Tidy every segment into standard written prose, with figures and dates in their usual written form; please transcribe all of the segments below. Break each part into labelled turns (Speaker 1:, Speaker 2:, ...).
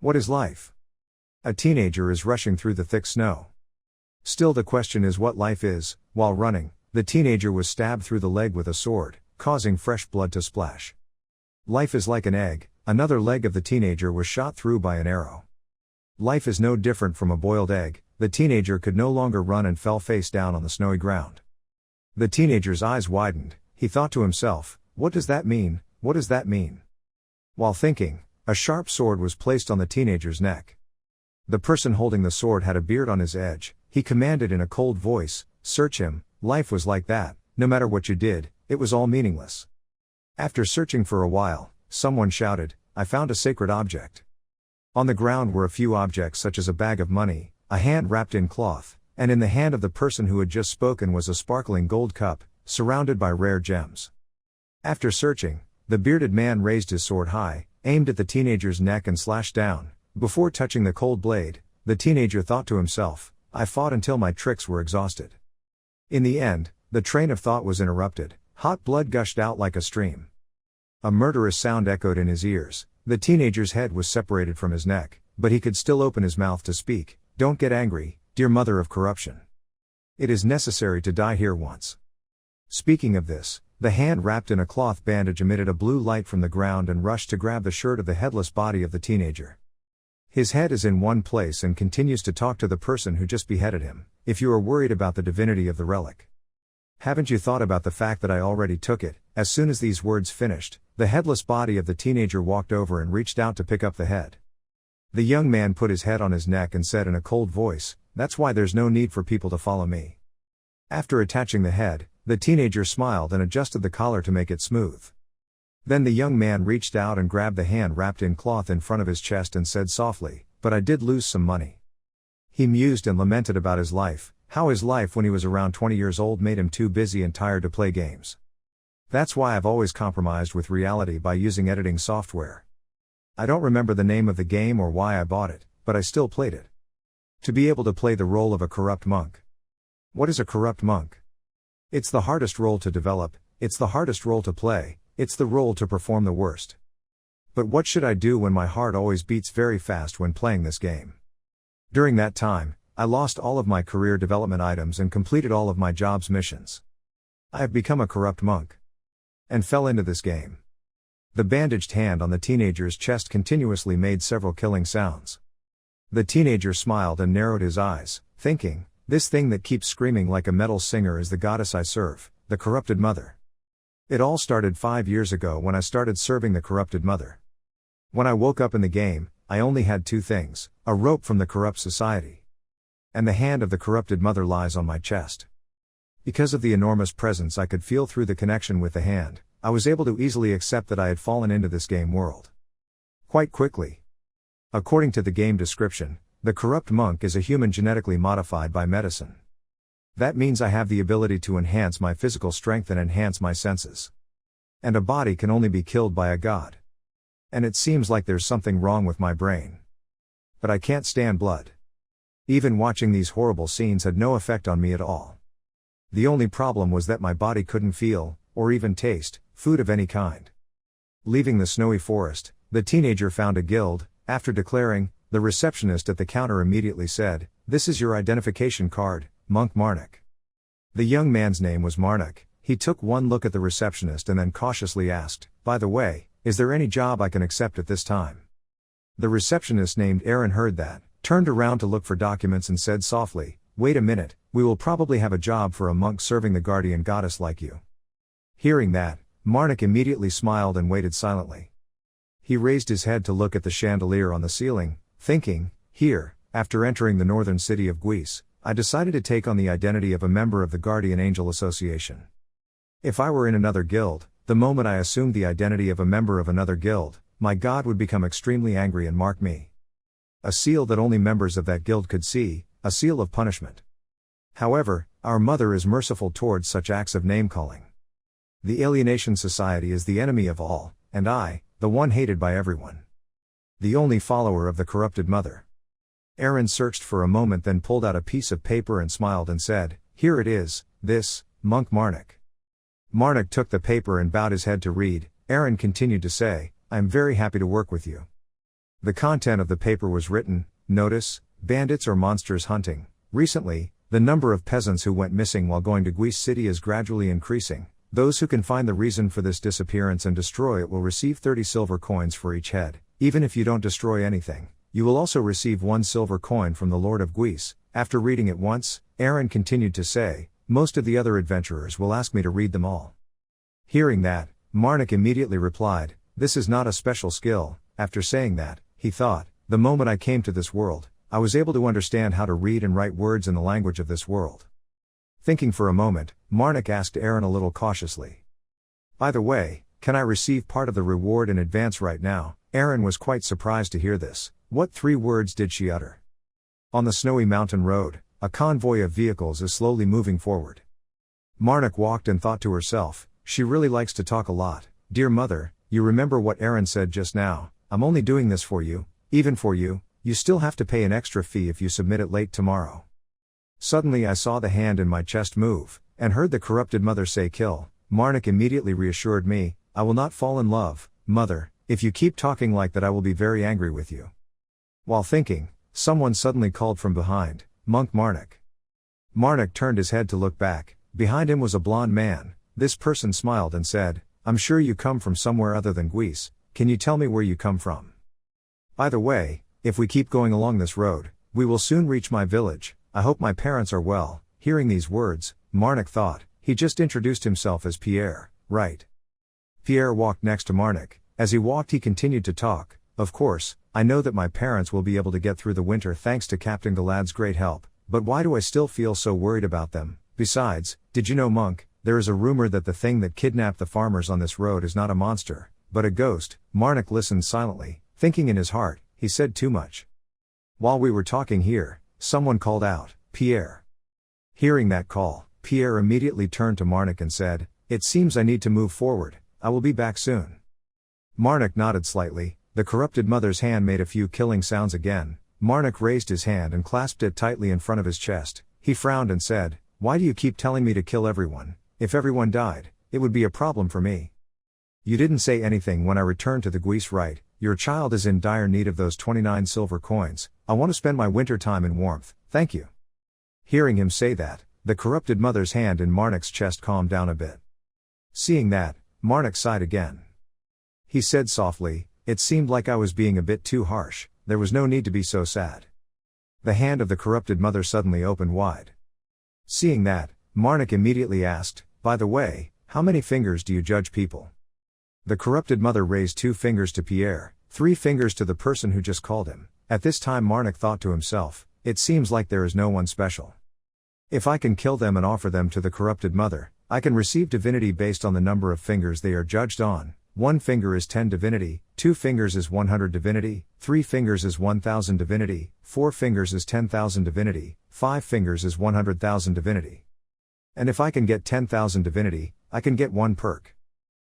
Speaker 1: What is life? A teenager is rushing through the thick snow. Still the question is what life is. While running, the teenager was stabbed through the leg with a sword, causing fresh blood to splash. Life is like an egg. Another leg of the teenager was shot through by an arrow. Life is no different from a boiled egg. The teenager could no longer run and fell face down on the snowy ground. The teenager's eyes widened. He thought to himself, what does that mean? What does that mean? While thinking, a sharp sword was placed on the teenager's neck. The person holding the sword had a beard on his edge. He commanded in a cold voice, search him. Life was like that. No matter what you did, it was all meaningless. After searching for a while, someone shouted, I found a sacred object. On the ground were a few objects such as a bag of money, a hand wrapped in cloth, and in the hand of the person who had just spoken was a sparkling gold cup, surrounded by rare gems. After searching, the bearded man raised his sword high, aimed at the teenager's neck and slashed down. Before touching the cold blade, the teenager thought to himself, I fought until my tricks were exhausted. In the end, the train of thought was interrupted. Hot blood gushed out like a stream. A murderous sound echoed in his ears. The teenager's head was separated from his neck, but he could still open his mouth to speak. Don't get angry, dear mother of corruption. It is necessary to die here once. Speaking of this, the hand wrapped in a cloth bandage emitted a blue light from the ground and rushed to grab the shirt of the headless body of the teenager. His head is in one place and continues to talk to the person who just beheaded him. If you are worried about the divinity of the relic, haven't you thought about the fact that I already took it? As soon as these words finished, the headless body of the teenager walked over and reached out to pick up the head. The young man put his head on his neck and said in a cold voice, that's why there's no need for people to follow me. After attaching the head, the teenager smiled and adjusted the collar to make it smooth. Then the young man reached out and grabbed the hand wrapped in cloth in front of his chest and said softly, but I did lose some money. He mused and lamented about his life, how his life when he was around 20 years old made him too busy and tired to play games. That's why I've always compromised with reality by using editing software. I don't remember the name of the game or why I bought it, but I still played it. To be able to play the role of a corrupt monk. What is a corrupt monk? It's the hardest role to develop, it's the hardest role to play, it's the role to perform the worst. But what should I do when my heart always beats very fast when playing this game? During that time, I lost all of my career development items and completed all of my job's missions. I have become a corrupt monk. And fell into this game. The bandaged hand on the teenager's chest continuously made several killing sounds. The teenager smiled and narrowed his eyes, thinking, this thing that keeps screaming like a metal singer is the goddess I serve, the corrupted mother. It all started 5 years ago when I started serving the corrupted mother. When I woke up in the game, I only had two things, a rope from the corrupt society. And the hand of the corrupted mother lies on my chest. Because of the enormous presence I could feel through the connection with the hand, I was able to easily accept that I had fallen into this game world. Quite quickly. According to the game description, the corrupt monk is a human genetically modified by medicine. That means I have the ability to enhance my physical strength and enhance my senses. And a body can only be killed by a god. And it seems like there's something wrong with my brain. But I can't stand blood. Even watching these horrible scenes had no effect on me at all. The only problem was that my body couldn't feel, or even taste, food of any kind. Leaving the snowy forest, the teenager found a guild. After declaring, the receptionist at the counter immediately said, this is your identification card, Monk Marnik. The young man's name was Marnik. He took one look at the receptionist and then cautiously asked, by the way, is there any job I can accept at this time? The receptionist named Aaron heard that, turned around to look for documents and said softly, wait a minute, we will probably have a job for a monk serving the guardian goddess like you. Hearing that, Marnik immediately smiled and waited silently. He raised his head to look at the chandelier on the ceiling, thinking, here, after entering the northern city of Guise, I decided to take on the identity of a member of the Guardian Angel Association. If I were in another guild, the moment I assumed the identity of a member of another guild, my god would become extremely angry and mark me. A seal that only members of that guild could see, a seal of punishment. However, our mother is merciful towards such acts of name-calling. The Alienation Society is the enemy of all, and I, the one hated by everyone. The only follower of the corrupted mother. Aaron searched for a moment, then pulled out a piece of paper and smiled and said, here it is, this, Monk Marnik. Marnik took the paper and bowed his head to read. Aaron continued to say, I am very happy to work with you. The content of the paper was written: notice, bandits or monsters hunting. Recently, the number of peasants who went missing while going to Guise City is gradually increasing. Those who can find the reason for this disappearance and destroy it will receive 30 silver coins for each head. Even if you don't destroy anything, you will also receive 1 silver coin from the Lord of Guise. After reading it once, Aaron continued to say, most of the other adventurers will ask me to read them all. Hearing that, Marnik immediately replied, this is not a special skill. After saying that, he thought, the moment I came to this world, I was able to understand how to read and write words in the language of this world. Thinking for a moment, Marnik asked Aaron a little cautiously, by the way, can I receive part of the reward in advance right now? Aaron was quite surprised to hear this. What 3 words did she utter? On the snowy mountain road, a convoy of vehicles is slowly moving forward. Marnik walked and thought to herself, she really likes to talk a lot. Dear mother, you remember what Aaron said just now, I'm only doing this for you, even for you, you still have to pay an extra fee if you submit it late tomorrow. Suddenly I saw the hand in my chest move, and heard the corrupted mother say kill. Marnik immediately reassured me, I will not fall in love, mother, if you keep talking like that I will be very angry with you. While thinking, someone suddenly called from behind, Monk Marnik. Marnik turned his head to look back. Behind him was a blond man. This person smiled and said, I'm sure you come from somewhere other than Guise, can you tell me where you come from? By the way, if we keep going along this road, we will soon reach my village, I hope my parents are well. Hearing these words, Marnik thought, he just introduced himself as Pierre, right? Pierre walked next to Marnik. As he walked he continued to talk, of course, I know that my parents will be able to get through the winter thanks to Captain Galad's great help, but why do I still feel so worried about them? Besides, did you know Monk, there is a rumor that the thing that kidnapped the farmers on this road is not a monster, but a ghost. Marnik listened silently, thinking in his heart, he said too much. While we were talking here, someone called out, Pierre. Hearing that call, Pierre immediately turned to Marnik and said, it seems I need to move forward, I will be back soon. Marnik nodded slightly. The corrupted mother's hand made a few killing sounds again. Marnik raised his hand and clasped it tightly in front of his chest. He frowned and said, why do you keep telling me to kill everyone? If everyone died, it would be a problem for me. You didn't say anything when I returned to the Guise, right? Your child is in dire need of those 29 silver coins. I want to spend my winter time in warmth, thank you. Hearing him say that, the corrupted mother's hand in Marnik's chest calmed down a bit. Seeing that, Marnik sighed again. He said softly, it seemed like I was being a bit too harsh, there was no need to be so sad. The hand of the corrupted mother suddenly opened wide. Seeing that, Marnik immediately asked, by the way, how many fingers do you judge people? The corrupted mother raised 2 fingers to Pierre, 3 fingers to the person who just called him. At this time Marnik thought to himself, it seems like there is no one special. If I can kill them and offer them to the corrupted mother, I can receive divinity based on the number of fingers they are judged on. 1 finger is 10 divinity, 2 fingers is 100 divinity, 3 fingers is 1000 divinity, 4 fingers is 10,000 divinity, 5 fingers is 100,000 divinity. And if I can get 10,000 divinity, I can get 1 perk.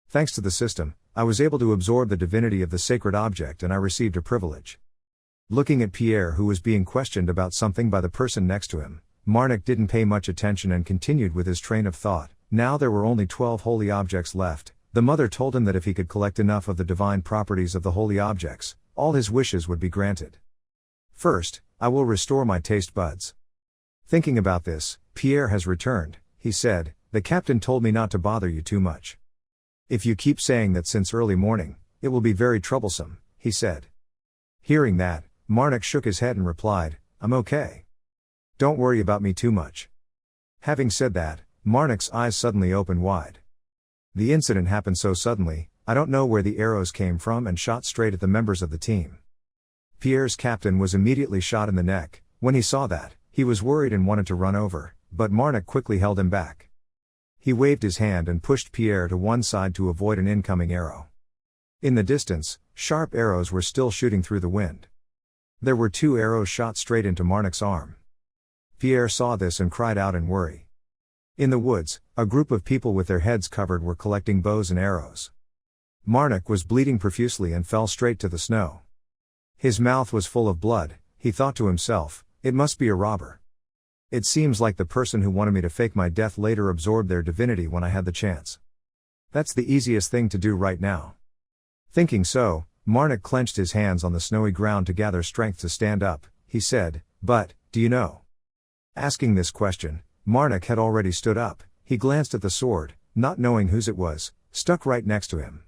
Speaker 1: Thanks to the system, I was able to absorb the divinity of the sacred object and I received a privilege. Looking at Pierre, who was being questioned about something by the person next to him, Marnik didn't pay much attention and continued with his train of thought. Now there were only 12 holy objects left. The mother told him that if he could collect enough of the divine properties of the holy objects, all his wishes would be granted. First, I will restore my taste buds. Thinking about this, Pierre has returned, he said, the captain told me not to bother you too much. If you keep saying that since early morning, it will be very troublesome, he said. Hearing that, Marnik shook his head and replied, I'm okay. Don't worry about me too much. Having said that, Marnik's eyes suddenly opened wide. The incident happened so suddenly, I don't know where the arrows came from and shot straight at the members of the team. Pierre's captain was immediately shot in the neck. When he saw that, he was worried and wanted to run over, but Marnik quickly held him back. He waved his hand and pushed Pierre to one side to avoid an incoming arrow. In the distance, sharp arrows were still shooting through the wind. There were 2 arrows shot straight into Marnik's arm. Pierre saw this and cried out in worry. In the woods, a group of people with their heads covered were collecting bows and arrows. Marnik was bleeding profusely and fell straight to the snow. His mouth was full of blood. He thought to himself, it must be a robber. It seems like the person who wanted me to fake my death later absorbed their divinity when I had the chance. That's the easiest thing to do right now. Thinking so, Marnik clenched his hands on the snowy ground to gather strength to stand up. He said, "But, do you know?" Asking this question, Marnik had already stood up. He glanced at the sword, not knowing whose it was, stuck right next to him.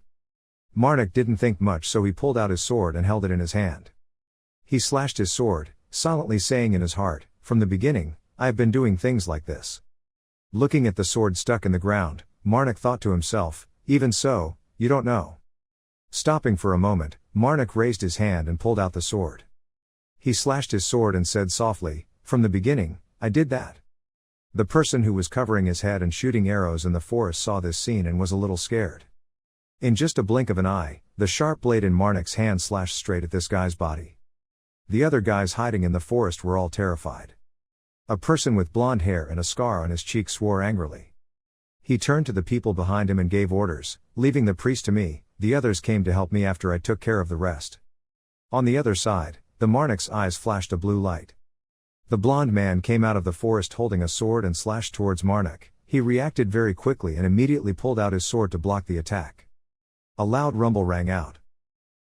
Speaker 1: Marnik didn't think much, so he pulled out his sword and held it in his hand. He slashed his sword, silently saying in his heart, "From the beginning, I have been doing things like this." Looking at the sword stuck in the ground, Marnik thought to himself, "Even so, you don't know." Stopping for a moment, Marnik raised his hand and pulled out the sword. He slashed his sword and said softly, "From the beginning, I did that." The person who was covering his head and shooting arrows in the forest saw this scene and was a little scared. In just a blink of an eye, the sharp blade in Marnik's hand slashed straight at this guy's body. The other guys hiding in the forest were all terrified. A person with blonde hair and a scar on his cheek swore angrily. He turned to the people behind him and gave orders, leaving the priest to me. The others came to help me after I took care of the rest. On the other side, the Marnik's eyes flashed a blue light. The blonde man came out of the forest holding a sword and slashed towards Marnik. He reacted very quickly and immediately pulled out his sword to block the attack. A loud rumble rang out.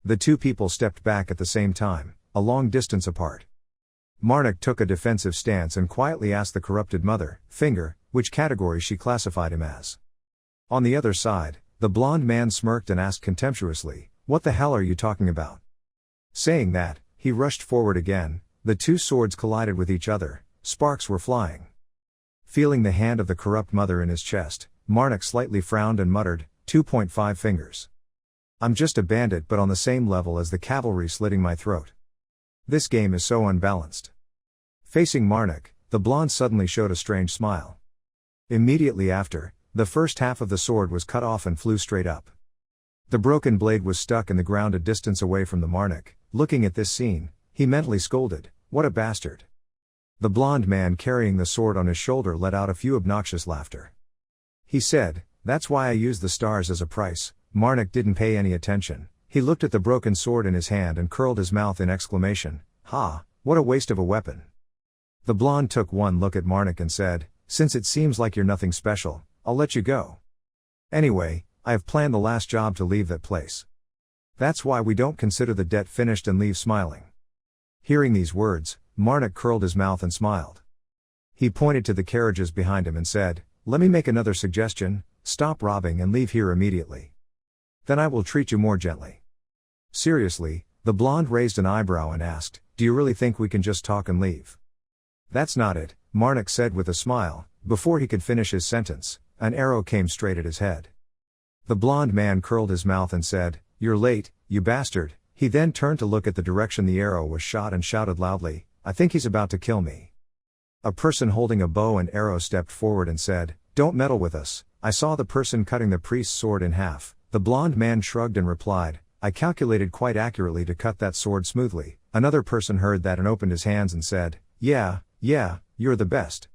Speaker 1: The two people stepped back at the same time, a long distance apart. Marnik took a defensive stance and quietly asked the corrupted mother, Finger, which category she classified him as. On the other side, the blonde man smirked and asked contemptuously, "What the hell are you talking about?" Saying that, he rushed forward again. The two swords collided with each other, sparks were flying. Feeling the hand of the corrupt mother in his chest, Marnik slightly frowned and muttered, 2.5 fingers. I'm just a bandit but on the same level as the cavalry slitting my throat. This game is so unbalanced. Facing Marnik, the blonde suddenly showed a strange smile. Immediately after, the first half of the sword was cut off and flew straight up. The broken blade was stuck in the ground a distance away from the Marnik. Looking at this scene, he mentally scolded, "What a bastard." The blonde man carrying the sword on his shoulder let out a few obnoxious laughter. He said, "That's why I used the stars as a price." Marnik didn't pay any attention. He looked at the broken sword in his hand and curled his mouth in exclamation, "Ha, what a waste of a weapon." The blonde took one look at Marnik and said, "Since it seems like you're nothing special, I'll let you go. Anyway, I have planned the last job to leave that place. That's why we don't consider the debt finished and leave smiling." Hearing these words, Marnik curled his mouth and smiled. He pointed to the carriages behind him and said, "Let me make another suggestion, stop robbing and leave here immediately. Then I will treat you more gently." Seriously, the blonde raised an eyebrow and asked, "Do you really think we can just talk and leave?" "That's not it," Marnik said with a smile. Before he could finish his sentence, an arrow came straight at his head. The blonde man curled his mouth and said, "You're late, you bastard." He then turned to look at the direction the arrow was shot and shouted loudly, "I think he's about to kill me." A person holding a bow and arrow stepped forward and said, "Don't meddle with us." I saw the person cutting the priest's sword in half. The blonde man shrugged and replied, "I calculated quite accurately to cut that sword smoothly." Another person heard that and opened his hands and said, Yeah, you're the best."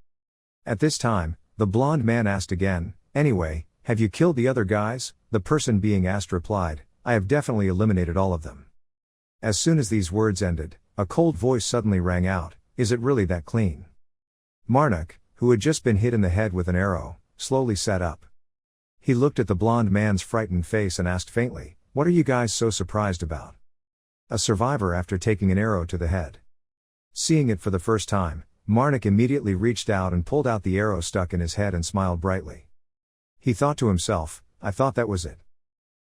Speaker 1: At this time, the blonde man asked again, "Anyway, have you killed the other guys?" The person being asked replied, "I have definitely eliminated all of them." As soon as these words ended, a cold voice suddenly rang out, "Is it really that clean?" Marnik, who had just been hit in the head with an arrow, slowly sat up. He looked at the blonde man's frightened face and asked faintly, "What are you guys so surprised about?" A survivor after taking an arrow to the head. Seeing it for the first time, Marnik immediately reached out and pulled out the arrow stuck in his head and smiled brightly. He thought to himself, "I thought that was it."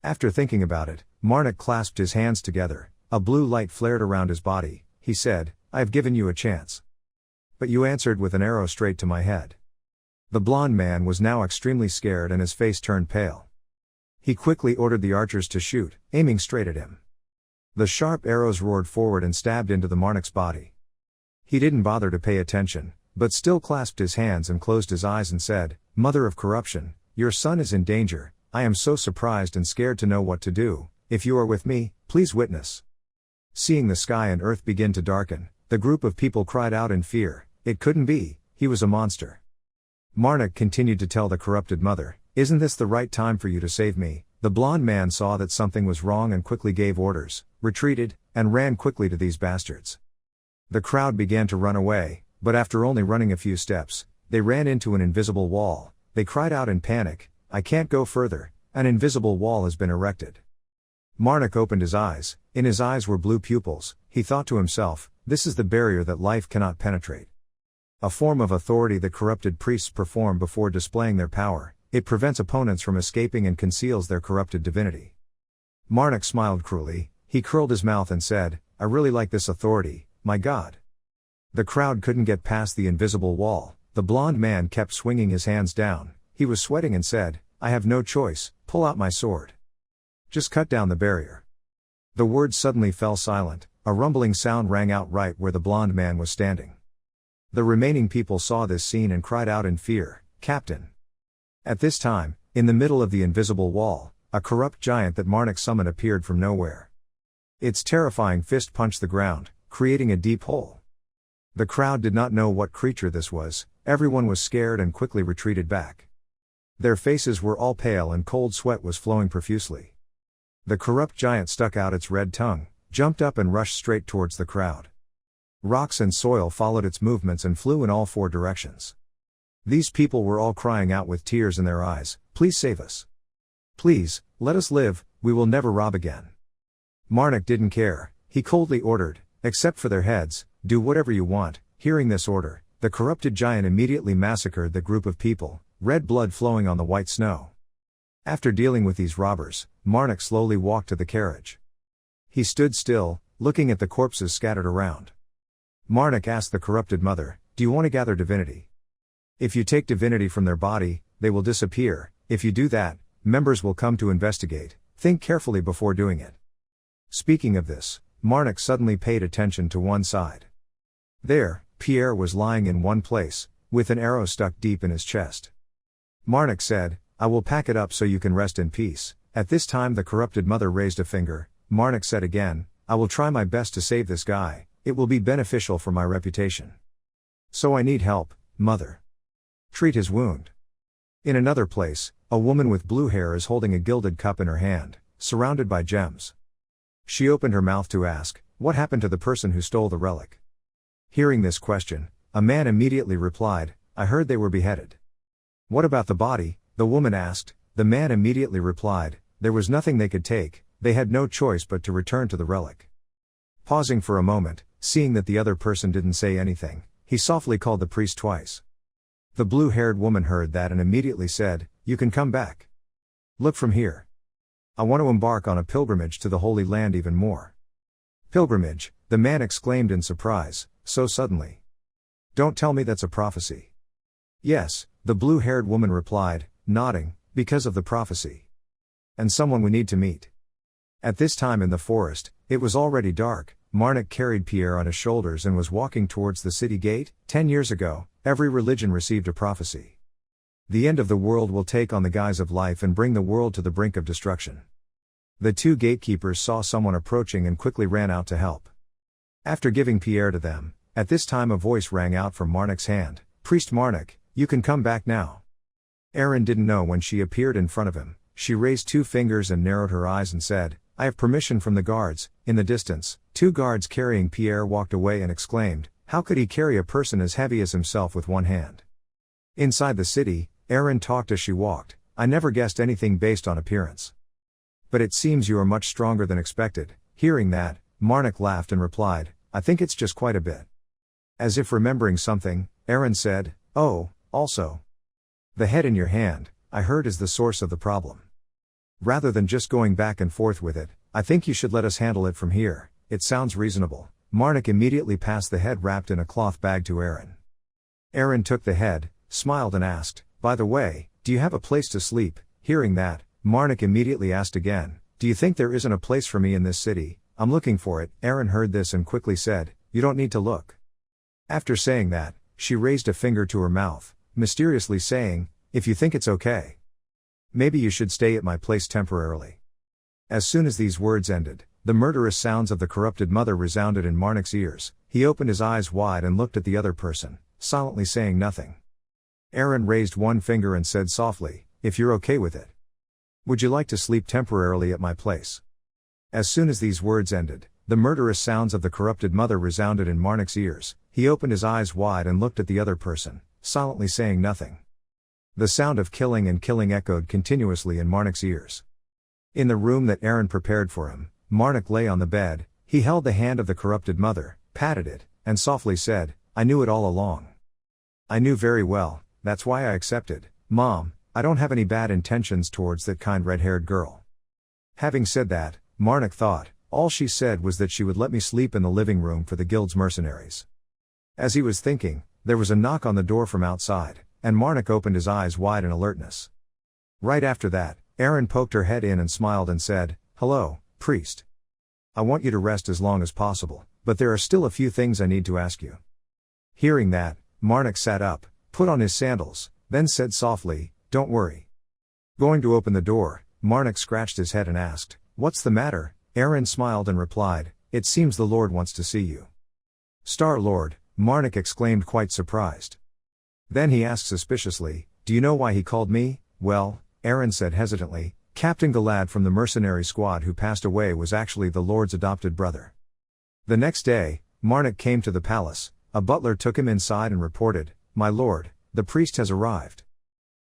Speaker 1: After thinking about it, Marnik clasped his hands together. A blue light flared around his body. He said, "I have given you a chance. But you answered with an arrow straight to my head." The blonde man was now extremely scared and his face turned pale. He quickly ordered the archers to shoot, aiming straight at him. The sharp arrows roared forward and stabbed into the Marnik's body. He didn't bother to pay attention, but still clasped his hands and closed his eyes and said, "Mother of corruption, your son is in danger. I am so surprised and scared to know what to do. If you are with me, please witness." Seeing the sky and earth begin to darken, the group of people cried out in fear. It couldn't be, he was a monster. Marnik continued to tell the corrupted mother, "Isn't this the right time for you to save me?" The blonde man saw that something was wrong and quickly gave orders, retreated, and ran quickly to these bastards. The crowd began to run away, but after only running a few steps, they ran into an invisible wall. They cried out in panic, "I can't go further, an invisible wall has been erected." Marnik opened his eyes. In his eyes were blue pupils. He thought to himself, this is the barrier that life cannot penetrate. A form of authority that corrupted priests perform before displaying their power. It prevents opponents from escaping and conceals their corrupted divinity. Marnik smiled cruelly. He curled his mouth and said, I really like this authority, my god. The crowd couldn't get past the invisible wall. The blond man kept swinging his hands down. He was sweating and said, I have no choice, pull out my sword. Just cut down the barrier. The words suddenly fell silent. A rumbling sound rang out right where the blond man was standing. The remaining people saw this scene and cried out in fear, Captain. At this time, in the middle of the invisible wall, a corrupt giant that Marnik summoned appeared from nowhere. Its terrifying fist punched the ground, creating a deep hole. The crowd did not know what creature this was. Everyone was scared and quickly retreated back. Their faces were all pale and cold sweat was flowing profusely. The corrupt giant stuck out its red tongue, jumped up and rushed straight towards the crowd. Rocks and soil followed its movements and flew in all four directions. These people were all crying out with tears in their eyes, please save us. Please, let us live, we will never rob again. Marnik didn't care. He coldly ordered, except for their heads, do whatever you want. Hearing this order, the corrupted giant immediately massacred the group of people, red blood flowing on the white snow. After dealing with these robbers, Marnik slowly walked to the carriage. He stood still, looking at the corpses scattered around. Marnik asked the corrupted mother, do you want to gather divinity? If you take divinity from their body, they will disappear. If you do that, members will come to investigate. Think carefully before doing it. Speaking of this, Marnik suddenly paid attention to one side. There, Pierre was lying in one place, with an arrow stuck deep in his chest. Marnik said, I will pack it up so you can rest in peace. At this time the corrupted mother raised a finger. Marnik said again, I will try my best to save this guy. It will be beneficial for my reputation. So I need help, mother. Treat his wound. In another place, a woman with blue hair is holding a gilded cup in her hand, surrounded by gems. She opened her mouth to ask, what happened to the person who stole the relic? Hearing this question, a man immediately replied, I heard they were beheaded. What about the body? The woman asked. The man immediately replied, there was nothing they could take, they had no choice but to return to the relic. Pausing for a moment, seeing that the other person didn't say anything, he softly called the priest twice. The blue-haired woman heard that and immediately said, you can come back. Look from here. I want to embark on a pilgrimage to the Holy Land even more. Pilgrimage, the man exclaimed in surprise, so suddenly. Don't tell me that's a prophecy. Yes, the blue-haired woman replied, nodding, because of the prophecy. And someone we need to meet. At this time in the forest, it was already dark. Marnik carried Pierre on his shoulders and was walking towards the city gate. 10 years ago, every religion received a prophecy. The end of the world will take on the guise of life and bring the world to the brink of destruction. The two gatekeepers saw someone approaching and quickly ran out to help. After giving Pierre to them, at this time a voice rang out from Marnik's hand, Priest Marnik, you can come back now. Aaron didn't know when she appeared in front of him. She raised two fingers and narrowed her eyes and said, I have permission from the guards. In the distance, two guards carrying Pierre walked away and exclaimed, how could he carry a person as heavy as himself with one hand? Inside the city, Aaron talked as she walked, I never guessed anything based on appearance. But it seems you are much stronger than expected. Hearing that, Marnik laughed and replied, I think it's just quite a bit. As if remembering something, Aaron said, oh, also. The head in your hand, I heard is the source of the problem. Rather than just going back and forth with it, I think you should let us handle it from here. It sounds reasonable. Marnik immediately passed the head wrapped in a cloth bag to Aaron. Aaron took the head, smiled and asked, by the way, do you have a place to sleep? Hearing that, Marnik immediately asked again, do you think there isn't a place for me in this city? I'm looking for it. Aaron heard this and quickly said, you don't need to look. After saying that, she raised a finger to her mouth, mysteriously saying, if you think it's okay. Maybe you should stay at my place temporarily. As soon as these words ended, the murderous sounds of the corrupted mother resounded in Marnik's ears. He opened his eyes wide and looked at the other person, silently saying nothing. Aaron raised one finger and said softly, if you're okay with it. Would you like to sleep temporarily at my place? As soon as these words ended, the murderous sounds of the corrupted mother resounded in Marnik's ears. He opened his eyes wide and looked at the other person, silently saying nothing. The sound of killing and killing echoed continuously in Marnik's ears. In the room that Aaron prepared for him, Marnik lay on the bed. He held the hand of the corrupted mother, patted it, and softly said, "I knew it all along. I knew very well, that's why I accepted. Mom, I don't have any bad intentions towards that kind red-haired girl." Having said that, Marnik thought, all she said was that she would let me sleep in the living room for the guild's mercenaries. As he was thinking, there was a knock on the door from outside, and Marnik opened his eyes wide in alertness. Right after that, Aaron poked her head in and smiled and said, "Hello, priest. I want you to rest as long as possible, but there are still a few things I need to ask you." Hearing that, Marnik sat up, put on his sandals, then said softly, "Don't worry." Going to open the door, Marnik scratched his head and asked, "What's the matter?" Aaron smiled and replied, "It seems the Lord wants to see you." "Star-Lord," Marnik exclaimed, quite surprised. Then he asked suspiciously, "Do you know why he called me?" "Well," Aaron said hesitantly, "Captain Galad from the mercenary squad who passed away was actually the Lord's adopted brother." The next day, Marnik came to the palace. A butler took him inside and reported, "My lord, the priest has arrived."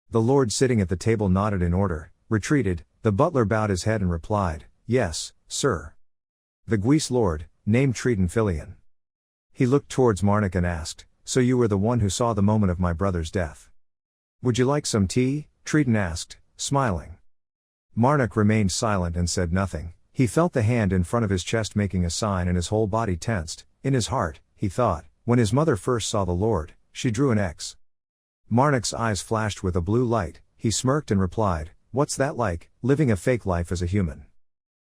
Speaker 1: The lord, sitting at the table, nodded in order, retreated. The butler bowed his head and replied, "Yes, sir." The Gwese lord, named Triton Filion. He looked towards Marnik and asked, "So you were the one who saw the moment of my brother's death?" "Would you like some tea?" Triton asked, smiling. Marnik remained silent and said nothing. He felt the hand in front of his chest making a sign and his whole body tensed. In his heart, he thought, when his mother first saw the Lord, she drew an X. Marnik's eyes flashed with a blue light. He smirked and replied, "What's that like, living a fake life as a human?"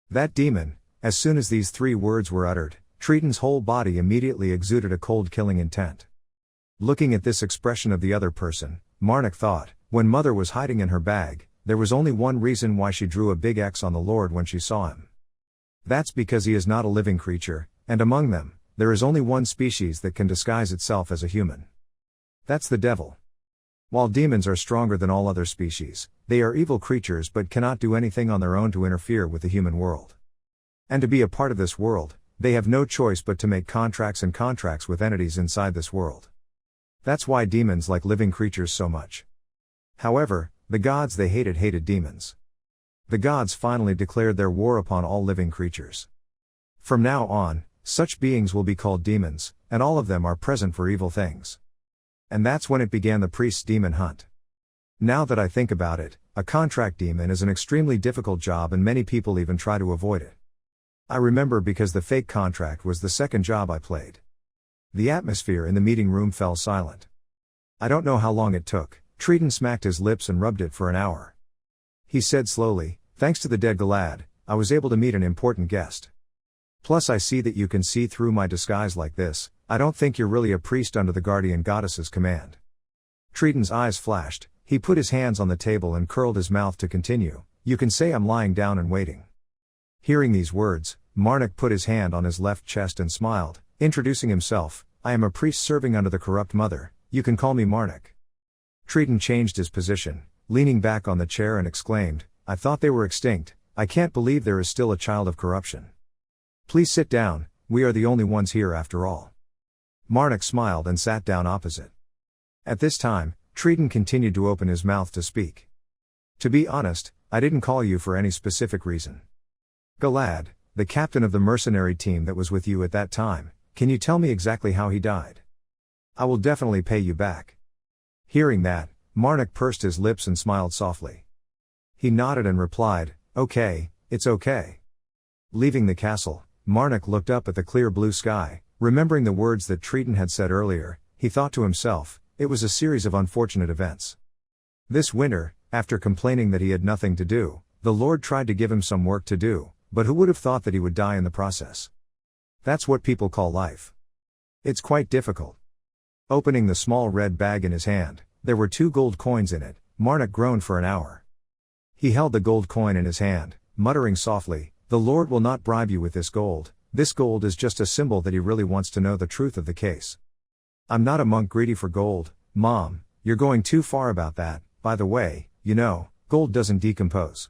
Speaker 1: "That demon." As soon as these three words were uttered, Triton's whole body immediately exuded a cold killing intent. Looking at this expression of the other person, Marnik thought, when mother was hiding in her bag, there was only one reason why she drew a big X on the Lord when she saw him. That's because he is not a living creature, and among them, there is only one species that can disguise itself as a human. That's the devil. While demons are stronger than all other species, they are evil creatures but cannot do anything on their own to interfere with the human world. And to be a part of this world, they have no choice but to make contracts with entities inside this world. That's why demons like living creatures so much. However, the gods they hated demons. The gods finally declared their war upon all living creatures. From now on, such beings will be called demons, and all of them are present for evil things. And that's when it began the priest's demon hunt. Now that I think about it, a contract demon is an extremely difficult job and many people even try to avoid it. I remember because the fake contract was the second job I played. The atmosphere in the meeting room fell silent. I don't know how long it took. Triton smacked his lips and rubbed it for an hour. He said slowly, "Thanks to the dead Galad, I was able to meet an important guest. Plus I see that you can see through my disguise like this. I don't think you're really a priest under the guardian goddess's command." Triton's eyes flashed. He put his hands on the table and curled his mouth to continue, "You can say I'm lying down and waiting." Hearing these words, Marnik put his hand on his left chest and smiled, introducing himself, "I am a priest serving under the corrupt mother. You can call me Marnik." Triton changed his position, leaning back on the chair and exclaimed, "I thought they were extinct. I can't believe there is still a child of corruption. Please sit down, we are the only ones here after all." Marnik smiled and sat down opposite. At this time, Triton continued to open his mouth to speak. "To be honest, I didn't call you for any specific reason. Galad, the captain of the mercenary team that was with you at that time, can you tell me exactly how he died? I will definitely pay you back." Hearing that, Marnik pursed his lips and smiled softly. He nodded and replied, "Okay, it's okay." Leaving the castle, Marnik looked up at the clear blue sky. Remembering the words that Triton had said earlier, he thought to himself, it was a series of unfortunate events. This winter, after complaining that he had nothing to do, the Lord tried to give him some work to do, but who would have thought that he would die in the process? That's what people call life. It's quite difficult. Opening the small red bag in his hand, there were 2 gold coins in it. Marnik groaned for an hour. He held the gold coin in his hand, muttering softly, "The Lord will not bribe you with this gold. This gold is just a symbol that he really wants to know the truth of the case. I'm not a monk greedy for gold, Mom, you're going too far about that. By the way, you know, gold doesn't decompose."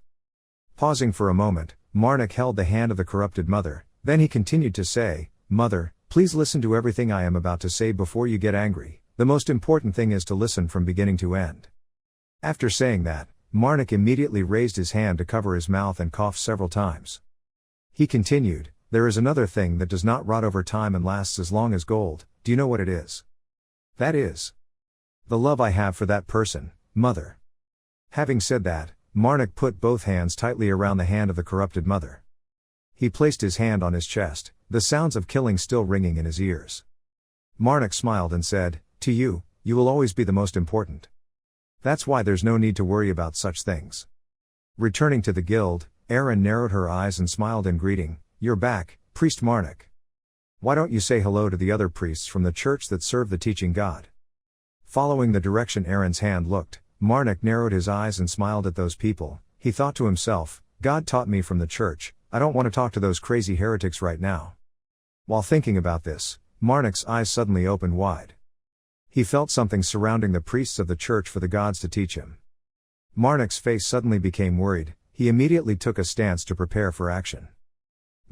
Speaker 1: Pausing for a moment, Marnik held the hand of the corrupted mother, then he continued to say, "Mother, please listen to everything I am about to say before you get angry. The most important thing is to listen from beginning to end." After saying that, Marnik immediately raised his hand to cover his mouth and coughed several times. He continued, "There is another thing that does not rot over time and lasts as long as gold. Do you know what it is? That is the love I have for that person, mother." Having said that, Marnik put both hands tightly around the hand of the corrupted mother. He placed his hand on his chest, the sounds of killing still ringing in his ears. Marnik smiled and said, "To you, you will always be the most important. That's why there's no need to worry about such things." Returning to the guild, Erin narrowed her eyes and smiled in greeting, "You're back, Priest Marnik. Why don't you say hello to the other priests from the church that serve the teaching God?" Following the direction Erin's hand looked, Marnik narrowed his eyes and smiled at those people. He thought to himself, "God taught me from the church, I don't want to talk to those crazy heretics right now." While thinking about this, Marnik's eyes suddenly opened wide. He felt something surrounding the priests of the church for the gods to teach him. Marnik's face suddenly became worried. He immediately took a stance to prepare for action.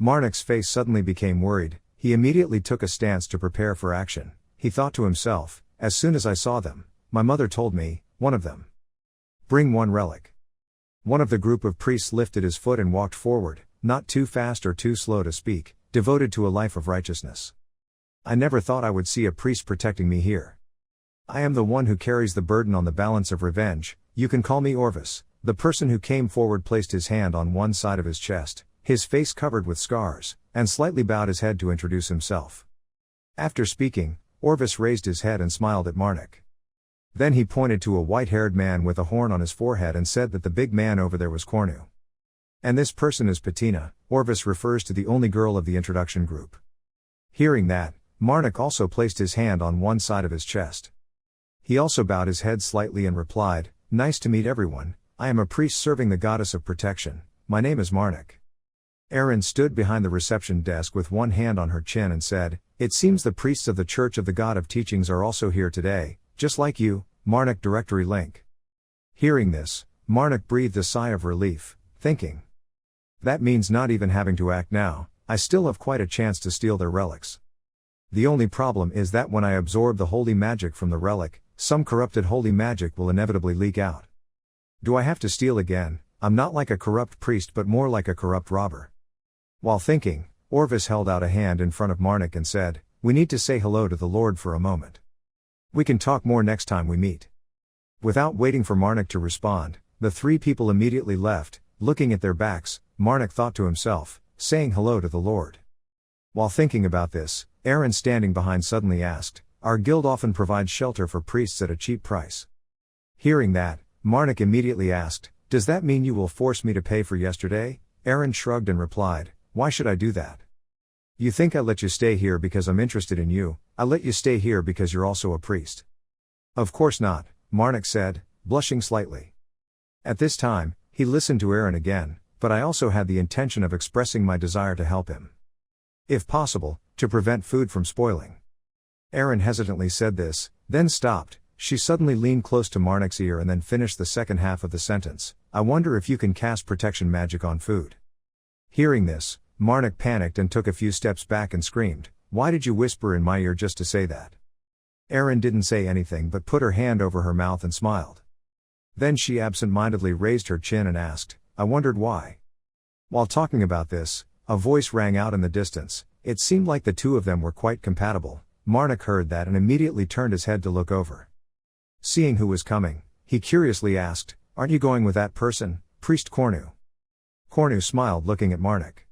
Speaker 1: Marnik's face suddenly became worried. He immediately took a stance to prepare for action. He thought to himself, "As soon as I saw them, my mother told me, one of them. Bring one relic." One of the group of priests lifted his foot and walked forward, not too fast or too slow to speak, devoted to a life of righteousness. "I never thought I would see a priest protecting me here. I am the one who carries the burden on the balance of revenge. You can call me Orvis." The person who came forward placed his hand on one side of his chest, his face covered with scars, and slightly bowed his head to introduce himself. After speaking, Orvis raised his head and smiled at Marnik. Then he pointed to a white-haired man with a horn on his forehead and said that the big man over there was Cornu. "And this person is Patina." Orvis refers to the only girl of the introduction group. Hearing that, Marnik also placed his hand on one side of his chest. He also bowed his head slightly and replied, "Nice to meet everyone. I am a priest serving the goddess of protection. My name is Marnik." Erin stood behind the reception desk with one hand on her chin and said, "It seems the priests of the Church of the God of Teachings are also here today, just like you, Marnik Directory Link." Hearing this, Marnik breathed a sigh of relief, thinking, "That means not even having to act now, I still have quite a chance to steal their relics. The only problem is that when I absorb the holy magic from the relic, some corrupted holy magic will inevitably leak out. Do I have to steal again? I'm not like a corrupt priest but more like a corrupt robber." While thinking, Orvis held out a hand in front of Marnik and said, "We need to say hello to the Lord for a moment. We can talk more next time we meet." Without waiting for Marnik to respond, the three people immediately left. Looking at their backs, Marnik thought to himself, saying hello to the Lord. While thinking about this, Erin standing behind suddenly asked, "Our guild often provides shelter for priests at a cheap price." Hearing that, Marnik immediately asked, "Does that mean you will force me to pay for yesterday?" Erin shrugged and replied, "Why should I do that? You think I let you stay here because I'm interested in you? I let you stay here because you're also a priest." "Of course not," Marnik said, blushing slightly. At this time, he listened to Erin again, "But I also had the intention of expressing my desire to help him. If possible, to prevent food from spoiling." Erin hesitantly said this, then stopped. She suddenly leaned close to Marnik's ear and then finished the second half of the sentence, "I wonder if you can cast protection magic on food." Hearing this, Marnik panicked and took a few steps back and screamed, "Why did you whisper in my ear just to say that?" Erin didn't say anything but put her hand over her mouth and smiled. Then she absent-mindedly raised her chin and asked, "I wondered why." While talking about this, a voice rang out in the distance. It seemed like the two of them were quite compatible. Marnik heard that and immediately turned his head to look over. Seeing who was coming, he curiously asked, "Aren't you going with that person, Priest Cornu?" Cornu smiled looking at Marnik.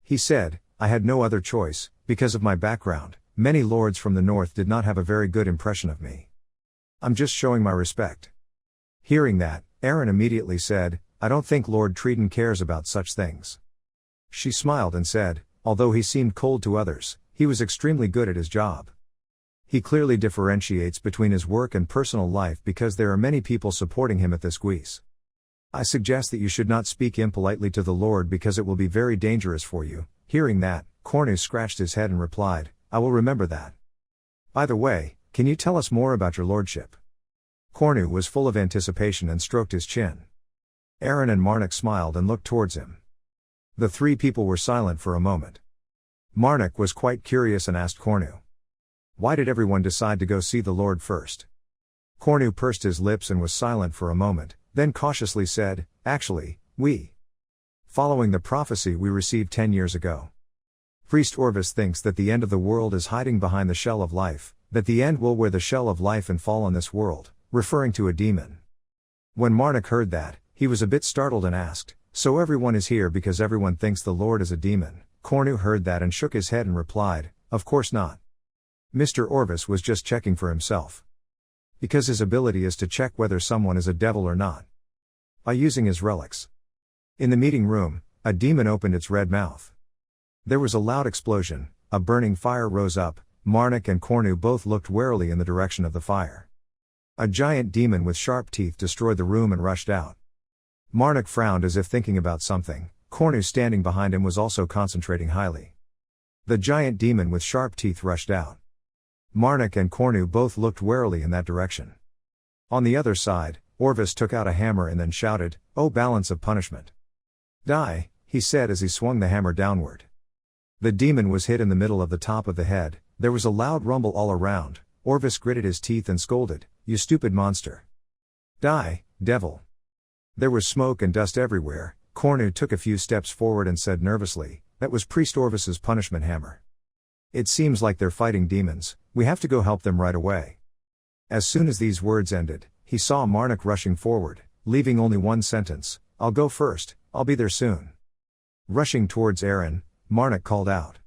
Speaker 1: He said, "I had no other choice, because of my background. Many lords from the north did not have a very good impression of me. I'm just showing my respect." Hearing that, Erin immediately said, "I don't think Lord Treeden cares about such things." She smiled and said, "Although he seemed cold to others, he was extremely good at his job. He clearly differentiates between his work and personal life because there are many people supporting him at this guise. I suggest that you should not speak impolitely to the Lord because it will be very dangerous for you." Hearing that, Cornu scratched his head and replied, "I will remember that. By the way, can you tell us more about your lordship?" Cornu was full of anticipation and stroked his chin. Erin and Marnik smiled and looked towards him. The three people were silent for a moment. Marnik was quite curious and asked Cornu, "Why did everyone decide to go see the Lord first?" Cornu pursed his lips and was silent for a moment. Then cautiously said, actually, following the prophecy we received 10 years ago. Priest Orvis thinks that the end of the world is hiding behind the shell of life, that the end will wear the shell of life and fall on this world, referring to a demon. When Marnik heard that, he was a bit startled and asked, so everyone is here because everyone thinks the Lord is a demon? Cornu heard that and shook his head and replied, of course not. Mr. Orvis was just checking for himself. Because his ability is to check whether someone is a devil or not. By using his relics. In the meeting room, a demon opened its red mouth. There was a loud explosion, a burning fire rose up, Marnik and Cornu both looked warily in the direction of the fire. A giant demon with sharp teeth destroyed the room and rushed out. Marnik frowned as if thinking about something. Cornu standing behind him was also concentrating highly. The giant demon with sharp teeth rushed out. Marnik and Cornu both looked warily in that direction. On the other side, Orvis took out a hammer and then shouted, "Oh, balance of punishment. Die," he said as he swung the hammer downward. The demon was hit in the middle of the top of the head, there was a loud rumble all around. Orvis gritted his teeth and scolded, "You stupid monster. Die, devil." There was smoke and dust everywhere. Cornu took a few steps forward and said nervously, "That was Priest Orvis's punishment hammer. It seems like they're fighting demons, we have to go help them right away." As soon as these words ended, he saw Marnik rushing forward, leaving only one sentence, "I'll go first, I'll be there soon." Rushing towards Aaron, Marnik called out.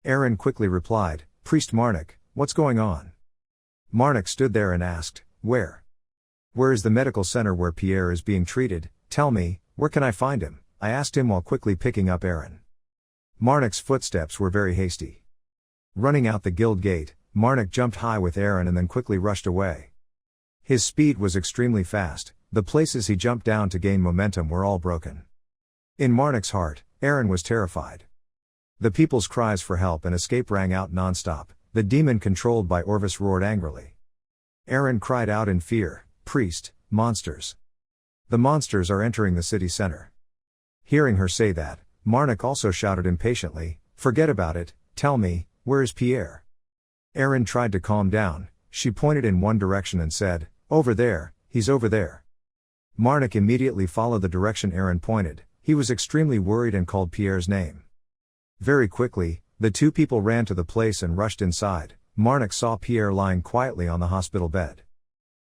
Speaker 1: Aaron quickly replied, "Priest Marnik, what's going on?" Marnik stood there and asked, Where is the medical center where Pierre is being treated? Tell me, where can I find him?" I asked him while quickly picking up Aaron. Marnik's footsteps were very hasty. Running out the guild gate, Marnik jumped high with Aaron and then quickly rushed away. His speed was extremely fast, the places he jumped down to gain momentum were all broken. In Marnik's heart, Aaron was terrified. The people's cries for help and escape rang out non-stop. The demon controlled by Orvis roared angrily. Aaron cried out in fear, "Priest, monsters. The monsters are entering the city center." Hearing her say that, Marnik also shouted impatiently, "Forget about it, tell me, where is Pierre?" Aaron tried to calm down, she pointed in one direction and said, "Over there, he's over there." Marnik immediately followed the direction Aaron pointed, he was extremely worried and called Pierre's name. Very quickly, the two people ran to the place and rushed inside. Marnik saw Pierre lying quietly on the hospital bed.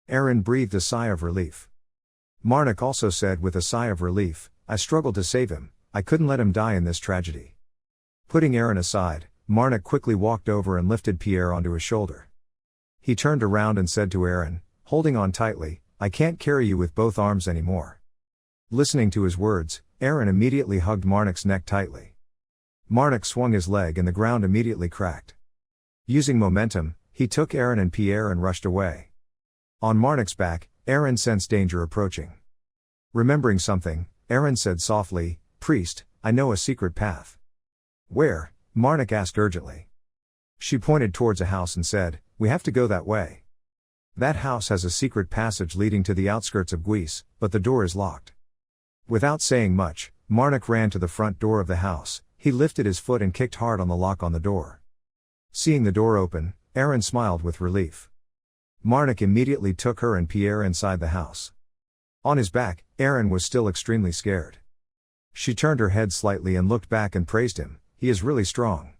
Speaker 1: Aaron breathed a sigh of relief. Marnik also said with a sigh of relief, "I struggled to save him, I couldn't let him die in this tragedy." Putting Aaron aside, Marnik quickly walked over and lifted Pierre onto his shoulder. He turned around and said to Aaron, holding on tightly, "I can't carry you with both arms anymore." Listening to his words, Aaron immediately hugged Marnik's neck tightly. Marnik swung his leg and the ground immediately cracked. Using momentum, he took Aaron and Pierre and rushed away. On Marnik's back, Aaron sensed danger approaching. Remembering something, Aaron said softly, "Priest, I know a secret path." "Where?" Marnik asked urgently. She pointed towards a house and said, "We have to go that way. That house has a secret passage leading to the outskirts of Guise, but the door is locked." Without saying much, Marnik ran to the front door of the house. He lifted his foot and kicked hard on the lock on the door. Seeing the door open, Aaron smiled with relief. Marnik immediately took her and Pierre inside the house. On his back, Aaron was still extremely scared. She turned her head slightly and looked back and praised him, "He is really strong."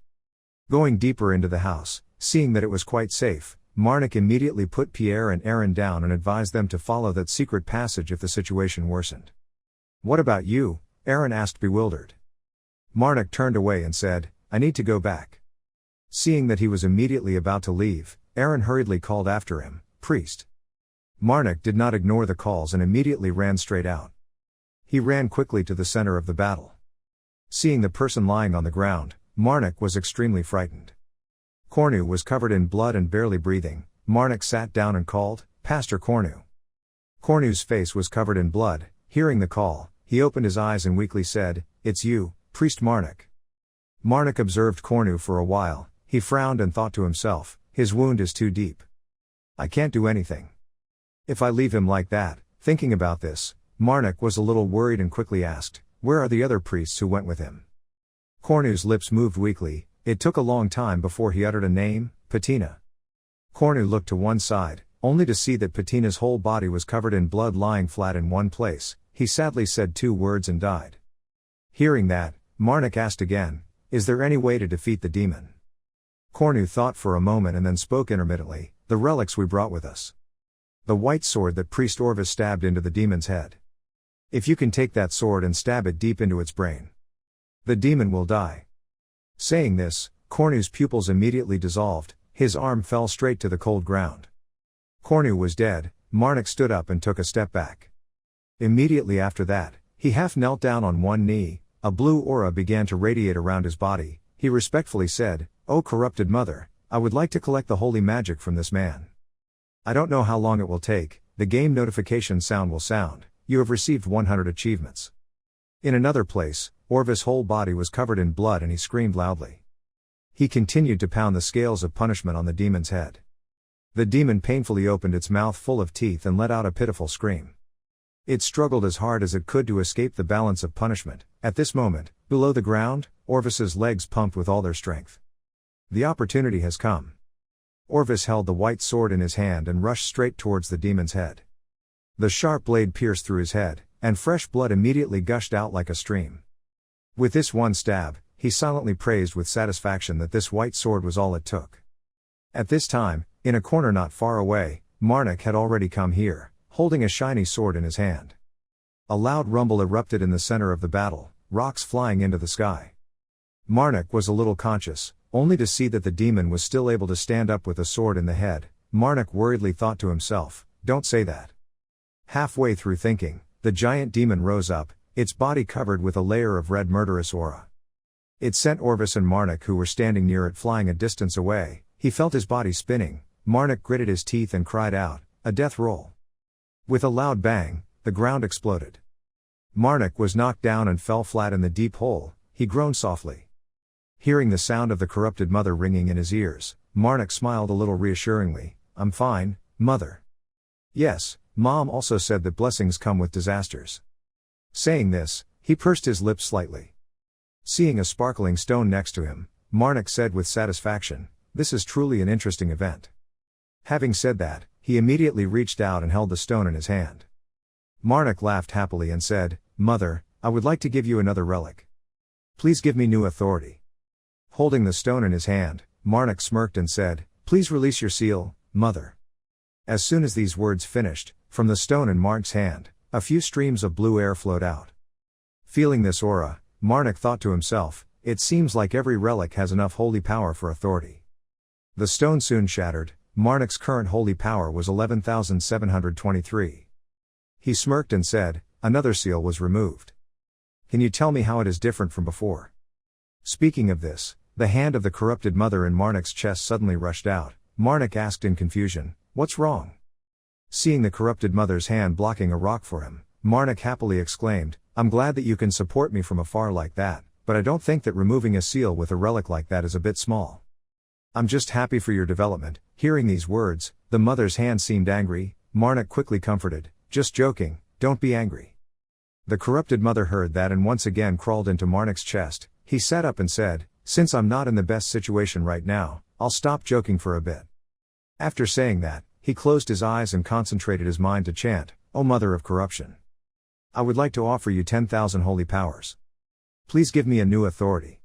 Speaker 1: Going deeper into the house, seeing that it was quite safe, Marnik immediately put Pierre and Aaron down and advised them to follow that secret passage if the situation worsened. "What about you?" Aaron asked bewildered. Marnik turned away and said, "I need to go back." Seeing that he was immediately about to leave, Aaron hurriedly called after him, "Priest." Marnik did not ignore the calls and immediately ran straight out. He ran quickly to the center of the battle. Seeing the person lying on the ground, Marnik was extremely frightened. Cornu was covered in blood and barely breathing. Marnik sat down and called, "Pastor Cornu." Cornu's face was covered in blood. Hearing the call, he opened his eyes and weakly said, "It's you, Priest Marnik." Marnik observed Cornu for a while. He frowned and thought to himself, his wound is too deep. I can't do anything. If I leave him like that, thinking about this, Marnik was a little worried and quickly asked, "Where are the other priests who went with him?" Cornu's lips moved weakly. It took a long time before he uttered a name, Patina. Cornu looked to one side. only to see that Patina's whole body was covered in blood lying flat in one place. He sadly said 2 words and died. Hearing that, Marnik asked again, "Is there any way to defeat the demon?" Cornu thought for a moment and then spoke intermittently, "The relics we brought with us. The white sword that Priest Orvis stabbed into the demon's head. If you can take that sword and stab it deep into its brain, the demon will die." Saying this, Cornu's pupils immediately dissolved, his arm fell straight to the cold ground. Cornu was dead. Marnik stood up and took a step back. Immediately after that, he half knelt down on one knee. A blue aura began to radiate around his body. He respectfully said, "O corrupted mother, I would like to collect the holy magic from this man. I don't know how long it will take. The game notification sound will sound. You have received 100 achievements." In another place, Orvis' whole body was covered in blood and he screamed loudly. He continued to pound the scales of punishment on the demon's head. The demon painfully opened its mouth full of teeth and let out a pitiful scream. It struggled as hard as it could to escape the balance of punishment. At this moment, below the ground, Orvis's legs pumped with all their strength. The opportunity has come. Orvis held the white sword in his hand and rushed straight towards the demon's head. The sharp blade pierced through his head, and fresh blood immediately gushed out like a stream. With this one stab, he silently praised with satisfaction that this white sword was all it took. At this time, in a corner not far away, Marnik had already come here, holding a shiny sword in his hand. A loud rumble erupted in the center of the battle, rocks flying into the sky. Marnik was a little conscious, only to see that the demon was still able to stand up with a sword in the head. Marnik worriedly thought to himself, "Don't say that." Halfway through thinking, the giant demon rose up, its body covered with a layer of red murderous aura. It sent Orvis and Marnik, who were standing near it, flying a distance away. He felt his body spinning. Marnik gritted his teeth and cried out, "A death roll." With a loud bang, the ground exploded. Marnik was knocked down and fell flat in the deep hole. He groaned softly. Hearing the sound of the corrupted mother ringing in his ears, Marnik smiled a little reassuringly. "I'm fine, mother." "Yes, Mom also said that blessings come with disasters." Saying this, he pursed his lips slightly. Seeing a sparkling stone next to him, Marnik said with satisfaction, "This is truly an interesting event." Having said that, he immediately reached out and held the stone in his hand. Marnik laughed happily and said, "Mother, I would like to give you another relic. Please give me new authority." Holding the stone in his hand, Marnik smirked and said, "Please release your seal, mother." As soon as these words finished, from the stone in Marnik's hand, a few streams of blue air flowed out. Feeling this aura, Marnik thought to himself, "It seems like every relic has enough holy power for authority." The stone soon shattered. Marnik's current holy power was 11,723. He smirked and said, "Another seal was removed. Can you tell me how it is different from before?" Speaking of this, the hand of the corrupted mother in Marnik's chest suddenly rushed out. Marnik asked in confusion, "What's wrong?" Seeing the corrupted mother's hand blocking a rock for him, Marnik happily exclaimed, "I'm glad that you can support me from afar like that, but I don't think that removing a seal with a relic like that is a bit small. I'm just happy for your development." Hearing these words, the mother's hand seemed angry. Marnik quickly comforted, "Just joking, don't be angry." The corrupted mother heard that and once again crawled into Marnik's chest. He sat up and said, "Since I'm not in the best situation right now, I'll stop joking for a bit." After saying that, he closed his eyes and concentrated his mind to chant, "O Mother of Corruption, I would like to offer you 10,000 holy powers. Please give me a new authority."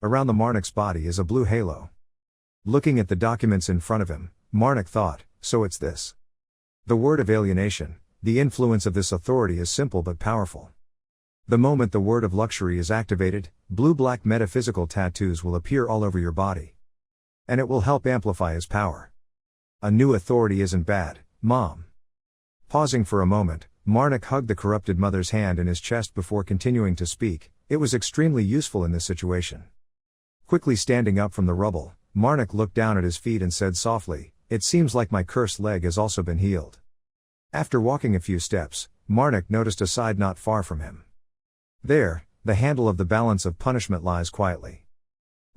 Speaker 1: Around the Marnik's body is a blue halo. Looking at the documents in front of him, Marnik thought, "So it's this. The word of alienation. The influence of this authority is simple but powerful. The moment the word of luxury is activated, blue-black metaphysical tattoos will appear all over your body. And it will help amplify his power. A new authority isn't bad, Mom." Pausing for a moment, Marnik hugged the corrupted mother's hand in his chest before continuing to speak. It was extremely useful in this situation. Quickly standing up from the rubble, Marnik looked down at his feet and said softly, "It seems like my cursed leg has also been healed." After walking a few steps, Marnik noticed a side not far from him. There, the handle of the balance of punishment lies quietly.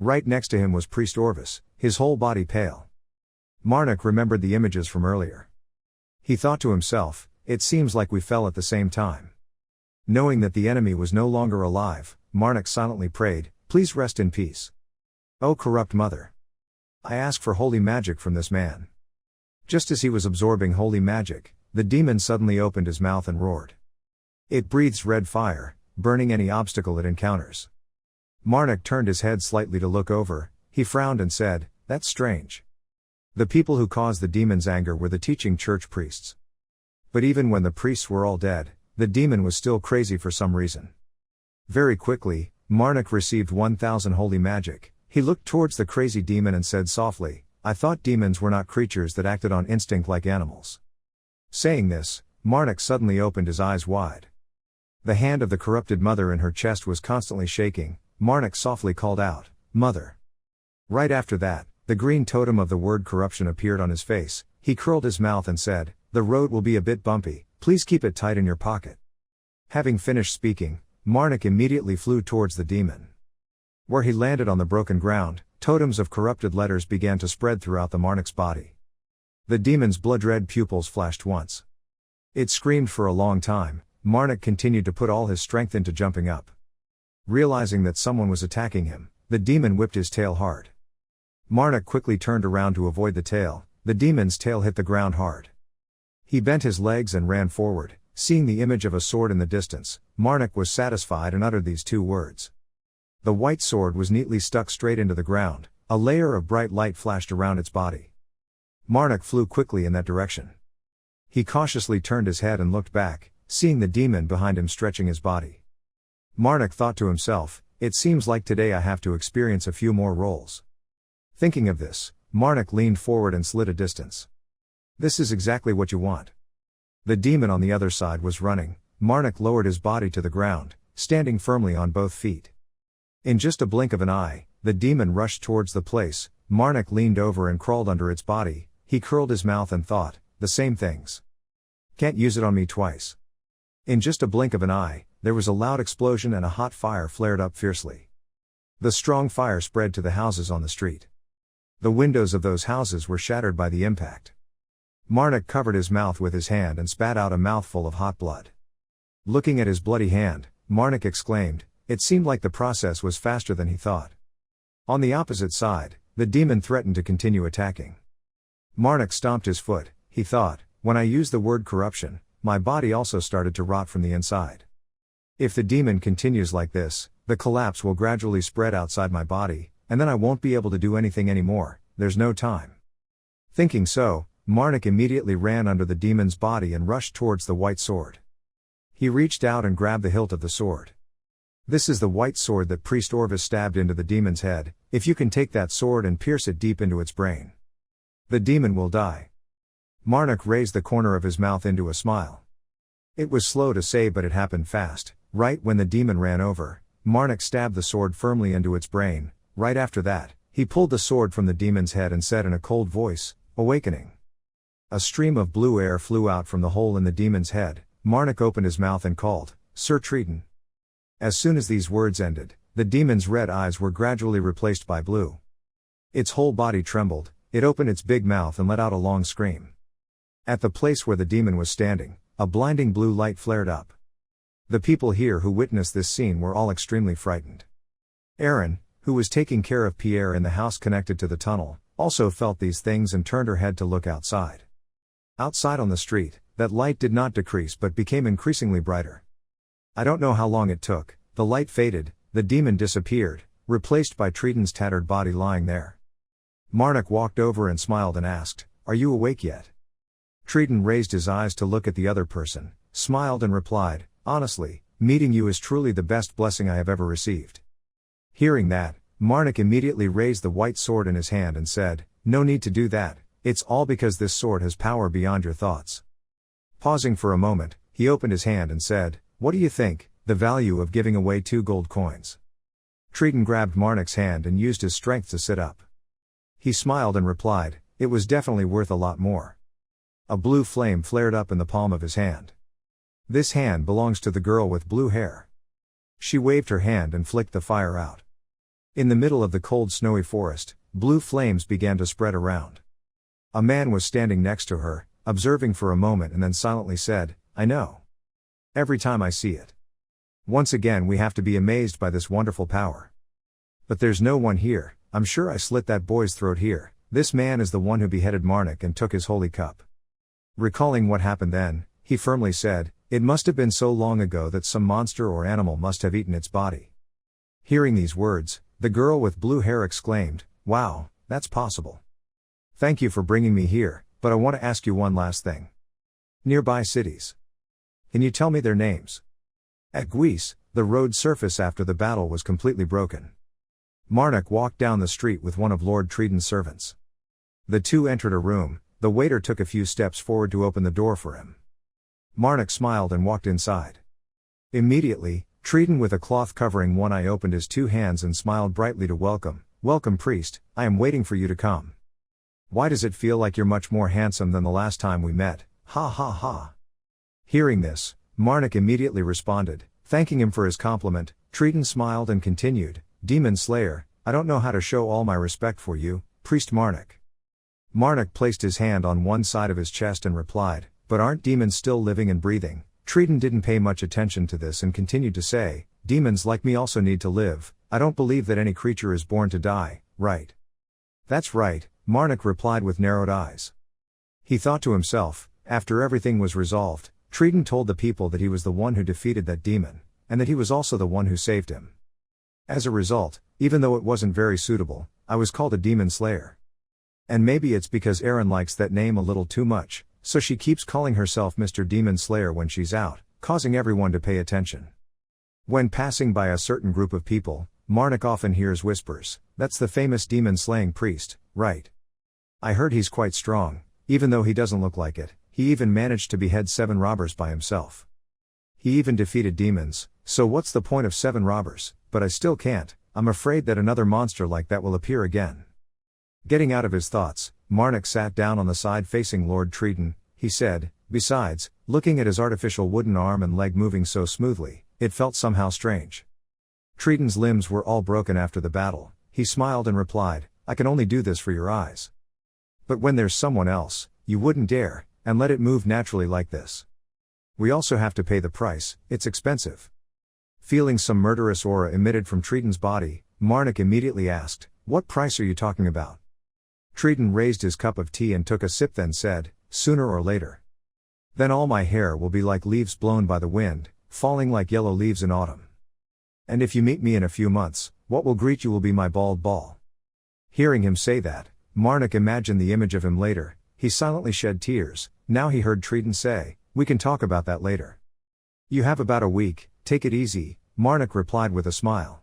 Speaker 1: Right next to him was Priest Orvis, his whole body pale. Marnik remembered the images from earlier. He thought to himself, "It seems like we fell at the same time." Knowing that the enemy was no longer alive, Marnik silently prayed, "Please rest in peace. O corrupt mother, I ask for holy magic from this man. Just as he was absorbing holy magic, the demon suddenly opened his mouth and roared. It breathes red fire, burning any obstacle it encounters. Marnik turned his head slightly to look over. He frowned and said, "That's strange." The people who caused the demon's anger were the teaching church priests. But even when the priests were all dead, the demon was still crazy for some reason. Very quickly, Marnik received 1,000 holy magic. He looked towards the crazy demon and said softly, "I thought demons were not creatures that acted on instinct like animals." Saying this, Marnik suddenly opened his eyes wide. The hand of the corrupted mother in her chest was constantly shaking. Marnik softly called out, "Mother." Right after that, the green totem of the word corruption appeared on his face. He curled his mouth and said, "The road will be a bit bumpy, please keep it tight in your pocket." Having finished speaking, Marnik immediately flew towards the demon. Where he landed on the broken ground, totems of corrupted letters began to spread throughout the Marnik's body. The demon's blood-red pupils flashed once. It screamed for a long time. Marnik continued to put all his strength into jumping up. Realizing that someone was attacking him, the demon whipped his tail hard. Marnik quickly turned around to avoid the tail. The demon's tail hit the ground hard. He bent his legs and ran forward. Seeing the image of a sword in the distance, Marnik was satisfied and uttered these two words. The white sword was neatly stuck straight into the ground. A layer of bright light flashed around its body. Marnik flew quickly in that direction. He cautiously turned his head and looked back, seeing the demon behind him stretching his body. Marnik thought to himself, "It seems like today I have to experience a few more rolls." Thinking of this, Marnik leaned forward and slid a distance. This is exactly what you want. The demon on the other side was running. Marnik lowered his body to the ground, standing firmly on both feet. In just a blink of an eye, the demon rushed towards the place. Marnik leaned over and crawled under its body. He curled his mouth and thought, "The same things. Can't use it on me twice." In just a blink of an eye, there was a loud explosion and a hot fire flared up fiercely. The strong fire spread to the houses on the street. The windows of those houses were shattered by the impact. Marnik covered his mouth with his hand and spat out a mouthful of hot blood. Looking at his bloody hand, Marnik exclaimed, it seemed like the process was faster than he thought. On the opposite side, the demon threatened to continue attacking. Marnik stomped his foot. He thought, when I used the word corruption, my body also started to rot from the inside. If the demon continues like this, the collapse will gradually spread outside my body, and then I won't be able to do anything anymore. There's no time. Thinking so, Marnik immediately ran under the demon's body and rushed towards the white sword. He reached out and grabbed the hilt of the sword. This is the white sword that Priest Orvis stabbed into the demon's head. If you can take that sword and pierce it deep into its brain, the demon will die. Marnik raised the corner of his mouth into a smile. It was slow to say, but it happened fast. Right when the demon ran over, Marnik stabbed the sword firmly into its brain. Right after that, he pulled the sword from the demon's head and said in a cold voice, "Awakening." A stream of blue air flew out from the hole in the demon's head. Marnik opened his mouth and called, "Sir Triton." As soon as these words ended, the demon's red eyes were gradually replaced by blue. Its whole body trembled. It opened its big mouth and let out a long scream. At the place where the demon was standing, a blinding blue light flared up. The people here who witnessed this scene were all extremely frightened. Erin, who was taking care of Pierre in the house connected to the tunnel, also felt these things and turned her head to look outside. Outside on the street, that light did not decrease but became increasingly brighter. I don't know how long it took. The light faded, the demon disappeared, replaced by Triton's tattered body lying there. Marnik walked over and smiled and asked, "Are you awake yet?" Triton raised his eyes to look at the other person, smiled and replied, "Honestly, meeting you is truly the best blessing I have ever received." Hearing that, Marnik immediately raised the white sword in his hand and said, "No need to do that, it's all because this sword has power beyond your thoughts." Pausing for a moment, he opened his hand and said, "What do you think, the value of giving away 2 gold coins?" Triton grabbed Marnik's hand and used his strength to sit up. He smiled and replied, "It was definitely worth a lot more." A blue flame flared up in the palm of his hand. This hand belongs to the girl with blue hair. She waved her hand and flicked the fire out. In the middle of the cold snowy forest, blue flames began to spread around. A man was standing next to her, observing for a moment and then silently said, "I know. Every time I see it. Once again we have to be amazed by this wonderful power. But there's no one here. I'm sure I slit that boy's throat here. this man is the one who beheaded Marnik and took his holy cup. Recalling what happened then, he firmly said, it must have been so long ago that some monster or animal must have eaten its body. Hearing these words, the girl with blue hair exclaimed, wow, that's possible. Thank you for bringing me here, but I want to ask you one last thing. Nearby cities. Can you tell me their names? At Guise, the road surface after the battle was completely broken. Marnik walked down the street with one of Lord Treden's servants. The two entered a room. The waiter took a few steps forward to open the door for him. Marnik smiled and walked inside. Immediately, Treden with a cloth covering one eye opened his two hands and smiled brightly to welcome. Welcome, priest, I am waiting for you to come. Why does it feel like you're much more handsome than the last time we met? Ha ha ha. Hearing this, Marnik immediately responded, thanking him for his compliment. Treden smiled and continued, Demon Slayer, I don't know how to show all my respect for you, Priest Marnik. Marnik placed his hand on one side of his chest and replied, but aren't demons still living and breathing? Treden didn't pay much attention to this and continued to say, demons like me also need to live, I don't believe that any creature is born to die, right? That's right, Marnik replied with narrowed eyes. He thought to himself, after everything was resolved, Treden told the people that he was the one who defeated that demon, and that he was also the one who saved him. As a result, even though it wasn't very suitable, I was called a demon slayer. And maybe it's because Erin likes that name a little too much, so she keeps calling herself Mr. Demon Slayer when she's out, causing everyone to pay attention. When passing by a certain group of people, Marnik often hears whispers, that's the famous demon-slaying priest, right? I heard he's quite strong, even though he doesn't look like it, he even managed to behead 7 robbers by himself. He even defeated demons, so what's the point of 7 robbers, but I still can't, I'm afraid that another monster like that will appear again. Getting out of his thoughts, Marnik sat down on the side facing Lord Treden. He said, besides, looking at his artificial wooden arm and leg moving so smoothly, it felt somehow strange. Treden's limbs were all broken after the battle. He smiled and replied, I can only do this for your eyes. But when there's someone else, you wouldn't dare, and let it move naturally like this. We also have to pay the price, it's expensive. Feeling some murderous aura emitted from Treden's body, Marnik immediately asked, what price are you talking about? Treden raised his cup of tea and took a sip, then said, sooner or later. Then all my hair will be like leaves blown by the wind, falling like yellow leaves in autumn. And if you meet me in a few months, what will greet you will be my bald ball. Hearing him say that, Marnik imagined the image of him later. He silently shed tears. Now he heard Treden say, we can talk about that later. You have about a week, take it easy, Marnik replied with a smile.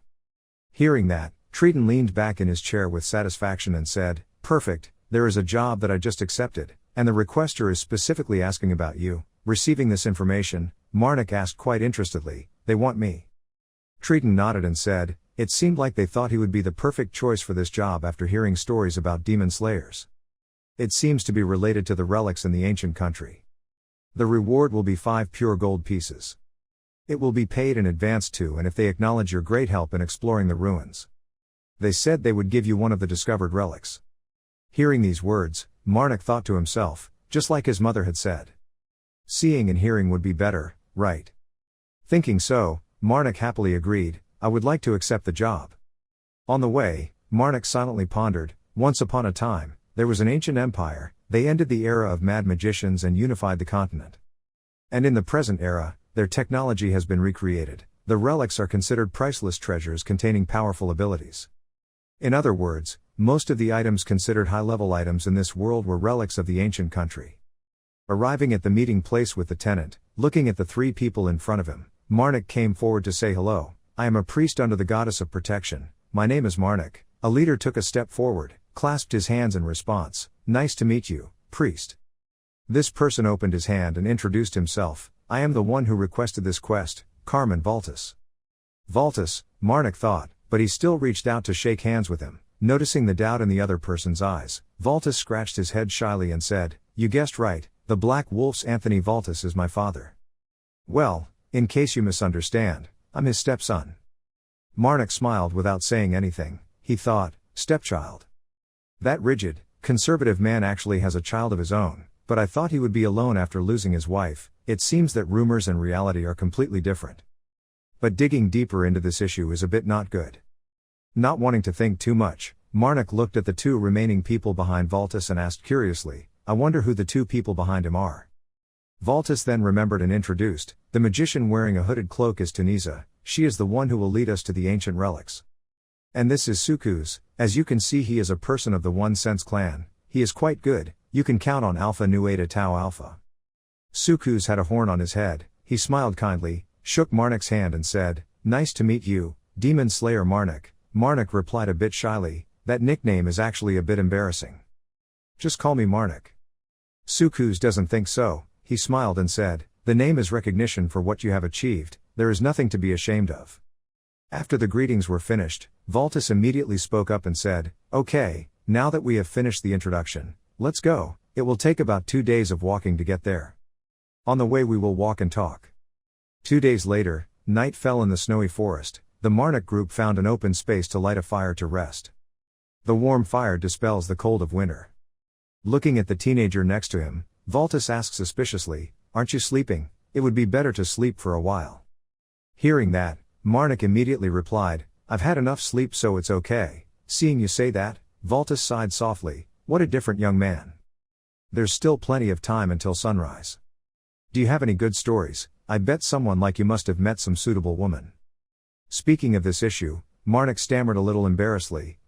Speaker 1: Hearing that, Treden leaned back in his chair with satisfaction and said, perfect, there is a job that I just accepted, and the requester is specifically asking about you. Receiving this information, Marnik asked quite interestedly, they want me? Treden nodded and said, it seemed like they thought he would be the perfect choice for this job after hearing stories about demon slayers. It seems to be related to the relics in the ancient country. The reward will be 5 pure gold pieces. It will be paid in advance too, and if they acknowledge your great help in exploring the ruins. They said they would give you one of the discovered relics. Hearing these words, Marnik thought to himself, just like his mother had said. Seeing and hearing would be better, right? Thinking so, Marnik happily agreed, I would like to accept the job. On the way, Marnik silently pondered, once upon a time, there was an ancient empire, they ended the era of mad magicians and unified the continent. And in the present era, their technology has been recreated, the relics are considered priceless treasures containing powerful abilities. In other words, most of the items considered high-level items in this world were relics of the ancient country. Arriving at the meeting place with the tenant, looking at the 3 people in front of him, Marnik came forward to say hello, I am a priest under the goddess of protection, my name is Marnik. A leader took a step forward, clasped his hands in response, nice to meet you, priest. This person opened his hand and introduced himself, I am the one who requested this quest, Carmen Valtis. Valtis, Marnik thought, but he still reached out to shake hands with him. Noticing the doubt in the other person's eyes, Valtis scratched his head shyly and said, you guessed right, the Black Wolf's Anthony Valtis is my father. Well, in case you misunderstand, I'm his stepson. Marnik smiled without saying anything. He thought, stepchild. That rigid, conservative man actually has a child of his own, but I thought he would be alone after losing his wife. It seems that rumors and reality are completely different. But digging deeper into this issue is a bit not good. Not wanting to think too much, Marnik looked at the two remaining people behind Valtis and asked curiously, I wonder who the two people behind him are. Valtis then remembered and introduced, the magician wearing a hooded cloak is Tunisia, she is the one who will lead us to the ancient relics. And this is Suku's, as you can see he is a person of the One Sense clan, he is quite good, you can count on Alpha Nu Eta Tau Alpha. Suku's had a horn on his head, he smiled kindly, shook Marnik's hand and said, nice to meet you, Demon Slayer Marnik. Marnik replied a bit shyly, that nickname is actually a bit embarrassing. Just call me Marnik. Suku's doesn't think so, he smiled and said, the name is recognition for what you have achieved, there is nothing to be ashamed of. After the greetings were finished, Valtis immediately spoke up and said, okay, now that we have finished the introduction, let's go, it will take about 2 days of walking to get there. On the way we will walk and talk. 2 days later, night fell in the snowy forest, the Marnik group found an open space to light a fire to rest. The warm fire dispels the cold of winter. Looking at the teenager next to him, Valtis asked suspiciously, aren't you sleeping? It would be better to sleep for a while. Hearing that, Marnik immediately replied, I've had enough sleep so it's okay. Seeing you say that, Valtis sighed softly, what a different young man. There's still plenty of time until sunrise. Do you have any good stories? I bet someone like you must have met some suitable woman. Speaking of this issue, Marnik stammered a little embarrassedly,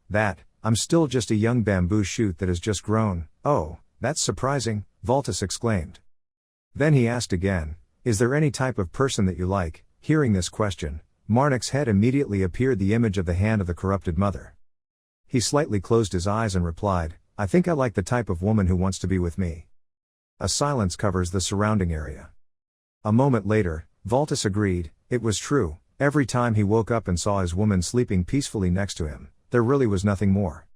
Speaker 1: I'm still just a young bamboo shoot that has just grown. Oh, that's surprising, Valtis exclaimed. Then he asked again, is there any type of person that you like? Hearing this question, Marnik's head immediately appeared the image of the hand of the corrupted mother. He slightly closed his eyes and replied, I think I like the type of woman who wants to be with me. A silence covers the surrounding area. A moment later, Valtis agreed, it was true, every time he woke up and saw his woman sleeping peacefully next to him, there really was nothing more.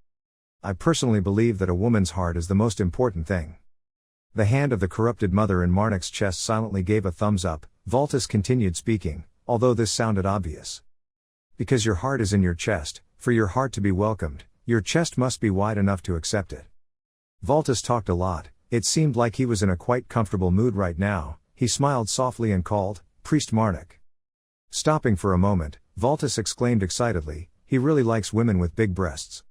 Speaker 1: I personally believe that a woman's heart is the most important thing. The hand of the corrupted mother in Marnik's chest silently gave a thumbs up. Valtis continued speaking, although this sounded obvious. Because your heart is in your chest, for your heart to be welcomed, your chest must be wide enough to accept it. Valtis talked a lot, it seemed like he was in a quite comfortable mood right now, he smiled softly and called, Priest Marnik. Stopping for a moment, Valtis exclaimed excitedly, he really likes women with big breasts.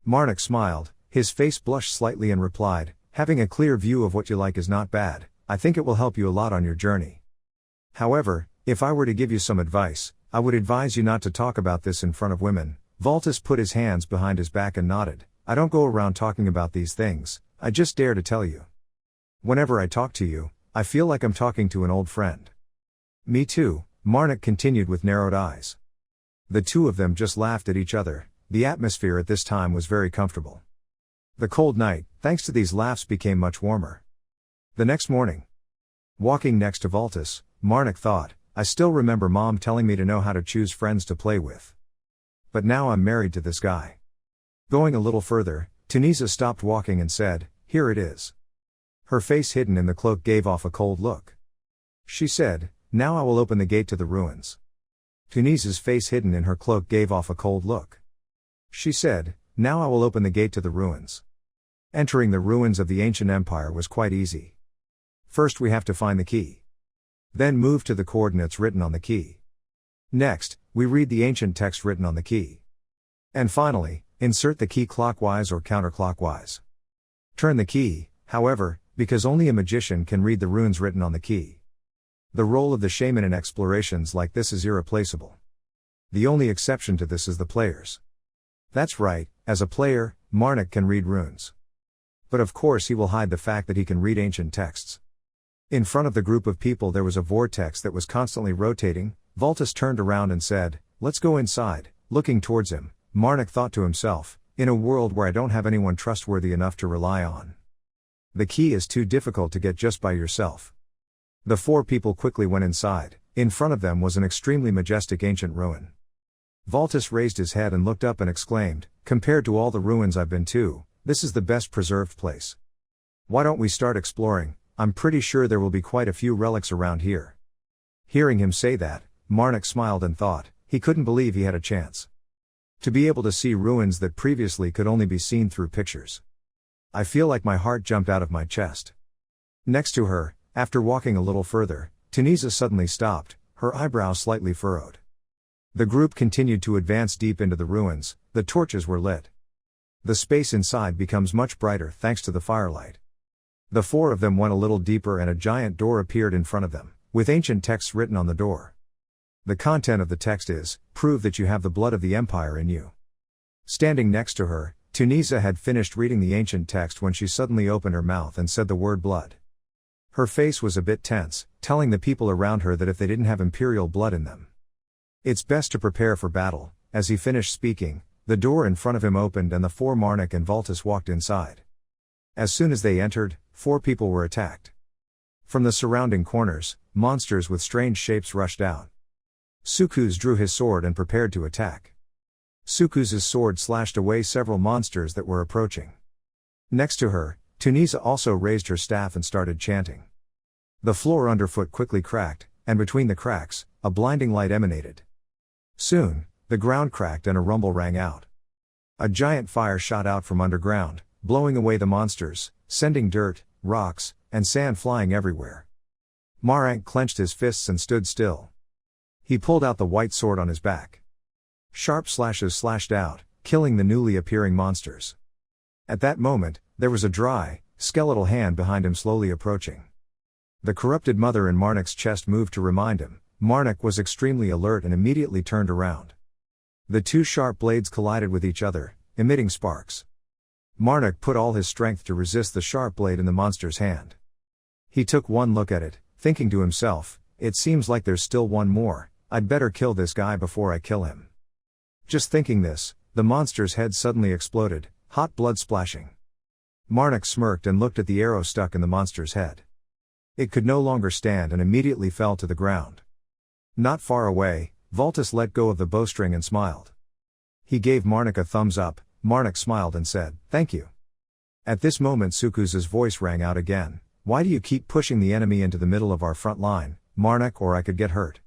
Speaker 1: Marnik smiled, his face blushed slightly and replied, having a clear view of what you like is not bad, I think it will help you a lot on your journey. However, if I were to give you some advice, I would advise you not to talk about this in front of women. Valtis put his hands behind his back and nodded, I don't go around talking about these things, I just dare to tell you. Whenever I talk to you, I feel like I'm talking to an old friend. Me too, Marnik continued with narrowed eyes. The two of them just laughed at each other, the atmosphere at this time was very comfortable. The cold night, thanks to these laughs, became much warmer. The next morning, walking next to Valtis, Marnik thought, I still remember Mom telling me to know how to choose friends to play with. But now I'm married to this guy. Going a little further, Tunisia stopped walking and said, here it is. Her face hidden in the cloak gave off a cold look. She said, now I will open the gate to the ruins. Tunisia's face hidden in her cloak gave off a cold look. She said, now I will open the gate to the ruins. Entering the ruins of the ancient empire was quite easy. First we have to find the key. Then move to the coordinates written on the key. Next, we read the ancient text written on the key. And finally, insert the key clockwise or counterclockwise. Turn the key, however, because only a magician can read the runes written on the key. The role of the shaman in explorations like this is irreplaceable. The only exception to this is the players. That's right, as a player, Marnik can read runes. But of course he will hide the fact that he can read ancient texts. In front of the group of people there was a vortex that was constantly rotating. Valtis turned around and said, let's go inside. Looking towards him, Marnik thought to himself, in a world where I don't have anyone trustworthy enough to rely on. The key is too difficult to get just by yourself. The four people quickly went inside. In front of them was an extremely majestic ancient ruin. Valtis raised his head and looked up and exclaimed, compared to all the ruins I've been to, this is the best preserved place. Why don't we start exploring? I'm pretty sure there will be quite a few relics around here. Hearing him say that, Marnik smiled and thought, he couldn't believe he had a chance to be able to see ruins that previously could only be seen through pictures. I feel like my heart jumped out of my chest. Next to her, after walking a little further, Tunisia suddenly stopped, her eyebrows slightly furrowed. The group continued to advance deep into the ruins, the torches were lit. The space inside becomes much brighter thanks to the firelight. The four of them went a little deeper and a giant door appeared in front of them, with ancient texts written on the door. The content of the text is, "Prove that you have the blood of the Empire in you." Standing next to her, Tunisia had finished reading the ancient text when she suddenly opened her mouth and said the word blood. Her face was a bit tense, telling the people around her that if they didn't have imperial blood in them, it's best to prepare for battle. As he finished speaking, the door in front of him opened and the four Marnik and Vultus walked inside. As soon as they entered, four people were attacked. From the surrounding corners, monsters with strange shapes rushed out. Sukuz drew his sword and prepared to attack. Sukuz's sword slashed away several monsters that were approaching. Next to her, Tunisia also raised her staff and started chanting. The floor underfoot quickly cracked, and between the cracks, a blinding light emanated. Soon, the ground cracked and a rumble rang out. A giant fire shot out from underground, blowing away the monsters, sending dirt, rocks, and sand flying everywhere. Marank clenched his fists and stood still. He pulled out the white sword on his back. Sharp slashes slashed out, killing the newly appearing monsters. At that moment, there was a dry, skeletal hand behind him slowly approaching. The corrupted mother in Marnik's chest moved to remind him. Marnik was extremely alert and immediately turned around. The two sharp blades collided with each other, emitting sparks. Marnik put all his strength to resist the sharp blade in the monster's hand. He took one look at it, thinking to himself, "It seems like there's still one more, I'd better kill this guy before I kill him." Just thinking this, the monster's head suddenly exploded, hot blood splashing. Marnik smirked and looked at the arrow stuck in the monster's head. It could no longer stand and immediately fell to the ground. Not far away, Vultus let go of the bowstring and smiled. He gave Marnik a thumbs up. Marnik smiled and said, "Thank you." At this moment Sukuz's voice rang out again. "Why do you keep pushing the enemy into the middle of our front line, Marnik, or I could get hurt?"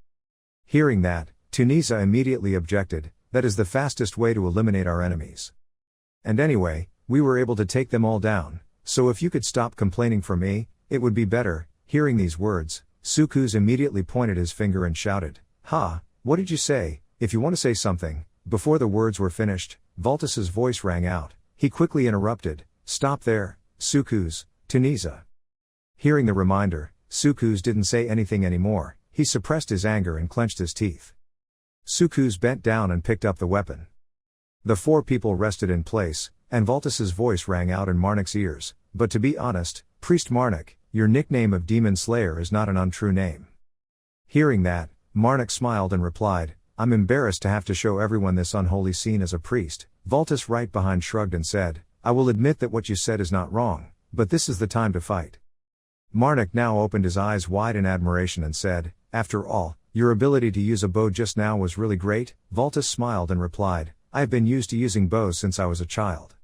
Speaker 1: Hearing that, Tunisia immediately objected, "That is the fastest way to eliminate our enemies. And anyway, we were able to take them all down, so if you could stop complaining for me, it would be better." Hearing these words, Sukuz immediately pointed his finger and shouted, "Ha, what did you say? If you want to say something." Before the words were finished, Vultus's voice rang out. He quickly interrupted, "Stop there, Sukuz, Tunisia." Hearing the reminder, Sukuz didn't say anything anymore. He suppressed his anger and clenched his teeth. Sukuz bent down and picked up the weapon. The four people rested in place, and Vultus's voice rang out in Marnik's ears, "But to be honest, Priest Marnik, your nickname of Demon Slayer is not an untrue name." Hearing that, Marnik smiled and replied, "I'm embarrassed to have to show everyone this unholy scene as a priest." Vultus right behind shrugged and said, "I will admit that what you said is not wrong, but this is the time to fight." Marnik now opened his eyes wide in admiration and said, "After all, your ability to use a bow just now was really great." Vultus smiled and replied, "I have been used to using bows since I was a child.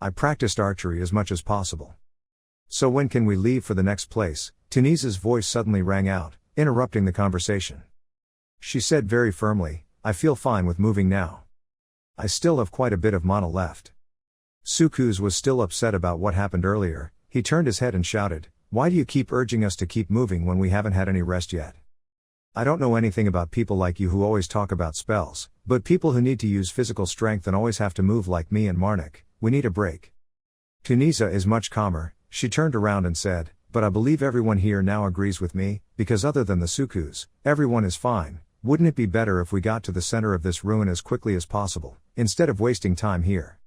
Speaker 1: I practiced archery as much as possible." "So when can we leave for the next place?" Tunisia's voice suddenly rang out, interrupting the conversation. She said very firmly, "I feel fine with moving now. I still have quite a bit of mana left." Sukuz was still upset about what happened earlier. He turned his head and shouted, "Why do you keep urging us to keep moving when we haven't had any rest yet? I don't know anything about people like you who always talk about spells, but people who need to use physical strength and always have to move like me and Marnik, we need a break." Tunisia is much calmer. She turned around and said, "But I believe everyone here now agrees with me, because other than the Sukuz, everyone is fine. Wouldn't it be better if we got to the center of this ruin as quickly as possible, instead of wasting time here?"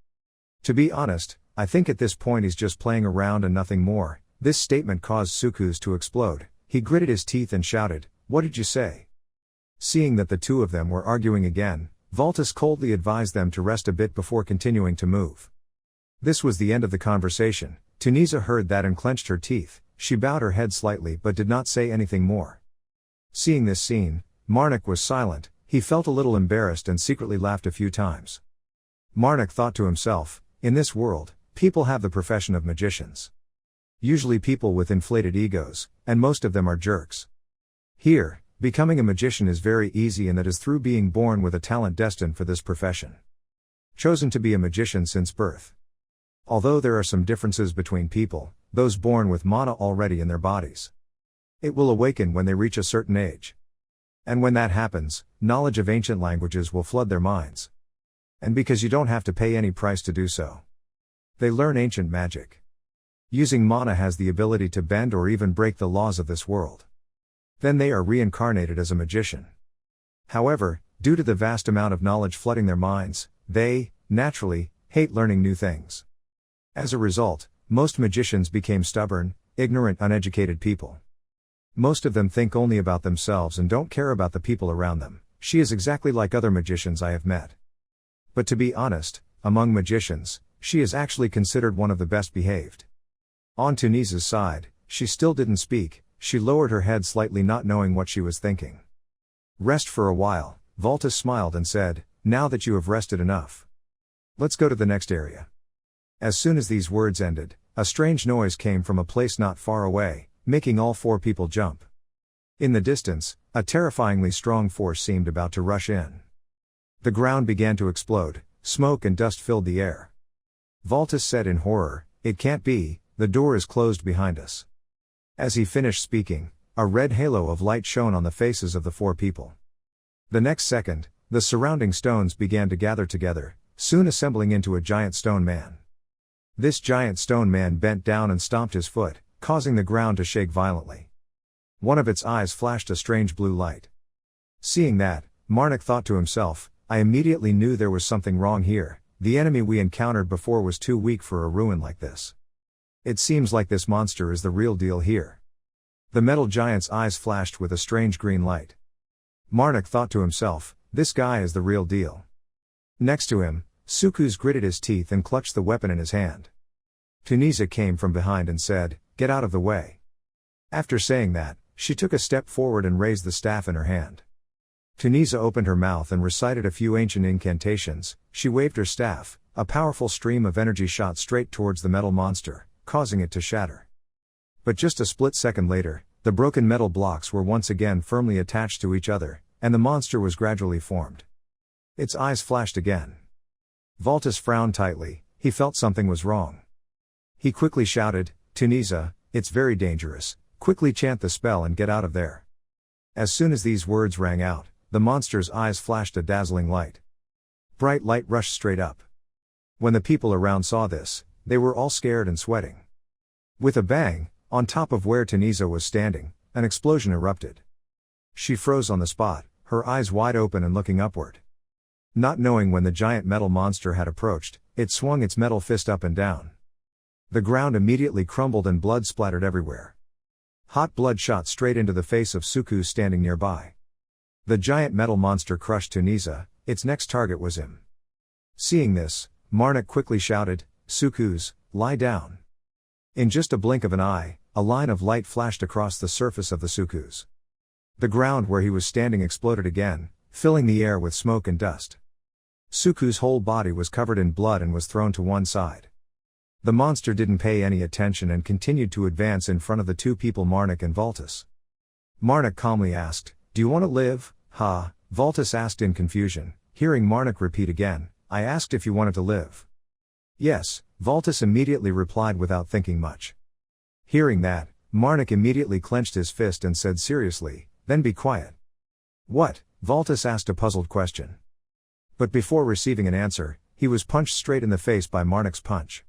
Speaker 1: To be honest, I think at this point he's just playing around and nothing more. This statement caused Sukuz to explode. He gritted his teeth and shouted, "What did you say?" Seeing that the two of them were arguing again, Vultus coldly advised them to rest a bit before continuing to move. This was the end of the conversation. Tunisia heard that and clenched her teeth. She bowed her head slightly but did not say anything more. Seeing this scene, Marnik was silent. He felt a little embarrassed and secretly laughed a few times. Marnik thought to himself, in this world, people have the profession of magicians. Usually people with inflated egos, and most of them are jerks. Here, becoming a magician is very easy, and that is through being born with a talent destined for this profession. Chosen to be a magician since birth. Although there are some differences between people, those born with mana already in their bodies, it will awaken when they reach a certain age. And when that happens, knowledge of ancient languages will flood their minds. And because you don't have to pay any price to do so. They learn ancient magic. Using mana has the ability to bend or even break the laws of this world. Then they are reincarnated as a magician. However, due to the vast amount of knowledge flooding their minds, they, naturally, hate learning new things. As a result, most magicians became stubborn, ignorant, uneducated people. Most of them think only about themselves and don't care about the people around them. She is exactly like other magicians I have met. But to be honest, among magicians, she is actually considered one of the best behaved. On Tunisa's side, she still didn't speak, she lowered her head slightly, not knowing what she was thinking. Rest for a while, Valtis smiled and said, now that you have rested enough. Let's go to the next area. As soon as these words ended, a strange noise came from a place not far away, making all four people jump. In the distance, a terrifyingly strong force seemed about to rush in. The ground began to explode, smoke and dust filled the air. Valtis said in horror, it can't be, the door is closed behind us. As he finished speaking, a red halo of light shone on the faces of the four people. The next second, the surrounding stones began to gather together, soon assembling into a giant stone man. This giant stone man bent down and stomped his foot, causing the ground to shake violently. One of its eyes flashed a strange blue light. Seeing that, Marnik thought to himself, I immediately knew there was something wrong here, the enemy we encountered before was too weak for a ruin like this. It seems like this monster is the real deal here. The metal giant's eyes flashed with a strange green light. Marnik thought to himself, this guy is the real deal. Next to him, Sukus gritted his teeth and clutched the weapon in his hand. Tunisia came from behind and said, get out of the way. After saying that, she took a step forward and raised the staff in her hand. Tunisia opened her mouth and recited a few ancient incantations. She waved her staff, a powerful stream of energy shot straight towards the metal monster, causing it to shatter. But just a split second later, the broken metal blocks were once again firmly attached to each other, and the monster was gradually formed. Its eyes flashed again. Valtis frowned tightly, he felt something was wrong. He quickly shouted, Tunisia, it's very dangerous, quickly chant the spell and get out of there. As soon as these words rang out, the monster's eyes flashed a dazzling light. Bright light rushed straight up. When the people around saw this, they were all scared and sweating. With a bang, on top of where Tunisia was standing, an explosion erupted. She froze on the spot, her eyes wide open and looking upward. Not knowing when the giant metal monster had approached, it swung its metal fist up and down. The ground immediately crumbled and blood splattered everywhere. Hot blood shot straight into the face of Sukus standing nearby. The giant metal monster crushed Tunisia, its next target was him. Seeing this, Marnik quickly shouted, Sukus, lie down. In just a blink of an eye, a line of light flashed across the surface of the Sukus. The ground where he was standing exploded again, filling the air with smoke and dust. Suku's whole body was covered in blood and was thrown to one side. The monster didn't pay any attention and continued to advance in front of the two people, Marnik and Valtis. Marnik calmly asked, do you want to live? Ha, Valtis asked in confusion, hearing Marnik repeat again, I asked if you wanted to live. Yes, Valtis immediately replied without thinking much. Hearing that, Marnik immediately clenched his fist and said seriously, then be quiet. What? Valtis asked a puzzled question. But before receiving an answer, he was punched straight in the face by Marnik's punch.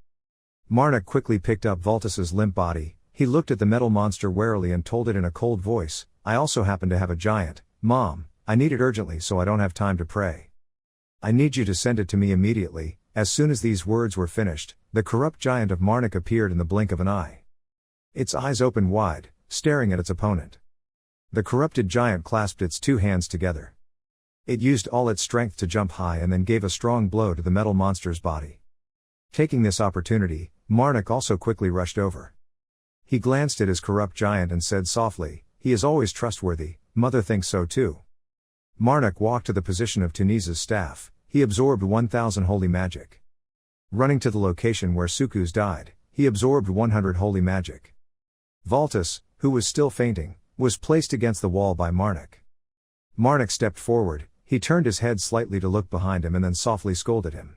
Speaker 1: Marnik quickly picked up Valtis's limp body, he looked at the metal monster warily and told it in a cold voice, I also happen to have a giant, Mom, I need it urgently so I don't have time to pray. I need you to send it to me immediately. As soon as these words were finished, the corrupt giant of Marnik appeared in the blink of an eye. Its eyes opened wide, staring at its opponent. The corrupted giant clasped its two hands together. It used all its strength to jump high and then gave a strong blow to the metal monster's body. Taking this opportunity, Marnik also quickly rushed over. He glanced at his corrupt giant and said softly, he is always trustworthy, Mother thinks so too. Marnik walked to the position of Tunisia's staff, he absorbed 1000 holy magic. Running to the location where Sukus died, he absorbed 100 holy magic. Valtis, who was still fainting, was placed against the wall by Marnik. Marnik stepped forward, he turned his head slightly to look behind him and then softly scolded him.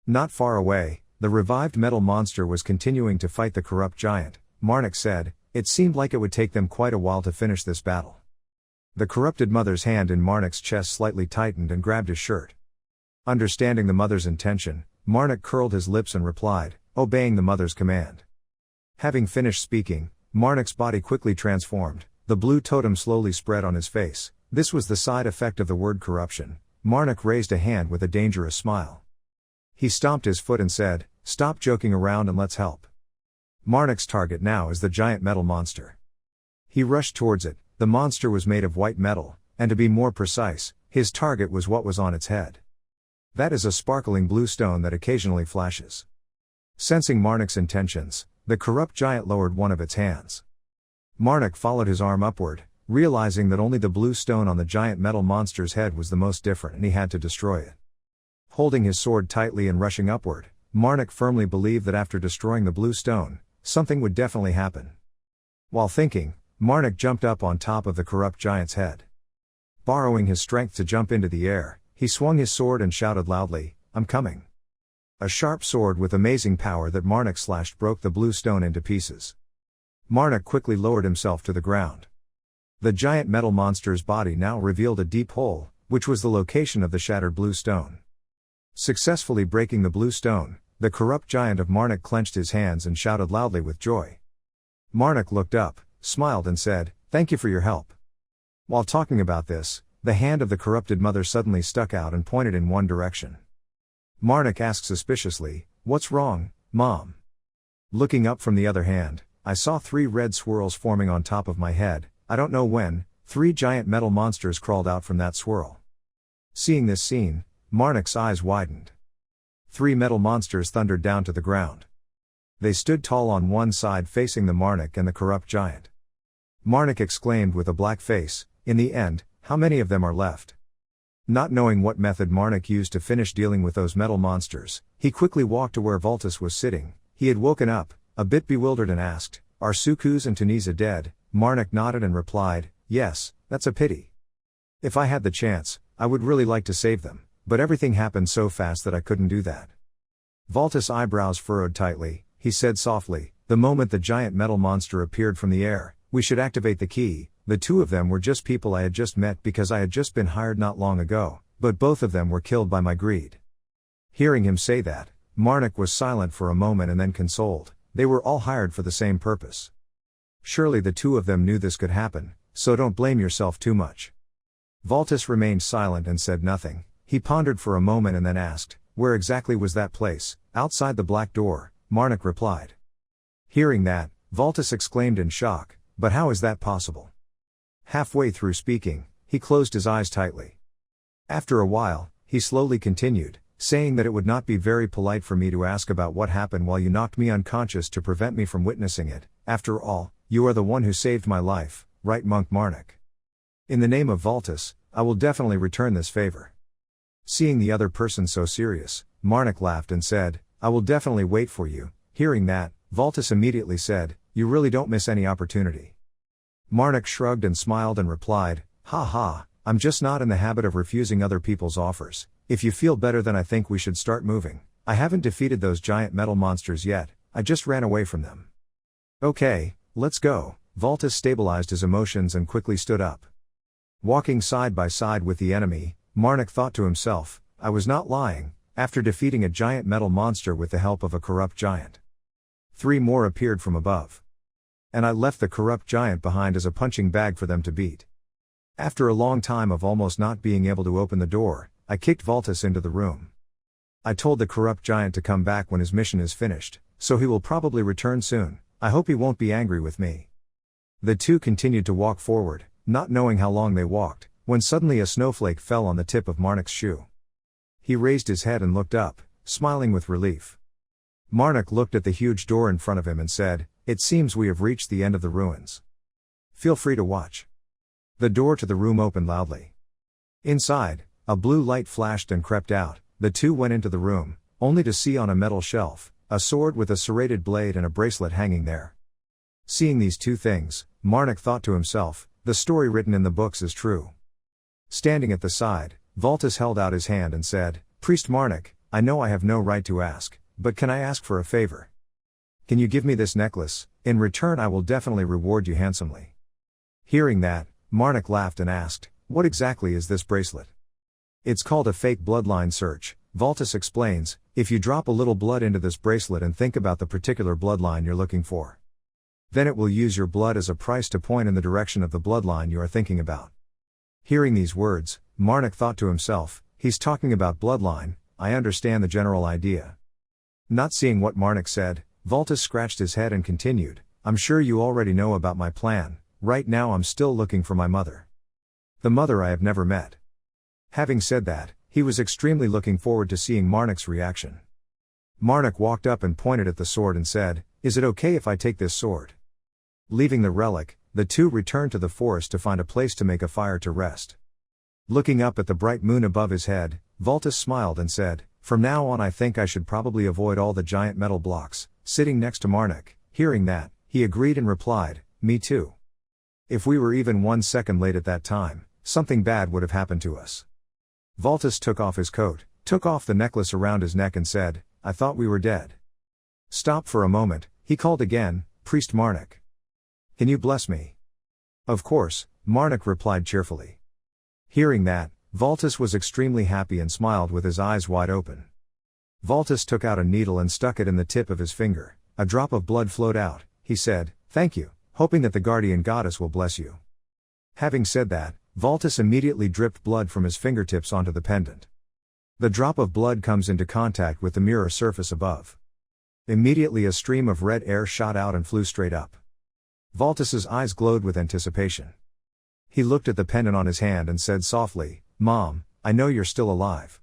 Speaker 1: Not far away, the revived metal monster was continuing to fight the corrupt giant. Marnik said, it seemed like it would take them quite a while to finish this battle. The corrupted mother's hand in Marnik's chest slightly tightened and grabbed his shirt. Understanding the mother's intention, Marnik curled his lips and replied, obeying the mother's command. Having finished speaking, Marnik's body quickly transformed, the blue totem slowly spread on his face. This was the side effect of the word corruption. Marnik raised a hand with a dangerous smile. He stomped his foot and said, stop joking around and let's help. Marnik's target now is the giant metal monster. He rushed towards it. The monster was made of white metal, and to be more precise, his target was what was on its head. That is a sparkling blue stone that occasionally flashes. Sensing Marnik's intentions, the corrupt giant lowered one of its hands. Marnik followed his arm upward, realizing that only the blue stone on the giant metal monster's head was the most different and he had to destroy it. Holding his sword tightly and rushing upward, Marnik firmly believed that after destroying the blue stone, something would definitely happen. While thinking, Marnik jumped up on top of the corrupt giant's head. Borrowing his strength to jump into the air, he swung his sword and shouted loudly, I'm coming. A sharp sword with amazing power that Marnik slashed broke the blue stone into pieces. Marnik quickly lowered himself to the ground. The giant metal monster's body now revealed a deep hole, which was the location of the shattered blue stone. Successfully breaking the blue stone, the corrupt giant of Marnik clenched his hands and shouted loudly with joy. Marnik looked up, smiled and said, thank you for your help. While talking about this, the hand of the corrupted mother suddenly stuck out and pointed in one direction. Marnik asked suspiciously, what's wrong, Mom? Looking up from the other hand, I saw 3 red swirls forming on top of my head. I don't know when, 3 giant metal monsters crawled out from that swirl. Seeing this scene, Marnik's eyes widened. 3 metal monsters thundered down to the ground. They stood tall on one side facing the Marnik and the corrupt giant. Marnik exclaimed with a black face, in the end, how many of them are left? Not knowing what method Marnik used to finish dealing with those metal monsters, he quickly walked to where Vultus was sitting. He had woken up, a bit bewildered and asked, are Sukus and Tunisia dead? Marnik nodded and replied, yes, that's a pity. If I had the chance, I would really like to save them, but everything happened so fast that I couldn't do that. Vultus' eyebrows furrowed tightly. He said softly, the moment the giant metal monster appeared from the air, we should activate the key. The 2 of them were just people I had just met because I had just been hired not long ago, but both of them were killed by my greed. Hearing him say that, Marnik was silent for a moment and then consoled, they were all hired for the same purpose. Surely the 2 of them knew this could happen, so don't blame yourself too much. Vultus remained silent and said nothing. He pondered for a moment and then asked, where exactly was that place? Outside the black door, Marnik replied. Hearing that, Vultus exclaimed in shock, but how is that possible? Halfway through speaking, he closed his eyes tightly. After a while, he slowly continued, saying that it would not be very polite for me to ask about what happened while you knocked me unconscious to prevent me from witnessing it. After all, you are the one who saved my life, right, Monk Marnik? In the name of Vultus, I will definitely return this favor. Seeing the other person so serious, Marnik laughed and said, I will definitely wait for you. Hearing that, Vultus immediately said, you really don't miss any opportunity. Marnik shrugged and smiled and replied, ha ha, I'm just not in the habit of refusing other people's offers. If you feel better then I think we should start moving. I haven't defeated those giant metal monsters yet, I just ran away from them. Okay, let's go. Vultus stabilized his emotions and quickly stood up. Walking side by side with the enemy, Marnik thought to himself, I was not lying, after defeating a giant metal monster with the help of a corrupt giant. 3 more appeared from above. And I left the corrupt giant behind as a punching bag for them to beat. After a long time of almost not being able to open the door, I kicked Vultus into the room. I told the corrupt giant to come back when his mission is finished, so he will probably return soon. I hope he won't be angry with me. The 2 continued to walk forward, not knowing how long they walked, when suddenly a snowflake fell on the tip of Marnik's shoe. He raised his head and looked up, smiling with relief. Marnik looked at the huge door in front of him and said, it seems we have reached the end of the ruins. Feel free to watch. The door to the room opened loudly. Inside, a blue light flashed and crept out. The 2 went into the room, only to see on a metal shelf, a sword with a serrated blade and a bracelet hanging there. Seeing these 2 things, Marnik thought to himself, the story written in the books is true. Standing at the side, Vultus held out his hand and said, Priest Marnik, I know I have no right to ask, but can I ask for a favor? Can you give me this necklace? In return I will definitely reward you handsomely. Hearing that, Marnik laughed and asked, what exactly is this bracelet? It's called a fake bloodline search. Valtis explains, if you drop a little blood into this bracelet and think about the particular bloodline you're looking for, then it will use your blood as a price to point in the direction of the bloodline you are thinking about. Hearing these words, Marnik thought to himself, he's talking about bloodline, I understand the general idea. Not seeing what Marnik said, Valtis scratched his head and continued, I'm sure you already know about my plan, right now I'm still looking for my mother. The mother I have never met. Having said that, he was extremely looking forward to seeing Marnik's reaction. Marnik walked up and pointed at the sword and said, is it okay if I take this sword? Leaving the relic, the two returned to the forest to find a place to make a fire to rest. Looking up at the bright moon above his head, Valtis smiled and said, from now on I think I should probably avoid all the giant metal blocks. Sitting next to Marnik, hearing that, he agreed and replied, me too. If we were even 1 second late at that time, something bad would have happened to us. Valtis took off his coat, took off the necklace around his neck and said, I thought we were dead. Stop for a moment, he called again, Priest Marnik. Can you bless me? Of course, Marnik replied cheerfully. Hearing that, Valtis was extremely happy and smiled with his eyes wide open. Valtis took out a needle and stuck it in the tip of his finger. A drop of blood flowed out. He said, thank you, hoping that the guardian goddess will bless you. Having said that, Valtis immediately dripped blood from his fingertips onto the pendant. The drop of blood comes into contact with the mirror surface above. Immediately a stream of red air shot out and flew straight up. Valtis's eyes glowed with anticipation. He looked at the pendant on his hand and said softly, Mom, I know you're still alive.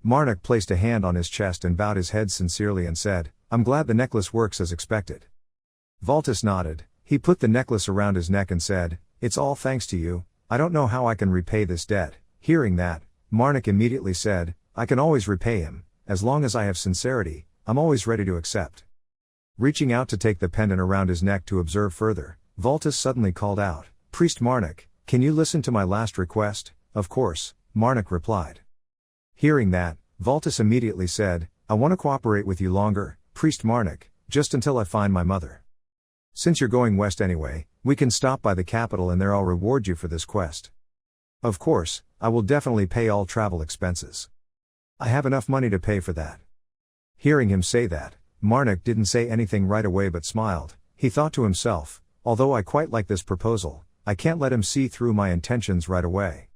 Speaker 1: Marnik placed a hand on his chest and bowed his head sincerely and said, I'm glad the necklace works as expected. Valtis nodded. He put the necklace around his neck and said, it's all thanks to you, I don't know how I can repay this debt. Hearing that, Marnik immediately said, I can always repay him, as long as I have sincerity, I'm always ready to accept. Reaching out to take the pendant around his neck to observe further, Valtis suddenly called out, Priest Marnik, can you listen to my last request? Of course, Marnik replied. Hearing that, Valtis immediately said, I want to cooperate with you longer, Priest Marnik, just until I find my mother. Since you're going west anyway, we can stop by the capital and there I'll reward you for this quest. Of course, I will definitely pay all travel expenses. I have enough money to pay for that. Hearing him say that, Marnik didn't say anything right away but smiled. He thought to himself, although I quite like this proposal, I can't let him see through my intentions right away.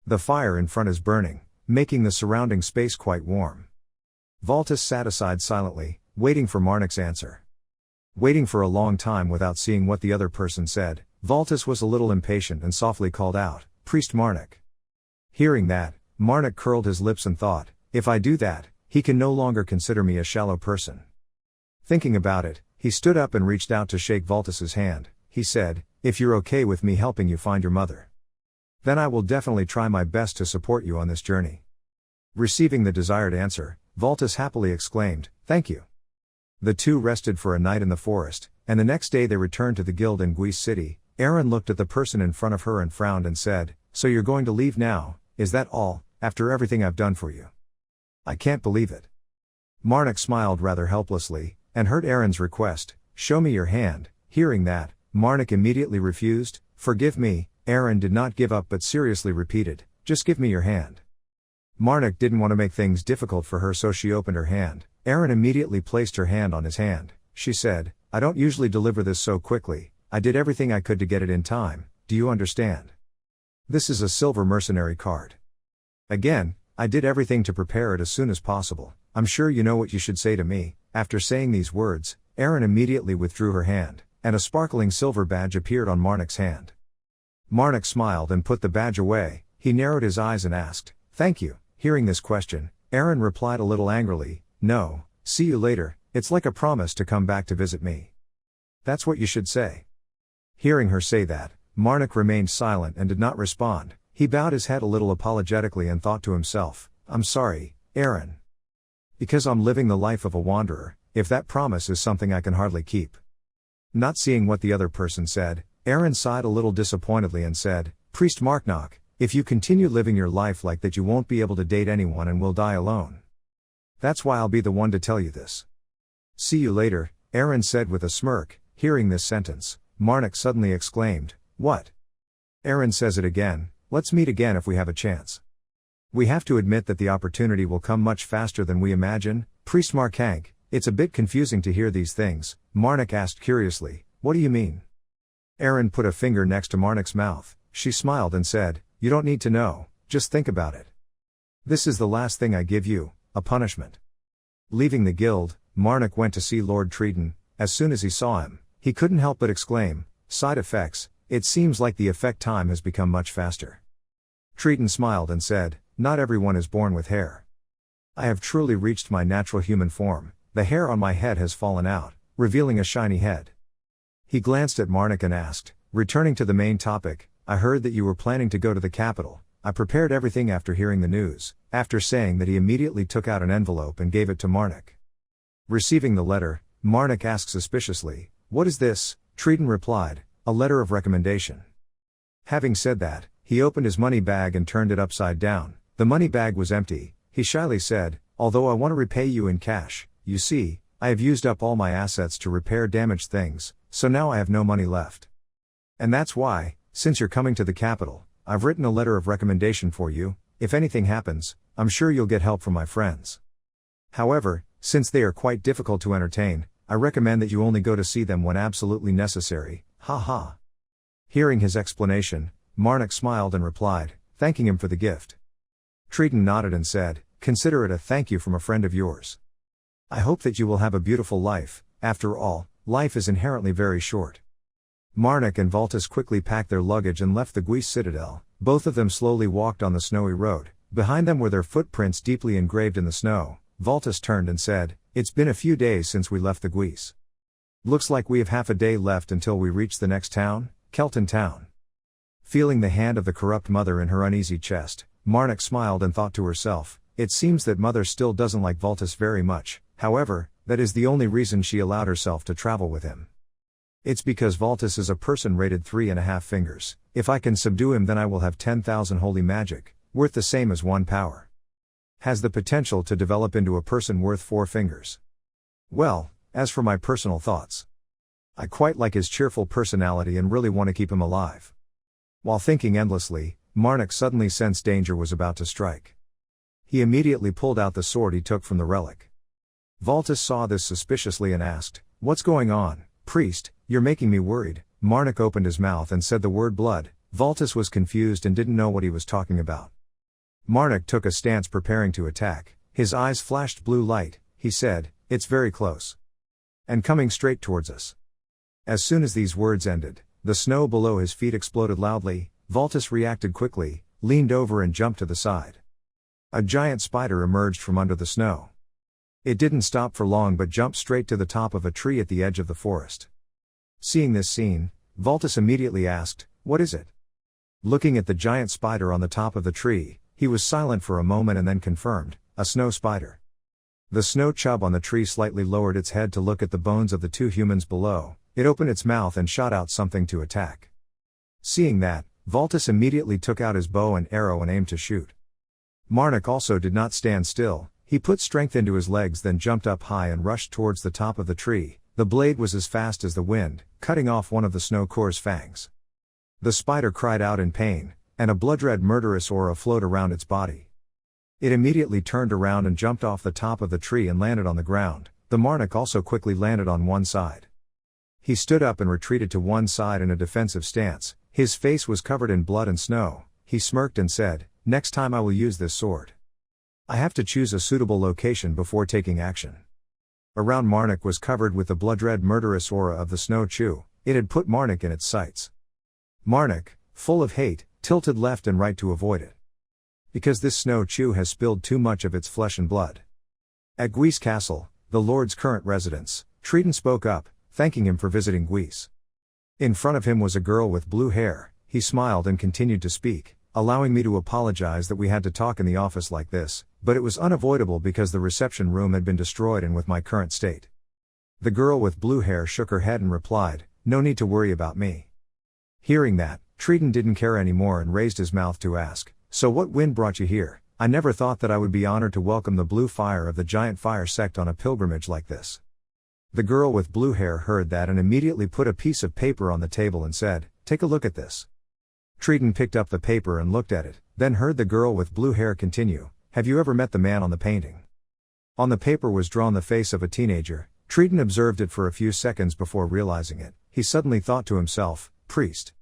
Speaker 1: The fire in front is burning, making the surrounding space quite warm. Valtis sat aside silently, waiting for Marnik's answer. Waiting for a long time without seeing what the other person said, Valtis was a little impatient and softly called out, Priest Marnik. Hearing that, Marnik curled his lips and thought, if I do that, he can no longer consider me a shallow person. Thinking about it, he stood up and reached out to shake Valtis's hand. He said, if you're okay with me helping you find your mother, then I will definitely try my best to support you on this journey. Receiving the desired answer, Valtis happily exclaimed, thank you. The two rested for a night in the forest, and the next day they returned to the guild in Guise City. Erin looked at the person in front of her and frowned and said, so you're going to leave now, is that all, after everything I've done for you? I can't believe it. Marnik smiled rather helplessly, and heard Erin's request, show me your hand. Hearing that, Marnik immediately refused. Forgive me, Erin did not give up but seriously repeated, just give me your hand. Marnik didn't want to make things difficult for her, so she opened her hand. Erin immediately placed her hand on his hand. She said, I don't usually deliver this so quickly, I did everything I could to get it in time, do you understand? This is a silver mercenary card. Again, I did everything to prepare it as soon as possible, I'm sure you know what you should say to me. After saying these words, Erin immediately withdrew her hand, and a sparkling silver badge appeared on Marnik's hand. Marnik smiled and put the badge away. He narrowed his eyes and asked, thank you. Hearing this question, Erin replied a little angrily, no, see you later, it's like a promise to come back to visit me. That's what you should say. Hearing her say that, Marnik remained silent and did not respond. He bowed his head a little apologetically and thought to himself, I'm sorry, Erin. Because I'm living the life of a wanderer, if that promise is something I can hardly keep. Not seeing what the other person said, Erin sighed a little disappointedly and said, Priest Marknock, if you continue living your life like that you won't be able to date anyone and will die alone. That's why I'll be the one to tell you this. See you later, Erin said with a smirk. Hearing this sentence, Marnik suddenly exclaimed, what? Erin says it again, let's meet again if we have a chance. We have to admit that the opportunity will come much faster than we imagine, Priest Markank. It's a bit confusing to hear these things, Marnik asked curiously. What do you mean? Erin put a finger next to Marnik's mouth. She smiled and said, you don't need to know, just think about it. This is the last thing I give you, a punishment. Leaving the guild, Marnik went to see Lord Treaton. As soon as he saw him, he couldn't help but exclaim, side effects, it seems like the effect time has become much faster. Treaton smiled and said, not everyone is born with hair. I have truly reached my natural human form, the hair on my head has fallen out, revealing a shiny head. He glanced at Marnik and asked, returning to the main topic, I heard that you were planning to go to the capital. I prepared everything after hearing the news. After saying that, he immediately took out an envelope and gave it to Marnik. Receiving the letter, Marnik asked suspiciously, what is this? Treaton replied, a letter of recommendation. Having said that, he opened his money bag and turned it upside down. The money bag was empty. He shyly said, although I want to repay you in cash, you see, I have used up all my assets to repair damaged things, so now I have no money left. And that's why, since you're coming to the capital, I've written a letter of recommendation for you. If anything happens, I'm sure you'll get help from my friends. However, since they are quite difficult to entertain, I recommend that you only go to see them when absolutely necessary, ha. Hearing his explanation, Marnik smiled and replied, thanking him for the gift. Treaton nodded and said, consider it a thank you from a friend of yours. I hope that you will have a beautiful life. After all, life is inherently very short. Marnik and Valtis quickly packed their luggage and left the Guise citadel. Both of them slowly walked on the snowy road. Behind them were their footprints deeply engraved in the snow. Valtis turned and said, it's been a few days since we left the Guise. Looks like we have half a day left until we reach the next town, Kelton town. Feeling the hand of the corrupt mother in her uneasy chest, Marnik smiled and thought to herself, it seems that mother still doesn't like Valtis very much. However, that is the only reason she allowed herself to travel with him. It's because Valtis is a person rated 3.5 fingers. If I can subdue him, then I will have 10,000 holy magic, worth the same as 1 power. Has the potential to develop into a person worth 4 fingers. Well, as for my personal thoughts, I quite like his cheerful personality and really want to keep him alive. While thinking endlessly, Marnik suddenly sensed danger was about to strike. He immediately pulled out the sword he took from the relic. Valtis saw this suspiciously and asked, what's going on, priest? You're making me worried. Marnik opened his mouth and said the word blood. Valtis was confused and didn't know what he was talking about. Marnik took a stance preparing to attack. His eyes flashed blue light. He said, it's very close. And coming straight towards us. As soon as these words ended, the snow below his feet exploded loudly. Valtis reacted quickly, leaned over and jumped to the side. A giant spider emerged from under the snow. It didn't stop for long but jumped straight to the top of a tree at the edge of the forest. Seeing this scene, Valtis immediately asked, what is it? Looking at the giant spider on the top of the tree, he was silent for a moment and then confirmed, a snow spider. The snow chub on the tree slightly lowered its head to look at the bones of the 2 humans below. It opened its mouth and shot out something to attack. Seeing that, Valtis immediately took out his bow and arrow and aimed to shoot. Marnik also did not stand still. He put strength into his legs, then jumped up high and rushed towards the top of the tree. The blade was as fast as the wind, cutting off one of the snow core's fangs. The spider cried out in pain, and a blood-red murderous aura flowed around its body. It immediately turned around and jumped off the top of the tree and landed on the ground. The Marnik also quickly landed on one side. He stood up and retreated to one side in a defensive stance. His face was covered in blood and snow. He smirked and said, next time I will use this sword. I have to choose a suitable location before taking action. Around Marnik was covered with the blood-red murderous aura of the snow chew. It had put Marnik in its sights. Marnik, full of hate, tilted left and right to avoid it. Because this snow chew has spilled too much of its flesh and blood. At Guise Castle, the Lord's current residence, Treaton spoke up, thanking him for visiting Guise. In front of him was a girl with blue hair. He smiled and continued to speak, allowing me to apologize that we had to talk in the office like this, but it was unavoidable because the reception room had been destroyed and with my current state. The girl with blue hair shook her head and replied, no need to worry about me. Hearing that, Treaton didn't care anymore and raised his mouth to ask, so what wind brought you here? I never thought that I would be honored to welcome the blue fire of the giant fire sect on a pilgrimage like this. The girl with blue hair heard that and immediately put a piece of paper on the table and said, take a look at this. Treaton picked up the paper and looked at it. then heard the girl with blue hair continue, "Have you ever met the man on the painting?" On the paper was drawn the face of a teenager. Triton observed it for a few seconds before realizing it. He suddenly thought to himself, "Priest."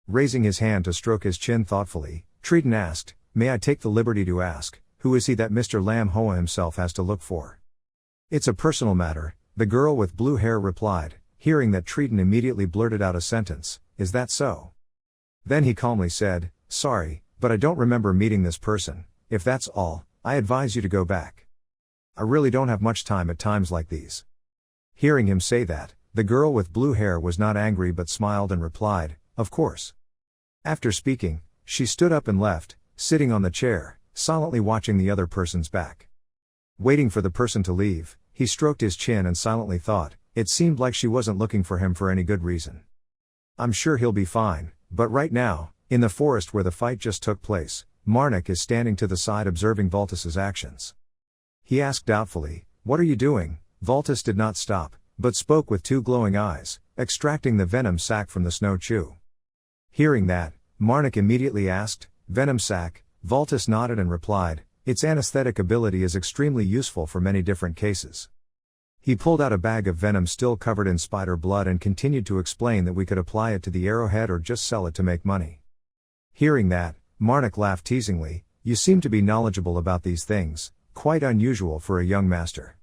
Speaker 1: Raising his hand to stroke his chin thoughtfully, Triton asked, "May I take the liberty to ask, who is he that Mr. Lam Hoa himself has to look for?" "It's a personal matter," the girl with blue hair replied. Hearing that, Triton immediately blurted out a sentence, "Is that so?" Then he calmly said, "Sorry, but I don't remember meeting this person. If that's all, I advise you to go back. I really don't have much time at times like these." Hearing him say that, the girl with blue hair was not angry but smiled and replied, "Of course." After speaking, she stood up and left, sitting on the chair, silently watching the other person's back. Waiting for the person to leave, he stroked his chin and silently thought, it seemed like she wasn't looking for him for any good reason. "I'm sure he'll be fine," but right now, in the forest where the fight just took place, Marnik is standing to the side observing Vultus's actions. He asked doubtfully, "What are you doing?" Vultus did not stop, but spoke with two glowing eyes, extracting the venom sac from the snow chew. Hearing that, Marnik immediately asked, "Venom sac?" Vultus nodded and replied, "Its anesthetic ability is extremely useful for many different cases." He pulled out a bag of venom still covered in spider blood and continued to explain that we could apply it to the arrowhead or just sell it to make money. Hearing that, Marnik laughed teasingly, "You seem to be knowledgeable about these things, quite unusual for a young master."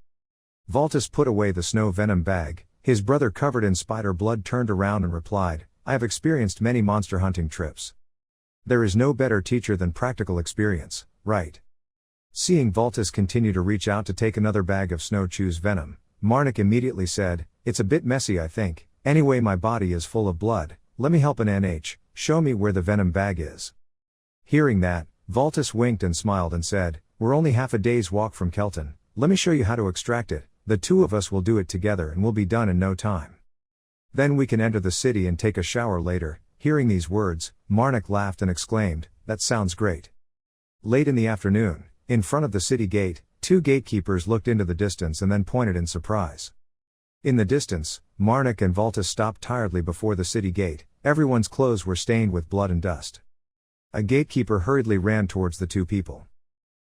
Speaker 1: Vultus put away the snow venom bag. His brother covered in spider blood turned around and replied, "I have experienced many monster hunting trips. There is no better teacher than practical experience, right?" Seeing Vultus continue to reach out to take another bag of snow chew's venom, Marnik immediately said, "It's a bit messy, I think. Anyway, my body is full of blood. Let me help an NH, show me where the venom bag is." Hearing that, Vultus winked and smiled and said, "We're only half a day's walk from Kelton. Let me show you how to extract it. The two of us will do it together and we'll be done in no time. Then we can enter the city and take a shower later." Hearing these words, Marnik laughed and exclaimed, "That sounds great." Late in the afternoon, in front of the city gate, two gatekeepers looked into the distance and then pointed in surprise. In the distance, Marnik and Vultus stopped tiredly before the city gate. Everyone's clothes were stained with blood and dust. A gatekeeper hurriedly ran towards the two people.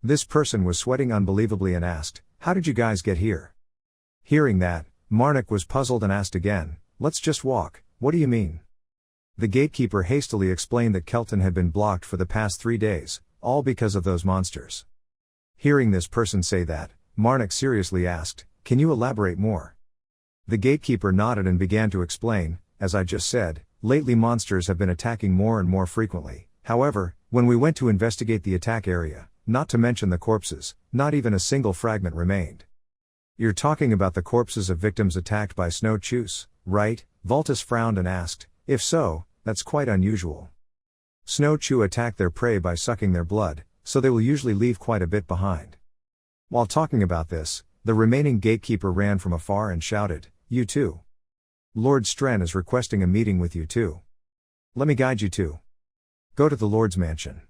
Speaker 1: This person was sweating unbelievably and asked, "How did you guys get here?" Hearing that, Marnik was puzzled and asked again, "Let's just walk, what do you mean?" The gatekeeper hastily explained that Kelton had been blocked for the past 3 days, all because of those monsters. Hearing this person say that, Marnik seriously asked, "Can you elaborate more?" The gatekeeper nodded and began to explain, "As I just said, lately monsters have been attacking more and more frequently. However, when we went to investigate the attack area, not to mention the corpses, not even a single fragment remained." "You're talking about the corpses of victims attacked by snow chews, right?" Vultus frowned and asked, "If so, that's quite unusual. Snow chew attack their prey by sucking their blood, so they will usually leave quite a bit behind." While talking about this, the remaining gatekeeper ran from afar and shouted, "You too. Lord Stren is requesting a meeting with you too. Let me guide you to. Go to the Lord's mansion."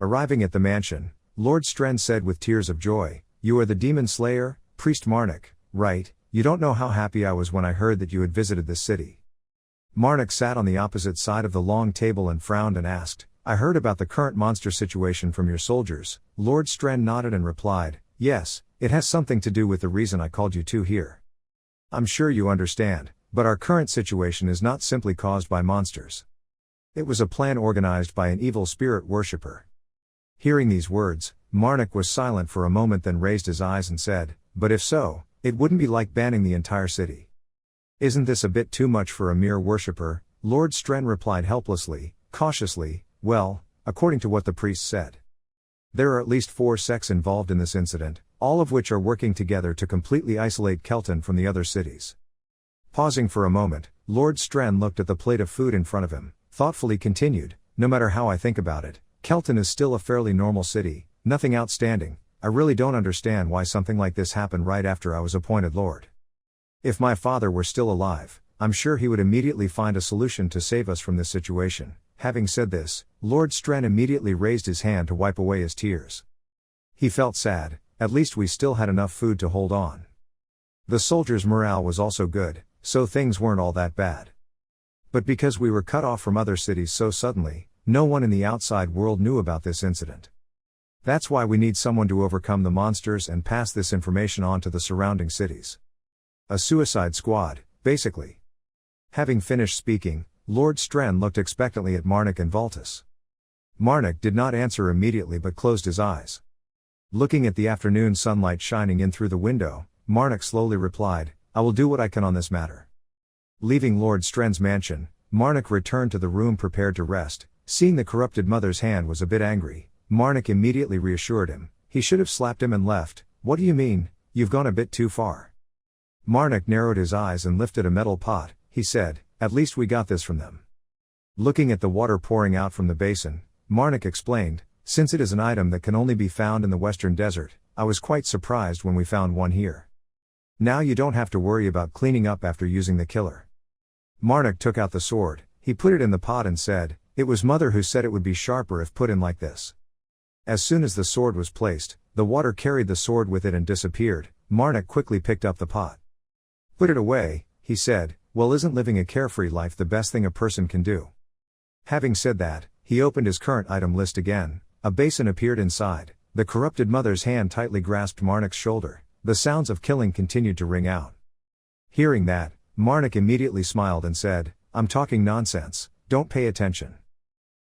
Speaker 1: Arriving at the mansion, Lord Stren said with tears of joy, "You are the demon slayer, Priest Marnik, right? You don't know how happy I was when I heard that you had visited this city." Marnik sat on the opposite side of the long table and frowned and asked, "I heard about the current monster situation from your soldiers." Lord Stren nodded and replied, "Yes, it has something to do with the reason I called you two here. I'm sure you understand, but our current situation is not simply caused by monsters. It was a plan organized by an evil spirit worshipper." Hearing these words, Marnik was silent for a moment, then raised his eyes and said, "But if so, it wouldn't be like banning the entire city. Isn't this a bit too much for a mere worshipper?" Lord Stren replied helplessly, cautiously, "Well, according to what the priest said, there are at least 4 sects involved in this incident, all of which are working together to completely isolate Kelton from the other cities." Pausing for a moment, Lord Stren looked at the plate of food in front of him, thoughtfully continued, "No matter how I think about it, Kelton is still a fairly normal city, nothing outstanding. I really don't understand why something like this happened right after I was appointed Lord. If my father were still alive, I'm sure he would immediately find a solution to save us from this situation." Having said this, Lord Stren immediately raised his hand to wipe away his tears. He felt sad. At least we still had enough food to hold on. The soldiers' morale was also good, so things weren't all that bad. But because we were cut off from other cities so suddenly, no one in the outside world knew about this incident. That's why we need someone to overcome the monsters and pass this information on to the surrounding cities. A suicide squad, basically. Having finished speaking, Lord Stren looked expectantly at Marnik and Valtis. Marnik did not answer immediately but closed his eyes. Looking at the afternoon sunlight shining in through the window, Marnik slowly replied, I will do what I can on this matter. Leaving Lord Stren's mansion, Marnik returned to the room prepared to rest. Seeing the corrupted mother's hand was a bit angry, Marnik immediately reassured him. He should have slapped him and left. What do you mean? You've gone a bit too far. Marnik narrowed his eyes and lifted a metal pot. He said, at least we got this from them. Looking at the water pouring out from the basin, Marnik explained, since it is an item that can only be found in the western desert, I was quite surprised when we found one here. Now you don't have to worry about cleaning up after using the killer. Marnik took out the sword, he put it in the pot and said, it was Mother who said it would be sharper if put in like this. As soon as the sword was placed, the water carried the sword with it and disappeared. Marnik quickly picked up the pot. Put it away, he said, well, isn't living a carefree life the best thing a person can do? Having said that, he opened his current item list again. A basin appeared inside. The corrupted mother's hand tightly grasped Marnik's shoulder. The sounds of killing continued to ring out. Hearing that, Marnik immediately smiled and said, I'm talking nonsense, don't pay attention.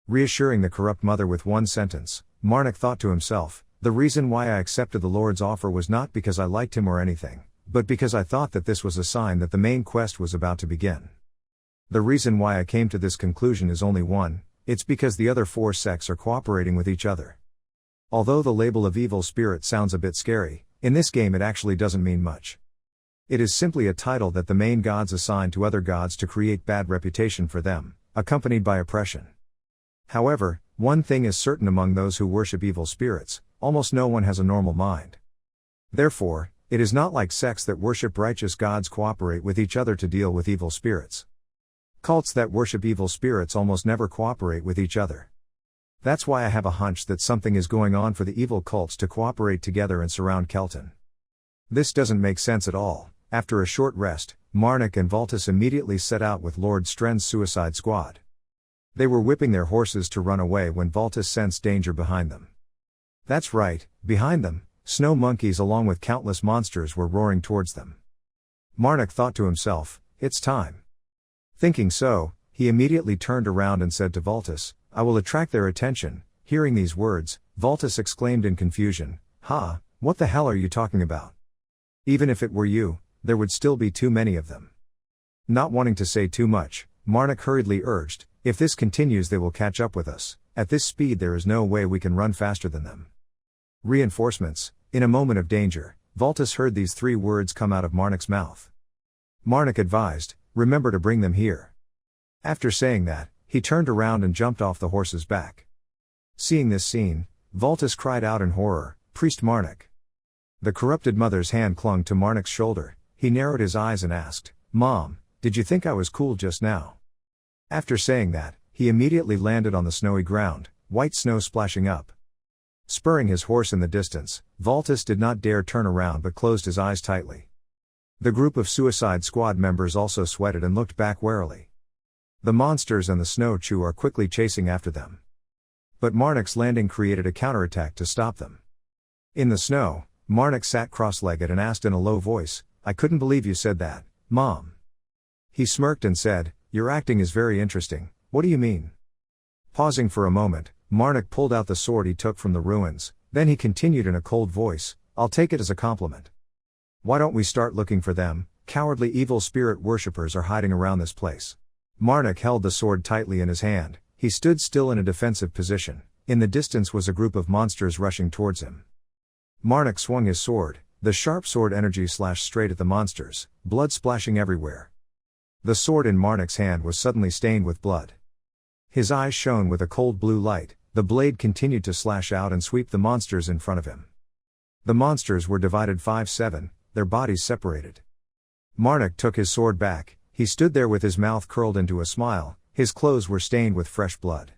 Speaker 1: Reassuring the corrupt mother with one sentence, Marnik thought to himself, the reason why I accepted the Lord's offer was not because I liked him or anything, but because I thought that this was a sign that the main quest was about to begin. The reason why I came to this conclusion is only one. It's because the other four sects are cooperating with each other. Although the label of evil spirit sounds a bit scary, in this game it actually doesn't mean much. It is simply a title that the main gods assign to other gods to create bad reputation for them, accompanied by oppression. However, one thing is certain among those who worship evil spirits, almost no one has a normal mind. Therefore, it is not like sects that worship righteous gods cooperate with each other to deal with evil spirits. Cults that worship evil spirits almost never cooperate with each other. That's why I have a hunch that something is going on for the evil cults to cooperate together and surround Kelton. This doesn't make sense at all. After a short rest, Marnik and Valtis immediately set out with Lord Stren's suicide squad. They were whipping their horses to run away when Valtis sensed danger behind them. That's right, behind them, snow monkeys along with countless monsters were roaring towards them. Marnik thought to himself, it's time. Thinking so, he immediately turned around and said to Valtis, I will attract their attention. Hearing these words, Valtis exclaimed in confusion, what the hell are you talking about? Even if it were you, there would still be too many of them. Not wanting to say too much, Marnik hurriedly urged, if this continues they will catch up with us. At this speed there is no way we can run faster than them. Reinforcements. In a moment of danger, Valtis heard these three words come out of Marnik's mouth. Marnik advised, remember to bring them here. After saying that, he turned around and jumped off the horse's back. Seeing this scene, Valtis cried out in horror, Priest Marnik. The corrupted mother's hand clung to Marnik's shoulder. He narrowed his eyes and asked, Mom, did you think I was cool just now? After saying that, he immediately landed on the snowy ground, white snow splashing up. Spurring his horse in the distance, Valtis did not dare turn around but closed his eyes tightly. The group of Suicide Squad members also sweated and looked back warily. The monsters and the snow chew are quickly chasing after them. But Marnik's landing created a counterattack to stop them. In the snow, Marnik sat cross-legged and asked in a low voice, I couldn't believe you said that, Mom. He smirked and said, your acting is very interesting, what do you mean? Pausing for a moment, Marnik pulled out the sword he took from the ruins, then he continued in a cold voice, I'll take it as a compliment. Why don't we start looking for them? Cowardly evil spirit worshippers are hiding around this place. Marnik held the sword tightly in his hand. He stood still in a defensive position. In the distance was a group of monsters rushing towards him. Marnik swung his sword. The sharp sword energy slashed straight at the monsters, blood splashing everywhere. The sword in Marnik's hand was suddenly stained with blood. His eyes shone with a cold blue light. The blade continued to slash out and sweep the monsters in front of him. The monsters were divided 5-7. Their bodies separated. Marnik took his sword back. He stood there with his mouth curled into a smile. His clothes were stained with fresh blood.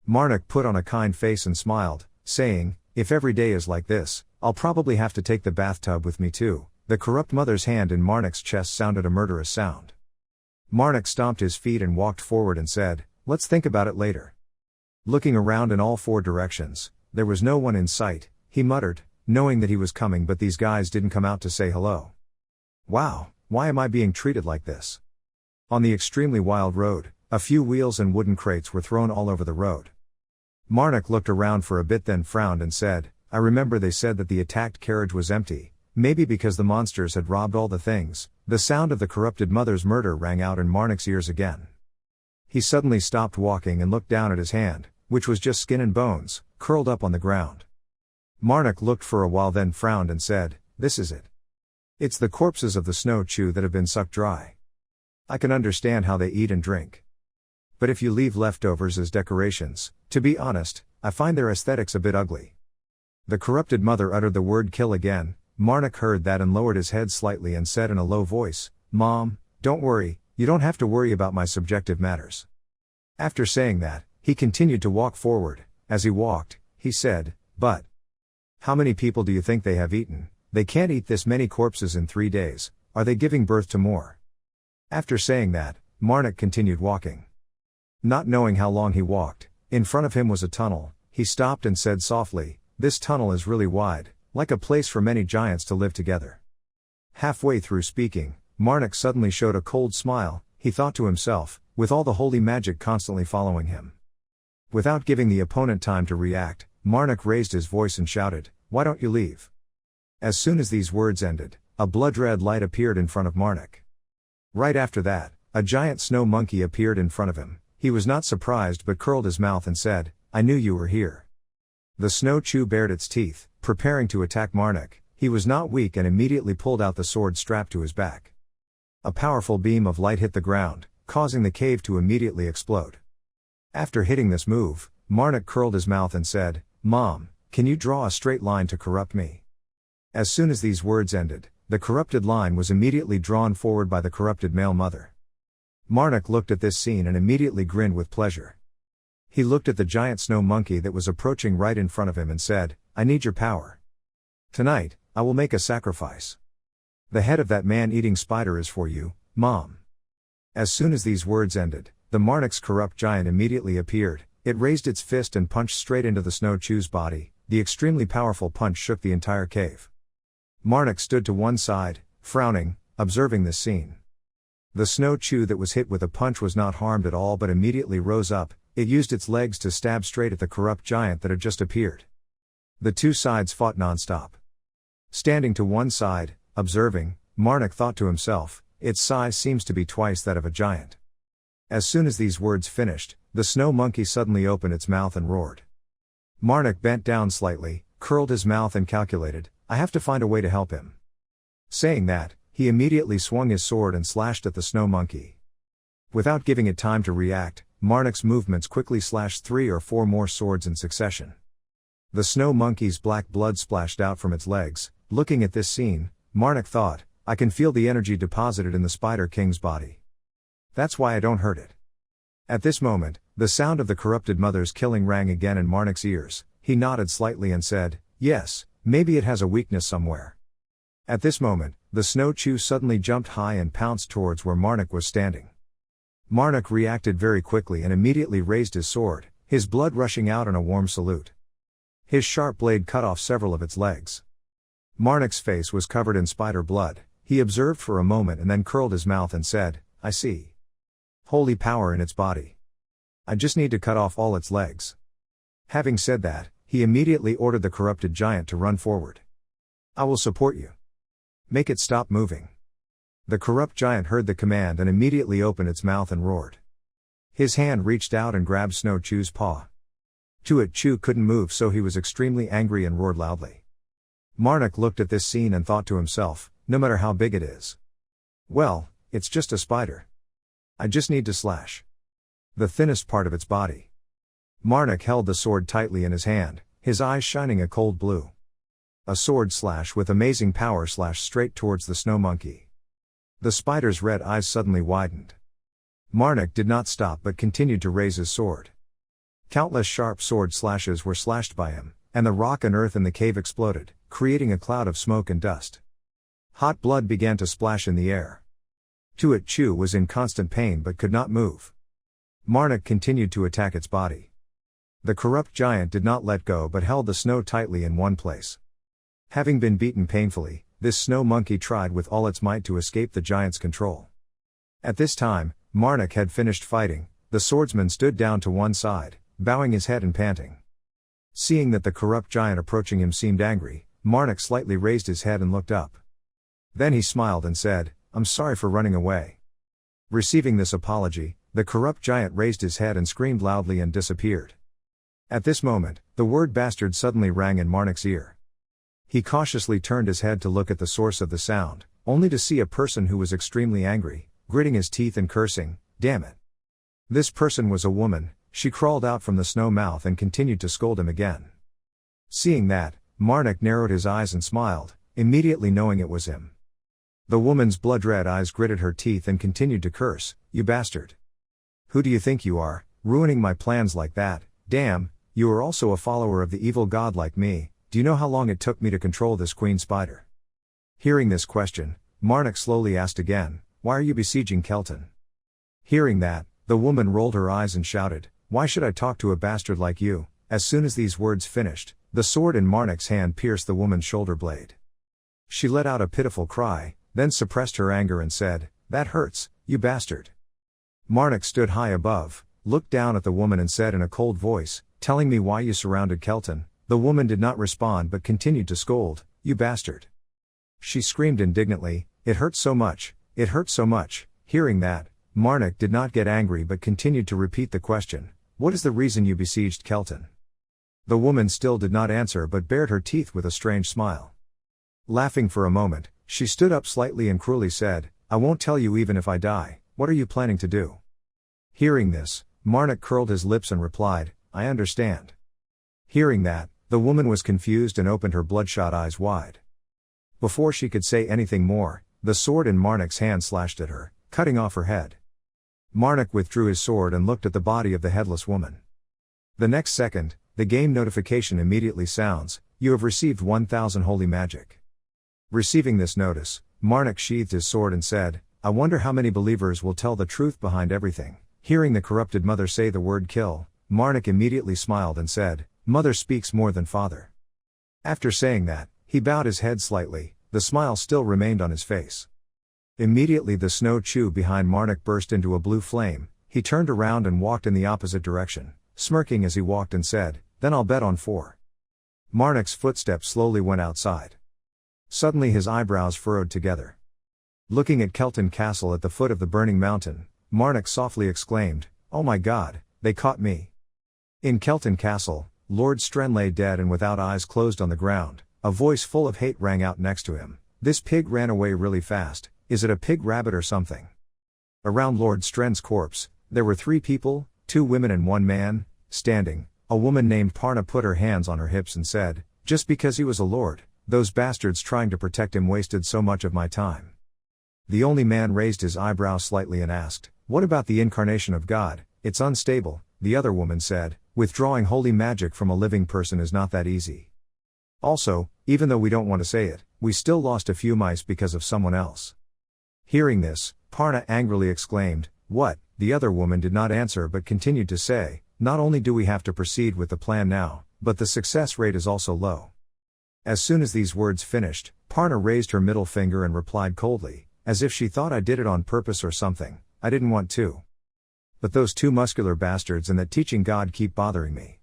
Speaker 1: Marnik put on a kind face and smiled, saying, if every day is like this, I'll probably have to take the bathtub with me too. The corrupt mother's hand in Marnik's chest sounded a murderous sound. Marnik stomped his feet and walked forward and said, let's think about it later. Looking around in all four directions, there was no one in sight. He muttered, knowing that he was coming, but these guys didn't come out to say hello. Wow, why am I being treated like this? On the extremely wild road, a few wheels and wooden crates were thrown all over the road. Marnik looked around for a bit, then frowned and said, I remember they said that the attacked carriage was empty, maybe because the monsters had robbed all the things. The sound of the corrupted mother's murder rang out in Marnik's ears again. He suddenly stopped walking and looked down at his hand, which was just skin and bones, curled up on the ground. Marnik looked for a while, then frowned and said, this is it. It's the corpses of the snow chew that have been sucked dry. I can understand how they eat and drink. But if you leave leftovers as decorations, to be honest, I find their aesthetics a bit ugly. The corrupted mother uttered the word kill again. Marnik heard that and lowered his head slightly and said in a low voice, Mom, don't worry, you don't have to worry about my subjective matters. After saying that, he continued to walk forward. As he walked, he said, but how many people do you think they have eaten? They can't eat this many corpses in 3 days, are they giving birth to more? After saying that, Marnik continued walking. Not knowing how long he walked, in front of him was a tunnel. He stopped and said softly, this tunnel is really wide, like a place for many giants to live together. Halfway through speaking, Marnik suddenly showed a cold smile. He thought to himself, with all the holy magic constantly following him. Without giving the opponent time to react, Marnik raised his voice and shouted, why don't you leave? As soon as these words ended, a blood-red light appeared in front of Marnik. Right after that, a giant snow monkey appeared in front of him. He was not surprised but curled his mouth and said, I knew you were here. The snow chew bared its teeth, preparing to attack Marnik. He was not weak and immediately pulled out the sword strapped to his back. A powerful beam of light hit the ground, causing the cave to immediately explode. After hitting this move, Marnik curled his mouth and said, Mom, can you draw a straight line to corrupt me? As soon as these words ended, the corrupted line was immediately drawn forward by the corrupted male mother. Marnik looked at this scene and immediately grinned with pleasure. He looked at the giant snow monkey that was approaching right in front of him and said, I need your power. Tonight, I will make a sacrifice. The head of that man-eating spider is for you, Mom. As soon as these words ended, the Marnik's corrupt giant immediately appeared. It raised its fist and punched straight into the snow chew's body. The extremely powerful punch shook the entire cave. Marnik stood to one side, frowning, observing this scene. The snow chew that was hit with a punch was not harmed at all but immediately rose up. It used its legs to stab straight at the corrupt giant that had just appeared. The two sides fought non-stop. Standing to one side, observing, Marnik thought to himself, its size seems to be twice that of a giant. As soon as these words finished, the snow monkey suddenly opened its mouth and roared. Marnik bent down slightly, curled his mouth and calculated, I have to find a way to help him. Saying that, he immediately swung his sword and slashed at the snow monkey. Without giving it time to react, Marnik's movements quickly slashed 3 or 4 more swords in succession. The snow monkey's black blood splashed out from its legs. Looking at this scene, Marnik thought, I can feel the energy deposited in the Spider King's body. That's why I don't hurt it. At this moment, the sound of the corrupted mother's killing rang again in Marnik's ears. He nodded slightly and said, yes, maybe it has a weakness somewhere. At this moment, the snow chew suddenly jumped high and pounced towards where Marnik was standing. Marnik reacted very quickly and immediately raised his sword, his blood rushing out in a warm salute. His sharp blade cut off several of its legs. Marnik's face was covered in spider blood. He observed for a moment and then curled his mouth and said, I see. Holy power in its body. I just need to cut off all its legs. Having said that, he immediately ordered the corrupted giant to run forward. I will support you. Make it stop moving. The corrupt giant heard the command and immediately opened its mouth and roared. His hand reached out and grabbed Snow Chew's paw. Chew couldn't move, so he was extremely angry and roared loudly. Marnik looked at this scene and thought to himself, no matter how big it is. Well, it's just a spider. I just need to slash the thinnest part of its body. Marnik held the sword tightly in his hand, his eyes shining a cold blue. A sword slash with amazing power slashed straight towards the snow monkey. The spider's red eyes suddenly widened. Marnik did not stop but continued to raise his sword. Countless sharp sword slashes were slashed by him, and the rock and earth in the cave exploded, creating a cloud of smoke and dust. Hot blood began to splash in the air. Chew was in constant pain but could not move. Marnik continued to attack its body. The corrupt giant did not let go but held the snow tightly in one place. Having been beaten painfully, this snow monkey tried with all its might to escape the giant's control. At this time, Marnik had finished fighting. The swordsman stood down to one side, bowing his head and panting. Seeing that the corrupt giant approaching him seemed angry, Marnik slightly raised his head and looked up. Then he smiled and said, "I'm sorry for running away." Receiving this apology, the corrupt giant raised his head and screamed loudly and disappeared. At this moment, the word bastard suddenly rang in Marnik's ear. He cautiously turned his head to look at the source of the sound, only to see a person who was extremely angry, gritting his teeth and cursing, "Damn it." This person was a woman. She crawled out from the snow mouth and continued to scold him again. Seeing that, Marnik narrowed his eyes and smiled, immediately knowing it was him. The woman's blood-red eyes gritted her teeth and continued to curse, "You bastard. Who do you think you are, ruining my plans like that? Damn, you are also a follower of the evil god like me. Do you know how long it took me to control this queen spider?" Hearing this question, Marnik slowly asked again, "Why are you besieging Kelton?" Hearing that, the woman rolled her eyes and shouted, "Why should I talk to a bastard like you?" As soon as these words finished, the sword in Marnik's hand pierced the woman's shoulder blade. She let out a pitiful cry, then suppressed her anger and said, "That hurts, you bastard." Marnik stood high above, looked down at the woman and said in a cold voice, "Telling me why you surrounded Kelton." The woman did not respond but continued to scold, "You bastard." She screamed indignantly, "It hurts so much, it hurts so much." Hearing that, Marnik did not get angry but continued to repeat the question, "What is the reason you besieged Kelton?" The woman still did not answer but bared her teeth with a strange smile. Laughing for a moment, she stood up slightly and cruelly said, "I won't tell you even if I die. What are you planning to do?" Hearing this, Marnik curled his lips and replied, "I understand." Hearing that, the woman was confused and opened her bloodshot eyes wide. Before she could say anything more, the sword in Marnik's hand slashed at her, cutting off her head. Marnik withdrew his sword and looked at the body of the headless woman. The next second, the game notification immediately sounds, "You have received 1000 holy magic." Receiving this notice, Marnik sheathed his sword and said, "I wonder how many believers will tell the truth behind everything." Hearing the corrupted mother say the word kill, Marnik immediately smiled and said, "Mother speaks more than father." After saying that, he bowed his head slightly, the smile still remained on his face. Immediately the snow chew behind Marnik burst into a blue flame. He turned around and walked in the opposite direction, smirking as he walked and said, "Then I'll bet on 4." Marnik's footsteps slowly went outside. Suddenly his eyebrows furrowed together. Looking at Kelton Castle at the foot of the burning mountain, Marnik softly exclaimed, "Oh my God, they caught me." In Kelton Castle, Lord Stren lay dead and without eyes closed on the ground. A voice full of hate rang out next to him, "This pig ran away really fast. Is it a pig rabbit or something?" Around Lord Stren's corpse, there were 3 people, 2 women and 1 man, standing. A woman named Parna put her hands on her hips and said, "Just because he was a lord, those bastards trying to protect him wasted so much of my time." The only man raised his eyebrows slightly and asked, "What about the incarnation of God? It's unstable." The other woman said, "Withdrawing holy magic from a living person is not that easy. Also, even though we don't want to say it, we still lost a few mice because of someone else." Hearing this, Parna angrily exclaimed, "What?" The other woman did not answer but continued to say, "Not only do we have to proceed with the plan now, but the success rate is also low." As soon as these words finished, Parna raised her middle finger and replied coldly, as if she thought I did it on purpose or something. "I didn't want to. But those 2 muscular bastards and that teaching god keep bothering me.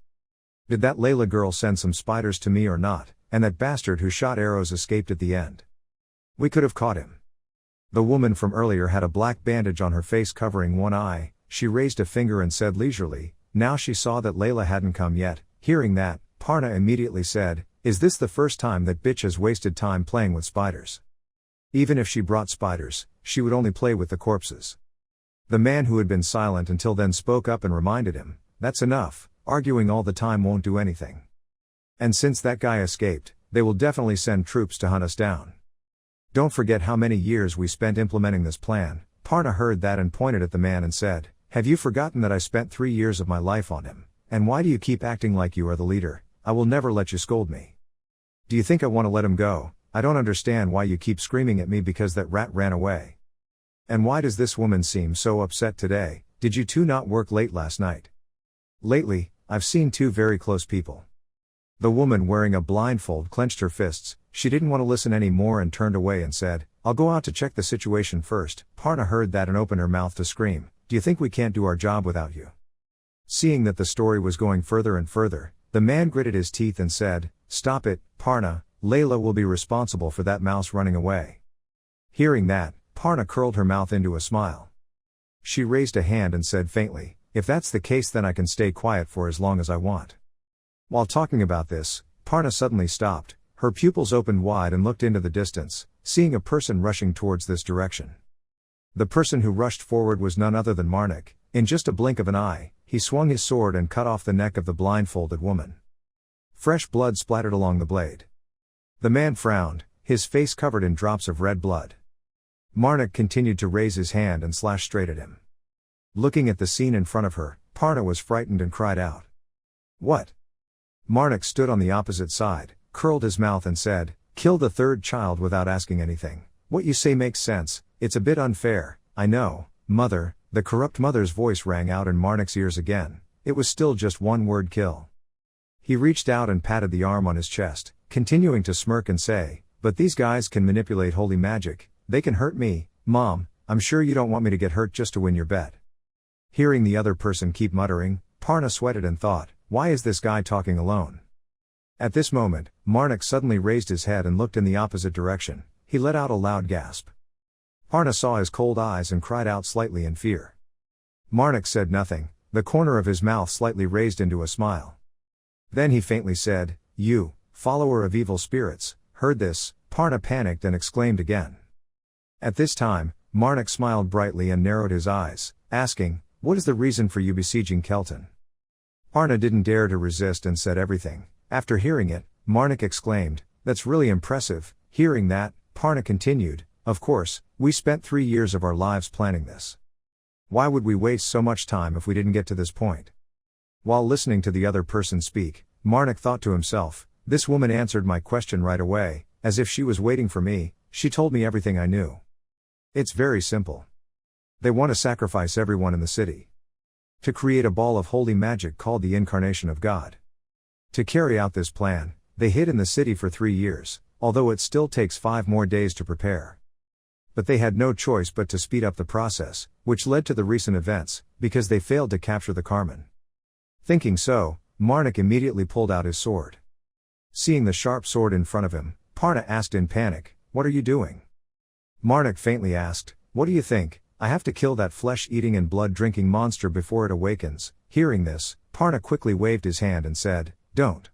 Speaker 1: Did that Layla girl send some spiders to me or not? And that bastard who shot arrows escaped at the end. We could have caught him." The woman from earlier had a black bandage on her face covering one eye. She raised a finger and said leisurely, now she saw that Layla hadn't come yet. Hearing that, Parna immediately said, "Is this the first time that bitch has wasted time playing with spiders? Even if she brought spiders, she would only play with the corpses." The man who had been silent until then spoke up and reminded him, "That's enough, arguing all the time won't do anything. And since that guy escaped, they will definitely send troops to hunt us down. Don't forget how many years we spent implementing this plan." Parna heard that and pointed at the man and said, "Have you forgotten that I spent 3 years of my life on him? And why do you keep acting like you are the leader? I will never let you scold me. Do you think I want to let him go? I don't understand why you keep screaming at me because that rat ran away. And why does this woman seem so upset today? Did you two not work late last night?" "Lately, I've seen two very close people. The woman wearing a blindfold clenched her fists. She didn't want to listen anymore and turned away and said, I'll go out to check the situation first. Parna heard that and opened her mouth to scream, do you think we can't do our job without you? Seeing that the story was going further and further, the man gritted his teeth and said, stop it, Parna, Layla will be responsible for that mouse running away. Hearing that, Parna curled her mouth into a smile. She raised a hand and said faintly, if that's the case then I can stay quiet for as long as I want. While talking about this, Parna suddenly stopped, her pupils opened wide and looked into the distance, seeing a person rushing towards this direction. The person who rushed forward was none other than Marnik. In just a blink of an eye, he swung his sword and cut off the neck of the blindfolded woman. Fresh blood splattered along the blade. The man frowned, his face covered in drops of red blood. Marnik continued to raise his hand and slash straight at him. Looking at the scene in front of her, Parna was frightened and cried out. What? Marnik stood on the opposite side, curled his mouth and said, kill the third child without asking anything. What you say makes sense, it's a bit unfair, I know, mother. The corrupt mother's voice rang out in Marnik's ears again. It was still just one word, kill. He reached out and patted the arm on his chest, continuing to smirk and say, but these guys can manipulate holy magic, they can hurt me, Mom, I'm sure you don't want me to get hurt just to win your bet. Hearing the other person keep muttering, Parna sweated and thought, why is this guy talking alone? At this moment, Marnik suddenly raised his head and looked in the opposite direction. He let out a loud gasp. Parna saw his cold eyes and cried out slightly in fear. Marnik said nothing, the corner of his mouth slightly raised into a smile. Then he faintly said, you, follower of evil spirits, heard this. Parna panicked and exclaimed again. At this time, Marnik smiled brightly and narrowed his eyes, asking, what is the reason for you besieging Kelton? Parna didn't dare to resist and said everything. After hearing it, Marnik exclaimed, that's really impressive. Hearing that, Parna continued, of course, we spent 3 years of our lives planning this. Why would we waste so much time if we didn't get to this point? While listening to the other person speak, Marnik thought to himself, this woman answered my question right away, as if she was waiting for me. She told me everything I knew. It's very simple. They want to sacrifice everyone in the city. To create a ball of holy magic called the Incarnation of God. To carry out this plan, they hid in the city for 3 years, although it still takes 5 more days to prepare. But they had no choice but to speed up the process, which led to the recent events, because they failed to capture the Carmen. Thinking so, Marnik immediately pulled out his sword. Seeing the sharp sword in front of him, Parna asked in panic, what are you doing? Marnik faintly asked, what do you think? I have to kill that flesh-eating and blood-drinking monster before it awakens. Hearing this, Parna quickly waved his hand and said, don't.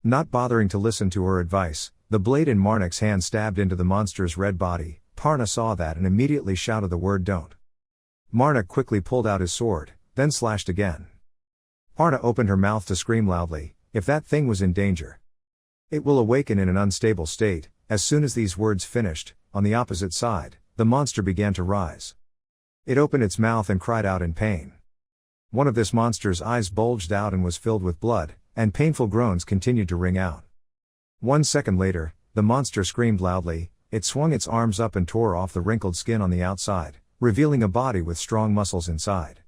Speaker 1: Not bothering to listen to her advice, the blade in Marnik's hand stabbed into the monster's red body. Parna saw that and immediately shouted the word don't. Marnik quickly pulled out his sword, then slashed again. Parna opened her mouth to scream loudly, if that thing was in danger. It will awaken in an unstable state. As soon as these words finished, on the opposite side, the monster began to rise. It opened its mouth and cried out in pain. One of this monster's eyes bulged out and was filled with blood, and painful groans continued to ring out. 1 second later, the monster screamed loudly. It swung its arms up and tore off the wrinkled skin on the outside, revealing a body with strong muscles inside.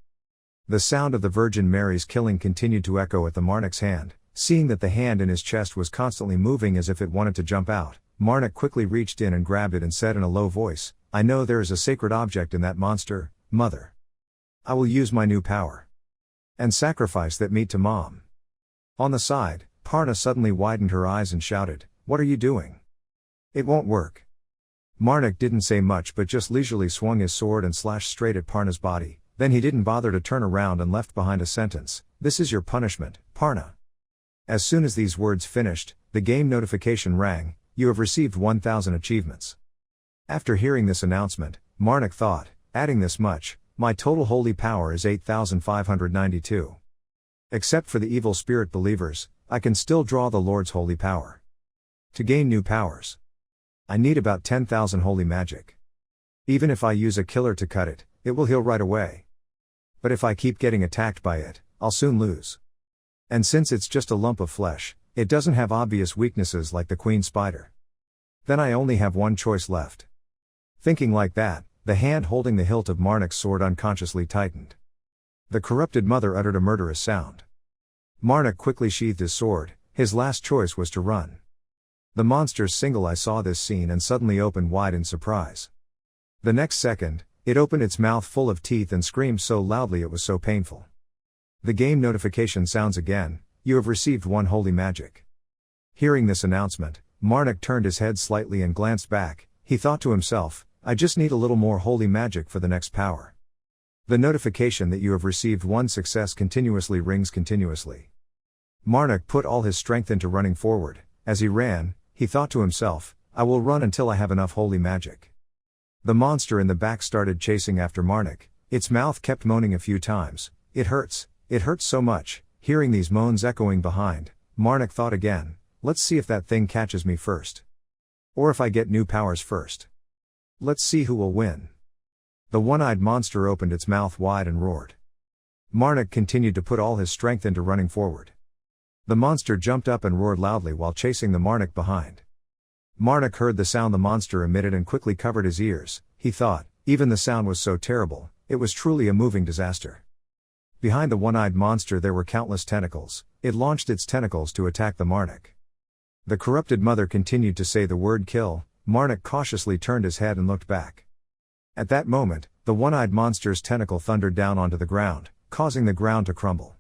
Speaker 1: The sound of the Virgin Mary's killing continued to echo at the Marnik's hand. Seeing that the hand in his chest was constantly moving as if it wanted to jump out, Marnik quickly reached in and grabbed it and said in a low voice, I know there is a sacred object in that monster, Mother. I will use my new power. And sacrifice that meat to Mom. On the side, Parna suddenly widened her eyes and shouted, what are you doing? It won't work. Marnik didn't say much but just leisurely swung his sword and slashed straight at Parna's body. Then he didn't bother to turn around and left behind a sentence, this is your punishment, Parna. As soon as these words finished, the game notification rang, you have received 1000 achievements. After hearing this announcement, Marnik thought, adding this much, my total holy power is 8592. Except for the evil spirit believers, I can still draw the Lord's holy power. To gain new powers, I need about 10,000 holy magic. Even if I use a killer to cut it, it will heal right away. But if I keep getting attacked by it, I'll soon lose. And since it's just a lump of flesh, it doesn't have obvious weaknesses like the queen spider. Then I only have one choice left. Thinking like that, the hand holding the hilt of Marnik's sword unconsciously tightened. The corrupted mother uttered a murderous sound. Marnik quickly sheathed his sword, his last choice was to run. The monster's single eye saw this scene and suddenly opened wide in surprise. The next second, it opened its mouth full of teeth and screamed so loudly it was so painful. The game notification sounds again, you have received 1 holy magic. Hearing this announcement, Marnik turned his head slightly and glanced back. He thought to himself, I just need a little more holy magic for the next power. The notification that you have received 1 success continuously rings continuously. Marnik put all his strength into running forward. As he ran, he thought to himself, I will run until I have enough holy magic. The monster in the back started chasing after Marnik. Its mouth kept moaning a few times. It hurts so much. Hearing these moans echoing behind, Marnik thought again, let's see if that thing catches me first. Or if I get new powers first. Let's see who will win. The one-eyed monster opened its mouth wide and roared. Marnik continued to put all his strength into running forward. The monster jumped up and roared loudly while chasing the Marnik behind. Marnik heard the sound the monster emitted and quickly covered his ears. He thought, even the sound was so terrible, it was truly a moving disaster. Behind the one-eyed monster there were countless tentacles. It launched its tentacles to attack the Marnik. The corrupted mother continued to say the word kill. Marnik cautiously turned his head and looked back. At that moment, the one-eyed monster's tentacle thundered down onto the ground, causing the ground to crumble.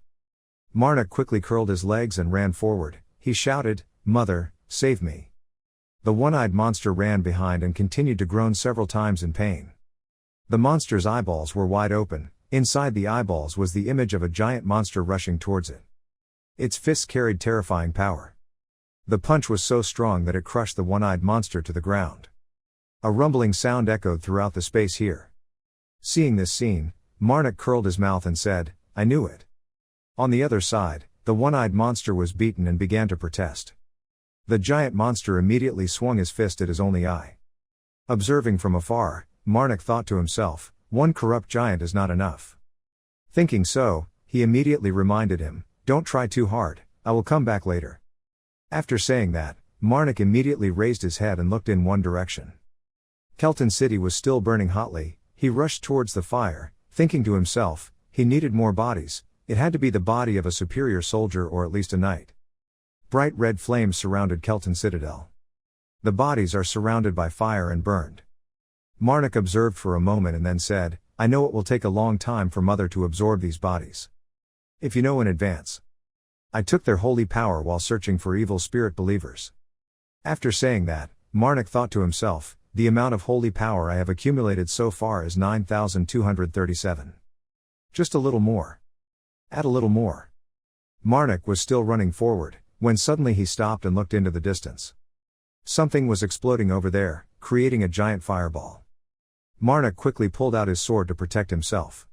Speaker 1: Marnik quickly curled his legs and ran forward. He shouted, Mother, save me. The one-eyed monster ran behind and continued to groan several times in pain. The monster's eyeballs were wide open. Inside the eyeballs was the image of a giant monster rushing towards it. Its fists carried terrifying power. The punch was so strong that it crushed the one-eyed monster to the ground. A rumbling sound echoed throughout the space here. Seeing this scene, Marnik curled his mouth and said, I knew it. On the other side, the one-eyed monster was beaten and began to protest. The giant monster immediately swung his fist at his only eye. Observing from afar, Marnik thought to himself, 1 corrupt giant is not enough. Thinking so, he immediately reminded him, don't try too hard, I will come back later. After saying that, Marnik immediately raised his head and looked in one direction. Kelton City was still burning hotly. He rushed towards the fire, thinking to himself, he needed more bodies. It had to be the body of a superior soldier or at least a knight. Bright red flames surrounded Kelton Citadel. The bodies are surrounded by fire and burned. Marnik observed for a moment and then said, I know it will take a long time for Mother to absorb these bodies. If you know in advance. I took their holy power while searching for evil spirit believers. After saying that, Marnik thought to himself, the amount of holy power I have accumulated so far is 9,237. Just a little more. Add a little more. Marnik was still running forward, when suddenly he stopped and looked into the distance. Something was exploding over there, creating a giant fireball. Marnik quickly pulled out his sword to protect himself.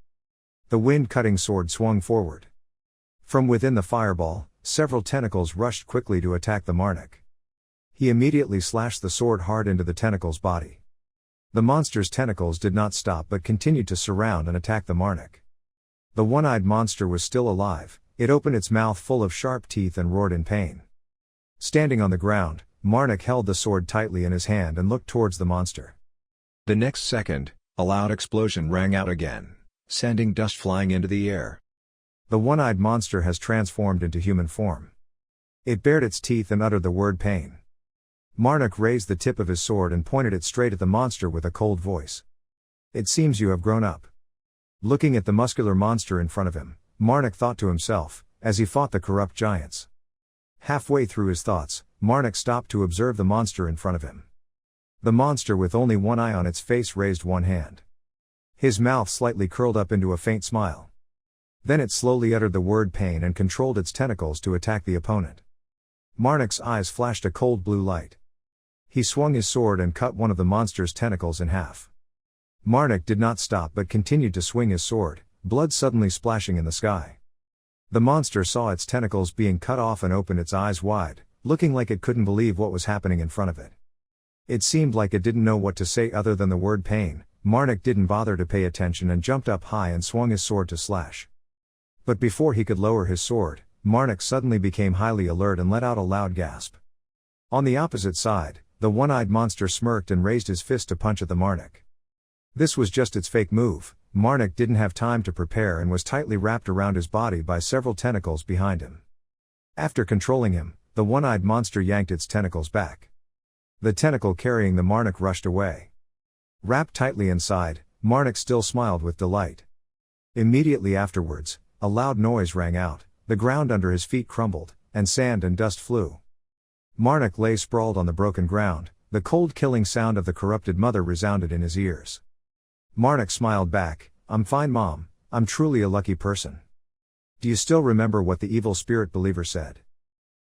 Speaker 1: The wind-cutting sword swung forward. From within the fireball, several tentacles rushed quickly to attack the Marnik. He immediately slashed the sword hard into the tentacle's body. The monster's tentacles did not stop but continued to surround and attack the Marnik. The one-eyed monster was still alive. It opened its mouth full of sharp teeth and roared in pain. Standing on the ground, Marnik held the sword tightly in his hand and looked towards the monster. The next second, a loud explosion rang out again, sending dust flying into the air. The one-eyed monster has transformed into human form. It bared its teeth and uttered the word pain. Marnik raised the tip of his sword and pointed it straight at the monster with a cold voice. It seems you have grown up. Looking at the muscular monster in front of him, Marnik thought to himself, as he fought the corrupt giants. Halfway through his thoughts, Marnik stopped to observe the monster in front of him. The monster with only one eye on its face raised one hand. His mouth slightly curled up into a faint smile. Then it slowly uttered the word pain and controlled its tentacles to attack the opponent. Marnik's eyes flashed a cold blue light. He swung his sword and cut one of the monster's tentacles in half. Marnik did not stop but continued to swing his sword, blood suddenly splashing in the sky. The monster saw its tentacles being cut off and opened its eyes wide, looking like it couldn't believe what was happening in front of it. It seemed like it didn't know what to say other than the word pain. Marnik didn't bother to pay attention and jumped up high and swung his sword to slash. But before he could lower his sword, Marnik suddenly became highly alert and let out a loud gasp. On the opposite side, the one-eyed monster smirked and raised his fist to punch at the Marnik. This was just its fake move. Marnik didn't have time to prepare and was tightly wrapped around his body by several tentacles behind him. After controlling him, the one-eyed monster yanked its tentacles back. The tentacle carrying the Marnik rushed away. Wrapped tightly inside, Marnik still smiled with delight. Immediately afterwards, a loud noise rang out, the ground under his feet crumbled, and sand and dust flew. Marnik lay sprawled on the broken ground, the cold killing sound of the corrupted mother resounded in his ears. Marnik smiled back, "I'm fine, Mom, I'm truly a lucky person." "Do you still remember what the evil spirit believer said?"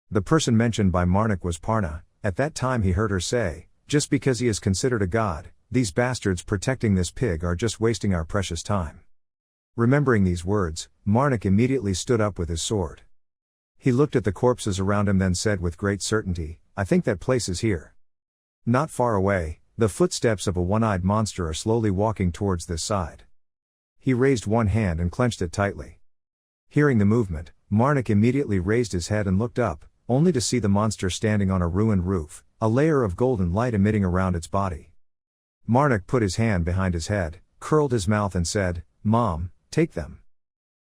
Speaker 1: The person mentioned by Marnik was Parna. At that time he heard her say, "Just because he is considered a god, these bastards protecting this pig are just wasting our precious time." Remembering these words, Marnik immediately stood up with his sword. He looked at the corpses around him, then said with great certainty, "I think that place is here." Not far away, the footsteps of a one-eyed monster are slowly walking towards this side. He raised one hand and clenched it tightly. Hearing the movement, Marnik immediately raised his head and looked up, only to see the monster standing on a ruined roof, a layer of golden light emitting around its body. Marnik put his hand behind his head, curled his mouth and said, "Mom, take them."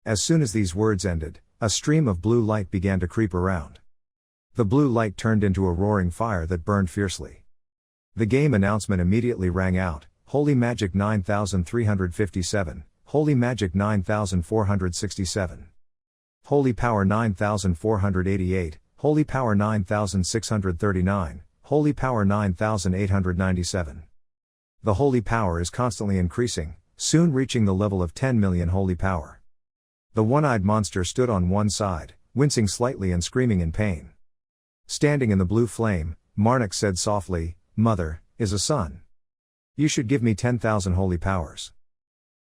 Speaker 1: As soon as these words ended, a stream of blue light began to creep around. The blue light turned into a roaring fire that burned fiercely. The game announcement immediately rang out, "Holy Magic 9357, Holy Magic 9467. Holy Power 9488, Holy Power 9639, Holy Power 9897. The Holy Power is constantly increasing, soon reaching the level of 10 million Holy Power. The one-eyed monster stood on one side, wincing slightly and screaming in pain. Standing in the blue flame, Marnik said softly, "Mother, is a son. You should give me 10,000 Holy Powers.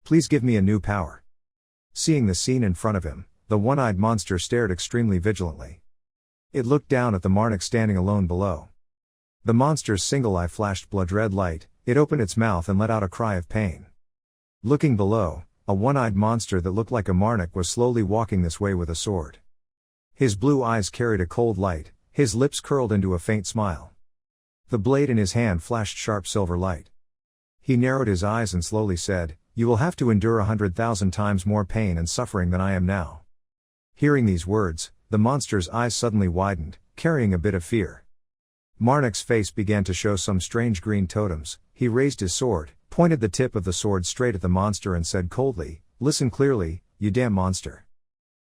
Speaker 1: Please give me a new power." Seeing the scene in front of him, the one-eyed monster stared extremely vigilantly. It looked down at the Marnik standing alone below. The monster's single eye flashed blood-red light, it opened its mouth and let out a cry of pain. Looking below, a one-eyed monster that looked like a Marnik was slowly walking this way with a sword. His blue eyes carried a cold light, his lips curled into a faint smile. The blade in his hand flashed sharp silver light. He narrowed his eyes and slowly said, "You will have to endure 100,000 times more pain and suffering than I am now." Hearing these words, the monster's eyes suddenly widened, carrying a bit of fear. Marnik's face began to show some strange green totems. He raised his sword, pointed the tip of the sword straight at the monster and said coldly, "Listen clearly, you damn monster."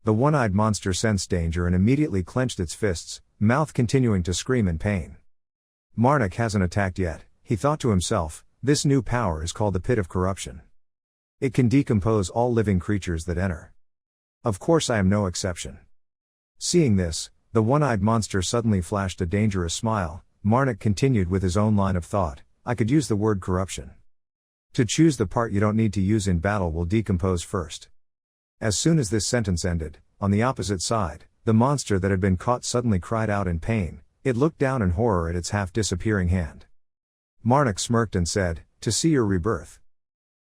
Speaker 1: The one-eyed monster sensed danger and immediately clenched its fists, mouth continuing to scream in pain. "Marnik hasn't attacked yet," he thought to himself. "This new power is called the Pit of Corruption. It can decompose all living creatures that enter. Of course I am no exception." Seeing this, the one-eyed monster suddenly flashed a dangerous smile. Marnik continued with his own line of thought, "I could use the word corruption. To choose the part you don't need to use in battle will decompose first." As soon as this sentence ended, on the opposite side, the monster that had been caught suddenly cried out in pain. It looked down in horror at its half-disappearing hand. Marnik smirked and said, "To see your rebirth.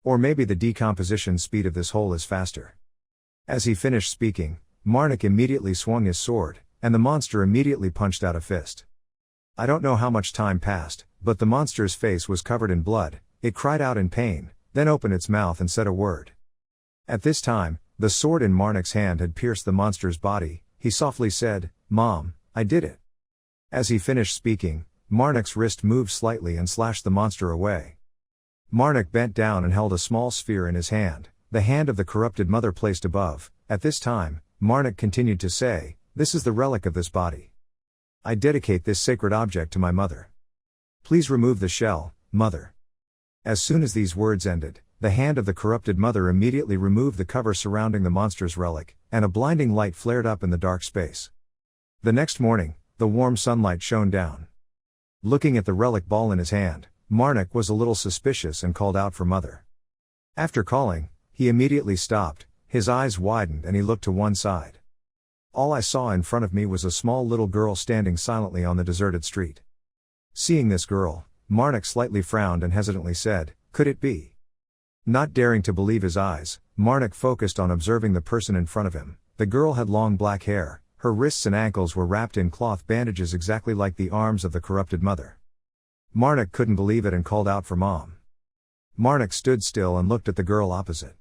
Speaker 1: Or maybe the decomposition speed of this hole is faster." As he finished speaking, Marnik immediately swung his sword, and the monster immediately punched out a fist. I don't know how much time passed, but the monster's face was covered in blood. It cried out in pain, then opened its mouth and said a word. At this time, the sword in Marnik's hand had pierced the monster's body. He softly said, "Mom, I did it." As he finished speaking, Marnik's wrist moved slightly and slashed the monster away. Marnik bent down and held a small sphere in his hand, the hand of the corrupted mother placed above. At this time, Marnik continued to say, "This is the relic of this body. I dedicate this sacred object to my mother. Please remove the shell, mother." As soon as these words ended, the hand of the corrupted mother immediately removed the cover surrounding the monster's relic, and a blinding light flared up in the dark space. The next morning, the warm sunlight shone down. Looking at the relic ball in his hand, Marnik was a little suspicious and called out for mother. After calling, he immediately stopped, his eyes widened and he looked to one side. All I saw in front of me was a small little girl standing silently on the deserted street. Seeing this girl, Marnik slightly frowned and hesitantly said, "Could it be?" Not daring to believe his eyes, Marnik focused on observing the person in front of him. The girl had long black hair, her wrists and ankles were wrapped in cloth bandages exactly like the arms of the corrupted mother. Marnik couldn't believe it and called out for Mom. Marnik stood still and looked at the girl opposite.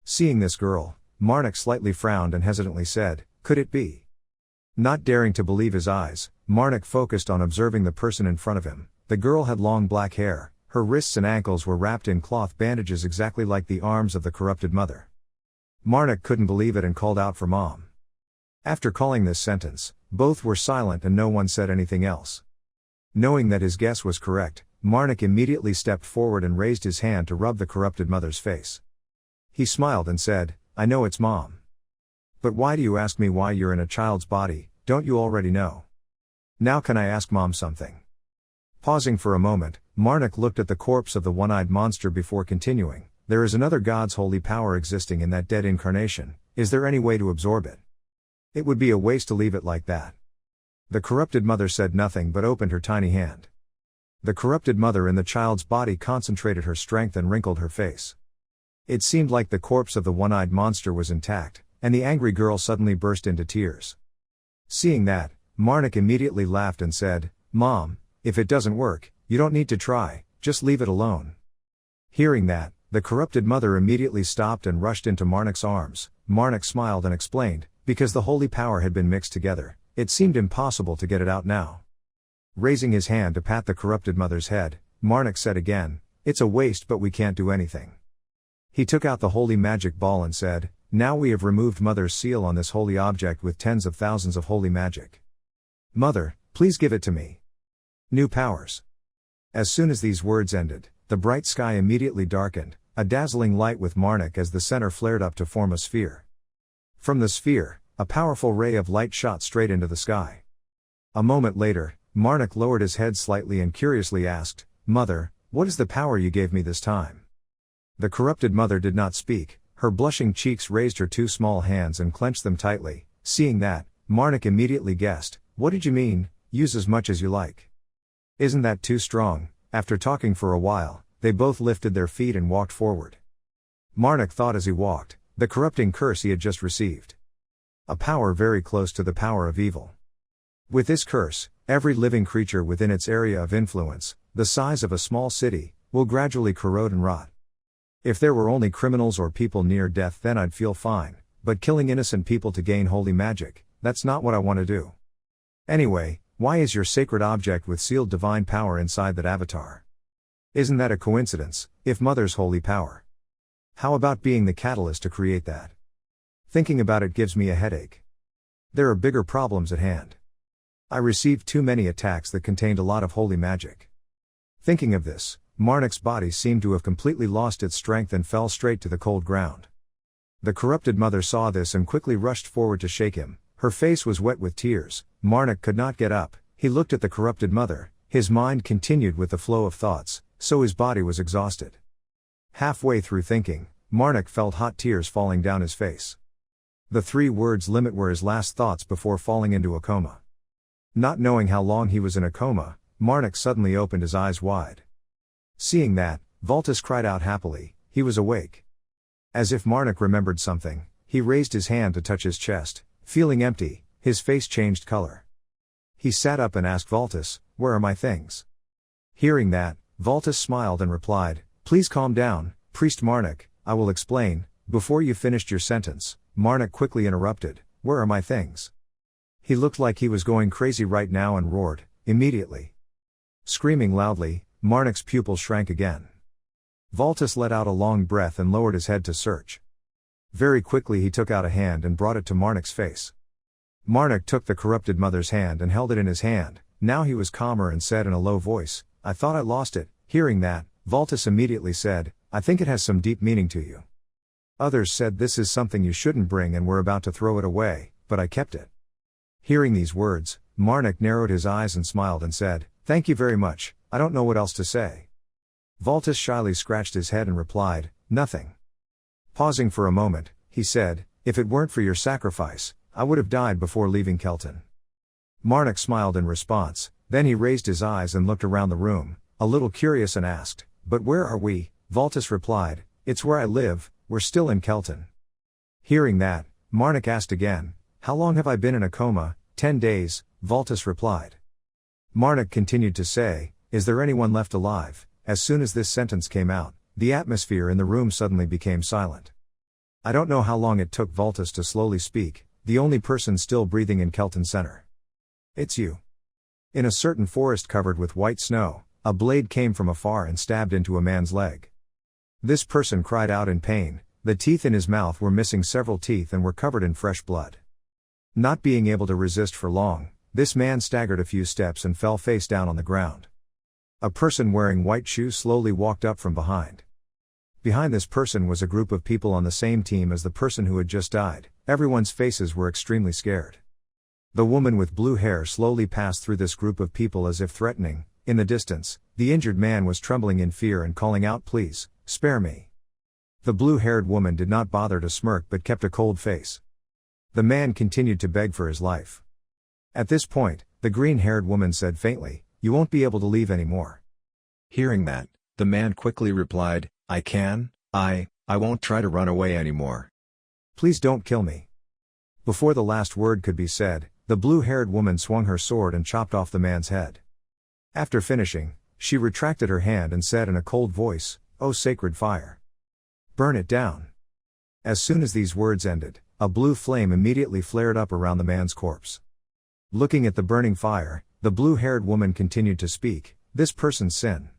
Speaker 1: Seeing this girl, Marnik slightly frowned and hesitantly said, "Could it be?" Not daring to believe his eyes, Marnik focused on observing the person in front of him. The girl had long black hair, her wrists and ankles were wrapped in cloth bandages exactly like the arms of the corrupted mother. Marnik couldn't believe it and called out for Mom. After calling this sentence, both were silent and no one said anything else. Knowing that his guess was correct, Marnik immediately stepped forward and raised his hand to rub the corrupted mother's face. He smiled and said, "I know it's Mom. But why do you ask me why you're in a child's body? Don't you already know? Now can I ask Mom something?" Pausing for a moment, Marnik looked at the corpse of the one-eyed monster before continuing, "There is another God's holy power existing in that dead incarnation. Is there any way to absorb it? It would be a waste to leave it like that." The corrupted mother said nothing but opened her tiny hand. The corrupted mother in the child's body concentrated her strength and wrinkled her face. It seemed like the corpse of the one-eyed monster was intact, and the angry girl suddenly burst into tears. Seeing that, Marnik immediately laughed and said, "Mom, if it doesn't work, you don't need to try, just leave it alone." Hearing that, the corrupted mother immediately stopped and rushed into Marnik's arms. Marnik smiled and explained, because the holy power had been mixed together, it seemed impossible to get it out now. Raising his hand to pat the corrupted mother's head, Marnik said again, "It's a waste but we can't do anything." He took out the holy magic ball and said, "Now we have removed Mother's seal on this holy object with tens of thousands of holy magic. Mother, please give it to me. New powers." As soon as these words ended, the bright sky immediately darkened, a dazzling light with Marnik as the center flared up to form a sphere. From the sphere, a powerful ray of light shot straight into the sky. A moment later, Marnik lowered his head slightly and curiously asked, "Mother, what is the power you gave me this time?" The corrupted mother did not speak, her blushing cheeks raised her two small hands and clenched them tightly. Seeing that, Marnik immediately guessed, "What did you mean, use as much as you like? Isn't that too strong?" After talking for a while, they both lifted their feet and walked forward. Marnik thought as he walked, the corrupting curse he had just received. A power very close to the power of evil. With this curse, every living creature within its area of influence, the size of a small city, will gradually corrode and rot. If there were only criminals or people near death then I'd feel fine, but killing innocent people to gain holy magic, that's not what I want to do. Anyway, why is your sacred object with sealed divine power inside that avatar? Isn't that a coincidence, if Mother's holy power? How about being the catalyst to create that? Thinking about it gives me a headache. There are bigger problems at hand. I received too many attacks that contained a lot of holy magic. Thinking of this, Marnik's body seemed to have completely lost its strength and fell straight to the cold ground. The corrupted mother saw this and quickly rushed forward to shake him. Her face was wet with tears. Marnik could not get up. He looked at the corrupted mother. His mind continued with the flow of thoughts, so his body was exhausted. Halfway through thinking, Marnik felt hot tears falling down his face. The 3 words limit were his last thoughts before falling into a coma. Not knowing how long he was in a coma, Marnik suddenly opened his eyes wide. Seeing that, Voltus cried out happily, he was awake. As if Marnik remembered something, he raised his hand to touch his chest. Feeling empty, his face changed color. He sat up and asked Voltus, "Where are my things?" Hearing that, Voltus smiled and replied, "Please calm down, Priest Marnik, I will explain." Before you finished your sentence, Marnik quickly interrupted, "Where are my things?" He looked like he was going crazy right now and roared, "Immediately!" Screaming loudly, Marnik's pupils shrank again. Voltus let out a long breath and lowered his head to search. Very quickly he took out a hand and brought it to Marnik's face. Marnik took the corrupted mother's hand and held it in his hand. Now he was calmer and said in a low voice, "I thought I lost it." Hearing that, Voltus immediately said, "I think it has some deep meaning to you. Others said this is something you shouldn't bring and were about to throw it away, but I kept it." Hearing these words, Marnik narrowed his eyes and smiled and said, "Thank you very much, I don't know what else to say." Voltus shyly scratched his head and replied, "Nothing." Pausing for a moment, he said, "If it weren't for your sacrifice, I would have died before leaving Kelton." Marnik smiled in response, then he raised his eyes and looked around the room, a little curious and asked, "But where are we?" Voltus replied, "It's where I live, we're still in Kelton." Hearing that, Marnik asked again, "How long have I been in a coma?" 10 days, Voltus replied. Marnik continued to say, "Is there anyone left alive?" As soon as this sentence came out, the atmosphere in the room suddenly became silent. I don't know how long it took Voltus to slowly speak, the only person still breathing in Kelton Center. It's you. In a certain forest covered with white snow, a blade came from afar and stabbed into a man's leg. This person cried out in pain, the teeth in his mouth were missing several teeth and were covered in fresh blood. Not being able to resist for long, this man staggered a few steps and fell face down on the ground. A person wearing white shoes slowly walked up from behind. Behind this person was a group of people on the same team as the person who had just died. Everyone's faces were extremely scared. The woman with blue hair slowly passed through this group of people as if threatening. In the distance, the injured man was trembling in fear and calling out, "Please, spare me." The blue-haired woman did not bother to smirk but kept a cold face. The man continued to beg for his life. At this point, the green-haired woman said faintly, "You won't be able to leave anymore."
Speaker 2: Hearing that, the man quickly replied, I won't try to run away anymore.
Speaker 1: "Please don't kill me." Before the last word could be said, the blue-haired woman swung her sword and chopped off the man's head. After finishing, she retracted her hand and said in a cold voice, "Oh sacred fire! Burn it down." As soon as these words ended, a blue flame immediately flared up around the man's corpse. Looking at the burning fire, the blue-haired woman continued to speak, "This person's sin."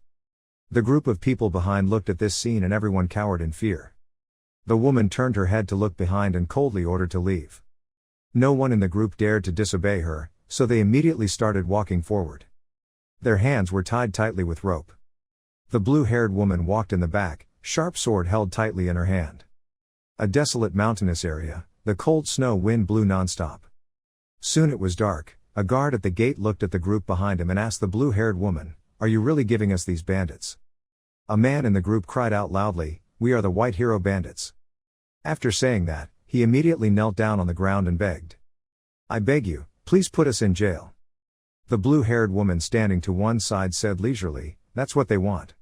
Speaker 1: The group of people behind looked at this scene and everyone cowered in fear. The woman turned her head to look behind and coldly ordered to leave. No one in the group dared to disobey her, so they immediately started walking forward. Their hands were tied tightly with rope. The blue-haired woman walked in the back, sharp sword held tightly in her hand. A desolate mountainous area, the cold snow wind blew non-stop. Soon it was dark. A guard at the gate looked at the group behind him and asked the blue-haired woman, "Are you really giving us these bandits?" A man in the group cried out loudly, "We are the White Hero Bandits." After saying that, he immediately knelt down on the ground and begged, "I beg you, please put us in jail." The blue-haired woman standing to one side said leisurely, "That's what they want."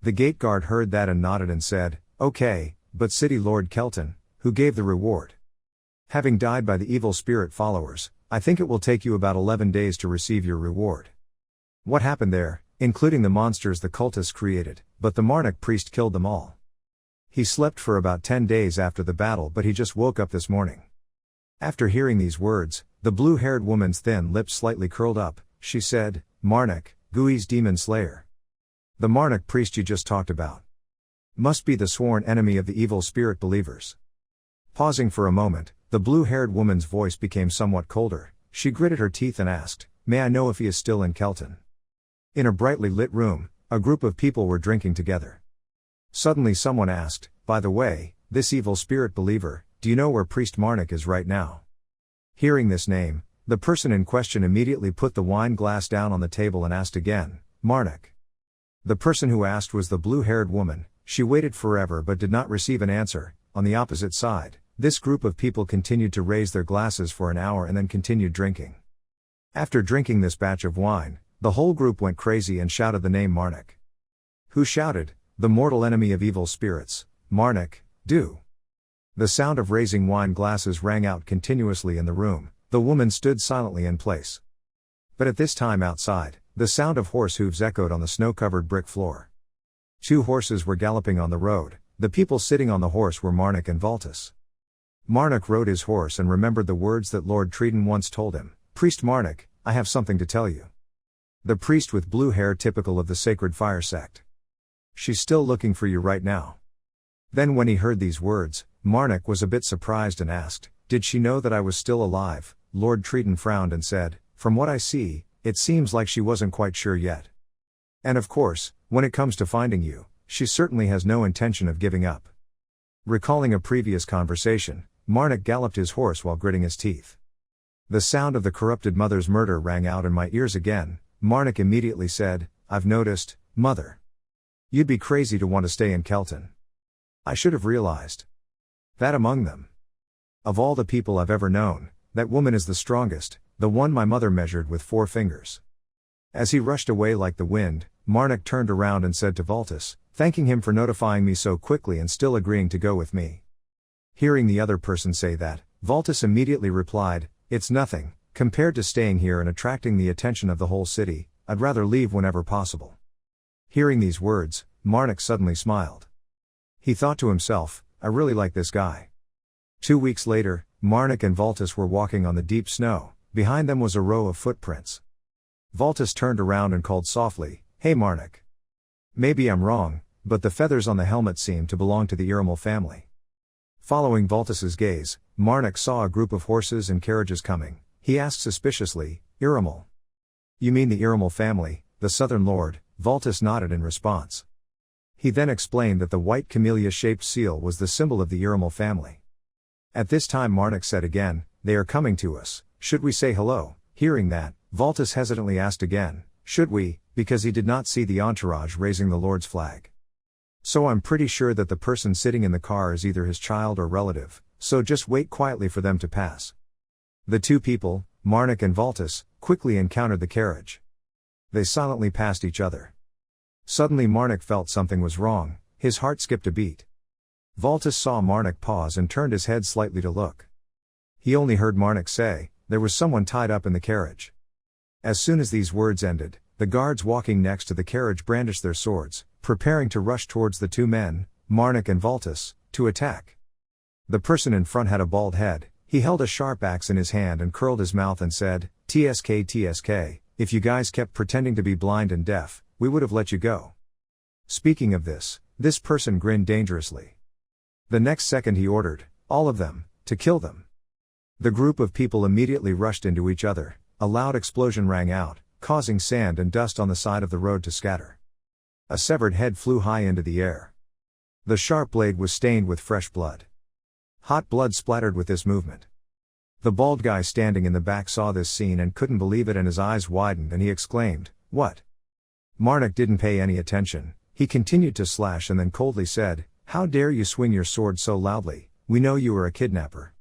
Speaker 1: The gate guard heard that and nodded and said, "Okay, but City Lord Kelton, who gave the reward? Having died by the evil spirit followers, I think it will take you about 11 days to receive your reward." What happened there, including the monsters the cultists created, but the Marnik priest killed them all. He slept for about 10 days after the battle, but he just woke up this morning. After hearing these words, the blue-haired woman's thin lips slightly curled up. She said, "Marnik, Gui's demon slayer. The Marnik priest you just talked about. Must be the sworn enemy of the evil spirit believers." Pausing for a moment, the blue-haired woman's voice became somewhat colder. She gritted her teeth and asked, "May I know if he is still in Kelton?" In a brightly lit room, a group of people were drinking together. Suddenly someone asked, "By the way, this evil spirit believer, do you know where Priest Marnik is right now?" Hearing this name, the person in question immediately put the wine glass down on the table and asked again, "Marnik?" The person who asked was the blue-haired woman. She waited forever but did not receive an answer. On the opposite side, this group of people continued to raise their glasses for an hour and then continued drinking. After drinking this batch of wine, the whole group went crazy and shouted the name Marnik. Who shouted, "The mortal enemy of evil spirits, Marnik, do." The sound of raising wine glasses rang out continuously in the room. The woman stood silently in place. But at this time outside, the sound of horse hooves echoed on the snow-covered brick floor. 2 horses were galloping on the road. The people sitting on the horse were Marnik and Valtis. Marnik rode his horse and remembered the words that Lord Treaton once told him, "Priest Marnik, I have something to tell you." The priest with blue hair, typical of the Sacred Fire sect. "She's still looking for you right now." Then when he heard these words, Marnik was a bit surprised and asked, "Did she know that I was still alive?" Lord Treaton frowned and said, "From what I see, it seems like she wasn't quite sure yet. And of course, when it comes to finding you, she certainly has no intention of giving up." Recalling a previous conversation, Marnik galloped his horse while gritting his teeth. The sound of the corrupted mother's murder rang out in my ears again. Marnik immediately said, "I've noticed, Mother. You'd be crazy to want to stay in Kelton. I should have realized that among them. Of all the people I've ever known, that woman is the strongest, the one my mother measured with 4 fingers." As he rushed away like the wind, Marnik turned around and said to Valtis, thanking him for notifying me so quickly and still agreeing to go with me. Hearing the other person say that, Valtis immediately replied, "It's nothing, compared to staying here and attracting the attention of the whole city. I'd rather leave whenever possible." Hearing these words, Marnik suddenly smiled. He thought to himself, "I really like this guy. 2 weeks later, Marnik and Valtis were walking on the deep snow. Behind them was a row of footprints. Valtis turned around and called softly, "Hey Marnik. Maybe I'm wrong, but the feathers on the helmet seem to belong to the Irmal family." Following Valtis's gaze, Marnik saw a group of horses and carriages coming. He asked suspiciously, "Irmal? You mean the Irmal family, the Southern Lord?" Valtis nodded in response. He then explained that the white camellia-shaped seal was the symbol of the Irmal family. At this time Marnik said again, "They are coming to us, should we say hello?" Hearing that, Valtis hesitantly asked again, "Should we?" because he did not see the entourage raising the Lord's flag. "So I'm pretty sure that the person sitting in the car is either his child or relative, so just wait quietly for them to pass." The two people, Marnik and Valtis, quickly encountered the carriage. They silently passed each other. Suddenly Marnik felt something was wrong, his heart skipped a beat. Valtis saw Marnik pause and turned his head slightly to look. He only heard Marnik say, "There was someone tied up in the carriage." As soon as these words ended, the guards walking next to the carriage brandished their swords, preparing to rush towards the two men, Marnik and Valtis, to attack. The person in front had a bald head. He held a sharp axe in his hand and curled his mouth and said, "TSK TSK, if you guys kept pretending to be blind and deaf, we would have let you go." Speaking of this person grinned dangerously. The next second he ordered, "All of them, to kill them." The group of people immediately rushed into each other. A loud explosion rang out, causing sand and dust on the side of the road to scatter. A severed head flew high into the air. The sharp blade was stained with fresh blood. Hot blood splattered with this movement. The bald guy standing in the back saw this scene and couldn't believe it, and his eyes widened and he exclaimed, "What?" Marnik didn't pay any attention. He continued to slash and then coldly said, "How dare you swing your sword so loudly? We know you are a kidnapper."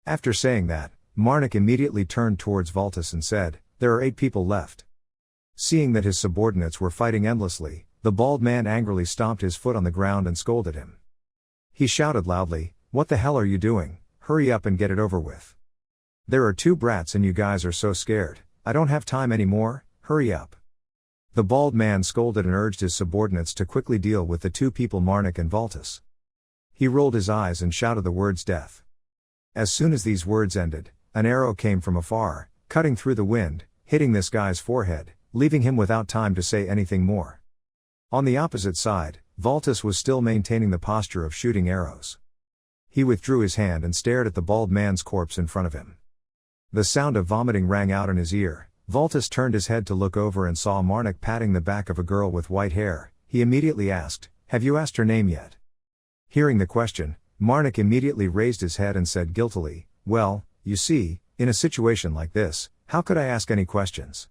Speaker 1: After saying that, Marnik immediately turned towards Valtis and said, "There are 8 people left." Seeing that his subordinates were fighting endlessly, the bald man angrily stomped his foot on the ground and scolded him. He shouted loudly, "What the hell are you doing? Hurry up and get it over with. There are 2 brats and you guys are so scared. I don't have time anymore, hurry up." The bald man scolded and urged his subordinates to quickly deal with the 2 people, Marnik and Valtis. He rolled his eyes and shouted the words "death." As soon as these words ended, an arrow came from afar, cutting through the wind, hitting this guy's forehead, leaving him without time to say anything more. On the opposite side, Valtis was still maintaining the posture of shooting arrows. He withdrew his hand and stared at the bald man's corpse in front of him. The sound of vomiting rang out in his ear. Valtis turned his head to look over and saw Marnik patting the back of a girl with white hair. He immediately asked, "Have you asked her name yet?" Hearing the question, Marnik immediately raised his head and said guiltily, "Well, you see, in a situation like this, how could I ask any questions?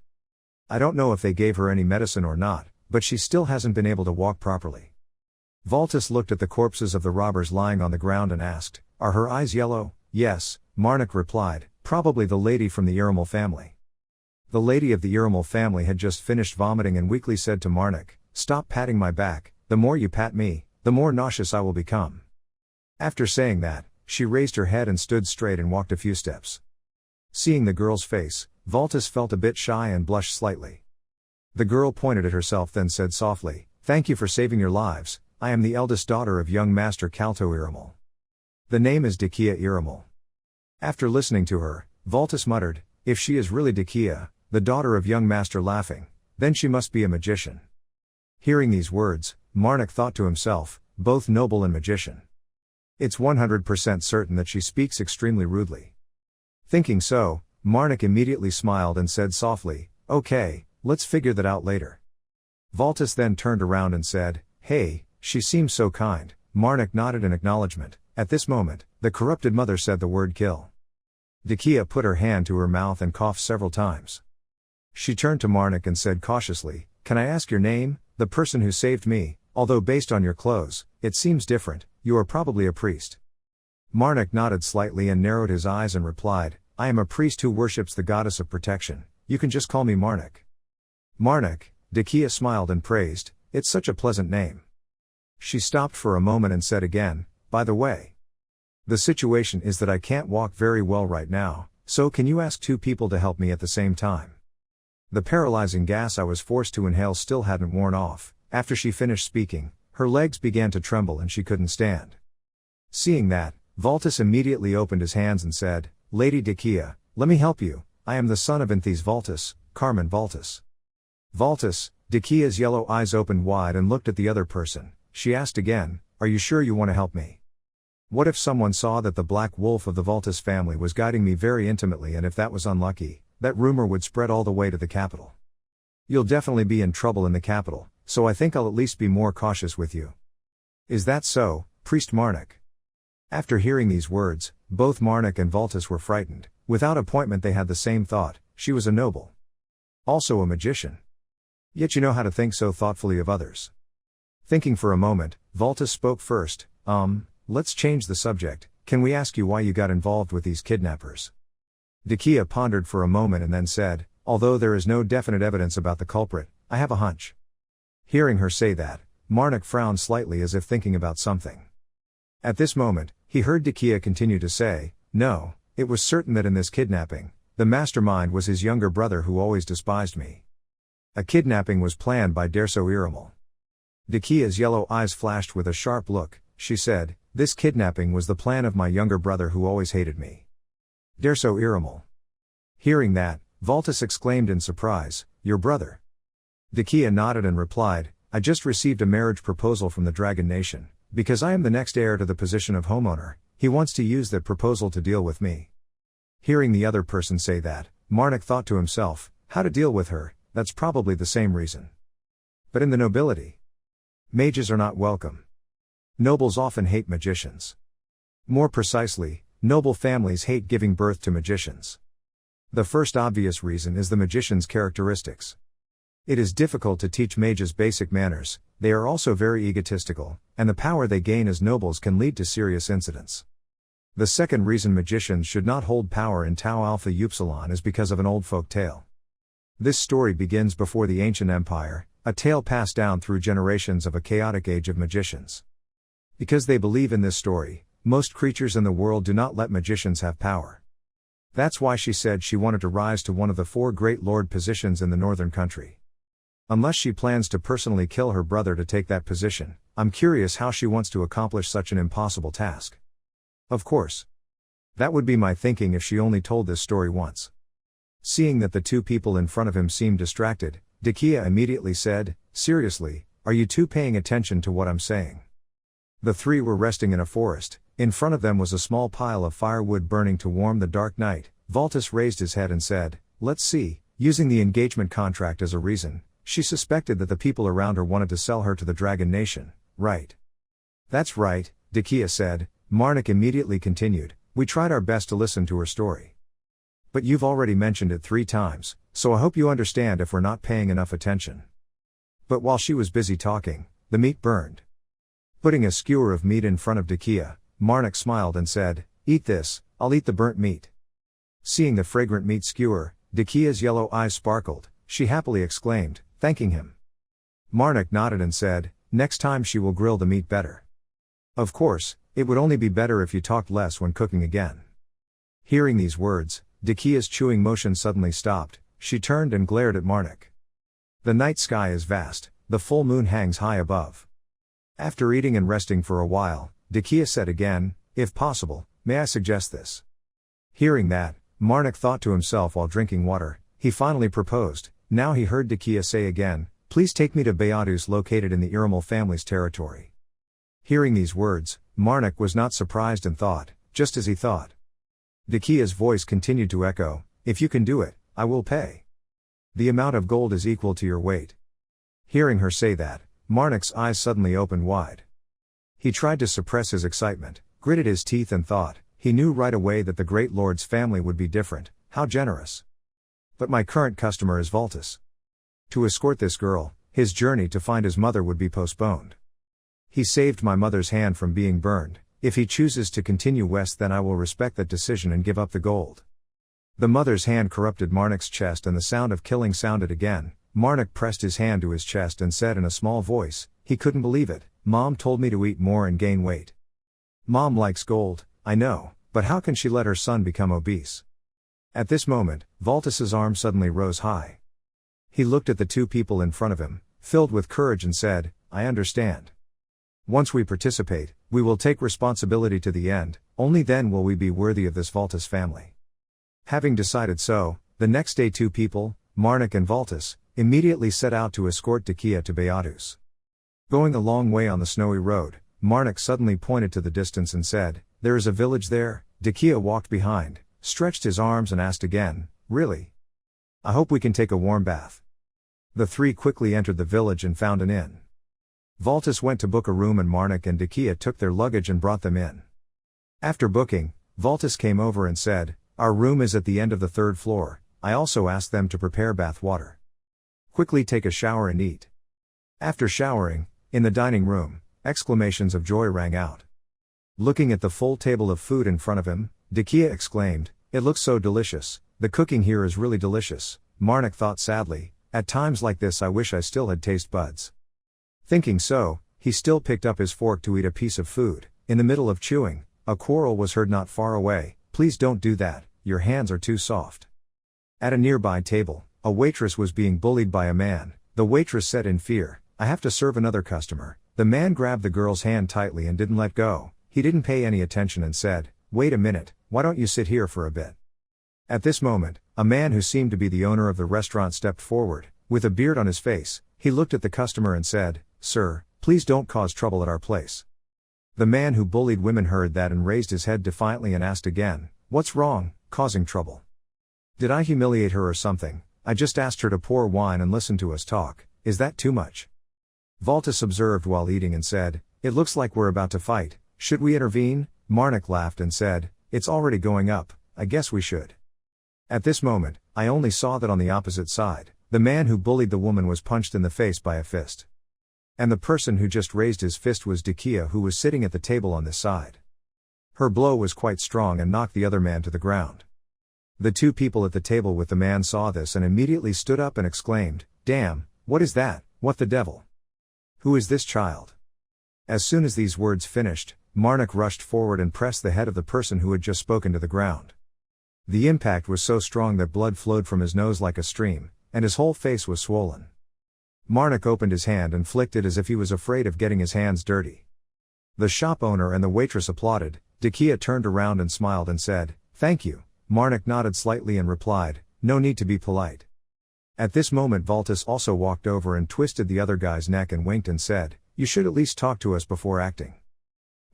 Speaker 1: I don't know if they gave her any medicine or not, but she still hasn't been able to walk properly." Valtis looked at the corpses of the robbers lying on the ground and asked, "Are her eyes yellow?" "Yes," Marnik replied, "probably the lady from the Irmal family." The lady of the Irmal family had just finished vomiting and weakly said to Marnik, "Stop patting my back, the more you pat me, the more nauseous I will become." After saying that, she raised her head and stood straight and walked a few steps. Seeing the girl's face, Valtis felt a bit shy and blushed slightly. The girl pointed at herself, then said softly, "Thank you for saving your lives. I am the eldest daughter of young Master Kalto Irmal. The name is Decay Irmal." After listening to her, Valtis muttered, "If she is really Decay, the daughter of young Master Laughing, then she must be a magician." Hearing these words, Marnik thought to himself, both noble and magician. It's 100% certain that she speaks extremely rudely. Thinking so, Marnik immediately smiled and said softly, "Okay, let's figure that out later." Valtis then turned around and said, "Hey, she seems so kind." Marnik nodded in acknowledgement. At this moment, the corrupted mother said the word "kill." Decay put her hand to her mouth and coughed several times. She turned to Marnik and said cautiously, "Can I ask your name? The person who saved me, although based on your clothes, it seems different, you are probably a priest." Marnik nodded slightly and narrowed his eyes and replied, "I am a priest who worships the goddess of protection, you can just call me Marnik." "Marnik," Decay smiled and praised, "it's such a pleasant name." She stopped for a moment and said again, "By the way, the situation is that I can't walk very well right now, so can you ask 2 people to help me at the same time?" The paralyzing gas I was forced to inhale still hadn't worn off. After she finished speaking, her legs began to tremble and she couldn't stand. Seeing that, Valtis immediately opened his hands and said, Lady Decay, let me help you, I am the son of Inthes Valtis, Carmen Valtis. Valtis, Decay's yellow eyes opened wide and looked at the other person. She asked again, are you sure you want to help me? What if someone saw that the black wolf of the Valtis family was guiding me very intimately, and if that was unlucky, that rumor would spread all the way to the capital? You'll definitely be in trouble in the capital, so I think I'll at least be more cautious with you. Is that so, Priest Marnik? After hearing these words, both Marnik and Valtis were frightened. Without appointment they had the same thought, she was a noble. Also a magician. Yet you know how to think so thoughtfully of others. Thinking for a moment, Valtis spoke first, let's change the subject, can we ask you why you got involved with these kidnappers? Decay pondered for a moment and then said, although there is no definite evidence about the culprit, I have a hunch. Hearing her say that, Marnik frowned slightly as if thinking about something. At this moment, he heard Decay continue to say, no, it was certain that in this kidnapping, the mastermind was his younger brother who always despised me. A kidnapping was planned by Derso Iramal. Decay's yellow eyes flashed with a sharp look. She said, this kidnapping was the plan of my younger brother who always hated me. Derso Iramal. Hearing that, Valtis exclaimed in surprise, your brother? Decay nodded and replied, I just received a marriage proposal from the Dragon Nation. Because I am the next heir to the position of homeowner, he wants to use that proposal to deal with me. Hearing the other person say that, Marnik thought to himself, how to deal with her, that's probably the same reason. But in the nobility, mages are not welcome. Nobles often hate magicians. More precisely, noble families hate giving birth to magicians. The first obvious reason is the magician's characteristics. It is difficult to teach mages basic manners, they are also very egotistical, and the power they gain as nobles can lead to serious incidents. The second reason magicians should not hold power in Tau Alpha Upsilon is because of an old folk tale. This story begins before the ancient empire, a tale passed down through generations of a chaotic age of magicians. Because they believe in this story, most creatures in the world do not let magicians have power. That's why she said she wanted to rise to one of the 4 great lord positions in the northern country. Unless she plans to personally kill her brother to take that position, I'm curious how she wants to accomplish such an impossible task. Of course. That would be my thinking if she only told this story once. Seeing that the 2 people in front of him seemed distracted, Decay immediately said, seriously, are you 2 paying attention to what I'm saying? The 3 were resting in a forest. In front of them was a small pile of firewood burning to warm the dark night. Valtis raised his head and said, let's see, using the engagement contract as a reason, she suspected that the people around her wanted to sell her to the Dragon Nation, right? That's right, Decay said. Marnik immediately continued, we tried our best to listen to her story. But you've already mentioned it 3 times, so I hope you understand if we're not paying enough attention. But while she was busy talking, the meat burned. Putting a skewer of meat in front of Decay, Marnik smiled and said, eat this, I'll eat the burnt meat. Seeing the fragrant meat skewer, Decay's yellow eyes sparkled, she happily exclaimed, thanking him. Marnik nodded and said, next time she will grill the meat better. Of course, it would only be better if you talked less when cooking again. Hearing these words, Decay's chewing motion suddenly stopped, she turned and glared at Marnik. The night sky is vast, the full moon hangs high above. After eating and resting for a while, Decay said again, if possible, may I suggest this? Hearing that, Marnik thought to himself while drinking water, he finally proposed. Now he heard Decay say again, please take me to Beatus located in the Iramal family's territory. Hearing these words, Marnik was not surprised and thought, just as he thought. Decay's voice continued to echo, if you can do it, I will pay. The amount of gold is equal to your weight. Hearing her say that, Marnik's eyes suddenly opened wide. He tried to suppress his excitement, gritted his teeth and thought, he knew right away that the Great Lord's family would be different, how generous. But my current customer is Valtis. To escort this girl, his journey to find his mother would be postponed. He saved my mother's hand from being burned, if he chooses to continue west then I will respect that decision and give up the gold. The mother's hand corrupted Marnik's chest and the sound of killing sounded again. Marnik pressed his hand to his chest and said in a small voice, he couldn't believe it, Mom told me to eat more and gain weight. Mom likes gold, I know, but how can she let her son become obese? At this moment, Valtis's arm suddenly rose high. He looked at the 2 people in front of him, filled with courage and said, I understand. Once we participate, we will take responsibility to the end, only then will we be worthy of this Valtis family. Having decided so, the next day two people, Marnik and Valtis, immediately set out to escort Decay to Beatus. Going a long way on the snowy road, Marnik suddenly pointed to the distance and said, "There is a village there." Decay walked behind, stretched his arms and asked again, "Really? I hope we can take a warm bath." The three quickly entered the village and found an inn. Valtis went to book a room and Marnik and Decay took their luggage and brought them in. After booking, Valtis came over and said, "Our room is at the end of the 3rd floor, I also asked them to prepare bath water. Quickly take a shower and eat." After showering, in the dining room, exclamations of joy rang out. Looking at the full table of food in front of him, Decay exclaimed, "It looks so delicious, the cooking here is really delicious." Marnik thought sadly, "At times like this I wish I still had taste buds." Thinking so, he still picked up his fork to eat a piece of food. In the middle of chewing, a quarrel was heard not far away. "Please don't do that, your hands are too soft." At a nearby table, a waitress was being bullied by a man. The waitress said in fear, "I have to serve another customer." The man grabbed the girl's hand tightly and didn't let go. He didn't pay any attention and said, "Wait a minute, why don't you sit here for a bit?" At this moment, a man who seemed to be the owner of the restaurant stepped forward. With a beard on his face, he looked at the customer and said, "Sir, please don't cause trouble at our place." The man who bullied women heard that and raised his head defiantly and asked again, "What's wrong, causing trouble? Did I humiliate her or something? I just asked her to pour wine and listen to us talk, is that too much?" Valtis observed while eating and said, "It looks like we're about to fight, should we intervene?" Marnik laughed and said, "It's already going up, I guess we should." At this moment, I only saw that on the opposite side, the man who bullied the woman was punched in the face by a fist. And the person who just raised his fist was Decay, who was sitting at the table on this side. Her blow was quite strong and knocked the other man to the ground. The two people at the table with the man saw this and immediately stood up and exclaimed, "Damn, what is that, what the devil? Who is this child?" As soon as these words finished, Marnik rushed forward and pressed the head of the person who had just spoken to the ground. The impact was so strong that blood flowed from his nose like a stream, and his whole face was swollen. Marnik opened his hand and flicked it as if he was afraid of getting his hands dirty. The shop owner and the waitress applauded. Decay turned around and smiled and said, "Thank you." Marnik nodded slightly and replied, "No need to be polite." At this moment Valtis also walked over and twisted the other guy's neck and winked and said, "You should at least talk to us before acting.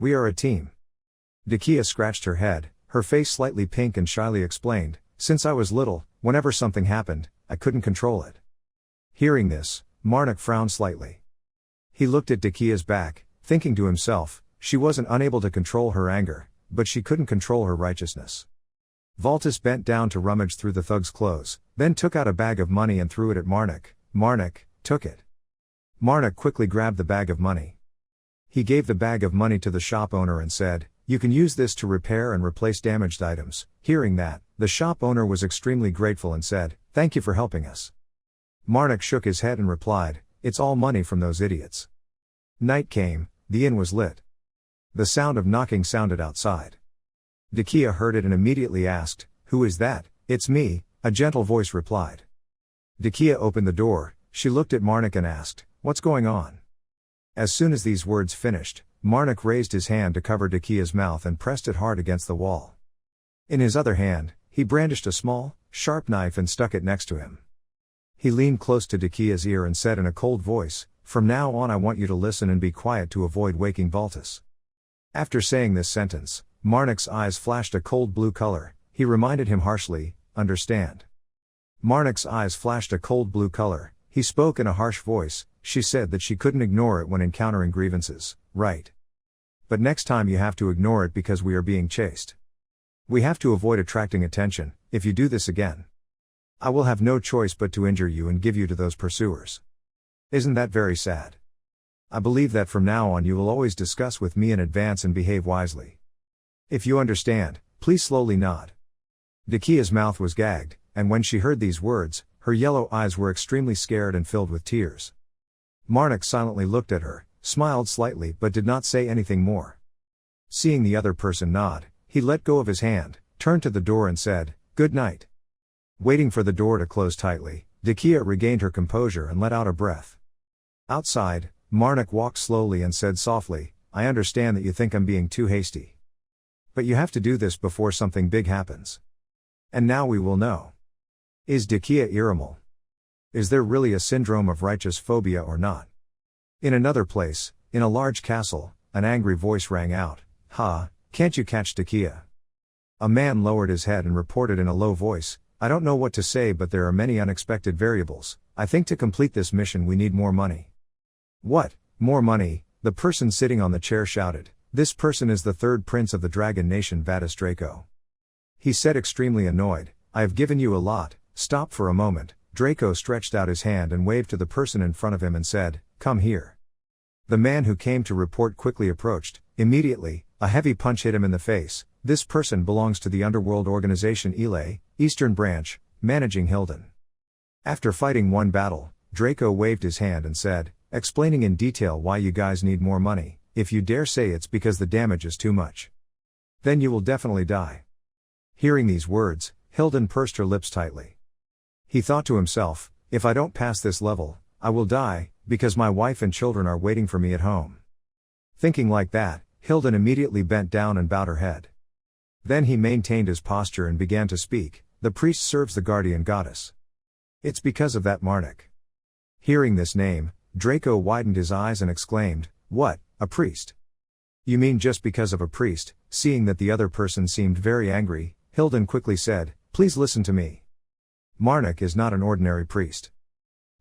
Speaker 1: We are a team." Decay scratched her head, her face slightly pink and shyly explained, "Since I was little, whenever something happened, I couldn't control it." Hearing this, Marnik frowned slightly. He looked at Decay's back, thinking to himself, she wasn't unable to control her anger, but she couldn't control her righteousness. Valtis bent down to rummage through the thug's clothes, then took out a bag of money and threw it at Marnik. Marnik took it. Marnik quickly grabbed the bag of money. He gave the bag of money to the shop owner and said, "You can use this to repair and replace damaged items." Hearing that, the shop owner was extremely grateful and said, "Thank you for helping us." Marnik shook his head and replied, "It's all money from those idiots." Night came, the inn was lit. The sound of knocking sounded outside. Decay heard it and immediately asked, "Who is that?" "It's me," a gentle voice replied. Decay opened the door, she looked at Marnik and asked, "What's going on?" As soon as these words finished, Marnik raised his hand to cover Decay's mouth and pressed it hard against the wall. In his other hand, he brandished a small, sharp knife and stuck it next to him. He leaned close to Decay's ear and said in a cold voice, "From now on I want you to listen and be quiet to avoid waking Valtis." After saying this sentence, Marnik's eyes flashed a cold blue color. He reminded him harshly, "Understand?" Marnik's eyes flashed a cold blue color. He spoke in a harsh voice. She said that she couldn't ignore it when encountering grievances, right? But next time you have to ignore it because we are being chased. We have to avoid attracting attention. If you do this again, I will have no choice but to injure you and give you to those pursuers. Isn't that very sad? I believe that from now on you will always discuss with me in advance and behave wisely. If you understand, please slowly nod. Decay's mouth was gagged, and when she heard these words, her yellow eyes were extremely scared and filled with tears. Marnik silently looked at her, smiled slightly but did not say anything more. Seeing the other person nod, he let go of his hand, turned to the door and said, "Good night." Waiting for the door to close tightly, Decay regained her composure and let out a breath. Outside, Marnik walked slowly and said softly, I understand that you think I'm being too hasty. But you have to do this before something big happens. And now we will know. Is Decay irremal? Is there really a syndrome of righteous phobia or not? In another place, in a large castle, an angry voice rang out, can't you catch Decay? A man lowered his head and reported in a low voice, I don't know what to say, but there are many unexpected variables. I think to complete this mission we need more money. What, more money? The person sitting on the chair shouted. This person is the third prince of the dragon nation, Vadis Draco. He said, extremely annoyed, I have given you a lot. Stop for a moment. Draco stretched out his hand and waved to the person in front of him and said, come here. The man who came to report quickly approached. Immediately, a heavy punch hit him in the face. This person belongs to the underworld organization Elay, Eastern Branch, managing Hilden. After fighting one battle, Draco waved his hand and said, explaining in detail why you guys need more money. If you dare say it's because the damage is too much, then you will definitely die. Hearing these words, Hilden pursed her lips tightly. He thought to himself, if I don't pass this level, I will die, because my wife and children are waiting for me at home. Thinking like that, Hilden immediately bent down and bowed her head. Then he maintained his posture and began to speak, the priest serves the guardian goddess. It's because of that Marnik. Hearing this name, Draco widened his eyes and exclaimed, what, a priest? You mean just because of a priest? Seeing that the other person seemed very angry, Hilden quickly said, please listen to me. Marnik is not an ordinary priest.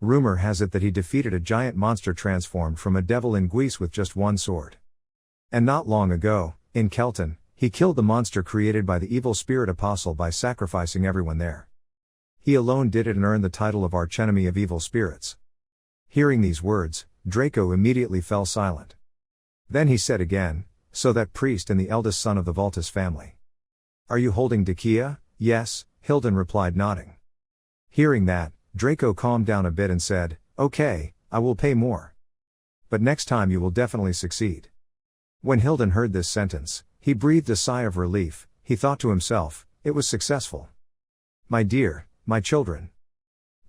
Speaker 1: Rumor has it that he defeated a giant monster transformed from a devil in Greece with just one sword. And not long ago, in Kelton, he killed the monster created by the evil spirit apostle by sacrificing everyone there. He alone did it and earned the title of archenemy of evil spirits. Hearing these words, Draco immediately fell silent. Then he said again, so that priest and the eldest son of the Vultus family. Are you holding Decay? Yes, Hilden replied, nodding. Hearing that, Draco calmed down a bit and said, okay, I will pay more. But next time you will definitely succeed. When Hilden heard this sentence, he breathed a sigh of relief. He thought to himself, it was successful. My dear, my children.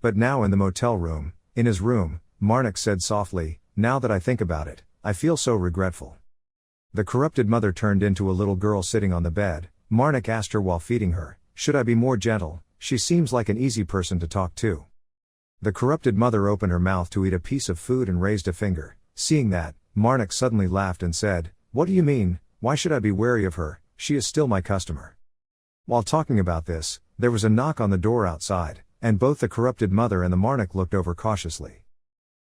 Speaker 1: But now in the motel room, in his room, Marnik said softly, now that I think about it, I feel so regretful. The corrupted mother turned into a little girl sitting on the bed. Marnik asked her while feeding her, should I be more gentle? She seems like an easy person to talk to. The corrupted mother opened her mouth to eat a piece of food and raised a finger. Seeing that, Marnik suddenly laughed and said, what do you mean? Why should I be wary of her? She is still my customer. While talking about this, there was a knock on the door outside, and both the corrupted mother and the Marnik looked over cautiously.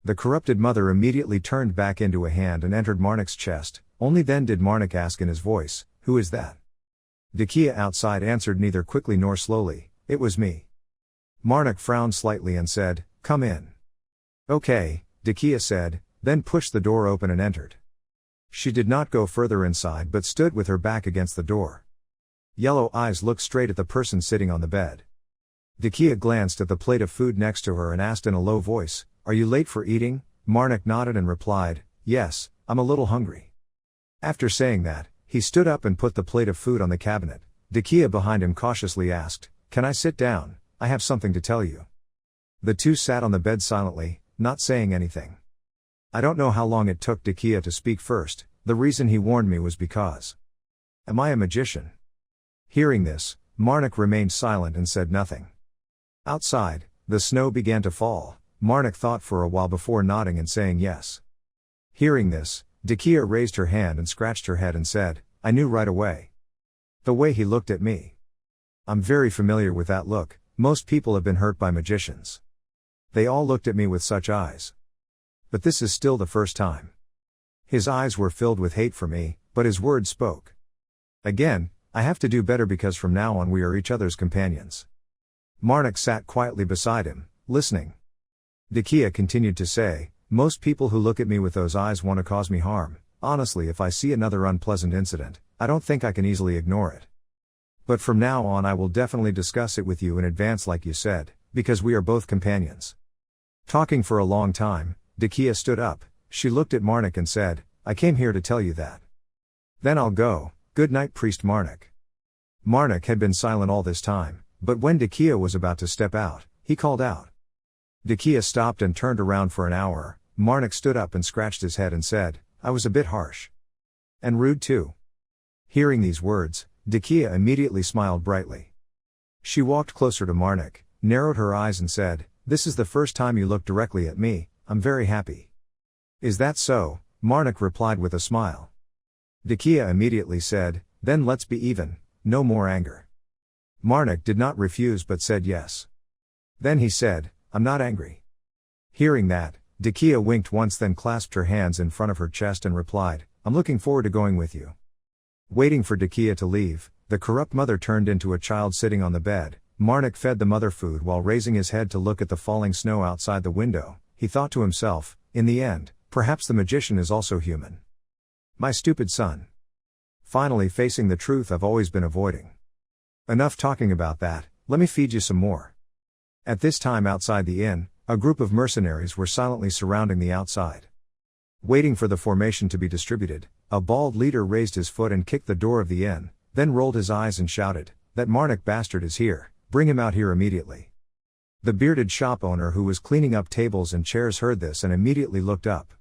Speaker 1: The corrupted mother immediately turned back into a hand and entered Marnik's chest. Only then did Marnik ask in his voice, who is that? Decay outside answered neither quickly nor slowly, it was me. Marnik frowned slightly and said, come in. Okay, Decay said, then pushed the door open and entered. She did not go further inside but stood with her back against the door. Yellow eyes looked straight at the person sitting on the bed. Decay glanced at the plate of food next to her and asked in a low voice, are you late for eating? Marnik nodded and replied, yes, I'm a little hungry. After saying that, he stood up and put the plate of food on the cabinet. Decay behind him cautiously asked, can I sit down? I have something to tell you. The two sat on the bed silently, not saying anything. I don't know how long it took Decay to speak first. The reason he warned me was because. Am I a magician? Hearing this, Marnik remained silent and said nothing. Outside, the snow began to fall. Marnik thought for a while before nodding and saying yes. Hearing this, Decay raised her hand and scratched her head and said, I knew right away. The way he looked at me. I'm very familiar with that look. Most people have been hurt by magicians. They all looked at me with such eyes. But this is still the first time. His eyes were filled with hate for me, but his words spoke. Again, I have to do better because from now on we are each other's companions. Marnik sat quietly beside him, listening. Decay continued to say, most people who look at me with those eyes want to cause me harm. Honestly, if I see another unpleasant incident, I don't think I can easily ignore it. But from now on I will definitely discuss it with you in advance like you said, because we are both companions. Talking for a long time, Decay stood up. She looked at Marnik and said, I came here to tell you that. Then I'll go. Good night, Priest Marnik. Marnik had been silent all this time, but when Decay was about to step out, he called out. Decay stopped and turned around for an hour. Marnik stood up and scratched his head and said, I was a bit harsh. And rude too. Hearing these words, Decay immediately smiled brightly. She walked closer to Marnik, narrowed her eyes and said, This is the first time you look directly at me, I'm very happy. Is that so? Marnik replied with a smile. Decay immediately said, Then let's be even, no more anger. Marnik did not refuse but said yes. Then he said, I'm not angry. Hearing that, Decay winked once then clasped her hands in front of her chest and replied, I'm looking forward to going with you. Waiting for Decay to leave, the corrupt mother turned into a child sitting on the bed. Marnik fed the mother food while raising his head to look at the falling snow outside the window. He thought to himself, in the end, perhaps the magician is also human. My stupid son. Finally facing the truth I've always been avoiding. Enough talking about that, let me feed you some more. At this time outside the inn, a group of mercenaries were silently surrounding the outside. Waiting for the formation to be distributed, a bald leader raised his foot and kicked the door of the inn, then rolled his eyes and shouted, That Marnik bastard is here, bring him out here immediately. The bearded shop owner who was cleaning up tables and chairs heard this and immediately looked up.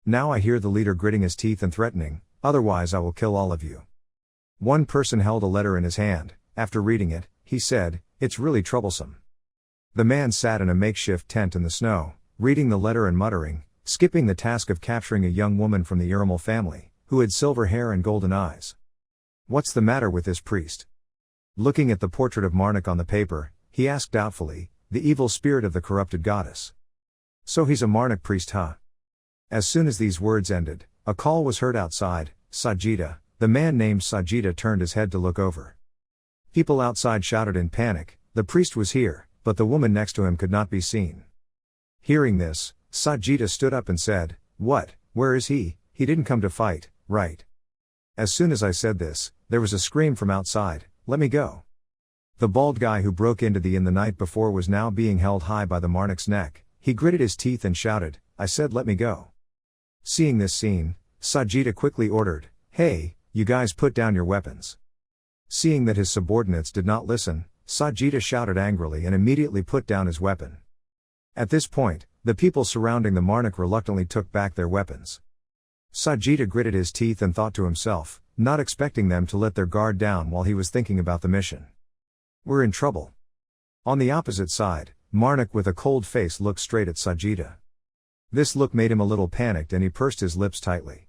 Speaker 1: Now I hear the leader gritting his teeth and threatening, Otherwise I will kill all of you. One person held a letter in his hand. After reading it, he said, It's really troublesome. The man sat in a makeshift tent in the snow, reading the letter and muttering, skipping the task of capturing a young woman from the Irmal family, who had silver hair and golden eyes. What's the matter with this priest? Looking at the portrait of Marnik on the paper, he asked doubtfully, the evil spirit of the corrupted goddess. So he's a Marnik priest, huh? As soon as these words ended, a call was heard outside. Sajida, the man named Sajida turned his head to look over. People outside shouted in panic, the priest was here, but the woman next to him could not be seen. Hearing this, Sajida stood up and said, What, where is he? He didn't come to fight, right? As soon as I said this, there was a scream from outside, Let me go. The bald guy who broke into the inn the night before was now being held high by the Marnik's neck. He gritted his teeth and shouted, I said let me go. Seeing this scene, Sajida quickly ordered, Hey, you guys put down your weapons. Seeing that his subordinates did not listen, Sajida shouted angrily and immediately put down his weapon. At this point, the people surrounding the Marnik reluctantly took back their weapons. Sajida gritted his teeth and thought to himself, not expecting them to let their guard down while he was thinking about the mission. We're in trouble. On the opposite side, Marnik with a cold face looked straight at Sajida. This look made him a little panicked and he pursed his lips tightly.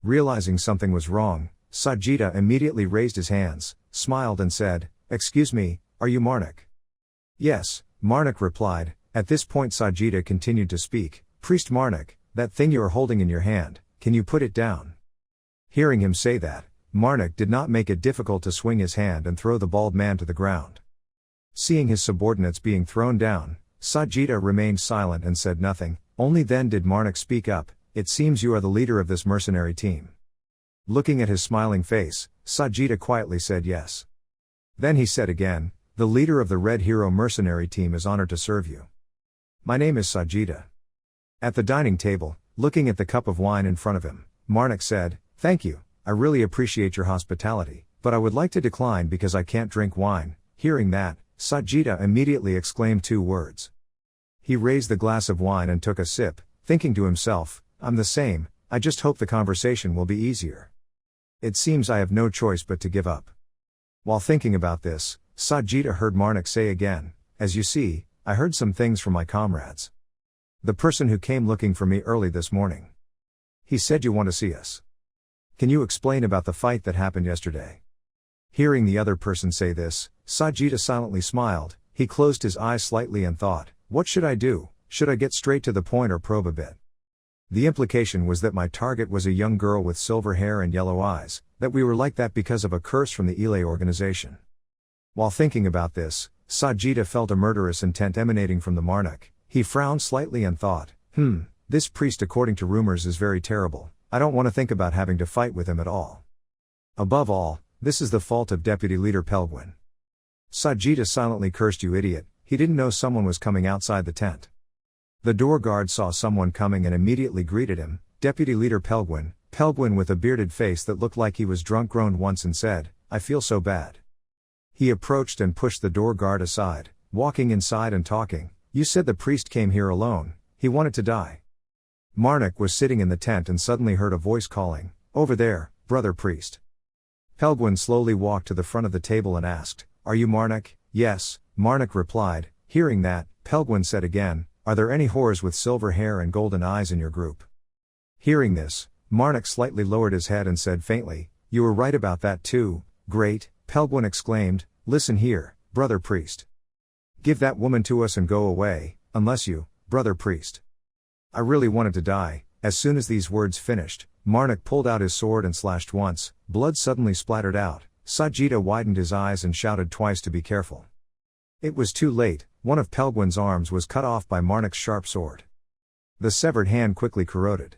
Speaker 1: Realizing something was wrong, Sajida immediately raised his hands, smiled and said, Excuse me, are you Marnik? Yes, Marnik replied. At this point Sajida continued to speak, Priest Marnik, that thing you are holding in your hand, can you put it down? Hearing him say that, Marnik did not make it difficult to swing his hand and throw the bald man to the ground. Seeing his subordinates being thrown down, Sajida remained silent and said nothing. Only then did Marnik speak up, It seems you are the leader of this mercenary team. Looking at his smiling face, Sajida quietly said yes. Then he said again, The leader of the Red Hero mercenary team is honored to serve you. My name is Sajida. At the dining table, looking at the cup of wine in front of him, Marnik said, Thank you, I really appreciate your hospitality, but I would like to decline because I can't drink wine. Hearing that, Sajida immediately exclaimed two words. He raised the glass of wine and took a sip, thinking to himself, I'm the same, I just hope the conversation will be easier. It seems I have no choice but to give up. While thinking about this, Sajida heard Marnik say again, As you see, I heard some things from my comrades. The person who came looking for me early this morning. He said you want to see us. Can you explain about the fight that happened yesterday? Hearing the other person say this, Sajida silently smiled. He closed his eyes slightly and thought, What should I do? Should I get straight to the point or probe a bit? The implication was that my target was a young girl with silver hair and yellow eyes, that we were like that because of a curse from the Elay organization. While thinking about this, Sajida felt a murderous intent emanating from the Marnik. He frowned slightly and thought, this priest according to rumors is very terrible, I don't want to think about having to fight with him at all. Above all, this is the fault of Deputy Leader Pelguin. Sajida silently cursed, You idiot, he didn't know someone was coming outside the tent. The door guard saw someone coming and immediately greeted him, Deputy Leader Pelguin. Pelguin with a bearded face that looked like he was drunk groaned once and said, I feel so bad. He approached and pushed the door guard aside, walking inside and talking, You said the priest came here alone, he wanted to die. Marnik was sitting in the tent and suddenly heard a voice calling, "Over there, brother priest." Pelgwin slowly walked to the front of the table and asked, "Are you Marnik?" "Yes," Marnik replied. Hearing that, Pelgwin said again, "Are there any whores with silver hair and golden eyes in your group?" Hearing this, Marnik slightly lowered his head and said faintly, "You were right about that too." "Great," Pelgwin exclaimed, "listen here, brother priest. Give that woman to us and go away, unless you, brother priest." I really wanted to die. As soon as these words finished, Marnik pulled out his sword and slashed once, blood suddenly splattered out. Sajida widened his eyes and shouted twice to be careful. It was too late, one of Pelgwin's arms was cut off by Marnik's sharp sword. The severed hand quickly corroded.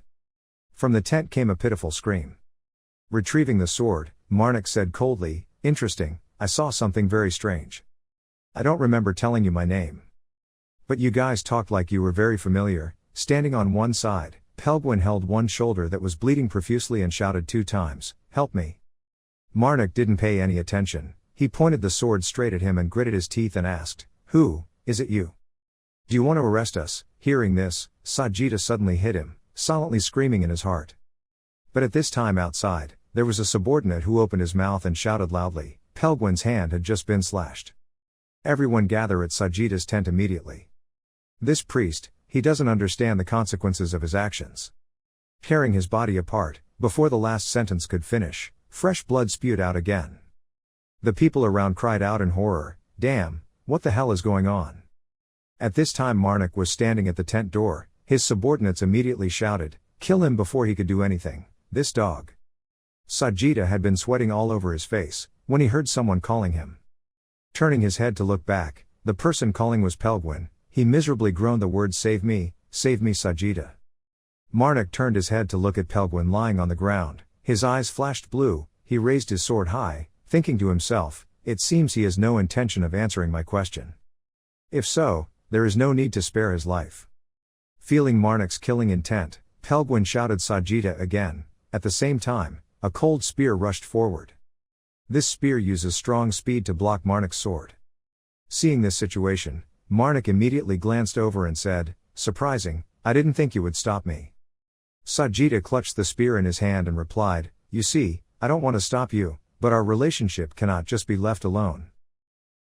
Speaker 1: From the tent came a pitiful scream. Retrieving the sword, Marnik said coldly, "Interesting, I saw something very strange. I don't remember telling you my name. But you guys talked like you were very familiar." Standing on one side, Pelgwin held one shoulder that was bleeding profusely and shouted 2 times, "Help me." Marnik didn't pay any attention. He pointed the sword straight at him and gritted his teeth and asked, "Who, is it you? Do you want to arrest us?" Hearing this, Sajida suddenly hit him, silently screaming in his heart. But at this time outside, there was a subordinate who opened his mouth and shouted loudly, Pelgwin's hand had just been slashed. Everyone gather at Sajida's tent immediately. This priest, he doesn't understand the consequences of his actions. Tearing his body apart, before the last sentence could finish, fresh blood spewed out again. The people around cried out in horror, "Damn, what the hell is going on?" At this time Marnik was standing at the tent door. His subordinates immediately shouted, "Kill him," before he could do anything, "This dog." Sajida had been sweating all over his face, when he heard someone calling him. Turning his head to look back, the person calling was Pelgwin. He miserably groaned the words, save me, Sajida." Marnik turned his head to look at Pelgwin lying on the ground. His eyes flashed blue. He raised his sword high, thinking to himself, "It seems he has no intention of answering my question. If so, there is no need to spare his life." Feeling Marnik's killing intent, Pelgwin shouted Sajida again. At the same time, a cold spear rushed forward. This spear uses strong speed to block Marnik's sword. Seeing this situation, Marnik immediately glanced over and said, "Surprising, I didn't think you would stop me." Sajida clutched the spear in his hand and replied, "You see, I don't want to stop you, but our relationship cannot just be left alone.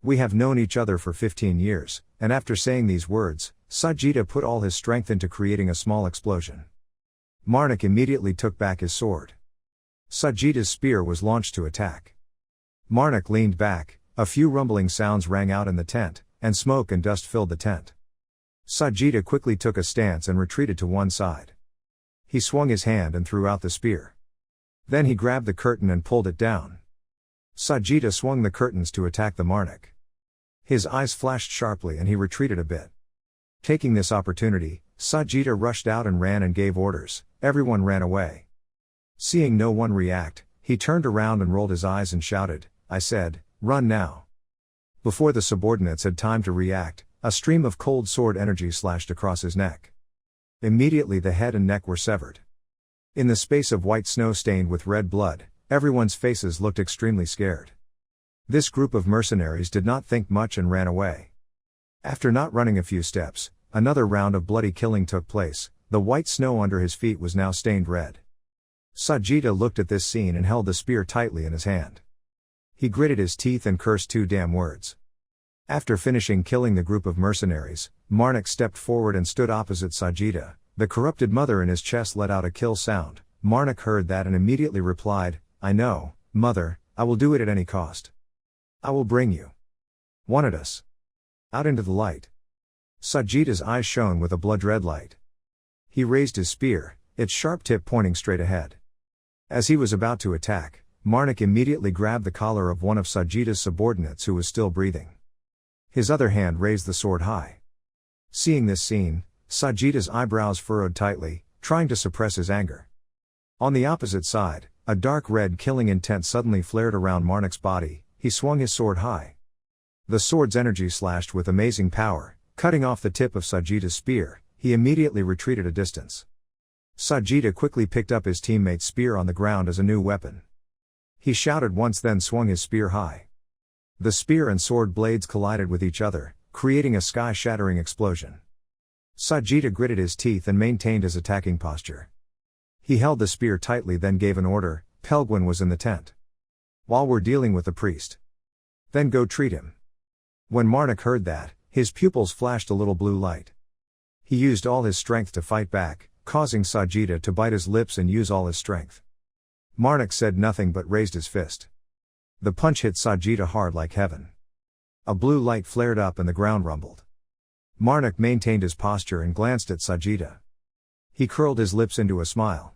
Speaker 1: We have known each other for 15 years, and after saying these words, Sajida put all his strength into creating a small explosion. Marnik immediately took back his sword. Sajida's spear was launched to attack. Marnik leaned back, a few rumbling sounds rang out in the tent, and smoke and dust filled the tent. Sajida quickly took a stance and retreated to one side. He swung his hand and threw out the spear. Then he grabbed the curtain and pulled it down. Sajida swung the curtains to attack the Marnik. His eyes flashed sharply and he retreated a bit. Taking this opportunity, Sajida rushed out and ran and gave orders. Everyone ran away. Seeing no one react, he turned around and rolled his eyes and shouted, "I said, run now." Before the subordinates had time to react, a stream of cold sword energy slashed across his neck. Immediately the head and neck were severed. In the space of white snow stained with red blood, everyone's faces looked extremely scared. This group of mercenaries did not think much and ran away. After not running a few steps, another round of bloody killing took place. The white snow under his feet was now stained red. Sajida looked at this scene and held the spear tightly in his hand. He gritted his teeth and cursed 2 damn words. After finishing killing the group of mercenaries, Marnik stepped forward and stood opposite Sajida. The corrupted mother in his chest let out a kill sound. Marnik heard that and immediately replied, "I know, mother, I will do it at any cost. I will bring you. Wanted us. Out into the light." Sajida's eyes shone with a blood-red light. He raised his spear, its sharp tip pointing straight ahead. As he was about to attack, Marnik immediately grabbed the collar of one of Sajida's subordinates who was still breathing. His other hand raised the sword high. Seeing this scene, Sajida's eyebrows furrowed tightly, trying to suppress his anger. On the opposite side, a dark red killing intent suddenly flared around Marnik's body. He swung his sword high. The sword's energy slashed with amazing power, cutting off the tip of Sajida's spear. He immediately retreated a distance. Sajida quickly picked up his teammate's spear on the ground as a new weapon. He shouted once, then swung his spear high. The spear and sword blades collided with each other, creating a sky-shattering explosion. Sajida gritted his teeth and maintained his attacking posture. He held the spear tightly, then gave an order. Pelguin was in the tent. While we're dealing with the priest. Then go treat him. When Marnik heard that, his pupils flashed a little blue light. He used all his strength to fight back, causing Sajida to bite his lips and use all his strength. Marnik said nothing but raised his fist. The punch hit Sajida hard like heaven. A blue light flared up and the ground rumbled. Marnik maintained his posture and glanced at Sajida. He curled his lips into a smile.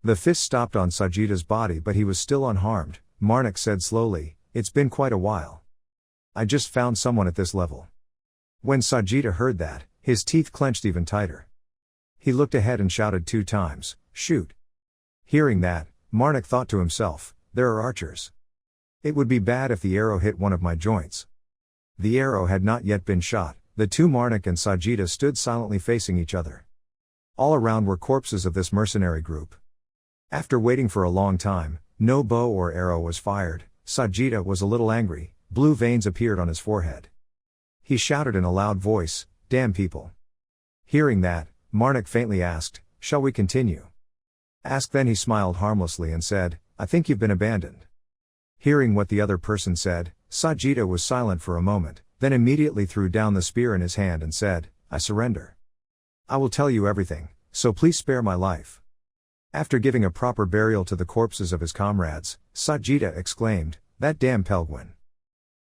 Speaker 1: The fist stopped on Sajida's body, but he was still unharmed. Marnik said slowly, "It's been quite a while. I just found someone at this level." When Sajida heard that, his teeth clenched even tighter. He looked ahead and shouted 2 times, "Shoot!" Hearing that, Marnik thought to himself, "There are archers. It would be bad if the arrow hit one of my joints." The arrow had not yet been shot. The two, Marnik and Sajida, stood silently facing each other. All around were corpses of this mercenary group. After waiting for a long time, no bow or arrow was fired. Sajida was a little angry. Blue veins appeared on his forehead. He shouted in a loud voice, "Damn people." Hearing that, Marnik faintly asked, "Shall we continue?" Then he smiled harmlessly and said, "I think you've been abandoned." Hearing what the other person said, Sajida was silent for a moment, then immediately threw down the spear in his hand and said, "I surrender. I will tell you everything, so please spare my life." After giving a proper burial to the corpses of his comrades, Sajida exclaimed, "That damn Pelguin.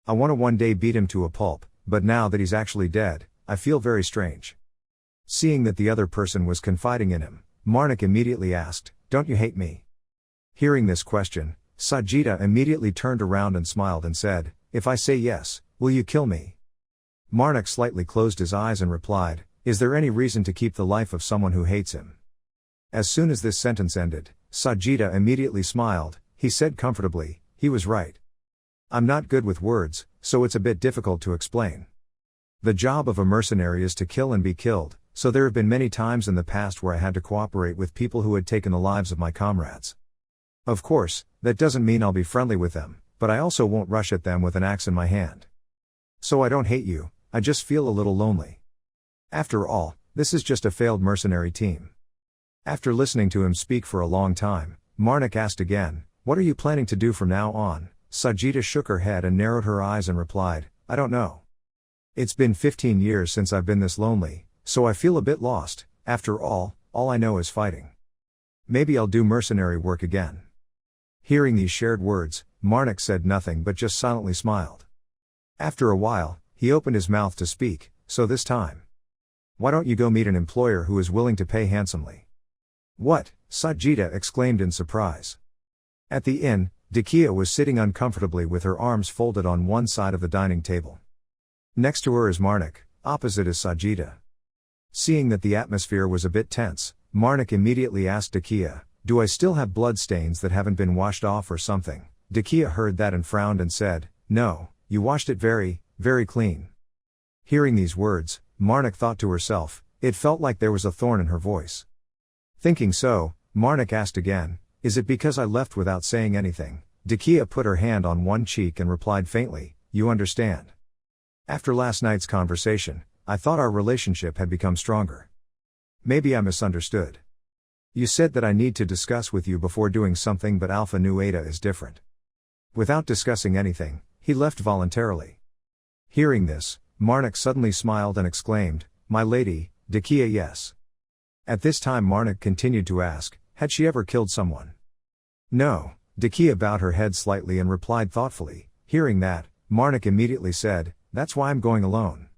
Speaker 1: I want to one day beat him to a pulp, but now that he's actually dead, I feel very strange." Seeing that the other person was confiding in him, Marnik immediately asked, "Don't you hate me?" Hearing this question, Sajida immediately turned around and smiled and said, "If I say yes, will you kill me?" Marnik slightly closed his eyes and replied, "Is there any reason to keep the life of someone who hates him?" As soon as this sentence ended, Sajida immediately smiled. He said comfortably, "He was right. I'm not good with words, so it's a bit difficult to explain. The job of a mercenary is to kill and be killed, so there have been many times in the past where I had to cooperate with people who had taken the lives of my comrades. Of course, that doesn't mean I'll be friendly with them, but I also won't rush at them with an axe in my hand. So I don't hate you, I just feel a little lonely. After all, this is just a failed mercenary team." After listening to him speak for a long time, Marnik asked again, "What are you planning to do from now on?" Sajida shook her head and narrowed her eyes and replied, "I don't know. It's been 15 years since I've been this lonely, so I feel a bit lost. After all I know is fighting. Maybe I'll do mercenary work again." Hearing these shared words, Marnik said nothing but just silently smiled. After a while, he opened his mouth to speak, "So this time, why don't you go meet an employer who is willing to pay handsomely?" "What?" Sajida exclaimed in surprise. At the inn, Decay was sitting uncomfortably with her arms folded on one side of the dining table. Next to her is Marnik, opposite is Sajida. Seeing that the atmosphere was a bit tense, Marnik immediately asked Decay, "Do I still have blood stains that haven't been washed off or something?" Decay heard that and frowned and said, "No, you washed it very, very clean." Hearing these words, Marnik thought to herself, it felt like there was a thorn in her voice. Thinking so, Marnik asked again, "Is it because I left without saying anything?" Decay put her hand on one cheek and replied faintly, "You understand. After last night's conversation, I thought our relationship had become stronger. Maybe I misunderstood. You said that I need to discuss with you before doing something, but Alpha Nu Eta is different." Without discussing anything, he left voluntarily. Hearing this, Marnik suddenly smiled and exclaimed, "My lady, Decay, yes." At this time Marnik continued to ask, had she ever killed someone? No. Decay bowed her head slightly and replied thoughtfully. Hearing that, Marnik immediately said, "That's why I'm going alone.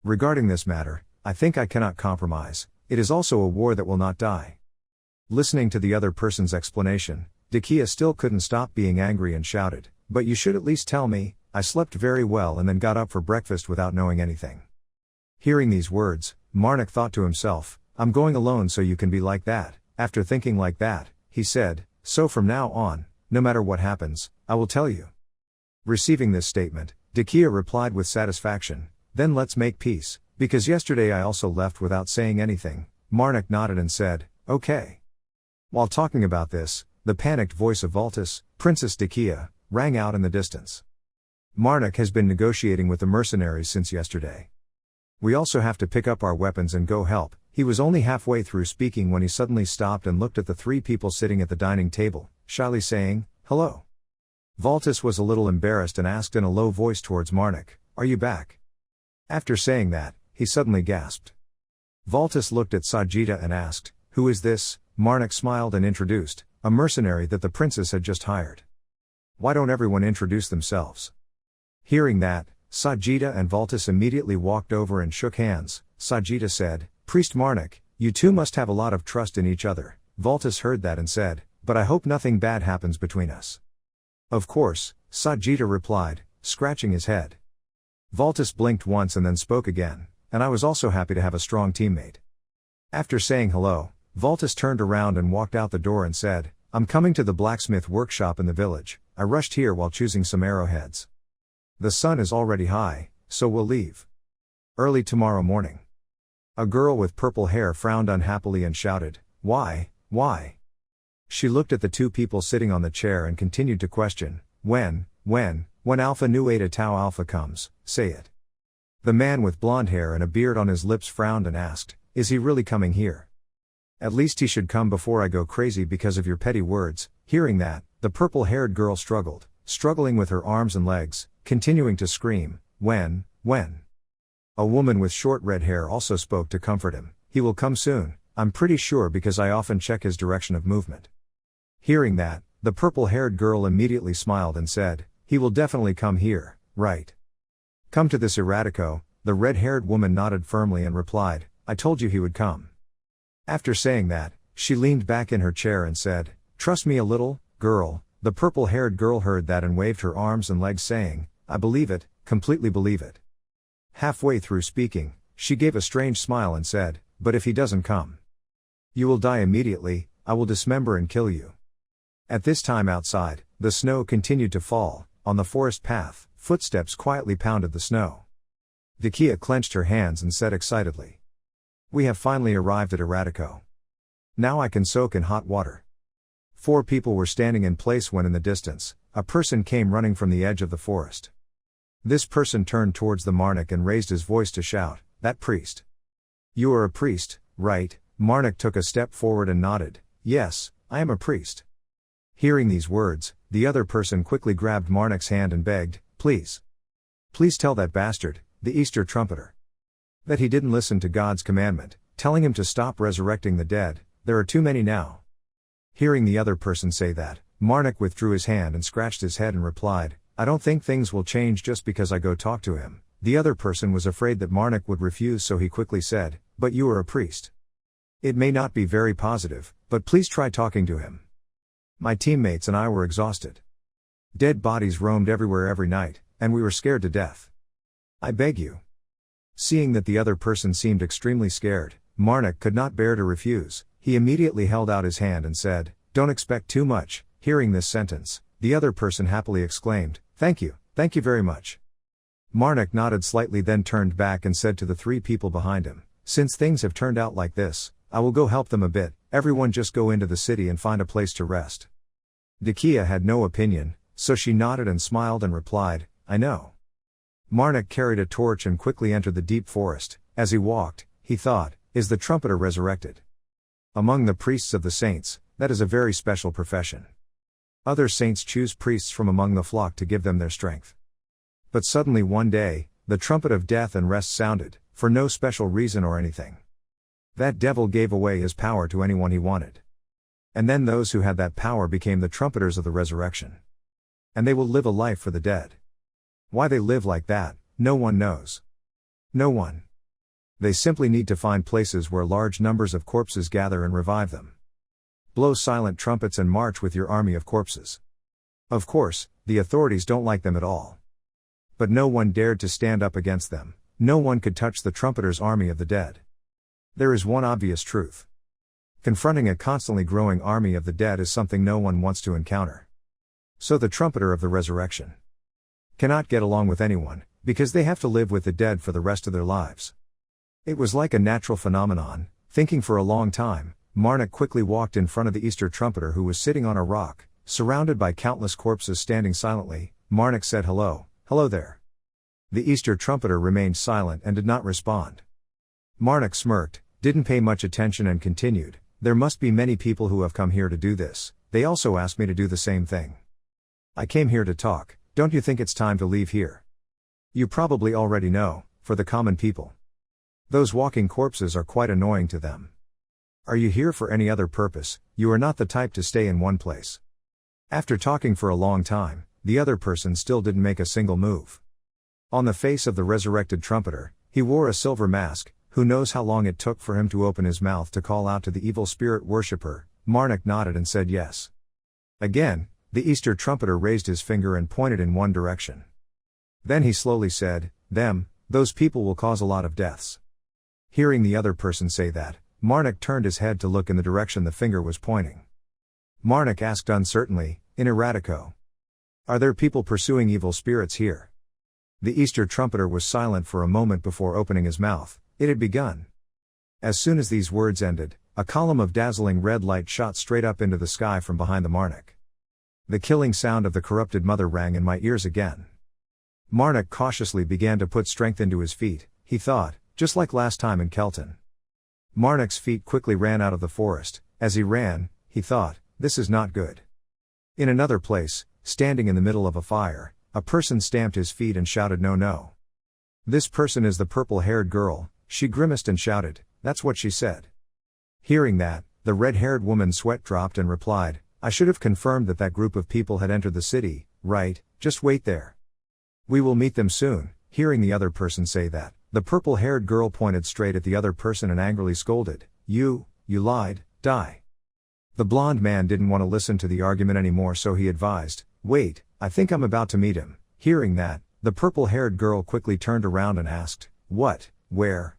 Speaker 1: Regarding this matter, I think I cannot compromise. It is also a war that will not die." Listening to the other person's explanation, Decay still couldn't stop being angry and shouted, "But you should at least tell me. I slept very well and then got up for breakfast without knowing anything." Hearing these words, Marnik thought to himself, "I'm going alone so you can be like that." After thinking like that, he said, "So from now on, no matter what happens, I will tell you." Receiving this statement, Decay replied with satisfaction, "Then let's make peace, because yesterday I also left without saying anything." Marnik nodded and said, "Okay." While talking about this, the panicked voice of Valtis, Princess Decay, rang out in the distance. "Marnik has been negotiating with the mercenaries since yesterday. We also have to pick up our weapons and go help." He was only halfway through speaking when he suddenly stopped and looked at the three people sitting at the dining table, shyly saying, "Hello." Valtis was a little embarrassed and asked in a low voice towards Marnik, "Are you back?" After saying that, he suddenly gasped. Valtis looked at Sajida and asked, "Who is this?" Marnik smiled and introduced, "A mercenary that the princess had just hired." "Why don't everyone introduce themselves?" Hearing that, Sajida and Valtis immediately walked over and shook hands. Sajida said, "Priest Marnik, you two must have a lot of trust in each other." Valtis heard that and said, "But I hope nothing bad happens between us." "Of course," Sajida replied, scratching his head. Valtis blinked once and then spoke again, "And I was also happy to have a strong teammate." After saying hello, Valtis turned around and walked out the door and said, "I'm coming to the blacksmith workshop in the village. I rushed here while choosing some arrowheads. The sun is already high, so we'll leave early tomorrow morning." A girl with purple hair frowned unhappily and shouted, Why? She looked at the two people sitting on the chair and continued to question, When Alpha Nu Eta Tau Alpha comes, say it." The man with blonde hair and a beard on his lips frowned and asked, "Is he really coming here? At least he should come before I go crazy because of your petty words." Hearing that, the purple-haired girl struggling with her arms and legs, continuing to scream, When? A woman with short red hair also spoke to comfort him, "He will come soon, I'm pretty sure because I often check his direction of movement." Hearing that, the purple-haired girl immediately smiled and said, "He will definitely come here, right? Come to this erratico." The red-haired woman nodded firmly and replied, "I told you he would come." After saying that, she leaned back in her chair and said, "Trust me a little, girl." The purple-haired girl heard that and waved her arms and legs saying, "I believe it, completely believe it." Halfway through speaking, she gave a strange smile and said, "But if he doesn't come, you will die immediately, I will dismember and kill you." At this time outside, the snow continued to fall. On the forest path, footsteps quietly pounded the snow. Decay clenched her hands and said excitedly, "We have finally arrived at Erratico. Now I can soak in hot water." 4 people were standing in place when in the distance, a person came running from the edge of the forest. This person turned towards the Marnik and raised his voice to shout, "That priest. You are a priest, right?" Marnik took a step forward and nodded, "Yes, I am a priest." Hearing these words, the other person quickly grabbed Marnik's hand and begged, Please tell that bastard, the Easter trumpeter, that he didn't listen to God's commandment, telling him to stop resurrecting the dead. There are too many now." Hearing the other person say that, Marnik withdrew his hand and scratched his head and replied, "I don't think things will change just because I go talk to him." The other person was afraid that Marnik would refuse, so he quickly said, "But you are a priest. It may not be very positive, but please try talking to him. My teammates and I were exhausted. Dead bodies roamed everywhere every night, and we were scared to death. I beg you." Seeing that the other person seemed extremely scared, Marnik could not bear to refuse. He immediately held out his hand and said, "Don't expect too much." Hearing this sentence, the other person happily exclaimed, thank you very much." Marnik nodded slightly, then turned back and said to the 3 people behind him, "Since things have turned out like this, I will go help them a bit. Everyone just go into the city and find a place to rest." Decay had no opinion, so she nodded and smiled and replied, "I know." Marnik carried a torch and quickly entered the deep forest. As he walked, he thought, "Is the trumpeter resurrected? Among the priests of the saints, that is a very special profession. Other saints choose priests from among the flock to give them their strength." But suddenly one day, the trumpet of death and rest sounded, for no special reason or anything. That devil gave away his power to anyone he wanted. And then those who had that power became the trumpeters of the resurrection. And they will live a life for the dead. Why they live like that, no one knows. No one. They simply need to find places where large numbers of corpses gather and revive them. Blow silent trumpets and march with your army of corpses. Of course, the authorities don't like them at all. But no one dared to stand up against them. No one could touch the trumpeter's army of the dead. There is one obvious truth. Confronting a constantly growing army of the dead is something no one wants to encounter. So the trumpeter of the resurrection cannot get along with anyone, because they have to live with the dead for the rest of their lives. It was like a natural phenomenon. Thinking for a long time, Marnik quickly walked in front of the Easter trumpeter, who was sitting on a rock, surrounded by countless corpses standing silently. Marnik said, Hello there. The Easter trumpeter remained silent and did not respond. Marnik smirked, didn't pay much attention and continued, "There must be many people who have come here to do this. They also asked me to do the same thing. I came here to talk. Don't you think it's time to leave here? You probably already know, for the common people. Those walking corpses are quite annoying to them. Are you here for any other purpose? You are not the type to stay in one place." After talking for a long time, the other person still didn't make a single move. On the face of the resurrected trumpeter, he wore a silver mask. Who knows how long it took for him to open his mouth to call out to the evil spirit worshipper. Marnik nodded and said yes. Again, the Easter trumpeter raised his finger and pointed in one direction. Then he slowly said, those people will cause a lot of deaths." Hearing the other person say that, Marnik turned his head to look in the direction the finger was pointing. Marnik asked uncertainly, "In Erratico, are there people pursuing evil spirits here?" The Easter trumpeter was silent for a moment before opening his mouth. It had begun. As soon as these words ended, a column of dazzling red light shot straight up into the sky from behind the Marnik. The killing sound of the corrupted mother rang in my ears again. Marnik cautiously began to put strength into his feet, he thought, just like last time in Kelton. Marnik's feet quickly ran out of the forest. As he ran, he thought, this is not good. In another place, standing in the middle of a fire, a person stamped his feet and shouted, "No, no. This person is the purple-haired girl." She grimaced and shouted, "That's what she said." Hearing that, the red-haired woman's sweat dropped and replied, "I should have confirmed that that group of people had entered the city, right? Just wait there. We will meet them soon." Hearing the other person say that, the purple-haired girl pointed straight at the other person and angrily scolded, You lied, die." The blonde man didn't want to listen to the argument anymore, so he advised, "Wait, I think I'm about to meet him." Hearing that, the purple-haired girl quickly turned around and asked, "What? Where?"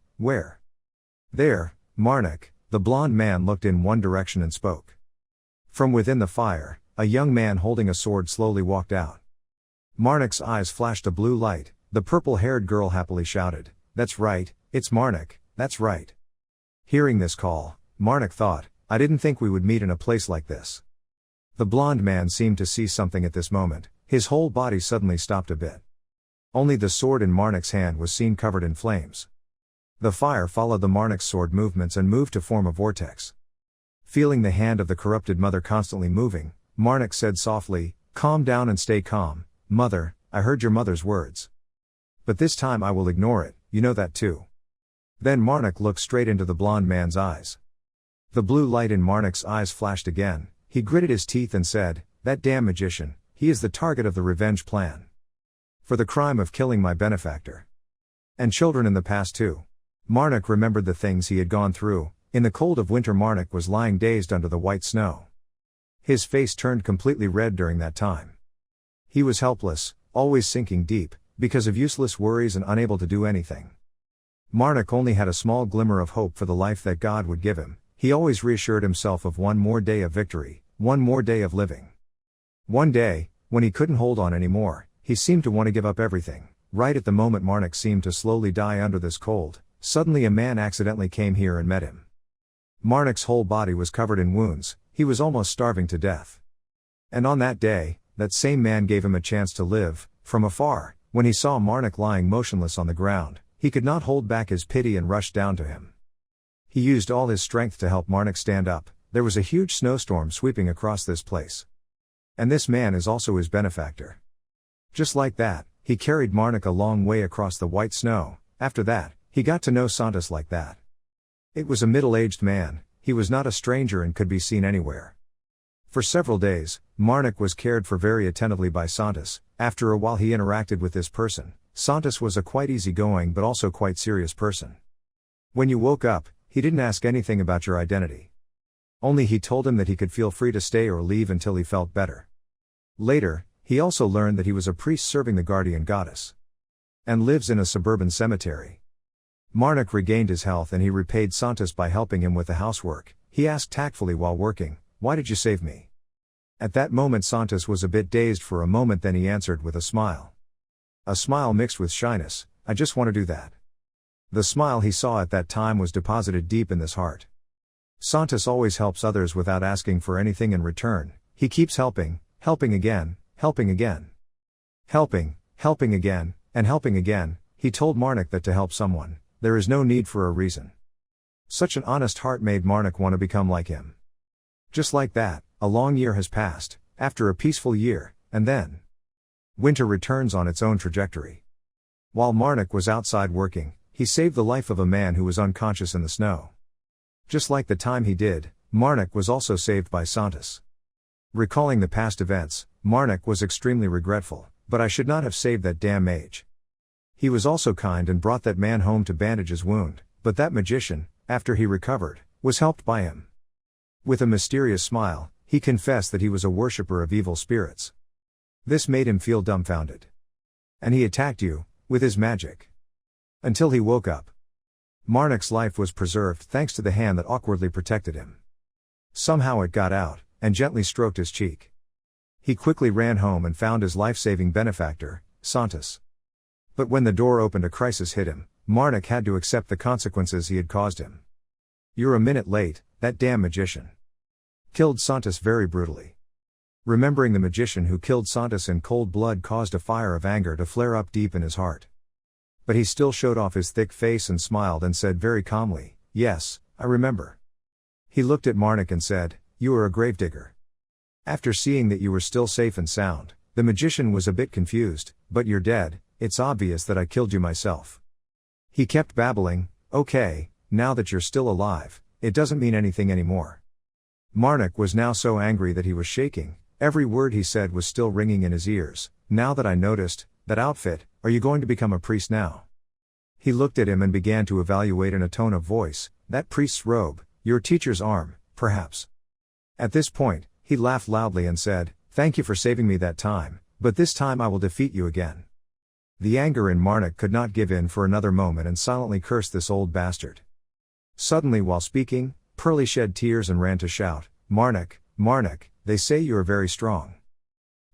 Speaker 1: "There, Marnik." The blonde man looked in one direction and spoke. From within the fire, a young man holding a sword slowly walked out. Marnik's eyes flashed a blue light. The purple-haired girl happily shouted, "That's right, it's Marnik, that's right." Hearing this call, Marnik thought, "I didn't think we would meet in a place like this." The blonde man seemed to see something at this moment. His whole body suddenly stopped a bit. Only the sword in Marnik's hand was seen covered in flames. The fire followed the Marnik's sword movements and moved to form a vortex. Feeling the hand of the corrupted mother constantly moving, Marnik said softly, "Calm down and stay calm, mother, I heard your mother's words. But this time I will ignore it, you know that too." Then Marnik looked straight into the blonde man's eyes. The blue light in Marnik's eyes flashed again. He gritted his teeth and said, "That damn magician, he is the target of the revenge plan. For the crime of killing my benefactor. And children in the past too." Marnik remembered the things he had gone through. In the cold of winter, Marnik was lying dazed under the white snow. His face turned completely red during that time. He was helpless, always sinking deep, because of useless worries and unable to do anything. Marnik only had a small glimmer of hope for the life that God would give him. He always reassured himself of one more day of victory, one more day of living. One day, when he couldn't hold on anymore, he seemed to want to give up everything. Right at the moment Marnik seemed to slowly die under this cold, suddenly a man accidentally came here and met him. Marnik's whole body was covered in wounds, he was almost starving to death. And on that day, that same man gave him a chance to live. From afar, when he saw Marnik lying motionless on the ground, he could not hold back his pity and rushed down to him. He used all his strength to help Marnik stand up. There was a huge snowstorm sweeping across this place. And this man is also his benefactor. Just like that, he carried Marnik a long way across the white snow. After that, he got to know Santos like that. It was a middle-aged man, he was not a stranger and could be seen anywhere. For several days, Marnik was cared for very attentively by Santos. After a while he interacted with this person. Santos was a quite easygoing but also quite serious person. When you woke up, he didn't ask anything about your identity. Only he told him that he could feel free to stay or leave until he felt better. Later, he also learned that he was a priest serving the guardian goddess. And lives in a suburban cemetery. Marnik regained his health and he repaid Santos by helping him with the housework. He asked tactfully while working, "Why did you save me?" At that moment Santos was a bit dazed for a moment, then he answered with a smile. A smile mixed with shyness, "I just want to do that." The smile he saw at that time was deposited deep in this heart. Santos always helps others without asking for anything in return. He keeps helping, helping again, helping again. Helping again, and helping again, he told Marnik that to help someone, there is no need for a reason. Such an honest heart made Marnik want to become like him. Just like that, a long year has passed, after a peaceful year, and then winter returns on its own trajectory. While Marnik was outside working, he saved the life of a man who was unconscious in the snow. Just like the time he did, Marnik was also saved by Santos. Recalling the past events, Marnik was extremely regretful, but I should not have saved that damn mage. He was also kind and brought that man home to bandage his wound, but that magician, after he recovered, was helped by him. With a mysterious smile, he confessed that he was a worshipper of evil spirits. This made him feel dumbfounded. And he attacked you, with his magic. Until he woke up. Marnik's life was preserved thanks to the hand that awkwardly protected him. Somehow it got out, and gently stroked his cheek. He quickly ran home and found his life-saving benefactor, Santos. But when the door opened, a crisis hit him. Marnik had to accept the consequences he had caused him. "You're a minute late, that damn magician killed Santos very brutally." Remembering the magician who killed Santos in cold blood caused a fire of anger to flare up deep in his heart. But he still showed off his thick face and smiled and said very calmly, "Yes, I remember." He looked at Marnik and said, "You are a gravedigger." After seeing that you were still safe and sound, the magician was a bit confused, "But you're dead, it's obvious that I killed you myself." He kept babbling, "Okay, now that you're still alive, it doesn't mean anything anymore." Marnik was now so angry that he was shaking. Every word he said was still ringing in his ears. "Now that I noticed, that outfit, are you going to become a priest now?" He looked at him and began to evaluate in a tone of voice, "That priest's robe, your teacher's arm, perhaps." At this point, he laughed loudly and said, "Thank you for saving me that time, but this time I will defeat you again." The anger in Marnik could not give in for another moment and silently cursed this old bastard. Suddenly while speaking, Pearlie shed tears and ran to shout, "Marnik, Marnik, they say you are very strong."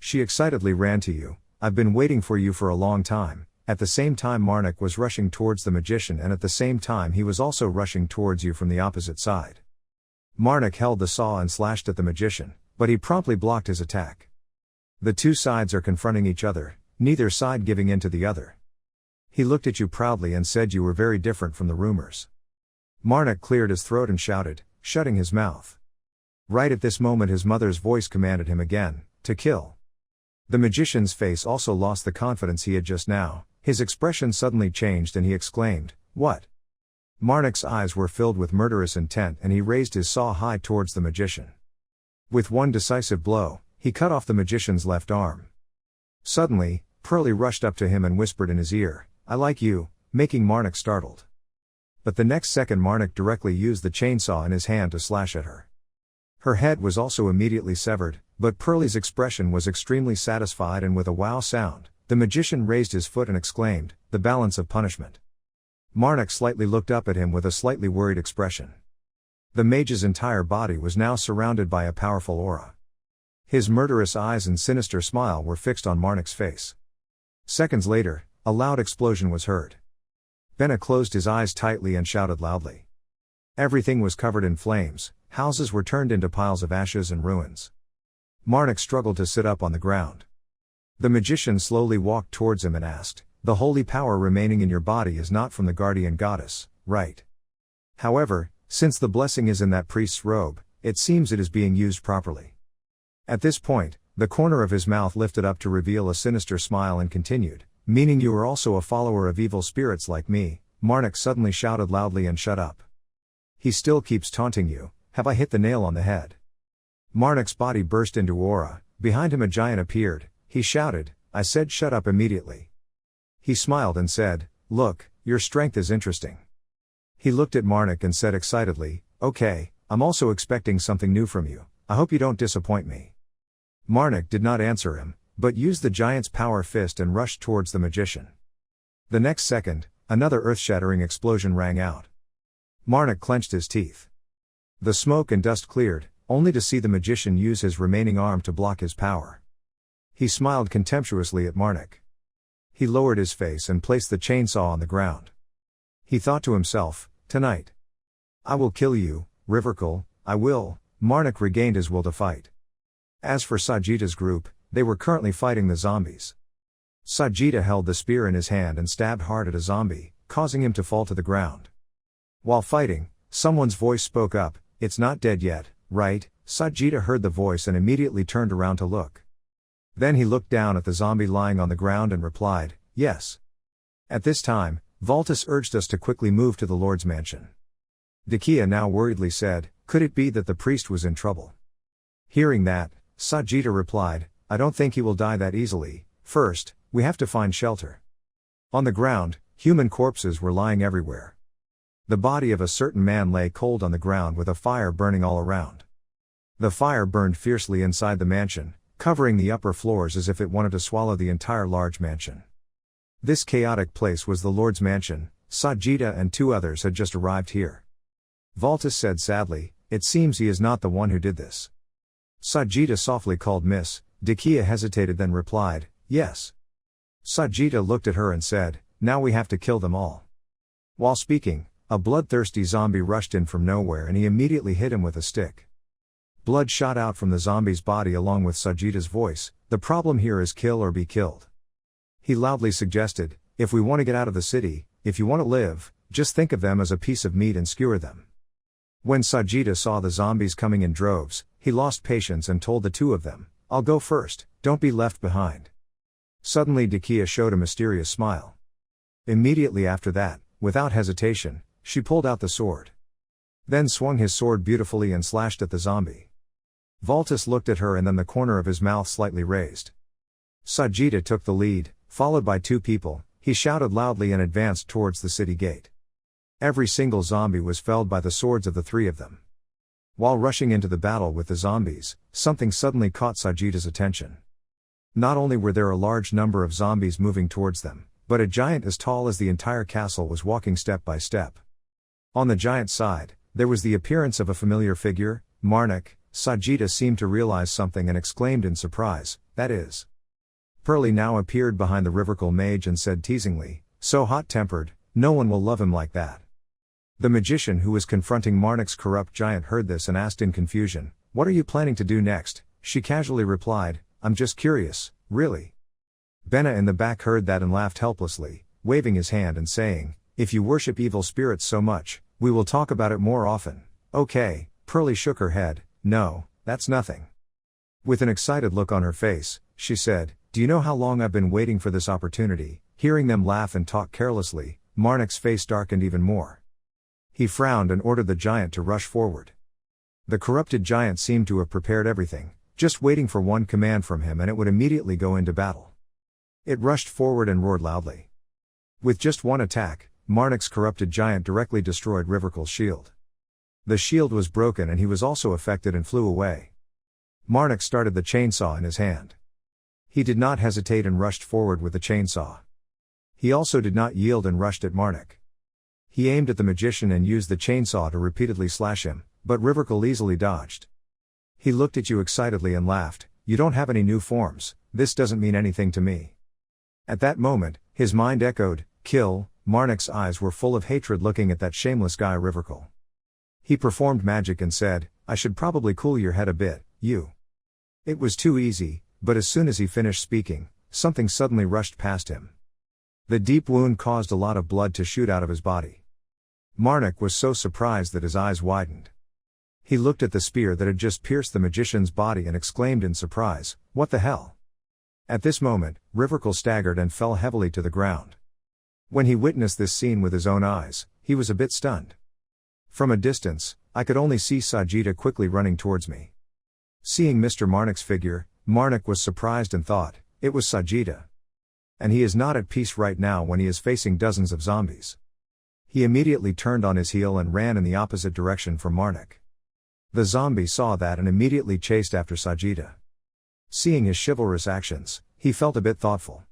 Speaker 1: She excitedly ran to you, "I've been waiting for you for a long time." At the same time Marnik was rushing towards the magician, and at the same time he was also rushing towards you from the opposite side. Marnik held the saw and slashed at the magician, but he promptly blocked his attack. The two sides are confronting each other, neither side giving in to the other. He looked at you proudly and said you were very different from the rumors. Marnik cleared his throat and shouted, shutting his mouth. Right at this moment his mother's voice commanded him again, to kill. The magician's face also lost the confidence he had just now. His expression suddenly changed and he exclaimed, "What?" Marnik's eyes were filled with murderous intent and he raised his saw high towards the magician. With one decisive blow, he cut off the magician's left arm. Suddenly, Pearlie rushed up to him and whispered in his ear, "I like you," making Marnik startled. But the next second Marnik directly used the chainsaw in his hand to slash at her. Her head was also immediately severed, but Pearlie's expression was extremely satisfied, and with a wow sound, the magician raised his foot and exclaimed, "The balance of punishment." Marnik slightly looked up at him with a slightly worried expression. The mage's entire body was now surrounded by a powerful aura. His murderous eyes and sinister smile were fixed on Marnik's face. Seconds later, a loud explosion was heard. Benna closed his eyes tightly and shouted loudly. Everything was covered in flames, houses were turned into piles of ashes and ruins. Marnik struggled to sit up on the ground. The magician slowly walked towards him and asked, "The holy power remaining in your body is not from the guardian goddess, right? However, since the blessing is in that priest's robe, it seems it is being used properly." At this point, the corner of his mouth lifted up to reveal a sinister smile and continued, "Meaning you are also a follower of evil spirits like me?" Marnik suddenly shouted loudly and shut up. "He still keeps taunting you, have I hit the nail on the head?" Marnik's body burst into aura, behind him a giant appeared, he shouted, "I said shut up immediately." He smiled and said, "Look, your strength is interesting." He looked at Marnik and said excitedly, "Okay, I'm also expecting something new from you, I hope you don't disappoint me." Marnik did not answer him, but used the giant's power fist and rushed towards the magician. The next second, another earth-shattering explosion rang out. Marnik clenched his teeth. The smoke and dust cleared, only to see the magician use his remaining arm to block his power. He smiled contemptuously at Marnik. He lowered his face and placed the chainsaw on the ground. He thought to himself, "Tonight, I will kill you, Riverkul, I will." Marnik regained his will to fight. As for Sajita's group, they were currently fighting the zombies. Sajida held the spear in his hand and stabbed hard at a zombie, causing him to fall to the ground. While fighting, someone's voice spoke up, "It's not dead yet, right?" Sajida heard the voice and immediately turned around to look. Then he looked down at the zombie lying on the ground and replied, "Yes." At this time, Valtis urged us to quickly move to the Lord's mansion. Decay now worriedly said, "Could it be that the priest was in trouble?" Hearing that, Sajida replied, "I don't think he will die that easily. First, we have to find shelter." On the ground, human corpses were lying everywhere. The body of a certain man lay cold on the ground with a fire burning all around. The fire burned fiercely inside the mansion, covering the upper floors as if it wanted to swallow the entire large mansion. This chaotic place was the Lord's mansion. Sajida and 2 others had just arrived here. Valtis said sadly, "It seems he is not the one who did this." Sajida softly called Miss. Decay hesitated then replied, "Yes." Sajida looked at her and said, "Now we have to kill them all." While speaking, a bloodthirsty zombie rushed in from nowhere and he immediately hit him with a stick. Blood shot out from the zombie's body along with Sajida's voice, "The problem here is kill or be killed." He loudly suggested, "If we want to get out of the city, if you want to live, just think of them as a piece of meat and skewer them." When Sajida saw the zombies coming in droves, he lost patience and told the 2 of them, "I'll go first, don't be left behind." Suddenly Decay showed a mysterious smile. Immediately after that, without hesitation, she pulled out the sword. Then swung his sword beautifully and slashed at the zombie. Valtis looked at her and then the corner of his mouth slightly raised. Sajida took the lead, followed by 2 people, he shouted loudly and advanced towards the city gate. Every single zombie was felled by the swords of the 3 of them. While rushing into the battle with the zombies, something suddenly caught Sajida's attention. Not only were there a large number of zombies moving towards them, but a giant as tall as the entire castle was walking step by step. On the giant's side, there was the appearance of a familiar figure, Marnik. Sajida seemed to realize something and exclaimed in surprise, "That is." Pearly now appeared behind the Rivercal mage and said teasingly, "So hot-tempered, no one will love him like that." The magician who was confronting Marnik's corrupt giant heard this and asked in confusion, "What are you planning to do next?" She casually replied, "I'm just curious, really." Benna in the back heard that and laughed helplessly, waving his hand and saying, "If you worship evil spirits so much, we will talk about it more often." "Okay." Pearly shook her head, "No, that's nothing." With an excited look on her face, she said, "Do you know how long I've been waiting for this opportunity?" Hearing them laugh and talk carelessly, Marnik's face darkened even more. He frowned and ordered the giant to rush forward. The corrupted giant seemed to have prepared everything, just waiting for one command from him and it would immediately go into battle. It rushed forward and roared loudly. With just one attack, Marnik's corrupted giant directly destroyed Rivercal's shield. The shield was broken and he was also affected and flew away. Marnik started the chainsaw in his hand. He did not hesitate and rushed forward with the chainsaw. He also did not yield and rushed at Marnik. He aimed at the magician and used the chainsaw to repeatedly slash him, but Rivercal easily dodged. He looked at you excitedly and laughed, "You don't have any new forms, this doesn't mean anything to me." At that moment, his mind echoed, "Kill." Marnik's eyes were full of hatred looking at that shameless guy Rivercal. He performed magic and said, "I should probably cool your head a bit, you." It was too easy, but as soon as he finished speaking, something suddenly rushed past him. The deep wound caused a lot of blood to shoot out of his body. Marnik was so surprised that his eyes widened. He looked at the spear that had just pierced the magician's body and exclaimed in surprise, "What the hell?" At this moment, Rivercal staggered and fell heavily to the ground. When he witnessed this scene with his own eyes, he was a bit stunned. From a distance, I could only see Sajida quickly running towards me. Seeing Mr. Marnik's figure, Marnik was surprised and thought, it was Sajida. And he is not at peace right now when he is facing dozens of zombies. He immediately turned on his heel and ran in the opposite direction from Marnik. The zombie saw that and immediately chased after Sajida. Seeing his chivalrous actions, he felt a bit thoughtful.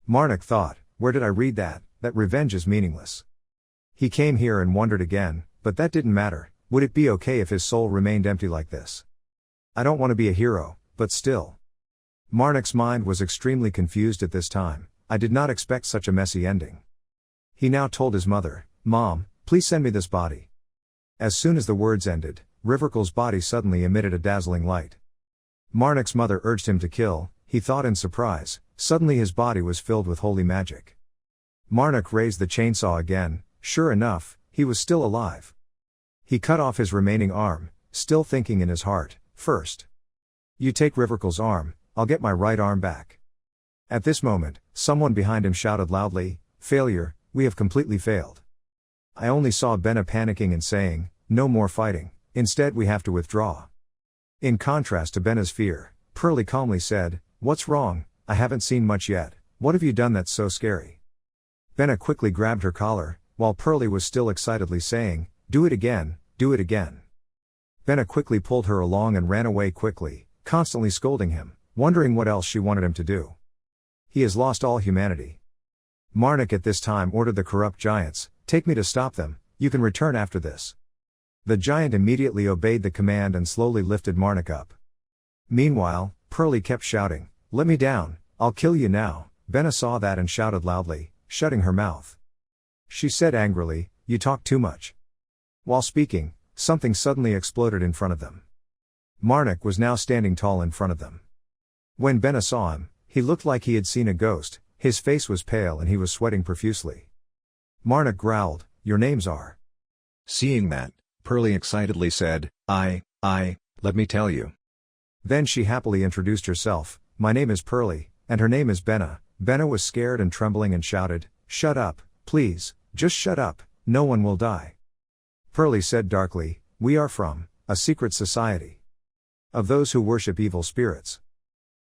Speaker 1: Marnik thought, where did I read that revenge is meaningless? He came here and wondered again, but that didn't matter. Would it be okay if his soul remained empty like this? I don't want to be a hero, but still. Marnik's mind was extremely confused at this time. I did not expect such a messy ending. He now told his mother, "Mom, please send me this body." As soon as the words ended, Rivercal's body suddenly emitted a dazzling light. Marnik's mother urged him to kill, he thought in surprise, Suddenly his body was filled with holy magic. Marnik raised the chainsaw again. Sure enough, he was still alive. He cut off his remaining arm, still thinking in his heart, first. You take Rivercle's arm, I'll get my right arm back. At this moment, someone behind him shouted loudly, failure, we have completely failed. I only saw Benna panicking and saying, no more fighting, instead we have to withdraw. In contrast to Benna's fear, Pearlie calmly said, what's wrong? I haven't seen much yet, what have you done that's so scary? Benna quickly grabbed her collar, while Pearlie was still excitedly saying, do it again, do it again. Benna quickly pulled her along and ran away quickly, constantly scolding him, wondering what else she wanted him to do. He has lost all humanity. Marnik at this time ordered the corrupt giants, take me to stop them, you can return after this. The giant immediately obeyed the command and slowly lifted Marnik up. Meanwhile, Pearlie kept shouting, let me down, I'll kill you now. Benna saw that and shouted loudly, shutting her mouth. She said angrily, you talk too much. While speaking, something suddenly exploded in front of them. Marnik was now standing tall in front of them. When Benna saw him, he looked like he had seen a ghost, his face was pale and he was sweating profusely. Marnik growled, your names are.
Speaker 2: Seeing that, Pearlie excitedly said, let me tell you.
Speaker 1: Then she happily introduced herself, my name is Pearlie, and her name is Benna. Benna was scared and trembling and shouted, shut up, please, just shut up, no one will die. Pearlie said darkly, we are from a secret society of those who worship evil spirits.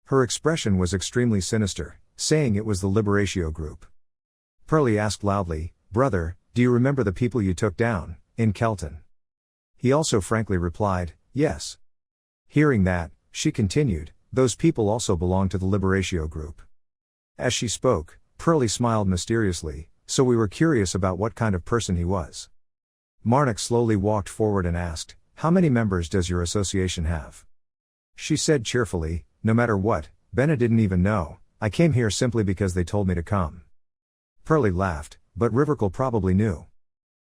Speaker 1: Her expression was extremely sinister, saying it was the Liberatio group. Pearlie asked loudly, brother, do you remember the people you took down, in Kelton? He also frankly replied, yes. Hearing that, she continued, those people also belong to the Liberatio group. As she spoke, Pearlie smiled mysteriously, so we were curious about what kind of person he was. Marnik slowly walked forward and asked, how many members does your association have? She said cheerfully, no matter what, Benna didn't even know, I came here simply because they told me to come. Pearlie laughed, but Rivercle probably knew.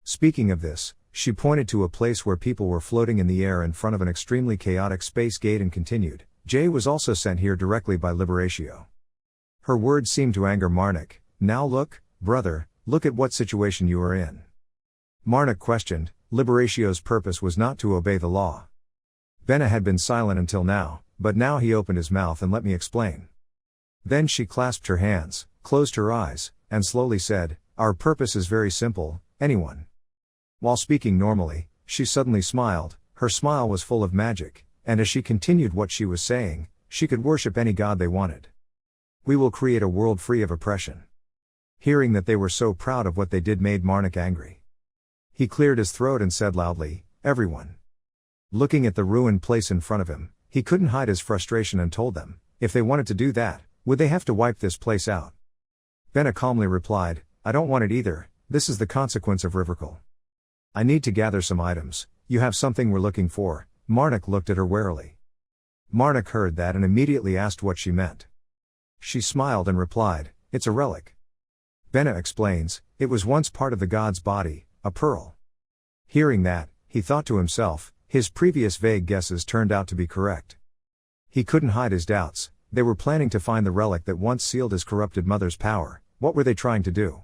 Speaker 1: Speaking of this, she pointed to a place where people were floating in the air in front of an extremely chaotic space gate and continued, Jay was also sent here directly by Liberatio. Her words seemed to anger Marnik, now look, brother, look at what situation you are in. Marnik questioned, Liberatio's purpose was not to obey the law. Benna had been silent until now, but now he opened his mouth and let me explain. Then she clasped her hands, closed her eyes, and slowly said, our purpose is very simple, anyone. While speaking normally, she suddenly smiled, her smile was full of magic, and as she continued what she was saying, she could worship any god they wanted. We will create a world free of oppression. Hearing that they were so proud of what they did made Marnik angry. He cleared his throat and said loudly, everyone. Looking at the ruined place in front of him, he couldn't hide his frustration and told them, if they wanted to do that, would they have to wipe this place out? Benna calmly replied, I don't want it either, this is the consequence of Rivercle. I need to gather some items, you have something we're looking for. Marnik looked at her warily. Marnik heard that and immediately asked what she meant. She smiled and replied, it's a relic. Benna explains, it was once part of the god's body, a pearl. Hearing that, he thought to himself, his previous vague guesses turned out to be correct. He couldn't hide his doubts, they were planning to find the relic that once sealed his corrupted mother's power. What were they trying to do?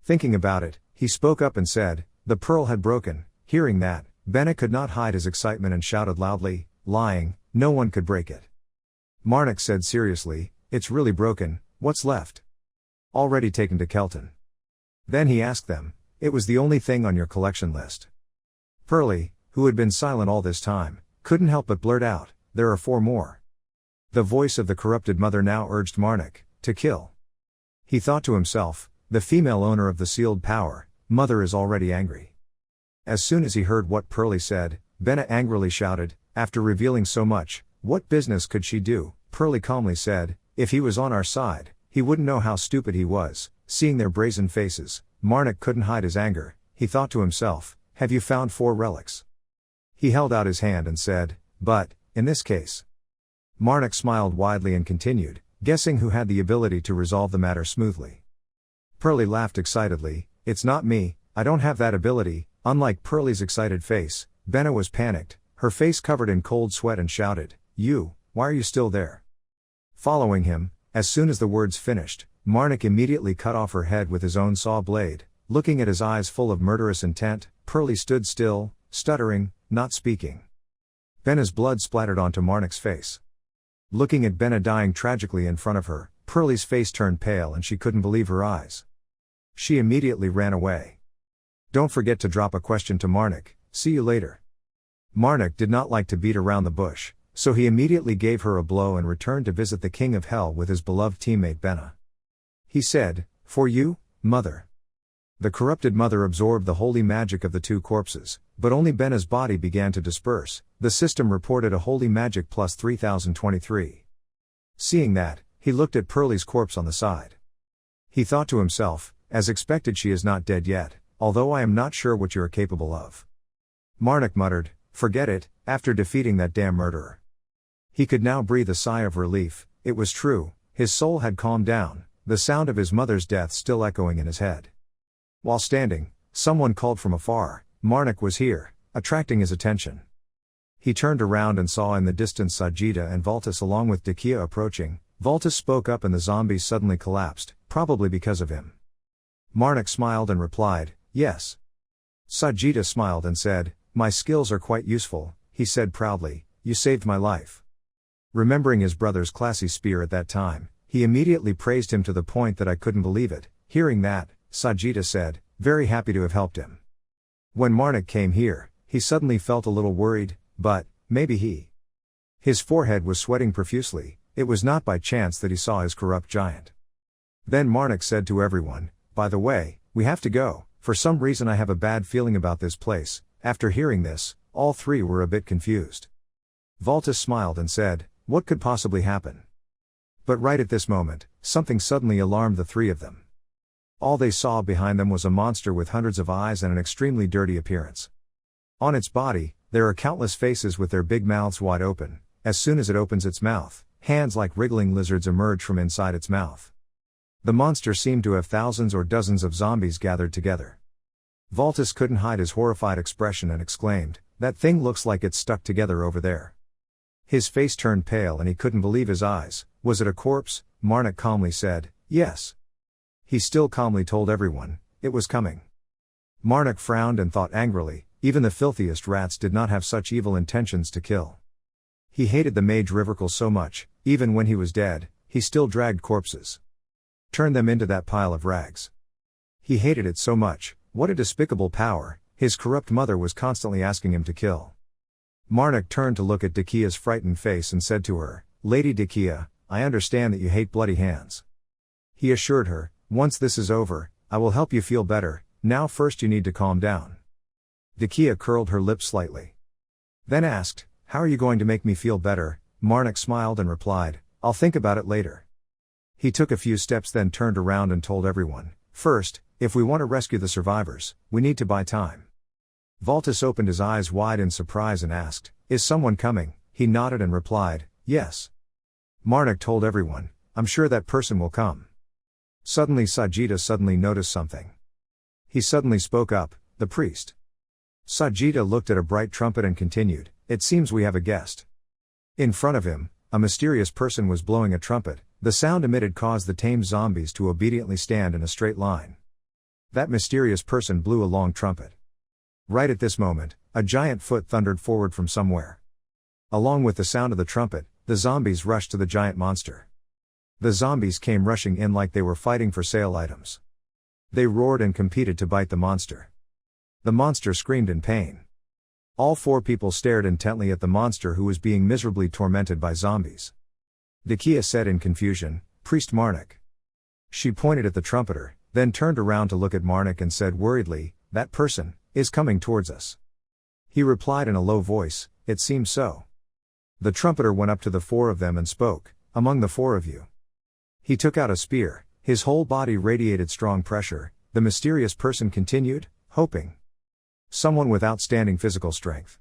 Speaker 1: Thinking about it, he spoke up and said, the pearl had broken. Hearing that, Benna could not hide his excitement and shouted loudly, lying, no one could break it. Marnik said seriously, it's really broken, what's left? Already taken to Kelton. Then he asked them, it was the only thing on your collection list. Pearlie, who had been silent all this time, couldn't help but blurt out, there are 4 more. The voice of the corrupted mother now urged Marnik, to kill. He thought to himself, the female owner of the sealed power, mother is already angry. As soon as he heard what Pearlie said, Benna angrily shouted, after revealing so much, what business could she do? Pearlie calmly said, if he was on our side, he wouldn't know how stupid he was. Seeing their brazen faces, Marnik couldn't hide his anger. He thought to himself, have you found 4 relics? He held out his hand and said, but, in this case. Marnik smiled widely and continued, guessing who had the ability to resolve the matter smoothly. Pearlie laughed excitedly, it's not me, I don't have that ability. Unlike Pearlie's excited face, Benna was panicked, her face covered in cold sweat and shouted, why are you still there? Following him, As soon as the words finished, Marnik immediately cut off her head with his own saw blade. Looking at his eyes full of murderous intent, Pearlie stood still, stuttering, not speaking. Benna's blood splattered onto Marnik's face. Looking at Benna dying tragically in front of her, Pearlie's face turned pale and she couldn't believe her eyes. She immediately ran away. Don't forget to drop a question to Marnik, see you later. Marnik did not like to beat around the bush, so he immediately gave her a blow and returned to visit the King of Hell with his beloved teammate Benna. He said, "For you, mother." The corrupted mother absorbed the holy magic of the two corpses, but only Benna's body began to disperse. The system reported a holy magic plus 3023. Seeing that, he looked at Pearlie's corpse on the side. He thought to himself, as expected, she is not dead yet, although I am not sure what you are capable of. Marnik muttered, "Forget it," after defeating that damn murderer. He could now breathe a sigh of relief. It was true, his soul had calmed down, the sound of his mother's death still echoing in his head. While standing, someone called from afar, Marnik was here, attracting his attention. He turned around and saw in the distance Sajida and Valtis along with Decay approaching. Valtis spoke up and the zombies suddenly collapsed, probably because of him. Marnik smiled and replied, "Yes." Sajida smiled and said, "My skills are quite useful," he said proudly, "you saved my life." Remembering his brother's classy spear at that time, he immediately praised him to the point that I couldn't believe it. Hearing that, Sajida said, "Very happy to have helped him." When Marnik came here, he suddenly felt a little worried, but maybe his forehead was sweating profusely. It was not by chance that he saw his corrupt giant. Then Marnik said to everyone, "By the way, we have to go. For some reason I have a bad feeling about this place." After hearing this, all three were a bit confused. Valtis smiled and said, "What could possibly happen?" But right at this moment, something suddenly alarmed the three of them. All they saw behind them was a monster with hundreds of eyes and an extremely dirty appearance. On its body, there are countless faces with their big mouths wide open. As soon as it opens its mouth, hands like wriggling lizards emerge from inside its mouth. The monster seemed to have thousands or dozens of zombies gathered together. Valtis couldn't hide his horrified expression and exclaimed, "That thing looks like it's stuck together over there." His face turned pale and he couldn't believe his eyes. "Was it a corpse?" Marnik calmly said, "Yes." He still calmly told everyone, "It was coming." Marnik frowned and thought angrily, even the filthiest rats did not have such evil intentions to kill. He hated the mage Riverkel so much, even when he was dead, he still dragged corpses. Turned them into that pile of rags. He hated it so much. What a despicable power, his corrupt mother was constantly asking him to kill. Marnik turned to look at Decay's frightened face and said to her, "Lady Decay, I understand that you hate bloody hands." He assured her, "Once this is over, I will help you feel better, now first you need to calm down." Decay curled her lips slightly. Then asked, "How are you going to make me feel better?" Marnik smiled and replied, "I'll think about it later." He took a few steps then turned around and told everyone, "First, if we want to rescue the survivors, we need to buy time." Valtis opened his eyes wide in surprise and asked, "Is someone coming?" He nodded and replied, "Yes." Marnik told everyone, "I'm sure that person will come." Suddenly Sajida noticed something. He suddenly spoke up, "The priest." Sajida looked at a bright trumpet and continued, "It seems we have a guest." In front of him, a mysterious person was blowing a trumpet. The sound emitted caused the tamed zombies to obediently stand in a straight line. That mysterious person blew a long trumpet. Right at this moment, a giant foot thundered forward from somewhere. Along with the sound of the trumpet, the zombies rushed to the giant monster. The zombies came rushing in like they were fighting for sale items. They roared and competed to bite the monster. The monster screamed in pain. All four people stared intently at the monster who was being miserably tormented by zombies. Decay said in confusion, "Priest Marnik." She pointed at the trumpeter, then turned around to look at Marnik and said worriedly, "That person is coming towards us." He replied in a low voice, "It seems so." The trumpeter went up to the four of them and spoke, "Among the four of you." He took out a spear, his whole body radiated strong pressure. The mysterious person continued, hoping. Someone with outstanding physical strength.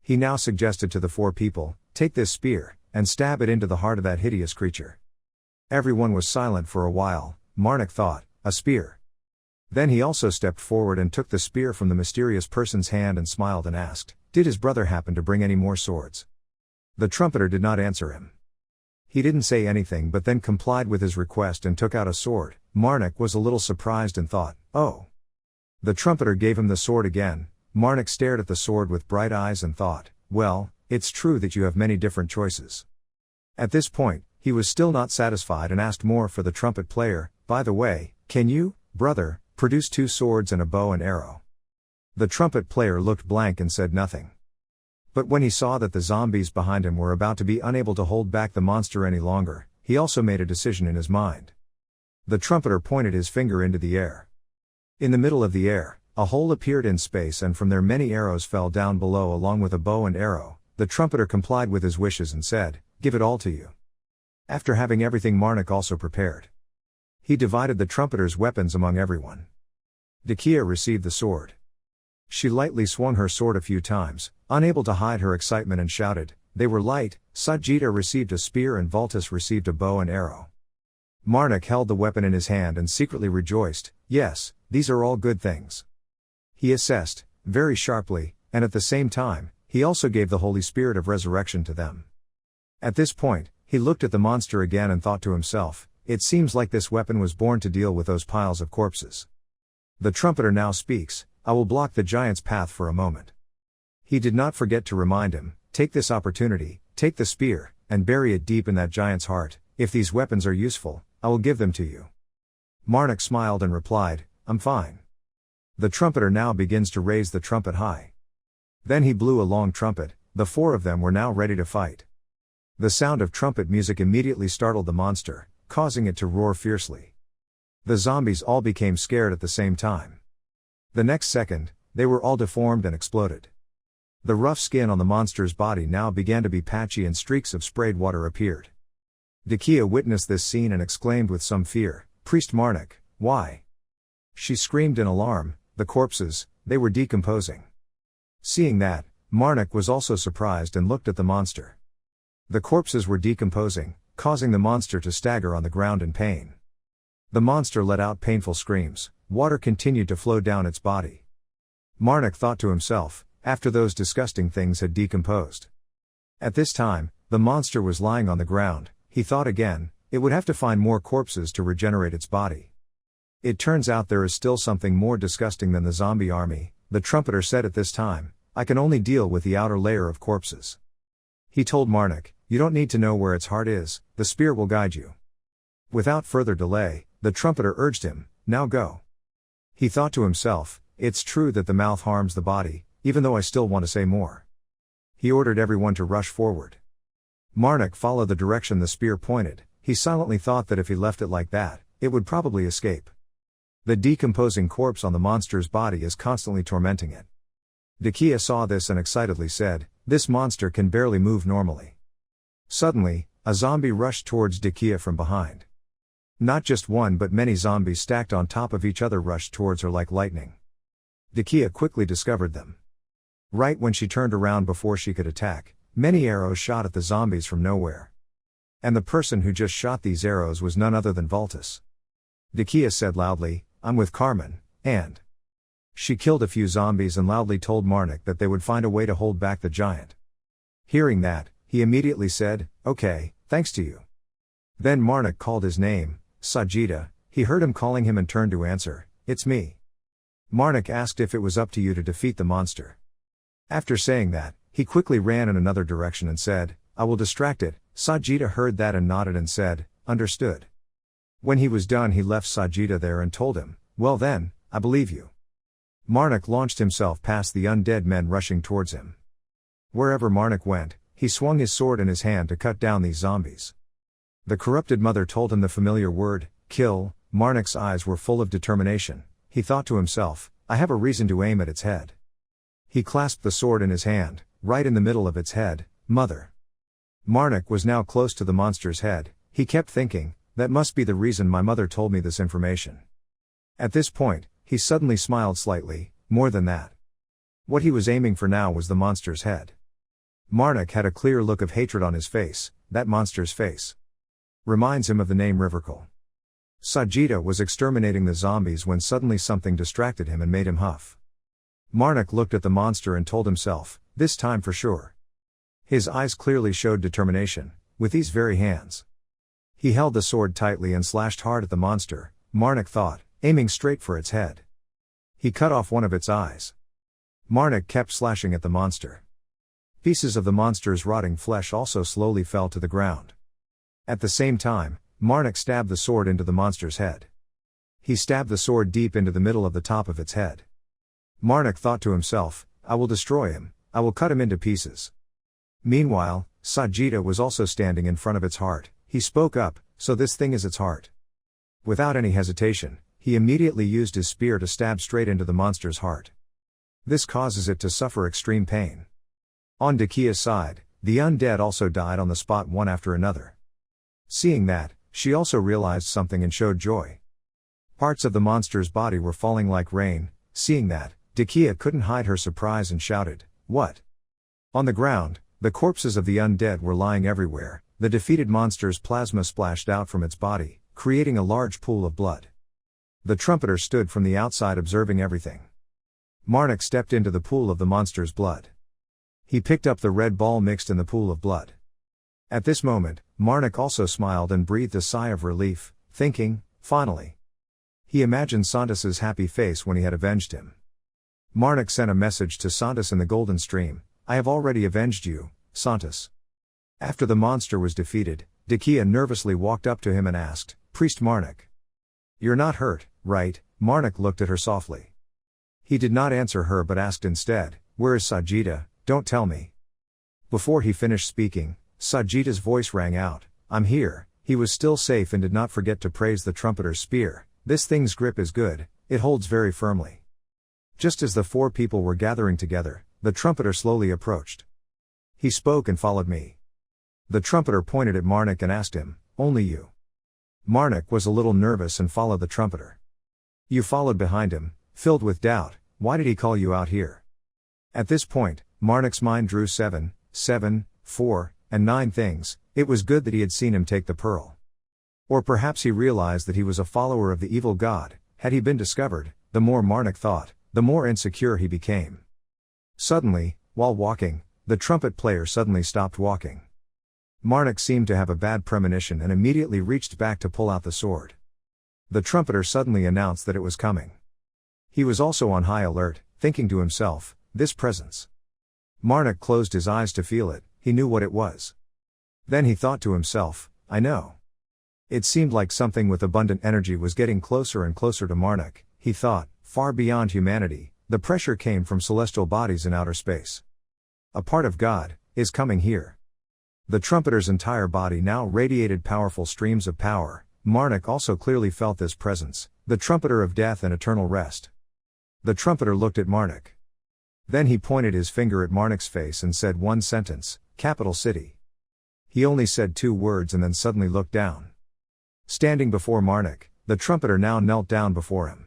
Speaker 1: He now suggested to the four people, "Take this spear, and stab it into the heart of that hideous creature." Everyone was silent for a while. Marnik thought, "A spear." Then he also stepped forward and took the spear from the mysterious person's hand and smiled and asked, "Did his brother happen to bring any more swords?" The trumpeter did not answer him. He didn't say anything but then complied with his request and took out a sword. Marnik was a little surprised and thought, oh. The trumpeter gave him the sword again. Marnik stared at the sword with bright eyes and thought, well, it's true that you have many different choices. At this point, he was still not satisfied and asked more for the trumpet player. By the way, can you, brother, produce 2 swords and a bow and arrow? The trumpet player looked blank and said nothing. But when he saw that the zombies behind him were about to be unable to hold back the monster any longer, he also made a decision in his mind. The trumpeter pointed his finger into the air. In the middle of the air, a hole appeared in space and from there many arrows fell down below along with a bow and arrow. The trumpeter complied with his wishes and said, give it all to you. After having everything Marnik also prepared. He divided the trumpeter's weapons among everyone. Decay received the sword. She lightly swung her sword a few times, unable to hide her excitement and shouted, they were light. Sajida received a spear and Vultus received a bow and arrow. Marnik held the weapon in his hand and secretly rejoiced, yes, these are all good things. He assessed, very sharply, and at the same time, he also gave the Holy Spirit of Resurrection to them. At this point, he looked at the monster again and thought to himself, it seems like this weapon was born to deal with those piles of corpses. The trumpeter now speaks, I will block the giant's path for a moment. He did not forget to remind him, take this opportunity, take the spear, and bury it deep in that giant's heart. If these weapons are useful, I will give them to you. Marnik smiled and replied, I'm fine. The trumpeter now begins to raise the trumpet high. Then he blew a long trumpet. The 4 of them were now ready to fight. The sound of trumpet music immediately startled the monster, causing it to roar fiercely. The zombies all became scared at the same time. The next second, they were all deformed and exploded. The rough skin on the monster's body now began to be patchy and streaks of sprayed water appeared. Decay witnessed this scene and exclaimed with some fear, Priest Marnik, why? She screamed in alarm, the corpses, they were decomposing. Seeing that, Marnik was also surprised and looked at the monster. The corpses were decomposing, causing the monster to stagger on the ground in pain. The monster let out painful screams. Water continued to flow down its body. Marnik thought to himself, after those disgusting things had decomposed. At this time, the monster was lying on the ground. He thought again, it would have to find more corpses to regenerate its body. It turns out there is still something more disgusting than the zombie army, the trumpeter said at this time, I can only deal with the outer layer of corpses. He told Marnik, you don't need to know where its heart is, the spear will guide you. Without further delay, the trumpeter urged him, now go. He thought to himself, it's true that the mouth harms the body, even though I still want to say more. He ordered everyone to rush forward. Marnik followed the direction the spear pointed. He silently thought that if he left it like that, it would probably escape. The decomposing corpse on the monster's body is constantly tormenting it. Decay saw this and excitedly said, this monster can barely move normally. Suddenly, a zombie rushed towards Decay from behind. Not just one but many zombies stacked on top of each other rushed towards her like lightning. Decay quickly discovered them. Right when she turned around before she could attack, many arrows shot at the zombies from nowhere. And the person who just shot these arrows was none other than Vultus. Decay said loudly, I'm with Carmen, and she killed a few zombies and loudly told Marnik that they would find a way to hold back the giant. Hearing that, he immediately said, okay, thanks to you. Then Marnik called his name, Sajida. He heard him calling him and turned to answer, it's me. Marnik asked if it was up to you to defeat the monster. After saying that, he quickly ran in another direction and said, I will distract it. Sajida heard that and nodded and said, understood. When he was done he left Sajida there and told him, well then, I believe you. Marnik launched himself past the undead men rushing towards him. Wherever Marnik went, he swung his sword in his hand to cut down these zombies. The corrupted mother told him the familiar word, kill. Marnik's eyes were full of determination. He thought to himself, I have a reason to aim at its head. He clasped the sword in his hand, right in the middle of its head, mother. Marnik was now close to the monster's head. He kept thinking, that must be the reason my mother told me this information. At this point, he suddenly smiled slightly, more than that. What he was aiming for now was the monster's head. Marnik had a clear look of hatred on his face. That monster's face reminds him of the name Rivercall. Sajida was exterminating the zombies when suddenly something distracted him and made him huff. Marnik looked at the monster and told himself, this time for sure. His eyes clearly showed determination. with these very hands. He held the sword tightly and slashed hard at the monster, Marnik thought, aiming straight for its head. He cut off one of its eyes. Marnik kept slashing at the monster. Pieces of the monster's rotting flesh also slowly fell to the ground. At the same time, Marnik stabbed the sword into the monster's head. He stabbed the sword deep into the middle of the top of its head. Marnik thought to himself, I will destroy him, I will cut him into pieces. Meanwhile, Sajida was also standing in front of its heart. He spoke up, so this thing is its heart. Without any hesitation, he immediately used his spear to stab straight into the monster's heart. This causes it to suffer extreme pain. On Decay's side, the undead also died on the spot one after another. Seeing that, she also realized something and showed joy. Parts of the monster's body were falling like rain. Seeing that, Decay couldn't hide her surprise and shouted, "What?" On the ground, the corpses of the undead were lying everywhere. The defeated monster's plasma splashed out from its body, creating a large pool of blood. The trumpeter stood from the outside observing everything. Marnik stepped into the pool of the monster's blood. He picked up the red ball mixed in the pool of blood. At this moment, Marnik also smiled and breathed a sigh of relief, thinking, finally. He imagined Santas's happy face when he had avenged him. Marnik sent a message to Santas in the golden stream, I have already avenged you, Santas. After the monster was defeated, Decay nervously walked up to him and asked, Priest Marnik. You're not hurt, right? Marnik looked at her softly. He did not answer her but asked instead, where is Sajida? Don't tell me. Before he finished speaking, Sajida's voice rang out, I'm here. He was still safe and did not forget to praise the trumpeter's spear. This thing's grip is good, it holds very firmly. Just as the four people were gathering together, the trumpeter slowly approached. He spoke and followed me. The trumpeter pointed at Marnik and asked him, only you? Marnik was a little nervous and followed the trumpeter. You followed behind him, filled with doubt, why did he call you out here? At this point, Marnik's mind drew 7, 4, and 9 things. It was good that he had seen him take the pearl. Or perhaps he realized that he was a follower of the evil god. Had he been discovered, the more Marnik thought, the more insecure he became. Suddenly, while walking, the trumpet player suddenly stopped walking. Marnik seemed to have a bad premonition and immediately reached back to pull out the sword. The trumpeter suddenly announced that it was coming. He was also on high alert, thinking to himself, this presence. Marnik closed his eyes to feel it, he knew what it was. Then he thought to himself, I know. It seemed like something with abundant energy was getting closer and closer to Marnik, he thought, far beyond humanity, the pressure came from celestial bodies in outer space. A part of God is coming here. The trumpeter's entire body now radiated powerful streams of power. Marnik also clearly felt this presence, the trumpeter of death and eternal rest. The trumpeter looked at Marnik. Then he pointed his finger at Marnik's face and said one sentence, capital city. He only said 2 words and then suddenly looked down. Standing before Marnik, the trumpeter now knelt down before him.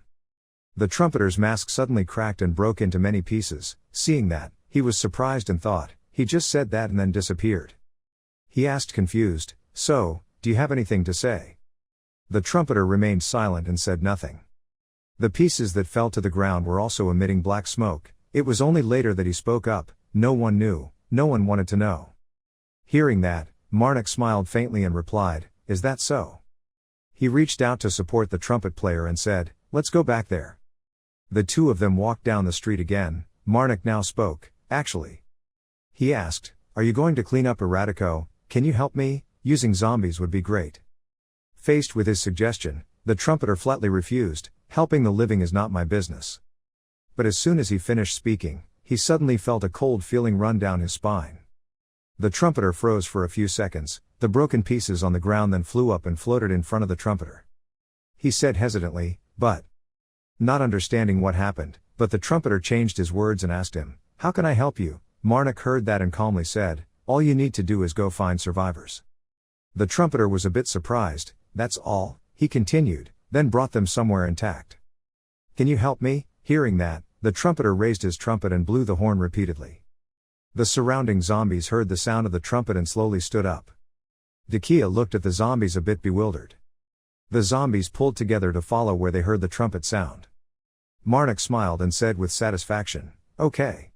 Speaker 1: The trumpeter's mask suddenly cracked and broke into many pieces. Seeing that, he was surprised and thought, he just said that and then disappeared. He asked confused, so, do you have anything to say? The trumpeter remained silent and said nothing. The pieces that fell to the ground were also emitting black smoke. It was only later that he spoke up, no one knew, no one wanted to know. Hearing that, Marnik smiled faintly and replied, is that so? He reached out to support the trumpet player and said, let's go back there. The two of them walked down the street again. Marnik now spoke, actually. He asked, are you going to clean up Erratico? Can you help me? Using zombies would be great. Faced with his suggestion, the trumpeter flatly refused, helping the living is not my business. But as soon as he finished speaking, he suddenly felt a cold feeling run down his spine. The trumpeter froze for a few seconds, the broken pieces on the ground then flew up and floated in front of the trumpeter. He said hesitantly, but. Not understanding what happened, but the trumpeter changed his words and asked him, how can I help you? Marnik heard that and calmly said, all you need to do is go find survivors. The trumpeter was a bit surprised, that's all, he continued, then brought them somewhere intact. Can you help me? Hearing that, the trumpeter raised his trumpet and blew the horn repeatedly. The surrounding zombies heard the sound of the trumpet and slowly stood up. Decay looked at the zombies a bit bewildered. The zombies pulled together to follow where they heard the trumpet sound. Marnik smiled and said with satisfaction, okay.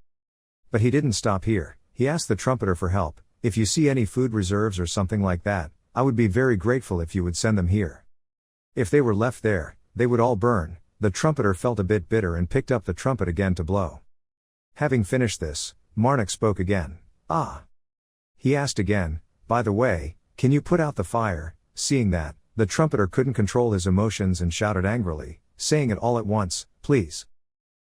Speaker 1: But he didn't stop here, he asked the trumpeter for help, If you see any food reserves or something like that, I would be very grateful if you would send them here. If they were left there, they would all burn." The trumpeter felt a bit bitter and picked up the trumpet again to blow. Having finished this, Marnik spoke again. "Ah." He asked again, "By the way, can you put out the fire?" Seeing that, the trumpeter couldn't control his emotions and shouted angrily, saying it all at once, "Please."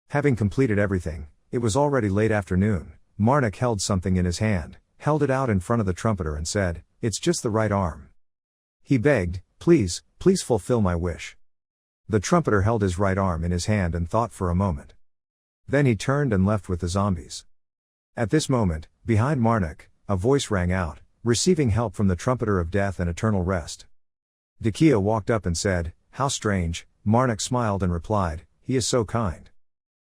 Speaker 1: Having completed everything, it was already late afternoon. Marnik held something in his hand, held it out in front of the trumpeter and said, "It's just the right arm." He begged, "Please, please fulfill my wish." The trumpeter held his right arm in his hand and thought for a moment. Then he turned and left with the zombies. At this moment, behind Marnik, a voice rang out, receiving help from the trumpeter of death and eternal rest. Decay walked up and said, "How strange." Marnik smiled and replied, "He is so kind."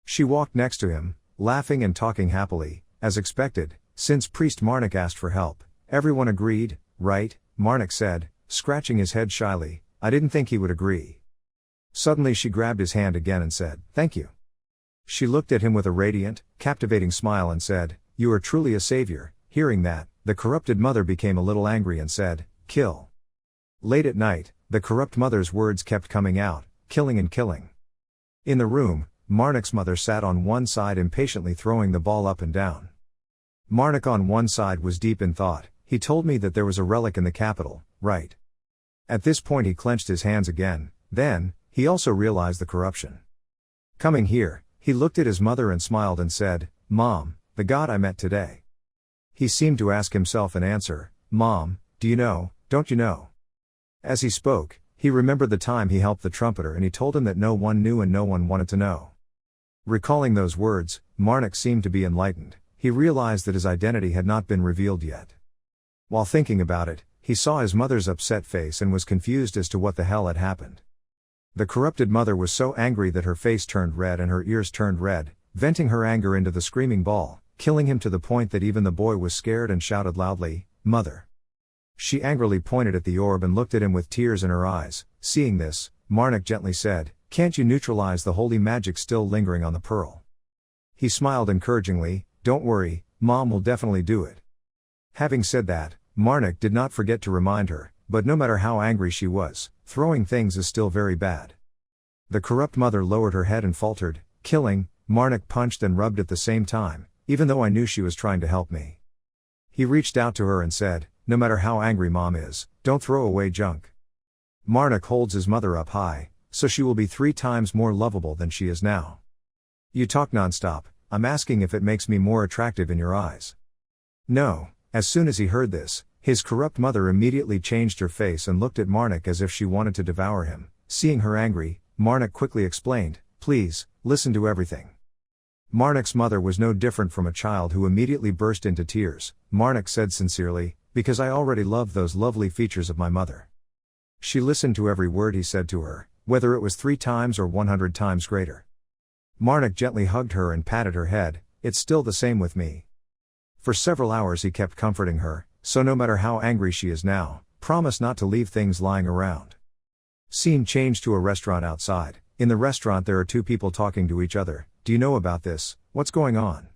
Speaker 1: She walked next to him, laughing and talking happily, as expected, since Priest Marnik asked for help. Everyone agreed, right? Marnik said, scratching his head shyly, "I didn't think he would agree." Suddenly she grabbed his hand again and said, "Thank you." She looked at him with a radiant, captivating smile and said, "You are truly a savior." Hearing that, the corrupted mother became a little angry and said, "Kill." Late at night, the corrupt mother's words kept coming out, killing and killing. In the room, Marnik's mother sat on one side impatiently throwing the ball up and down. Marnik on one side was deep in thought. He told me that there was a relic in the capital, right? At this point he clenched his hands again. Then, he also realized the corruption. Coming here, he looked at his mother and smiled and said, "Mom, the god I met today." He seemed to ask himself an answer, "Mom, do you know, don't you know?" As he spoke, he remembered the time he helped the trumpeter and he told him that no one knew and no one wanted to know. Recalling those words, Marnik seemed to be enlightened. He realized that his identity had not been revealed yet. While thinking about it, he saw his mother's upset face and was confused as to what the hell had happened. The corrupted mother was so angry that her face turned red and her ears turned red, venting her anger into the screaming ball, killing him to the point that even the boy was scared and shouted loudly, "Mother." She angrily pointed at the orb and looked at him with tears in her eyes. Seeing this, Marnik gently said, "Can't you neutralize the holy magic still lingering on the pearl?" He smiled encouragingly, "Don't worry, Mom will definitely do it." Having said that, Marnik did not forget to remind her, but no matter how angry she was, throwing things is still very bad. The corrupt mother lowered her head and faltered, "Killing." Marnik punched and rubbed at the same time, even though I knew she was trying to help me. He reached out to her and said, "No matter how angry Mom is, don't throw away junk." Marnik holds his mother up high, so she will be 3 times more lovable than she is now. "You talk nonstop, I'm asking if it makes me more attractive in your eyes." "No." As soon as he heard this, his corrupt mother immediately changed her face and looked at Marnik as if she wanted to devour him. Seeing her angry, Marnik quickly explained, "Please, listen to everything." Marnik's mother was no different from a child who immediately burst into tears. Marnik said sincerely, "Because I already love those lovely features of my mother." She listened to every word he said to her, whether it was 3 times or 100 times greater. Marnik gently hugged her and patted her head, "It's still the same with me." For several hours he kept comforting her, so no matter how angry she is now, promise not to leave things lying around. Scene changed to a restaurant outside. In the restaurant there are 2 people talking to each other. "Do you know about this? What's going on?"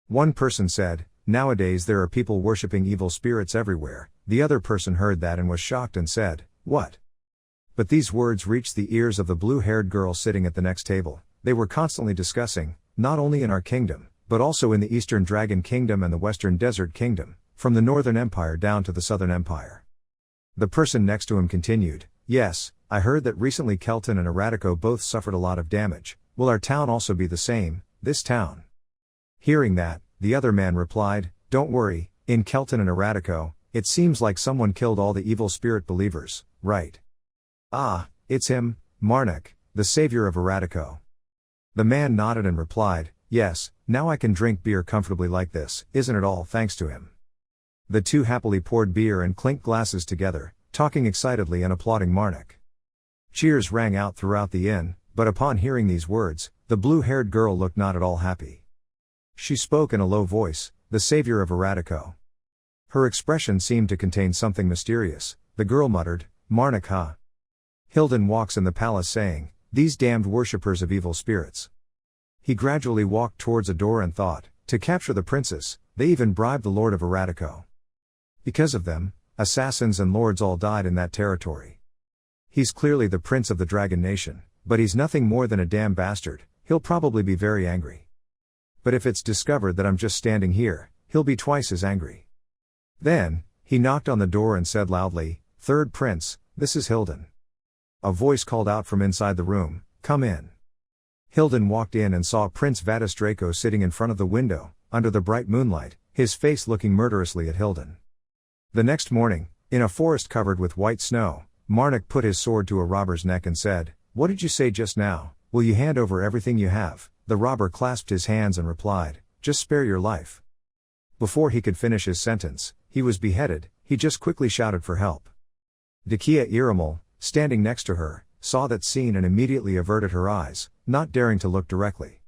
Speaker 1: One person said, "Nowadays there are people worshipping evil spirits everywhere." The other person heard that and was shocked and said, "What?" But these words reached the ears of the blue-haired girl sitting at the next table. They were constantly discussing, not only in our kingdom, but also in the Eastern Dragon Kingdom and the Western Desert Kingdom, from the Northern Empire down to the Southern Empire. The person next to him continued, "Yes, I heard that recently Kelton and Erratico both suffered a lot of damage. Will our town also be the same, this town?" Hearing that, the other man replied, "Don't worry, in Kelton and Erratico, it seems like someone killed all the evil spirit believers, right?" "Ah, it's him, Marnik, the savior of Erratico." The man nodded and replied, "Yes, now I can drink beer comfortably like this. Isn't it all thanks to him?" The 2 happily poured beer and clinked glasses together, talking excitedly and applauding Marnik. Cheers rang out throughout the inn, but upon hearing these words, the blue-haired girl looked not at all happy. She spoke in a low voice, "The savior of Erratico." Her expression seemed to contain something mysterious. The girl muttered, "Marnik, huh?" Hilden walks in the palace saying, "These damned worshippers of evil spirits." He gradually walked towards a door and thought, to capture the princess, they even bribed the lord of Erratico. Because of them, assassins and lords all died in that territory. He's clearly the prince of the Dragon Nation, but he's nothing more than a damn bastard. He'll probably be very angry. But if it's discovered that I'm just standing here, he'll be twice as angry. Then, he knocked on the door and said loudly, "Third Prince, this is Hilden." A voice called out from inside the room, "Come in." Hilden walked in and saw Prince Vadis Draco sitting in front of the window, under the bright moonlight, his face looking murderously at Hilden. The next morning, in a forest covered with white snow, Marnik put his sword to a robber's neck and said, "What did you say just now? Will you hand over everything you have?" The robber clasped his hands and replied, "Just spare your life." Before he could finish his sentence, he was beheaded. He just quickly shouted for help. Decay Iramal, standing next to her, saw that scene and immediately averted her eyes, not daring to look directly.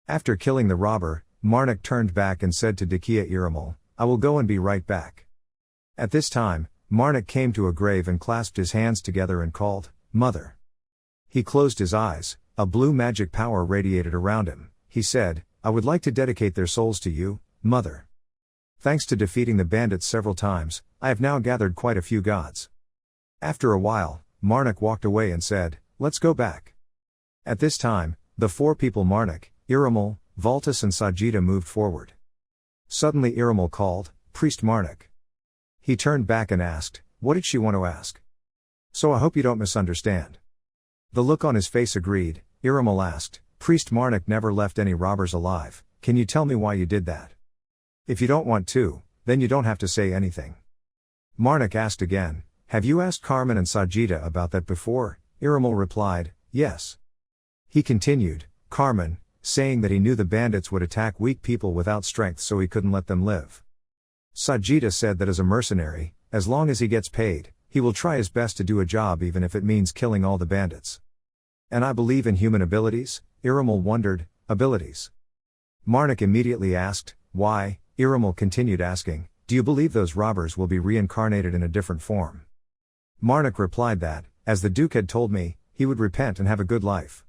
Speaker 1: After killing the robber, Marnik turned back and said to Decay Iramal, "I will go and be right back." At this time, Marnik came to a grave and clasped his hands together and called, "Mother." He closed his eyes, a blue magic power radiated around him. He said, "I would like to dedicate their souls to you, Mother. Thanks to defeating the bandits several times, I have now gathered quite a few gods." After a while, Marnik walked away and said, "Let's go back." At this time, the four people Marnik, Iramal, Valtis and Sajida moved forward. Suddenly Iramal called, "Priest Marnik." He turned back and asked, "What did she want to ask?" "So I hope you don't misunderstand." The look on his face agreed. Iramal asked, "Priest Marnik never left any robbers alive. Can you tell me why you did that? If you don't want to, then you don't have to say anything." Marnik asked again, "Have you asked Carmen and Sajida about that before?" Iramal replied, "Yes." He continued, "Carmen, saying that he knew the bandits would attack weak people without strength so he couldn't let them live. Sajida said that as a mercenary, as long as he gets paid, he will try his best to do a job even if it means killing all the bandits. And I believe in human abilities." Iramal wondered, "Abilities?" Marnik immediately asked, "Why?" Iramal continued asking, "Do you believe those robbers will be reincarnated in a different form?" Marnik replied that, as the Duke had told me, he would repent and have a good life.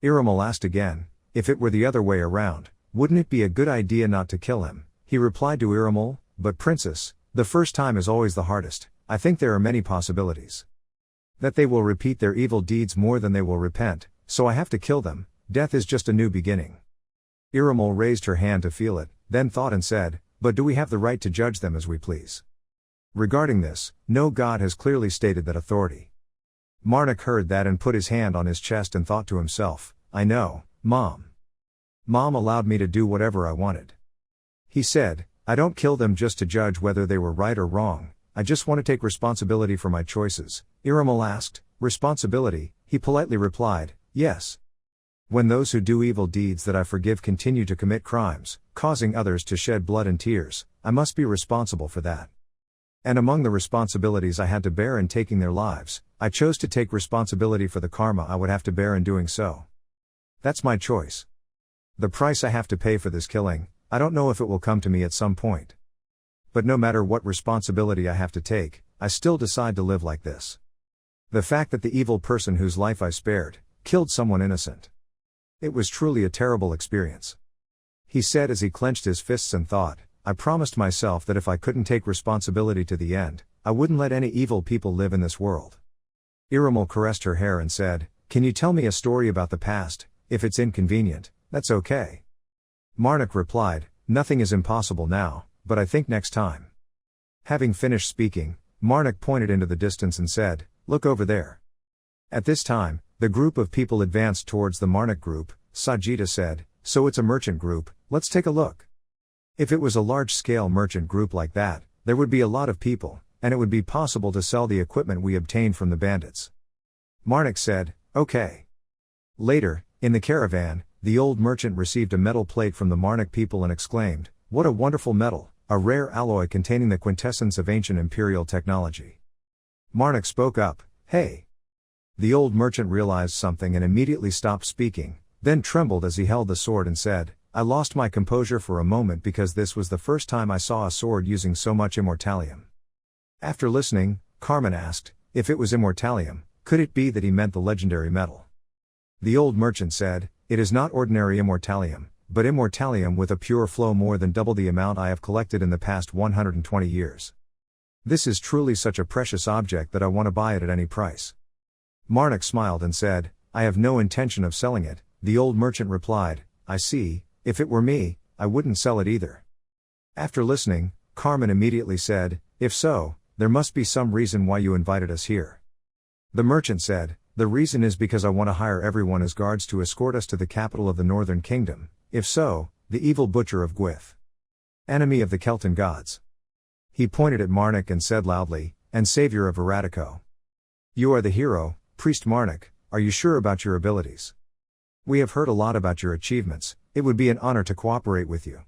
Speaker 1: Iramal asked again, "If it were the other way around, wouldn't it be a good idea not to kill him?" He replied to Iramal, "But Princess, the first time is always the hardest. I think there are many possibilities. That they will repeat their evil deeds more than they will repent, so I have to kill them. Death is just a new beginning." Iramal raised her hand to feel it, then thought and said, "But do we have the right to judge them as we please? Regarding this, no god has clearly stated that authority." Marnik heard that and put his hand on his chest and thought to himself, "I know, Mom. Mom allowed me to do whatever I wanted." He said, "I don't kill them just to judge whether they were right or wrong, I just want to take responsibility for my choices." Iramal asked, "Responsibility?" He politely replied, "Yes. When those who do evil deeds that I forgive continue to commit crimes, causing others to shed blood and tears, I must be responsible for that. And among the responsibilities I had to bear in taking their lives, I chose to take responsibility for the karma I would have to bear in doing so. That's my choice. The price I have to pay for this killing, I don't know if it will come to me at some point. But no matter what responsibility I have to take, I still decide to live like this. The fact that the evil person whose life I spared, killed someone innocent. It was truly a terrible experience." He said as he clenched his fists and thought, "I promised myself that if I couldn't take responsibility to the end, I wouldn't let any evil people live in this world." Iramal caressed her hair and said, "Can you tell me a story about the past? If it's inconvenient, that's okay." Marnik replied, "Nothing is impossible now, but I think next time." Having finished speaking, Marnik pointed into the distance and said, "Look over there." At this time, the group of people advanced towards the Marnik group. Sajida said, "So it's a merchant group, let's take a look." If it was a large-scale merchant group like that, there would be a lot of people, and it would be possible to sell the equipment we obtained from the bandits. Marnik said, "Okay." Later, in the caravan, the old merchant received a metal plate from the Marnik people and exclaimed, "What a wonderful metal, a rare alloy containing the quintessence of ancient imperial technology." Marnik spoke up, "Hey." The old merchant realized something and immediately stopped speaking, then trembled as he held the sword and said, "I lost my composure for a moment because this was the first time I saw a sword using so much immortalium." After listening, Carmen asked, "If it was immortalium, could it be that he meant the legendary metal?" The old merchant said, "It is not ordinary immortalium, but immortalium with a pure flow more than double the amount I have collected in the past 120 years. This is truly such a precious object that I want to buy it at any price. Marnik smiled and said, I have no intention of selling it. The old merchant replied, I see, if it were me, I wouldn't sell it either. After listening, Carmen immediately said, if so, there must be some reason why you invited us here. The merchant said, the reason is because I want to hire everyone as guards to escort us to the capital of the Northern Kingdom, if so, the evil butcher of Gwith. Enemy of the Kelton gods. He pointed at Marnik and said loudly, and savior of Eratico. You are the hero, Priest Marnik, are you sure about your abilities? We have heard a lot about your achievements, it would be an honor to cooperate with you.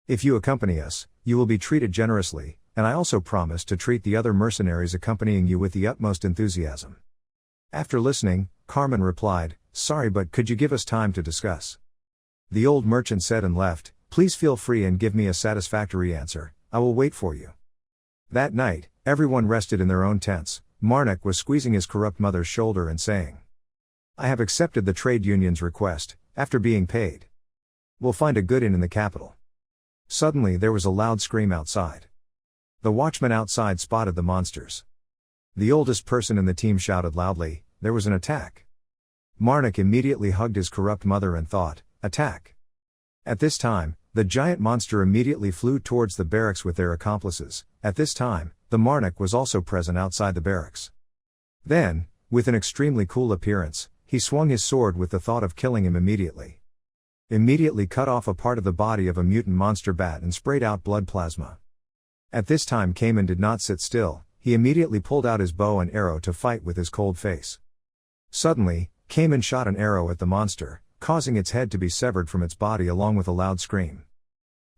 Speaker 1: If you accompany us, you will be treated generously, and I also promise to treat the other mercenaries accompanying you with the utmost enthusiasm. After listening, Carmen replied, sorry but could you give us time to discuss? The old merchant said and left, please feel free and give me a satisfactory answer, I will wait for you. That night, everyone rested in their own tents. Marnik was squeezing his corrupt mother's shoulder and saying, I have accepted the trade union's request, after being paid. We'll find a good inn in the capital. Suddenly there was a loud scream outside. The watchman outside spotted the monsters. The oldest person in the team shouted loudly, there was an attack. Marnik immediately hugged his corrupt mother and thought, attack. At this time, the giant monster immediately flew towards the barracks with their accomplices. At this time, the Marnik was also present outside the barracks. Then, with an extremely cool appearance, he swung his sword with the thought of killing him immediately cut off a part of the body of a mutant monster bat and sprayed out blood plasma. At this time Cayman did not sit still, he immediately pulled out his bow and arrow to fight with his cold face. Suddenly, Cayman shot an arrow at the monster, causing its head to be severed from its body along with a loud scream.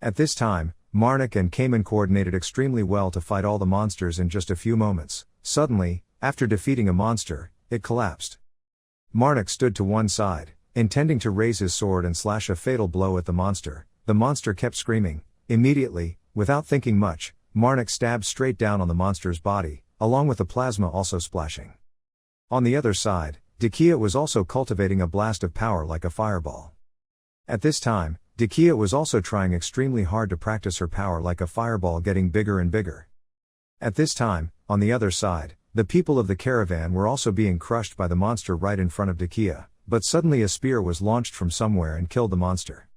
Speaker 1: At this time, Marnik and Cayman coordinated extremely well to fight all the monsters in just a few moments. Suddenly, after defeating a monster, it collapsed. Marnik stood to one side, intending to raise his sword and slash a fatal blow at the monster. The monster kept screaming. Immediately, without thinking much, Marnik stabbed straight down on the monster's body, along with the plasma also splashing. On the other side, Decay was also cultivating a blast of power like a fireball. At this time, Decay was also trying extremely hard to practice her power like a fireball, getting bigger and bigger. At this time, on the other side, the people of the caravan were also being crushed by the monster right in front of Decay, but suddenly a spear was launched from somewhere and killed the monster.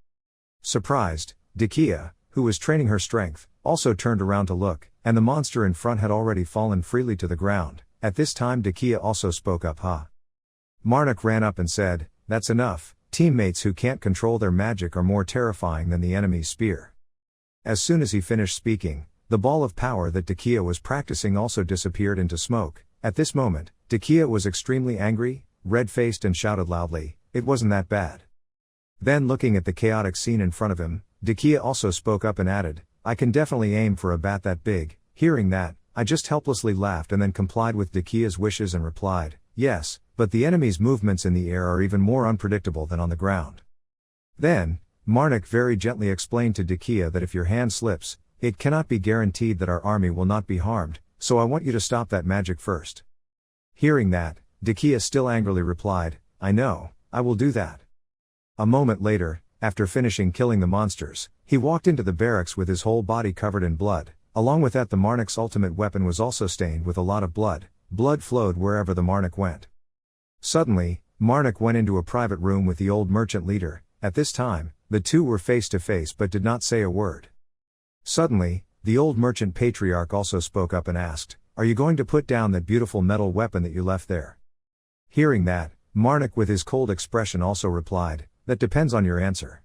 Speaker 1: Surprised, Decay, who was training her strength, also turned around to look, and the monster in front had already fallen freely to the ground. At this time Decay also spoke up, Marnik ran up and said, that's enough, teammates who can't control their magic are more terrifying than the enemy's spear. As soon as he finished speaking, the ball of power that Decay was practicing also disappeared into smoke. At this moment, Decay was extremely angry, red-faced and shouted loudly, it wasn't that bad. Then looking at the chaotic scene in front of him, Decay also spoke up and added, I can definitely aim for a bat that big. Hearing that, I just helplessly laughed and then complied with Decay's wishes and replied, yes, but the enemy's movements in the air are even more unpredictable than on the ground. Then, Marnik very gently explained to Decay that if your hand slips, it cannot be guaranteed that our army will not be harmed, so I want you to stop that magic first. Hearing that, Decay still angrily replied, I know, I will do that. A moment later, after finishing killing the monsters, he walked into the barracks with his whole body covered in blood. Along with that, the Marnik's ultimate weapon was also stained with a lot of blood. Blood flowed wherever the Marnik went. Suddenly, Marnik went into a private room with the old merchant leader. At this time, the two were face to face but did not say a word. Suddenly, the old merchant patriarch also spoke up and asked, are you going to put down that beautiful metal weapon that you left there? Hearing that, Marnik with his cold expression also replied, that depends on your answer.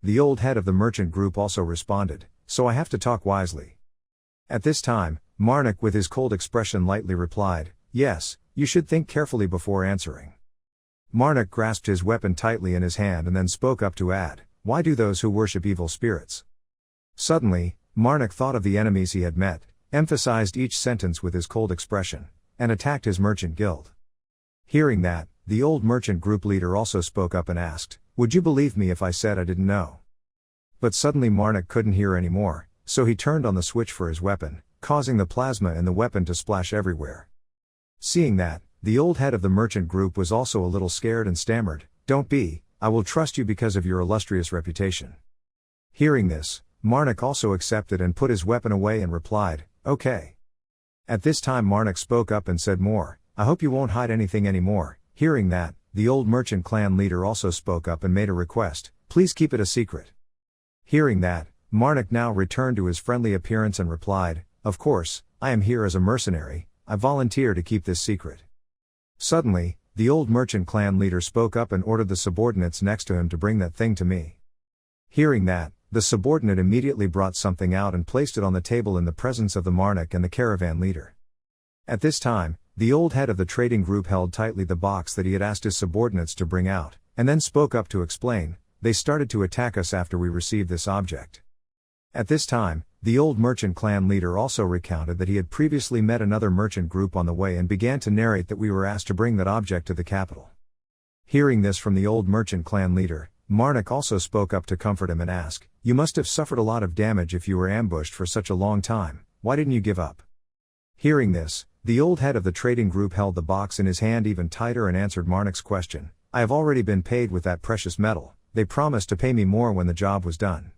Speaker 1: The old head of the merchant group also responded, so I have to talk wisely. At this time, Marnik with his cold expression lightly replied, yes, you should think carefully before answering. Marnik grasped his weapon tightly in his hand and then spoke up to add, why do those who worship evil spirits? Suddenly, Marnik thought of the enemies he had met, emphasized each sentence with his cold expression, and attacked his merchant guild. Hearing that, the old merchant group leader also spoke up and asked, would you believe me if I said I didn't know? But suddenly Marnik couldn't hear anymore, so he turned on the switch for his weapon, causing the plasma in the weapon to splash everywhere. Seeing that, the old head of the merchant group was also a little scared and stammered, don't be, I will trust you because of your illustrious reputation. Hearing this, Marnik also accepted and put his weapon away and replied, okay. At this time Marnik spoke up and said more, I hope you won't hide anything anymore. Hearing that, the old merchant clan leader also spoke up and made a request, please keep it a secret. Hearing that, Marnik now returned to his friendly appearance and replied, of course, I am here as a mercenary, I volunteer to keep this secret. Suddenly, the old merchant clan leader spoke up and ordered the subordinates next to him to bring that thing to me. Hearing that, the subordinate immediately brought something out and placed it on the table in the presence of the Marnik and the caravan leader. At this time, the old head of the trading group held tightly the box that he had asked his subordinates to bring out, and then spoke up to explain, they started to attack us after we received this object. At this time, the old merchant clan leader also recounted that he had previously met another merchant group on the way and began to narrate that we were asked to bring that object to the capital. Hearing this from the old merchant clan leader, Marnik also spoke up to comfort him and ask, you must have suffered a lot of damage if you were ambushed for such a long time, why didn't you give up? Hearing this, the old head of the trading group held the box in his hand even tighter and answered Marnik's question, I have already been paid with that precious metal, they promised to pay me more when the job was done.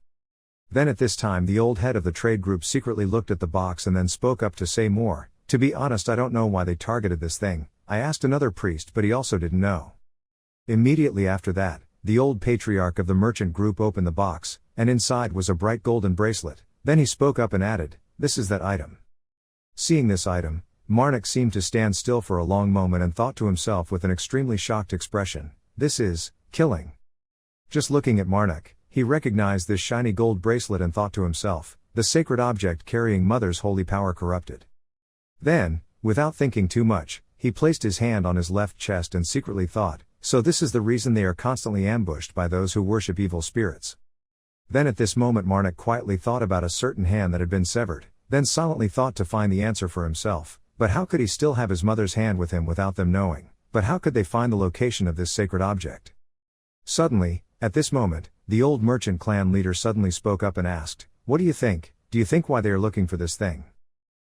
Speaker 1: Then at this time the old head of the trade group secretly looked at the box and then spoke up to say more, to be honest I don't know why they targeted this thing, I asked another priest but he also didn't know. Immediately after that, the old patriarch of the merchant group opened the box, and inside was a bright golden bracelet, then he spoke up and added, this is that item. Seeing this item, Marnik seemed to stand still for a long moment and thought to himself with an extremely shocked expression, this is, killing. Just looking at Marnik, he recognized this shiny gold bracelet and thought to himself, the sacred object carrying Mother's holy power corrupted. Then, without thinking too much, he placed his hand on his left chest and secretly thought, so this is the reason they are constantly ambushed by those who worship evil spirits. Then at this moment Marnik quietly thought about a certain hand that had been severed, then silently thought to find the answer for himself, but how could he still have his mother's hand with him without them knowing, but how could they find the location of this sacred object? Suddenly, at this moment, the old merchant clan leader suddenly spoke up and asked, what do you think why they are looking for this thing?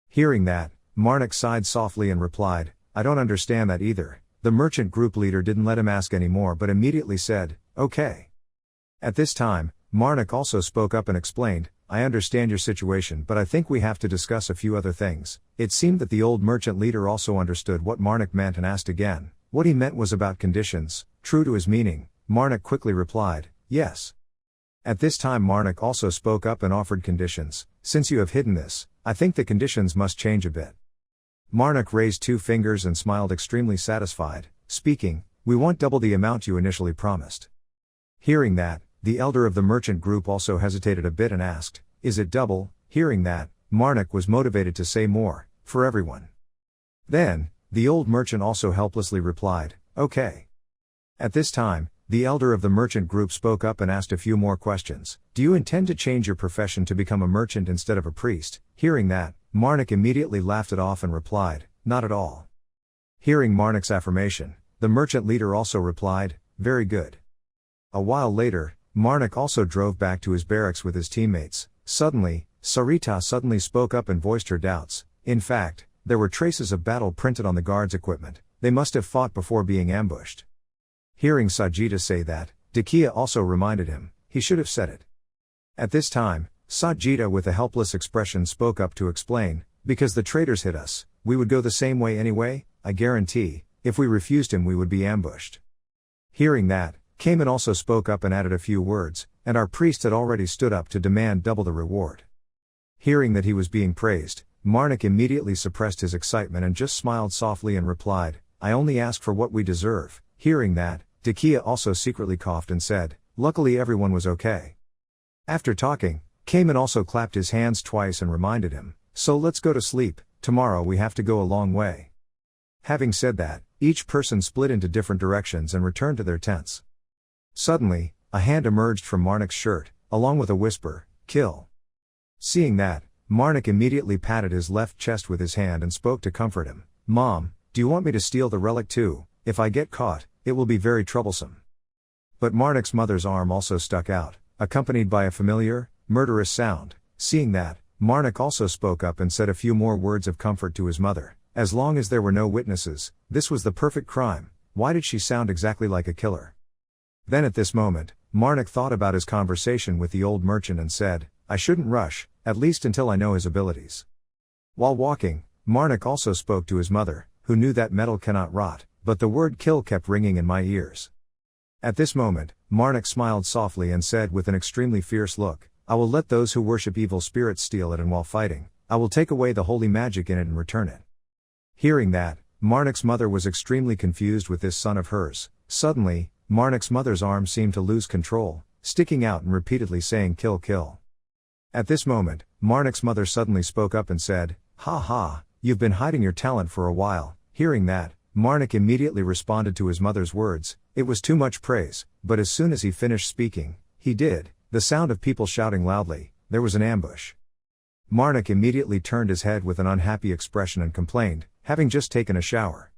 Speaker 1: Hearing that, Marnik sighed softly and replied, I don't understand that either. The merchant group leader didn't let him ask any more but immediately said, okay. At this time, Marnik also spoke up and explained, I understand your situation but I think we have to discuss a few other things. It seemed that the old merchant leader also understood what Marnik meant and asked again. What he meant was about conditions. True to his meaning, Marnik quickly replied, yes. At this time Marnik also spoke up and offered conditions. Since you have hidden this, I think the conditions must change a bit. Marnik raised two fingers and smiled extremely satisfied, speaking, we want double the amount you initially promised. Hearing that, the elder of the merchant group also hesitated a bit and asked, is it double? Hearing that, Marnik was motivated to say more, for everyone. Then, the old merchant also helplessly replied, okay. At this time, the elder of the merchant group spoke up and asked a few more questions. Do you intend to change your profession to become a merchant instead of a priest? Hearing that, Marnik immediately laughed it off and replied, not at all. Hearing Marnik's affirmation, the merchant leader also replied, very good. A while later, Marnik also drove back to his barracks with his teammates. Suddenly, Sarita suddenly spoke up and voiced her doubts. In fact, there were traces of battle printed on the guards' equipment. They must have fought before being ambushed. Hearing Sajita say that, Decay also reminded him, he should have said it. At this time, Sajita with a helpless expression spoke up to explain, because the traitors hit us, we would go the same way anyway, I guarantee, if we refused him we would be ambushed. Hearing that, Cayman also spoke up and added a few words, and our priest had already stood up to demand double the reward. Hearing that he was being praised, Marnik immediately suppressed his excitement and just smiled softly and replied, I only ask for what we deserve. Hearing that, Decay also secretly coughed and said, luckily everyone was okay. After talking, Cayman also clapped his hands twice and reminded him, so let's go to sleep, tomorrow we have to go a long way. Having said that, each person split into different directions and returned to their tents. Suddenly, a hand emerged from Marnik's shirt, along with a whisper, kill. Seeing that, Marnik immediately patted his left chest with his hand and spoke to comfort him, Mom, do you want me to steal the relic too? If I get caught, it will be very troublesome. But Marnik's mother's arm also stuck out, accompanied by a familiar, murderous sound. Seeing that, Marnik also spoke up and said a few more words of comfort to his mother. As long as there were no witnesses, this was the perfect crime. Why did she sound exactly like a killer? Then at this moment, Marnik thought about his conversation with the old merchant and said, I shouldn't rush, at least until I know his abilities. While walking, Marnik also spoke to his mother, who knew that metal cannot rot, but the word kill kept ringing in my ears. At this moment, Marnik smiled softly and said with an extremely fierce look, I will let those who worship evil spirits steal it, and while fighting, I will take away the holy magic in it and return it. Hearing that, Marnik's mother was extremely confused with this son of hers. Suddenly, Marnik's mother's arm seemed to lose control, sticking out and repeatedly saying kill kill. At this moment, Marnik's mother suddenly spoke up and said, Ha ha, you've been hiding your talent for a while. Hearing that, Marnik immediately responded to his mother's words. It was too much praise, but as soon as he finished speaking, he did, the sound of people shouting loudly, there was an ambush. Marnik immediately turned his head with an unhappy expression and complained, having just taken a shower.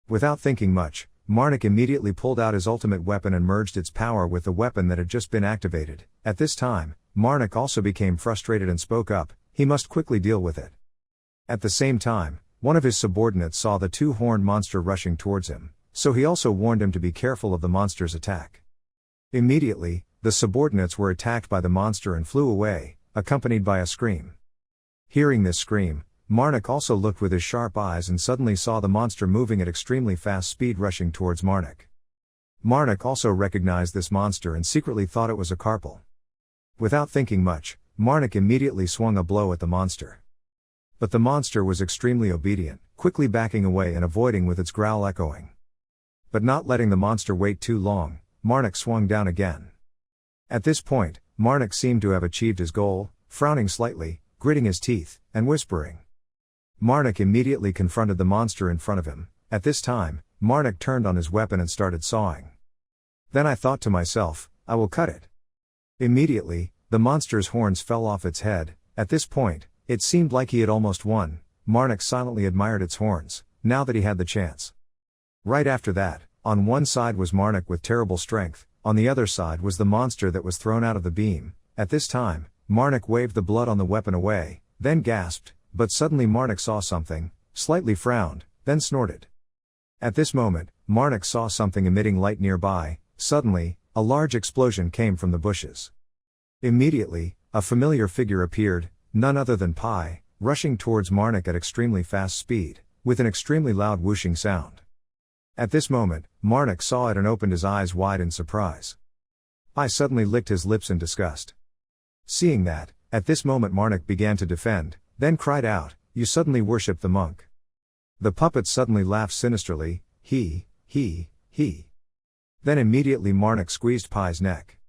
Speaker 1: Without thinking much, Marnik immediately pulled out his ultimate weapon and merged its power with the weapon that had just been activated. At this time, Marnik also became frustrated and spoke up, he must quickly deal with it. At the same time, one of his subordinates saw the two-horned monster rushing towards him, so he also warned him to be careful of the monster's attack. Immediately, the subordinates were attacked by the monster and flew away, accompanied by a scream. Hearing this scream, Marnik also looked with his sharp eyes and suddenly saw the monster moving at extremely fast speed rushing towards Marnik. Marnik also recognized this monster and secretly thought it was a carpal. Without thinking much, Marnik immediately swung a blow at the monster. But the monster was extremely obedient, quickly backing away and avoiding with its growl echoing. But not letting the monster wait too long, Marnik swung down again. At this point, Marnik seemed to have achieved his goal, frowning slightly, gritting his teeth, and whispering. Marnik immediately confronted the monster in front of him. At this time, Marnik turned on his weapon and started sawing. Then I thought to myself, I will cut it. Immediately, the monster's horns fell off its head. At this point, it seemed like he had almost won. Marnik silently admired its horns, now that he had the chance. Right after that, on one side was Marnik with terrible strength, on the other side was the monster that was thrown out of the beam. At this time, Marnik waved the blood on the weapon away, then gasped, but suddenly Marnik saw something, slightly frowned, then snorted. At this moment, Marnik saw something emitting light nearby. Suddenly, a large explosion came from the bushes. Immediately, a familiar figure appeared, none other than Pi, rushing towards Marnik at extremely fast speed, with an extremely loud whooshing sound. At this moment, Marnik saw it and opened his eyes wide in surprise. Pi suddenly licked his lips in disgust. Seeing that, at this moment Marnik began to defend, then cried out, You suddenly worshipped the monk. The puppet suddenly laughed sinisterly, he. Then immediately Marnik squeezed Pi's neck.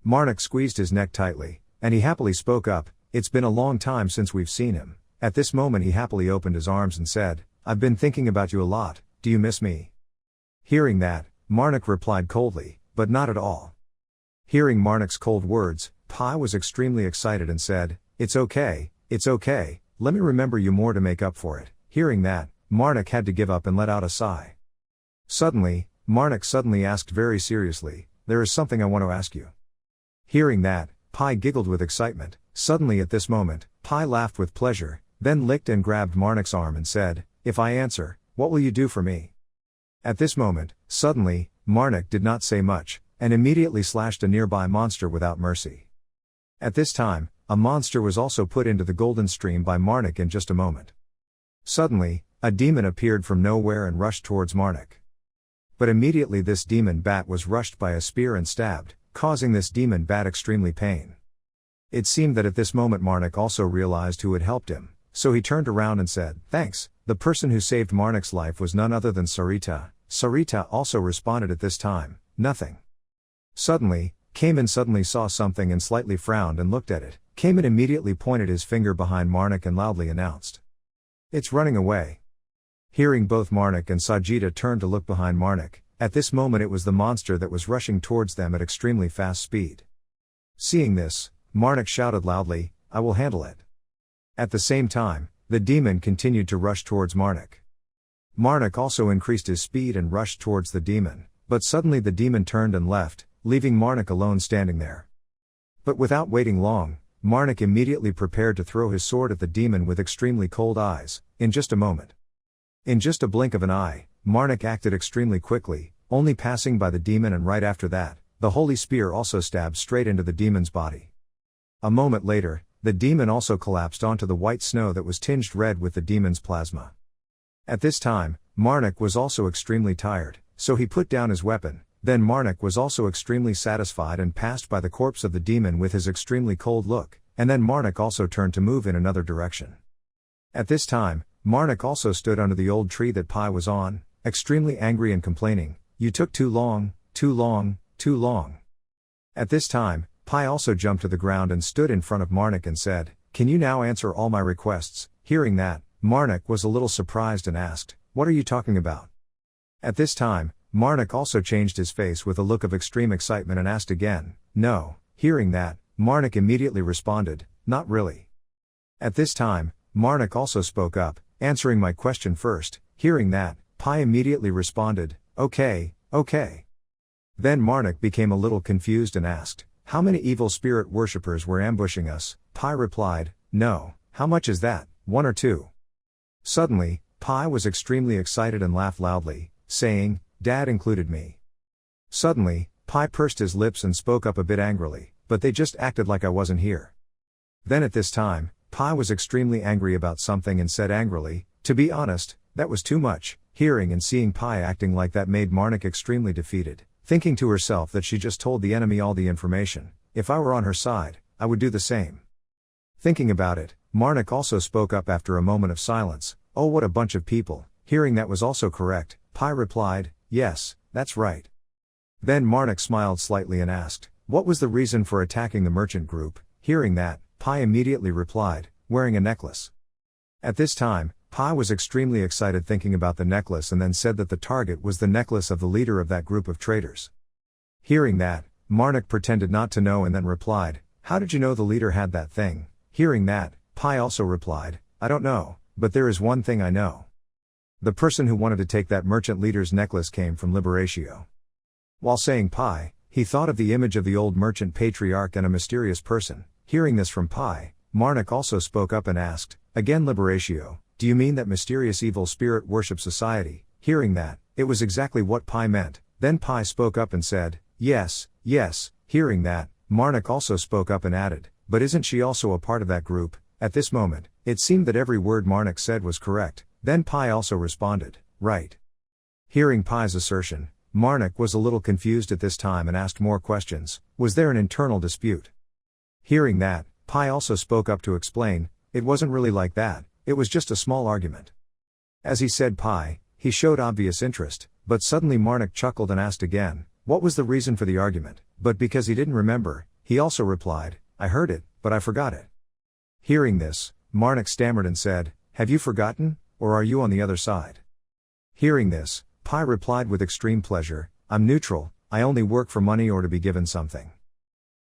Speaker 1: Marnik squeezed his neck tightly, and he happily spoke up, It's been a long time since we've seen him. At this moment he happily opened his arms and said, I've been thinking about you a lot, do you miss me? Hearing that, Marnik replied coldly, but not at all. Hearing Marnik's cold words, Pi was extremely excited and said, It's okay, let me remember you more to make up for it. Hearing that, Marnik had to give up and let out a sigh. Suddenly, Marnik suddenly asked very seriously, There is something I want to ask you. Hearing that, Pi giggled with excitement. Suddenly at this moment, Pi laughed with pleasure, then licked and grabbed Marnik's arm and said, If I answer, what will you do for me? At this moment, suddenly, Marnik did not say much, and immediately slashed a nearby monster without mercy. At this time, a monster was also put into the golden stream by Marnik in just a moment. Suddenly, a demon appeared from nowhere and rushed towards Marnik. But immediately this demon bat was rushed by a spear and stabbed, causing this demon bat extremely pain. It seemed that at this moment Marnik also realized who had helped him, so he turned around and said, Thanks. The person who saved Marnik's life was none other than Sarita. Sarita also responded at this time, Nothing. Suddenly, Cayman suddenly saw something and slightly frowned and looked at it. Cayman immediately pointed his finger behind Marnik and loudly announced, It's running away. Hearing both Marnik and Sajita turn to look behind Marnik, at this moment it was the monster that was rushing towards them at extremely fast speed. Seeing this, Marnik shouted loudly, I will handle it. At the same time, the demon continued to rush towards Marnik. Marnik also increased his speed and rushed towards the demon, but suddenly the demon turned and left, leaving Marnik alone standing there. But without waiting long, Marnik immediately prepared to throw his sword at the demon with extremely cold eyes, in just a moment. In just a blink of an eye, Marnik acted extremely quickly, only passing by the demon, and right after that, the holy spear also stabbed straight into the demon's body. A moment later, the demon also collapsed onto the white snow that was tinged red with the demon's plasma. At this time, Marnik was also extremely tired, so he put down his weapon. Then Marnik was also extremely satisfied and passed by the corpse of the demon with his extremely cold look, and then Marnik also turned to move in another direction. At this time, Marnik also stood under the old tree that Pi was on, extremely angry and complaining, "You took too long, too long, too long." At this time, Pi also jumped to the ground and stood in front of Marnik and said, "Can you now answer all my requests?" Hearing that, Marnik was a little surprised and asked, "What are you talking about?" At this time, Marnik also changed his face with a look of extreme excitement and asked again, "No." Hearing that, Marnik immediately responded, "Not really." At this time, Marnik also spoke up, answering my question first. Hearing that, Pi immediately responded, "Okay, okay." Then Marnik became a little confused and asked, "How many evil spirit worshippers were ambushing us?" Pi replied, "No." "How much is that, 1 or 2? Suddenly, Pi was extremely excited and laughed loudly, saying, "Dad included me." Suddenly, Pi pursed his lips and spoke up a bit angrily, "But they just acted like I wasn't here." Then at this time, Pi was extremely angry about something and said angrily, "To be honest, that was too much." Hearing and seeing Pi acting like that made Marnik extremely defeated, thinking to herself that she just told the enemy all the information. If I were on her side, I would do the same. Thinking about it, Marnik also spoke up after a moment of silence, "Oh, what a bunch of people." Hearing that was also correct, Pi replied, "Yes, that's right." Then Marnik smiled slightly and asked, "What was the reason for attacking the merchant group?" Hearing that, Pi immediately replied, "Wearing a necklace." At this time, Pi was extremely excited thinking about the necklace and then said that the target was the necklace of the leader of that group of traitors. Hearing that, Marnik pretended not to know and then replied, "How did you know the leader had that thing?" Hearing that, Pi also replied, "I don't know, but there is one thing I know. The person who wanted to take that merchant leader's necklace came from Liberatio." While saying Pi, he thought of the image of the old merchant patriarch and a mysterious person. Hearing this from Pi, Marnik also spoke up and asked, again, "Liberatio, do you mean that mysterious evil spirit worship society?" Hearing that, it was exactly what Pi meant. Then Pi spoke up and said, "Yes, yes." Hearing that, Marnik also spoke up and added, "But isn't she also a part of that group?" At this moment, it seemed that every word Marnik said was correct. Then Pi also responded, "Right." Hearing Pi's assertion, Marnik was a little confused at this time and asked more questions. Was there an internal dispute? Hearing that, Pi also spoke up to explain, "It wasn't really like that, it was just a small argument." As he said Pi, he showed obvious interest, but suddenly Marnik chuckled and asked again, what was the reason for the argument? But because he didn't remember, he also replied, "I heard it, but I forgot it." Hearing this, Marnik stammered and said, "Have you forgotten, or are you on the other side?" Hearing this, Pi replied with extreme pleasure, "I'm neutral, I only work for money or to be given something."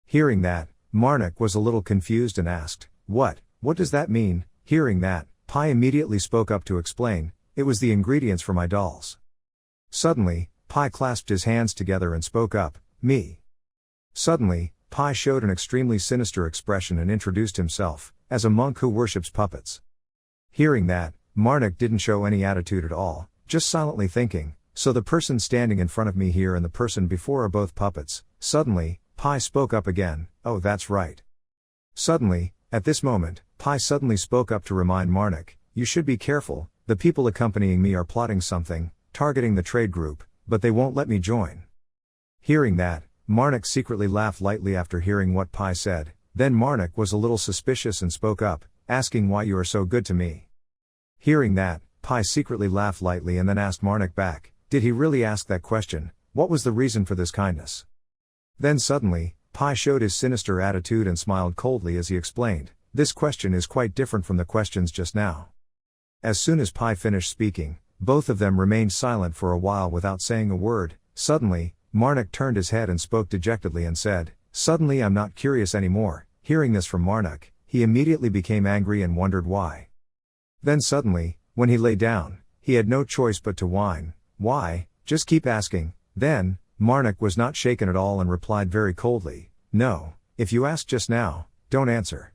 Speaker 1: Hearing that, Marnik was a little confused and asked, What does that mean?" Hearing that, Pi immediately spoke up to explain, "It was the ingredients for my dolls." Suddenly, Pi clasped his hands together and spoke up, "Me." Suddenly, Pi showed an extremely sinister expression and introduced himself, as a monk who worships puppets. Hearing that, Marnik didn't show any attitude at all, just silently thinking, "So the person standing in front of me here and the person before are both puppets." Suddenly, Pi spoke up again, "Oh, that's right." Suddenly, at this moment, Pi suddenly spoke up to remind Marnik, "You should be careful, the people accompanying me are plotting something, targeting the trade group, but they won't let me join." Hearing that, Marnik secretly laughed lightly after hearing what Pi said. Then Marnik was a little suspicious and spoke up, asking why you are so good to me. Hearing that, Pi secretly laughed lightly and then asked Marnik back, did he really ask that question? What was the reason for this kindness? Then suddenly, Pi showed his sinister attitude and smiled coldly as he explained, "This question is quite different from the questions just now." As soon as Pi finished speaking, both of them remained silent for a while without saying a word. Suddenly, Marnik turned his head and spoke dejectedly and said, "Suddenly I'm not curious anymore." Hearing this from Marnik, he immediately became angry and wondered why. Then suddenly, when he lay down, he had no choice but to whine, "Why, just keep asking." Then, Marnik was not shaken at all and replied very coldly, "No, if you asked just now, don't answer."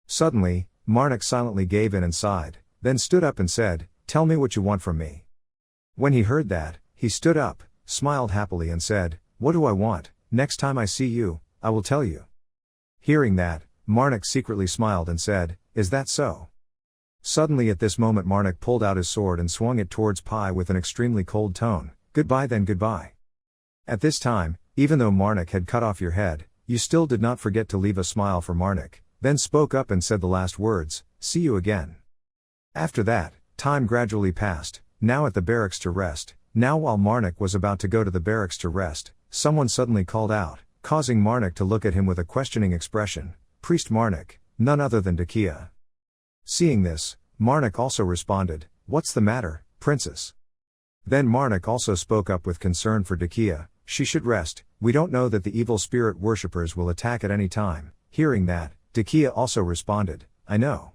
Speaker 1: Suddenly, Marnik silently gave in and sighed, then stood up and said, "Tell me what you want from me." When he heard that, he stood up, smiled happily and said, "What do I want? Next time I see you, I will tell you." Hearing that, Marnik secretly smiled and said, "Is that so?" Suddenly at this moment Marnik pulled out his sword and swung it towards Pi with an extremely cold tone. "Goodbye then, goodbye." At this time, even though Marnik had cut off your head, you still did not forget to leave a smile for Marnik, then spoke up and said the last words, "See you again." After that, time gradually passed, now at the barracks to rest. Now while Marnik was about to go to the barracks to rest, someone suddenly called out, causing Marnik to look at him with a questioning expression. Priest Marnik, none other than Decay. Seeing this, Marnik also responded, "What's the matter, princess?" Then Marnik also spoke up with concern for Decay. "She should rest, we don't know that the evil spirit worshippers will attack at any time." Hearing that, Decay also responded, "I know."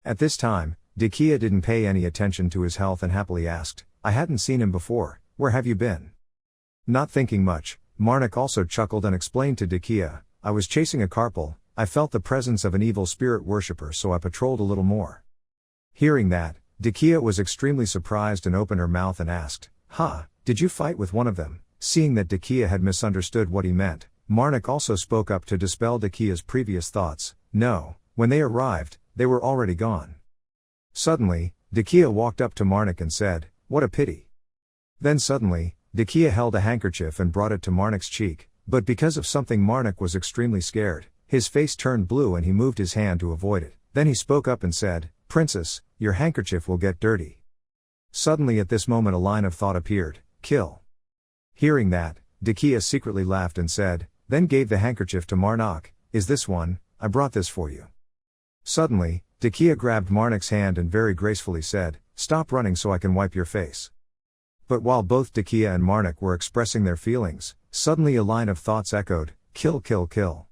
Speaker 1: At this time, Decay didn't pay any attention to his health and happily asked, "I hadn't seen him before, where have you been?" Not thinking much, Marnik also chuckled and explained to Decay, "I was chasing a carpal, I felt the presence of an evil spirit worshipper so I patrolled a little more." Hearing that, Decay was extremely surprised and opened her mouth and asked, Did you fight with one of them?" Seeing that Decay had misunderstood what he meant, Marnik also spoke up to dispel Decay's previous thoughts. "No, when they arrived, they were already gone." Suddenly, Decay walked up to Marnik and said, "What a pity." Then suddenly, Decay held a handkerchief and brought it to Marnik's cheek, but because of something Marnik was extremely scared, his face turned blue and he moved his hand to avoid it. Then he spoke up and said, "Princess, your handkerchief will get dirty." Suddenly at this moment a line of thought appeared, "Kill." Hearing that, Decay secretly laughed and said, then gave the handkerchief to Marnik, "Is this one? I brought this for you." Suddenly, Decay grabbed Marnik's hand and very gracefully said, "Stop running so I can wipe your face." But while both Decay and Marnik were expressing their feelings, suddenly a line of thoughts echoed, "Kill, kill, kill."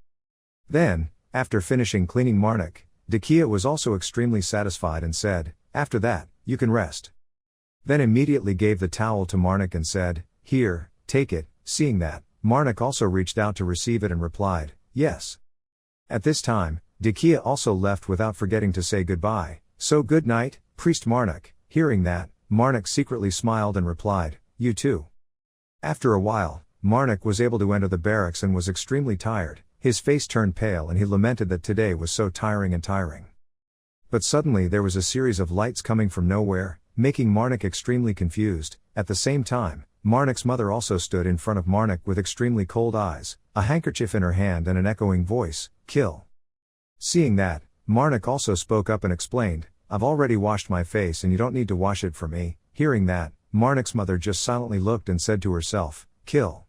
Speaker 1: Then, after finishing cleaning Marnik, Decay was also extremely satisfied and said, "After that, you can rest." Then immediately gave the towel to Marnik and said, "Here, take it." Seeing that, Marnik also reached out to receive it and replied, "Yes." At this time, Decay also left without forgetting to say goodbye, "So good night, Priest Marnik." Hearing that, Marnik secretly smiled and replied, "You too." After a while, Marnik was able to enter the barracks and was extremely tired. His face turned pale and he lamented that today was so tiring. But suddenly there was a series of lights coming from nowhere, making Marnik extremely confused. At the same time, Marnik's mother also stood in front of Marnik with extremely cold eyes, a handkerchief in her hand and an echoing voice, "Kill." Seeing that, Marnik also spoke up and explained, "I've already washed my face and you don't need to wash it for me." Hearing that, Marnik's mother just silently looked and said to herself, "Kill."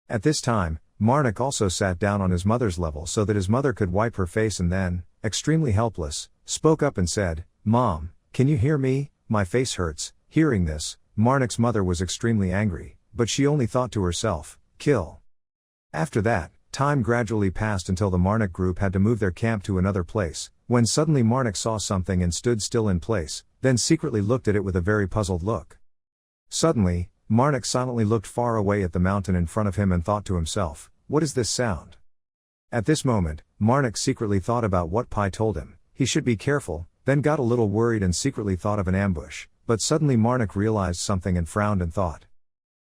Speaker 1: At this time, Marnik also sat down on his mother's level so that his mother could wipe her face and then, extremely helpless, spoke up and said, "Mom, can you hear me? My face hurts." Hearing this, Marnik's mother was extremely angry, but she only thought to herself, "Kill." After that, time gradually passed until the Marnik group had to move their camp to another place, when suddenly Marnik saw something and stood still in place, then secretly looked at it with a very puzzled look. Suddenly, Marnik silently looked far away at the mountain in front of him and thought to himself, "What is this sound?" At this moment, Marnik secretly thought about what Pi told him, he should be careful, then got a little worried and secretly thought of an ambush, but suddenly Marnik realized something and frowned and thought,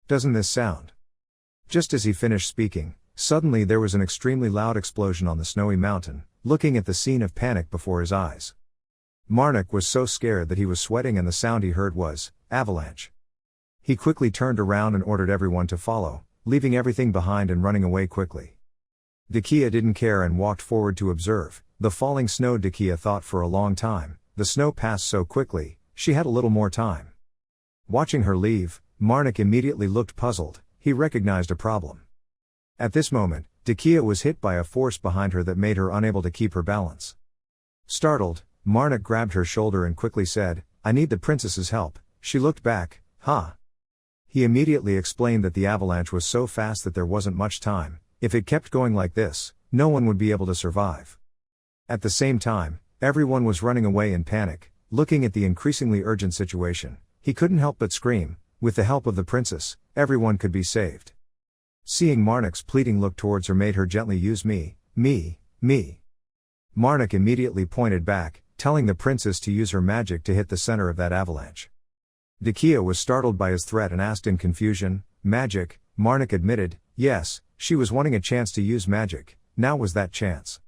Speaker 1: "Doesn't this sound?" Just as he finished speaking, suddenly there was an extremely loud explosion on the snowy mountain, looking at the scene of panic before his eyes. Marnik was so scared that he was sweating and the sound he heard was, avalanche. He quickly turned around and ordered everyone to follow, leaving everything behind and running away quickly. Decay didn't care and walked forward to observe the falling snow. Decay thought for a long time, the snow passed so quickly, she had a little more time. Watching her leave, Marnik immediately looked puzzled, he recognized a problem. At this moment, Decay was hit by a force behind her that made her unable to keep her balance. Startled, Marnik grabbed her shoulder and quickly said, "I need the princess's help." She looked back, He immediately explained that the avalanche was so fast that there wasn't much time, if it kept going like this, no one would be able to survive. At the same time, everyone was running away in panic, looking at the increasingly urgent situation. He couldn't help but scream, with the help of the princess, everyone could be saved. Seeing Marnik's pleading look towards her made her gently use me. Marnik immediately pointed back, telling the princess to use her magic to hit the center of that avalanche. Decay was startled by his threat and asked in confusion, "Magic?" Marnik admitted, yes, she was wanting a chance to use magic, now was that chance.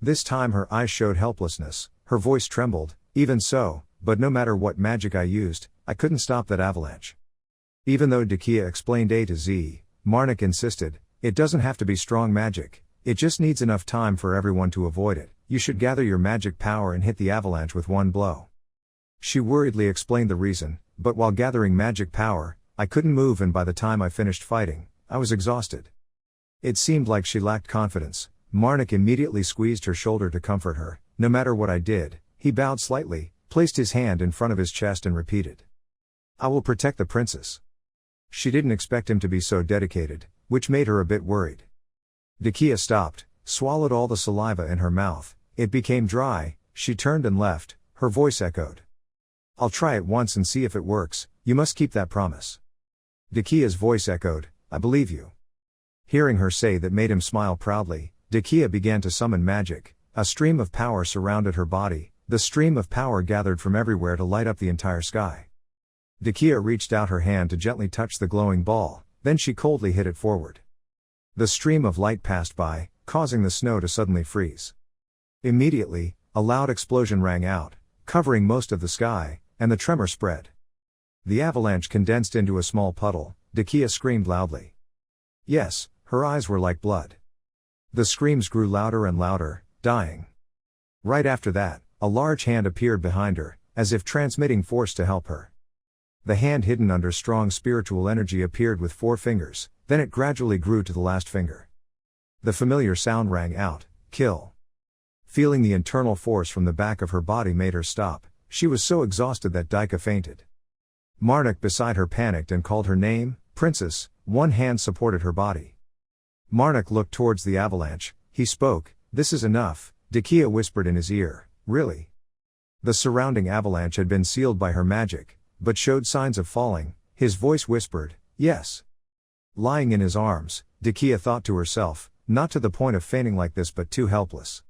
Speaker 1: This time her eyes showed helplessness, her voice trembled. Even so, but no matter what magic I used, I couldn't stop that avalanche. Even though Decay explained A to Z, Marnik insisted, it doesn't have to be strong magic, it just needs enough time for everyone to avoid it. You should gather your magic power and hit the avalanche with one blow. She worriedly explained the reason, but while gathering magic power, I couldn't move, and by the time I finished fighting, I was exhausted. It seemed like she lacked confidence. Marnik immediately squeezed her shoulder to comfort her. No matter what I did, he bowed slightly, placed his hand in front of his chest and repeated, I will protect the princess. She didn't expect him to be so dedicated, which made her a bit worried. Decay stopped, swallowed all the saliva in her mouth. It became dry. She turned and left. Her voice echoed, I'll try it once and see if it works. You must keep that promise. Decay's voice echoed, I believe you. Hearing her say that made him smile proudly. Decay began to summon magic. A stream of power surrounded her body. The stream of power gathered from everywhere to light up the entire sky. Decay reached out her hand to gently touch the glowing ball, then she coldly hit it forward. The stream of light passed by, causing the snow to suddenly freeze. Immediately, a loud explosion rang out, covering most of the sky, and the tremor spread. The avalanche condensed into a small puddle. Decay screamed loudly. Yes, her eyes were like blood. The screams grew louder and louder, dying. Right after that, a large hand appeared behind her, as if transmitting force to help her. The hand hidden under strong spiritual energy appeared with 4 fingers, then it gradually grew to the last finger. The familiar sound rang out, kill. Feeling the internal force from the back of her body made her stop. She was so exhausted that Decay fainted. Marnik beside her panicked and called her name, Princess. One hand supported her body. Marnik looked towards the avalanche. He spoke, this is enough. Decay whispered in his ear, really? The surrounding avalanche had been sealed by her magic, but showed signs of falling. His voice whispered, yes. Lying in his arms, Decay thought to herself, not to the point of fainting like this but too helpless.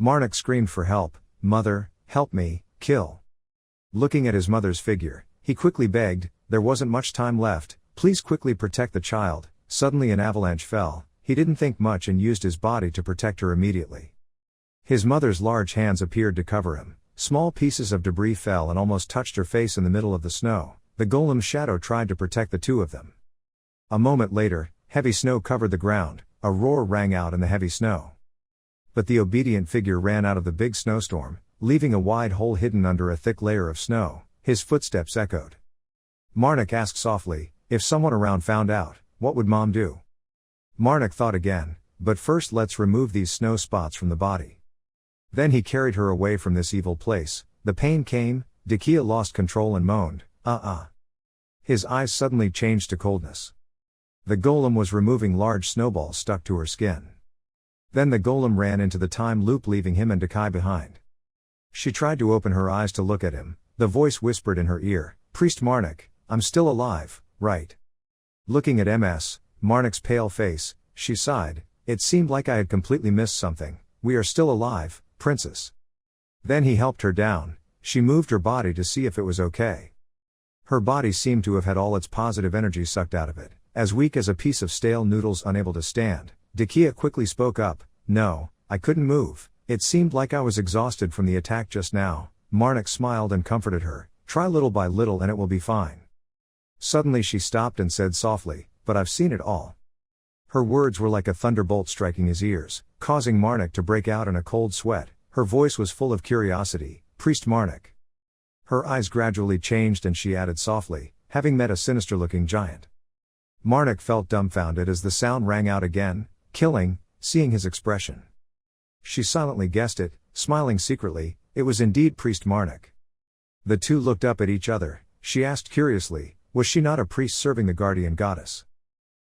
Speaker 1: Marnik screamed for help, Mother, help me, kill. Looking at his mother's figure, he quickly begged, there wasn't much time left, please quickly protect the child. Suddenly an avalanche fell. He didn't think much and used his body to protect her immediately. His mother's large hands appeared to cover him. Small pieces of debris fell and almost touched her face in the middle of the snow. The golem's shadow tried to protect the two of them. A moment later, heavy snow covered the ground. A roar rang out in the heavy snow. But the obedient figure ran out of the big snowstorm, leaving a wide hole hidden under a thick layer of snow. His footsteps echoed. Marnik asked softly, if someone around found out, what would Mom do? Marnik thought again, but first let's remove these snow spots from the body. Then he carried her away from this evil place. The pain came. Decay lost control and moaned, His eyes suddenly changed to coldness. The golem was removing large snowballs stuck to her skin. Then the golem ran into the time loop, leaving him and Decay behind. She tried to open her eyes to look at him. The voice whispered in her ear, Priest Marnik, I'm still alive, right? Looking at Marnik's pale face, she sighed, it seemed like I had completely missed something. We are still alive, Princess. Then he helped her down. She moved her body to see if it was okay. Her body seemed to have had all its positive energy sucked out of it. As weak as a piece of stale noodles, unable to stand, Decay quickly spoke up, no, I couldn't move. It seemed like I was exhausted from the attack just now. Marnik smiled and comforted her, try little by little and it will be fine. Suddenly she stopped and said softly, but I've seen it all. Her words were like a thunderbolt striking his ears, causing Marnik to break out in a cold sweat. Her voice was full of curiosity, Priest Marnik. Her eyes gradually changed and she added softly, having met a sinister-looking giant. Marnik felt dumbfounded as the sound rang out again, killing, seeing his expression. She silently guessed it, smiling secretly, it was indeed Priest Marnik. The two looked up at each other. She asked curiously, was she not a priest serving the guardian goddess?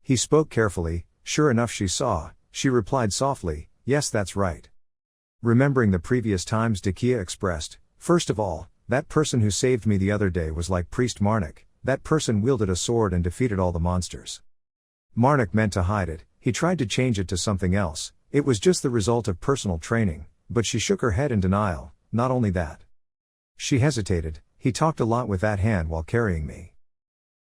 Speaker 1: He spoke carefully, sure enough she saw. She replied softly, yes that's right. Remembering the previous times Decay expressed, first of all, that person who saved me the other day was like Priest Marnik, that person wielded a sword and defeated all the monsters. Marnik meant to hide it, he tried to change it to something else, it was just the result of personal training, but she shook her head in denial, not only that. She hesitated, he talked a lot with that hand while carrying me.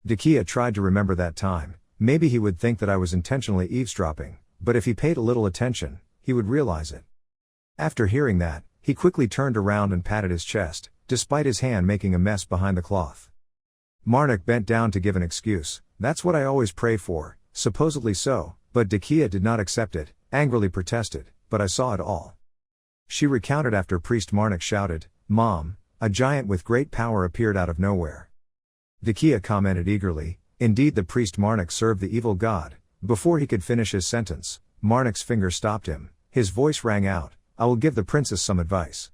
Speaker 1: Decay tried to remember that time, maybe he would think that I was intentionally eavesdropping, but if he paid a little attention, he would realize it. After hearing that, he quickly turned around and patted his chest, despite his hand making a mess behind the cloth. Marnik bent down to give an excuse. That's what I always pray for, supposedly so, but Decay did not accept it, angrily protested, but I saw it all. She recounted after Priest Marnik shouted, Mom, a giant with great power appeared out of nowhere. Decay commented eagerly, indeed the Priest Marnik served the evil god. Before he could finish his sentence, Marnik's finger stopped him, his voice rang out, I will give the princess some advice.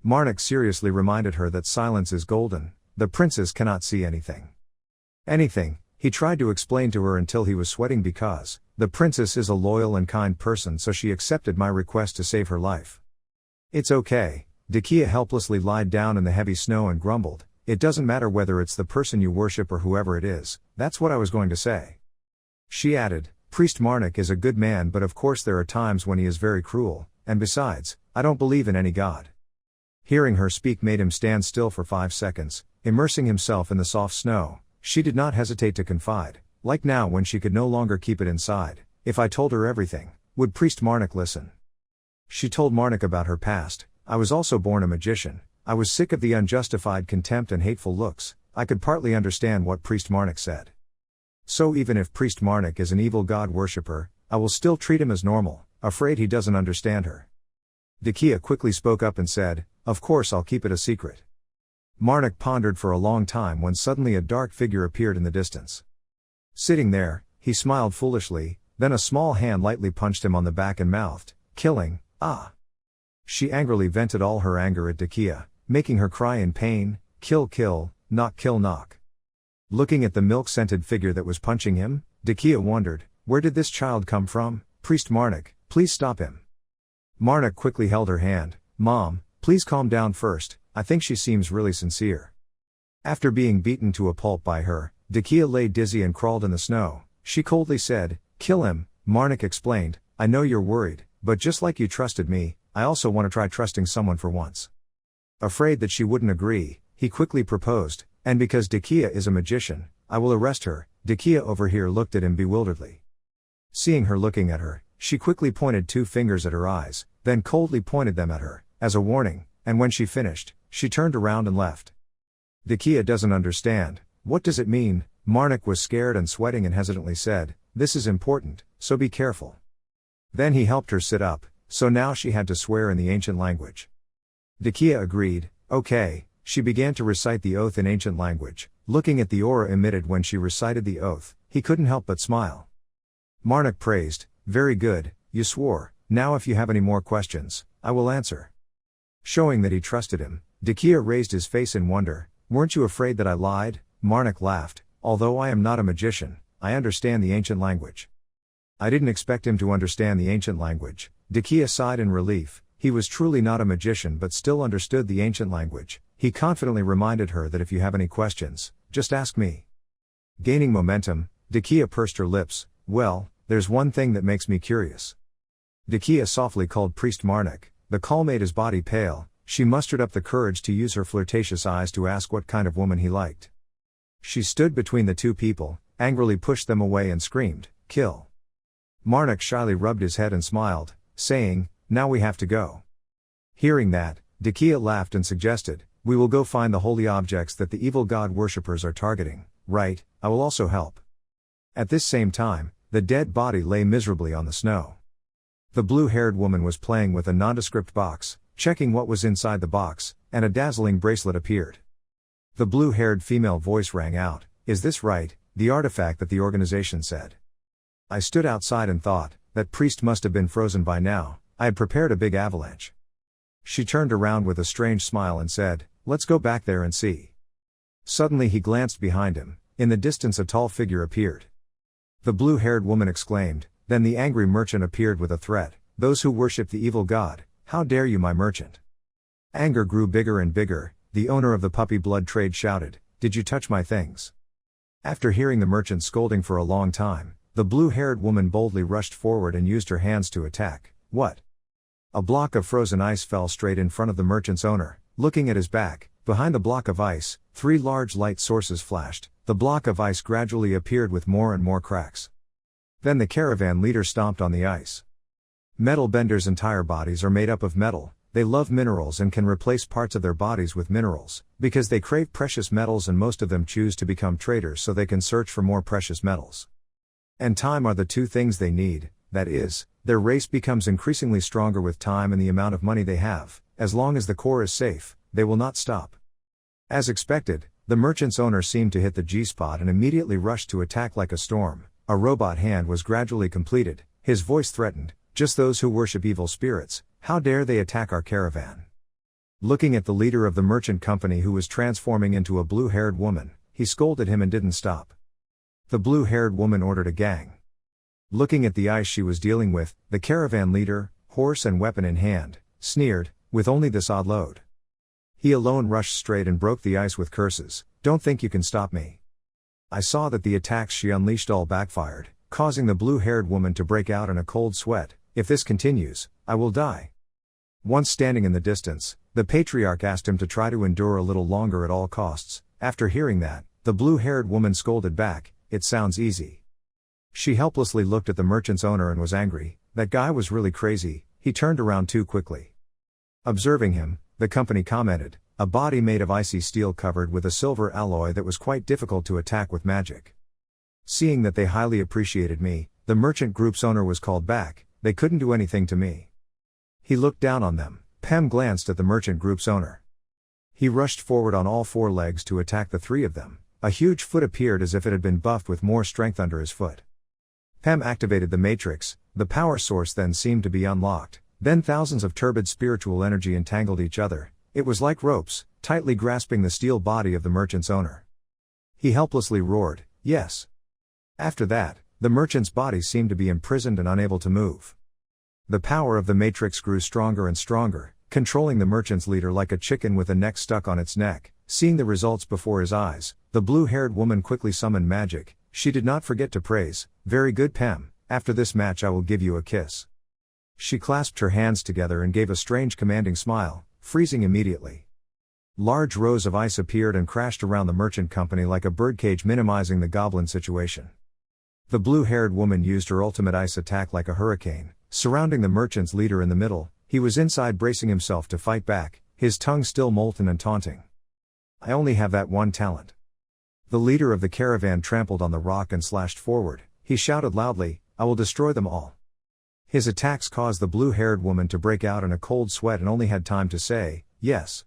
Speaker 1: Marnik seriously reminded her that silence is golden, the princess cannot see anything. Anything, he tried to explain to her until he was sweating because, the princess is a loyal and kind person so she accepted my request to save her life. It's okay, Decay helplessly lied down in the heavy snow and grumbled, it doesn't matter whether it's the person you worship or whoever it is, that's what I was going to say. She added, Priest Marnik is a good man but of course there are times when he is very cruel, and besides, I don't believe in any god. Hearing her speak made him stand still for 5 seconds, immersing himself in the soft snow. She did not hesitate to confide, like now when she could no longer keep it inside, if I told her everything, would Priest Marnik listen? She told Marnik about her past, I was also born a magician, I was sick of the unjustified contempt and hateful looks, I could partly understand what Priest Marnik said. So even if Priest Marnik is an evil god worshipper, I will still treat him as normal, afraid he doesn't understand her. Decay quickly spoke up and said, of course I'll keep it a secret. Marnik pondered for a long time when suddenly a dark figure appeared in the distance. Sitting there, he smiled foolishly, then a small hand lightly punched him on the back and mouthed, killing, ah. She angrily vented all her anger at Decay, making her cry in pain, kill kill, knock. Looking at the milk-scented figure that was punching him, Decay wondered, where did this child come from? Priest Marnik, please stop him. Marnik quickly held her hand, Mom, please calm down first, I think she seems really sincere. After being beaten to a pulp by her, Decay lay dizzy and crawled in the snow. She coldly said, kill him, Marnik explained, I know you're worried, but just like you trusted me, I also want to try trusting someone for once. Afraid that she wouldn't agree, he quickly proposed, and because Decay is a magician, I will arrest her. Decay over here looked at him bewilderedly. Seeing her looking at her, she quickly pointed 2 fingers at her eyes, then coldly pointed them at her, as a warning, and when she finished, she turned around and left. Decay doesn't understand, what does it mean? Marnik was scared and sweating and hesitantly said, this is important, so be careful. Then he helped her sit up, so now she had to swear in the ancient language. Decay agreed, okay, she began to recite the oath in ancient language, looking at the aura emitted when she recited the oath, he couldn't help but smile. Marnik praised, very good, you swore, now if you have any more questions, I will answer. Showing that he trusted him, Decay raised his face in wonder, weren't you afraid that I lied? Marnik laughed, although I am not a magician, I understand the ancient language. I didn't expect him to understand the ancient language. Decay sighed in relief, he was truly not a magician but still understood the ancient language. He confidently reminded her that if you have any questions, just ask me. Gaining momentum, Decay pursed her lips, well, there's one thing that makes me curious. Decay softly called Priest Marnik, the call made his body pale, she mustered up the courage to use her flirtatious eyes to ask what kind of woman he liked. She stood between the 2 people, angrily pushed them away and screamed, kill. Marnik shyly rubbed his head and smiled, saying, now we have to go. Hearing that, Decay laughed and suggested, we will go find the holy objects that the evil god worshippers are targeting, right, I will also help. At this same time, the dead body lay miserably on the snow. The blue-haired woman was playing with a nondescript box, checking what was inside the box, and a dazzling bracelet appeared. The blue-haired female voice rang out, is this right, the artifact that the organization said. I stood outside and thought, that priest must have been frozen by now, I had prepared a big avalanche. She turned around with a strange smile and said, let's go back there and see. Suddenly he glanced behind him, in the distance a tall figure appeared. The blue-haired woman exclaimed, then the angry merchant appeared with a threat, those who worship the evil god, how dare you my merchant? Anger grew bigger and bigger, the owner of the puppy blood trade shouted, did you touch my things? After hearing the merchant scolding for a long time, the blue-haired woman boldly rushed forward and used her hands to attack. What? A block of frozen ice fell straight in front of the merchant's owner. Looking at his back, behind the block of ice, 3 large light sources flashed. The block of ice gradually appeared with more and more cracks. Then the caravan leader stomped on the ice. Metal benders' entire bodies are made up of metal. They love minerals and can replace parts of their bodies with minerals, because they crave precious metals, and most of them choose to become traders so they can search for more precious metals. And time are the two things they need, that is, their race becomes increasingly stronger with time and the amount of money they have. As long as the core is safe, they will not stop. As expected, the merchant's owner seemed to hit the G-spot and immediately rushed to attack like a storm. A robot hand was gradually completed. His voice threatened, "Just those who worship evil spirits, how dare they attack our caravan?" Looking at the leader of the merchant company, who was transforming into a blue-haired woman, he scolded him and didn't stop. The blue-haired woman ordered a gang. Looking at the ice she was dealing with, the caravan leader, horse and weapon in hand, sneered, "With only this odd load." He alone rushed straight and broke the ice with curses, "Don't think you can stop me." I saw that the attacks she unleashed all backfired, causing the blue-haired woman to break out in a cold sweat. "If this continues, I will die." Once standing in the distance, the patriarch asked him to try to endure a little longer at all costs. After hearing that, the blue-haired woman scolded back, "It sounds easy." She helplessly looked at the merchant's owner and was angry. That guy was really crazy. He turned around too quickly. Observing him, the company commented, "A body made of icy steel covered with a silver alloy that was quite difficult to attack with magic." Seeing that they highly appreciated me, the merchant group's owner was called back. They couldn't do anything to me. He looked down on them. Pem glanced at the merchant group's owner. He rushed forward on all four legs to attack the three of them. A huge foot appeared as if it had been buffed with more strength under his foot. Pem activated the matrix. The power source then seemed to be unlocked. Then thousands of turbid spiritual energy entangled each other. It was like ropes, tightly grasping the steel body of the merchant's owner. He helplessly roared, "Yes." After that, the merchant's body seemed to be imprisoned and unable to move. The power of the matrix grew stronger and stronger, controlling the merchant's leader like a chicken with a neck stuck on its neck. Seeing the results before his eyes, the blue-haired woman quickly summoned magic. She did not forget to praise, "Very good, Pem. After this match I will give you a kiss." She clasped her hands together and gave a strange commanding smile, freezing immediately. Large rows of ice appeared and crashed around the merchant company like a birdcage, minimizing the goblin situation. The blue-haired woman used her ultimate ice attack like a hurricane, surrounding the merchant's leader in the middle. He was inside bracing himself to fight back, his tongue still molten and taunting. "I only have that one talent." The leader of the caravan trampled on the rock and slashed forward. He shouted loudly, "I will destroy them all." His attacks caused the blue-haired woman to break out in a cold sweat and only had time to say, "Yes."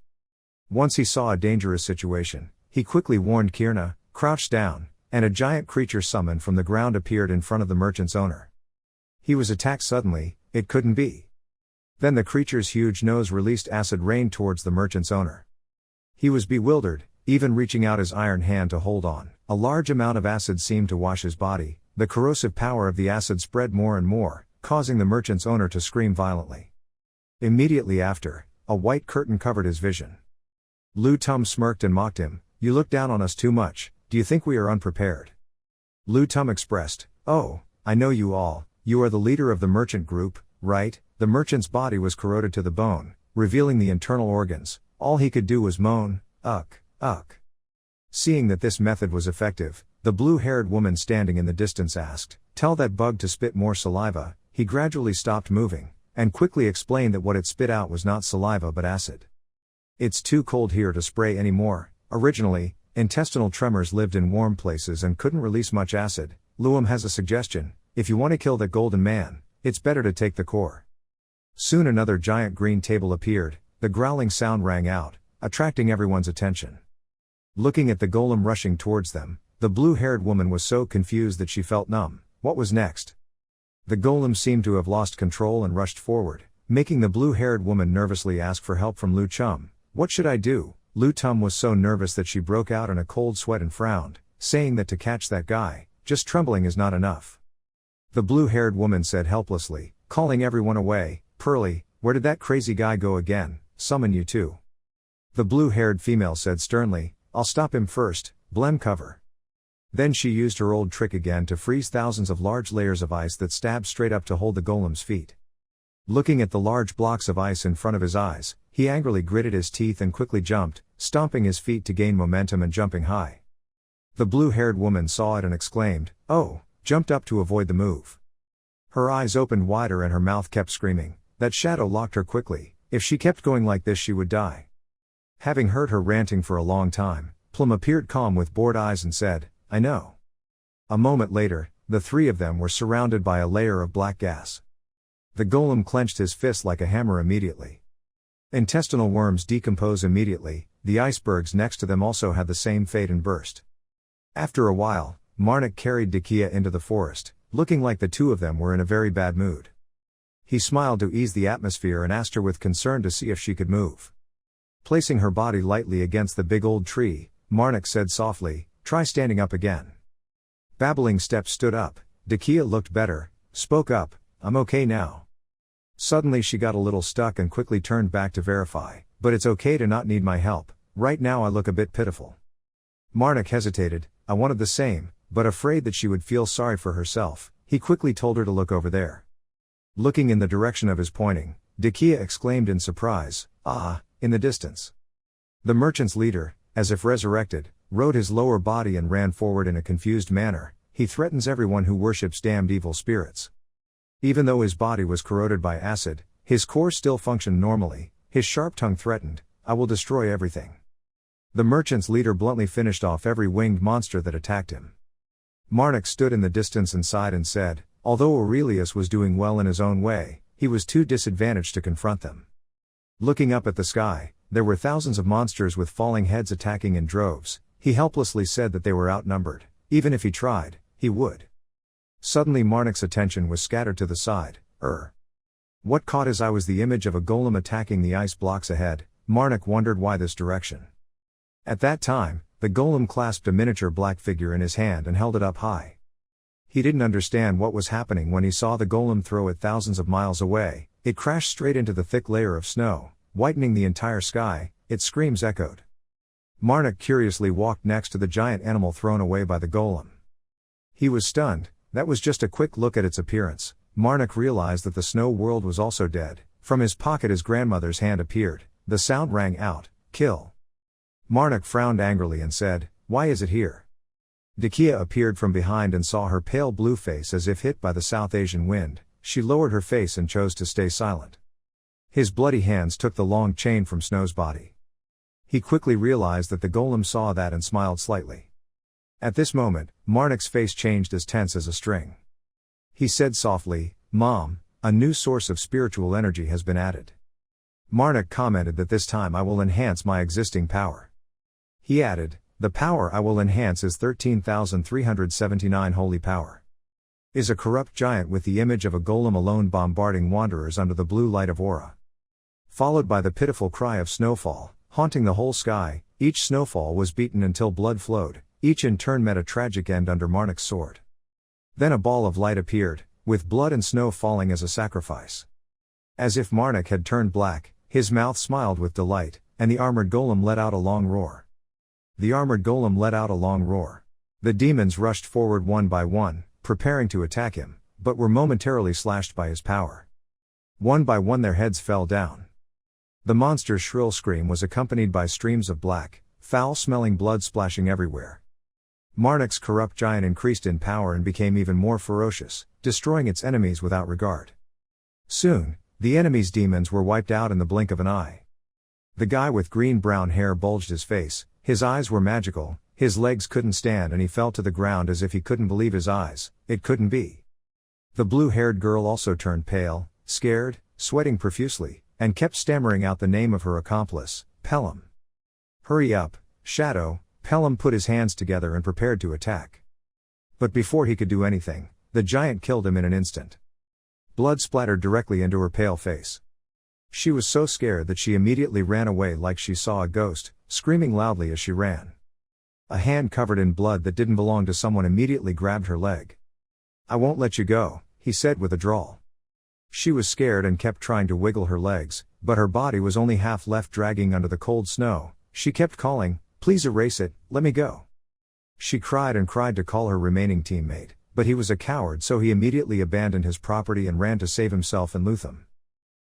Speaker 1: Once he saw a dangerous situation, he quickly warned Kirna, crouched down, and a giant creature summoned from the ground appeared in front of the merchant's owner. He was attacked suddenly. It couldn't be. Then the creature's huge nose released acid rain towards the merchant's owner. He was bewildered, even reaching out his iron hand to hold on. A large amount of acid seemed to wash his body. The corrosive power of the acid spread more and more, causing the merchant's owner to scream violently. Immediately after, a white curtain covered his vision. Lu Tum smirked and mocked him, "You look down on us too much. Do you think we are unprepared?" Lu Tum expressed, "Oh, I know you all. You are the leader of the merchant group, right?" The merchant's body was corroded to the bone, revealing the internal organs. All he could do was moan, "Uck, uck." Seeing that this method was effective, the blue-haired woman standing in the distance asked, "Tell that bug to spit more saliva." He gradually stopped moving, and quickly explained that what it spit out was not saliva but acid. "It's too cold here to spray anymore." Originally, intestinal tremors lived in warm places and couldn't release much acid. Luum has a suggestion: if you want to kill that golden man, it's better to take the core. Soon another giant green table appeared. The growling sound rang out, attracting everyone's attention. Looking at the golem rushing towards them, the blue-haired woman was so confused that she felt numb. What was next? The golem seemed to have lost control and rushed forward, making the blue-haired woman nervously ask for help from Lu Chum. "What should I do?" Lu Tum was so nervous that she broke out in a cold sweat and frowned, saying that to catch that guy, just trembling is not enough. The blue-haired woman said helplessly, calling everyone away, "Pearly, where did that crazy guy go again? Summon you too." The blue-haired female said sternly, "I'll stop him first, blem cover." Then she used her old trick again to freeze thousands of large layers of ice that stabbed straight up to hold the golem's feet. Looking at the large blocks of ice in front of his eyes, he angrily gritted his teeth and quickly jumped, stomping his feet to gain momentum and jumping high. The blue-haired woman saw it and exclaimed, "Oh," jumped up to avoid the move. Her eyes opened wider and her mouth kept screaming. That shadow locked her quickly. If she kept going like this she would die. Having heard her ranting for a long time, Plum appeared calm with bored eyes and said, "I know." A moment later, the three of them were surrounded by a layer of black gas. The golem clenched his fist like a hammer immediately. Intestinal worms decompose immediately. The icebergs next to them also had the same fate and burst. After a while, Marnik carried Decay into the forest, looking like the two of them were in a very bad mood. He smiled to ease the atmosphere and asked her with concern to see if she could move. Placing her body lightly against the big old tree, Marnik said softly, "Try standing up again." Babbling steps stood up. Decay looked better, spoke up, "I'm okay now." Suddenly she got a little stuck and quickly turned back to verify, "But it's okay to not need my help, right now I look a bit pitiful." Marnik hesitated. "I wanted the same," but afraid that she would feel sorry for herself, he quickly told her to look over there. Looking in the direction of his pointing, Decay exclaimed in surprise, "Ah, in the distance." The merchant's leader, as if resurrected, rode his lower body and ran forward in a confused manner. "He threatens everyone who worships damned evil spirits." Even though his body was corroded by acid, his core still functioned normally. His sharp tongue threatened, "I will destroy everything." The merchant's leader bluntly finished off every winged monster that attacked him. Marnik stood in the distance and sighed and said, although Aurelius was doing well in his own way, he was too disadvantaged to confront them. Looking up at the sky, there were thousands of monsters with falling heads attacking in droves. He helplessly said that they were outnumbered. Even if he tried, he would. Suddenly Marnik's attention was scattered to the side. What caught his eye was the image of a golem attacking the ice blocks ahead. Marnik wondered why this direction. At that time, the golem clasped a miniature black figure in his hand and held it up high. He didn't understand what was happening when he saw the golem throw it thousands of miles away. It crashed straight into the thick layer of snow, whitening the entire sky. Its screams echoed. Marnik curiously walked next to the giant animal thrown away by the golem. He was stunned. That was just a quick look at its appearance. Marnik realized that the snow world was also dead. From his pocket his grandmother's hand appeared. The sound rang out, "Kill." Marnik frowned angrily and said, "Why is it here?" Decay appeared from behind and saw her pale blue face as if hit by the South Asian wind. She lowered her face and chose to stay silent. His bloody hands took the long chain from Snow's body. He quickly realized that the golem saw that and smiled slightly. At this moment, Marnik's face changed as tense as a string. He said softly, "Mom, a new source of spiritual energy has been added." Marnik commented that this time I will enhance my existing power. He added, "The power I will enhance is 13,379 holy power. Is a corrupt giant with the image of a golem alone bombarding wanderers under the blue light of aura." Followed by the pitiful cry of snowfall, haunting the whole sky. Each snowfall was beaten until blood flowed, each in turn met a tragic end under Marnik's sword. Then a ball of light appeared, with blood and snow falling as a sacrifice. As if Marnik had turned black, his mouth smiled with delight, and the armored golem let out a long roar. The demons rushed forward one by one, preparing to attack him, but were momentarily slashed by his power. One by one their heads fell down. The monster's shrill scream was accompanied by streams of black, foul-smelling blood splashing everywhere. Marnik's corrupt giant increased in power and became even more ferocious, destroying its enemies without regard. Soon, the enemy's demons were wiped out in the blink of an eye. The guy with green-brown hair bulged his face, his eyes were magical, his legs couldn't stand and he fell to the ground as if he couldn't believe his eyes. It couldn't be. The blue-haired girl also turned pale, scared, sweating profusely, and kept stammering out the name of her accomplice, Pelham. "Hurry up, Shadow." Pelham put his hands together and prepared to attack. But before he could do anything, the giant killed him in an instant. Blood splattered directly into her pale face. She was so scared that she immediately ran away like she saw a ghost, screaming loudly as she ran. A hand covered in blood that didn't belong to someone immediately grabbed her leg. "I won't let you go," he said with a drawl. She was scared and kept trying to wiggle her legs, but her body was only half left dragging under the cold snow. She kept calling, "Please erase it, let me go." She cried and cried to call her remaining teammate, but he was a coward so he immediately abandoned his property and ran to save himself and Lutham.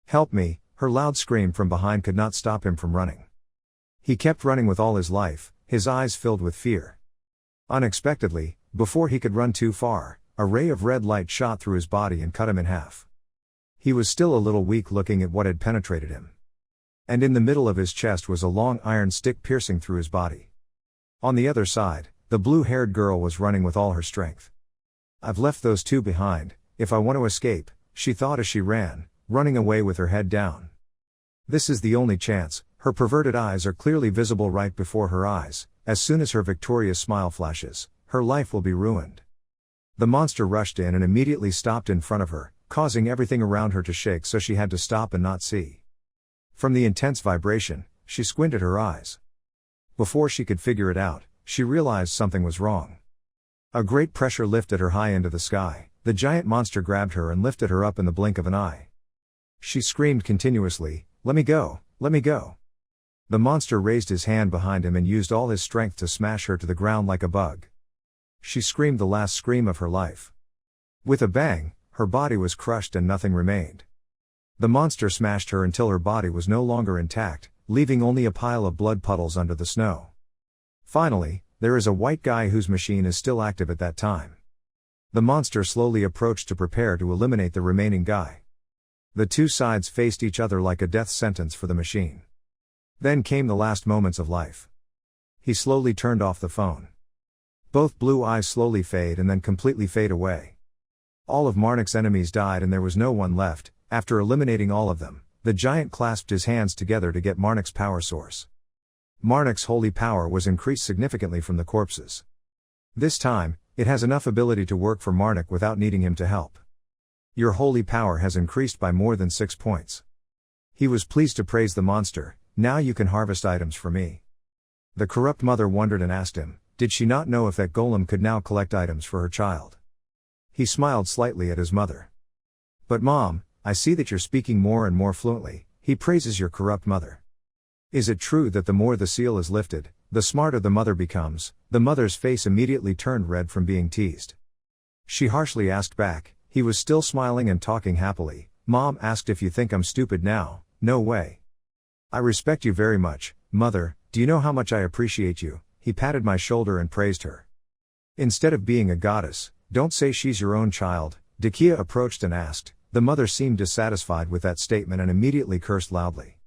Speaker 1: "Help me," her loud scream from behind could not stop him from running. He kept running with all his life, his eyes filled with fear. Unexpectedly, before he could run too far, a ray of red light shot through his body and cut him in half. He was still a little weak looking at what had penetrated him. And in the middle of his chest was a long iron stick piercing through his body. On the other side, the blue-haired girl was running with all her strength. I've left those two behind, if I want to escape, she thought as she ran, running away with her head down. This is the only chance. Her perverted eyes are clearly visible right before her eyes. As soon as her victorious smile flashes, her life will be ruined. The monster rushed in and immediately stopped in front of her, causing everything around her to shake, so she had to stop and not see. From the intense vibration, she squinted her eyes. Before she could figure it out, she realized something was wrong. A great pressure lifted her high into the sky. The giant monster grabbed her and lifted her up in the blink of an eye. She screamed continuously, "Let me go, let me go." The monster raised his hand behind him and used all his strength to smash her to the ground like a bug. She screamed the last scream of her life. With a bang, her body was crushed and nothing remained. The monster smashed her until her body was no longer intact, leaving only a pile of blood puddles under the snow. Finally, there is a white guy whose machine is still active at that time. The monster slowly approached to prepare to eliminate the remaining guy. The two sides faced each other like a death sentence for the machine. Then came the last moments of life. He slowly turned off the phone. Both blue eyes slowly fade and then completely fade away. All of Marnik's enemies died and there was no one left. After eliminating all of them, the giant clasped his hands together to get Marnik's power source. Marnik's holy power was increased significantly from the corpses. This time, it has enough ability to work for Marnik without needing him to help. Your holy power has increased by more than 6 points. He was pleased to praise the monster. Now you can harvest items for me. The corrupt mother wondered and asked him, did she not know if that golem could now collect items for her child? He smiled slightly at his mother. But Mom, I see that you're speaking more and more fluently. He praises your corrupt mother. Is it true that the more the seal is lifted, the smarter the mother becomes? The mother's face immediately turned red from being teased. She harshly asked back. He was still smiling and talking happily. Mom asked if you think I'm stupid now. No way. I respect you very much, Mother. Do you know how much I appreciate you? He patted my shoulder and praised her. Instead of being a goddess, don't say she's your own child. Decay approached and asked. The mother seemed dissatisfied with that statement and immediately cursed loudly.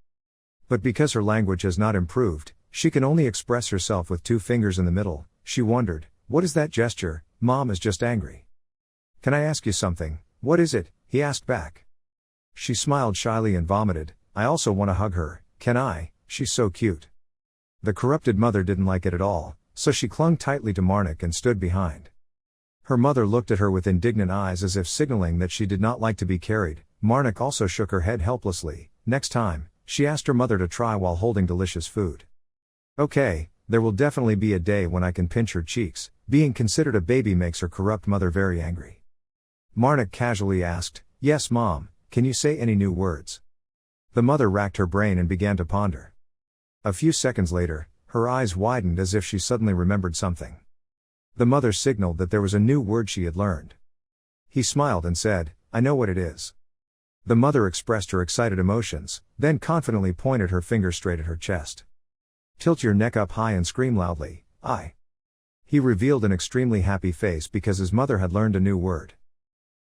Speaker 1: But because her language has not improved, she can only express herself with 2 fingers in the middle. She wondered, what is that gesture? Mom is just angry. Can I ask you something? What is it? He asked back. She smiled shyly and vomited. I also want to hug her. Can I? She's so cute. The corrupted mother didn't like it at all, so she clung tightly to Marnik and stood behind. Her mother looked at her with indignant eyes as if signaling that she did not like to be carried. Marnik also shook her head helplessly. Next time, she asked her mother to try while holding delicious food. Okay, there will definitely be a day when I can pinch her cheeks. Being considered a baby makes her corrupt mother very angry. Marnik casually asked, yes Mom, can you say any new words? The mother racked her brain and began to ponder. A few seconds later, her eyes widened as if she suddenly remembered something. The mother signaled that there was a new word she had learned. He smiled and said, I know what it is. The mother expressed her excited emotions, then confidently pointed her finger straight at her chest. Tilt your neck up high and scream loudly, I. He revealed an extremely happy face because his mother had learned a new word.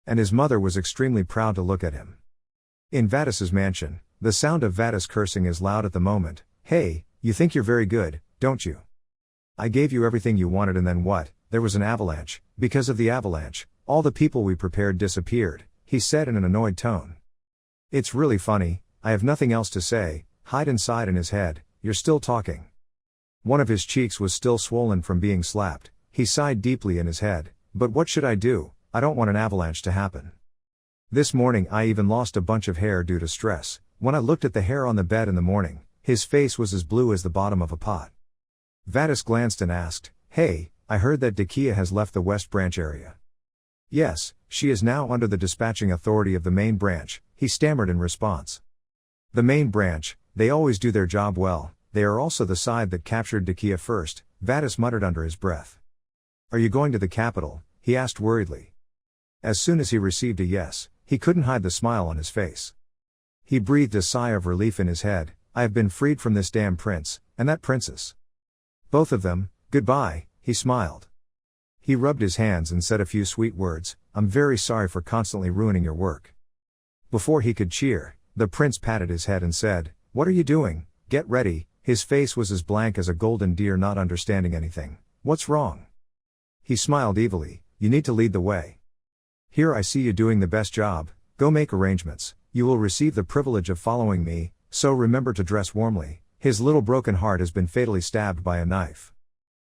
Speaker 1: And his mother was extremely proud to look at him. In Vadis's mansion, the sound of Vadis cursing is loud at the moment. Hey, you think you're very good, don't you? I gave you everything you wanted and then what? There was an avalanche. Because of the avalanche, all the people we prepared disappeared, he said in an annoyed tone. It's really funny, I have nothing else to say. Hide inside in his head, you're still talking. One of his cheeks was still swollen from being slapped. He sighed deeply in his head. But what should I do? I don't want an avalanche to happen. This morning I even lost a bunch of hair due to stress. When I looked at the hair on the bed in the morning, his face was as blue as the bottom of a pot. Vadis glanced and asked, hey, I heard that Decay has left the West Branch area. Yes, she is now under the dispatching authority of the main branch, he stammered in response. The main branch, they always do their job well. They are also the side that captured Decay first, Vadis muttered under his breath. Are you going to the capital? He asked worriedly. As soon as he received a yes, he couldn't hide the smile on his face. He breathed a sigh of relief in his head. I have been freed from this damn prince, and that princess. Both of them, goodbye, he smiled. He rubbed his hands and said a few sweet words, "I'm very sorry for constantly ruining your work." Before he could cheer, the prince patted his head and said, "What are you doing? Get ready." His face was as blank as a golden deer not understanding anything. "What's wrong?" He smiled evilly. "You need to lead the way. Here I see you doing the best job, go make arrangements, you will receive the privilege of following me, so remember to dress warmly." His little broken heart has been fatally stabbed by a knife.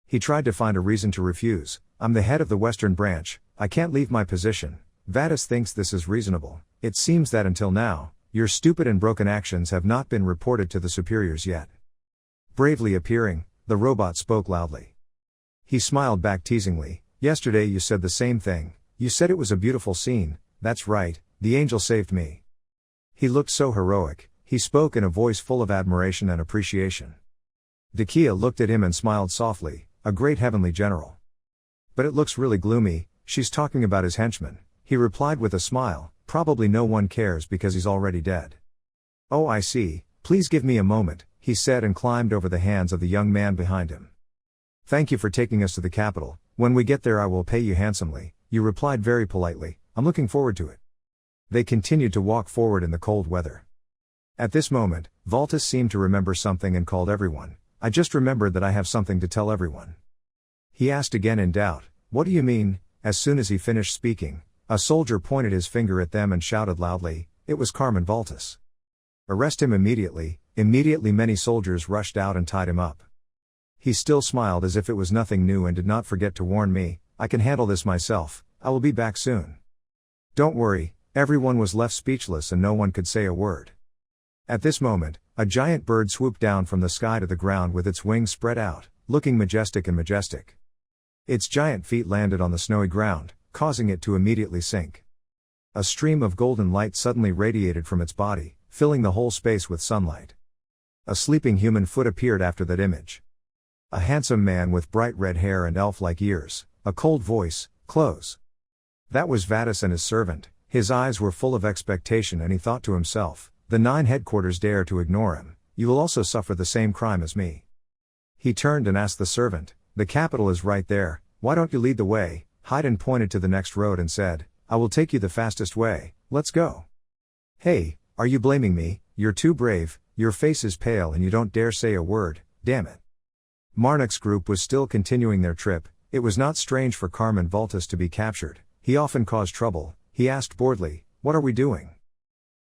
Speaker 1: He tried to find a reason to refuse. "I'm the head of the Western branch, I can't leave my position. Vadis thinks this is reasonable. It seems that until now, your stupid and broken actions have not been reported to the superiors yet." Bravely appearing, the robot spoke loudly. He smiled back teasingly. "Yesterday you said the same thing, you said it was a beautiful scene." "That's right, the angel saved me." He looked so heroic, he spoke in a voice full of admiration and appreciation. Decay looked at him and smiled softly. "A great heavenly general. But it looks really gloomy, she's talking about his henchman." He replied with a smile, "Probably no one cares because he's already dead." "Oh, I see, please give me a moment," he said and climbed over the hands of the young man behind him. "Thank you for taking us to the capital. When we get there I will pay you handsomely," you replied very politely. "I'm looking forward to it." They continued to walk forward in the cold weather. At this moment, Valtis seemed to remember something and called everyone. "I just remembered that I have something to tell everyone." He asked again in doubt, "What do you mean?" As soon as he finished speaking, a soldier pointed his finger at them and shouted loudly, "It was Carmen Valtis. Arrest him immediately." Immediately many soldiers rushed out and tied him up. He still smiled as if it was nothing new and did not forget to warn me, "I can handle this myself, I will be back soon." "Don't worry." Everyone was left speechless and no one could say a word. At this moment, a giant bird swooped down from the sky to the ground with its wings spread out, looking majestic and majestic. Its giant feet landed on the snowy ground, causing it to immediately sink. A stream of golden light suddenly radiated from its body, filling the whole space with sunlight. A sleeping human foot appeared after that image. A handsome man with bright red hair and elf-like ears, a cold voice, "Close." That was Vadis and his servant. His eyes were full of expectation and he thought to himself, "The 9 headquarters dare to ignore him, you will also suffer the same crime as me." He turned and asked the servant, "The capital is right there, why don't you lead the way?" Haydn pointed to the next road and said, "I will take you the fastest way, let's go." "Hey, are you blaming me? You're too brave, your face is pale and you don't dare say a word, damn it." Marnik's group was still continuing their trip. It was not strange for Carmen Valtis to be captured, he often caused trouble. He asked boredly, "What are we doing?"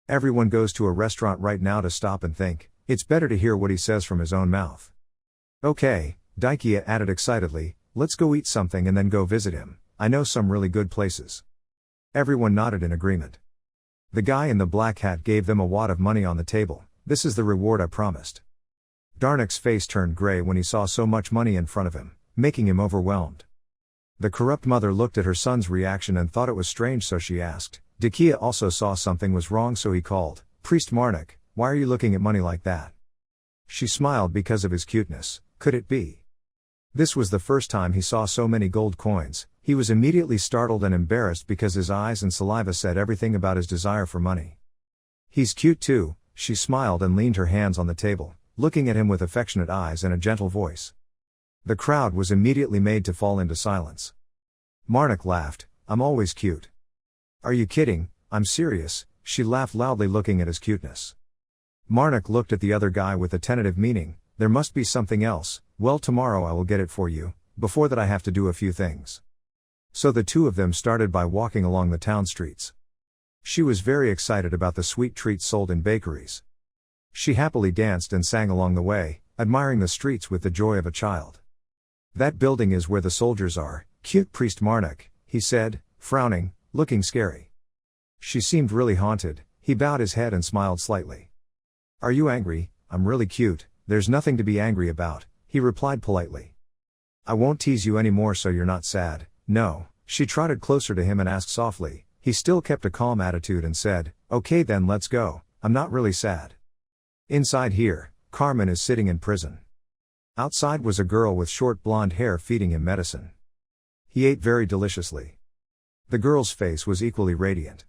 Speaker 1: "Everyone goes to a restaurant right now to stop and think, it's better to hear what he says from his own mouth." "Okay," Decay added excitedly, "let's go eat something and then go visit him, I know some really good places." Everyone nodded in agreement. The guy in the black hat gave them a wad of money on the table. "This is the reward I promised." Darnik's face turned gray when he saw so much money in front of him, making him overwhelmed. The corrupt mother looked at her son's reaction and thought it was strange, so she asked. Decay also saw something was wrong, so he called, "Priest Marnik, why are you looking at money like that?" She smiled because of his cuteness. Could it be? This was the first time he saw so many gold coins. He was immediately startled and embarrassed because his eyes and saliva said everything about his desire for money. "He's cute too," she smiled and leaned her hands on the table, looking at him with affectionate eyes and a gentle voice. The crowd was immediately made to fall into silence. Marnik laughed, "I'm always cute." "Are you kidding? I'm serious," she laughed loudly looking at his cuteness. Marnik looked at the other guy with a tentative meaning, "There must be something else. Well, tomorrow I will get it for you, before that I have to do a few things." So the two of them started by walking along the town streets. She was very excited about the sweet treats sold in bakeries. She happily danced and sang along the way, admiring the streets with the joy of a child. "That building is where the soldiers are, cute Priest Marnik," he said, frowning, looking scary. She seemed really haunted. He bowed his head and smiled slightly. "Are you angry?" "I'm really cute, there's nothing to be angry about," he replied politely. "I won't tease you anymore so you're not sad." "No." She trotted closer to him and asked softly. He still kept a calm attitude and said, "Okay then, let's go, I'm not really sad." Inside here, Carmen is sitting in prison. Outside was a girl with short blonde hair feeding him medicine. He ate very deliciously. The girl's face was equally radiant.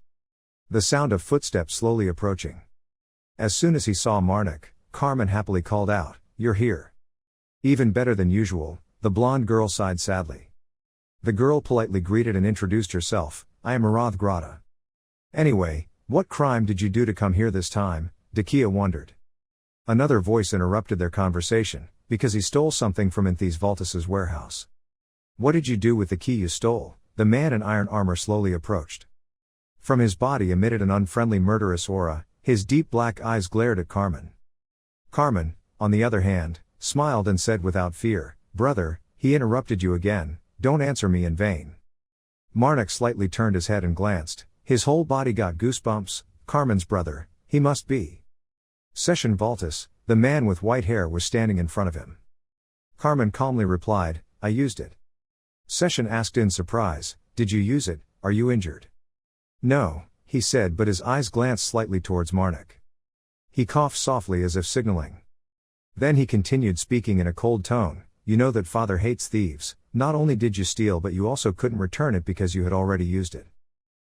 Speaker 1: The sound of footsteps slowly approaching. As soon as he saw Marnik, Carmen happily called out, "You're here." "Even better than usual," the blonde girl sighed sadly. The girl politely greeted and introduced herself. I am Arath Grata. Anyway, what crime did you do to come here this time? Decay wondered. Another voice interrupted their conversation, because he stole something from Inthes Voltus's warehouse. What did you do with the key you stole? The man in iron armor slowly approached. From his body emitted an unfriendly murderous aura, his deep black eyes glared at Carmen. Carmen, on the other hand, smiled and said without fear, Brother, he interrupted you again, don't answer me in vain. Marnik slightly turned his head and glanced, his whole body got goosebumps. Carmen's brother, he must be. Session Voltus, the man with white hair, was standing in front of him. Carmen calmly replied, I used it. Session asked in surprise, Did you use it, are you injured? No, he said, but his eyes glanced slightly towards Marnik. He coughed softly as if signaling. Then he continued speaking in a cold tone, You know that father hates thieves, not only did you steal but you also couldn't return it because you had already used it.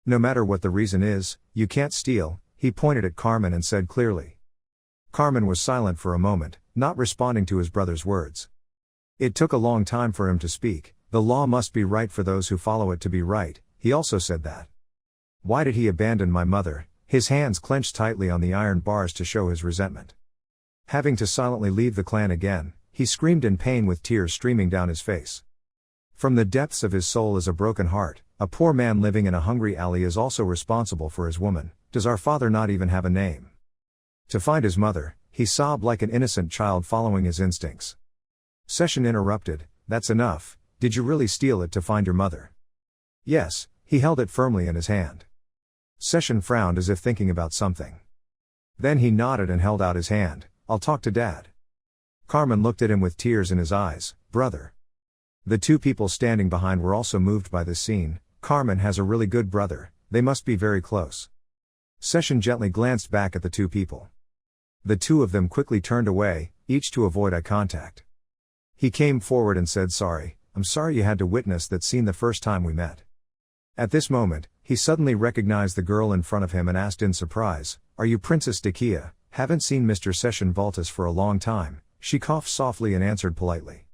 Speaker 1: No matter what the reason is, you can't steal, he pointed at Carmen and said clearly. Carmen was silent for a moment, not responding to his brother's words. It took a long time for him to speak. The law must be right for those who follow it to be right, he also said that. Why did he abandon my mother? His hands clenched tightly on the iron bars to show his resentment. Having to silently leave the clan again, he screamed in pain with tears streaming down his face. From the depths of his soul is a broken heart. A poor man living in a hungry alley is also responsible for his woman. Does our father not even have a name? To find his mother, he sobbed like an innocent child following his instincts. Session interrupted, That's enough. Did you really steal it to find your mother? Yes, he held it firmly in his hand. Session frowned as if thinking about something. Then he nodded and held out his hand, I'll talk to Dad. Carmen looked at him with tears in his eyes, Brother. The two people standing behind were also moved by this scene. Carmen has a really good brother, they must be very close. Session gently glanced back at the two people. The two of them quickly turned away, each to avoid eye contact. He came forward and said, Sorry, I'm sorry you had to witness that scene the first time we met. At this moment, he suddenly recognized the girl in front of him and asked in surprise, Are you Princess Decay? Haven't seen Mr. Session Voltus for a long time. She coughed softly and answered politely.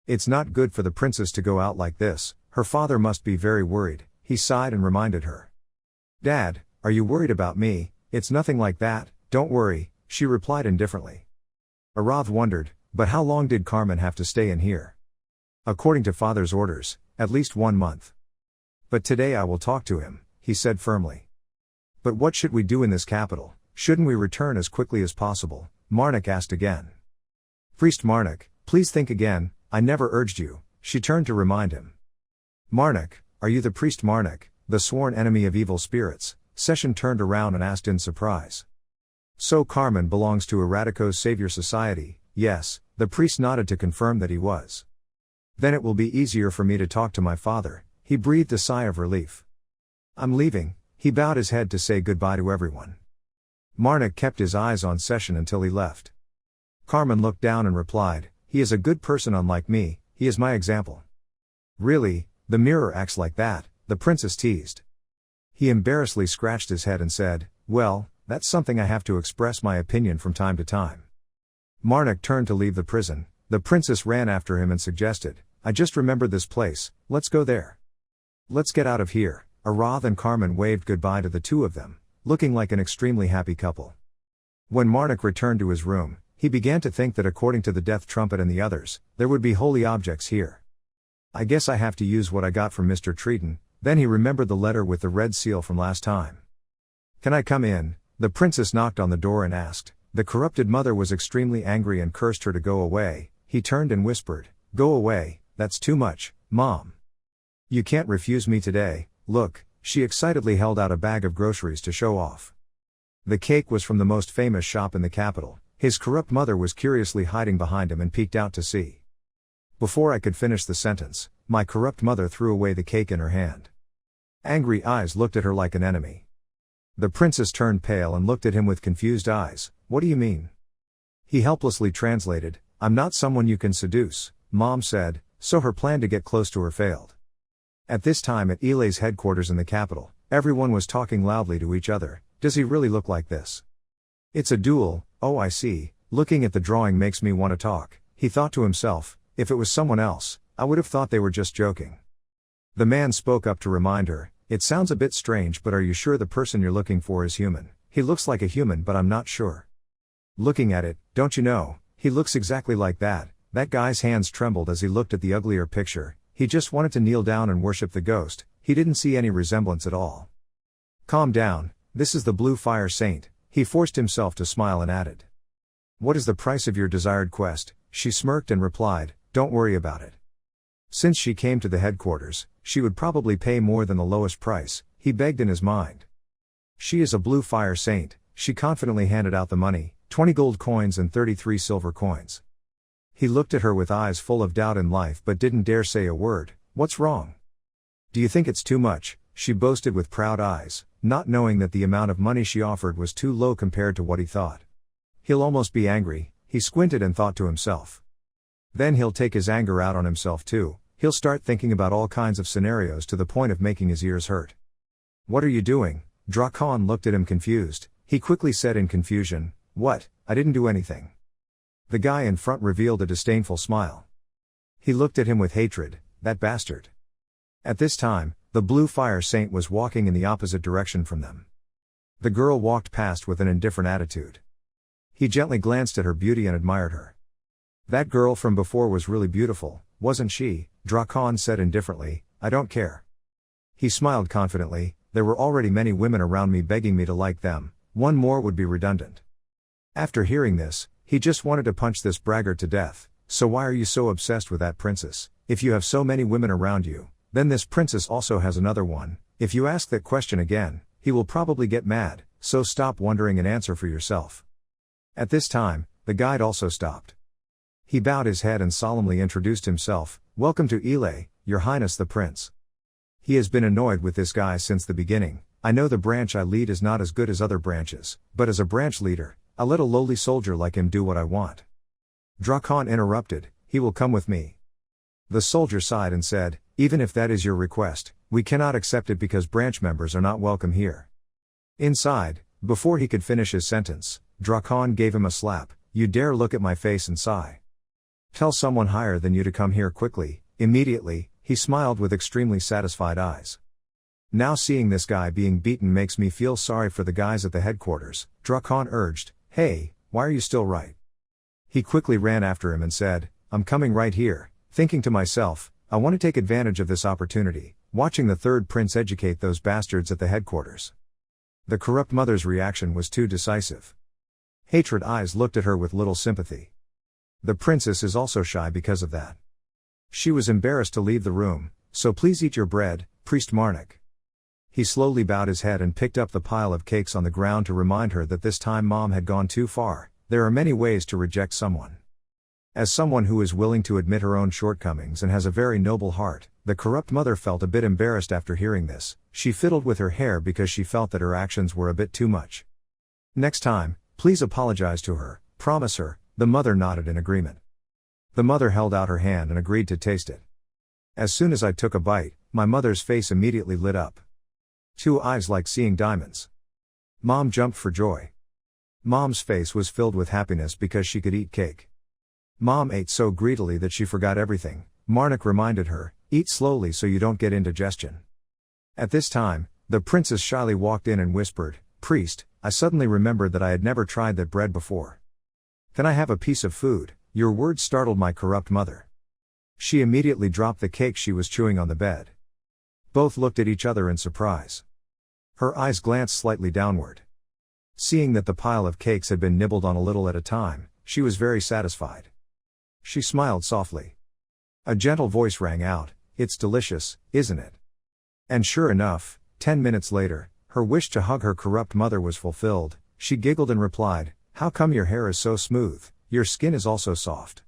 Speaker 1: It's not good for the princess to go out like this, her father must be very worried, he sighed and reminded her. Dad, are you worried about me? It's nothing like that, don't worry, she replied indifferently. Arath wondered, but how long did Carmen have to stay in here? According to father's orders, at least 1 month. But today I will talk to him, he said firmly. But what should we do in this capital? Shouldn't we return as quickly as possible? Marnik asked again. Priest Marnik, please think again, I never urged you, she turned to remind him. Marnik, are you the priest Marnik, the sworn enemy of evil spirits? Session turned around and asked in surprise. So Carmen belongs to Eratico's Savior Society, yes, the priest nodded to confirm that he was. Then it will be easier for me to talk to my father, he breathed a sigh of relief. I'm leaving, he bowed his head to say goodbye to everyone. Marnik kept his eyes on Session until he left. Carmen looked down and replied, He is a good person unlike me, he is my example. Really, the mirror acts like that, the princess teased. He embarrassedly scratched his head and said, Well, that's something I have to express my opinion from time to time. Marnik turned to leave the prison, the princess ran after him and suggested, I just remembered this place, let's go there. Let's get out of here. Arath and Carmen waved goodbye to the two of them, looking like an extremely happy couple. When Marnik returned to his room, he began to think that according to the death trumpet and the others, there would be holy objects here. I guess I have to use what I got from Mr. Treaton. Then he remembered the letter with the red seal from last time. Can I come in? The princess knocked on the door and asked. The corrupted mother was extremely angry and cursed her to go away. He turned and whispered, Go away, that's too much, Mom. You can't refuse me today, look, she excitedly held out a bag of groceries to show off. The cake was from the most famous shop in the capital. His corrupt mother was curiously hiding behind him and peeked out to see. Before I could finish the sentence, my corrupt mother threw away the cake in her hand. Angry eyes looked at her like an enemy. The princess turned pale and looked at him with confused eyes. What do you mean? He helplessly translated, I'm not someone you can seduce, Mom said, so her plan to get close to her failed. At this time at Ele's headquarters in the capital, everyone was talking loudly to each other. Does he really look like this? It's a duel, oh I see, looking at the drawing makes me want to talk, he thought to himself, if it was someone else, I would have thought they were just joking. The man spoke up to remind her, "It sounds a bit strange, but are you sure the person you're looking for is human? He looks like a human, but I'm not sure." "Looking at it, don't you know, he looks exactly like that." That guy's hands trembled as he looked at the uglier picture. He just wanted to kneel down and worship the ghost. He didn't see any resemblance at all. "Calm down, this is the Blue Fire Saint." He forced himself to smile and added, "What is the price of your desired quest?" She smirked and replied, "Don't worry about it." Since she came to the headquarters, she would probably pay more than the lowest price, he begged in his mind. "She is a Blue Fire Saint," she confidently handed out the money, 20 gold coins and 33 silver coins. He looked at her with eyes full of doubt in life but didn't dare say a word. "What's wrong? Do you think it's too much?" she boasted with proud eyes, not knowing that the amount of money she offered was too low compared to what he thought. He'll almost be angry, he squinted and thought to himself. Then he'll take his anger out on himself too. He'll start thinking about all kinds of scenarios to the point of making his ears hurt. "What are you doing?" Drakon looked at him confused. He quickly said in confusion, "What? I didn't do anything." The guy in front revealed a disdainful smile. He looked at him with hatred, "That bastard." At this time, the Blue Fire Saint was walking in the opposite direction from them. The girl walked past with an indifferent attitude. He gently glanced at her beauty and admired her. "That girl from before was really beautiful, wasn't she?" Drakon said indifferently, "I don't care." He smiled confidently, "There were already many women around me begging me to like them, one more would be redundant." After hearing this, he just wanted to punch this braggart to death. "So why are you so obsessed with that princess? If you have so many women around you, then this princess also has another one. If you ask that question again, he will probably get mad, so stop wondering and answer for yourself." At this time, the guide also stopped. He bowed his head and solemnly introduced himself, "Welcome to Ile, Your Highness the Prince." He has been annoyed with this guy since the beginning. "I know the branch I lead is not as good as other branches, but as a branch leader, I let a lowly soldier like him do what I want." Drakon interrupted, "He will come with me." The soldier sighed and said, "Even if that is your request, we cannot accept it because branch members are not welcome here." Inside, before he could finish his sentence, Drakon gave him a slap. "You dare look at my face and sigh? Tell someone higher than you to come here quickly." Immediately, he smiled with extremely satisfied eyes. "Now seeing this guy being beaten makes me feel sorry for the guys at the headquarters," Drakon urged. "Hey, why are you still right?" He quickly ran after him and said, "I'm coming right here," thinking to myself, "I want to take advantage of this opportunity," watching the third prince educate those bastards at the headquarters. The corrupt mother's reaction was too decisive. Hatred eyes looked at her with little sympathy. The princess is also shy because of that. She was embarrassed to leave the room. "So please eat your bread, Priest Marnik." He slowly bowed his head and picked up the pile of cakes on the ground to remind her that this time Mom had gone too far. There are many ways to reject someone. As someone who is willing to admit her own shortcomings and has a very noble heart, the corrupt mother felt a bit embarrassed after hearing this. She fiddled with her hair because she felt that her actions were a bit too much. "Next time, please apologize to her, promise her." The mother nodded in agreement. The mother held out her hand and agreed to taste it. "As soon as I took a bite, my mother's face immediately lit up. Two eyes like seeing diamonds." Mom jumped for joy. Mom's face was filled with happiness because she could eat cake. Mom ate so greedily that she forgot everything. Marnik reminded her, "Eat slowly so you don't get indigestion." At this time, the princess shyly walked in and whispered, "Priest, I suddenly remembered that I had never tried that bread before. Can I have a piece of food?" Your words startled my corrupt mother. She immediately dropped the cake she was chewing on the bed. Both looked at each other in surprise. Her eyes glanced slightly downward. Seeing that the pile of cakes had been nibbled on a little at a time, she was very satisfied. She smiled softly. A gentle voice rang out, "It's delicious, isn't it?" And sure enough, 10 minutes later, her wish to hug her corrupt mother was fulfilled. She giggled and replied, "How come your hair is so smooth? Your skin is also soft."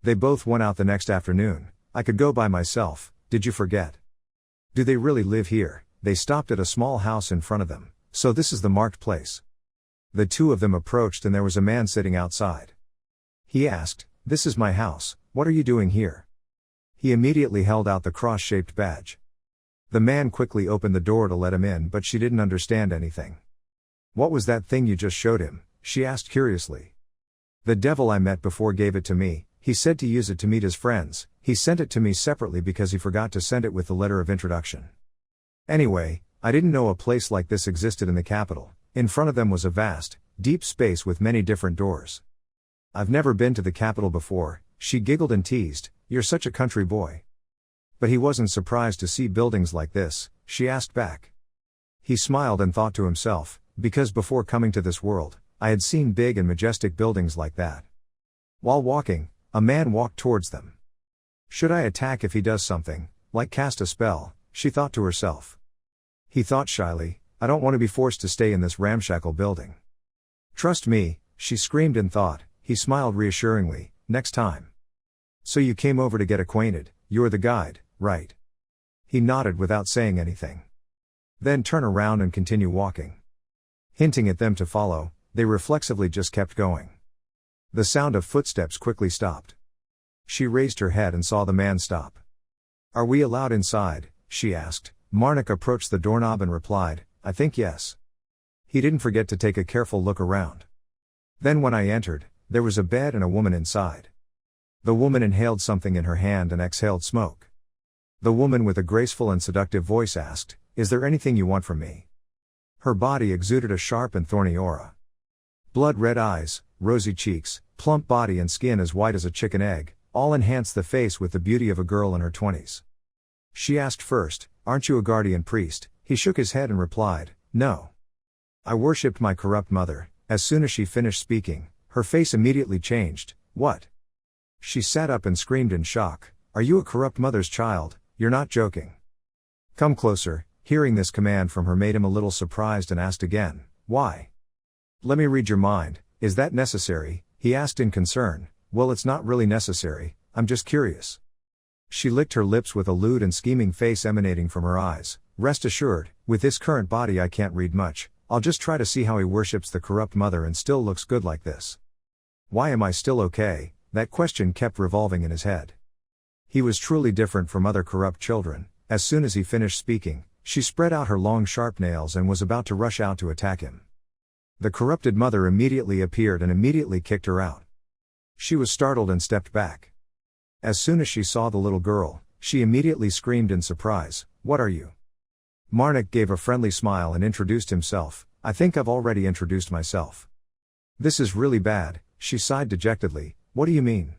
Speaker 1: They both went out the next afternoon. "I could go by myself, did you forget?" "Do they really live here?" They stopped at a small house in front of them. "So this is the marked place." The two of them approached and there was a man sitting outside. He asked, "This is my house, what are you doing here?" He immediately held out the cross-shaped badge. The man quickly opened the door to let him in, but she didn't understand anything. "What was that thing you just showed him?" she asked curiously. "The devil I met before gave it to me. He said to use it to meet his friends. He sent it to me separately because he forgot to send it with the letter of introduction. Anyway, I didn't know a place like this existed in the capital. In front of them was a vast, deep space with many different doors. I've never been to the capital before, she giggled and teased, you're such a country boy. But he wasn't surprised to see buildings like this, she asked back. He smiled and thought to himself, because before coming to this world, I had seen big and majestic buildings like that. While walking, a man walked towards them. Should I attack if he does something, like cast a spell, she thought to herself. He thought shyly, I don't want to be forced to stay in this ramshackle building. Trust me, she screamed in thought. He smiled reassuringly, next time. So you came over to get acquainted, you're the guide, right? He nodded without saying anything. Then turn around and continue walking. Hinting at them to follow, they reflexively just kept going. The sound of footsteps quickly stopped. She raised her head and saw the man stop. Are we allowed inside? She asked. Marnik approached the doorknob and replied, I think yes. He didn't forget to take a careful look around. Then when I entered, there was a bed and a woman inside. The woman inhaled something in her hand and exhaled smoke. The woman with a graceful and seductive voice asked, Is there anything you want from me? Her body exuded a sharp and thorny aura. Blood-red eyes, rosy cheeks, plump body and skin as white as a chicken egg, all enhanced the face with the beauty of a girl in her 20s. She asked first, Aren't you a guardian priest? He shook his head and replied, No. I worshipped my corrupt mother. As soon as she finished speaking, her face immediately changed. What? She sat up and screamed in shock. Are you a corrupt mother's child? You're not joking. Come closer. Hearing this command from her made him a little surprised and asked again, Why? Let me read your mind. Is that necessary? He asked in concern. Well, it's not really necessary, I'm just curious. She licked her lips with a lewd and scheming face emanating from her eyes. Rest assured, with this current body I can't read much. I'll just try to see how he worships the corrupt mother and still looks good like this. Why am I still okay? That question kept revolving in his head. He was truly different from other corrupt children. As soon as he finished speaking, she spread out her long sharp nails and was about to rush out to attack him. The corrupted mother immediately appeared and immediately kicked her out. She was startled and stepped back. As soon as she saw the little girl, she immediately screamed in surprise, What are you? Marnik gave a friendly smile and introduced himself. I think I've already introduced myself. This is really bad, she sighed dejectedly. What do you mean?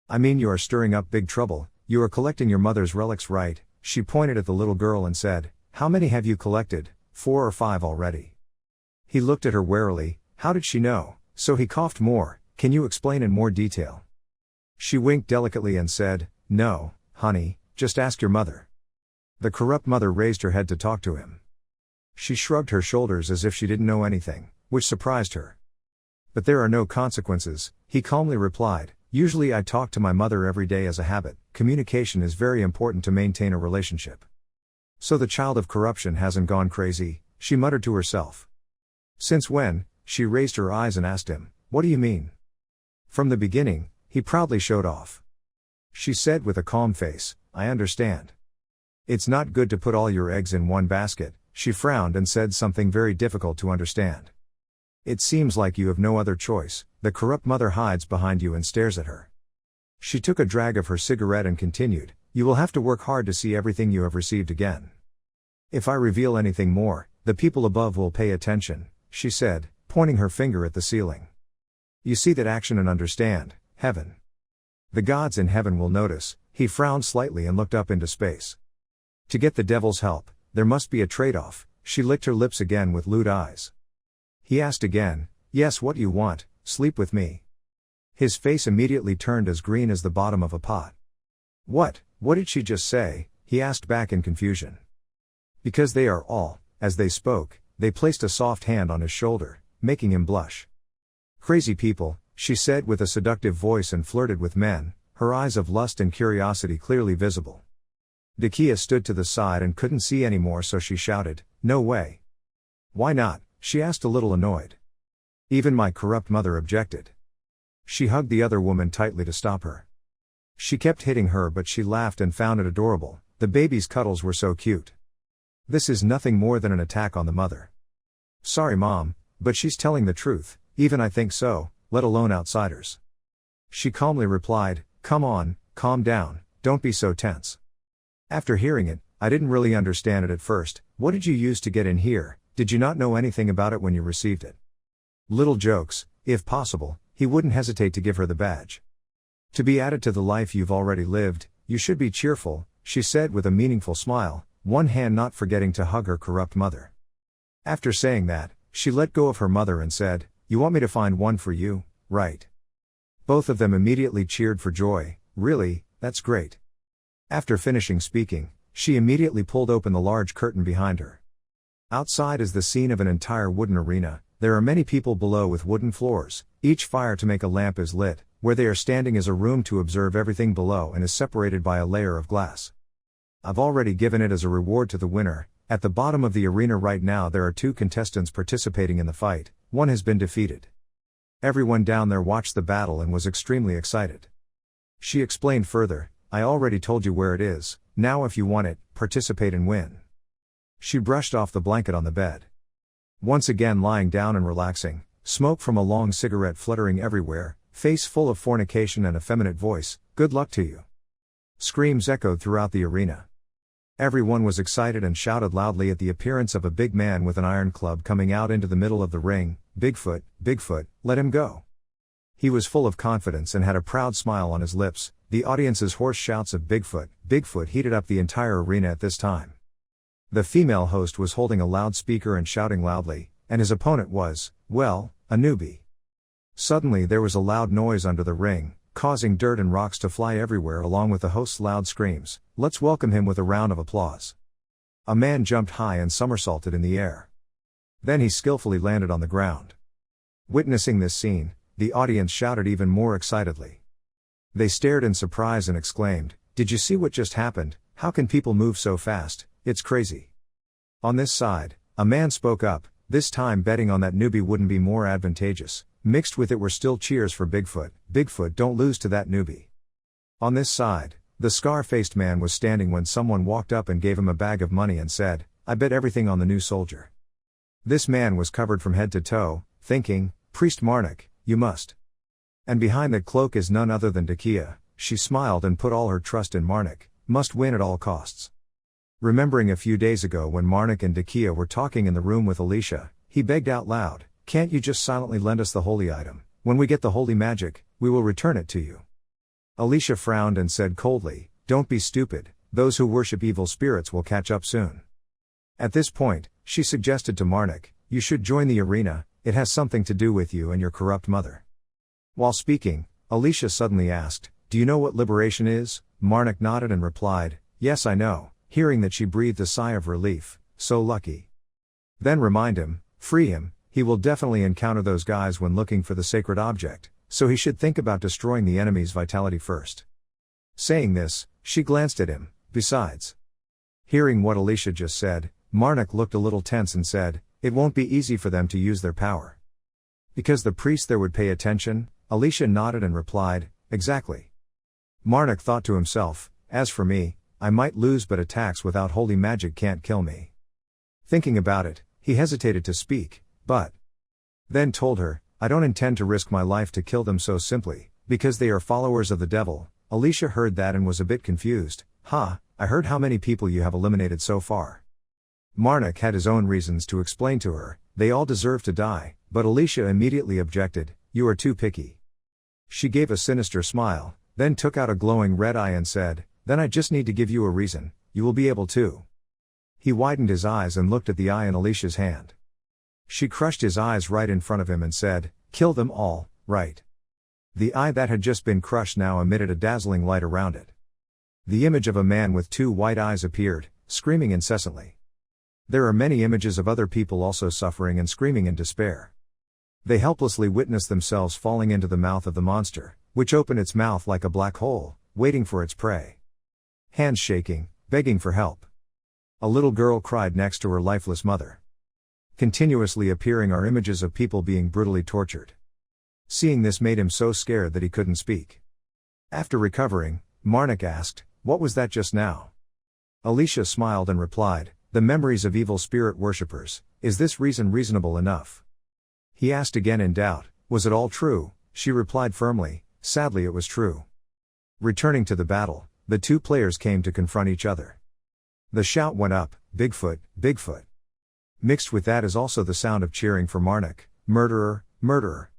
Speaker 1: I mean you are stirring up big trouble. You are collecting your mother's relics, right? She pointed at the little girl and said, How many have you collected? 4 or 5 already. He looked at her warily. How did she know? So he coughed more. Can you explain in more detail? She winked delicately and said, No, honey, just ask your mother. The corrupt mother raised her head to talk to him. She shrugged her shoulders as if she didn't know anything, which surprised her. But there are no consequences, he calmly replied. Usually I talk to my mother every day as a habit. Communication is very important to maintain a relationship. So the child of corruption hasn't gone crazy, she muttered to herself. Since when? She raised her eyes and asked him, What do you mean? From the beginning, he proudly showed off. She said with a calm face, I understand. It's not good to put all your eggs in one basket. She frowned and said something very difficult to understand. It seems like you have no other choice. The corrupt mother hides behind you and stares at her. She took a drag of her cigarette and continued, You will have to work hard to see everything you have received again. If I reveal anything more, the people above will pay attention, she said, pointing her finger at the ceiling. You see that action and understand, heaven. The gods in heaven will notice. He frowned slightly and looked up into space. To get the devil's help, there must be a trade-off. She licked her lips again with lewd eyes. He asked again, Yes, what you want, sleep with me. His face immediately turned as green as the bottom of a pot. What did she just say? He asked back in confusion. Because they are all, as they spoke, they placed a soft hand on his shoulder, making him blush. Crazy people, she said with a seductive voice and flirted with men, her eyes of lust and curiosity clearly visible. Decay stood to the side and couldn't see anymore, so she shouted, No way. Why not? She asked, a little annoyed. Even my corrupt mother objected. She hugged the other woman tightly to stop her. She kept hitting her, but she laughed and found it adorable. The baby's cuddles were so cute. This is nothing more than an attack on the mother. Sorry, Mom, but she's telling the truth. Even I think so, let alone outsiders. She calmly replied, Come on, calm down. don't be so tense. After hearing it, I didn't really understand it at first. What did you use to get in here? Did you not know anything about it when you received it? Little jokes, if possible, he wouldn't hesitate to give her the badge. To be added to the life you've already lived, you should be cheerful, she said with a meaningful smile, one hand not forgetting to hug her corrupt mother. After saying that, she let go of her mother and said, "You want me to find one for you, right?" Both of them immediately cheered for joy. Really, that's great. After finishing speaking, she immediately pulled open the large curtain behind her. Outside is the scene of an entire wooden arena. There are many people below with wooden floors. Each fire to make a lamp is lit. Where they are standing is a room to observe everything below and is separated by a layer of glass. I've already given it as a reward to the winner. At the bottom of the arena right now there are 2 contestants participating in the fight. One has been defeated. Everyone down there watched the battle and was extremely excited. She explained further, "I already told you where it is. Now if you want it, participate and win." She brushed off the blanket on the bed. Once again lying down and relaxing, smoke from a long cigarette fluttering everywhere, face full of fornication and effeminate voice, "Good luck to you." Screams echoed throughout the arena. Everyone was excited and shouted loudly at the appearance of a big man with an iron club coming out into the middle of the ring. "Bigfoot, Bigfoot, let him go." He was full of confidence and had a proud smile on his lips. The audience's hoarse shouts of "Bigfoot, Bigfoot" heated up the entire arena at this time. The female host was holding a loudspeaker and shouting loudly, and his opponent was, well, a newbie. Suddenly there was a loud noise under the ring, causing dirt and rocks to fly everywhere along with the host's loud screams. Let's welcome him with a round of applause. A man jumped high and somersaulted in the air. Then he skillfully landed on the ground. Witnessing this scene, the audience shouted even more excitedly. They stared in surprise and exclaimed, "Did you see what just happened? How can people move so fast? It's crazy." On this side, a man spoke up, this time betting on that newbie wouldn't be more advantageous. Mixed with it were still cheers for Bigfoot. "Bigfoot, don't lose to that newbie." On this side, the scar-faced man was standing when someone walked up and gave him a bag of money and said, "I bet everything on the new soldier." This man was covered from head to toe, thinking, "Priest Marnik, you must." And behind that cloak is none other than Decay. She smiled and put all her trust in Marnik, must win at all costs. Remembering a few days ago when Marnik and Decay were talking in the room with Alicia, he begged out loud, "Can't you just silently lend us the holy item? When we get the holy magic, we will return it to you." Alicia frowned and said coldly, "Don't be stupid, those who worship evil spirits will catch up soon." At this point, she suggested to Marnik, "You should join the arena, it has something to do with you and your corrupt mother." While speaking, Alicia suddenly asked, "Do you know what liberation is?" Marnik nodded and replied, "Yes, I know." Hearing that, she breathed a sigh of relief, so lucky. Then remind him, free him, he will definitely encounter those guys when looking for the sacred object, so he should think about destroying the enemy's vitality first. Saying this, she glanced at him, besides. Hearing what Alicia just said, Marnik looked a little tense and said, "It won't be easy for them to use their power." Because the priest there would pay attention, Alicia nodded and replied, "Exactly." Marnik thought to himself, "As for me, I might lose, but attacks without holy magic can't kill me." Thinking about it, he hesitated to speak, but then told her, "I don't intend to risk my life to kill them so simply, because they are followers of the devil." Alicia heard that and was a bit confused. I heard how many people you have eliminated so far." Marnik had his own reasons to explain to her, they all deserve to die, but Alicia immediately objected, "You are too picky." She gave a sinister smile, then took out a glowing red eye and said, "Then I just need to give you a reason, you will be able to." He widened his eyes and looked at the eye in Alicia's hand. She crushed his eyes right in front of him and said, "Kill them all, right?" The eye that had just been crushed now emitted a dazzling light around it. The image of a man with 2 white eyes appeared, screaming incessantly. There are many images of other people also suffering and screaming in despair. They helplessly witness themselves falling into the mouth of the monster, which opened its mouth like a black hole, waiting for its prey. Hands shaking, begging for help. A little girl cried next to her lifeless mother. Continuously appearing are images of people being brutally tortured. Seeing this made him so scared that he couldn't speak. After recovering, Marnik asked, "What was that just now?" Alicia smiled and replied, "The memories of evil spirit worshippers. Is this reason reasonable enough?" He asked again in doubt, "Was it all true?" She replied firmly, "Sadly it was true." Returning to the battle, the two players came to confront each other. The shout went up, "Bigfoot, Bigfoot." Mixed with that is also the sound of cheering for Marnik, "Murderer, murderer."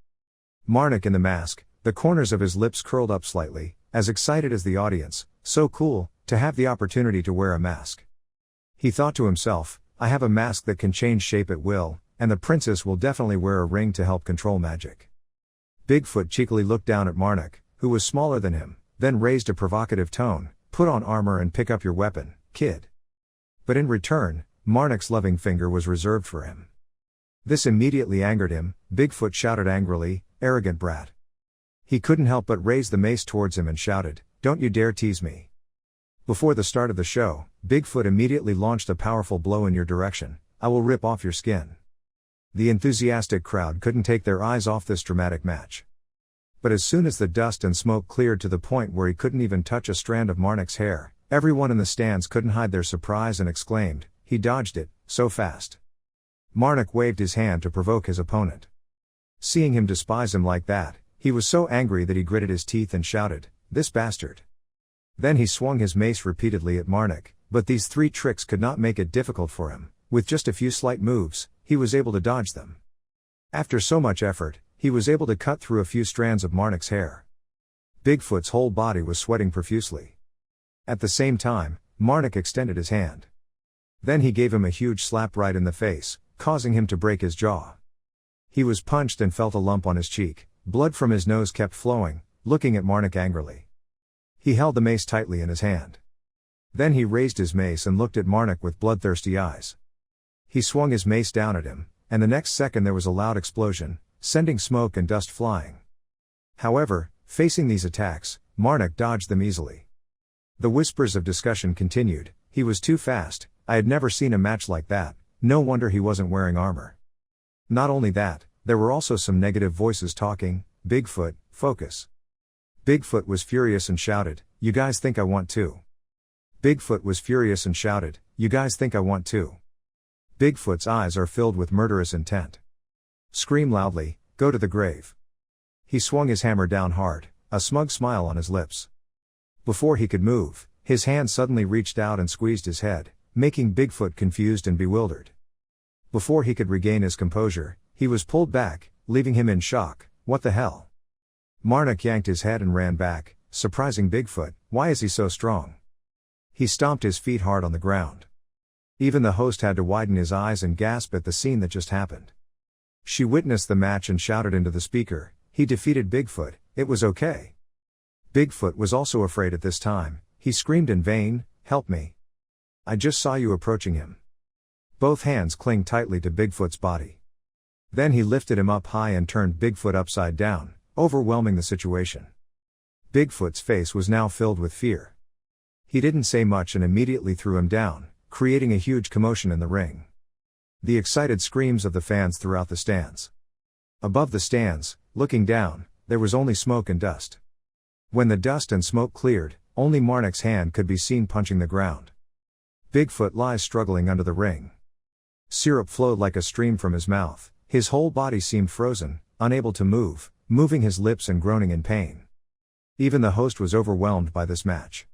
Speaker 1: Marnik in the mask, the corners of his lips curled up slightly, as excited as the audience, so cool, to have the opportunity to wear a mask. He thought to himself, I have a mask that can change shape at will, and the princess will definitely wear a ring to help control magic. Bigfoot cheekily looked down at Marnik, who was smaller than him, then raised a provocative tone, "Put on armor and pick up your weapon, kid." But in return, Marnik's loving finger was reserved for him. This immediately angered him. Bigfoot shouted angrily, "Arrogant brat." He couldn't help but raise the mace towards him and shouted, "Don't you dare tease me." Before the start of the show, Bigfoot immediately launched a powerful blow in your direction. "I will rip off your skin." The enthusiastic crowd couldn't take their eyes off this dramatic match. But as soon as the dust and smoke cleared to the point where he couldn't even touch a strand of Marnik's hair, everyone in the stands couldn't hide their surprise and exclaimed, "He dodged it, so fast." Marnik waved his hand to provoke his opponent. Seeing him despise him like that, he was so angry that he gritted his teeth and shouted, "This bastard." Then he swung his mace repeatedly at Marnik, but these three tricks could not make it difficult for him. With just a few slight moves, he was able to dodge them. After so much effort, he was able to cut through a few strands of Marnik's hair. Bigfoot's whole body was sweating profusely. At the same time, Marnik extended his hand. Then he gave him a huge slap right in the face, causing him to break his jaw. He was punched and felt a lump on his cheek. Blood from his nose kept flowing, looking at Marnik angrily. He held the mace tightly in his hand. Then he raised his mace and looked at Marnik with bloodthirsty eyes. He swung his mace down at him, and the next second there was a loud explosion, sending smoke and dust flying. However, facing these attacks, Marnik dodged them easily. The whispers of discussion continued. "He was too fast, I had never seen a match like that, no wonder he wasn't wearing armor." Not only that, there were also some negative voices talking, "Bigfoot, focus." Bigfoot was furious and shouted, "You guys think I want to?" Bigfoot was furious and shouted, "You guys think I want to?" Bigfoot's eyes are filled with murderous intent. Scream loudly, "Go to the grave." He swung his hammer down hard, a smug smile on his lips. Before he could move, his hand suddenly reached out and squeezed his head, making Bigfoot confused and bewildered. Before he could regain his composure, he was pulled back, leaving him in shock. "What the hell?" Marnik yanked his head and ran back, surprising Bigfoot. "Why is he so strong?" He stomped his feet hard on the ground. Even the host had to widen his eyes and gasp at the scene that just happened. She witnessed the match and shouted into the speaker, "He defeated Bigfoot, it was okay." Bigfoot was also afraid at this time. He screamed in vain, "Help me. I just saw you approaching him." Both hands clinged tightly to Bigfoot's body. Then he lifted him up high and turned Bigfoot upside down, overwhelming the situation. Bigfoot's face was now filled with fear. He didn't say much and immediately threw him down, creating a huge commotion in the ring. The excited screams of the fans throughout the stands. Above the stands, looking down, there was only smoke and dust. When the dust and smoke cleared, only Marnik's hand could be seen punching the ground. Bigfoot lies struggling under the ring. Syrup flowed like a stream from his mouth, his whole body seemed frozen, unable to move, moving his lips and groaning in pain. Even the host was overwhelmed by this match.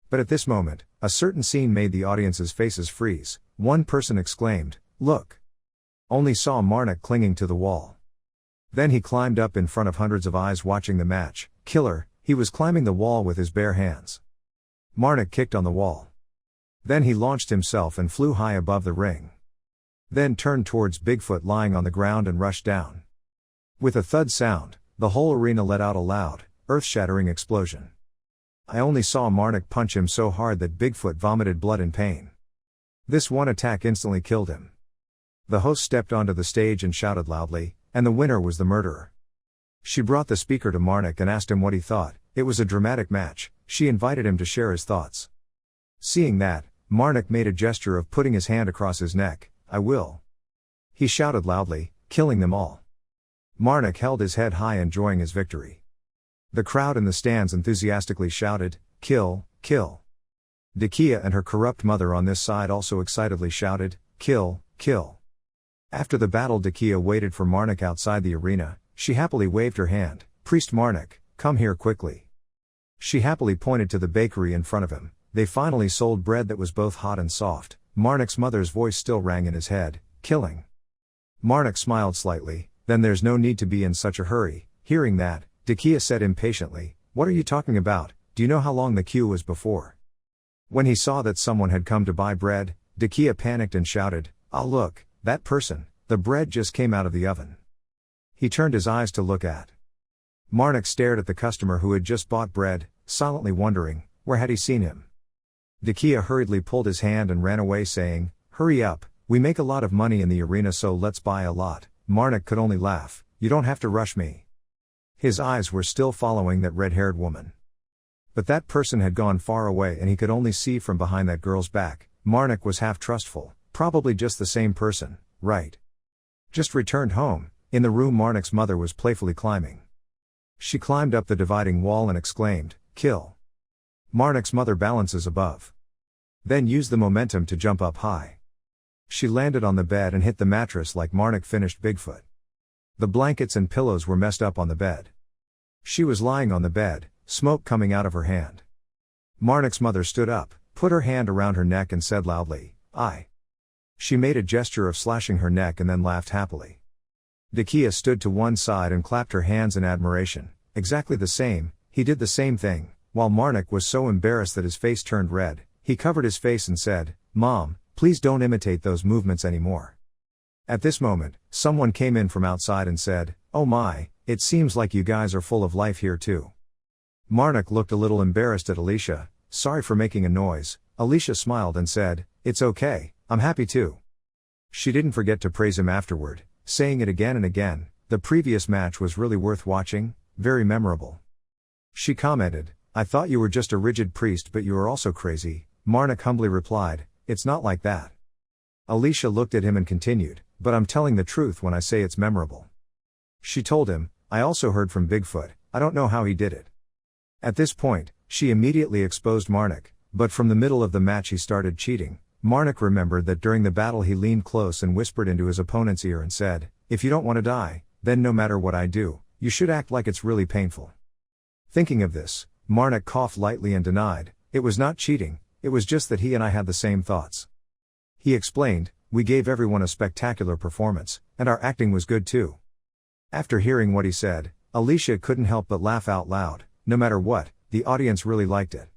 Speaker 1: But at this moment, a certain scene made the audience's faces freeze. One person exclaimed, "Look!" Only saw Marnik clinging to the wall. Then he climbed up in front of hundreds of eyes watching the match. Killer, he was climbing the wall with his bare hands. Marnik kicked on the wall. Then he launched himself and flew high above the ring. Then turned towards Bigfoot lying on the ground and rushed down. With a thud sound, the whole arena let out a loud, earth-shattering explosion. I only saw Marnik punch him so hard that Bigfoot vomited blood in pain. This one attack instantly killed him. The host stepped onto the stage and shouted loudly, and the winner was the murderer. She brought the speaker to Marnik and asked him what he thought. It was a dramatic match. She invited him to share his thoughts. Seeing that, Marnik made a gesture of putting his hand across his neck. "I will." He shouted loudly, killing them all. Marnik held his head high enjoying his victory. The crowd in the stands enthusiastically shouted, "Kill, kill." Decay and her corrupt mother on this side also excitedly shouted, "Kill, kill." After the battle, Decay waited for Marnik outside the arena. She happily waved her hand. "Priest Marnik, come here quickly." She happily pointed to the bakery in front of him. They finally sold bread that was both hot and soft. Marnik's mother's voice still rang in his head, killing. Marnik smiled slightly. Then there's no need to be in such a hurry. Hearing that, Decay said impatiently, what are you talking about? Do you know how long the queue was before? When he saw that someone had come to buy bread, Decay panicked and shouted, ah look, that person, the bread just came out of the oven. He turned his eyes to look at. Marnik stared at the customer who had just bought bread, silently wondering, where had he seen him? Decay hurriedly pulled his hand and ran away saying, hurry up, we make a lot of money in the arena so let's buy a lot. Marnik could only laugh, you don't have to rush me. His eyes were still following that red-haired woman. But that person had gone far away and he could only see from behind that girl's back. Marnik was half trustful, probably just the same person, right? Just returned home. In the room Marnik's mother was playfully climbing. She climbed up the dividing wall and exclaimed, kill. Marnik's mother balances above. Then used the momentum to jump up high. She landed on the bed and hit the mattress like Marnik finished Bigfoot. The blankets and pillows were messed up on the bed. She was lying on the bed, smoke coming out of her hand. Marnik's mother stood up, put her hand around her neck and said loudly, I. She made a gesture of slashing her neck and then laughed happily. Decay stood to one side and clapped her hands in admiration. Exactly the same, he did the same thing. While Marnik was so embarrassed that his face turned red, he covered his face and said, Mom, please don't imitate those movements anymore. At this moment, someone came in from outside and said, oh my, it seems like you guys are full of life here too. Marnik looked a little embarrassed at Alicia. Sorry for making a noise. Alicia smiled and said, it's okay, I'm happy too. She didn't forget to praise him afterward, saying it again and again, the previous match was really worth watching, very memorable. She commented, I thought you were just a rigid priest but you are also crazy. Marnik humbly replied, it's not like that. Alicia looked at him and continued, but I'm telling the truth when I say it's memorable. She told him, I also heard from Bigfoot, I don't know how he did it. At this point, she immediately exposed Marnik, but from the middle of the match he started cheating. Marnik remembered that during the battle he leaned close and whispered into his opponent's ear and said, if you don't want to die, then no matter what I do, you should act like it's really painful. Thinking of this, Marnik coughed lightly and denied, it was not cheating, it was just that he and I had the same thoughts. He explained, we gave everyone a spectacular performance, and our acting was good too. After hearing what he said, Alicia couldn't help but laugh out loud. No matter what, the audience really liked it.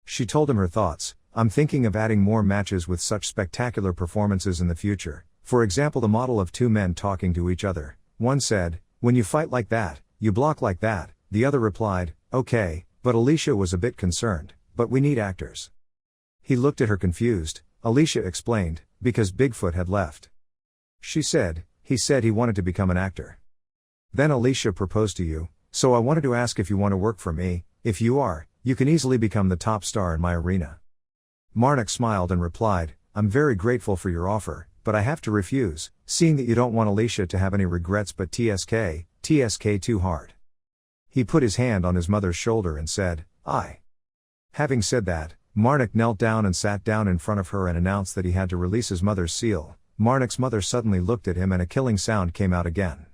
Speaker 1: She told him her thoughts, I'm thinking of adding more matches with such spectacular performances in the future. For example, the model of two men talking to each other. One said, when you fight like that, you block like that. The other replied, okay, but Alicia was a bit concerned, but we need actors. He looked at her confused. Alicia explained, because Bigfoot had left. She said, he said he wanted to become an actor. Then Alicia proposed to you, so I wanted to ask if you want to work for me. If you are, you can easily become the top star in my arena. Marnik smiled and replied, I'm very grateful for your offer, but I have to refuse, seeing that you don't want Alicia to have any regrets but TSK too hard. He put his hand on his mother's shoulder and said, I. Having said that, Marnik knelt down and sat down in front of her and announced that he had to release his mother's seal. Marnik's mother suddenly looked at him and a killing sound came out again.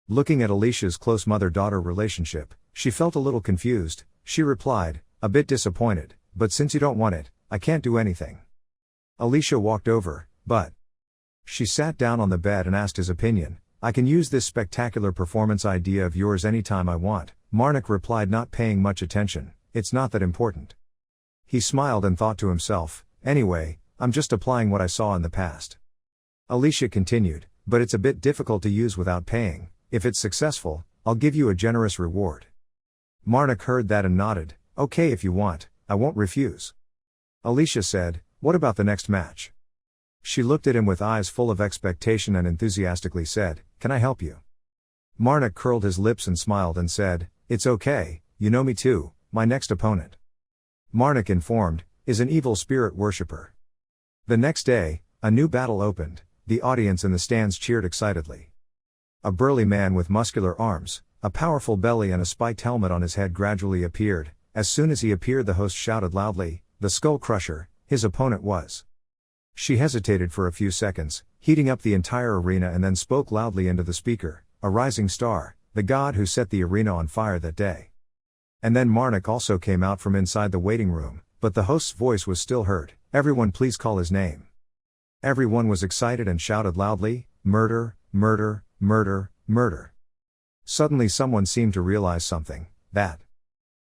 Speaker 1: Looking at Alicia's close mother-daughter relationship, she felt a little confused. She replied, a bit disappointed, but since you don't want it, I can't do anything. Alicia walked over, but she sat down on the bed and asked his opinion. I can use this spectacular performance idea of yours anytime I want. Marnik replied, not paying much attention, it's not that important. He smiled and thought to himself, anyway, I'm just applying what I saw in the past. Alicia continued, but it's a bit difficult to use without paying. If it's successful, I'll give you a generous reward. Marnik heard that and nodded, okay if you want, I won't refuse. Alicia said, what about the next match? She looked at him with eyes full of expectation and enthusiastically said, can I help you? Marnik curled his lips and smiled and said, it's okay, you know me too, my next opponent. Marnik, informed, is an evil spirit worshipper. The next day, a new battle opened. The audience in the stands cheered excitedly. A burly man with muscular arms, a powerful belly and a spiked helmet on his head gradually appeared. As soon as he appeared, the host shouted loudly, the Skull Crusher, his opponent was. She hesitated for a few seconds, heating up the entire arena, and then spoke loudly into the speaker, a rising star, the god who set the arena on fire that day. And then Marnik also came out from inside the waiting room, but the host's voice was still heard. Everyone please call his name. Everyone was excited and shouted loudly, murder, murder, murder, murder. Suddenly someone seemed to realize something, that.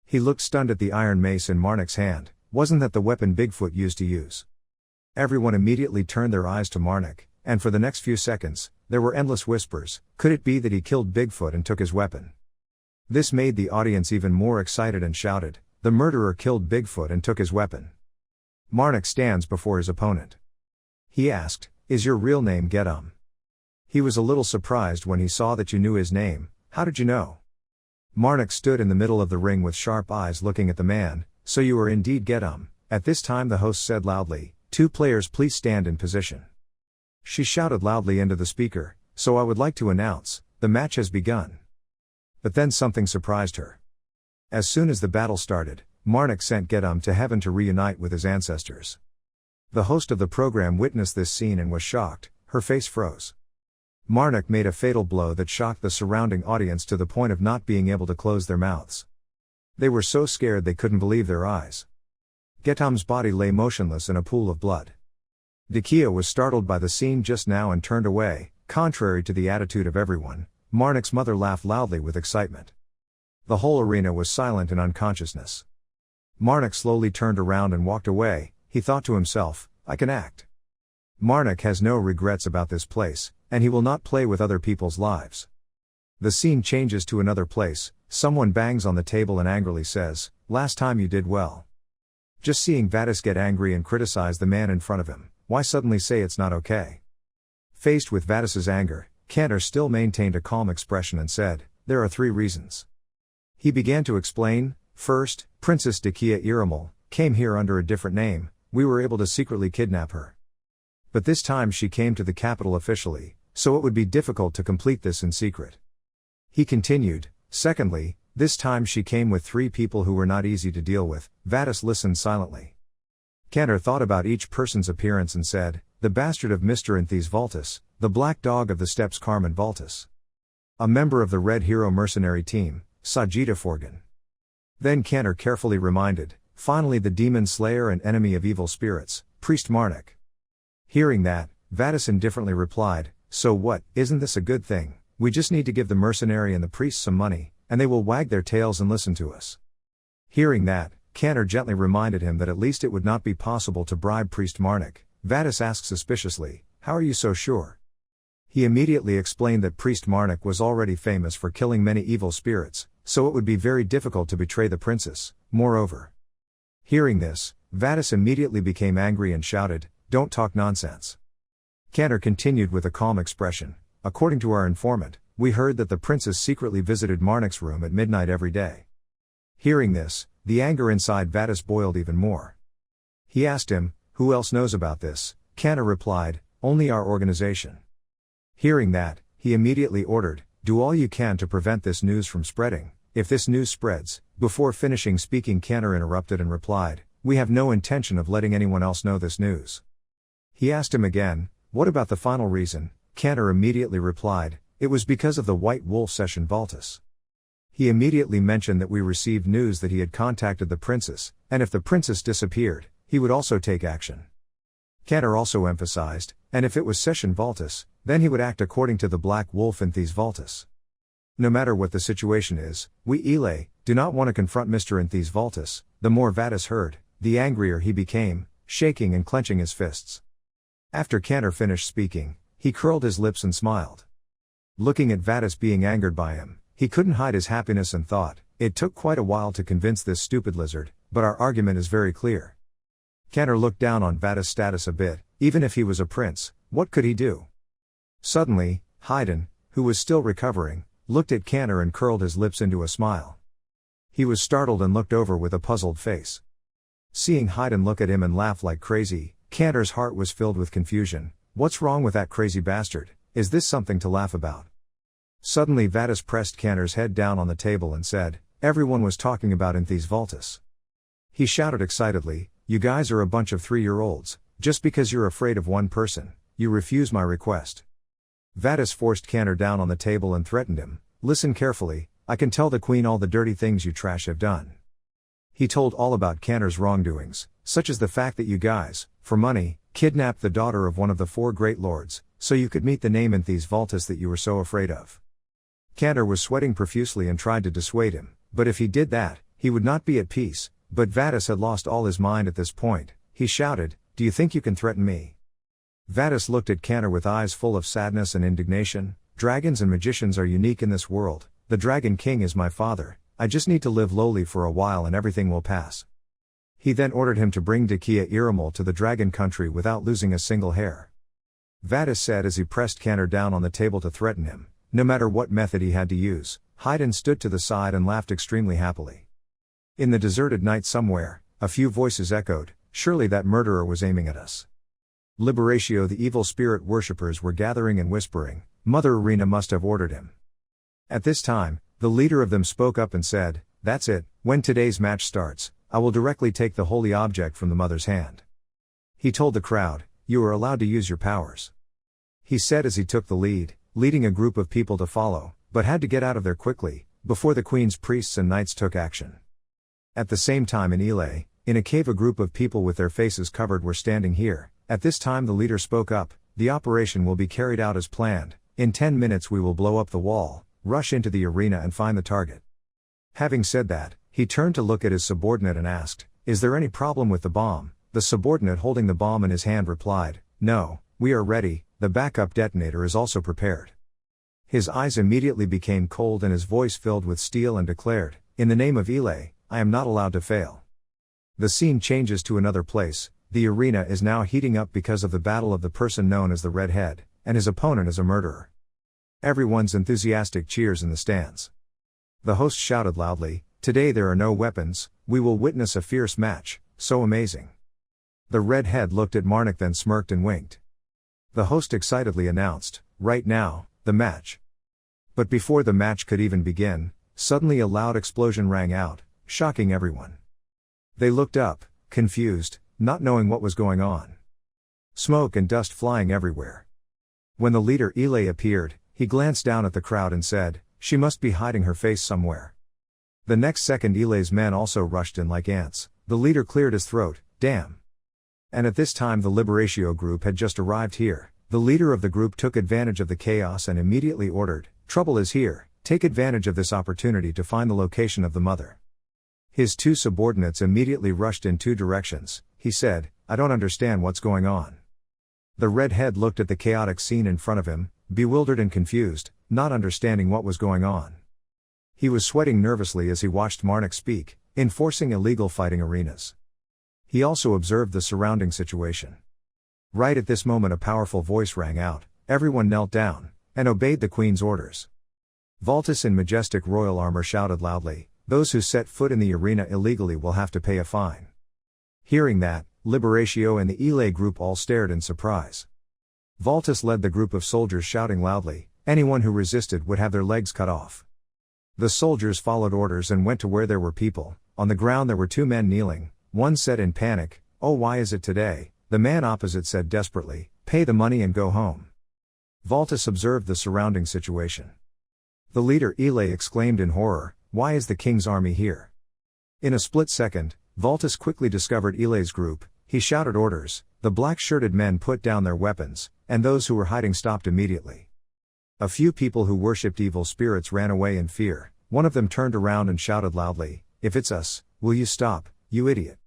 Speaker 1: He looked stunned at the iron mace in Marnik's hand. Wasn't that the weapon Bigfoot used to use? Everyone immediately turned their eyes to Marnik, and for the next few seconds, there were endless whispers. Could it be that he killed Bigfoot and took his weapon? This made the audience even more excited and shouted, the murderer killed Bigfoot and took his weapon. Marnik stands before his opponent. He asked, is your real name Gedum? He was a little surprised when he saw that you knew his name. How did you know? Marnik stood in the middle of the ring with sharp eyes looking at the man. So you are indeed Gedum. At this time the host said loudly, 2 players please stand in position. She shouted loudly into the speaker, so I would like to announce, the match has begun. But then something surprised her. As soon as the battle started, Marnik sent Gedum to heaven to reunite with his ancestors. The host of the program witnessed this scene and was shocked, her face froze. Marnik made a fatal blow that shocked the surrounding audience to the point of not being able to close their mouths. They were so scared they couldn't believe their eyes. Gedum's body lay motionless in a pool of blood. Decay was startled by the scene just now and turned away. Contrary to the attitude of everyone, Marnik's mother laughed loudly with excitement. The whole arena was silent in unconsciousness. Marnik slowly turned around and walked away. He thought to himself, I can act. Marnik has no regrets about this place, and he will not play with other people's lives. The scene changes to another place. Someone bangs on the table and angrily says, last time you did well. Just seeing Vadis get angry and criticize the man in front of him, why suddenly say it's not okay? Faced with Vadis's anger, Cantor still maintained a calm expression and said, there are 3 reasons. He began to explain, first, Princess Decay Iramal came here under a different name. We were able to secretly kidnap her. But this time she came to the capital officially, so it would be difficult to complete this in secret. He continued, secondly, this time she came with 3 people who were not easy to deal with. Vadis listened silently. Cantor thought about each person's appearance and said, the bastard of Mr. Inthes Valtis, the black dog of the steppes Carmen Valtis. A member of the Red Hero mercenary team, Sajida Forgan. Then Cantor carefully reminded, finally the demon slayer and enemy of evil spirits, Priest Marnik. Hearing that, Vadis indifferently replied, so what, isn't this a good thing? We just need to give the mercenary and the priest some money, and they will wag their tails and listen to us. Hearing that, Cantor gently reminded him that at least it would not be possible to bribe Priest Marnik. Vadis asked suspiciously, how are you so sure? He immediately explained that Priest Marnik was already famous for killing many evil spirits, so it would be very difficult to betray the princess. Moreover, hearing this, Vadis immediately became angry and shouted, don't talk nonsense. Cantor continued with a calm expression, according to our informant, we heard that the princess secretly visited Marnik's room at midnight every day. Hearing this, the anger inside Vadis boiled even more. He asked him, who else knows about this? Cantor replied, only our organization. Hearing that, he immediately ordered, do all you can to prevent this news from spreading. If this news spreads, before finishing speaking Cantor interrupted and replied, we have no intention of letting anyone else know this news. He asked him again, what about the final reason? Cantor immediately replied, it was because of the White Wolf Session Valtis. He immediately mentioned that we received news that he had contacted the princess, and if the princess disappeared, he would also take action. Cantor also emphasized, and if it was Session Valtis, then he would act according to the Black Wolf Inthes Valtis. No matter what the situation is, we Ile do not want to confront Mr. Inthes Valtis. The more Vadis heard, the angrier he became, shaking and clenching his fists. After Cantor finished speaking, he curled his lips and smiled. Looking at Vadis being angered by him, he couldn't hide his happiness and thought, it took quite a while to convince this stupid lizard, but our argument is very clear. Cantor looked down on Vadis' status a bit. Even if he was a prince, what could he do? Suddenly, Haydn, who was still recovering, looked at Cantor and curled his lips into a smile. He was startled and looked over with a puzzled face. Seeing Haydn look at him and laugh like crazy, Cantor's heart was filled with confusion. What's wrong with that crazy bastard? Is this something to laugh about? Suddenly Vadis pressed Cantor's head down on the table and said, everyone was talking about Inthes Valtis. He shouted excitedly, you guys are a bunch of 3-year-olds, just because you're afraid of one person, you refuse my request. Vadis forced Cantor down on the table and threatened him, listen carefully, I can tell the queen all the dirty things you trash have done. He told all about Cantor's wrongdoings, such as the fact that you guys, for money, kidnapped the daughter of one of the 4 great lords, so you could meet the Necromancer Valtis that you were so afraid of. Cantor was sweating profusely and tried to dissuade him, but if he did that, he would not be at peace. But Vatis had lost all his mind at this point. He shouted, "Do you think you can threaten me?" Vatis looked at Cantor with eyes full of sadness and indignation. "Dragons and magicians are unique in this world. The Dragon King is my father. I just need to live lowly for a while and everything will pass." He then ordered him to bring Decay Irimal to the Dragon Country without losing a single hair. Vatis said as he pressed Cantor down on the table to threaten him, no matter what method he had to use. Haydn stood to the side and laughed extremely happily. In the deserted night somewhere, a few voices echoed, "Surely that murderer was aiming at us." Liberatio, the evil spirit worshippers were gathering and whispering, "Mother Arena must have ordered him." At this time, the leader of them spoke up and said, "That's it, when today's match starts, I will directly take the holy object from the mother's hand." He told the crowd, "You are allowed to use your powers." He said as he took the lead, leading a group of people to follow, but had to get out of there quickly, before the queen's priests and knights took action. At the same time in Elay, in a cave a group of people with their faces covered were standing here. At this time the leader spoke up, "The operation will be carried out as planned. In 10 minutes we will blow up the wall, rush into the arena and find the target." Having said that, he turned to look at his subordinate and asked, "Is there any problem with the bomb?" The subordinate holding the bomb in his hand replied, "No, we are ready, the backup detonator is also prepared." His eyes immediately became cold and his voice filled with steel and declared, "In the name of Elay, I am not allowed to fail." The scene changes to another place. The arena is now heating up because of the battle of the person known as the Red Head, and his opponent is a murderer. Everyone's enthusiastic cheers in the stands. The host shouted loudly, "Today there are no weapons, we will witness a fierce match, so amazing." The Red Head looked at Marnik then smirked and winked. The host excitedly announced, "Right now, the match." But before the match could even begin, suddenly a loud explosion rang out, shocking everyone. They looked up, confused, not knowing what was going on. Smoke and dust flying everywhere. When the leader Elay appeared, he glanced down at the crowd and said, "She must be hiding her face somewhere." The next second Elay's men also rushed in like ants. The leader cleared his throat, "Damn." And at this time the Liberatio group had just arrived here. The leader of the group took advantage of the chaos and immediately ordered, "Trouble is here, take advantage of this opportunity to find the location of the mother." His 2 subordinates immediately rushed in 2 directions. He said, "I don't understand what's going on." The Red Head looked at the chaotic scene in front of him, bewildered and confused, not understanding what was going on. He was sweating nervously as he watched Marnik speak, enforcing illegal fighting arenas. He also observed the surrounding situation. Right at this moment a powerful voice rang out, everyone knelt down, and obeyed the Queen's orders. Valtis in majestic royal armor shouted loudly, "Those who set foot in the arena illegally will have to pay a fine." Hearing that, Liberatio and the Elay group all stared in surprise. Valtis led the group of soldiers shouting loudly, "Anyone who resisted would have their legs cut off." The soldiers followed orders and went to where there were people. On the ground there were 2 men kneeling. One said in panic, "Oh, why is it today?" The man opposite said desperately, "Pay the money and go home." Valtis observed the surrounding situation. The leader Elay exclaimed in horror, "Why is the king's army here?" In a split second, Valtis quickly discovered Elay's group. He shouted orders. The black-shirted men put down their weapons, and those who were hiding stopped immediately. A few people who worshipped evil spirits ran away in fear. One of them turned around and shouted loudly, "If it's us, will you stop, you idiot?"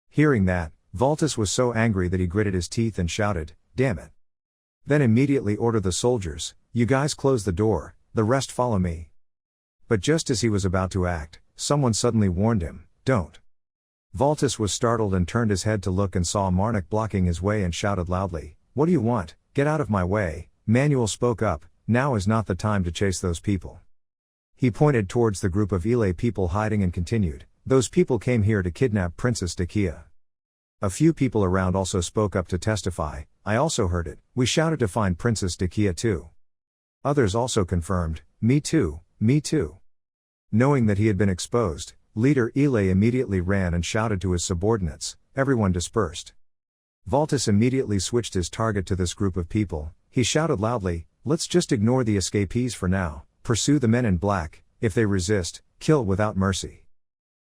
Speaker 1: Hearing that, Valtis was so angry that he gritted his teeth and shouted, "Damn it." Then immediately ordered the soldiers, "You guys close the door, the rest follow me." But just as he was about to act, someone suddenly warned him, "Don't." Valtis was startled and turned his head to look and saw Marnik blocking his way and shouted loudly, "What do you want? Get out of my way." Manuel spoke up, "Now is not the time to chase those people." He pointed towards the group of Elay people hiding and continued, "Those people came here to kidnap Princess Decay." A few people around also spoke up to testify, "I also heard it, we shouted to find Princess Decay too." Others also confirmed, "Me too, me too." Knowing that he had been exposed, leader Elay immediately ran and shouted to his subordinates, "Everyone dispersed." Valtis immediately switched his target to this group of people. He shouted loudly, "Let's just ignore the escapees for now, pursue the men in black. If they resist, kill without mercy.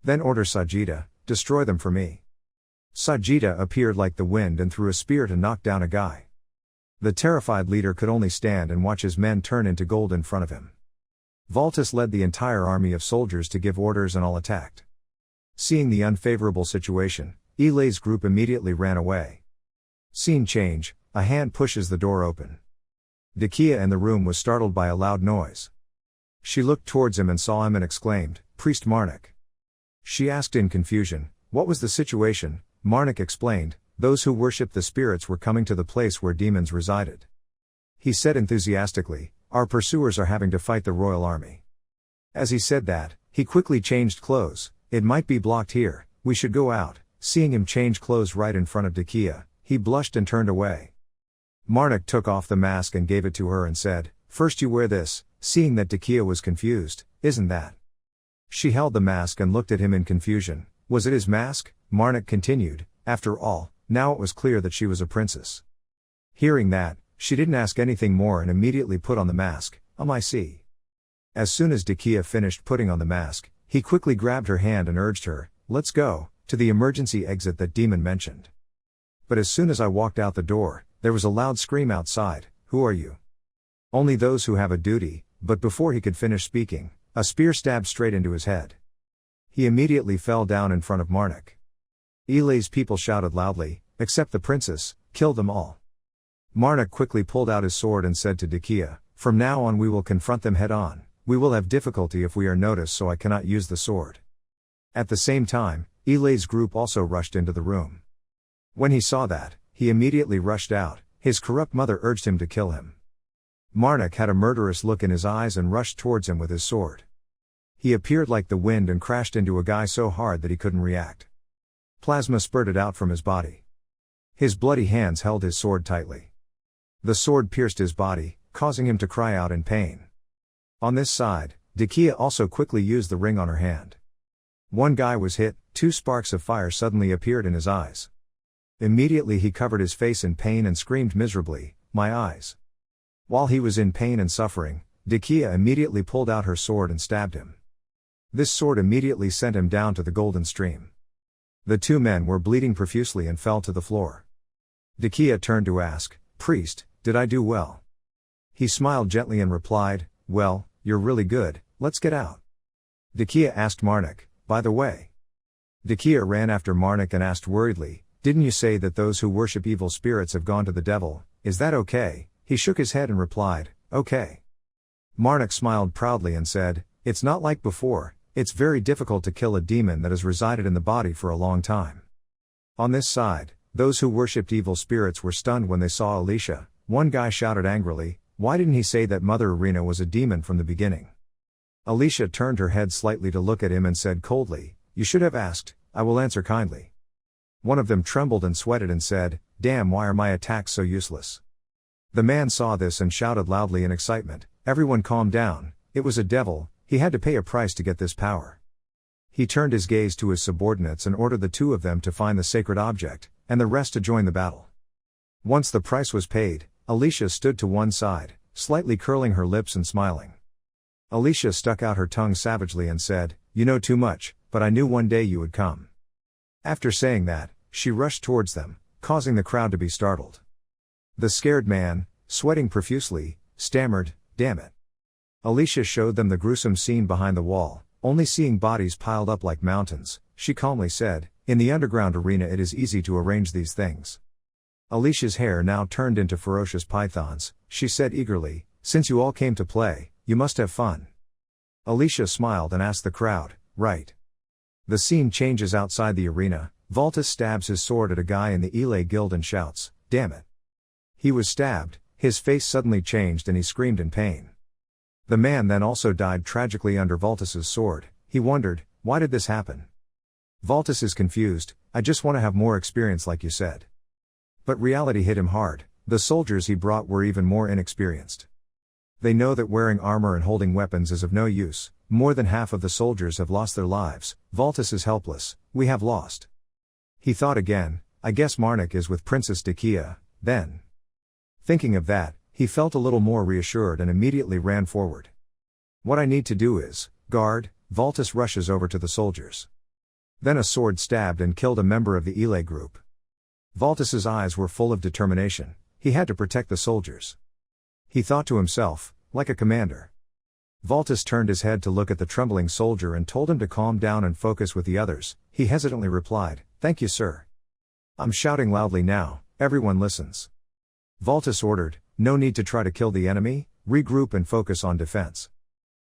Speaker 1: Then order Sajida, destroy them for me. Sajida appeared like the wind and threw a spear to knock down a guy. The terrified leader could only stand and watch his men turn into gold in front of him. Valtis led the entire army of soldiers to give orders and all attacked. Seeing the unfavorable situation, Ilay's group immediately ran away. Scene change, a hand pushes the door open. Decay in the room was startled by a loud noise. She looked towards him and saw him and exclaimed, "Priest Marnik." She asked in confusion, "What was the situation?" Marnik explained, "Those who worshipped the spirits were coming to the place where demons resided." He said enthusiastically, "Our pursuers are having to fight the royal army." As he said that, he quickly changed clothes. "It might be blocked here, we should go out." Seeing him change clothes right in front of Decay, he blushed and turned away. Marnik took off the mask and gave it to her and said, "First you wear this." Seeing that Decay was confused, "Isn't that?" She held the mask and looked at him in confusion. Was it his mask? Marnik continued, "After all, now it was clear that she was a princess." Hearing that, she didn't ask anything more and immediately put on the mask. I see. As soon as Decay finished putting on the mask, he quickly grabbed her hand and urged her, "Let's go, to the emergency exit that demon mentioned." But as soon as I walked out the door, there was a loud scream outside, "Who are you?" "Only those who have a duty," but before he could finish speaking, a spear stabbed straight into his head. He immediately fell down in front of Marnik. Ilay's people shouted loudly, "Except the princess, kill them all." Marnik quickly pulled out his sword and said to Decay, "From now on we will confront them head on. We will have difficulty if we are noticed, so I cannot use the sword." At the same time, Ilay's group also rushed into the room. When he saw that, he immediately rushed out. His corrupt mother urged him to kill him. Marnik had a murderous look in his eyes and rushed towards him with his sword. He appeared like the wind and crashed into a guy so hard that he couldn't react. Plasma spurted out from his body. His bloody hands held his sword tightly. The sword pierced his body, causing him to cry out in pain. On this side, Decay also quickly used the ring on her hand. One guy was hit, 2 sparks of fire suddenly appeared in his eyes. Immediately he covered his face in pain and screamed miserably, "My eyes." While he was in pain and suffering, Decay immediately pulled out her sword and stabbed him. This sword immediately sent him down to the golden stream. The 2 men were bleeding profusely and fell to the floor. Decay turned to ask, "Priest, did I do well?" He smiled gently and replied, "Well, you're really good, let's get out." Decay asked Marnik, "By the way." Decay ran after Marnik and asked worriedly, "Didn't you say that those who worship evil spirits have gone to the devil? Is that okay?" He shook his head and replied, "Okay." Marnik smiled proudly and said, "It's not like before, it's very difficult to kill a demon that has resided in the body for a long time." On this side, those who worshipped evil spirits were stunned when they saw Alicia. One guy shouted angrily, "Why didn't he say that Mother Irina was a demon from the beginning?" Alicia turned her head slightly to look at him and said coldly, "You should have asked, I will answer kindly." One of them trembled and sweated and said, "Damn, why are my attacks so useless?" The man saw this and shouted loudly in excitement, "Everyone calm down, it was a devil, he had to pay a price to get this power." He turned his gaze to his subordinates and ordered the 2 of them to find the sacred object, and the rest to join the battle. Once the price was paid, Alicia stood to one side, slightly curling her lips and smiling. Alicia stuck out her tongue savagely and said, "You know too much, but I knew one day you would come." After saying that, she rushed towards them, causing the crowd to be startled. The scared man, sweating profusely, stammered, "Damn it." Alicia showed them the gruesome scene behind the wall. Only seeing bodies piled up like mountains, she calmly said, "In the underground arena it is easy to arrange these things." Alicia's hair now turned into ferocious pythons. She said eagerly, "Since you all came to play, you must have fun." Alicia smiled and asked the crowd, "Right?" The scene changes outside the arena. Valtis stabs his sword at a guy in the Ilay guild and shouts, "Damn it." He was stabbed, his face suddenly changed and he screamed in pain. The man then also died tragically under Valtis's sword. He wondered, why did this happen? Valtis is confused, "I just want to have more experience like you said." But reality hit him hard. The soldiers he brought were even more inexperienced. They know that wearing armor and holding weapons is of no use. More than half of the soldiers have lost their lives. Valtis is helpless, we have lost. He thought again, I guess Marnik is with Princess Decay, then. Thinking of that, he felt a little more reassured and immediately ran forward. What I need to do is, Guard, Valtis rushes over to the soldiers. Then a sword stabbed and killed a member of the Elay group. Valtis's eyes were full of determination. He had to protect the soldiers. He thought to himself, like a commander. Valtis turned his head to look at the trembling soldier and told him to calm down and focus with the others. He hesitantly replied, "Thank you, sir. I'm shouting loudly now, everyone listens." Valtis ordered, "No need to try to kill the enemy, regroup and focus on defense."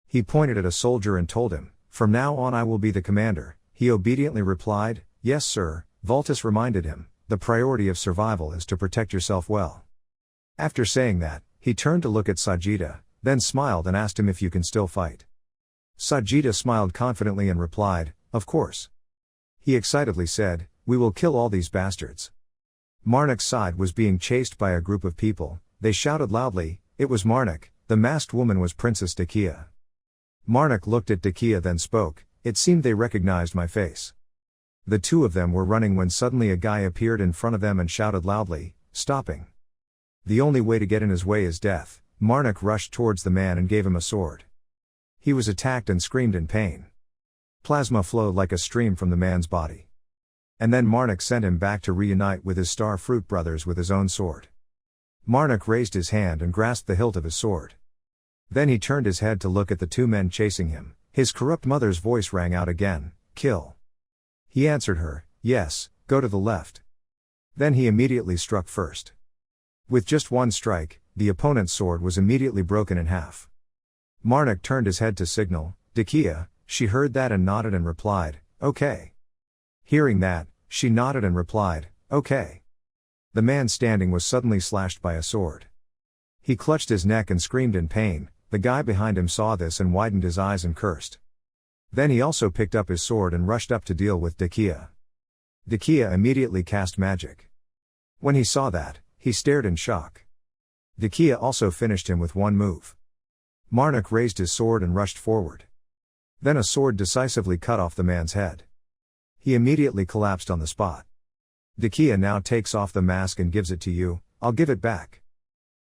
Speaker 1: He pointed at a soldier and told him, "From now on I will be the commander." He obediently replied, "Yes, sir." Valtis reminded him, "The priority of survival is to protect yourself well." After saying that, he turned to look at Sajida, then smiled and asked him if you can still fight. Sajida smiled confidently and replied, "Of course." He excitedly said, "We will kill all these bastards." Marnik's side was being chased by a group of people. They shouted loudly. It was Marnik. The masked woman was Princess Decay. Marnik looked at Decay then spoke. "It seemed they recognized my face." The two of them were running when suddenly a guy appeared in front of them and shouted loudly, "Stopping. The only way to get in his way is death." Marnik rushed towards the man and gave him a sword. He was attacked and screamed in pain. Plasma flowed like a stream from the man's body. And then Marnik sent him back to reunite with his Star Fruit brothers with his own sword. Marnik raised his hand and grasped the hilt of his sword. Then he turned his head to look at the two men chasing him. His corrupt mother's voice rang out again, "Kill." He answered her, "Yes, go to the left." Then he immediately struck first. With just one strike, the opponent's sword was immediately broken in half. Marnik turned his head to signal, "Decay." She heard that and nodded and replied, "Okay." Hearing that, she nodded and replied, "Okay." The man standing was suddenly slashed by a sword. He clutched his neck and screamed in pain. The guy behind him saw this and widened his eyes and cursed. Then he also picked up his sword and rushed up to deal with Decay. Decay immediately cast magic. When he saw that, he stared in shock. Decay also finished him with one move. Marnik raised his sword and rushed forward. Then a sword decisively cut off the man's head. He immediately collapsed on the spot. Decay now takes off the mask and gives it to you. "I'll give it back,"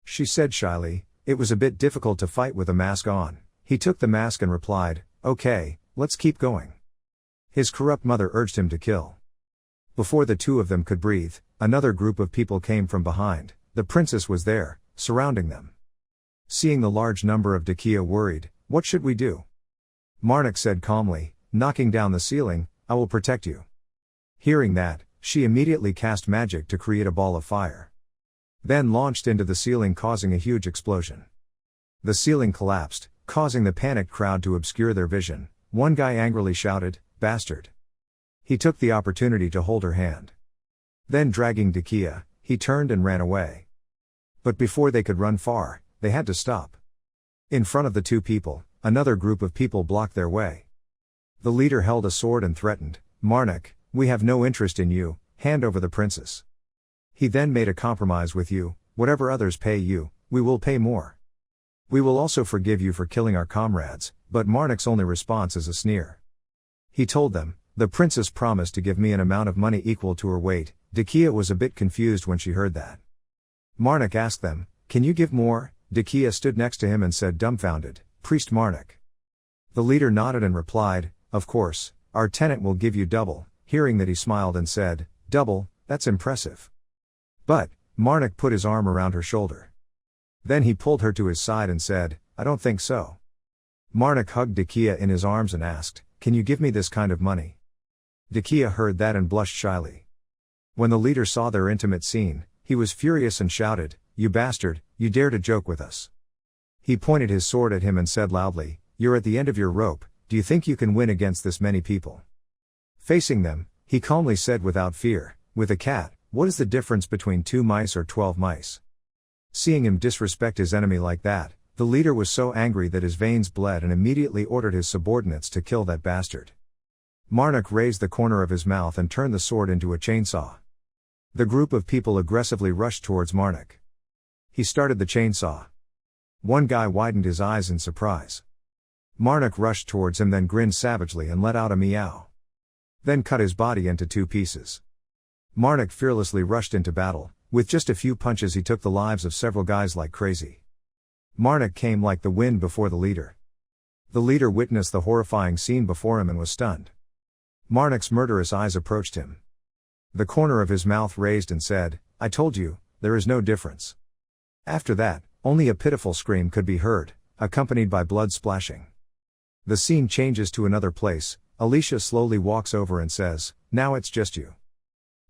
Speaker 1: she said shyly. It was a bit difficult to fight with a mask on. He took the mask and replied, "Okay, let's keep going." His corrupt mother urged him to kill. Before the two of them could breathe, another group of people came from behind. The princess was there, surrounding them. Seeing the large number of Decay worried, "What should we do?" Marnik said calmly, knocking down the ceiling, "I will protect you." Hearing that, she immediately cast magic to create a ball of fire. Then launched into the ceiling, causing a huge explosion. The ceiling collapsed, causing the panicked crowd to obscure their vision. One guy angrily shouted, "Bastard." He took the opportunity to hold her hand. Then dragging Decay, he turned and ran away. But before they could run far, they had to stop. In front of the two people, another group of people blocked their way. The leader held a sword and threatened, "Marnik, we have no interest in you, hand over the princess." He then made a compromise with you, "Whatever others pay you, we will pay more. We will also forgive you for killing our comrades," but Marnik's only response is a sneer. He told them, "The princess promised to give me an amount of money equal to her weight." Decay was a bit confused when she heard that. Marnik asked them, "Can you give more?" Decay stood next to him and said dumbfounded, "Priest Marnik." The leader nodded and replied, "Of course, our tenant will give you double." Hearing that, he smiled and said, "Double, that's impressive." But Marnik put his arm around her shoulder. Then he pulled her to his side and said, "I don't think so." Marnik hugged Decay in his arms and asked, "Can you give me this kind of money?" Decay heard that and blushed shyly. When the leader saw their intimate scene, he was furious and shouted, "You bastard, you dare to joke with us." He pointed his sword at him and said loudly, "You're at the end of your rope, do you think you can win against this many people?" Facing them, he calmly said without fear, "With a cat, what is the difference between 2 mice or 12 mice?" Seeing him disrespect his enemy like that, the leader was so angry that his veins bled and immediately ordered his subordinates to kill that bastard. Marnik raised the corner of his mouth and turned the sword into a chainsaw. The group of people aggressively rushed towards Marnik. He started the chainsaw. One guy widened his eyes in surprise. Marnik rushed towards him, then grinned savagely and let out a meow. Then cut his body into 2 pieces. Marnik fearlessly rushed into battle. With just a few punches he took the lives of several guys like crazy. Marnik came like the wind before the leader. The leader witnessed the horrifying scene before him and was stunned. Marnik's murderous eyes approached him. The corner of his mouth raised and said, "I told you, there is no difference." After that, only a pitiful scream could be heard, accompanied by blood splashing. The scene changes to another place. Alicia slowly walks over and says, "Now it's just you."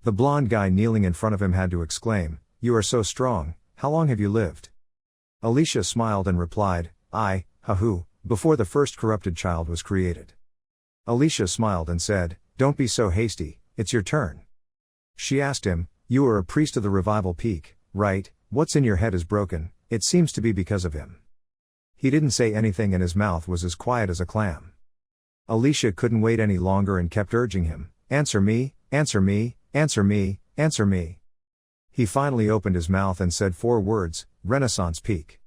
Speaker 1: The blonde guy kneeling in front of him had to exclaim, "You are so strong, how long have you lived?" Alicia smiled and replied, before the first corrupted child was created." Alicia smiled and said, "Don't be so hasty, it's your turn." She asked him, "You are a priest of the revival peak, right? What's in your head is broken, it seems to be because of him." He didn't say anything and his mouth was as quiet as a clam. Alicia couldn't wait any longer and kept urging him, "Answer me, answer me, answer me, answer me." He finally opened his mouth and said 4 words, "Renaissance peak."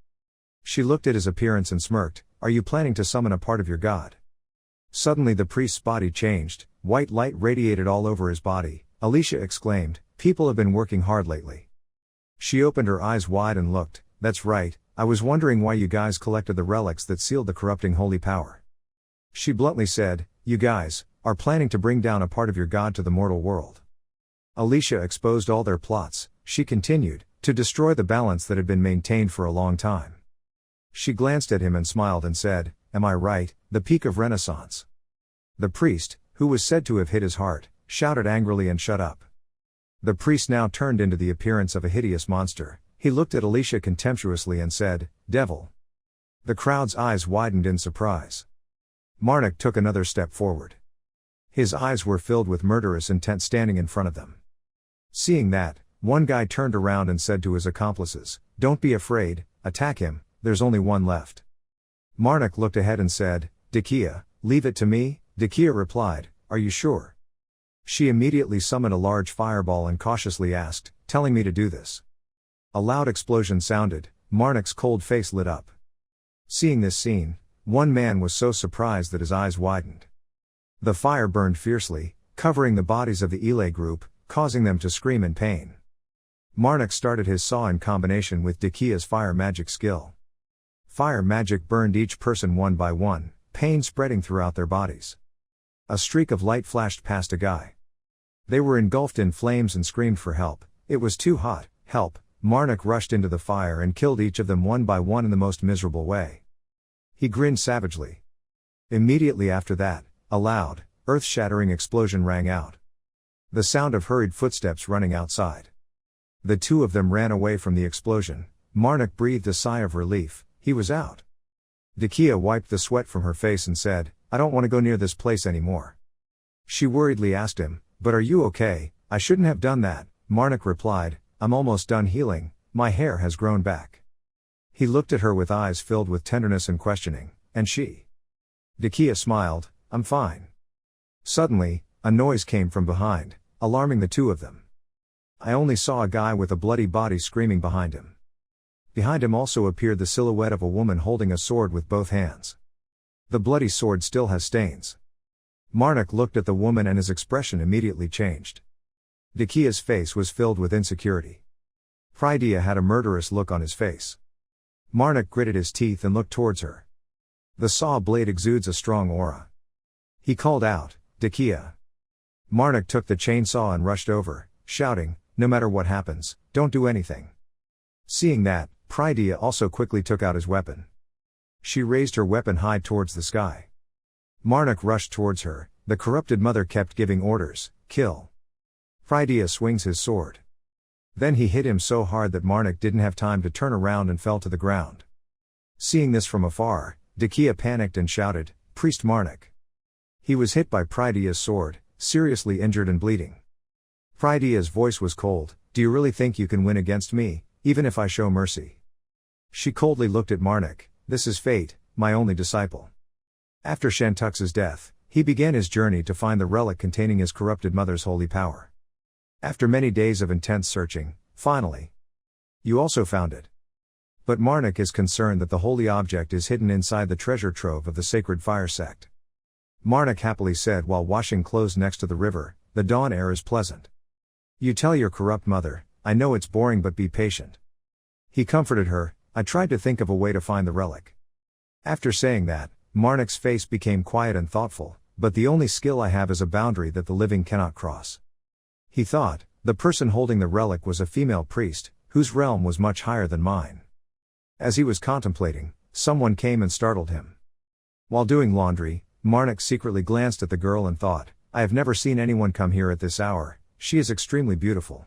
Speaker 1: She looked at his appearance and smirked, "Are you planning to summon a part of your god?" Suddenly the priest's body changed, white light radiated all over his body. Alicia exclaimed, "People have been working hard lately." She opened her eyes wide and looked, "That's right, I was wondering why you guys collected the relics that sealed the corrupting holy power." She bluntly said, "You guys are planning to bring down a part of your god to the mortal world." Alicia exposed all their plots. She continued, "To destroy the balance that had been maintained for a long time." She glanced at him and smiled and said, "Am I right, the peak of Renaissance?" The priest, who was said to have hit his heart, shouted angrily and shut up. The priest now turned into the appearance of a hideous monster. He looked at Alicia contemptuously and said, "Devil." The crowd's eyes widened in surprise. Marnik took another step forward. His eyes were filled with murderous intent standing in front of them. Seeing that, one guy turned around and said to his accomplices, "Don't be afraid, attack him, there's only one left." Marnik looked ahead and said, "Decay, leave it to me." Decay replied, "Are you sure?" She immediately summoned a large fireball and cautiously asked, "Telling me to do this?" A loud explosion sounded. Marnik's cold face lit up. Seeing this scene, one man was so surprised that his eyes widened. The fire burned fiercely, covering the bodies of the Elay group, causing them to scream in pain. Marnik started his saw in combination with Decay's fire magic skill. Fire magic burned each person one by one, pain spreading throughout their bodies. A streak of light flashed past a guy. They were engulfed in flames and screamed for help. It was too hot, help. Marnik rushed into the fire and killed each of them one by one in the most miserable way. He grinned savagely. Immediately after that, a loud, earth-shattering explosion rang out. The sound of hurried footsteps running outside. The two of them ran away from the explosion. Marnik breathed a sigh of relief. He was out. Decay wiped the sweat from her face and said, "I don't want to go near this place anymore." She worriedly asked him, "But are you okay?" "I shouldn't have done that," Marnik replied, "I'm almost done healing, my hair has grown back." He looked at her with eyes filled with tenderness and questioning, "And she?" Decay smiled, "I'm fine." Suddenly, a noise came from behind, alarming the two of them. I only saw a guy with a bloody body screaming behind him. Behind him also appeared the silhouette of a woman holding a sword with both hands. The bloody sword still has stains. Marnik looked at the woman and his expression immediately changed. Decay's face was filled with insecurity. Pierre had a murderous look on his face. Marnik gritted his teeth and looked towards her. The saw blade exudes a strong aura. He called out, "Decay." Marnik took the chainsaw and rushed over, shouting, "No matter what happens, don't do anything." Seeing that, Pierre also quickly took out his weapon. She raised her weapon high towards the sky. Marnik rushed towards her. The corrupted mother kept giving orders, "Kill." Pierre swings his sword. Then he hit him so hard that Marnik didn't have time to turn around and fell to the ground. Seeing this from afar, Decay panicked and shouted, "Priest Marnik." He was hit by Pierre's sword, seriously injured and bleeding. Pierre's voice was cold, "Do you really think you can win against me, even if I show mercy?" She coldly looked at Marnik, "This is fate, my only disciple." After Shantux's death, he began his journey to find the relic containing his corrupted mother's holy power. After many days of intense searching, finally, you also found it. But Marnik is concerned that the holy object is hidden inside the treasure trove of the sacred fire sect. Marnik happily said while washing clothes next to the river, "The dawn air is pleasant. You tell your corrupt mother, I know it's boring but be patient." He comforted her, "I tried to think of a way to find the relic." After saying that, Marnik's face became quiet and thoughtful, but the only skill I have is a boundary that the living cannot cross. He thought, the person holding the relic was a female priest, whose realm was much higher than mine. As he was contemplating, someone came and startled him. While doing laundry, Marnik secretly glanced at the girl and thought, I have never seen anyone come here at this hour, she is extremely beautiful.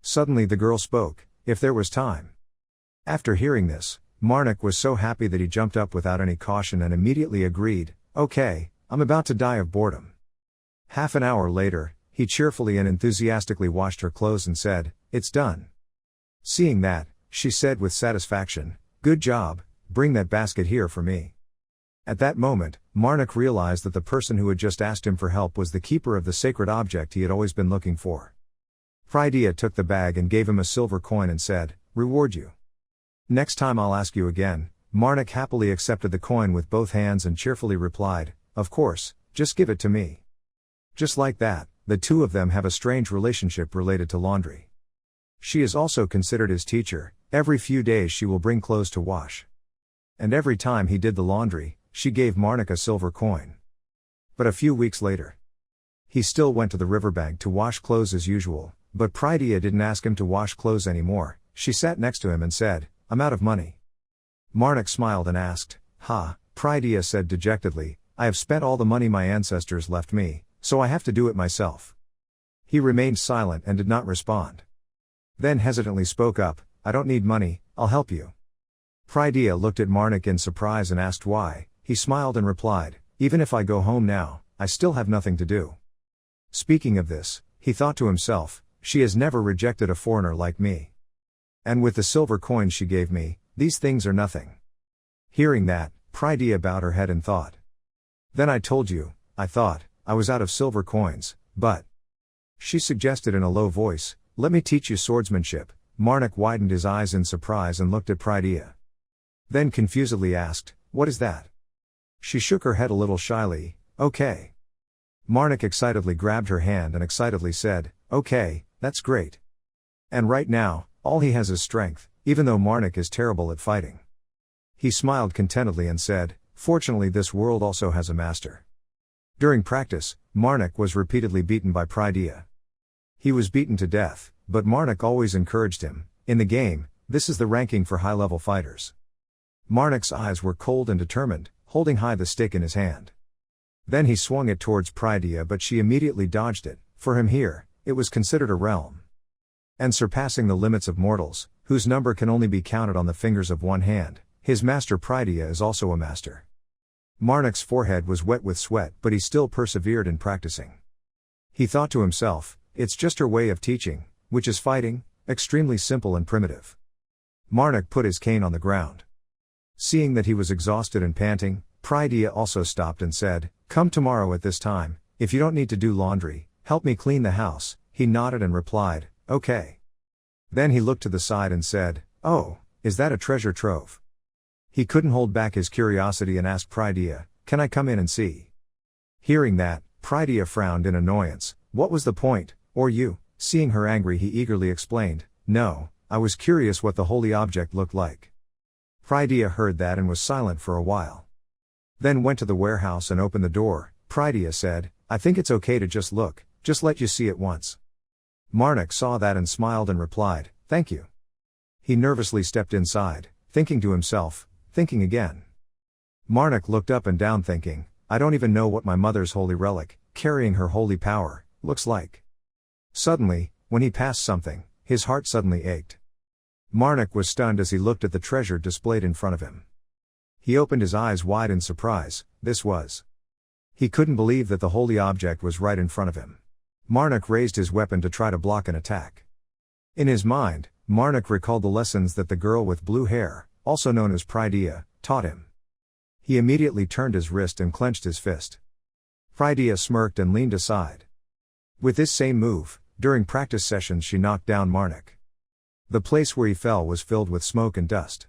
Speaker 1: Suddenly the girl spoke, if there was time. After hearing this, Marnik was so happy that he jumped up without any caution and immediately agreed, okay, I'm about to die of boredom. Half an hour later, he cheerfully and enthusiastically washed her clothes and said, it's done. Seeing that, she said with satisfaction, good job, bring that basket here for me. At that moment, Marnik realized that the person who had just asked him for help was the keeper of the sacred object he had always been looking for. Prydia took the bag and gave him a silver coin and said, reward you. Next time I'll ask you again. Marnik happily accepted the coin with both hands and cheerfully replied, of course, just give it to me. Just like that, the two of them have a strange relationship related to laundry. She is also considered his teacher, every few days she will bring clothes to wash. And every time he did the laundry, she gave Marnik a silver coin. But a few weeks later, he still went to the riverbank to wash clothes as usual, but Prydia didn't ask him to wash clothes anymore. She sat next to him and said, I'm out of money. Marnik smiled and asked, Prydia said dejectedly, I have spent all the money my ancestors left me, so I have to do it myself. He remained silent and did not respond. Then hesitantly spoke up, I don't need money, I'll help you. Prydia looked at Marnik in surprise and asked why. He smiled and replied, even if I go home now, I still have nothing to do. Speaking of this, he thought to himself, she has never rejected a foreigner like me. And with the silver coins she gave me, these things are nothing. Hearing that, Prydia bowed her head and thought. Then I told you, I thought, I was out of silver coins, but... She suggested in a low voice, let me teach you swordsmanship. Marnik widened his eyes in surprise and looked at Prydia. Then confusedly asked, what is that? She shook her head a little shyly, okay. Marnik excitedly grabbed her hand and excitedly said, okay, that's great. And right now, all he has is strength, even though Marnik is terrible at fighting. He smiled contentedly and said, fortunately this world also has a master. During practice, Marnik was repeatedly beaten by Prydia. He was beaten to death, but Marnik always encouraged him, in the game, this is the ranking for high-level fighters. Marnik's eyes were cold and determined, holding high the stick in his hand. Then he swung it towards Prydia but she immediately dodged it. For him here, it was considered a realm. And surpassing the limits of mortals, whose number can only be counted on the fingers of one hand, his master Prydia is also a master. Marnik's forehead was wet with sweat but he still persevered in practicing. He thought to himself, it's just her way of teaching, which is fighting, extremely simple and primitive. Marnik put his cane on the ground. Seeing that he was exhausted and panting, Prydia also stopped and said, come tomorrow at this time, if you don't need to do laundry, help me clean the house. He nodded and replied, okay. Then he looked to the side and said, oh, is that a treasure trove? He couldn't hold back his curiosity and asked Prydia, can I come in and see? Hearing that, Prydia frowned in annoyance, what was the point, or you? Seeing her angry he eagerly explained, no, I was curious what the holy object looked like. Prydia heard that and was silent for a while. Then went to the warehouse and opened the door. Prydia said, I think it's okay to just look, just let you see it once. Marnik saw that and smiled and replied, thank you. He nervously stepped inside, thinking to himself, thinking again. Marnik looked up and down thinking, I don't even know what my mother's holy relic, carrying her holy power, looks like. Suddenly, when he passed something, his heart suddenly ached. Marnik was stunned as he looked at the treasure displayed in front of him. He opened his eyes wide in surprise, this was. He couldn't believe that the holy object was right in front of him. Marnik raised his weapon to try to block an attack. In his mind, Marnik recalled the lessons that the girl with blue hair, also known as Prydia, taught him. He immediately turned his wrist and clenched his fist. Prydia smirked and leaned aside. With this same move, during practice sessions she knocked down Marnik. The place where he fell was filled with smoke and dust.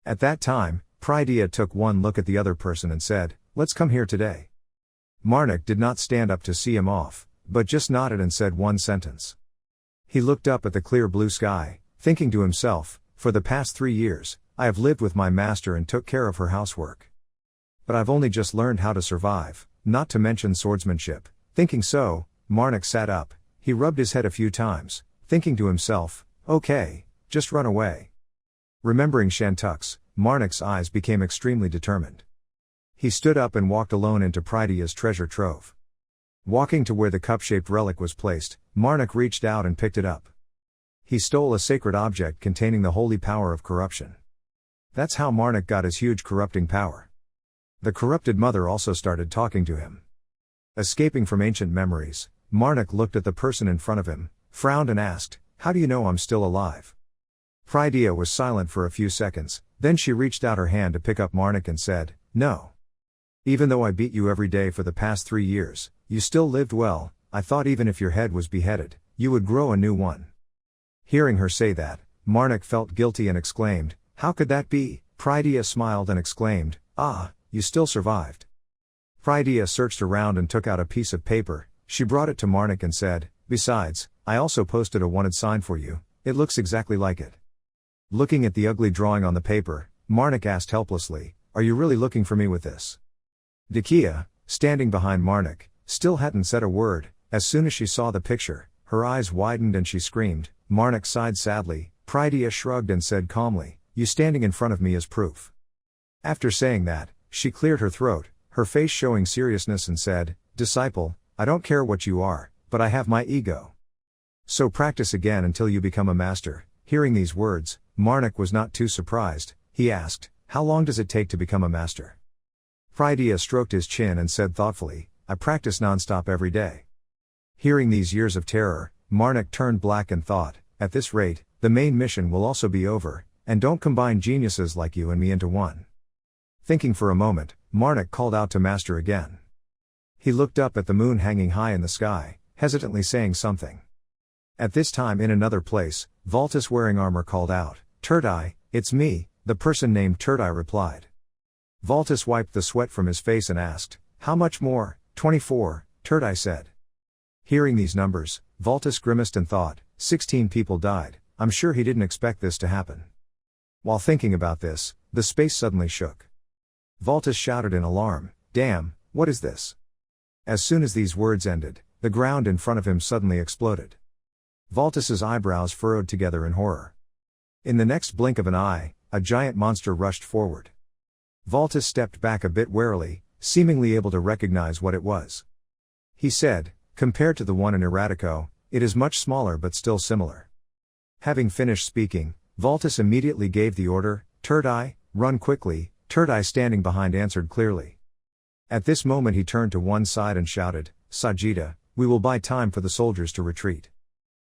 Speaker 1: At that time, Prydia took one look at the other person and said, let's come here today. Marnik did not stand up to see him off, but just nodded and said one sentence. He looked up at the clear blue sky, thinking to himself, for the past 3 years, I have lived with my master and took care of her housework. But I've only just learned how to survive, not to mention swordsmanship. Thinking so, Marnik sat up, he rubbed his head a few times, thinking to himself, okay, just run away. Remembering Shantuk's, Marnik's eyes became extremely determined. He stood up and walked alone into Prydia's treasure trove. Walking to where the cup-shaped relic was placed, Marnik reached out and picked it up. He stole a sacred object containing the holy power of corruption. That's how Marnik got his huge corrupting power. The corrupted mother also started talking to him. Escaping from ancient memories, Marnik looked at the person in front of him, frowned and asked, "How do you know I'm still alive?" Prydia was silent for a few seconds, then she reached out her hand to pick up Marnik and said, "No. Even though I beat you every day for the past 3 years, you still lived well. I thought even if your head was beheaded, you would grow a new one." Hearing her say that, Marnik felt guilty and exclaimed, "How could that be?" Prydia smiled and exclaimed, "Ah, you still survived." Prydia searched around and took out a piece of paper. She brought it to Marnik and said, "Besides, I also posted a wanted sign for you. It looks exactly like it." Looking at the ugly drawing on the paper, Marnik asked helplessly, "Are you really looking for me with this?" Decay, standing behind Marnik, still hadn't said a word. As soon as she saw the picture, her eyes widened and she screamed. Marnik sighed sadly. Prydia shrugged and said calmly, "You standing in front of me is proof." After saying that, she cleared her throat, her face showing seriousness and said, "Disciple, I don't care what you are, but I have my ego. So practice again until you become a master." Hearing these words, Marnik was not too surprised. He asked, "How long does it take to become a master?" Prydia stroked his chin and said thoughtfully, "I practice non-stop every day." Hearing these years of terror, Marnik turned black and thought, "At this rate, the main mission will also be over, and don't combine geniuses like you and me into one." Thinking for a moment, Marnik called out to Master again. He looked up at the moon hanging high in the sky, hesitantly saying something. At this time in another place, Valtis wearing armor called out, "Turtai, it's me." The person named Turtai replied. Valtis wiped the sweat from his face and asked, "How much more?" 24, Turtai said. Hearing these numbers, Valtis grimaced and thought, 16 people died. I'm sure he didn't expect this to happen. While thinking about this, the space suddenly shook. Valtis shouted in alarm, "Damn, what is this?" As soon as these words ended, the ground in front of him suddenly exploded. Valtis's eyebrows furrowed together in horror. In the next blink of an eye, a giant monster rushed forward. Valtis stepped back a bit warily, seemingly able to recognize what it was. He said, "Compared to the one in Erratico, it is much smaller but still similar." Having finished speaking, Valtis immediately gave the order, "Turtai, run quickly." Turtai standing behind answered clearly. At this moment he turned to one side and shouted, "Sajida, we will buy time for the soldiers to retreat."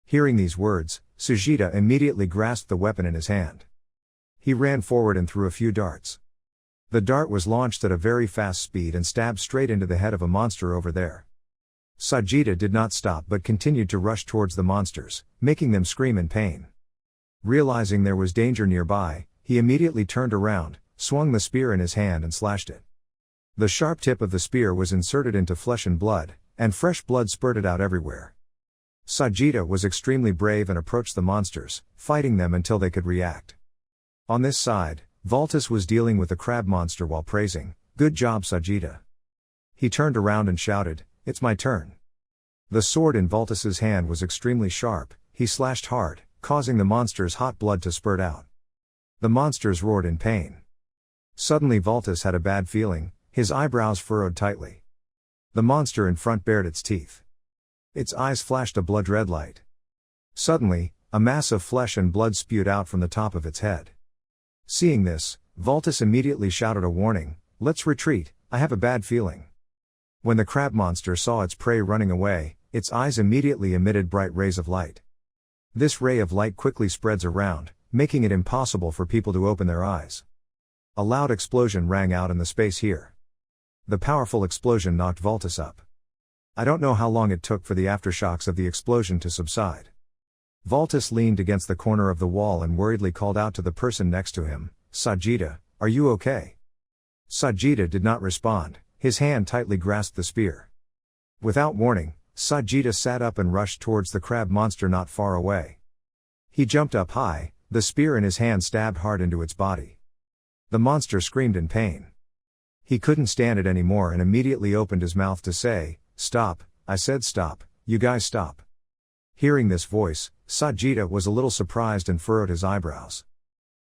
Speaker 1: Hearing these words, Sajida immediately grasped the weapon in his hand. He ran forward and threw a few darts. The dart was launched at a very fast speed and stabbed straight into the head of a monster over there. Sajida did not stop but continued to rush towards the monsters, making them scream in pain. Realizing there was danger nearby, he immediately turned around, swung the spear in his hand and slashed it. The sharp tip of the spear was inserted into flesh and blood, and fresh blood spurted out everywhere. Sajida was extremely brave and approached the monsters, fighting them until they could react. On this side, Valtis was dealing with the crab monster while praising, "Good job, Sajida." He turned around and shouted, "It's my turn." The sword in Valtis's hand was extremely sharp. He slashed hard, causing the monster's hot blood to spurt out. The monsters roared in pain. Suddenly Valtis had a bad feeling, his eyebrows furrowed tightly. The monster in front bared its teeth. Its eyes flashed a blood-red light. Suddenly, a mass of flesh and blood spewed out from the top of its head. Seeing this, Valtis immediately shouted a warning, "Let's retreat, I have a bad feeling." When the crab monster saw its prey running away, its eyes immediately emitted bright rays of light. This ray of light quickly spreads around, making it impossible for people to open their eyes. A loud explosion rang out in the space here. The powerful explosion knocked Valtis up. I don't know how long it took for the aftershocks of the explosion to subside. Valtis leaned against the corner of the wall and worriedly called out to the person next to him, "Sajida, are you okay?" Sajida did not respond, his hand tightly grasped the spear. Without warning, Sajida sat up and rushed towards the crab monster not far away. He jumped up high, the spear in his hand stabbed hard into its body. The monster screamed in pain. He couldn't stand it anymore and immediately opened his mouth to say, "Stop, I said stop, you guys stop." Hearing this voice, Sajida was a little surprised and furrowed his eyebrows.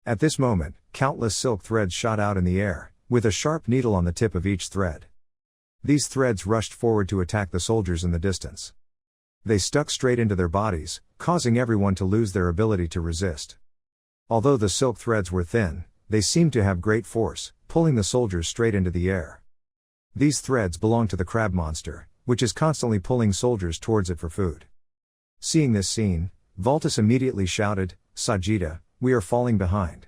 Speaker 1: At this moment, countless silk threads shot out in the air, with a sharp needle on the tip of each thread. These threads rushed forward to attack the soldiers in the distance. They stuck straight into their bodies, causing everyone to lose their ability to resist. Although the silk threads were thin, they seemed to have great force, pulling the soldiers straight into the air. These threads belong to the crab monster, which is constantly pulling soldiers towards it for food. Seeing this scene, Valtis immediately shouted, "Sajida, we are falling behind.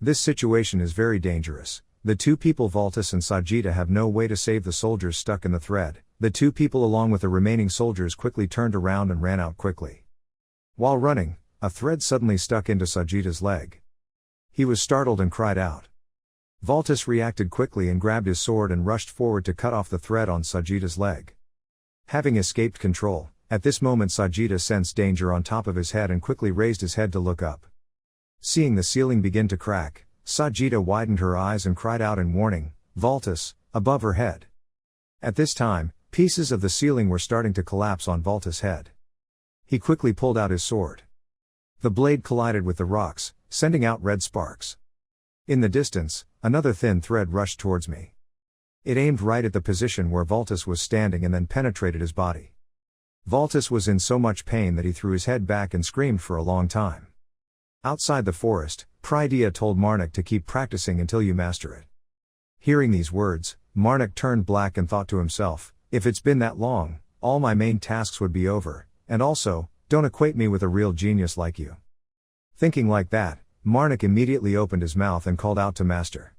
Speaker 1: This situation is very dangerous." The two people Valtis and Sajida have no way to save the soldiers stuck in the thread. The two people along with the remaining soldiers quickly turned around and ran out quickly. While running, a thread suddenly stuck into Sajida's leg. He was startled and cried out. Valtis reacted quickly and grabbed his sword and rushed forward to cut off the thread on Sajida's leg. Having escaped control, at this moment Sajida sensed danger on top of his head and quickly raised his head to look up. Seeing the ceiling begin to crack, Sajida widened her eyes and cried out in warning, "Valtis," above her head. At this time, pieces of the ceiling were starting to collapse on Valtis' head. He quickly pulled out his sword. The blade collided with the rocks, sending out red sparks. In the distance, another thin thread rushed towards me. It aimed right at the position where Valtis was standing and then penetrated his body. Valtis was in so much pain that he threw his head back and screamed for a long time. Outside the forest, Prydia told Marnik to keep practicing until you master it. Hearing these words, Marnik turned black and thought to himself, if it's been that long, all my main tasks would be over, and also, don't equate me with a real genius like you. Thinking like that, Marnik immediately opened his mouth and called out to Master.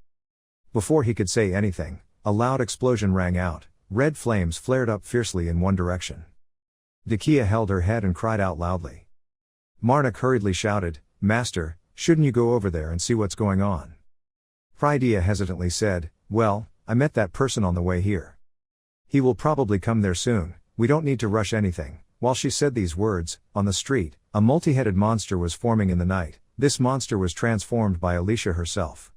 Speaker 1: Before he could say anything, a loud explosion rang out, red flames flared up fiercely in one direction. Decay held her head and cried out loudly. Marnik hurriedly shouted, "Master, shouldn't you go over there and see what's going on?" Prydia hesitantly said, "Well, I met that person on the way here. He will probably come there soon, we don't need to rush anything." While she said these words, on the street, a multi-headed monster was forming in the night. This monster was transformed by Alicia herself.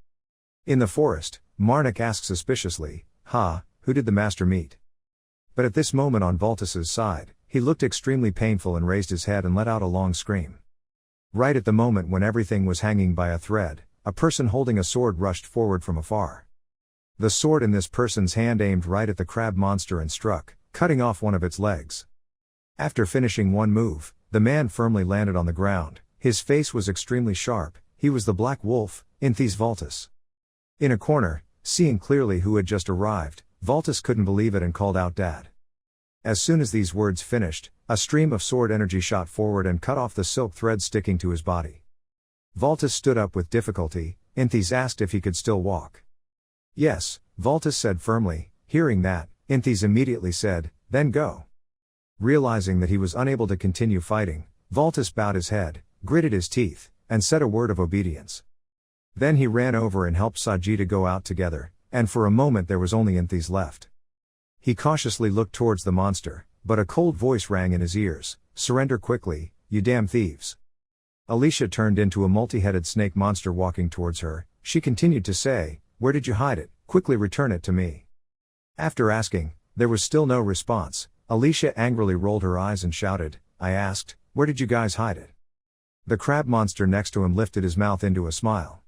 Speaker 1: In the forest, Marnik asked suspiciously, who did the master meet?" But at this moment on Valtis's side, he looked extremely painful and raised his head and let out a long scream. Right at the moment when everything was hanging by a thread, a person holding a sword rushed forward from afar. The sword in this person's hand aimed right at the crab monster and struck, cutting off one of its legs. After finishing one move, the man firmly landed on the ground. His face was extremely sharp. He was the Black Wolf, Inthes Valtis. In a corner, seeing clearly who had just arrived, Valtis couldn't believe it and called out, "Dad." As soon as these words finished, a stream of sword energy shot forward and cut off the silk thread sticking to his body. Valtis stood up with difficulty. Inthes asked if he could still walk. "Yes," Valtis said firmly. Hearing that, Inthes immediately said, "Then go." Realizing that he was unable to continue fighting, Valtis bowed his head, gritted his teeth, and said a word of obedience. Then he ran over and helped Sajida go out together, and for a moment there was only Inthes left. He cautiously looked towards the monster, but a cold voice rang in his ears, "Surrender quickly, you damn thieves." Alicia turned into a multi-headed snake monster walking towards her. She continued to say, "Where did you hide it? Quickly return it to me." After asking, there was still no response. Alicia angrily rolled her eyes and shouted, "I asked, where did you guys hide it?" The crab monster next to him lifted his mouth into a smile.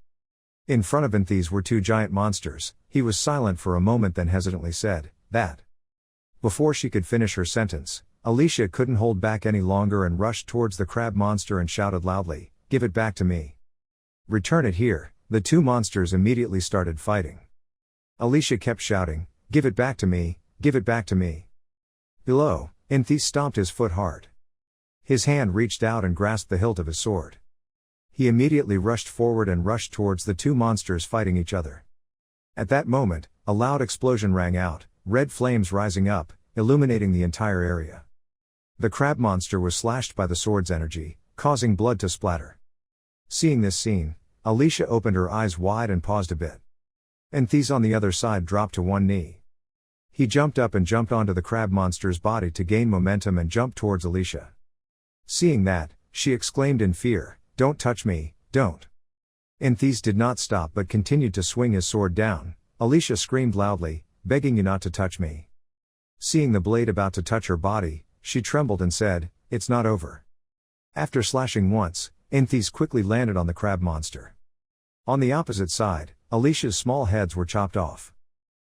Speaker 1: In front of Inthes were two giant monsters. He was silent for a moment, then hesitantly said, "That." Before she could finish her sentence, Alicia couldn't hold back any longer and rushed towards the crab monster and shouted loudly, "Give it back to me. Return it here." The two monsters immediately started fighting. Alicia kept shouting, "Give it back to me, give it back to me." Below, Inthes stomped his foot hard. His hand reached out and grasped the hilt of his sword. He immediately rushed forward and rushed towards the two monsters fighting each other. At that moment, a loud explosion rang out, red flames rising up, illuminating the entire area. The crab monster was slashed by the sword's energy, causing blood to splatter. Seeing this scene, Alicia opened her eyes wide and paused a bit. Inthes on the other side dropped to one knee. He jumped up and jumped onto the crab monster's body to gain momentum and jumped towards Alicia. Seeing that, she exclaimed in fear, "Don't touch me, don't." Inthes did not stop but continued to swing his sword down. Alicia screamed loudly, begging you not to touch me. Seeing the blade about to touch her body, she trembled and said, "It's not over." After slashing once, Inthes quickly landed on the crab monster. On the opposite side, Alicia's small heads were chopped off.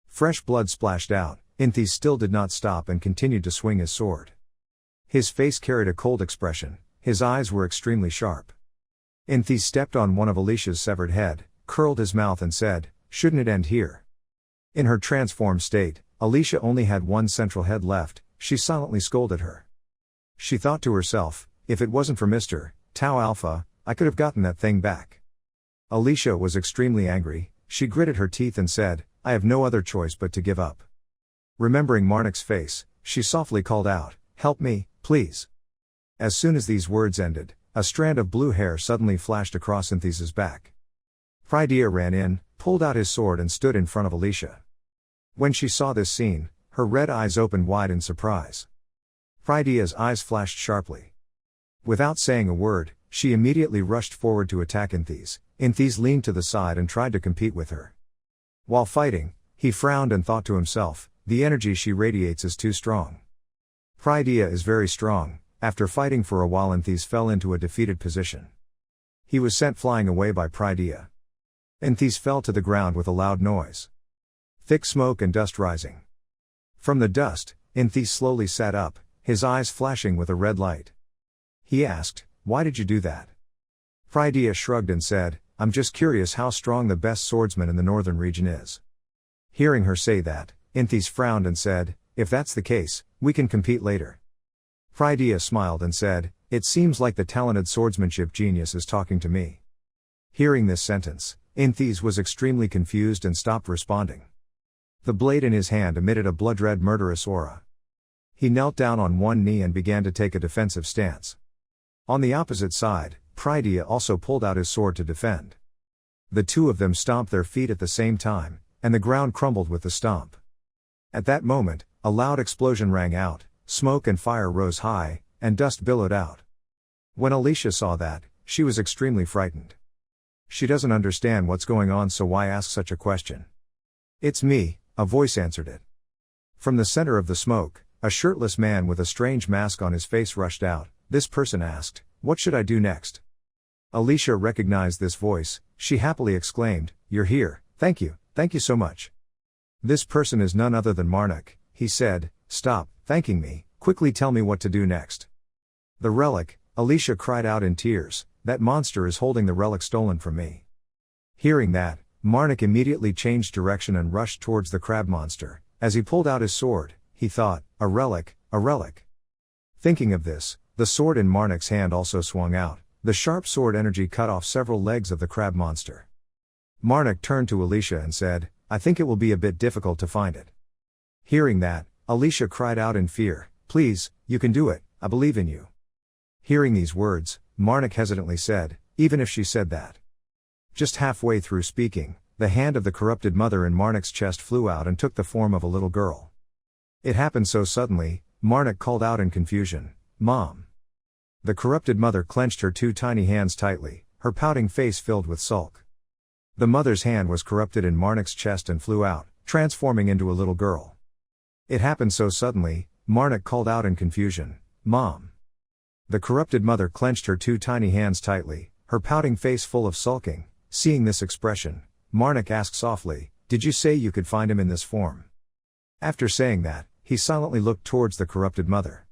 Speaker 1: Fresh blood splashed out. Inthes still did not stop and continued to swing his sword. His face carried a cold expression, his eyes were extremely sharp. Inthes stepped on one of Alicia's severed head, curled his mouth and said, "Shouldn't it end here?" In her transformed state, Alicia only had one central head left. She silently scolded her. She thought to herself, if it wasn't for Mr. Tau Alpha, I could have gotten that thing back. Alicia was extremely angry. She gritted her teeth and said, "I have no other choice but to give up." Remembering Marnik's face, she softly called out, "Help me, please." As soon as these words ended, a strand of blue hair suddenly flashed across Inthes's back. Pierre ran in, pulled out his sword and stood in front of Alicia. When she saw this scene, her red eyes opened wide in surprise. Pierre's eyes flashed sharply. Without saying a word, she immediately rushed forward to attack Inthes. Inthes leaned to the side and tried to compete with her. While fighting, he frowned and thought to himself, the energy she radiates is too strong. Pierre is very strong. After fighting for a while, Inthes fell into a defeated position. He was sent flying away by Pierre. Inthes fell to the ground with a loud noise. Thick smoke and dust rising. From the dust, Inthes slowly sat up, his eyes flashing with a red light. He asked, "Why did you do that?" Pierre shrugged and said, "I'm just curious how strong the best swordsman in the northern region is." Hearing her say that, Inthes frowned and said, "If that's the case, we can compete later." Pierre smiled and said, "It seems like the talented swordsmanship genius is talking to me." Hearing this sentence, Inthes was extremely confused and stopped responding. The blade in his hand emitted a blood-red murderous aura. He knelt down on one knee and began to take a defensive stance. On the opposite side, Pierre also pulled out his sword to defend. The two of them stomped their feet at the same time, and the ground crumbled with the stomp. At that moment, a loud explosion rang out, smoke and fire rose high, and dust billowed out. When Alicia saw that, she was extremely frightened. She doesn't understand what's going on, so why ask such a question? "It's me," a voice answered it. From the center of the smoke, a shirtless man with a strange mask on his face rushed out. This person asked, "What should I do next?" Alicia recognized this voice. She happily exclaimed, "You're here, thank you so much." "This person is none other than Marnik," he said. "Stop thanking me, quickly tell me what to do next." "The relic," Alicia cried out in tears, "that monster is holding the relic stolen from me." Hearing that, Marnik immediately changed direction and rushed towards the crab monster. As he pulled out his sword, he thought, a relic, a relic. Thinking of this, the sword in Marnik's hand also swung out. The sharp sword energy cut off several legs of the crab monster. Marnik turned to Alicia and said, "I think it will be a bit difficult to find it." Hearing that, Alicia cried out in fear, "Please, you can do it, I believe in you." Hearing these words, Marnik hesitantly said, "Even if she said that." Just halfway through speaking, the hand of the corrupted mother in Marnik's chest flew out and took the form of a little girl. It happened so suddenly, Marnik called out in confusion, "Mom." The corrupted mother clenched her two tiny hands tightly, her pouting face filled with sulk. The mother's hand was corrupted in Marnik's chest and flew out, transforming into a little girl. It happened so suddenly, Marnik called out in confusion, "Mom." The corrupted mother clenched her two tiny hands tightly, her pouting face full of sulking. Seeing this expression, Marnik asked softly, "Did you say you could find him in this form?" After saying that, he silently looked towards the corrupted mother.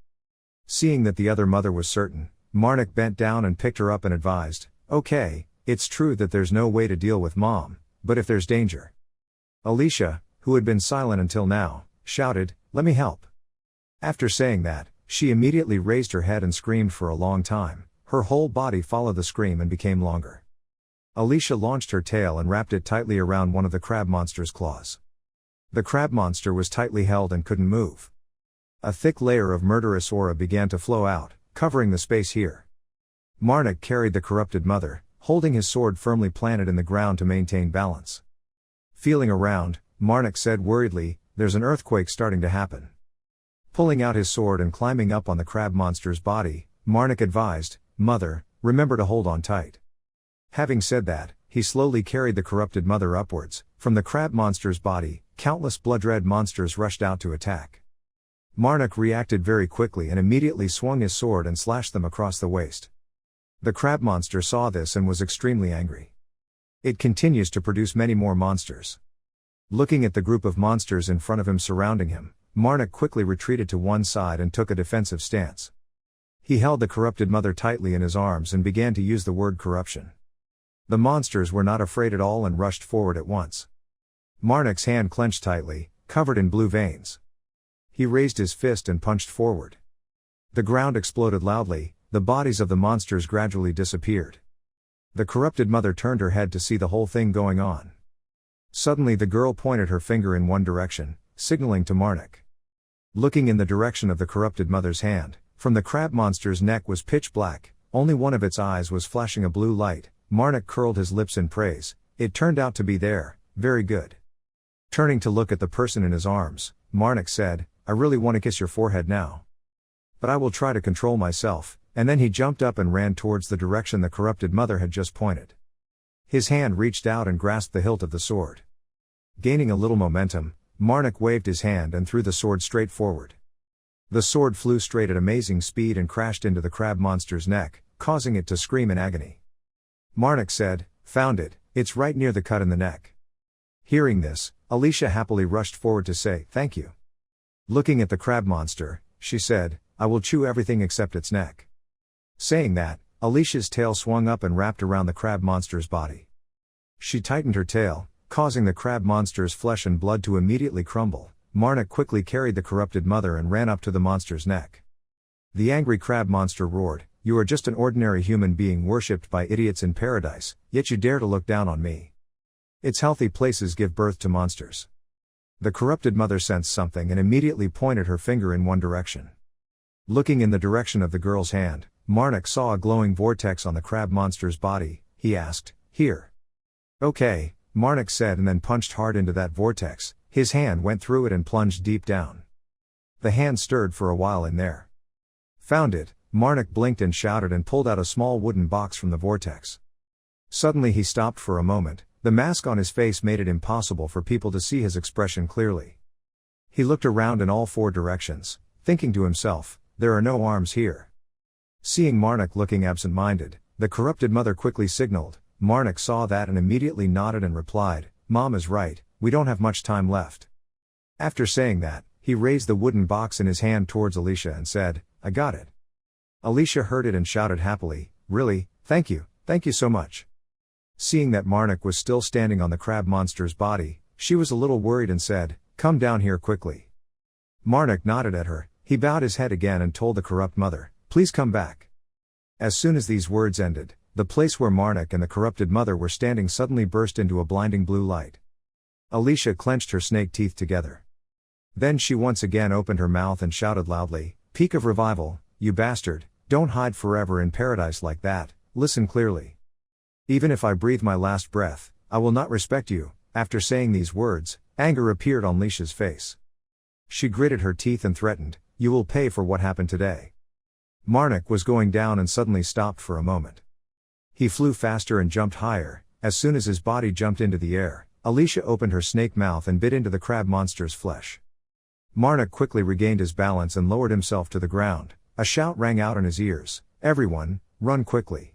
Speaker 1: Seeing that the other mother was certain, Marnik bent down and picked her up and advised, "Okay, it's true that there's no way to deal with Mom, but if there's danger." Alicia, who had been silent until now, shouted, "Let me help." After saying that, she immediately raised her head and screamed for a long time. Her whole body followed the scream and became longer. Alicia launched her tail and wrapped it tightly around one of the crab monster's claws. The crab monster was tightly held and couldn't move. A thick layer of murderous aura began to flow out, covering the space here. Marnik carried the corrupted mother, holding his sword firmly planted in the ground to maintain balance. Feeling around, Marnik said worriedly, "There's an earthquake starting to happen." Pulling out his sword and climbing up on the crab monster's body, Marnik advised, "Mother, remember to hold on tight." Having said that, he slowly carried the corrupted mother upwards. From the crab monster's body, countless blood-red monsters rushed out to attack. Marnik reacted very quickly and immediately swung his sword and slashed them across the waist. The crab monster saw this and was extremely angry. It continues to produce many more monsters. Looking at the group of monsters in front of him surrounding him, Marnik quickly retreated to one side and took a defensive stance. He held the corrupted mother tightly in his arms and began to use the word corruption. The monsters were not afraid at all and rushed forward at once. Marnik's hand clenched tightly, covered in blue veins. He raised his fist and punched forward. The ground exploded loudly, the bodies of the monsters gradually disappeared. The corrupted mother turned her head to see the whole thing going on. Suddenly the girl pointed her finger in one direction, signaling to Marnik. Looking in the direction of the corrupted mother's hand, from the crab monster's neck was pitch black, only one of its eyes was flashing a blue light. Marnik curled his lips in praise. It turned out to be there, very good. Turning to look at the person in his arms, Marnik said, I really want to kiss your forehead now. But I will try to control myself, and then he jumped up and ran towards the direction the corrupted mother had just pointed. His hand reached out and grasped the hilt of the sword. Gaining a little momentum, Marnik waved his hand and threw the sword straight forward. The sword flew straight at amazing speed and crashed into the crab monster's neck, causing it to scream in agony. Marnik said, Found it, it's right near the cut in the neck. Hearing this, Alicia happily rushed forward to say, Thank you. Looking at the crab monster, she said, I will chew everything except its neck. Saying that, Alicia's tail swung up and wrapped around the crab monster's body. She tightened her tail, causing the crab monster's flesh and blood to immediately crumble. Marnik quickly carried the corrupted mother and ran up to the monster's neck. The angry crab monster roared, You are just an ordinary human being worshipped by idiots in paradise, yet you dare to look down on me. Its healthy places give birth to monsters. The corrupted mother sensed something and immediately pointed her finger in one direction. Looking in the direction of the girl's hand, Marnik saw a glowing vortex on the crab monster's body. He asked, Here. Okay, Marnik said and then punched hard into that vortex. His hand went through it and plunged deep down. The hand stirred for a while in there. Found it, Marnik blinked and shouted and pulled out a small wooden box from the vortex. Suddenly he stopped for a moment. The mask on his face made it impossible for people to see his expression clearly. He looked around in all four directions, thinking to himself, There are no arms here. Seeing Marnik looking absent-minded, the corrupted mother quickly signaled. Marnik saw that and immediately nodded and replied, Mom is right, we don't have much time left. After saying that, he raised the wooden box in his hand towards Alicia and said, I got it. Alicia heard it and shouted happily, Really, thank you so much. Seeing that Marnik was still standing on the crab monster's body, she was a little worried and said, Come down here quickly. Marnik nodded at her. He bowed his head again and told the corrupt mother, Please come back. As soon as these words ended, the place where Marnik and the corrupted mother were standing suddenly burst into a blinding blue light. Alicia clenched her snake teeth together. Then she once again opened her mouth and shouted loudly, Peak of revival, you bastard, don't hide forever in paradise like that, listen clearly. Even if I breathe my last breath, I will not respect you. After saying these words, anger appeared on Alicia's face. She gritted her teeth and threatened, You will pay for what happened today. Marnik was going down and suddenly stopped for a moment. He flew faster and jumped higher. As soon as his body jumped into the air, Alicia opened her snake mouth and bit into the crab monster's flesh. Marnik quickly regained his balance and lowered himself to the ground. A shout rang out in his ears, Everyone, run quickly.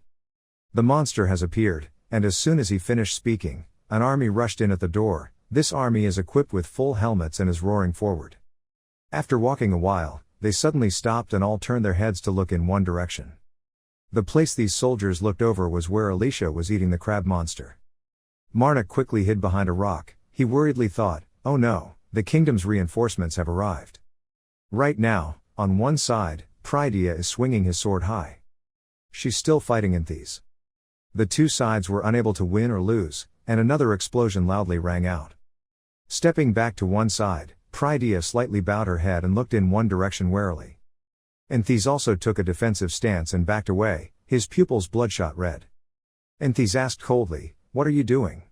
Speaker 1: The monster has appeared, and as soon as he finished speaking, an army rushed in at the door. This army is equipped with full helmets and is roaring forward. After walking a while, they suddenly stopped and all turned their heads to look in one direction. The place these soldiers looked over was where Alicia was eating the crab monster. Marnik quickly hid behind a rock. He worriedly thought, Oh no, the kingdom's reinforcements have arrived. Right now, on one side, Prydia is swinging his sword high. She's still fighting Inthes. The two sides were unable to win or lose, and another explosion loudly rang out. Stepping back to one side, Prydia slightly bowed her head and looked in one direction warily. Inthes also took a defensive stance and backed away, his pupils bloodshot red. Inthes asked coldly, What are you doing?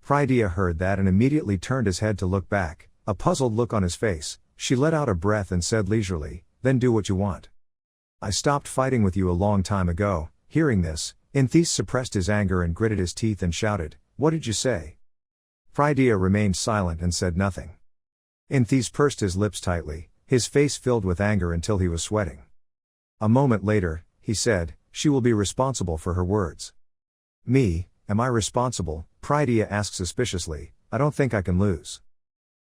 Speaker 1: Prydia heard that and immediately turned his head to look back, a puzzled look on his face. She let out a breath and said leisurely, Then do what you want. I stopped fighting with you a long time ago. Hearing this, Inthes suppressed his anger and gritted his teeth and shouted, "What did you say?" Prydia remained silent and said nothing. Inthes pursed his lips tightly, his face filled with anger until he was sweating. A moment later, he said, "She will be responsible for her words." "Me, am I responsible?" Prydia asked suspiciously. "I don't think I can lose."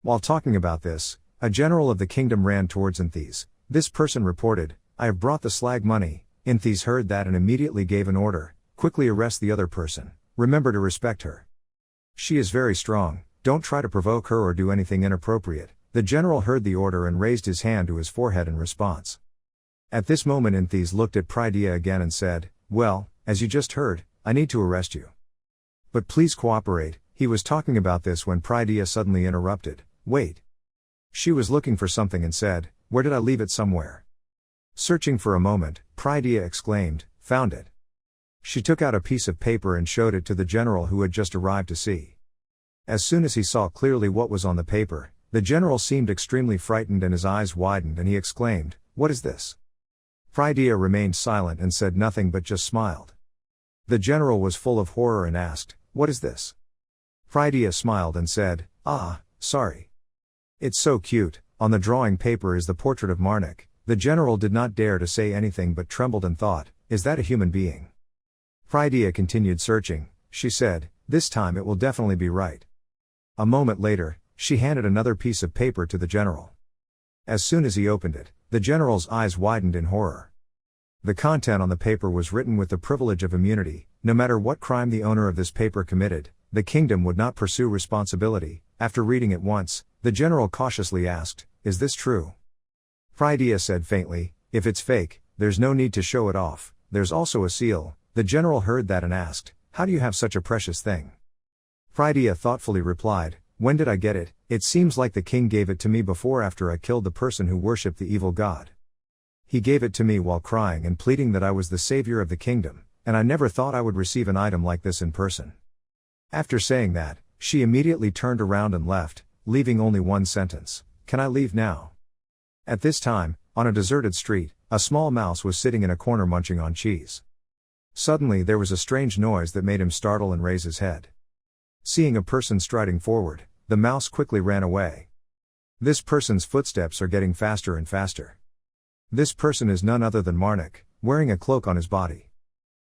Speaker 1: While talking about this, a general of the kingdom ran towards Inthes. This person reported, "I have brought the slag money." Inthes heard that and immediately gave an order, "Quickly arrest the other person. Remember to respect her. She is very strong, don't try to provoke her or do anything inappropriate." The general heard the order and raised his hand to his forehead in response. At this moment Inthes looked at Prydia again and said, "Well, as you just heard, I need to arrest you. But please cooperate." He was talking about this when Prydia suddenly interrupted, "Wait." She was looking for something and said, "Where did I leave it somewhere?" Searching for a moment, Prydia exclaimed, "Found it." She took out a piece of paper and showed it to the general who had just arrived to see. As soon as he saw clearly what was on the paper, the general seemed extremely frightened and his eyes widened and he exclaimed, "What is this?" Prydia remained silent and said nothing but just smiled. The general was full of horror and asked, "What is this?" Prydia smiled and said, "Ah, sorry. It's so cute." On the drawing paper is the portrait of Marnik. The general did not dare to say anything but trembled and thought, "Is that a human being?" Prydia continued searching. She said, "This time it will definitely be right." A moment later, she handed another piece of paper to the general. As soon as he opened it, the general's eyes widened in horror. The content on the paper was written with the privilege of immunity. No matter what crime the owner of this paper committed, the kingdom would not pursue responsibility. After reading it once, the general cautiously asked, "Is this true?" Prydia said faintly, "If it's fake, there's no need to show it off. There's also a seal." The general heard that and asked, "How do you have such a precious thing?" Prydia thoughtfully replied, "When did I get it? It seems like the king gave it to me before after I killed the person who worshipped the evil god. He gave it to me while crying and pleading that I was the savior of the kingdom, and I never thought I would receive an item like this in person." After saying that, she immediately turned around and left, leaving only one sentence, "Can I leave now?" At this time, on a deserted street, a small mouse was sitting in a corner munching on cheese. Suddenly there was a strange noise that made him startle and raise his head. Seeing a person striding forward, the mouse quickly ran away. This person's footsteps are getting faster and faster. This person is none other than Marnik, wearing a cloak on his body.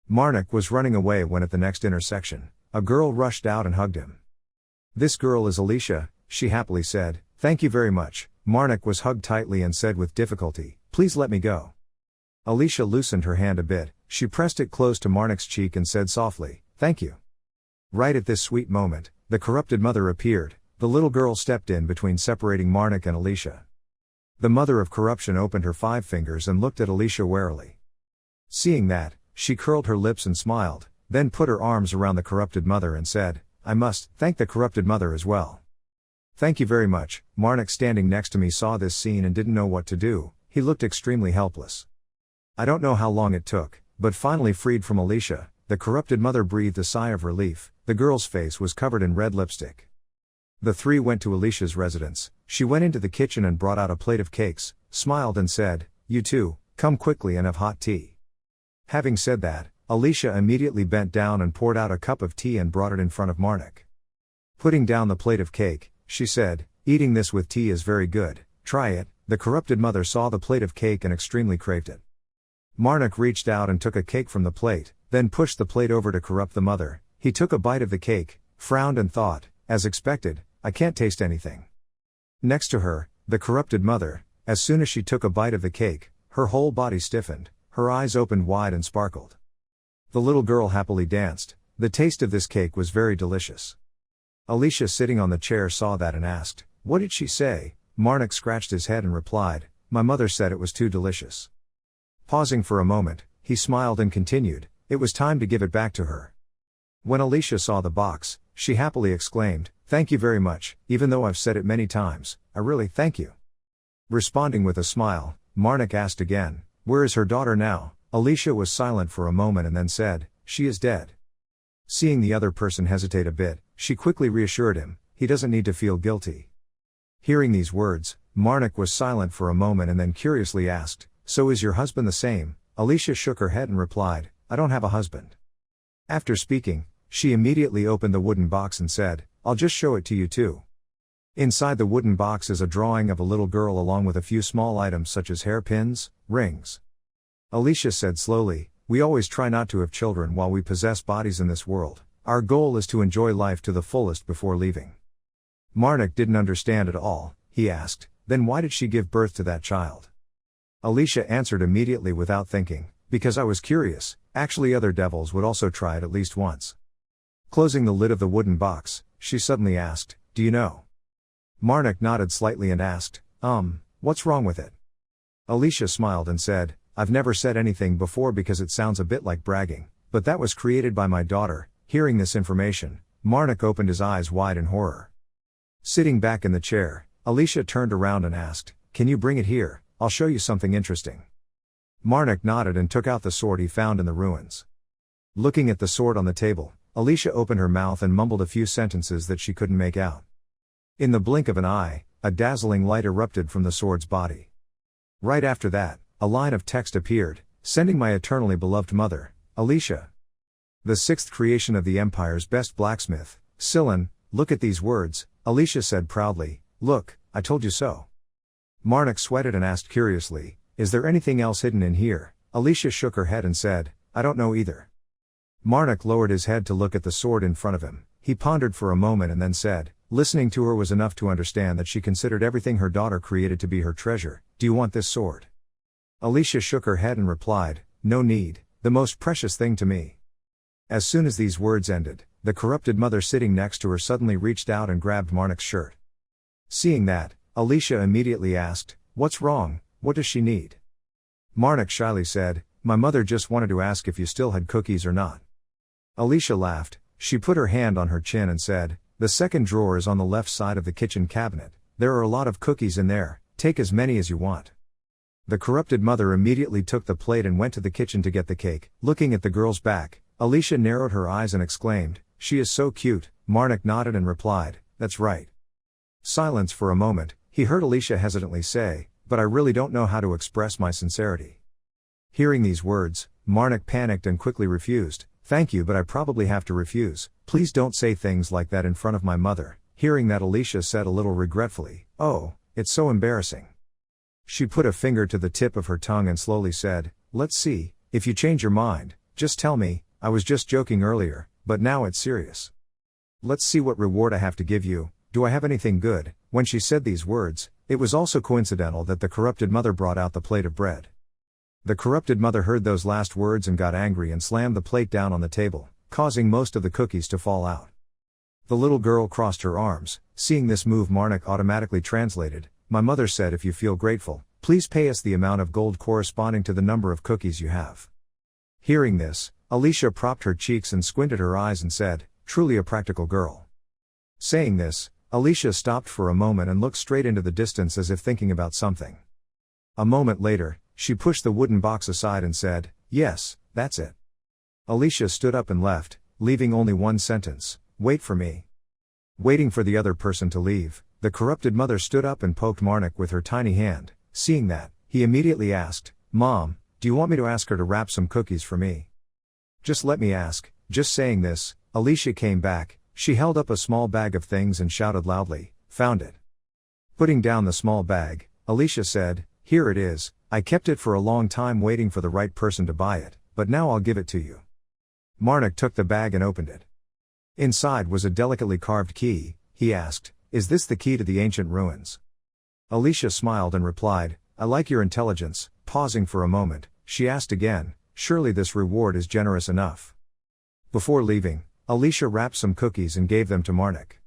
Speaker 1: Marnik was running away when at the next intersection, a girl rushed out and hugged him. "This girl is Alicia," she happily said. "Thank you very much." Marnik was hugged tightly and said with difficulty, "Please let me go." Alicia loosened her hand a bit, she pressed it close to Marnik's cheek and said softly, "Thank you." Right at this sweet moment, the corrupted mother appeared. The little girl stepped in between separating Marnik and Alicia. The mother of corruption opened her 5 fingers and looked at Alicia warily. Seeing that, she curled her lips and smiled, then put her arms around the corrupted mother and said, "I must thank the corrupted mother as well." "Thank you very much." Marnik standing next to me saw this scene and didn't know what to do. He looked extremely helpless. I don't know how long it took, but finally freed from Alicia, the corrupted mother breathed a sigh of relief. The girl's face was covered in red lipstick. The 3 went to Alicia's residence. She went into the kitchen and brought out a plate of cakes, smiled and said, "You two, come quickly and have hot tea." Having said that, Alicia immediately bent down and poured out a cup of tea and brought it in front of Marnik. Putting down the plate of cake, she said, "Eating this with tea is very good, try it." The corrupted mother saw the plate of cake and extremely craved it. Marnik reached out and took a cake from the plate, then pushed the plate over to corrupt the mother. He took a bite of the cake, frowned and thought, as expected, "I can't taste anything." Next to her, the corrupted mother, as soon as she took a bite of the cake, her whole body stiffened, her eyes opened wide and sparkled. The little girl happily danced. The taste of this cake was very delicious. Alicia sitting on the chair saw that and asked, "What did she say?" Marnik scratched his head and replied, "My mother said it was too delicious." Pausing for a moment, he smiled and continued, "It was time to give it back to her." When Alicia saw the box, she happily exclaimed, "Thank you very much, even though I've said it many times, I really thank you." Responding with a smile, Marnik asked again, "Where is her daughter now?" Alicia was silent for a moment and then said, "She is dead." Seeing the other person hesitate a bit, she quickly reassured him, "He doesn't need to feel guilty." Hearing these words, Marnik was silent for a moment and then curiously asked, "So is your husband the same?" Alicia shook her head and replied, "I don't have a husband." After speaking, she immediately opened the wooden box and said, I'll just show it to you too. Inside the wooden box is a drawing of a little girl along with a few small items such as hairpins, rings. Alicia said slowly, we always try not to have children while we possess bodies in this world. Our goal is to enjoy life to the fullest before leaving. Marnik didn't understand at all. He asked, then why did she give birth to that child? Alicia answered immediately without thinking, because I was curious. Actually, other devils would also try it at least once. Closing the lid of the wooden box, she suddenly asked, do you know? Marnik nodded slightly and asked, what's wrong with it? Alicia smiled and said, I've never said anything before because it sounds a bit like bragging, but that was created by my daughter. Hearing this information, Marnik opened his eyes wide in horror. Sitting back in the chair, Alicia turned around and asked, can you bring it here? I'll show you something interesting. Marnik nodded and took out the sword he found in the ruins. Looking at the sword on the table, Alicia opened her mouth and mumbled a few sentences that she couldn't make out. In the blink of an eye, a dazzling light erupted from the sword's body. Right after that, a line of text appeared, sending my eternally beloved mother, Alicia. The sixth creation of the Empire's best blacksmith, Sillin. Look at these words, Alicia said proudly, look, I told you so. Marnik sweated and asked curiously, is there anything else hidden in here? Alicia shook her head and said, I don't know either. Marnik lowered his head to look at the sword in front of him. He pondered for a moment and then said, listening to her was enough to understand that she considered everything her daughter created to be her treasure. Do you want this sword? Alicia shook her head and replied, no need, the most precious thing to me. As soon as these words ended, the corrupted mother sitting next to her suddenly reached out and grabbed Marnik's shirt. Seeing that, Alicia immediately asked, what's wrong, what does she need? Marnik shyly said, my mother just wanted to ask if you still had cookies or not. Alicia laughed. She put her hand on her chin and said, the second drawer is on the left side of the kitchen cabinet. There are a lot of cookies in there, take as many as you want. The corrupted mother immediately took the plate and went to the kitchen to get the cake. Looking at the girl's back, Alicia narrowed her eyes and exclaimed, she is so cute. Marnik nodded and replied, that's right. Silence for a moment, he heard Alicia hesitantly say, but I really don't know how to express my sincerity. Hearing these words, Marnik panicked and quickly refused, thank you but I probably have to refuse, please don't say things like that in front of my mother. Hearing that, Alicia said a little regretfully, oh, it's so embarrassing. She put a finger to the tip of her tongue and slowly said, let's see, if you change your mind, just tell me, I was just joking earlier, but now it's serious. Let's see what reward I have to give you, do I have anything good? When she said these words, it was also coincidental that the corrupted mother brought out the plate of bread. The corrupted mother heard those last words and got angry and slammed the plate down on the table, causing most of the cookies to fall out. The little girl crossed her arms. Seeing this move, Marnik automatically translated, my mother said if you feel grateful, please pay us the amount of gold corresponding to the number of cookies you have. Hearing this, Alicia propped her cheeks and squinted her eyes and said, truly a practical girl. Saying this, Alicia stopped for a moment and looked straight into the distance as if thinking about something. A moment later, she pushed the wooden box aside and said, yes, that's it. Alicia stood up and left, leaving only one sentence, wait for me. Waiting for the other person to leave, the corrupted mother stood up and poked Marnik with her tiny hand. Seeing that, he immediately asked, Mom, do you want me to ask her to wrap some cookies for me? Just let me ask. Just saying this, Alicia came back. She held up a small bag of things and shouted loudly, found it. Putting down the small bag, Alicia said, here it is, I kept it for a long time waiting for the right person to buy it, but now I'll give it to you. Marnik took the bag and opened it. Inside was a delicately carved key. He asked, is this the key to the ancient ruins? Alicia smiled and replied, I like your intelligence. Pausing for a moment, she asked again, surely this reward is generous enough. Before leaving, Alicia wrapped some cookies and gave them to Marnik.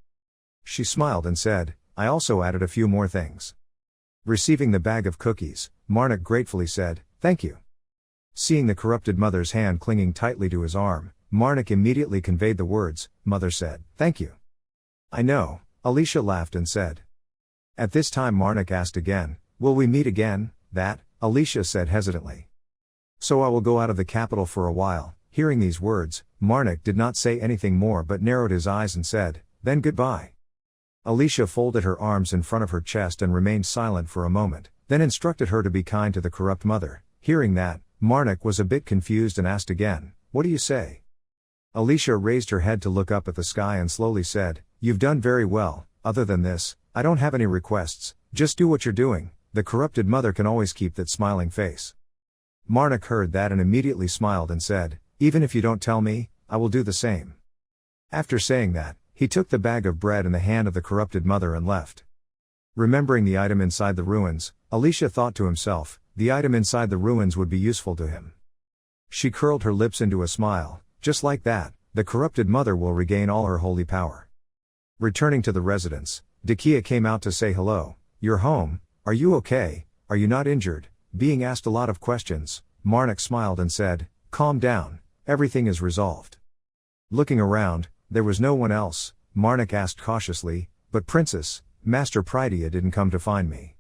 Speaker 1: She smiled and said, I also added a few more things. Receiving the bag of cookies, Marnik gratefully said, thank you. Seeing the corrupted mother's hand clinging tightly to his arm, Marnik immediately conveyed the words, Mother said, thank you. I know, Alicia laughed and said. At this time Marnik asked again, will we meet again? That, Alicia said hesitantly. So I will go out of the capital for a while. Hearing these words, Marnik did not say anything more but narrowed his eyes and said, then goodbye. Alicia folded her arms in front of her chest and remained silent for a moment, then instructed her to be kind to the corrupt mother. Hearing that, Marnik was a bit confused and asked again, what do you say? Alicia raised her head to look up at the sky and slowly said, "You've done very well. Other than this, I don't have any requests. Just do what you're doing. The corrupted mother can always keep that smiling face." Marnik heard that and immediately smiled and said, "Even if you don't tell me, I will do the same." After saying that, he took the bag of bread in the hand of the corrupted mother and left. Remembering the item inside the ruins, Alicia thought to himself, the item inside the ruins would be useful to him. She curled her lips into a smile. Just like that, the corrupted mother will regain all her holy power. Returning to the residence, Decay came out to say hello. "You're home, are you okay? Are you not injured?" Being asked a lot of questions, Marnik smiled and said, "Calm down, everything is resolved." Looking around, there was no one else. Marnik asked cautiously, "But Princess, Master Prydia didn't come to find me."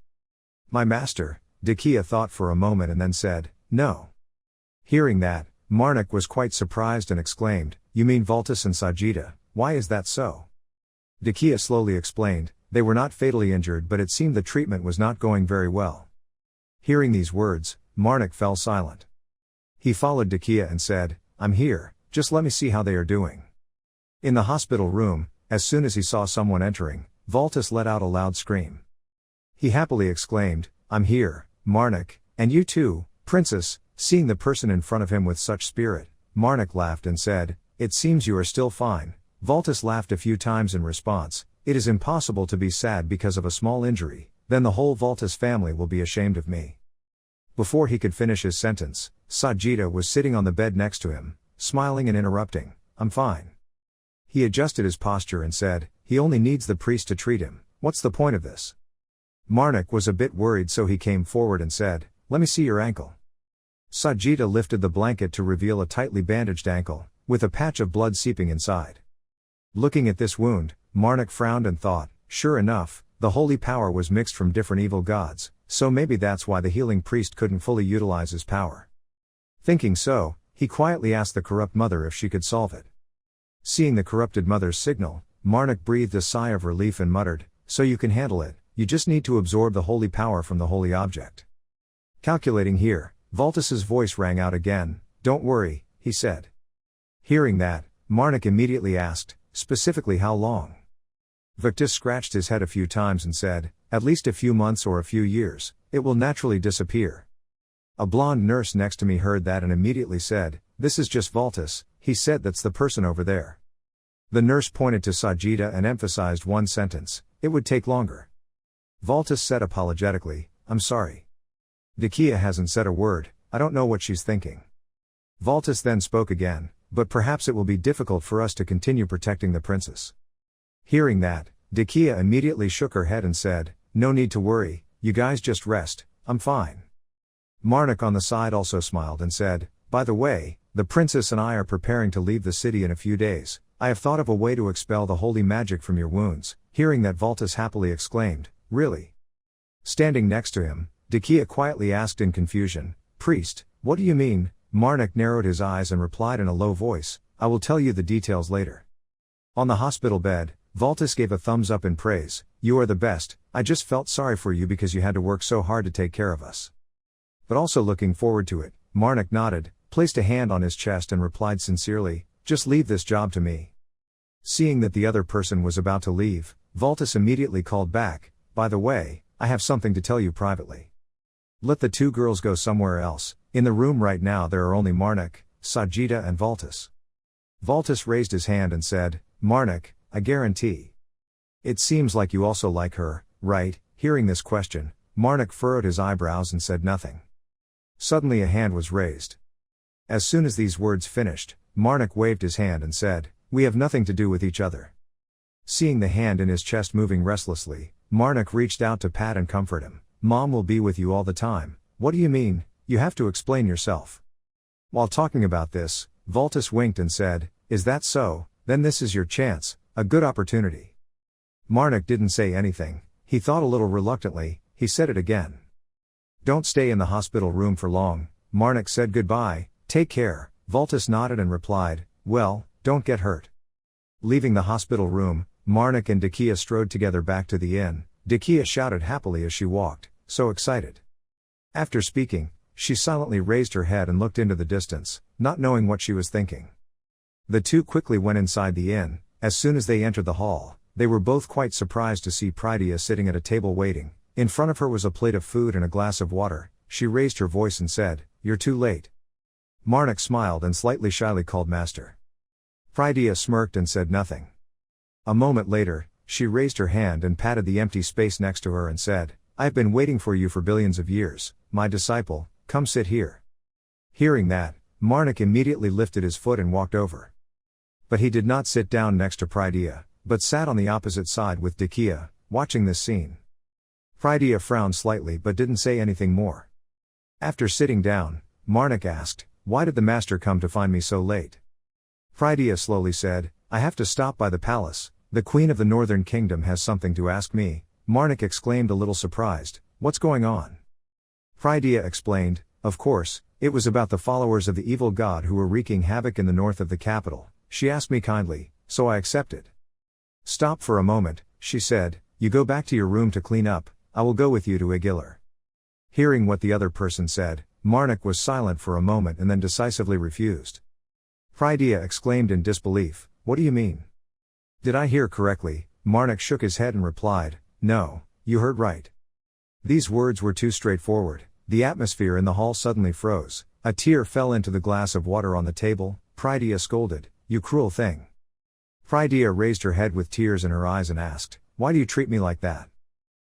Speaker 1: "My master," Decay thought for a moment and then said, "No." Hearing that, Marnik was quite surprised and exclaimed, "You mean Valtis and Sajida? Why is that so?" Decay slowly explained, "They were not fatally injured, but it seemed the treatment was not going very well." Hearing these words, Marnik fell silent. He followed Decay and said, "I'm here, just let me see how they are doing." In the hospital room, as soon as he saw someone entering, Valtis let out a loud scream. He happily exclaimed, "I'm here, Marnik, and you too, Princess." Seeing the person in front of him with such spirit, Marnik laughed and said, "It seems you are still fine." Valtis laughed a few times in response, "It is impossible to be sad because of a small injury, then the whole Valtis family will be ashamed of me." Before he could finish his sentence, Sajida was sitting on the bed next to him, smiling and interrupting, "I'm fine." He adjusted his posture and said, "He only needs the priest to treat him. What's the point of this?" Marnik was a bit worried, so he came forward and said, "Let me see your ankle." Sajida lifted the blanket to reveal a tightly bandaged ankle, with a patch of blood seeping inside. Looking at this wound, Marnik frowned and thought, sure enough, the holy power was mixed from different evil gods, so maybe that's why the healing priest couldn't fully utilize his power. Thinking so, he quietly asked the corrupt mother if she could solve it. Seeing the corrupted mother's signal, Marnik breathed a sigh of relief and muttered, "So you can handle it, you just need to absorb the holy power from the holy object." Calculating here, Valtis's voice rang out again. "Don't worry," he said. Hearing that, Marnik immediately asked, "Specifically how long?" Valtis scratched his head a few times and said, "At least a few months or a few years, it will naturally disappear." A blonde nurse next to me heard that and immediately said, "This is just Valtis, he said that's the person over there." The nurse pointed to Sajida and emphasized one sentence, "It would take longer." Valtis said apologetically, "I'm sorry. Decay hasn't said a word, I don't know what she's thinking." Valtis then spoke again, "But perhaps it will be difficult for us to continue protecting the princess." Hearing that, Decay immediately shook her head and said, "No need to worry, you guys just rest, I'm fine." Marnik on the side also smiled and said, "By the way, the princess and I are preparing to leave the city in a few days. I have thought of a way to expel the holy magic from your wounds." Hearing that, Valtis happily exclaimed, "Really?" Standing next to him, Decay quietly asked in confusion, "Priest, what do you mean?" Marnik narrowed his eyes and replied in a low voice, "I will tell you the details later." On the hospital bed, Valtis gave a thumbs up in praise, "You are the best, I just felt sorry for you because you had to work so hard to take care of us." But also looking forward to it, Marnik nodded, placed a hand on his chest and replied sincerely, "Just leave this job to me." Seeing that the other person was about to leave, Valtis immediately called back, "By the way, I have something to tell you privately. Let the two girls go somewhere else, in the room right now there are only Marnik, Sajida and Valtis." Valtis raised his hand and said, "Marnik, I guarantee. It seems like you also like her, right?" Hearing this question, Marnik furrowed his eyebrows and said nothing. Suddenly a hand was raised. As soon as these words finished, Marnik waved his hand and said, "We have nothing to do with each other." Seeing the hand in his chest moving restlessly, Marnik reached out to pat and comfort him. "Mom will be with you all the time." "What do you mean? You have to explain yourself." While talking about this, Valtis winked and said, "Is that so? Then this is your chance, a good opportunity." Marnik didn't say anything, he thought a little reluctantly, he said it again. "Don't stay in the hospital room for long." Marnik said goodbye, "Take care." Valtis nodded and replied, "Well, don't get hurt." Leaving the hospital room, Marnik and Decay strode together back to the inn. Decay shouted happily as she walked, so excited. After speaking, she silently raised her head and looked into the distance, not knowing what she was thinking. The two quickly went inside the inn. As soon as they entered the hall, they were both quite surprised to see Prydia sitting at a table waiting. In front of her was a plate of food and a glass of water. She raised her voice and said, "You're too late." Marnik smiled and slightly shyly called master. Prydia smirked and said nothing. A moment later, she raised her hand and patted the empty space next to her and said, "I've been waiting for you for billions of years, my disciple, come sit here." Hearing that, Marnik immediately lifted his foot and walked over. But he did not sit down next to Prydia, but sat on the opposite side with Decay, watching this scene. Prydia frowned slightly but didn't say anything more. After sitting down, Marnik asked, "Why did the master come to find me so late?" Prydia slowly said, "I have to stop by the palace. The queen of the northern kingdom has something to ask me." Marnik exclaimed a little surprised, "What's going on?" Prydia explained, "Of course, it was about the followers of the evil god who were wreaking havoc in the north of the capital. She asked me kindly, so I accepted." "Stop for a moment," she said, "you go back to your room to clean up, I will go with you to Aguilar." Hearing what the other person said, Marnik was silent for a moment and then decisively refused. Prydia exclaimed in disbelief, "What do you mean?" "Did I hear correctly?" Marnik shook his head and replied, "No, you heard right." These words were too straightforward. The atmosphere in the hall suddenly froze. A tear fell into the glass of water on the table. Prydia scolded, "You cruel thing." Prydia raised her head with tears in her eyes and asked, "Why do you treat me like that?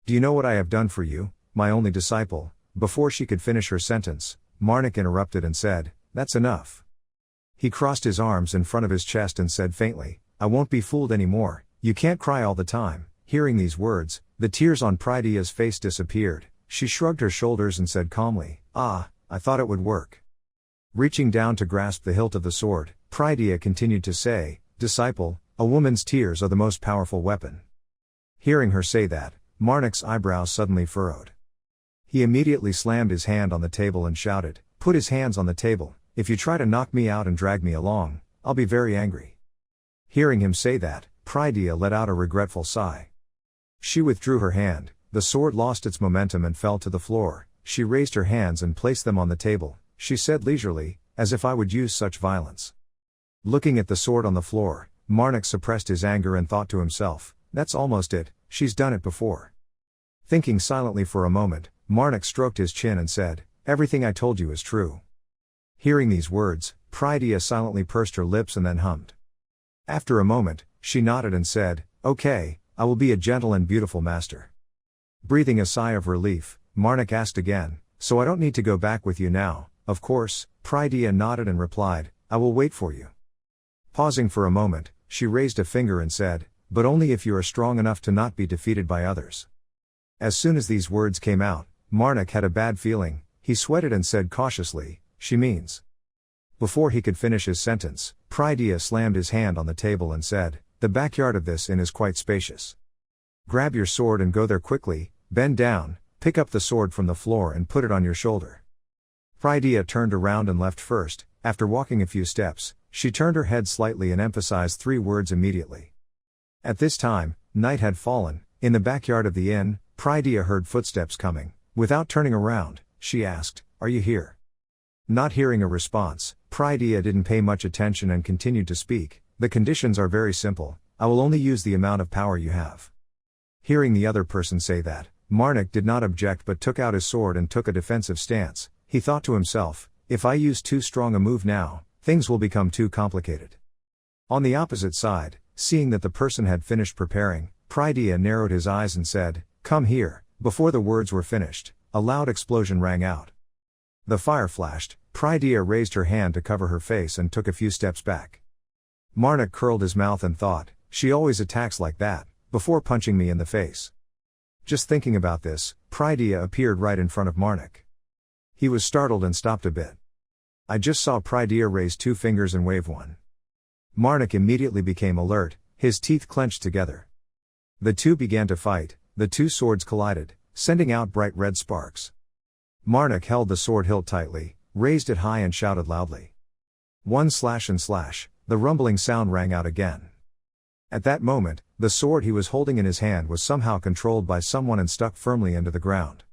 Speaker 1: Do you know what I have done for you, my only disciple?" Before she could finish her sentence, Marnik interrupted and said, "That's enough." He crossed his arms in front of his chest and said faintly, "I won't be fooled anymore, you can't cry all the time." Hearing these words, the tears on Prydia's face disappeared. She shrugged her shoulders and said calmly, "Ah, I thought it would work." Reaching down to grasp the hilt of the sword, Prydia continued to say, "Disciple, a woman's tears are the most powerful weapon." Hearing her say that, Marnik's eyebrows suddenly furrowed. He immediately slammed his hand on the table and shouted, "Put his hands on the table. If you try to knock me out and drag me along, I'll be very angry." Hearing him say that, Prydia let out a regretful sigh. She withdrew her hand, the sword lost its momentum and fell to the floor. She raised her hands and placed them on the table. She said leisurely, "As if I would use such violence." Looking at the sword on the floor, Marnik suppressed his anger and thought to himself, "That's almost it, she's done it before." Thinking silently for a moment, Marnik stroked his chin and said, "Everything I told you is true." Hearing these words, Prydia silently pursed her lips and then hummed. After a moment, she nodded and said, "Okay, I will be a gentle and beautiful master." Breathing a sigh of relief, Marnik asked again, "So I don't need to go back with you now, of course?" Prydia nodded and replied, "I will wait for you." Pausing for a moment, she raised a finger and said, "But only if you are strong enough to not be defeated by others." As soon as these words came out, Marnik had a bad feeling. He sweated and said cautiously, "She means." Before he could finish his sentence, Prydia slammed his hand on the table and said, "The backyard of this inn is quite spacious. Grab your sword and go there quickly, bend down, pick up the sword from the floor and put it on your shoulder." Prydia turned around and left first. After walking a few steps, she turned her head slightly and emphasized 3 words immediately. At this time, night had fallen. In the backyard of the inn, Prydia heard footsteps coming. Without turning around, she asked, "Are you here?" Not hearing a response, Prydia didn't pay much attention and continued to speak, "The conditions are very simple. I will only use the amount of power you have." Hearing the other person say that, Marnik did not object but took out his sword and took a defensive stance. He thought to himself, "If I use too strong a move now, things will become too complicated." On the opposite side, seeing that the person had finished preparing, Prydia narrowed his eyes and said, "Come here." Before the words were finished, a loud explosion rang out. The fire flashed. Prydia raised her hand to cover her face and took a few steps back. Marnik curled his mouth and thought, "She always attacks like that, before punching me in the face." Just thinking about this, Prydia appeared right in front of Marnik. He was startled and stopped a bit. I just saw Prydia raise 2 fingers and wave one. Marnik immediately became alert, his teeth clenched together. The two began to fight. The 2 swords collided, sending out bright red sparks. Marnik held the sword hilt tightly, raised it high and shouted loudly. One slash and slash, the rumbling sound rang out again. At that moment, the sword he was holding in his hand was somehow controlled by someone and stuck firmly into the ground.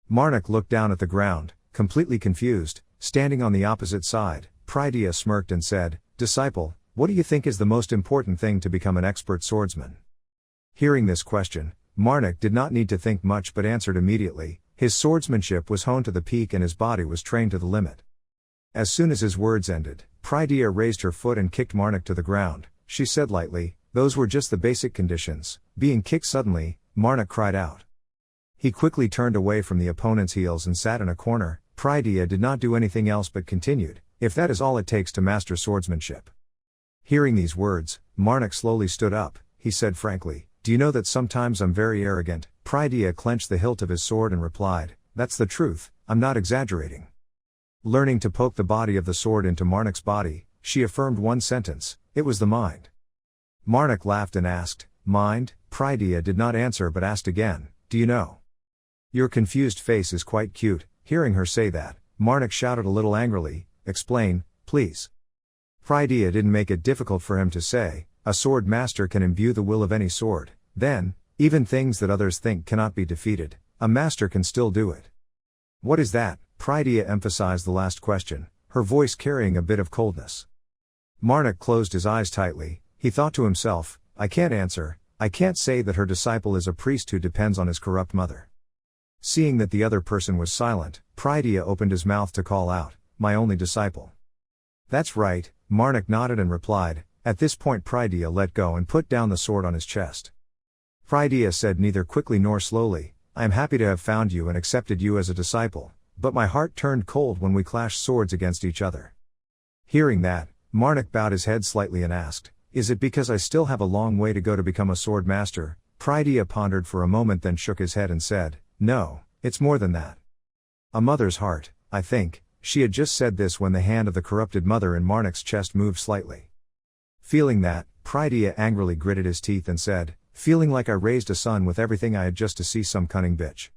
Speaker 1: Marnik looked down at the ground, completely confused. Standing on the opposite side, Prydia smirked and said, "Disciple, what do you think is the most important thing to become an expert swordsman? Hearing this question, Marnik did not need to think much but answered immediately. His swordsmanship was honed to the peak and his body was trained to the limit. As soon as his words ended, Prydia raised her foot and kicked Marnik to the ground. She said lightly, "Those were just the basic conditions." Being kicked suddenly, Marnik cried out. He quickly turned away from the opponent's heels and sat in a corner. Prydia did not do anything else but continued, "If that is all it takes to master swordsmanship." Hearing these words, Marnik slowly stood up. He said frankly, "Do you know that sometimes I'm very arrogant?" Prydia clenched the hilt of his sword and replied, "That's the truth, I'm not exaggerating." Learning to poke the body of the sword into Marnik's body, she affirmed one sentence, "It was the mind." Marnik laughed and asked, "Mind?" Prydia did not answer but asked again, "Do you know? Your confused face is quite cute." Hearing her say that, Marnik shouted a little angrily, "Explain, please." Prydia didn't make it difficult for him to say, "A sword master can imbue the will of any sword, then, even things that others think cannot be defeated, a master can still do it." "What is that?" Prydia emphasized the last question, her voice carrying a bit of coldness. Marnik closed his eyes tightly. He thought to himself, "I can't answer, I can't say that her disciple is a priest who depends on his corrupt mother." Seeing that the other person was silent, Prydia opened his mouth to call out, "My only disciple." "That's right," Marnik nodded and replied. At this point Prydia let go and put down the sword on his chest. Prydia said neither quickly nor slowly, "I am happy to have found you and accepted you as a disciple, but my heart turned cold when we clashed swords against each other." Hearing that, Marnik bowed his head slightly and asked, "Is it because I still have a long way to go to become a sword master?" Prydia pondered for a moment then shook his head and said, "No, it's more than that. A mother's heart, I think." She had just said this when the hand of the corrupted mother in Marnik's chest moved slightly. Feeling that, Prydia angrily gritted his teeth and said, "Feeling like I raised a son with everything I had just to see some cunning bitch."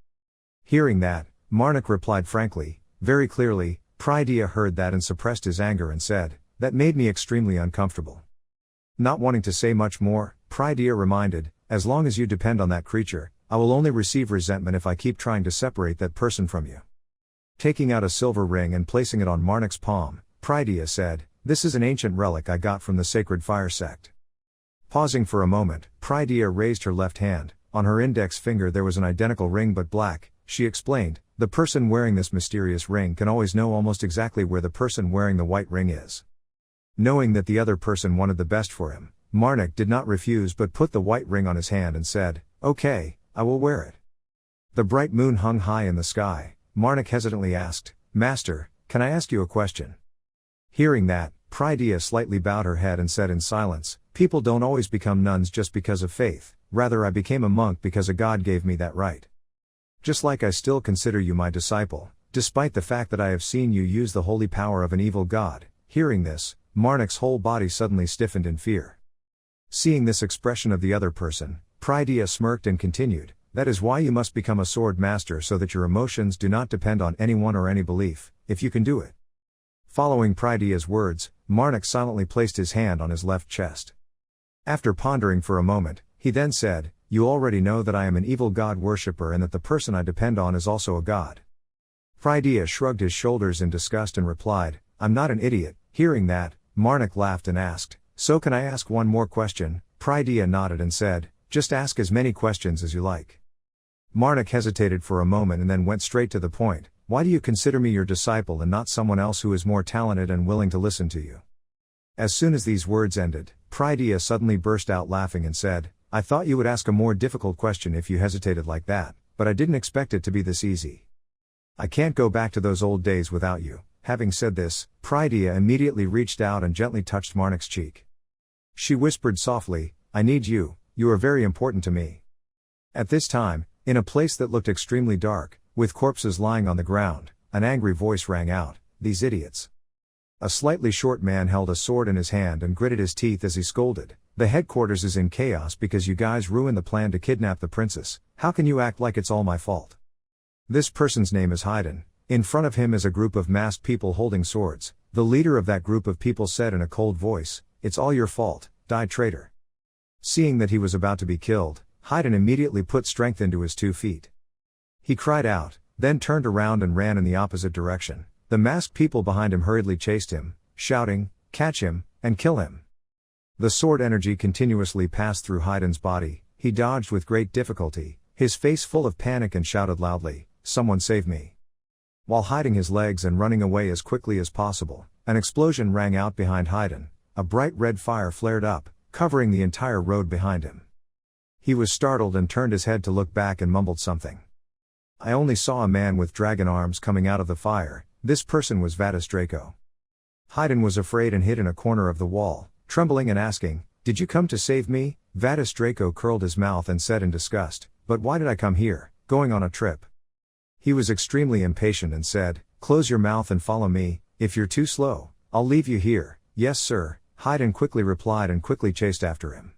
Speaker 1: Hearing that, Marnik replied frankly, very clearly. Prydia heard that and suppressed his anger and said, "That made me extremely uncomfortable." Not wanting to say much more, Prydia reminded, "As long as you depend on that creature, I will only receive resentment if I keep trying to separate that person from you." Taking out a silver ring and placing it on Marnik's palm, Prydia said, "This is an ancient relic I got from the sacred fire sect." Pausing for a moment, Prydia raised her left hand. On her index finger there was an identical ring but black. She explained, "The person wearing this mysterious ring can always know almost exactly where the person wearing the white ring is." Knowing that the other person wanted the best for him, Marnik did not refuse but put the white ring on his hand and said, "Okay, I will wear it." The bright moon hung high in the sky. Marnik hesitantly asked, "Master, can I ask you a question?" Hearing that, Prydia slightly bowed her head and said in silence, "People don't always become nuns just because of faith, rather I became a monk because a god gave me that right. Just like I still consider you my disciple, despite the fact that I have seen you use the holy power of an evil god." Hearing this, Marnik's whole body suddenly stiffened in fear. Seeing this expression of the other person, Prydia smirked and continued, "That is why you must become a sword master so that your emotions do not depend on anyone or any belief, if you can do it." Following Prydia's words, Marnik silently placed his hand on his left chest. After pondering for a moment, he then said, "You already know that I am an evil god worshipper and that the person I depend on is also a god." Prydia shrugged his shoulders in disgust and replied, "I'm not an idiot." Hearing that, Marnik laughed and asked, "So can I ask one more question?" Prydia nodded and said, "Just ask as many questions as you like." Marnik hesitated for a moment and then went straight to the point, "Why do you consider me your disciple and not someone else who is more talented and willing to listen to you?" As soon as these words ended, Prydia suddenly burst out laughing and said, "I thought you would ask a more difficult question if you hesitated like that, but I didn't expect it to be this easy. I can't go back to those old days without you." Having said this, Prydia immediately reached out and gently touched Marnik's cheek. She whispered softly, "I need you, you are very important to me." At this time, in a place that looked extremely dark, with corpses lying on the ground, an angry voice rang out, "These idiots." A slightly short man held a sword in his hand and gritted his teeth as he scolded, "The headquarters is in chaos because you guys ruined the plan to kidnap the princess. How can you act like it's all my fault?" This person's name is Haydn. In front of him is a group of masked people holding swords. The leader of that group of people said in a cold voice, "It's all your fault, die traitor." Seeing that he was about to be killed, Haydn immediately put strength into his 2 feet. He cried out, then turned around and ran in the opposite direction. The masked people behind him hurriedly chased him, shouting, "Catch him, and kill him." The sword energy continuously passed through Haydn's body. He dodged with great difficulty, his face full of panic, and shouted loudly, "Someone save me." While hiding his legs and running away as quickly as possible, an explosion rang out behind Haydn. A bright red fire flared up, covering the entire road behind him. He was startled and turned his head to look back and mumbled something. "I only saw a man with dragon arms coming out of the fire. This person was Vadis Draco." Haydn was afraid and hid in a corner of the wall, trembling and asking, "Did you come to save me?" Vadis Draco curled his mouth and said in disgust, "But why did I come here, going on a trip?" He was extremely impatient and said, "Close your mouth and follow me. If you're too slow, I'll leave you here." "Yes sir," Haydn quickly replied and quickly chased after him.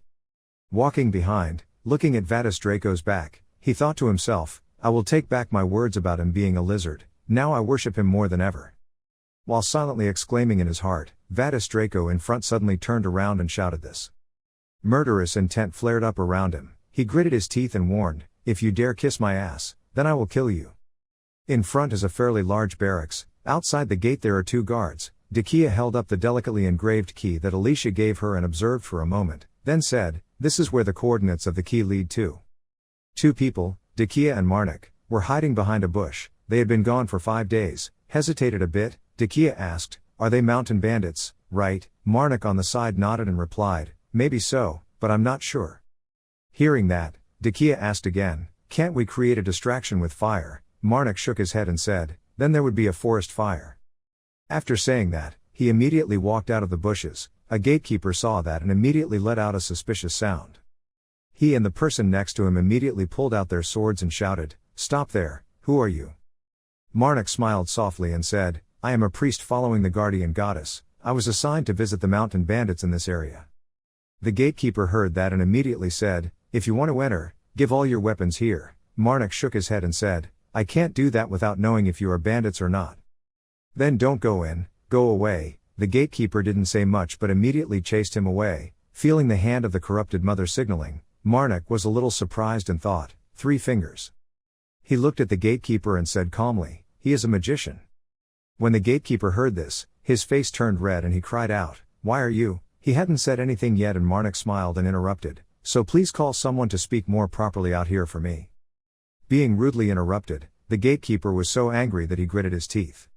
Speaker 1: Walking behind, looking at Vadis Draco's back, he thought to himself, "I will take back my words about him being a lizard. Now I worship him more than ever." While silently exclaiming in his heart, Vadis Draco in front suddenly turned around and shouted this. Murderous intent flared up around him. He gritted his teeth and warned, "If you dare kiss my ass, then I will kill you." In front is a fairly large barracks. Outside the gate there are 2 guards. Decay held up the delicately engraved key that Alicia gave her and observed for a moment, then said, "This is where the coordinates of the key lead to." 2 people, Decay and Marnik, were hiding behind a bush. They had been gone for 5 days, hesitated a bit. Decay asked, "Are they mountain bandits?" "Right." Marnik on the side nodded and replied, "Maybe so, but I'm not sure." Hearing that, Decay asked again, "Can't we create a distraction with fire?" Marnik shook his head and said, "Then there would be a forest fire." After saying that, he immediately walked out of the bushes. A gatekeeper saw that and immediately let out a suspicious sound. He and the person next to him immediately pulled out their swords and shouted, "Stop there, who are you?" Marnik smiled softly and said, "I am a priest following the guardian goddess. I was assigned to visit the mountain bandits in this area." The gatekeeper heard that and immediately said, "If you want to enter, give all your weapons here." Marnik shook his head and said, "I can't do that without knowing if you are bandits or not." "Then don't go in, go away." The gatekeeper didn't say much but immediately chased him away, feeling the hand of the corrupted mother signaling. Marnik was a little surprised and thought, 3 fingers. He looked at the gatekeeper and said calmly, "He is a magician." When the gatekeeper heard this, his face turned red and he cried out, "Why are you?" He hadn't said anything yet and Marnik smiled and interrupted, "So please call someone to speak more properly out here for me." Being rudely interrupted, the gatekeeper was so angry that he gritted his teeth.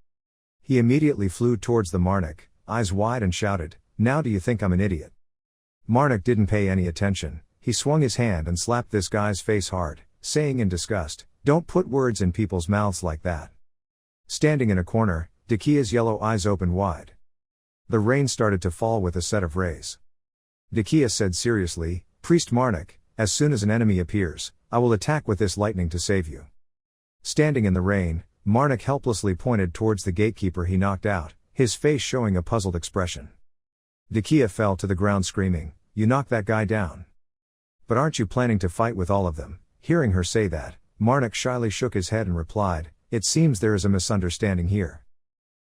Speaker 1: He immediately flew towards the Marnik, eyes wide, and shouted, "Now do you think I'm an idiot?" Marnik didn't pay any attention. He swung his hand and slapped this guy's face hard, saying in disgust, "Don't put words in people's mouths like that." Standing in a corner, Decay's yellow eyes opened wide. The rain started to fall with a set of rays. Decay said seriously, "Priest Marnik, as soon as an enemy appears, I will attack with this lightning to save you." Standing in the rain, Marnik helplessly pointed towards the gatekeeper he knocked out, his face showing a puzzled expression. Decay fell to the ground screaming, "You knocked that guy down. But aren't you planning to fight with all of them?" Hearing her say that, Marnik shyly shook his head and replied, "It seems there is a misunderstanding here."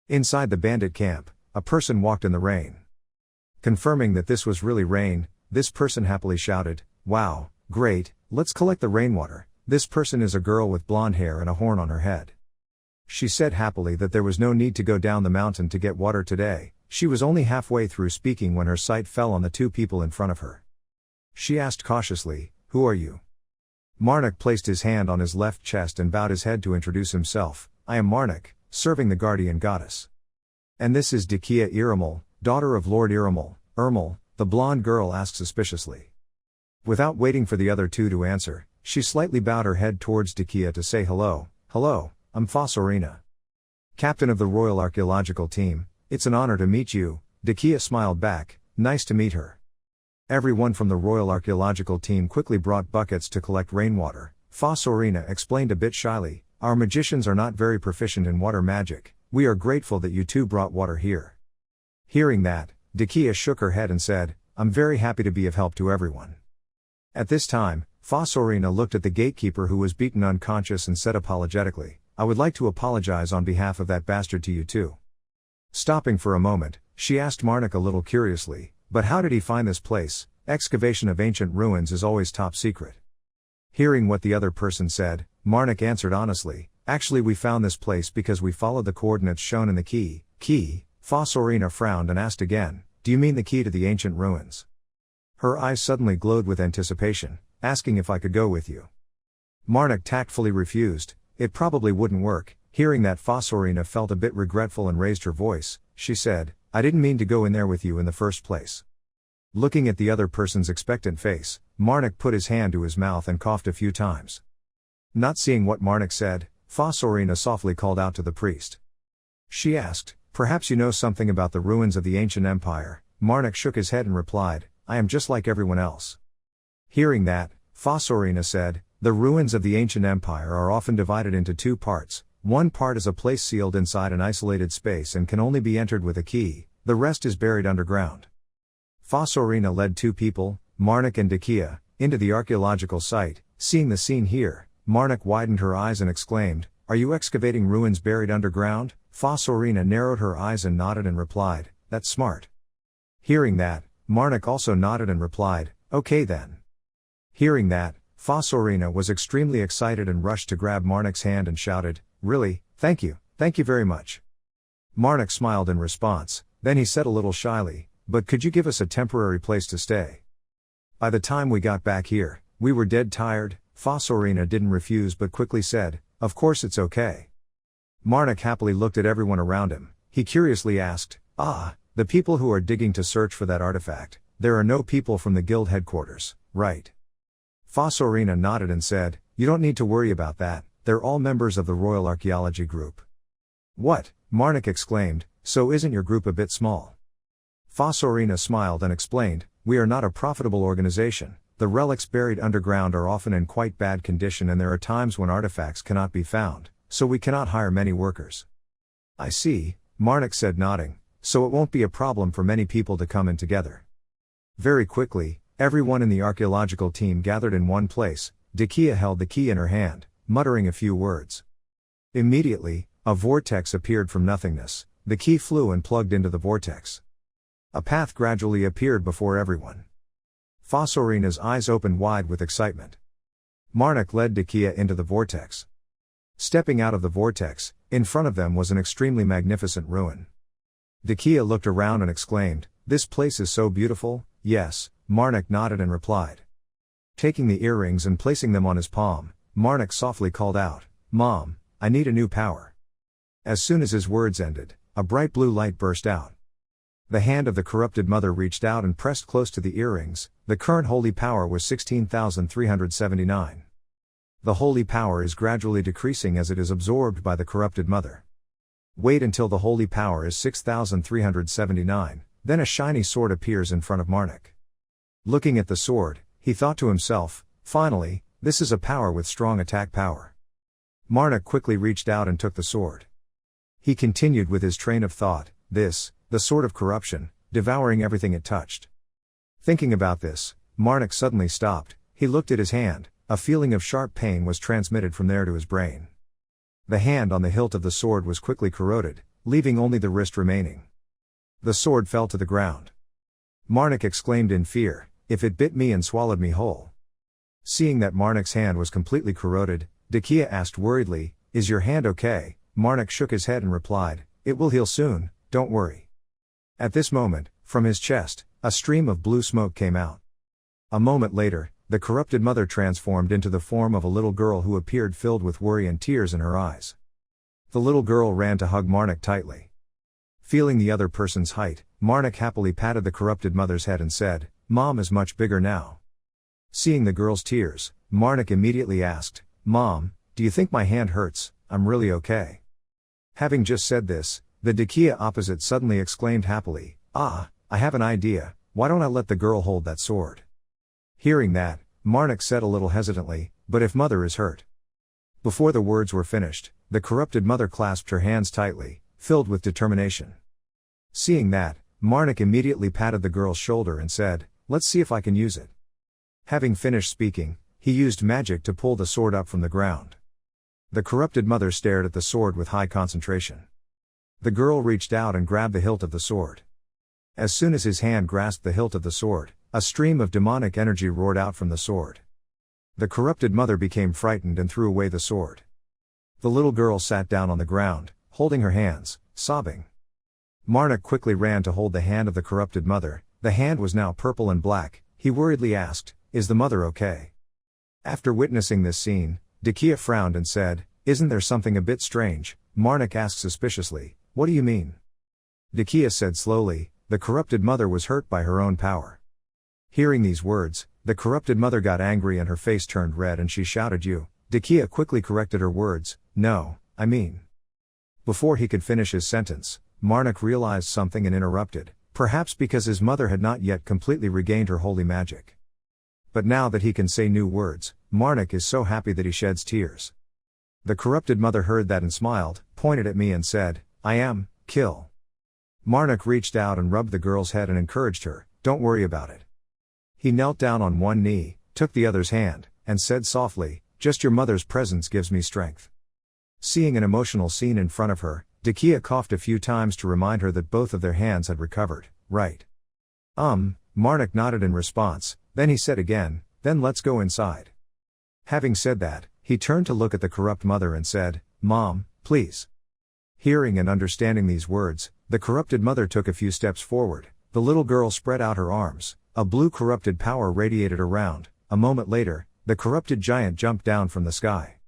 Speaker 1: Inside the bandit camp, a person walked in the rain. Confirming that this was really rain, this person happily shouted, "Wow, great, let's collect the rainwater." This person is a girl with blonde hair and a horn on her head. She said happily that there was no need to go down the mountain to get water today. She was only halfway through speaking when her sight fell on the 2 people in front of her. She asked cautiously, "Who are you?" Marnik placed his hand on his left chest and bowed his head to introduce himself. "I am Marnik, serving the guardian goddess. And this is Decay Iramal, daughter of Lord Iramal." "Irmal?" the blonde girl asked suspiciously. Without waiting for the other 2 to answer, she slightly bowed her head towards Decay to say hello. "Hello, I'm Fosorina, captain of the Royal Archaeological Team. It's an honor to meet you." Decay smiled back, "Nice to meet her." Everyone from the Royal Archaeological Team quickly brought buckets to collect rainwater. Fosorina explained a bit shyly, "Our magicians are not very proficient in water magic. We are grateful that you 2 brought water here." Hearing that, Decay shook her head and said, "I'm very happy to be of help to everyone." At this time, Fosorina looked at the gatekeeper who was beaten unconscious and said apologetically, "I would like to apologize on behalf of that bastard to you too." Stopping for a moment, she asked Marnik a little curiously, "But how did he find this place? Excavation of ancient ruins is always top secret." Hearing what the other person said, Marnik answered honestly, "Actually we found this place because we followed the coordinates shown in the key." "Key?" Fosorina frowned and asked again, "Do you mean the key to the ancient ruins?" Her eyes suddenly glowed with anticipation, asking if I could go with you. Marnik tactfully refused. It probably wouldn't work. Hearing that, Fosorina felt a bit regretful and raised her voice. She said, I didn't mean to go in there with you in the first place. Looking at the other person's expectant face, Marnik put his hand to his mouth and coughed a few times. Not seeing what Marnik said, Fosorina softly called out to the priest. She asked, perhaps you know something about the ruins of the ancient empire. Marnik shook his head and replied, I am just like everyone else. Hearing that, Fosorina said, the ruins of the ancient empire are often divided into two parts. One part is a place sealed inside an isolated space and can only be entered with a key, the rest is buried underground. Fosorina led two people, Marnik and Decay, into the archaeological site. Seeing the scene here, Marnik widened her eyes and exclaimed, are you excavating ruins buried underground? Fosorina narrowed her eyes and nodded and replied, that's smart. Hearing that, Marnik also nodded and replied, okay then. Hearing that, Fosorina was extremely excited and rushed to grab Marnik's hand and shouted, really, thank you very much. Marnik smiled in response, then he said a little shyly, but could you give us a temporary place to stay? By the time we got back here, we were dead tired. Fosorina didn't refuse but quickly said, of course it's okay. Marnik happily looked at everyone around him. He curiously asked, the people who are digging to search for that artifact, there are no people from the guild headquarters, right? Fosorina nodded and said, you don't need to worry about that, they're all members of the Royal Archaeology Group. What? Marnik exclaimed, so isn't your group a bit small? Fosorina smiled and explained, we are not a profitable organization, the relics buried underground are often in quite bad condition and there are times when artifacts cannot be found, so we cannot hire many workers. I see, Marnik said nodding, so it won't be a problem for many people to come in together. Very quickly, everyone in the archaeological team gathered in one place. Decay held the key in her hand, muttering a few words. Immediately, a vortex appeared from nothingness. The key flew and plugged into the vortex. A path gradually appeared before everyone. Fosorina's eyes opened wide with excitement. Marnik led Decay into the vortex. Stepping out of the vortex, in front of them was an extremely magnificent ruin. Decay looked around and exclaimed, this place is so beautiful. Yes, Marnik nodded and replied. Taking the earrings and placing them on his palm, Marnik softly called out, Mom, I need a new power. As soon as his words ended, a bright blue light burst out. The hand of the corrupted mother reached out and pressed close to the earrings. The current holy power was 16,379. The holy power is gradually decreasing as it is absorbed by the corrupted mother. Wait until the holy power is 6,379, then a shiny sword appears in front of Marnik. Looking at the sword, he thought to himself, finally, this is a power with strong attack power. Marnik quickly reached out and took the sword. He continued with his train of thought, the sword of corruption, devouring everything it touched. Thinking about this, Marnik suddenly stopped. He looked at his hand. A feeling of sharp pain was transmitted from there to his brain. The hand on the hilt of the sword was quickly corroded, leaving only the wrist remaining. The sword fell to the ground. Marnik exclaimed in fear, if it bit me and swallowed me whole. Seeing that Marnik's hand was completely corroded, Decay asked worriedly, is your hand okay? Marnik shook his head and replied, it will heal soon, don't worry. At this moment, from his chest, a stream of blue smoke came out. A moment later, the corrupted mother transformed into the form of a little girl who appeared filled with worry and tears in her eyes. The little girl ran to hug Marnik tightly. Feeling the other person's height, Marnik happily patted the corrupted mother's head and said, Mom is much bigger now. Seeing the girl's tears, Marnik immediately asked, Mom, do you think my hand hurts? I'm really okay. Having just said this, the Decay opposite suddenly exclaimed happily, I have an idea, why don't I let the girl hold that sword? Hearing that, Marnik said a little hesitantly, but if mother is hurt. Before the words were finished, the corrupted mother clasped her hands tightly, filled with determination. Seeing that, Marnik immediately patted the girl's shoulder and said, let's see if I can use it. Having finished speaking, he used magic to pull the sword up from the ground. The corrupted mother stared at the sword with high concentration. The girl reached out and grabbed the hilt of the sword. As soon as his hand grasped the hilt of the sword, a stream of demonic energy roared out from the sword. The corrupted mother became frightened and threw away the sword. The little girl sat down on the ground, holding her hands, sobbing. Marnik quickly ran to hold the hand of the corrupted mother. The hand was now purple and black, he worriedly asked, "Is the mother okay?" After witnessing this scene, Decay frowned and said, "Isn't there something a bit strange?" Marnik asked suspiciously, "What do you mean?" Decay said slowly, "The corrupted mother was hurt by her own power." Hearing these words, the corrupted mother got angry and her face turned red and she shouted, "You." Decay quickly corrected her words, "No, I mean." Before he could finish his sentence, Marnik realized something and interrupted, perhaps because his mother had not yet completely regained her holy magic. But now that he can say new words, Marnik is so happy that he sheds tears. The corrupted mother heard that and smiled, pointed at me and said, "I am, kill." Marnik reached out and rubbed the girl's head and encouraged her, "Don't worry about it." He knelt down on one knee, took the other's hand, and said softly, "Just your mother's presence gives me strength." Seeing an emotional scene in front of her, Decay coughed a few times to remind her that both of their hands had recovered, right? Marnik nodded in response, then he said again, "Then let's go inside." Having said that, he turned to look at the corrupt mother and said, "Mom, please." Hearing and understanding these words, the corrupted mother took a few steps forward. The little girl spread out her arms, a blue corrupted power radiated around. A moment later, the corrupted giant jumped down from the sky.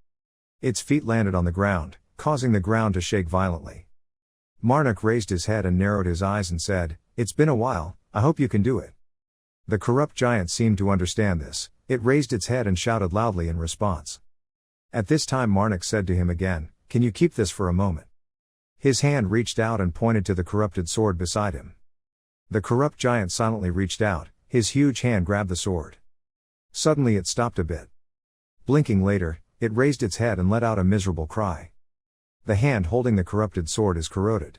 Speaker 1: Its feet landed on the ground, causing the ground to shake violently. Marnik raised his head and narrowed his eyes and said, "It's been a while, I hope you can do it." The corrupt giant seemed to understand this. It raised its head and shouted loudly in response. At this time Marnik said to him again, "Can you keep this for a moment?" His hand reached out and pointed to the corrupted sword beside him. The corrupt giant silently reached out, his huge hand grabbed the sword. Suddenly it stopped a bit. Blinking later, it raised its head and let out a miserable cry. The hand holding the corrupted sword is corroded.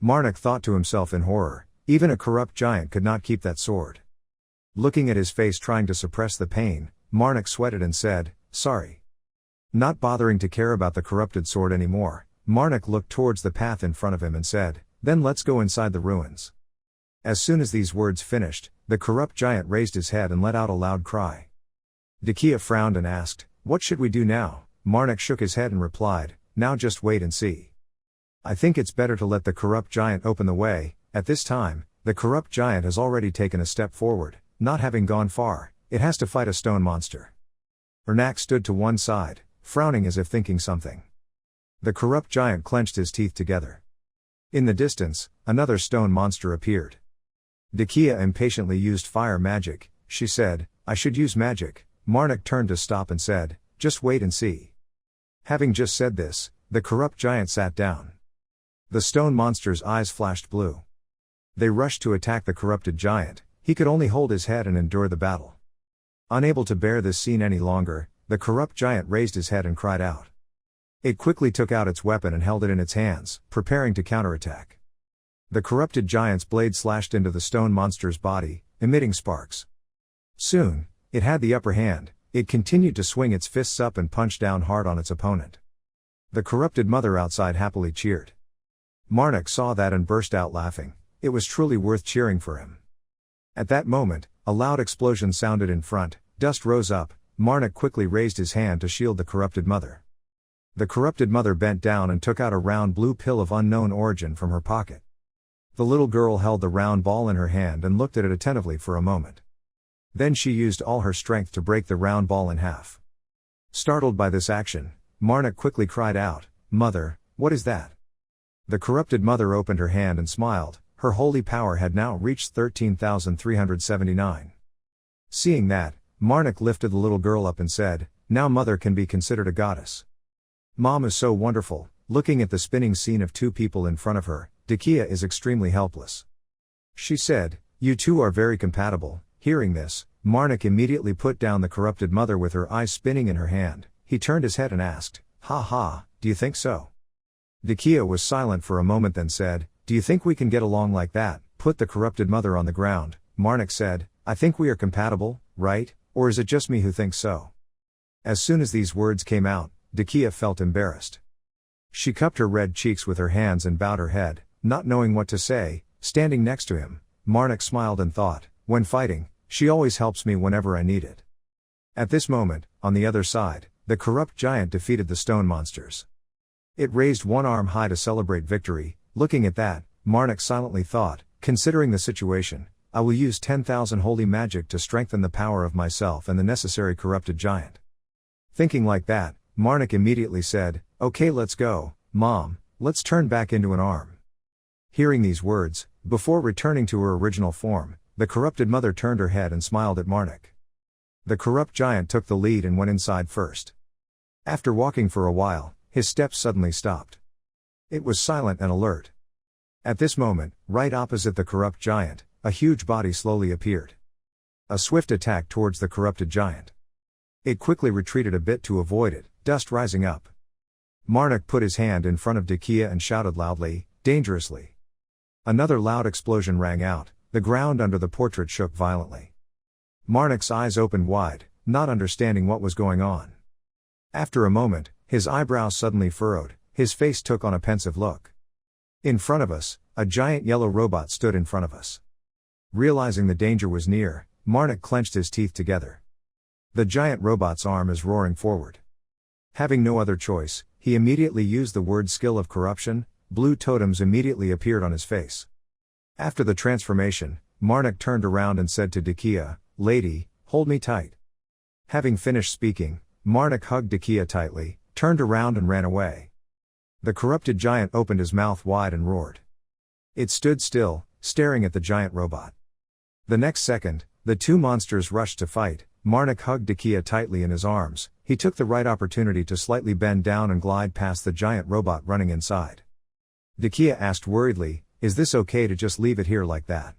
Speaker 1: Marnik thought to himself in horror, even a corrupt giant could not keep that sword. Looking at his face trying to suppress the pain, Marnik sweated and said, "Sorry." Not bothering to care about the corrupted sword anymore, Marnik looked towards the path in front of him and said, "Then let's go inside the ruins." As soon as these words finished, the corrupt giant raised his head and let out a loud cry. Decay frowned and asked, "What should we do now?" Marnik shook his head and replied, "Now just wait and see. I think it's better to let the corrupt giant open the way." At this time, the corrupt giant has already taken a step forward. Not having gone far, it has to fight a stone monster. Ernak stood to one side, frowning as if thinking something. The corrupt giant clenched his teeth together. In the distance, another stone monster appeared. Decay impatiently used fire magic. She said, "I should use magic." Marnik turned to stop and said, "Just wait and see." Having just said this, the corrupt giant sat down. The stone monster's eyes flashed blue. They rushed to attack the corrupted giant. He could only hold his head and endure the battle. Unable to bear this scene any longer, the corrupt giant raised his head and cried out. It quickly took out its weapon and held it in its hands, preparing to counterattack. The corrupted giant's blade slashed into the stone monster's body, emitting sparks. Soon, it had the upper hand. It continued to swing its fists up and punch down hard on its opponent. The corrupted mother outside happily cheered. Marnik saw that and burst out laughing. It was truly worth cheering for him. At that moment, a loud explosion sounded in front, dust rose up. Marnik quickly raised his hand to shield the corrupted mother. The corrupted mother bent down and took out a round blue pill of unknown origin from her pocket. The little girl held the round ball in her hand and looked at it attentively for a moment. Then she used all her strength to break the round ball in half. Startled by this action, Marnik quickly cried out, "Mother, what is that?" The corrupted mother opened her hand and smiled. Her holy power had now reached 13,379. Seeing that, Marnik lifted the little girl up and said, "Now mother can be considered a goddess." Mom is so wonderful. Looking at the spinning scene of two people in front of her, Decay is extremely helpless. She said, "You two are very compatible." Hearing this, Marnik immediately put down the corrupted mother with her eyes spinning in her hand. He turned his head and asked, "Ha ha, do you think so?" Decay was silent for a moment then said, "Do you think we can get along like that?" Put the corrupted mother on the ground. Marnik said, "I think we are compatible, right? Or is it just me who thinks so?" As soon as these words came out, Decay felt embarrassed. She cupped her red cheeks with her hands and bowed her head, not knowing what to say. Standing next to him, Marnik smiled and thought, "When fighting, she always helps me whenever I need it." At this moment, on the other side, the corrupt giant defeated the stone monsters. It raised one arm high to celebrate victory. Looking at that, Marnik silently thought, considering the situation, I will use 10,000 holy magic to strengthen the power of myself and the necessary corrupted giant. Thinking like that, Marnik immediately said, okay, let's go, Mom, let's turn back into an arm. Hearing these words, before returning to her original form, the corrupted mother turned her head and smiled at Marnik. The corrupt giant took the lead and went inside first. After walking for a while, his steps suddenly stopped. It was silent and alert. At this moment, right opposite the corrupt giant, a huge body slowly appeared. A swift attack towards the corrupted giant. It quickly retreated a bit to avoid it, dust rising up. Marnik put his hand in front of Decay and shouted loudly, dangerously. Another loud explosion rang out, the ground under the portrait shook violently. Marnik's eyes opened wide, not understanding what was going on. After a moment, his eyebrows suddenly furrowed, his face took on a pensive look. In front of us, a giant yellow robot stood in front of us. Realizing the danger was near, Marnik clenched his teeth together. The giant robot's arm is roaring forward. Having no other choice, he immediately used the word skill of corruption. Blue totems immediately appeared on his face. After the transformation, Marnik turned around and said to Decay, lady, hold me tight. Having finished speaking, Marnik hugged Decay tightly, turned around and ran away. The corrupted giant opened his mouth wide and roared. It stood still, staring at the giant robot. The next second, the two monsters rushed to fight. Marnik hugged Decay tightly in his arms. He took the right opportunity to slightly bend down and glide past the giant robot running inside. Decay asked worriedly, is this okay to just leave it here like that?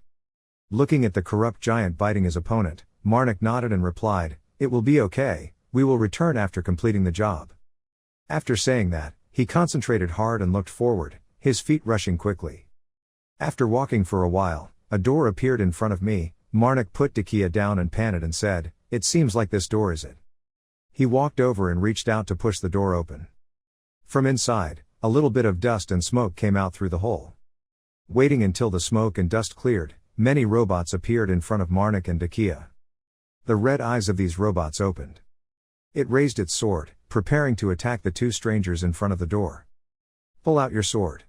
Speaker 1: Looking at the corrupt giant biting his opponent, Marnik nodded and replied, it will be okay, we will return after completing the job. After saying that, he concentrated hard and looked forward, his feet rushing quickly. After walking for a while, a door appeared in front of me. Marnik put Decay down and panted and said, it seems like this door is it. He walked over and reached out to push the door open. From inside, a little bit of dust and smoke came out through the hole. Waiting until the smoke and dust cleared, many robots appeared in front of Marnik and Decay. The red eyes of these robots opened. It raised its sword, preparing to attack the two strangers in front of the door. Pull out your sword.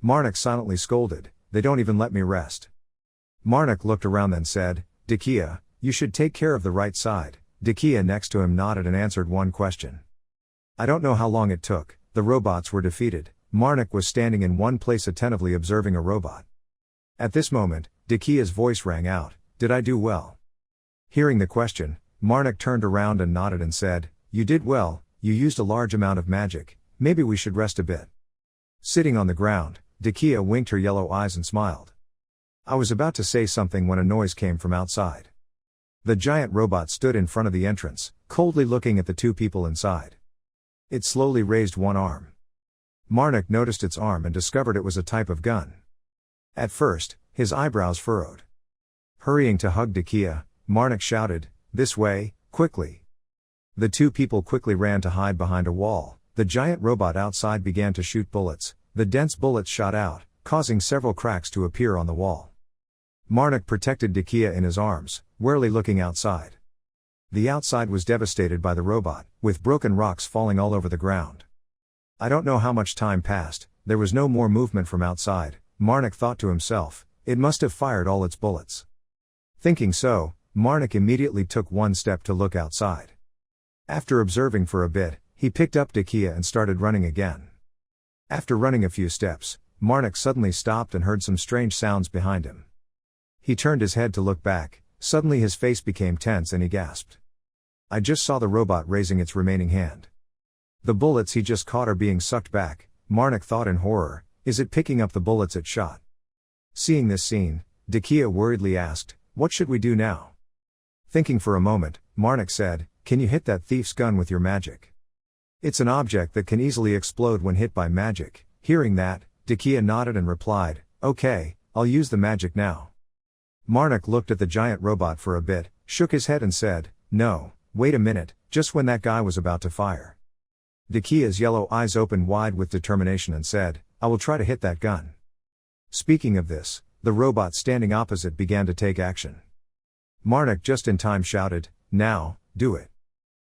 Speaker 1: Marnik silently scolded, they don't even let me rest. Marnik looked around then said, Decay, you should take care of the right side. Decay next to him nodded and answered one question. I don't know how long it took, the robots were defeated. Marnik was standing in one place attentively observing a robot. At this moment, Decay's voice rang out, did I do well? Hearing the question, Marnik turned around and nodded and said, you did well, you used a large amount of magic, maybe we should rest a bit. Sitting on the ground, Decay winked her yellow eyes and smiled. I was about to say something when a noise came from outside. The giant robot stood in front of the entrance, coldly looking at the two people inside. It slowly raised one arm. Marnik noticed its arm and discovered it was a type of gun. At first, his eyebrows furrowed. Hurrying to hug Decay, Marnik shouted, this way, quickly. The two people quickly ran to hide behind a wall. The giant robot outside began to shoot bullets. The dense bullets shot out, causing several cracks to appear on the wall. Marnik protected Decay in his arms, warily looking outside. The outside was devastated by the robot, with broken rocks falling all over the ground. I don't know how much time passed, there was no more movement from outside. Marnik thought to himself, it must have fired all its bullets. Thinking so, Marnik immediately took one step to look outside. After observing for a bit, he picked up Decay and started running again. After running a few steps, Marnik suddenly stopped and heard some strange sounds behind him. He turned his head to look back, suddenly his face became tense and he gasped. I just saw the robot raising its remaining hand. The bullets he just caught are being sucked back. Marnik thought in horror, is it picking up the bullets it shot? Seeing this scene, Decay worriedly asked, what should we do now? Thinking for a moment, Marnik said, can you hit that thief's gun with your magic? It's an object that can easily explode when hit by magic. Hearing that, Decay nodded and replied, okay, I'll use the magic now. Marnik looked at the giant robot for a bit, shook his head and said, no, wait a minute, just when that guy was about to fire. Decay's yellow eyes opened wide with determination and said, I will try to hit that gun. Speaking of this, the robot standing opposite began to take action. Marnik just in time shouted, now, do it.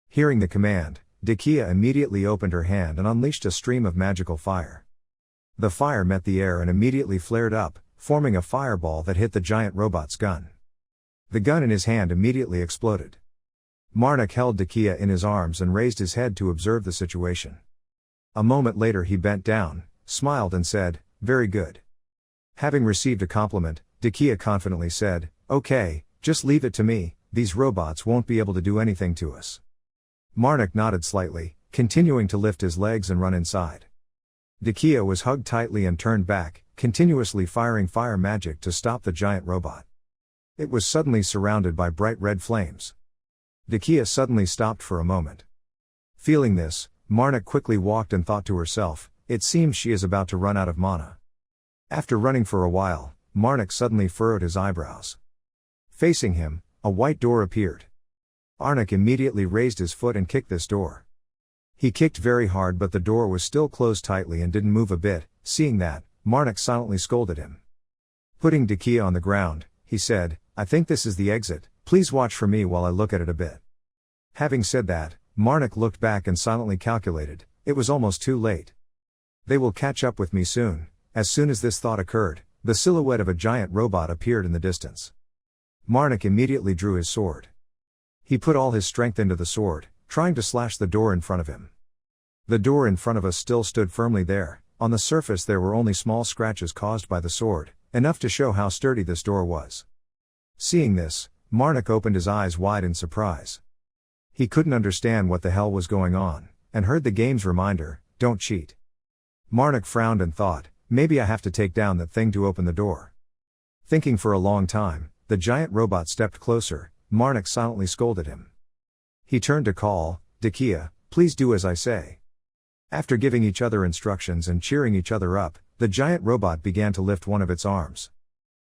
Speaker 1: Hearing the command, Decay immediately opened her hand and unleashed a stream of magical fire. The fire met the air and immediately flared up, forming a fireball that hit the giant robot's gun. The gun in his hand immediately exploded. Marnik held Decay in his arms and raised his head to observe the situation. A moment later he bent down, smiled and said, "Very good." Having received a compliment, Decay confidently said, "Okay, just leave it to me, these robots won't be able to do anything to us." Marnik nodded slightly, continuing to lift his legs and run inside. Decay was hugged tightly and turned back, continuously firing fire magic to stop the giant robot. It was suddenly surrounded by bright red flames. Decay suddenly stopped for a moment. Feeling this, Marnik quickly walked and thought to herself, "It seems she is about to run out of mana." After running for a while, Marnik suddenly furrowed his eyebrows. Facing him, a white door appeared. Marnik immediately raised his foot and kicked this door. He kicked very hard, but the door was still closed tightly and didn't move a bit. Seeing that, Marnik silently scolded him. Putting Decay on the ground, he said, "I think this is the exit, please watch for me while I look at it a bit." Having said that, Marnik looked back and silently calculated, it was almost too late. They will catch up with me soon. As soon as this thought occurred, the silhouette of a giant robot appeared in the distance. Marnik immediately drew his sword. He put all his strength into the sword, trying to slash the door in front of him. The door in front of us still stood firmly there. On the surface there were only small scratches caused by the sword, enough to show how sturdy this door was. Seeing this, Marnik opened his eyes wide in surprise. He couldn't understand what the hell was going on, and heard the game's reminder, "Don't cheat." Marnik frowned and thought, maybe I have to take down that thing to open the door. Thinking for a long time, the giant robot stepped closer. Marnik silently scolded him. He turned to call, "Decay, please do as I say." After giving each other instructions and cheering each other up, the giant robot began to lift one of its arms.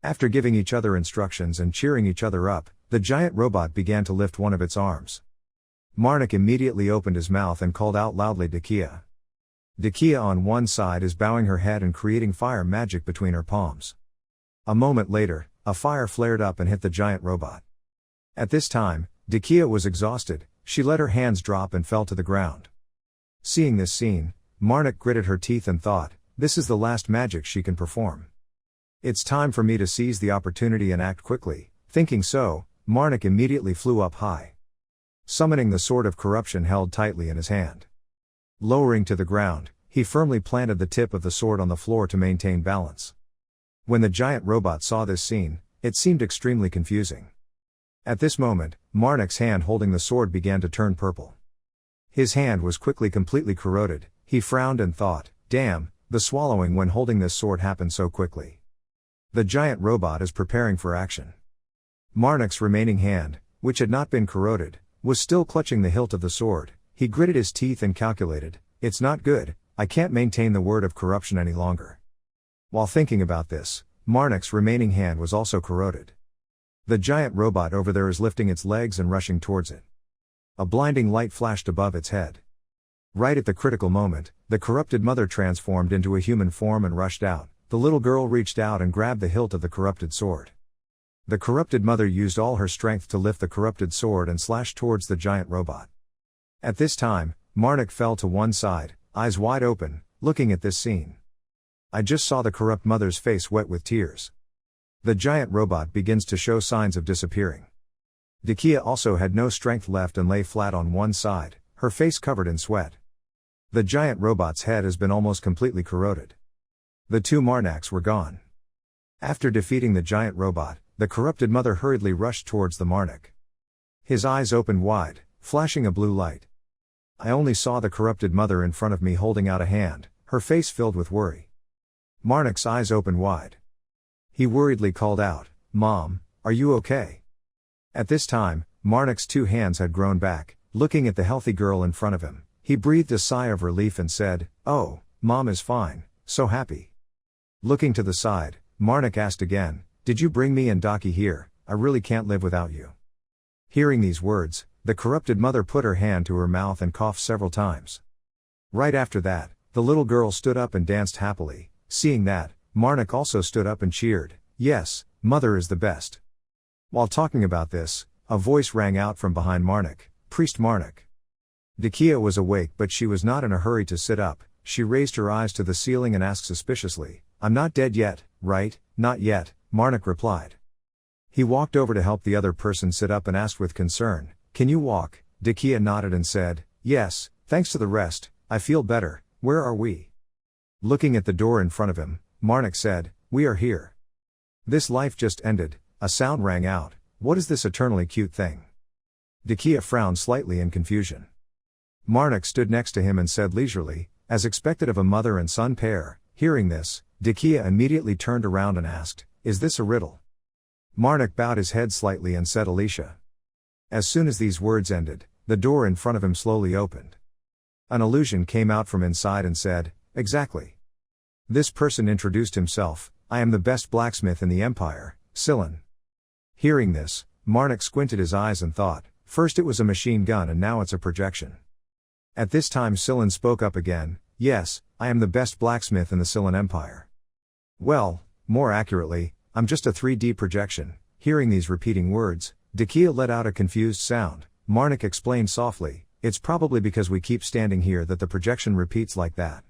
Speaker 1: After giving each other instructions and cheering each other up, the giant robot began to lift one of its arms. Marnik immediately opened his mouth and called out loudly, "Decay." Decay on one side is bowing her head and creating fire magic between her palms. A moment later, a fire flared up and hit the giant robot. At this time, Decay was exhausted. She let her hands drop and fell to the ground. Seeing this scene, Marnik gritted her teeth and thought, this is the last magic she can perform. It's time for me to seize the opportunity and act quickly. Thinking so, Marnik immediately flew up high. Summoning the sword of corruption held tightly in his hand. Lowering to the ground, he firmly planted the tip of the sword on the floor to maintain balance. When the giant robot saw this scene, it seemed extremely confusing. At this moment, Marnik's hand holding the sword began to turn purple. His hand was quickly completely corroded. He frowned and thought, damn, the swallowing when holding this sword happened so quickly. The giant robot is preparing for action. Marnik's remaining hand, which had not been corroded, was still clutching the hilt of the sword. He gritted his teeth and calculated, it's not good, I can't maintain the word of corruption any longer. While thinking about this, Marnik's remaining hand was also corroded. The giant robot over there is lifting its legs and rushing towards it. A blinding light flashed above its head. Right at the critical moment, the corrupted mother transformed into a human form and rushed out. The little girl reached out and grabbed the hilt of the corrupted sword. The corrupted mother used all her strength to lift the corrupted sword and slash towards the giant robot. At this time, Marnik fell to one side, eyes wide open, looking at this scene. I just saw the corrupt mother's face wet with tears. The giant robot begins to show signs of disappearing. Decay also had no strength left and lay flat on one side, her face covered in sweat. The giant robot's head has been almost completely corroded. The two Marniks were gone. After defeating the giant robot, the corrupted mother hurriedly rushed towards the Marnik. His eyes opened wide, flashing a blue light. I only saw the corrupted mother in front of me holding out a hand, her face filled with worry. Marnik's eyes opened wide. He worriedly called out, "Mom, are you okay?" At this time, Marnik's two hands had grown back. Looking at the healthy girl in front of him, he breathed a sigh of relief and said, "Oh, Mom is fine, so happy." Looking to the side, Marnik asked again, "Did you bring me and Daki here? I really can't live without you." Hearing these words, the corrupted mother put her hand to her mouth and coughed several times. Right after that, the little girl stood up and danced happily. Seeing that, Marnik also stood up and cheered, "Yes, Mother is the best." While talking about this, a voice rang out from behind Marnik, "Priest Marnik." Decay was awake, but she was not in a hurry to sit up. She raised her eyes to the ceiling and asked suspiciously, "I'm not dead yet, right, not yet, Marnik replied. He walked over to help the other person sit up and asked with concern, can you walk? Decay nodded and said, yes, thanks to the rest, I feel better. Where are we? Looking at the door in front of him, Marnik said, we are here. This life just ended, a sound rang out, what is this eternally cute thing? Decay frowned slightly in confusion. Marnik stood next to him and said leisurely, as expected of a mother and son pair. Hearing this, Decay immediately turned around and asked, is this a riddle? Marnik bowed his head slightly and said Alicia. As soon as these words ended, the door in front of him slowly opened. An illusion came out from inside and said, exactly. This person introduced himself, I am the best blacksmith in the empire, Sillin. Hearing this, Marnik squinted his eyes and thought, first it was a machine gun and now it's a projection. At this time Sillin spoke up again, yes, I am the best blacksmith in the Sillin Empire. Well, more accurately, I'm just a 3D projection. Hearing these repeating words, Decay let out a confused sound. Marnik explained softly, it's probably because we keep standing here that the projection repeats like that.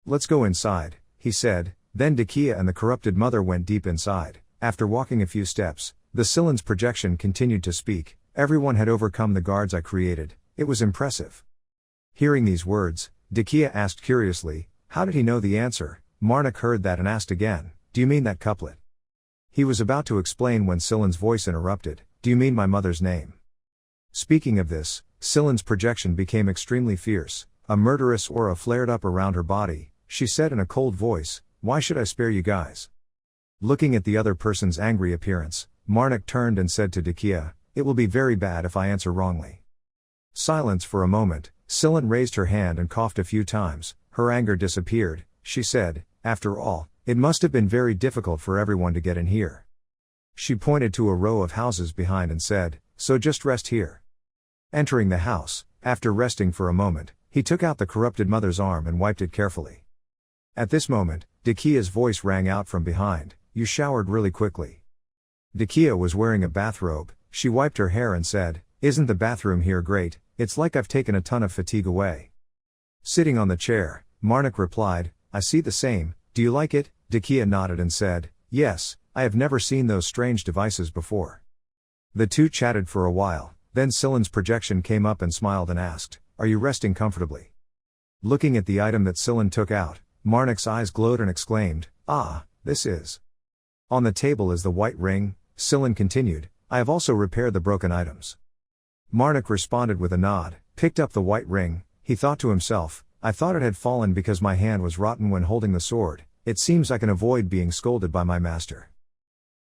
Speaker 1: Let's go inside, he said. Then Decay and the corrupted mother went deep inside. After walking a few steps, the Sillin's projection continued to speak, everyone had overcome the guards I created, it was impressive. Hearing these words, Decay asked curiously, how did he know the answer? Marnik heard that and asked again, do you mean that couplet? He was about to explain when Sillin's voice interrupted, do you mean my mother's name? Speaking of this, Sillin's projection became extremely fierce, a murderous aura flared up around her body. She said in a cold voice, why should I spare you guys? Looking at the other person's angry appearance, Marnik turned and said to Decay, it will be very bad if I answer wrongly. Silence for a moment, Sillin raised her hand and coughed a few times, her anger disappeared, she said, after all, it must have been very difficult for everyone to get in here. She pointed to a row of houses behind and said, so just rest here. Entering the house, after resting for a moment, he took out the corrupted mother's arm and wiped it carefully. At this moment, Decay's voice rang out from behind, you showered really quickly. Decay was wearing a bathrobe, she wiped her hair and said, isn't the bathroom here great, it's like I've taken a ton of fatigue away. Sitting on the chair, Marnik replied, I see the same, do you like it? Decay nodded and said, yes, I have never seen those strange devices before. The two chatted for a while, then Sillin's projection came up and smiled and asked, are you resting comfortably? Looking at the item that Sillin took out, Marnik's eyes glowed and exclaimed, ah, this is. On the table is the white ring, Sillin continued, I have also repaired the broken items. Marnik responded with a nod, picked up the white ring, he thought to himself, I thought it had fallen because my hand was rotten when holding the sword, it seems I can avoid being scolded by my master.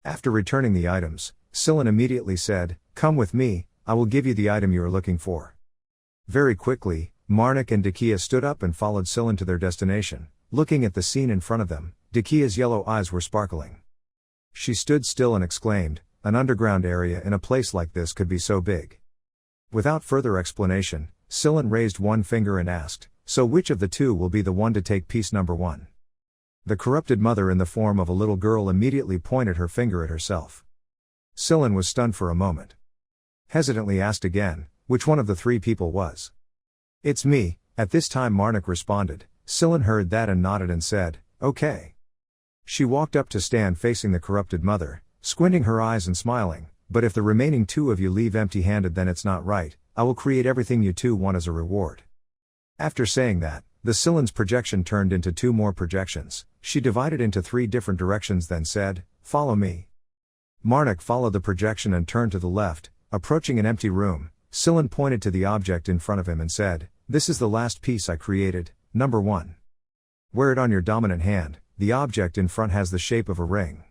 Speaker 1: After returning the items, Sillin immediately said, come with me, I will give you the item you are looking for. Very quickly, Marnik and Decay stood up and followed Sillin to their destination. Looking at the scene in front of them, Decay's yellow eyes were sparkling. She stood still and exclaimed, an underground area in a place like this could be so big. Without further explanation, Sillin raised one finger and asked, so which of the two will be the one to take piece number 1? The corrupted mother in the form of a little girl immediately pointed her finger at herself. Sillin was stunned for a moment. Hesitantly asked again, which one of the 3 people was? It's me, at this time Marnik responded. Sillin heard that and nodded and said, okay. She walked up to stand facing the corrupted mother, squinting her eyes and smiling, but if the remaining 2 of you leave empty-handed then it's not right, I will create everything you 2 want as a reward. After saying that, the Sillin's projection turned into 2 more projections, she divided into 3 different directions then said, follow me. Marnik followed the projection and turned to the left, approaching an empty room, Sillin pointed to the object in front of him and said, this is the last piece I created, number 1. Wear it on your dominant hand, the object in front has the shape of a ring.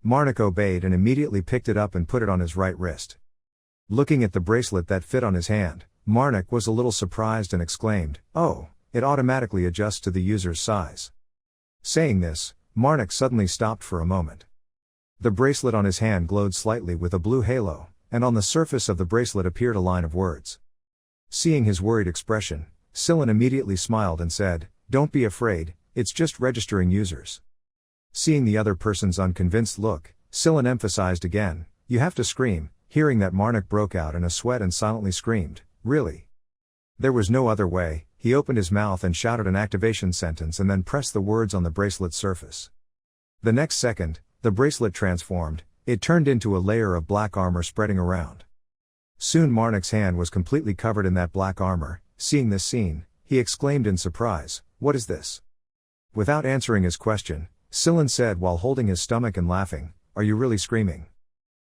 Speaker 1: Marnik obeyed and immediately picked it up and put it on his right wrist. Looking at the bracelet that fit on his hand, Marnik was a little surprised and exclaimed, oh, it automatically adjusts to the user's size. Saying this, Marnik suddenly stopped for a moment. The bracelet on his hand glowed slightly with a blue halo, and on the surface of the bracelet appeared a line of words. Seeing his worried expression, Sillin immediately smiled and said, don't be afraid, it's just registering users. Seeing the other person's unconvinced look, Sillin emphasized again, you have to scream. Hearing that, Marnik broke out in a sweat and silently screamed, really? There was no other way, he opened his mouth and shouted an activation sentence and then pressed the words on the bracelet's surface. The next second, the bracelet transformed, it turned into a layer of black armor spreading around. Soon Marnik's hand was completely covered in that black armor. Seeing this scene, he exclaimed in surprise, "What is this?" Without answering his question, Sillin said while holding his stomach and laughing, "Are you really screaming?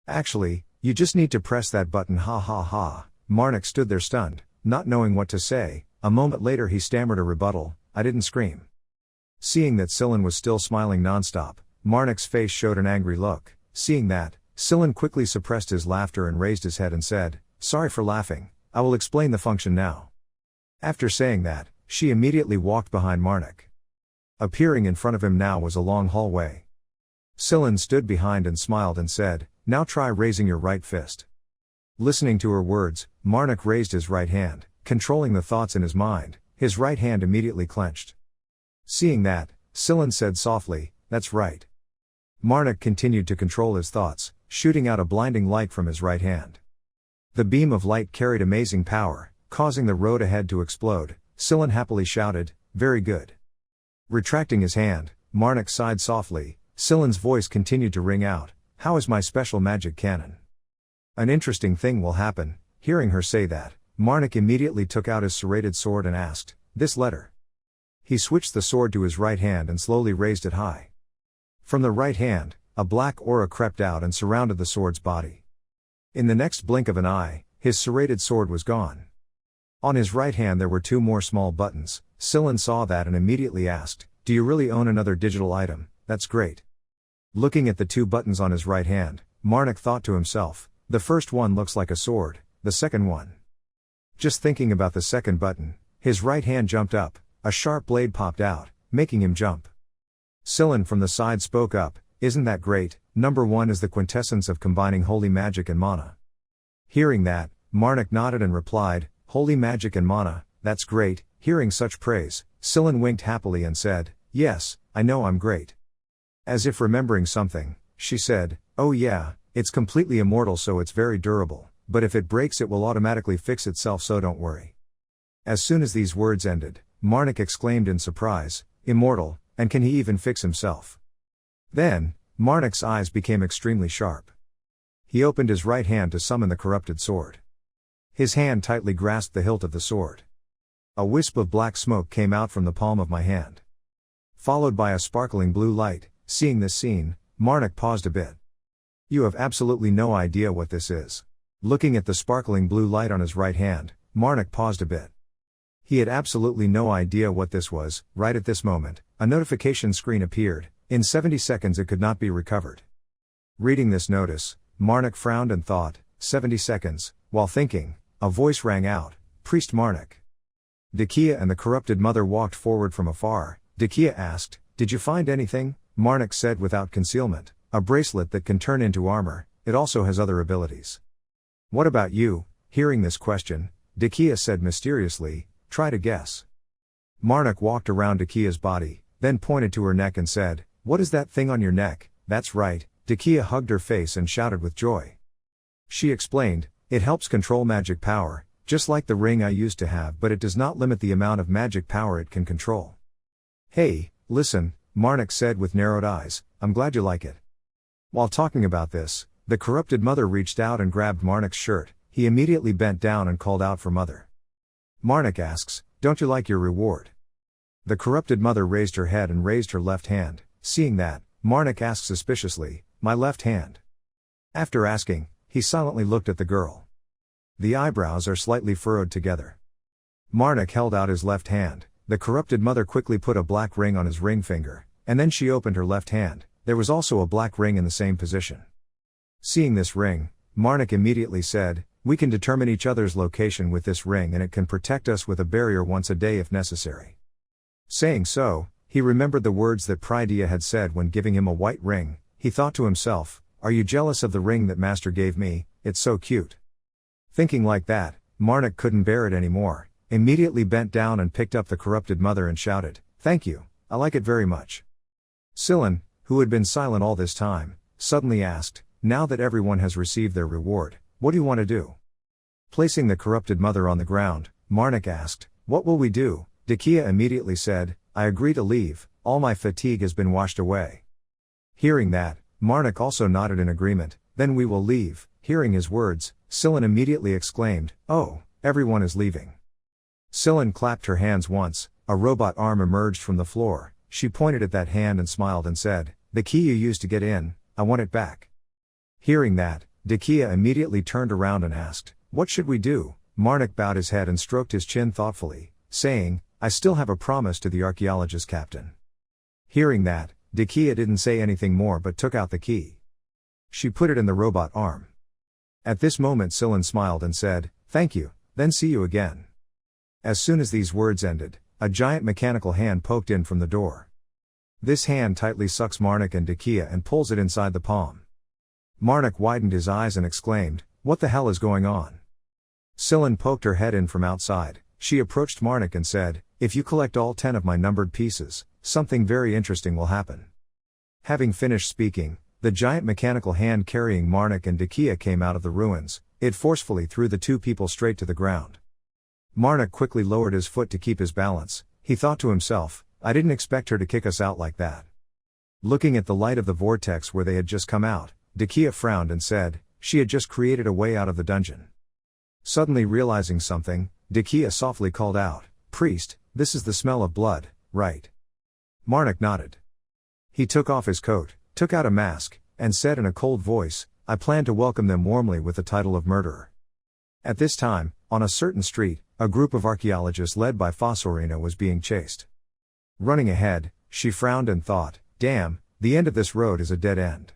Speaker 1: Actually, you just need to press that button, ha ha ha." Marnik stood there stunned, not knowing what to say. A moment later he stammered a rebuttal, "I didn't scream." Seeing that Sillin was still smiling nonstop, Marnik's face showed an angry look. Seeing that, Sillin quickly suppressed his laughter and raised his head and said, "Sorry for laughing, I will explain the function now." After saying that, she immediately walked behind Marnik. Appearing in front of him now was a long hallway. Sillin stood behind and smiled and said, "Now try raising your right fist." Listening to her words, Marnik raised his right hand, controlling the thoughts in his mind. His right hand immediately clenched. Seeing that, Sillin said softly, "That's right." Marnik continued to control his thoughts, shooting out a blinding light from his right hand. The beam of light carried amazing power, causing the road ahead to explode. Sillin happily shouted, "Very good." Retracting his hand, Marnik sighed softly. Sillin's voice continued to ring out, "How is my special magic cannon?" "An interesting thing will happen." Hearing her say that, Marnik immediately took out his serrated sword and asked, "This letter?" He switched the sword to his right hand and slowly raised it high. From the right hand, a black aura crept out and surrounded the sword's body. In the next blink of an eye, his serrated sword was gone. On his right hand there were two more small buttons. Sillin saw that and immediately asked, "Do you really own another digital item? That's great." Looking at the two buttons on his right hand, Marnik thought to himself, "The first one looks like a sword, the second one." Just thinking about the second button, his right hand jumped up, a sharp blade popped out, making him jump. Sillin from the side spoke up, "Isn't that great? Number one is the quintessence of combining holy magic and mana." Hearing that, Marnik nodded and replied, "Holy magic and mana, that's great." Hearing such praise, Sillin winked happily and said, "Yes, I know I'm great." As if remembering something, she said, "Oh yeah, it's completely immortal so it's very durable, but if it breaks it will automatically fix itself so don't worry." As soon as these words ended, Marnik exclaimed in surprise, "Immortal, and can he even fix himself?" Then, Marnik's eyes became extremely sharp. He opened his right hand to summon the corrupted sword. His hand tightly grasped the hilt of the sword. A wisp of black smoke came out from the palm of my hand, followed by a sparkling blue light. Seeing this scene, Marnik paused a bit. "You have absolutely no idea what this is." Looking at the sparkling blue light on his right hand, Marnik paused a bit. He had absolutely no idea what this was. Right at this moment, a notification screen appeared. In 70 seconds it could not be recovered. Reading this notice, Marnik frowned and thought, 70 seconds, while thinking, a voice rang out, "Priest Marnik." Decay and the corrupted mother walked forward from afar. Decay asked, "Did you find anything?" Marnik said without concealment, "A bracelet that can turn into armor, it also has other abilities." "What about you?" Hearing this question, Decay said mysteriously, "Try to guess." Marnik walked around Decay's body, then pointed to her neck and said, "What is that thing on your neck?" "That's right." Decay hugged her face and shouted with joy. She explained, "It helps control magic power, just like the ring I used to have, but it does not limit the amount of magic power it can control." "Hey, listen," Marnik said with narrowed eyes, "I'm glad you like it." While talking about this, the corrupted mother reached out and grabbed Marnik's shirt. He immediately bent down and called out for mother. Marnik asks, "Don't you like your reward?" The corrupted mother raised her head and raised her left hand. Seeing that, Marnik asked suspiciously, "My left hand?" After asking, he silently looked at the girl. The eyebrows are slightly furrowed together. Marnik held out his left hand. The corrupted mother quickly put a black ring on his ring finger, and then she opened her left hand. There was also a black ring in the same position. Seeing this ring, Marnik immediately said, "We can determine each other's location with this ring and it can protect us with a barrier once a day if necessary." Saying so, he remembered the words that Prydia had said when giving him a white ring. He thought to himself, "Are you jealous of the ring that Master gave me? It's so cute." Thinking like that, Marnik couldn't bear it anymore, immediately bent down and picked up the corrupted mother and shouted, "Thank you, I like it very much." Sillin, who had been silent all this time, suddenly asked, "Now that everyone has received their reward, what do you want to do?" Placing the corrupted mother on the ground, Marnik asked, "What will we do?" Decay immediately said, "I agree to leave, all my fatigue has been washed away." Hearing that, Marnik also nodded in agreement. Then we will leave. Hearing his words, Scylla immediately exclaimed, "Oh, everyone is leaving." Scylla clapped her hands once, a robot arm emerged from the floor, she pointed at that hand and smiled and said, "The key you used to get in, I want it back." Hearing that, Decay immediately turned around and asked, "What should we do?" Marnik bowed his head and stroked his chin thoughtfully, saying, "I still have a promise to the archaeologist captain." Hearing that, Decay didn't say anything more but took out the key. She put it in the robot arm. At this moment Scylla smiled and said, "Thank you, then see you again." As soon as these words ended, a giant mechanical hand poked in from the door. This hand tightly sucks Marnik and Decay and pulls it inside the palm. Marnik widened his eyes and exclaimed, "What the hell is going on?" Scylla poked her head in from outside. She approached Marnik and said, "If you collect all 10 of my numbered pieces, something very interesting will happen." Having finished speaking, the giant mechanical hand carrying Marnik and Decay came out of the ruins. It forcefully threw the two people straight to the ground. Marnik quickly lowered his foot to keep his balance. He thought to himself, "I didn't expect her to kick us out like that." Looking at the light of the vortex where they had just come out, Decay frowned and said, "She had just created a way out of the dungeon." Suddenly realizing something, Decay softly called out, "Priest, this is the smell of blood, right?" Marnik nodded. He took off his coat, took out a mask, and said in a cold voice, "I plan to welcome them warmly with the title of murderer." At this time, on a certain street, a group of archaeologists led by Fossorina was being chased. Running ahead, she frowned and thought, "Damn, the end of this road is a dead end."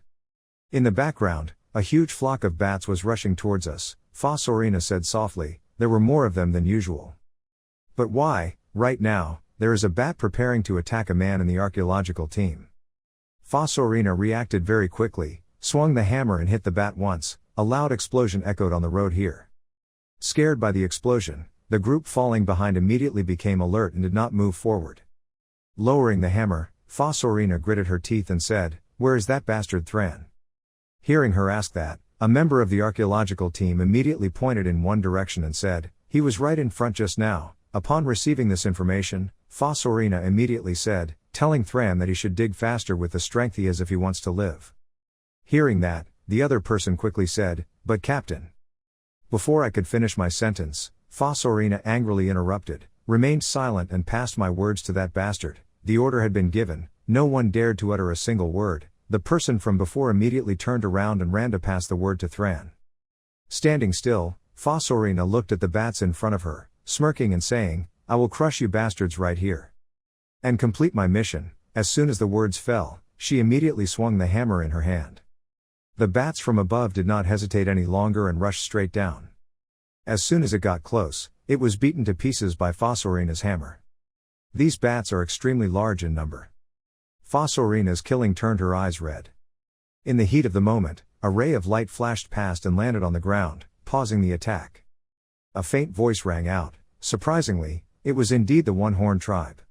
Speaker 1: In the background, a huge flock of bats was rushing towards us. Fossorina said softly, "There were more of them than usual." "But why, right now, there is a bat preparing to attack a man in the archaeological team." Fossorina reacted very quickly, swung the hammer and hit the bat once. A loud explosion echoed on the road here. Scared by the explosion, the group falling behind immediately became alert and did not move forward. Lowering the hammer, Fossorina gritted her teeth and said, "Where is that bastard Thran?" Hearing her ask that, a member of the archaeological team immediately pointed in one direction and said, "He was right in front just now." Upon receiving this information, Fossorina immediately said, telling Thran that he should dig faster with the strength he has if he wants to live. Hearing that, the other person quickly said, "But Captain." Before I could finish my sentence, Fossorina angrily interrupted, remained silent and passed my words to that bastard. The order had been given, no one dared to utter a single word. The person from before immediately turned around and ran to pass the word to Thran. Standing still, Fossorina looked at the bats in front of her, smirking and saying, "I will crush you bastards right here. And complete my mission." As soon as the words fell, she immediately swung the hammer in her hand. The bats from above did not hesitate any longer and rushed straight down. As soon as it got close, it was beaten to pieces by Fossorina's hammer. These bats are extremely large in number. Fossorina's killing turned her eyes red. In the heat of the moment, a ray of light flashed past and landed on the ground, pausing the attack. A faint voice rang out. Surprisingly, it was indeed the One-Horn tribe.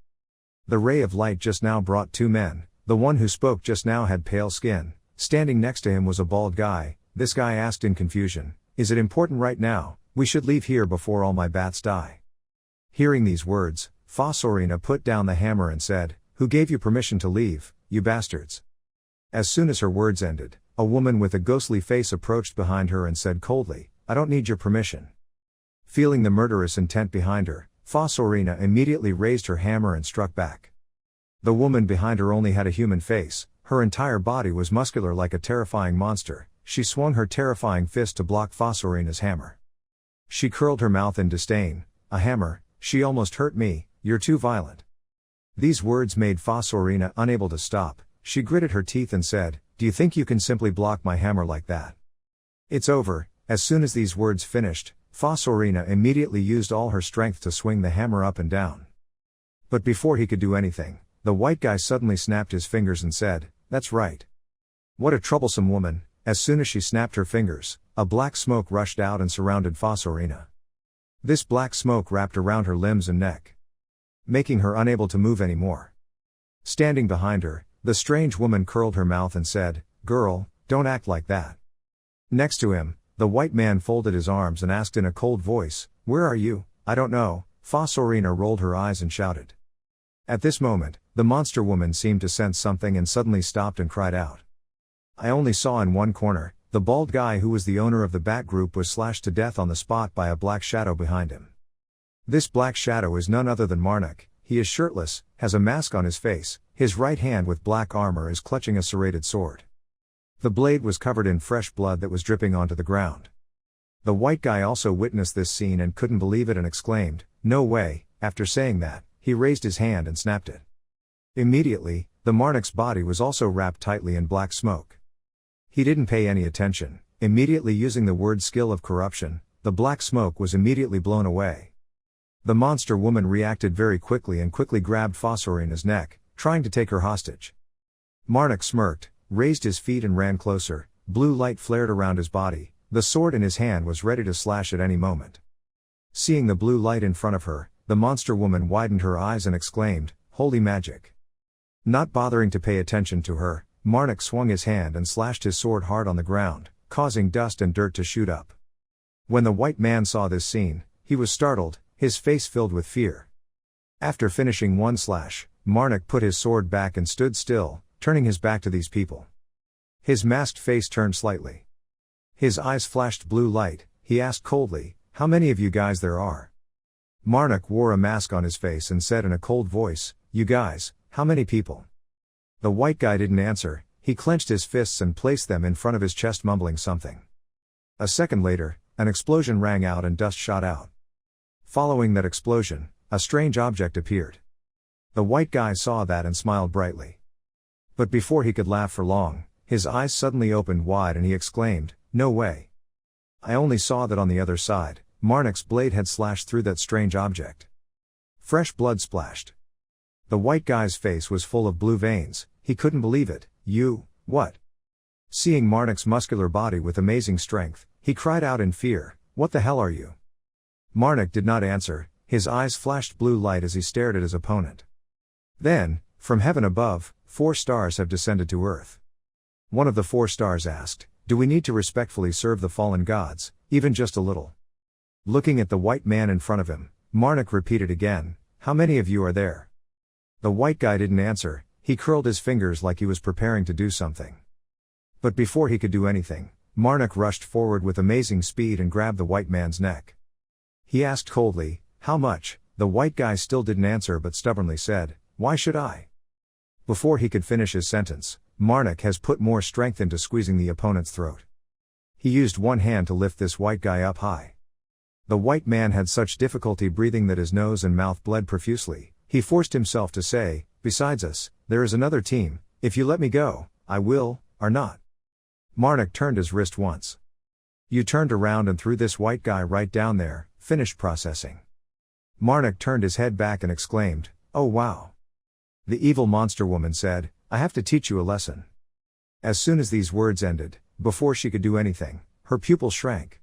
Speaker 1: The ray of light just now brought two men. The one who spoke just now had pale skin. Standing next to him was a bald guy. This guy asked in confusion, "Is it important right now? We should leave here before all my bats die." Hearing these words, Fossorina put down the hammer and said, "Who gave you permission to leave, you bastards?" As soon as her words ended, a woman with a ghostly face approached behind her and said coldly, "I don't need your permission." Feeling the murderous intent behind her, Fossorina immediately raised her hammer and struck back. The woman behind her only had a human face, her entire body was muscular like a terrifying monster. She swung her terrifying fist to block Fossorina's hammer. She curled her mouth in disdain. "A hammer? She almost hurt me, you're too violent." These words made Fossorina unable to stop. She gritted her teeth and said, "Do you think you can simply block my hammer like that? It's over." As soon as these words finished, Fossorina immediately used all her strength to swing the hammer up and down. But before he could do anything, the white guy suddenly snapped his fingers and said, "That's right. What a troublesome woman." As soon as she snapped her fingers, a black smoke rushed out and surrounded Fossorina. This black smoke wrapped around her limbs and neck, making her unable to move anymore. Standing behind her, the strange woman curled her mouth and said, "Girl, don't act like that." Next to him, the white man folded his arms and asked in a cold voice, "Where are you?" "I don't know." Fossorina rolled her eyes and shouted. At this moment, the monster woman seemed to sense something and suddenly stopped and cried out. I only saw in one corner, the bald guy who was the owner of the bat group was slashed to death on the spot by a black shadow behind him. This black shadow is none other than Marnik. He is shirtless, has a mask on his face, his right hand with black armor is clutching a serrated sword. The blade was covered in fresh blood that was dripping onto the ground. The white guy also witnessed this scene and couldn't believe it and exclaimed, "No way." After saying that, he raised his hand and snapped it. Immediately, the Marnik's body was also wrapped tightly in black smoke. He didn't pay any attention. Immediately using the word skill of corruption, the black smoke was immediately blown away. The monster woman reacted very quickly and quickly grabbed Fosorina's neck, trying to take her hostage. Marnik smirked, raised his feet and ran closer. Blue light flared around his body, the sword in his hand was ready to slash at any moment. Seeing the blue light in front of her, the monster woman widened her eyes and exclaimed, "Holy magic." Not bothering to pay attention to her, Marnik swung his hand and slashed his sword hard on the ground, causing dust and dirt to shoot up. When the white man saw this scene, he was startled, his face filled with fear. After finishing one slash, Marnik put his sword back and stood still, turning his back to these people. His masked face turned slightly. His eyes flashed blue light. He asked coldly, "How many of you guys there are?" Marnik wore a mask on his face and said in a cold voice, "You guys, how many people?" The white guy didn't answer. He clenched his fists and placed them in front of his chest, mumbling something. A second later, an explosion rang out and dust shot out. Following that explosion, a strange object appeared. The white guy saw that and smiled brightly. But before he could laugh for long, his eyes suddenly opened wide and he exclaimed, "No way. I only saw that on the other side." Marnik's blade had slashed through that strange object. Fresh blood splashed. The white guy's face was full of blue veins. He couldn't believe it. "You, what?" Seeing Marnik's muscular body with amazing strength, he cried out in fear, "What the hell are you?" Marnik did not answer. His eyes flashed blue light as he stared at his opponent. Then, from heaven above, 4 stars have descended to earth. One of the 4 stars asked, "Do we need to respectfully serve the fallen gods, even just a little?" Looking at the white man in front of him, Marnik repeated again, "How many of you are there?" The white guy didn't answer. He curled his fingers like he was preparing to do something. But before he could do anything, Marnik rushed forward with amazing speed and grabbed the white man's neck. He asked coldly, "How much?" The white guy still didn't answer but stubbornly said, "Why should I?" Before he could finish his sentence, Marnik has put more strength into squeezing the opponent's throat. He used one hand to lift this white guy up high. The white man had such difficulty breathing that his nose and mouth bled profusely. He forced himself to say, "Besides us, there is another team. If you let me go, I will, or not." Marnik turned his wrist once. "You turned around and threw this white guy right down there." Finished processing. Marnik turned his head back and exclaimed, "Oh wow." The evil monster woman said, "I have to teach you a lesson." As soon as these words ended, before she could do anything, her pupil shrank.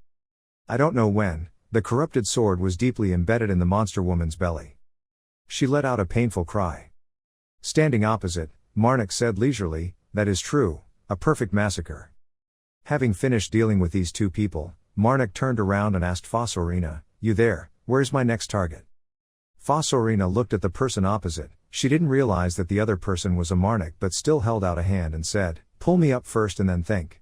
Speaker 1: I don't know when, the corrupted sword was deeply embedded in the monster woman's belly. She let out a painful cry. Standing opposite, Marnik said leisurely, "That is true, a perfect massacre." Having finished dealing with these 2 people, Marnik turned around and asked Fosorina, "You there, where's my next target?" Fosorina looked at the person opposite. She didn't realize that the other person was a Marnik but still held out a hand and said, "Pull me up first and then think."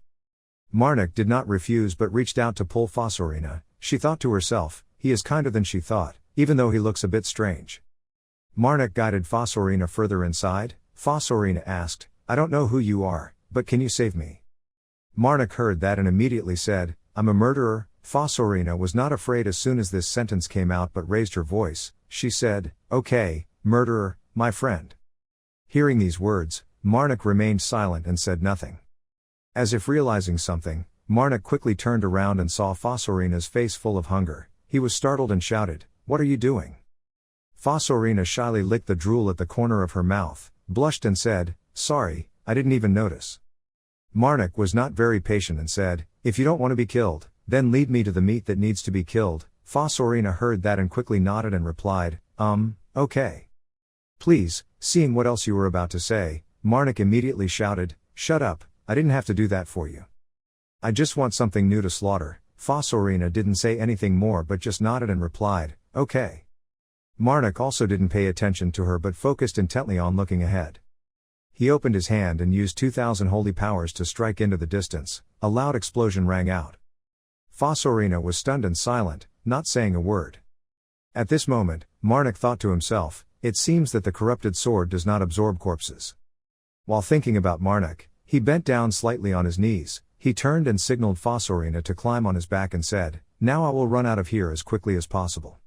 Speaker 1: Marnik did not refuse but reached out to pull Fosorina. She thought to herself, "He is kinder than she thought, even though he looks a bit strange." Marnik guided Fosorina further inside. Fosorina asked, "I don't know who you are, but can you save me?" Marnik heard that and immediately said, "I'm a murderer." Fosorina was not afraid as soon as this sentence came out but raised her voice. She said, "Okay, murderer, my friend." Hearing these words, Marnik remained silent and said nothing. As if realizing something, Marnik quickly turned around and saw Fosorina's face full of hunger. He was startled and shouted, "What are you doing?" Fosorina shyly licked the drool at the corner of her mouth, blushed and said, "Sorry, I didn't even notice." Marnik was not very patient and said, "If you don't want to be killed, then lead me to the meat that needs to be killed." Fosorina heard that and quickly nodded and replied, Okay. Please." Seeing what else you were about to say, Marnik immediately shouted, "Shut up, I didn't have to do that for you. I just want something new to slaughter." Fosorina didn't say anything more but just nodded and replied, "Okay." Marnik also didn't pay attention to her but focused intently on looking ahead. He opened his hand and used 2,000 holy powers to strike into the distance. A loud explosion rang out. Fosorina was stunned and silent, not saying a word. At this moment, Marnik thought to himself, it seems that the corrupted sword does not absorb corpses. While thinking about Marnik, he bent down slightly on his knees. He turned and signaled Fosorina to climb on his back and said, "Now I will run out of here as quickly as possible.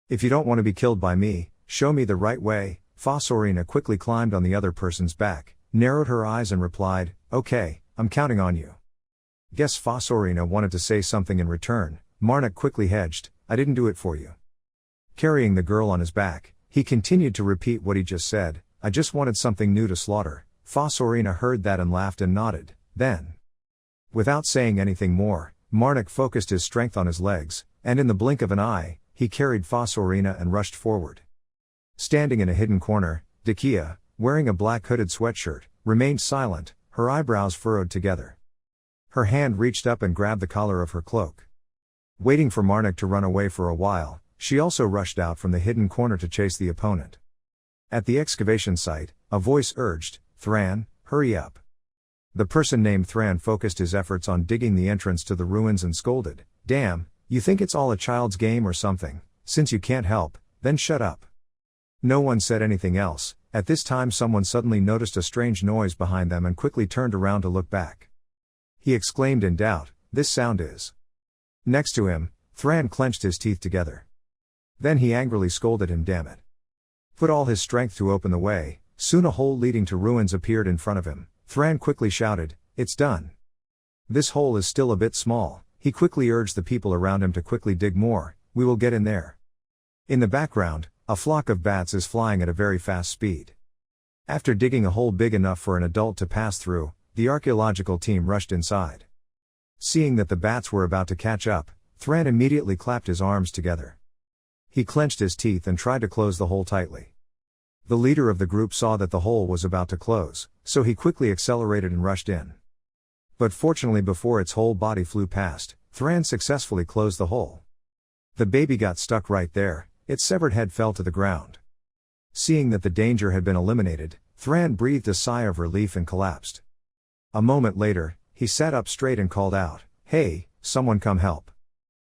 Speaker 1: If you don't want to be killed by me, show me the right way." Fosorina quickly climbed on the other person's back, narrowed her eyes and replied, "Okay, I'm counting on you." Guess Fosorina wanted to say something in return. Marnik quickly hedged, "I didn't do it for you." Carrying the girl on his back, he continued to repeat what he just said, "I just wanted something new to slaughter." Fosorina heard that and laughed and nodded. Then, without saying anything more, Marnik focused his strength on his legs, and in the blink of an eye, he carried Fosorina and rushed forward. Standing in a hidden corner, Decay, wearing a black hooded sweatshirt, remained silent, her eyebrows furrowed together. Her hand reached up and grabbed the collar of her cloak. Waiting for Marnik to run away for a while, she also rushed out from the hidden corner to chase the opponent. At the excavation site, a voice urged, "Thran, hurry up." The person named Thran focused his efforts on digging the entrance to the ruins and scolded, "Damn, you think it's all a child's game or something? Since you can't help, then shut up." No one said anything else. At this time someone suddenly noticed a strange noise behind them and quickly turned around to look back. He exclaimed in doubt, "This sound is." Next to him, Thran clenched his teeth together. Then he angrily scolded him, "Damn it." Put all his strength to open the way. Soon a hole leading to ruins appeared in front of him. Thran quickly shouted, "It's done." "This hole is still a bit small." He quickly urged the people around him to quickly dig more. "We will get in there." In the background, a flock of bats is flying at a very fast speed. After digging a hole big enough for an adult to pass through, the archaeological team rushed inside. Seeing that the bats were about to catch up, Thran immediately clapped his arms together. He clenched his teeth and tried to close the hole tightly. The leader of the group saw that the hole was about to close, so he quickly accelerated and rushed in. But fortunately before its whole body flew past, Thran successfully closed the hole. The baby got stuck right there, its severed head fell to the ground. Seeing that the danger had been eliminated, Thran breathed a sigh of relief and collapsed. A moment later, he sat up straight and called out, "Hey, someone come help."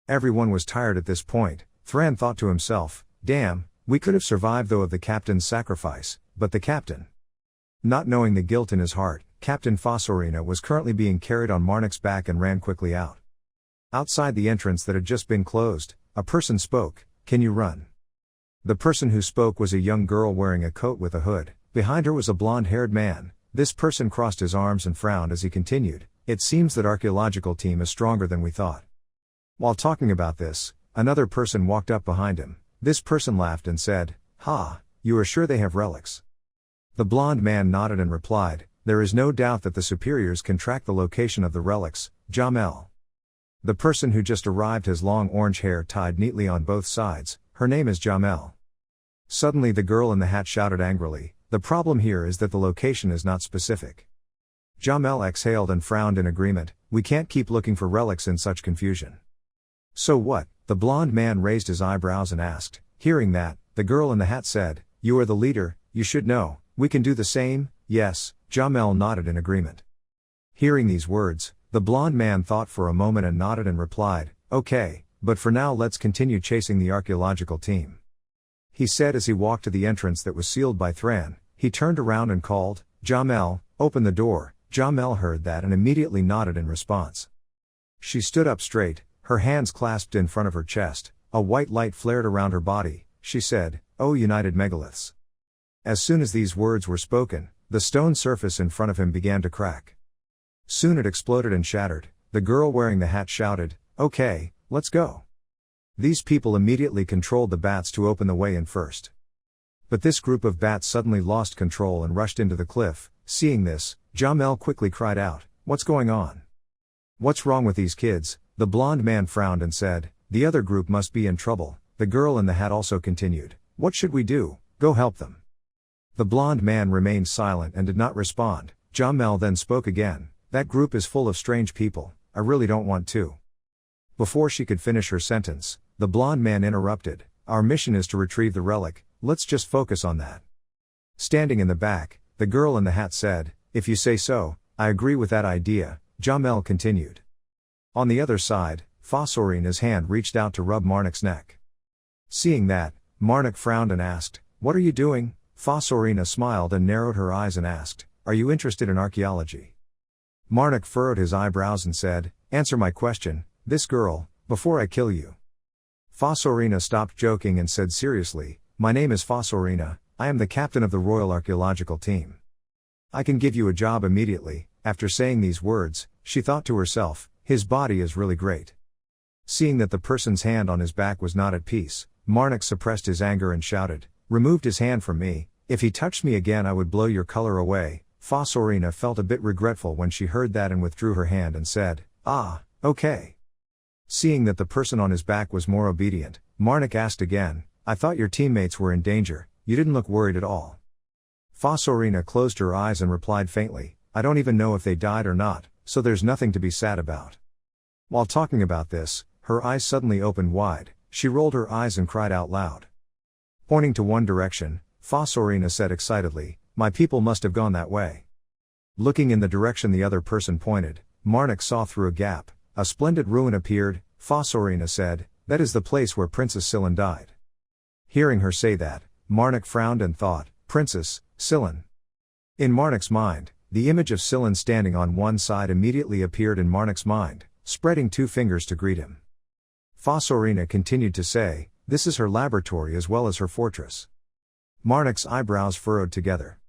Speaker 1: Everyone was tired at this point. Thran thought to himself, "Damn, we could have survived though of the captain's sacrifice, but the captain." Not knowing the guilt in his heart, Captain Fosorina was currently being carried on Marnik's back and ran quickly out. Outside the entrance that had just been closed, a person spoke, "Can you run?" The person who spoke was a young girl wearing a coat with a hood. Behind her was a blonde-haired man. This person crossed his arms and frowned as he continued, "It seems that archaeological team is stronger than we thought." While talking about this, another person walked up behind him. This person laughed and said, "Ha, you are sure they have relics?" The blonde man nodded and replied, "There is no doubt that the superiors can track the location of the relics, Jamel." The person who just arrived has long orange hair tied neatly on both sides. Her name is Jamel. Suddenly the girl in the hat shouted angrily, "The problem here is that the location is not specific." Jamel exhaled and frowned in agreement, "We can't keep looking for relics in such confusion." "So what?" The blonde man raised his eyebrows and asked. Hearing that, the girl in the hat said, "You are the leader, you should know. We can do the same." "Yes," Jamel nodded in agreement. Hearing these words, the blonde man thought for a moment and nodded and replied, "Okay, but for now let's continue chasing the archaeological team," he said as he walked to the entrance that was sealed by Thran. He turned around and called, "Jamel, open the door." Jamel heard that and immediately nodded in response. She stood up straight, her hands clasped in front of her chest. A white light flared around her body. She said, "O united megaliths." As soon as these words were spoken, the stone surface in front of him began to crack. Soon it exploded and shattered. The girl wearing the hat shouted, "Okay, let's go." These people immediately controlled the bats to open the way in first. But this group of bats suddenly lost control and rushed into the cliff. Seeing this, Jamel quickly cried out, "What's going on? What's wrong with these kids?" The blonde man frowned and said, "The other group must be in trouble." The girl in the hat also continued, "What should we do? Go help them." The blonde man remained silent and did not respond. Jamel then spoke again, "That group is full of strange people, I really don't want to." Before she could finish her sentence, the blonde man interrupted, "Our mission is to retrieve the relic, let's just focus on that." Standing in the back, the girl in the hat said. If you say so, I agree with that idea, Jamel continued. On the other side, Fosorina's hand reached out to rub Marnik's neck. Seeing that, Marnik frowned and asked, "What are you doing?" Fosorina smiled and narrowed her eyes and asked, "Are you interested in archaeology?" Marnik furrowed his eyebrows and said, "Answer my question, this girl, before I kill you." Fosorina stopped joking and said seriously, "My name is Fosorina, I am the captain of the Royal Archaeological Team. I can give you a job immediately." After saying these words, she thought to herself, "His body is really great." Seeing that the person's hand on his back was not at peace, Marnik suppressed his anger and shouted, "Removed his hand from me, if he touched me again I would blow your color away." Fosorina felt a bit regretful when she heard that and withdrew her hand and said, "Ah, okay." Seeing that the person on his back was more obedient, Marnik asked again, "I thought your teammates were in danger, you didn't look worried at all." Fosorina closed her eyes and replied faintly, "I don't even know if they died or not, so there's nothing to be sad about." While talking about this, her eyes suddenly opened wide, she rolled her eyes and cried out loud. Pointing to one direction, Fosorina said excitedly, "My people must have gone that way." Looking in the direction the other person pointed, Marnik saw through a gap, a splendid ruin appeared. Fosorina said, "That is the place where Princess Scylla died." Hearing her say that, Marnik frowned and thought, "Princess Scylla." In Marnik's mind, the image of Scylla standing on one side immediately appeared in Marnik's mind, spreading two fingers to greet him. Fosorina continued to say, "This is her laboratory as well as her fortress." Marnik's eyebrows furrowed together.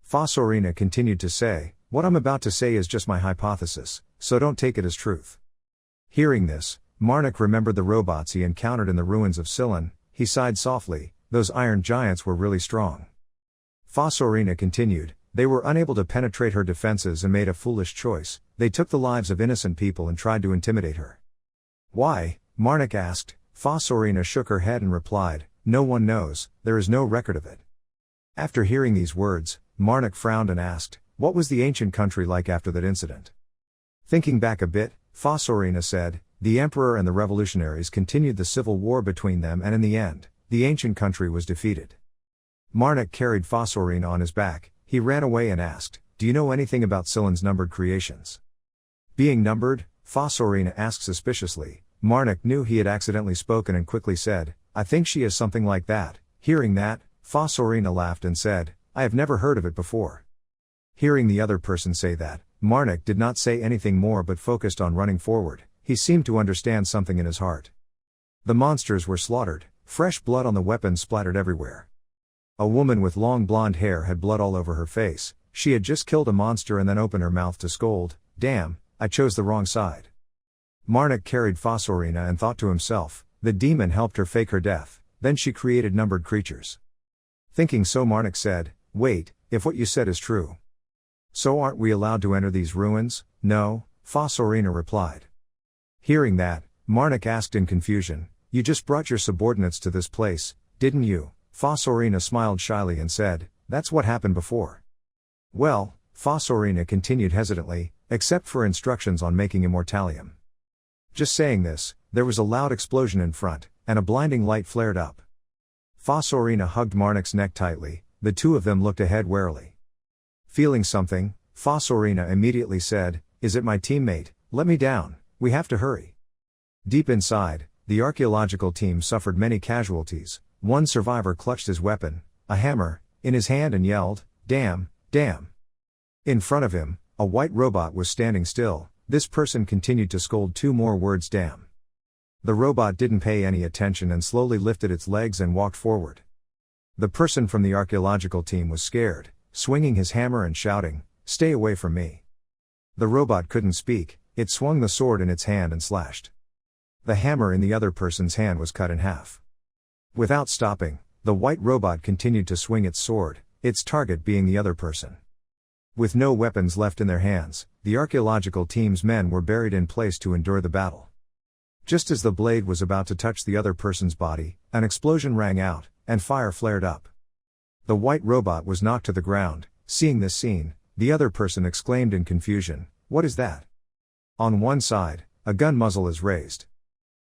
Speaker 1: Fosorina continued to say, "What I'm about to say is just my hypothesis, so don't take it as truth." Hearing this, Marnik remembered the robots he encountered in the ruins of Scylla. He sighed softly, those iron giants were really strong. Fosorina continued, "They were unable to penetrate her defenses and made a foolish choice, they took the lives of innocent people and tried to intimidate her." "Why?" Marnik asked. Fosorina shook her head and replied, "No one knows, there is no record of it." After hearing these words, Marnik frowned and asked, "What was the ancient country like after that incident?" Thinking back a bit, Fosorina said, "The emperor and the revolutionaries continued the civil war between them and in the end, the ancient country was defeated." Marnik carried Fosorina on his back, he ran away and asked, "Do you know anything about Scylla's numbered creations?" Being numbered, Fosorina asked suspiciously. Marnik knew he had accidentally spoken and quickly said, "I think she is something like that." Hearing that, Fosorina laughed and said, "I have never heard of it before." Hearing the other person say that, Marnik did not say anything more but focused on running forward. He seemed to understand something in his heart. The monsters were slaughtered, fresh blood on the weapons splattered everywhere. A woman with long blonde hair had blood all over her face. She had just killed a monster and then opened her mouth to scold, "Damn, I chose the wrong side." Marnik carried Fosorina and thought to himself, the demon helped her fake her death, then she created numbered creatures. Thinking so, Marnik said, "Wait, if what you said is true. So aren't we allowed to enter these ruins?" "No," Fosorina replied. Hearing that, Marnik asked in confusion, "You just brought your subordinates to this place, didn't you?" Fosorina smiled shyly and said, "That's what happened before." "Well," Fosorina continued hesitantly, "except for instructions on making immortalium." Just saying this, there was a loud explosion in front, and a blinding light flared up. Fosorina hugged Marnik's neck tightly, the two of them looked ahead warily. Feeling something, Fosorina immediately said, "Is it my teammate? Let me down, we have to hurry." Deep inside, the archaeological team suffered many casualties. One survivor clutched his weapon, a hammer, in his hand and yelled, "Damn, damn." In front of him, a white robot was standing still. This person continued to scold two more words, "Damn." The robot didn't pay any attention and slowly lifted its legs and walked forward. The person from the archaeological team was scared, swinging his hammer and shouting, "Stay away from me." The robot couldn't speak, it swung the sword in its hand and slashed. The hammer in the other person's hand was cut in half. Without stopping, the white robot continued to swing its sword, its target being the other person. With no weapons left in their hands, the archaeological team's men were buried in place to endure the battle. Just as the blade was about to touch the other person's body, an explosion rang out, and fire flared up. The white robot was knocked to the ground. Seeing this scene, the other person exclaimed in confusion, "What is that?" On one side, a gun muzzle is raised.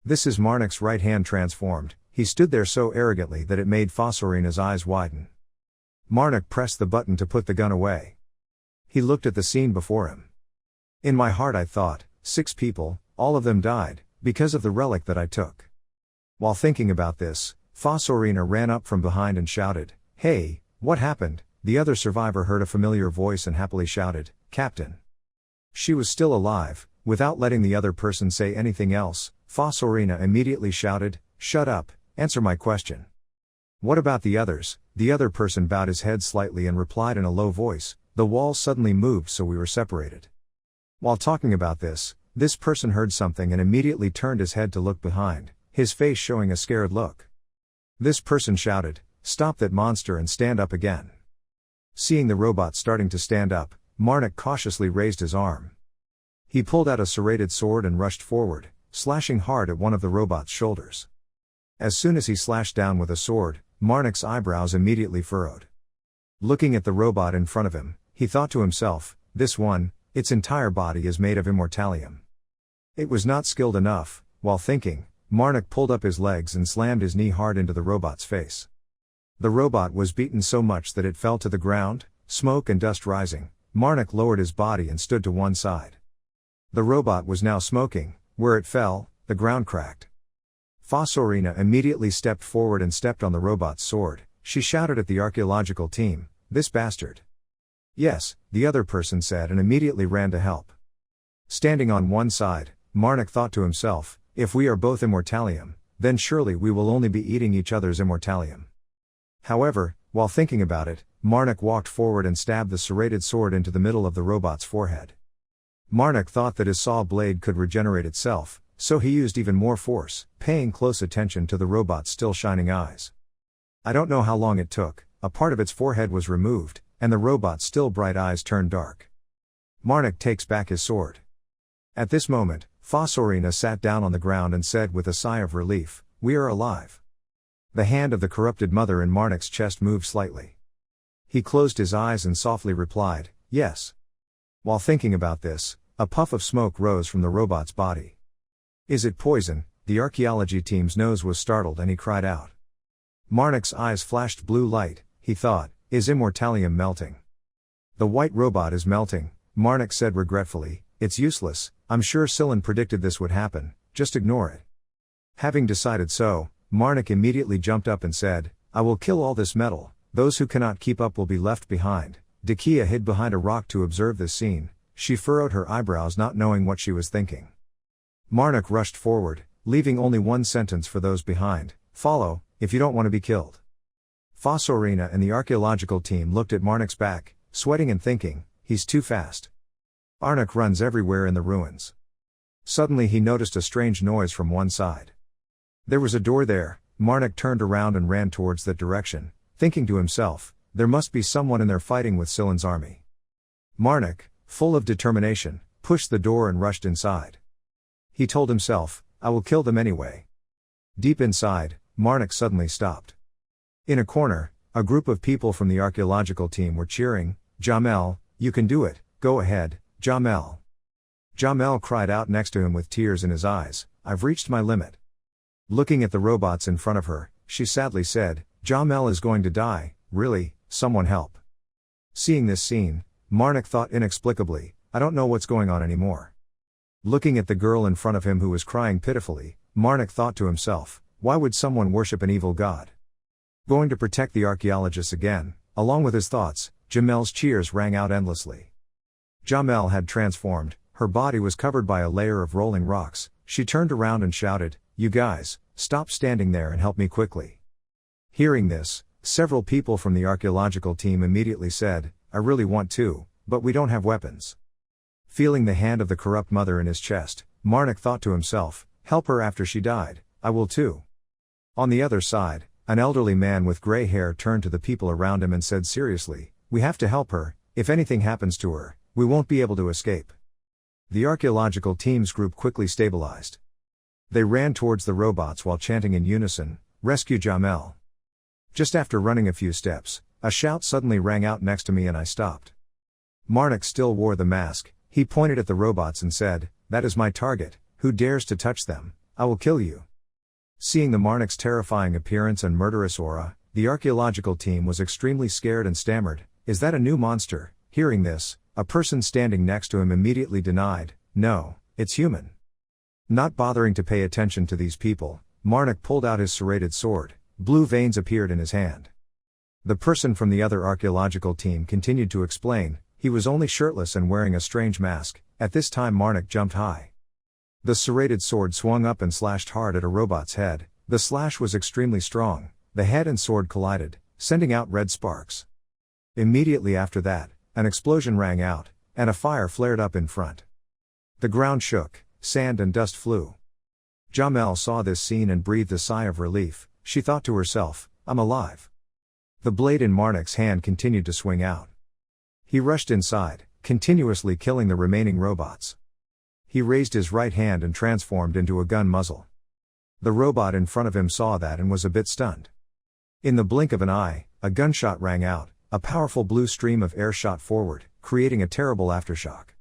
Speaker 1: This is Marnik's right hand transformed. He stood there so arrogantly that it made Fosorina's eyes widen. Marnik pressed the button to put the gun away. He looked at the scene before him. In my heart I thought, 6 people, all of them died, because of the relic that I took. While thinking about this, Fosorina ran up from behind and shouted, "Hey, what happened?" The other survivor heard a familiar voice and happily shouted, "Captain." She was still alive. Without letting the other person say anything else, Fosorina immediately shouted, "Shut up, answer my question." "What about the others?" The other person bowed his head slightly and replied in a low voice, "The wall suddenly moved so we were separated." While talking about this person heard something and immediately turned his head to look behind, his face showing a scared look. This person shouted, "Stop that monster and stand up again." Seeing the robot starting to stand up, Marnik cautiously raised his arm. He pulled out a serrated sword and rushed forward, slashing hard at one of the robot's shoulders. As soon as he slashed down with a sword, Marnik's eyebrows immediately furrowed. Looking at the robot in front of him, he thought to himself, "This one, its entire body is made of immortalium." It was not skilled enough. While thinking, Marnik pulled up his legs and slammed his knee hard into the robot's face. The robot was beaten so much that it fell to the ground, smoke and dust rising. Marnik lowered his body and stood to one side. The robot was now smoking. Where it fell, the ground cracked. Fosorina immediately stepped forward and stepped on the robot's sword. She shouted at the archaeological team, "This bastard." "Yes," the other person said and immediately ran to help. Standing on one side, Marnik thought to himself, "If we are both immortalium, then surely we will only be eating each other's immortalium." However, while thinking about it, Marnik walked forward and stabbed the serrated sword into the middle of the robot's forehead. Marnik thought that his saw blade could regenerate itself, so he used even more force, paying close attention to the robot's still shining eyes. I don't know how long it took, a part of its forehead was removed, and the robot's still bright eyes turned dark. Marnik takes back his sword. At this moment, Fosorina sat down on the ground and said with a sigh of relief, "We are alive." The hand of the corrupted mother in Marnik's chest moved slightly. He closed his eyes and softly replied, "Yes." While thinking about this, a puff of smoke rose from the robot's body. "Is it poison?" The archaeology team's nose was startled and he cried out. Marnik's eyes flashed blue light. He thought, "Is immortalium melting?" "The white robot is melting," Marnik said regretfully. "It's useless. I'm sure Silen predicted this would happen, just ignore it." Having decided so, Marnik immediately jumped up and said, "I will kill all this metal, those who cannot keep up will be left behind." Decay hid behind a rock to observe this scene. She furrowed her eyebrows not knowing what she was thinking. Marnik rushed forward, leaving only one sentence for those behind, "Follow, if you don't want to be killed." Fosorina and the archaeological team looked at Marnik's back, sweating and thinking, "He's too fast." Marnik runs everywhere in the ruins. Suddenly he noticed a strange noise from one side. There was a door there. Marnik turned around and ran towards that direction, thinking to himself, "There must be someone in there fighting with Silen's army." Marnik, full of determination, pushed the door and rushed inside. He told himself, "I will kill them anyway." Deep inside, Marnik suddenly stopped. In a corner, a group of people from the archaeological team were cheering, "Jamel, you can do it, go ahead, Jamel." Jamel cried out next to him with tears in his eyes, "I've reached my limit." Looking at the robots in front of her, she sadly said, "Jamel is going to die, really, someone help." Seeing this scene, Marnik thought inexplicably, "I don't know what's going on anymore." Looking at the girl in front of him who was crying pitifully, Marnik thought to himself, "Why would someone worship an evil god?" Going to protect the archaeologists again, along with his thoughts, Jamel's cheers rang out endlessly. Jamel had transformed, her body was covered by a layer of rolling rocks. She turned around and shouted, "You guys, stop standing there and help me quickly." Hearing this, several people from the archaeological team immediately said, "I really want to, but we don't have weapons." Feeling the hand of the corrupt mother in his chest, Marnik thought to himself, "Help her after she died, I will too." On the other side, an elderly man with gray hair turned to the people around him and said seriously, "We have to help her. If anything happens to her, we won't be able to escape." The archaeological team's group quickly stabilized. They ran towards the robots while chanting in unison, "Rescue Jamel." Just after running a few steps, a shout suddenly rang out next to me and I stopped. Marnik still wore the mask. He pointed at the robots and said, "That is my target. Who dares to touch them, I will kill you." Seeing the Marnik's terrifying appearance and murderous aura, the archaeological team was extremely scared and stammered, "Is that a new monster?" Hearing this, a person standing next to him immediately denied, "No, it's human." Not bothering to pay attention to these people, Marnik pulled out his serrated sword. Blue veins appeared in his hand. The person from the other archaeological team continued to explain, "He was only shirtless and wearing a strange mask." At this time Marnik jumped high. The serrated sword swung up and slashed hard at a robot's head. The slash was extremely strong. The head and sword collided, sending out red sparks. Immediately after that, an explosion rang out, and a fire flared up in front. The ground shook, sand and dust flew. Jamel saw this scene and breathed a sigh of relief. She thought to herself, "I'm alive." The blade in Marnik's hand continued to swing out. He rushed inside, continuously killing the remaining robots. He raised his right hand and transformed into a gun muzzle. The robot in front of him saw that and was a bit stunned. In the blink of an eye, a gunshot rang out, a powerful blue stream of air shot forward, creating a terrible aftershock.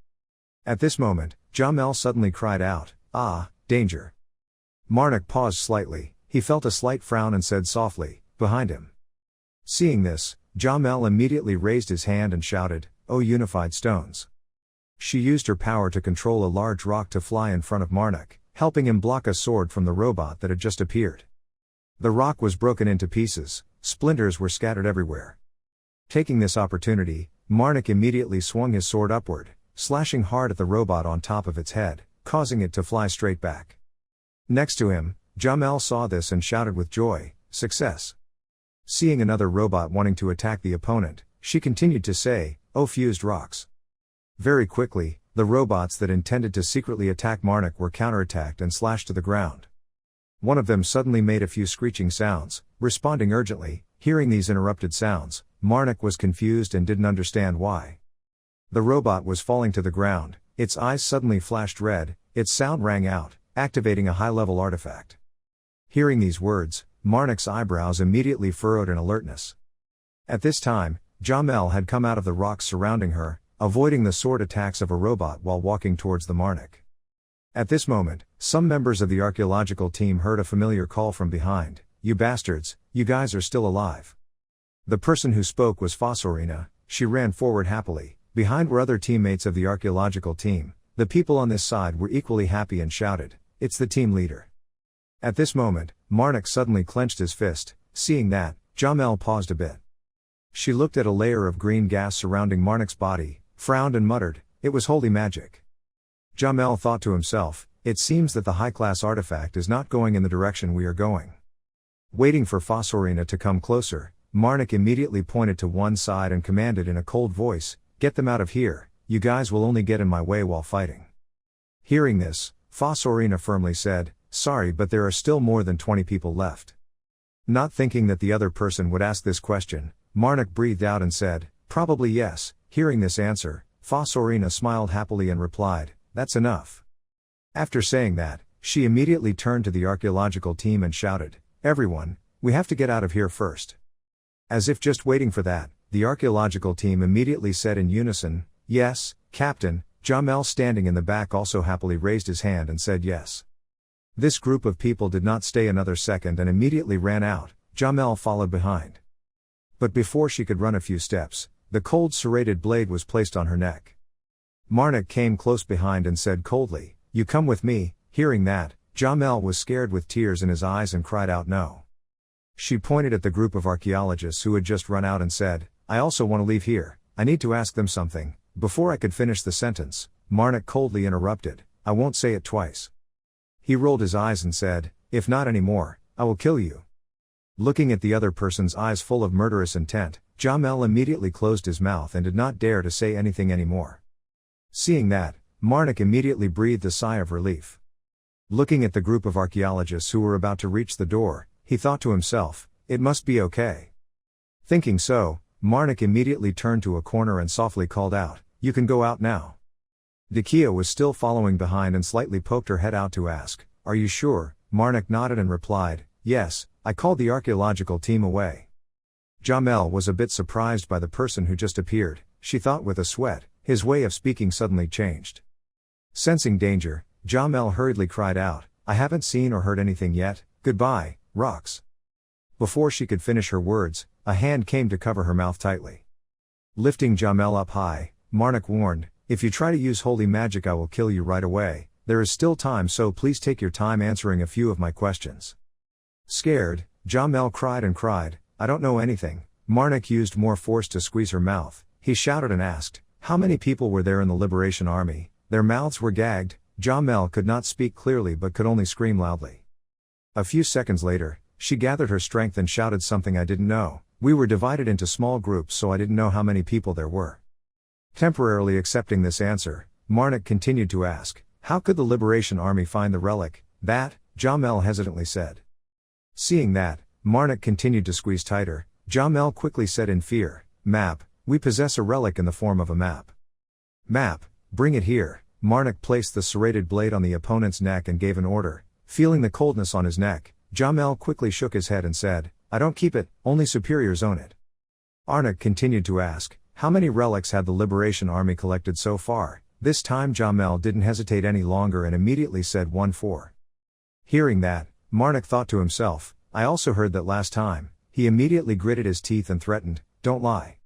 Speaker 1: At this moment, Jamel suddenly cried out, "Ah, danger." Marnik paused slightly, he felt a slight frown and said softly, "Behind him." Seeing this, Jamel immediately raised his hand and shouted, "Oh unified stones." She used her power to control a large rock to fly in front of Marnik, helping him block a sword from the robot that had just appeared. The rock was broken into pieces, splinters were scattered everywhere. Taking this opportunity, Marnik immediately swung his sword upward, slashing hard at the robot on top of its head, causing it to fly straight back. Next to him, Jamel saw this and shouted with joy, "Success." Seeing another robot wanting to attack the opponent, she continued to say, "Oh fused rocks." Very quickly, the robots that intended to secretly attack Marnik were counterattacked and slashed to the ground. One of them suddenly made a few screeching sounds, responding urgently. Hearing these interrupted sounds, Marnik was confused and didn't understand why. The robot was falling to the ground, its eyes suddenly flashed red, its sound rang out, activating a high-level artifact. Hearing these words, Marnik's eyebrows immediately furrowed in alertness. At this time, Jamel had come out of the rocks surrounding her, avoiding the sword attacks of a robot while walking towards the Marnik. At this moment, some members of the archaeological team heard a familiar call from behind, "You bastards, you guys are still alive." The person who spoke was Fosorina. She ran forward happily. Behind were other teammates of the archaeological team. The people on this side were equally happy and shouted, "It's the team leader." At this moment, Marnik suddenly clenched his fist. Seeing that, Jamel paused a bit. She looked at a layer of green gas surrounding Marnik's body, frowned and muttered, "It was holy magic." Jamel thought to himself, "It seems that the high-class artifact is not going in the direction we are going." Waiting for Fosorina to come closer, Marnik immediately pointed to one side and commanded in a cold voice, "Get them out of here, you guys will only get in my way while fighting." Hearing this, Fosorina firmly said, "Sorry, but there are still more than 20 people left." Not thinking that the other person would ask this question, Marnik breathed out and said, "Probably yes." Hearing this answer, Fosorina smiled happily and replied, "That's enough." After saying that, she immediately turned to the archaeological team and shouted, "Everyone, we have to get out of here first." As if just waiting for that, the archaeological team immediately said in unison, "Yes, Captain." Jamel standing in the back also happily raised his hand and said yes. This group of people did not stay another second and immediately ran out. Jamel followed behind. But before she could run a few steps, the cold serrated blade was placed on her neck. Marnik came close behind and said coldly, "You come with me." Hearing that, Jamel was scared with tears in his eyes and cried out no. She pointed at the group of archaeologists who had just run out and said, "I also want to leave here, I need to ask them something." Before I could finish the sentence, Marnik coldly interrupted, "I won't say it twice." He rolled his eyes and said, "If not anymore, I will kill you." Looking at the other person's eyes full of murderous intent, Jamel immediately closed his mouth and did not dare to say anything anymore. Seeing that, Marnik immediately breathed a sigh of relief. Looking at the group of archaeologists who were about to reach the door, he thought to himself, "It must be okay." Thinking so, Marnik immediately turned to a corner and softly called out, "You can go out now." Decay was still following behind and slightly poked her head out to ask, "Are you sure?" Marnik nodded and replied, "Yes, I called the archaeological team away." Jamel was a bit surprised by the person who just appeared. She thought with a sweat. His way of speaking suddenly changed. Sensing danger, Jamel hurriedly cried out, "I haven't seen or heard anything yet, goodbye, rocks." Before she could finish her words, a hand came to cover her mouth tightly. Lifting Jamel up high, Marnik warned, "If you try to use holy magic I will kill you right away. There is still time, so please take your time answering a few of my questions." Scared, Jamel cried and cried, "I don't know anything." Marnik used more force to squeeze her mouth. He shouted and asked, "How many people were there in the Liberation Army?" Their mouths were gagged. Jamel could not speak clearly but could only scream loudly. A few seconds later, she gathered her strength and shouted something I didn't know. "We were divided into small groups, so I didn't know how many people there were." Temporarily accepting this answer, Marnik continued to ask, "How could the Liberation Army find the relic?" "That," Jamel hesitantly said. Seeing that, Marnik continued to squeeze tighter. Jamel quickly said in fear, "Map, we possess a relic in the form of a map." "Map, bring it here." Marnik placed the serrated blade on the opponent's neck and gave an order. Feeling the coldness on his neck, Jamel quickly shook his head and said, "I don't keep it, only superiors own it." Arnik continued to ask, "How many relics had the Liberation Army collected so far?" This time Jamel didn't hesitate any longer and immediately said 1-4. Hearing that, Marnik thought to himself, "I also heard that last time." He immediately gritted his teeth and threatened, "Don't lie.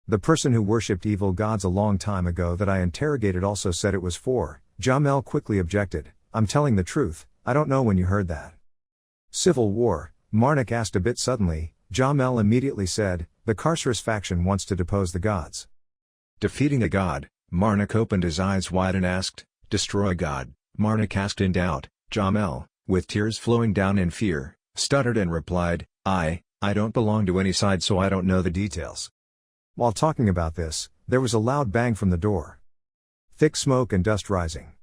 Speaker 1: The person who worshipped evil gods a long time ago that I interrogated also said it was 4. Jamel quickly objected, "I'm telling the truth, I don't know when you heard that." "Civil war?" Marnik asked a bit suddenly. Jamel immediately said, "The Carcerous faction wants to depose the gods."
Speaker 2: Defeating a god, Marnik opened his eyes wide and asked, "Destroy God?" Marnik asked in doubt. Jamel, with tears flowing down in fear, stuttered and replied, I don't belong to any side, so I don't know the details." While talking about this, there was a loud bang from the door. Thick smoke and dust rising.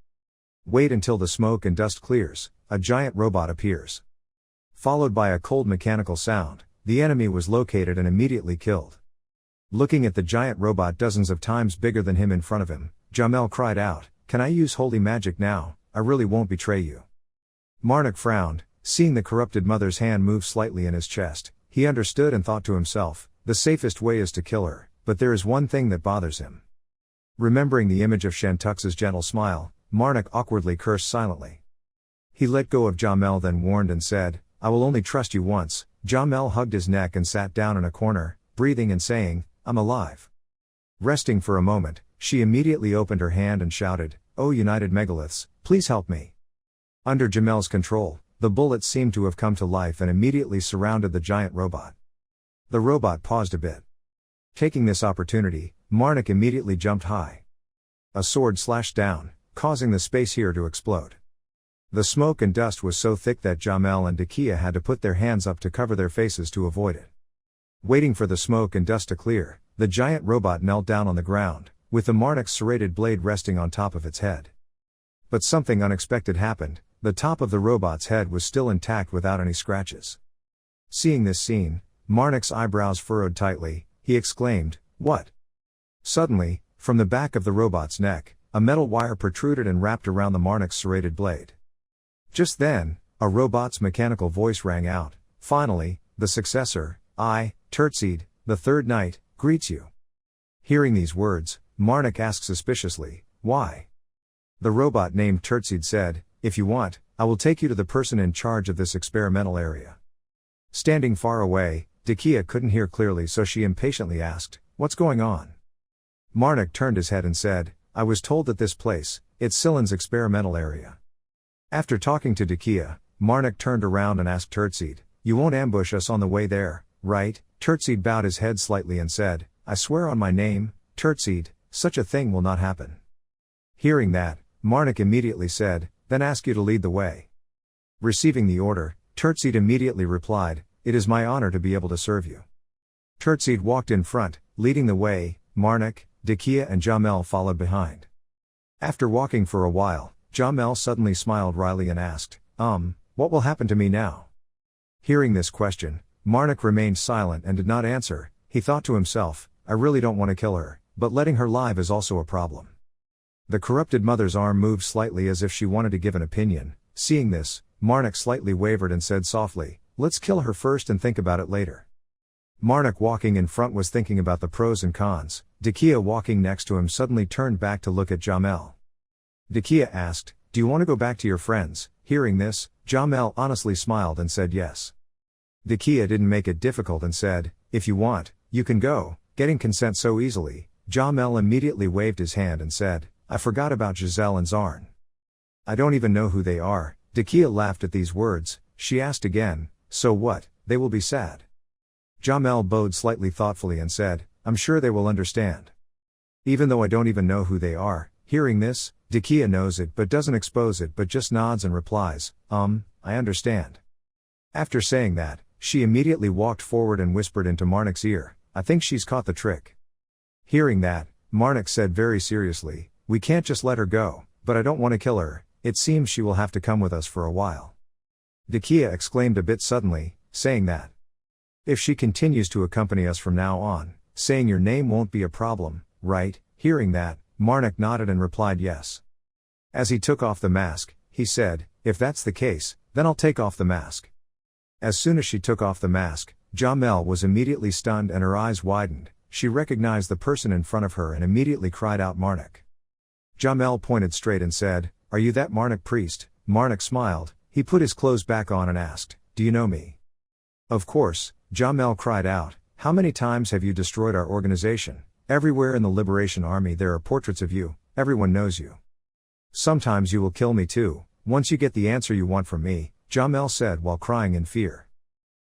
Speaker 2: Wait until the smoke and dust clears, a giant robot appears. Followed by a cold mechanical sound, the enemy was located and immediately killed. Looking at the giant robot dozens of times bigger than him in front of him, Jamel cried out, "Can I use holy magic now? I really won't betray you." Marnik frowned, seeing the corrupted mother's hand move slightly in his chest. He understood and thought to himself, the safest way is to kill her, but there is one thing that bothers him. Remembering the image of Shantux's gentle smile, Marnik awkwardly cursed silently. He let go of Jamel, then warned and said, "I will only trust you once." Jamel hugged his neck and sat down in a corner, breathing and saying, "I'm alive." Resting for a moment, she immediately opened her hand and shouted, "Oh united megaliths, please help me." Under Jamel's control, the bullets seemed to have come to life and immediately surrounded the giant robot. The robot paused a bit. Taking this opportunity, Marnik immediately jumped high. A sword slashed down, causing the space here to explode. The smoke and dust was so thick that Jamel and Decay had to put their hands up to cover their faces to avoid it. Waiting for the smoke and dust to clear, the giant robot knelt down on the ground, with the Marnik's serrated blade resting on top of its head. But something unexpected happened. The top of the robot's head was still intact without any scratches. Seeing this scene, Marnik's eyebrows furrowed tightly. He exclaimed, "What?" Suddenly, from the back of the robot's neck, a metal wire protruded and wrapped around the Marnik's serrated blade. Just then, a robot's mechanical voice rang out, "Finally, the successor, Tertseed, the third knight, greets you." Hearing these words, Marnik asked suspiciously, "Why?" The robot named Tertseed said, "If you want, I will take you to the person in charge of this experimental area." Standing far away, Decay couldn't hear clearly, so she impatiently asked, "What's going on?" Marnik turned his head and said, "I was told that this place, it's Scyllin's experimental area." After talking to Decay, Marnik turned around and asked Tertseed, "You won't ambush us on the way there, right?" Tertseed bowed his head slightly and said, "I swear on my name, Tertseed, such a thing will not happen." Hearing that, Marnik immediately said, "Then ask you to lead the way." Receiving the order, Tertseed immediately replied, "It is my honor to be able to serve you." Tertseed walked in front, leading the way. Marnik, Decay and Jamel followed behind. After walking for a while, Jamel suddenly smiled wryly and asked, What will happen to me now?" Hearing this question, Marnik remained silent and did not answer. He thought to himself, "I really don't want to kill her, but letting her live is also a problem." The corrupted mother's arm moved slightly as if she wanted to give an opinion. Seeing this, Marnik slightly wavered and said softly, "Let's kill her first and think about it later." Marnik walking in front was thinking about the pros and cons. Decay walking next to him suddenly turned back to look at Jamel. Decay asked, "Do you want to go back to your friends?" Hearing this, Jamel honestly smiled and said yes.
Speaker 1: Decay didn't make it difficult and said, if you want, you can go, getting consent so easily. Jamel immediately waved his hand and said, I forgot about Giselle and Zarn. I don't even know who they are. Decay laughed at these words. She asked again, so what, they will be sad. Jamel bowed slightly thoughtfully and said, I'm sure they will understand. Even though I don't even know who they are. Hearing this, Decay knows it but doesn't expose it but just nods and replies, I understand. After saying that, she immediately walked forward and whispered into Marnik's ear, I think she's caught the trick. Hearing that, Marnik said very seriously, we can't just let her go, but I don't want to kill her, it seems she will have to come with us for a while. Decay exclaimed a bit suddenly, saying that. If she continues to accompany us from now on, saying your name won't be a problem, right? Hearing that, Marnik nodded and replied yes. As he took off the mask, he said, if that's the case, then I'll take off the mask. As soon as she took off the mask, Jamel was immediately stunned and her eyes widened. She recognized the person in front of her and immediately cried out Marnik. Jamel pointed straight and said, are you that Marnik priest? Marnik smiled, he put his clothes back on and asked, do you know me? Of course, Jamel cried out, how many times have you destroyed our organization? Everywhere in the Liberation Army there are portraits of you, everyone knows you. Sometimes you will kill me too, once you get the answer you want from me, Jamel said while crying in fear.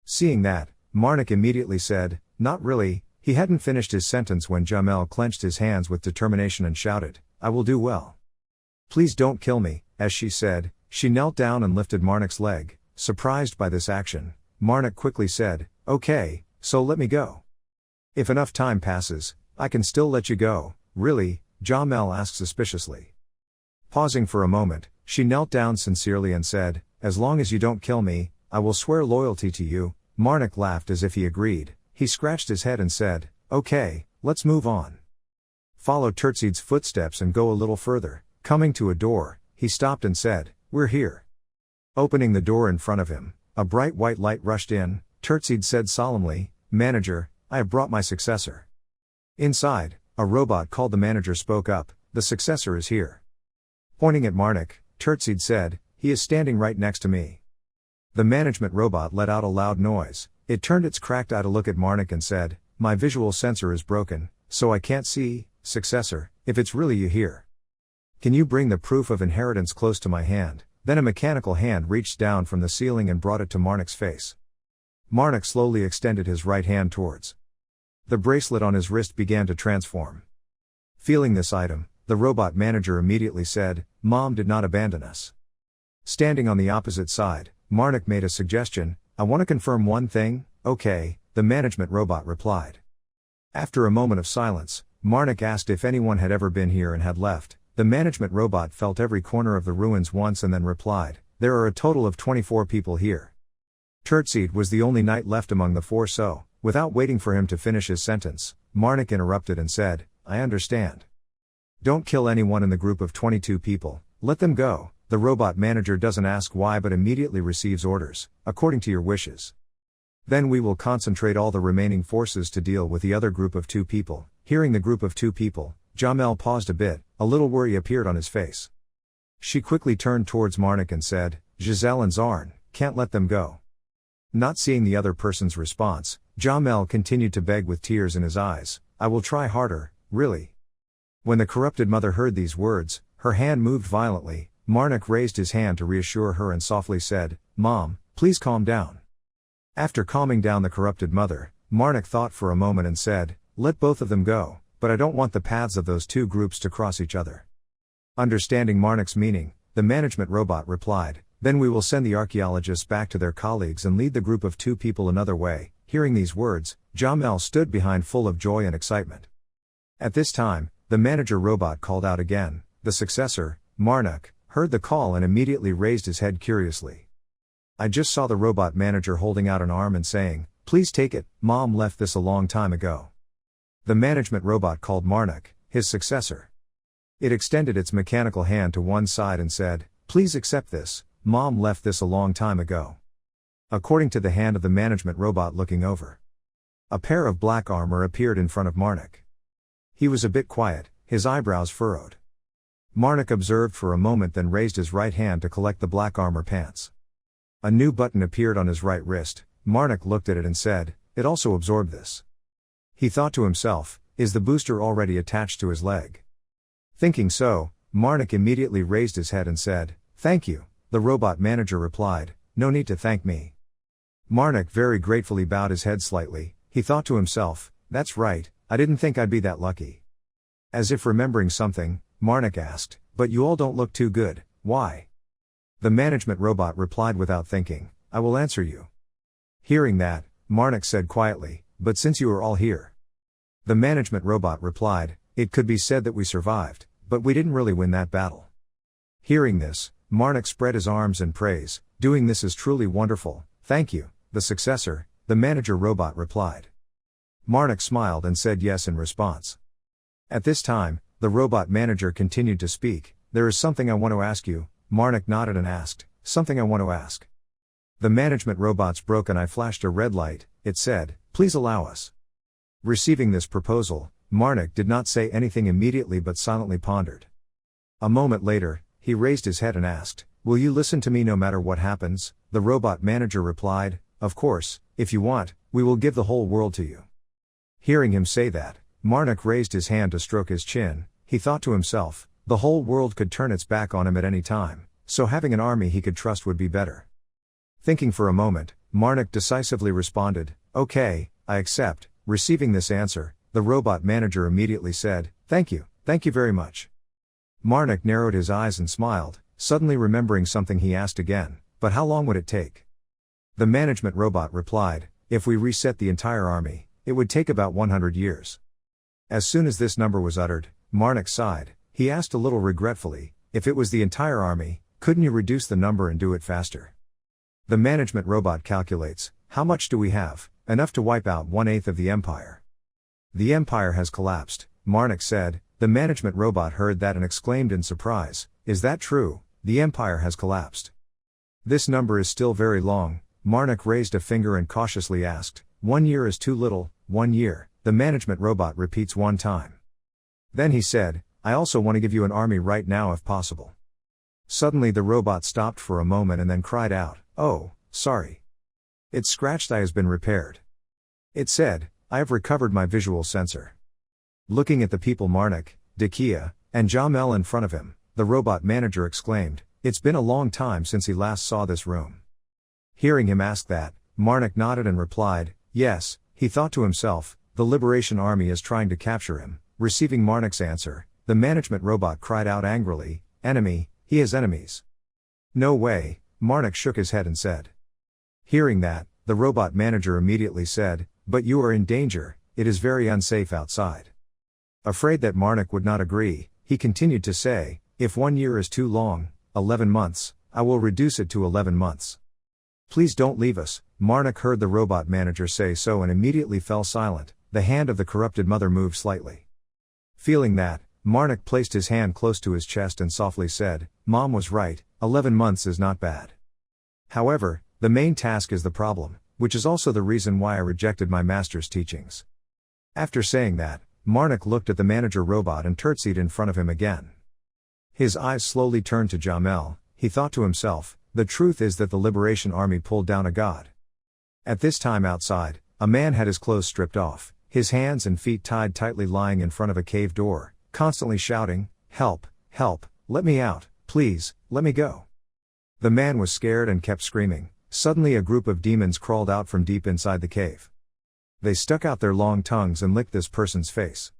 Speaker 1: Seeing that, Marnik immediately said, not really. He hadn't finished his sentence when Jamel clenched his hands with determination and shouted, I will do well. Please don't kill me, as she said, she knelt down and lifted Marnik's leg. Surprised by this action, Marnik quickly said, okay, so let me go. If enough time passes, I can still let you go, really? Jamel asked suspiciously. Pausing for a moment, she knelt down sincerely and said, as long as you don't kill me, I will swear loyalty to you. Marnik laughed as if he agreed. He scratched his head and said, okay, let's move on. Follow Tertsid's footsteps and go a little further. Coming to a door, he stopped and said, we're here. Opening the door in front of him, a bright white light rushed in. Tertsid said solemnly, manager, I have brought my successor. Inside, a robot called the manager spoke up, the successor is here. Pointing at Marnik, Tertsid said, he is standing right next to me. The management robot let out a loud noise. It turned its cracked eye to look at Marnik and said, my visual sensor is broken, so I can't see, successor, if it's really you here. Can you bring the proof of inheritance close to my hand? Then a mechanical hand reached down from the ceiling and brought it to Marnik's face. Marnik slowly extended his right hand towards. The bracelet on his wrist began to transform. Feeling this item, the robot manager immediately said, Mom did not abandon us. Standing on the opposite side, Marnik made a suggestion, I want to confirm one thing. Okay, the management robot replied. After a moment of silence, Marnik asked if anyone had ever been here and had left. The management robot felt every corner of the ruins once and then replied, there are a total of 24 people here. Tertsid was the only knight left among the four, so, without waiting for him to finish his sentence, Marnik interrupted and said, I understand. Don't kill anyone in the group of 22 people, let them go. The robot manager doesn't ask why but immediately receives orders, according to your wishes. Then we will concentrate all the remaining forces to deal with the other group of 2 people. Hearing the group of 2 people, Jamel paused a bit, a little worry appeared on his face. She quickly turned towards Marnik and said, Giselle and Zarn, can't let them go. Not seeing the other person's response, Jamel continued to beg with tears in his eyes, I will try harder, really. When the corrupted mother heard these words, her hand moved violently. Marnik raised his hand to reassure her and softly said, Mom, please calm down. After calming down the corrupted mother, Marnik thought for a moment and said, let both of them go, but I don't want the paths of those 2 groups to cross each other. Understanding Marnik's meaning, the management robot replied, then we will send the archaeologists back to their colleagues and lead the group of 2 people another way. Hearing these words, Jamel stood behind full of joy and excitement. At this time, the manager robot called out again, the successor, Marnik, heard the call and immediately raised his head curiously. I just saw the robot manager holding out an arm and saying, please take it, Mom left this a long time ago. The management robot called Marnik, his successor. It extended its mechanical hand to one side and said, please accept this, Mom left this a long time ago. According to the hand of the management robot looking over. A pair of black armor appeared in front of Marnik. He was a bit quiet, his eyebrows furrowed. Marnik observed for a moment then raised his right hand to collect the black armor pants. A new button appeared on his right wrist. Marnik looked at it and said, it also absorbed this. He thought to himself, is the booster already attached to his leg? Thinking so, Marnik immediately raised his head and said, thank you. The robot manager replied, no need to thank me. Marnik very gratefully bowed his head slightly. He thought to himself, that's right, I didn't think I'd be that lucky. As if remembering something, Marnik asked, but you all don't look too good, why? The management robot replied without thinking, I will answer you. Hearing that, Marnik said quietly, but since you are all here. The management robot replied, it could be said that we survived, but we didn't really win that battle. Hearing this, Marnik spread his arms in praise, doing this is truly wonderful, thank you, the successor, the manager robot replied. Marnik smiled and said yes in response. At this time, the robot manager continued to speak, there is something I want to ask you. Marnik nodded and asked, something I want to ask. The management robot's broken eye flashed a red light, it said, please allow us. Receiving this proposal, Marnik did not say anything immediately but silently pondered. A moment later, he raised his head and asked, will you listen to me no matter what happens? The robot manager replied, of course, if you want, we will give the whole world to you. Hearing him say that, Marnik raised his hand to stroke his chin. He thought to himself, the whole world could turn its back on him at any time, so having an army he could trust would be better. Thinking for a moment, Marnik decisively responded, okay, I accept. Receiving this answer, the robot manager immediately said, thank you very much. Marnik narrowed his eyes and smiled, suddenly remembering something he asked again, but how long would it take? The management robot replied, if we reset the entire army, it would take about 100 years. As soon as this number was uttered, Marnik sighed. He asked a little regretfully, if it was the entire army, couldn't you reduce the number and do it faster? The management robot calculates, how much do we have? Enough to wipe out 1/8 of the empire. The empire has collapsed, Marnik said. The management robot heard that and exclaimed in surprise, is that true? The empire has collapsed. This number is still very long. Marnik raised a finger and cautiously asked, 1 year is too little. 1 year, the management robot repeats 1 time. Then he said, I also want to give you an army right now if possible. Suddenly the robot stopped for a moment and then cried out, oh, sorry. Its scratched eye has been repaired. It said, I have recovered my visual sensor. Looking at the people Marnik, Decay, and Jamel in front of him, the robot manager exclaimed, it's been a long time since he last saw this room. Hearing him ask that, Marnik nodded and replied, yes. He thought to himself, the Liberation Army is trying to capture him. Receiving Marnik's answer, the management robot cried out angrily, enemy, he has enemies. No way, Marnik shook his head and said. Hearing that, the robot manager immediately said, but you are in danger, it is very unsafe outside. Afraid that Marnik would not agree, he continued to say, if 1 year is too long, 11 months, I will reduce it to 11 months. Please don't leave us. Marnik heard the robot manager say so and immediately fell silent. The hand of the corrupted mother moved slightly. Feeling that, Marnik placed his hand close to his chest and softly said, Mom was right, 11 months is not bad. However, the main task is the problem, which is also the reason why I rejected my master's teachings. After saying that, Marnik looked at the manager robot and curtsied in front of him again. His eyes slowly turned to Jamel. He thought to himself, the truth is that the Liberation Army pulled down a god. At this time outside, a man had his clothes stripped off, his hands and feet tied tightly lying in front of a cave door, constantly shouting, help, help, let me out, please, let me go. The man was scared and kept screaming. Suddenly a group of demons crawled out from deep inside the cave. They stuck out their long tongues and licked this person's face.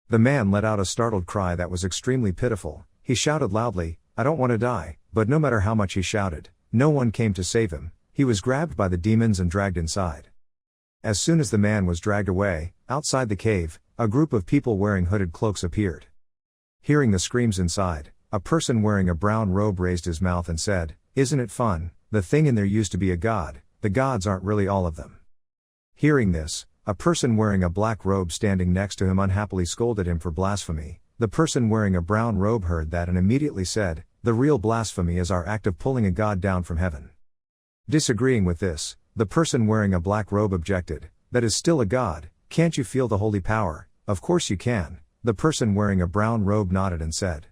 Speaker 1: The man let out a startled cry that was extremely pitiful. He shouted loudly, I don't want to die, but no matter how much he shouted, no one came to save him. He was grabbed by the demons and dragged inside. As soon as the man was dragged away, outside the cave, a group of people wearing hooded cloaks appeared. Hearing the screams inside, a person wearing a brown robe raised his mouth and said, isn't it fun? The thing in there used to be a god, the gods aren't really all of them. Hearing this, a person wearing a black robe standing next to him unhappily scolded him for blasphemy. The person wearing a brown robe heard that and immediately said, the real blasphemy is our act of pulling a god down from heaven. Disagreeing with this, the person wearing a black robe objected, that is still a god, can't you feel the holy power? Of course you can. The person wearing a brown robe nodded and said.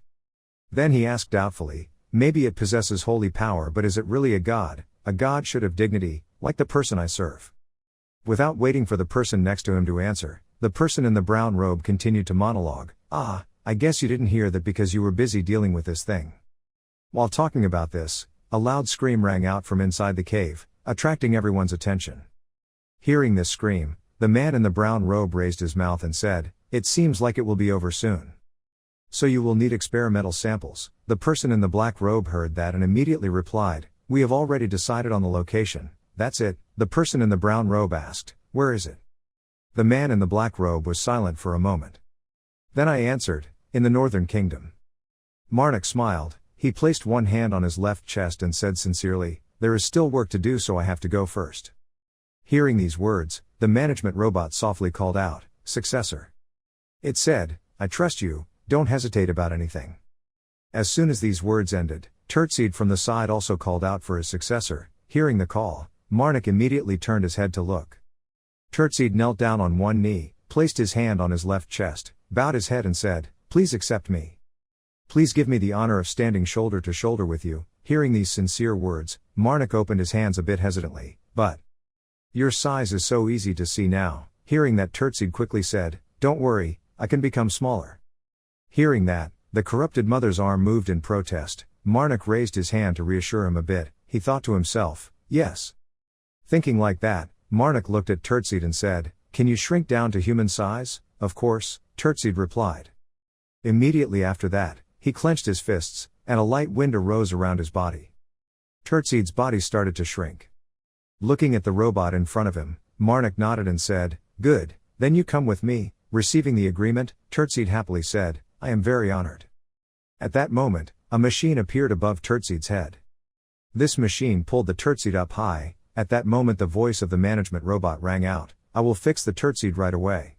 Speaker 1: Then he asked doubtfully, maybe it possesses holy power but is it really a god? A god should have dignity, like the person I serve. Without waiting for the person next to him to answer, the person in the brown robe continued to monologue. I guess you didn't hear that because you were busy dealing with this thing. While talking about this, a loud scream rang out from inside the cave, attracting everyone's attention. Hearing this scream, the man in the brown robe raised his mouth and said, "It seems like it will be over soon. So you will need experimental samples." The person in the black robe heard that and immediately replied, "We have already decided on the location." "That's it?" the person in the brown robe asked. "Where is it?" The man in the black robe was silent for a moment. Then I answered, "In the Northern Kingdom." Marnik smiled. He placed one hand on his left chest and said sincerely, "There is still work to do, so I have to go first." Hearing these words, the management robot softly called out, "Successor." It said, "I trust you, don't hesitate about anything." As soon as these words ended, Tertseid from the side also called out for his successor. Hearing the call, Marnik immediately turned his head to look. Tertseid knelt down on one knee, placed his hand on his left chest, bowed his head and said, "Please accept me. Please give me the honor of standing shoulder to shoulder with you." Hearing these sincere words, Marnik opened his hands a bit hesitantly, "But your size is so easy to see now." Hearing that, Tertseid quickly said, "Don't worry, I can become smaller." Hearing that, the corrupted mother's arm moved in protest. Marnik raised his hand to reassure him a bit. He thought to himself, "Yes." Thinking like that, Marnik looked at Tertseid and said, "Can you shrink down to human size?" "Of course," Tertseid replied. Immediately after that, he clenched his fists, and a light wind arose around his body. Tertseid's body started to shrink. Looking at the robot in front of him, Marnik nodded and said, "Good, then you come with me." Receiving the agreement, Tertseid happily said, "I am very honored." At that moment, a machine appeared above Tertseid's head. This machine pulled the Tertseid up high. At that moment the voice of the management robot rang out, "I will fix the Tertseid right away."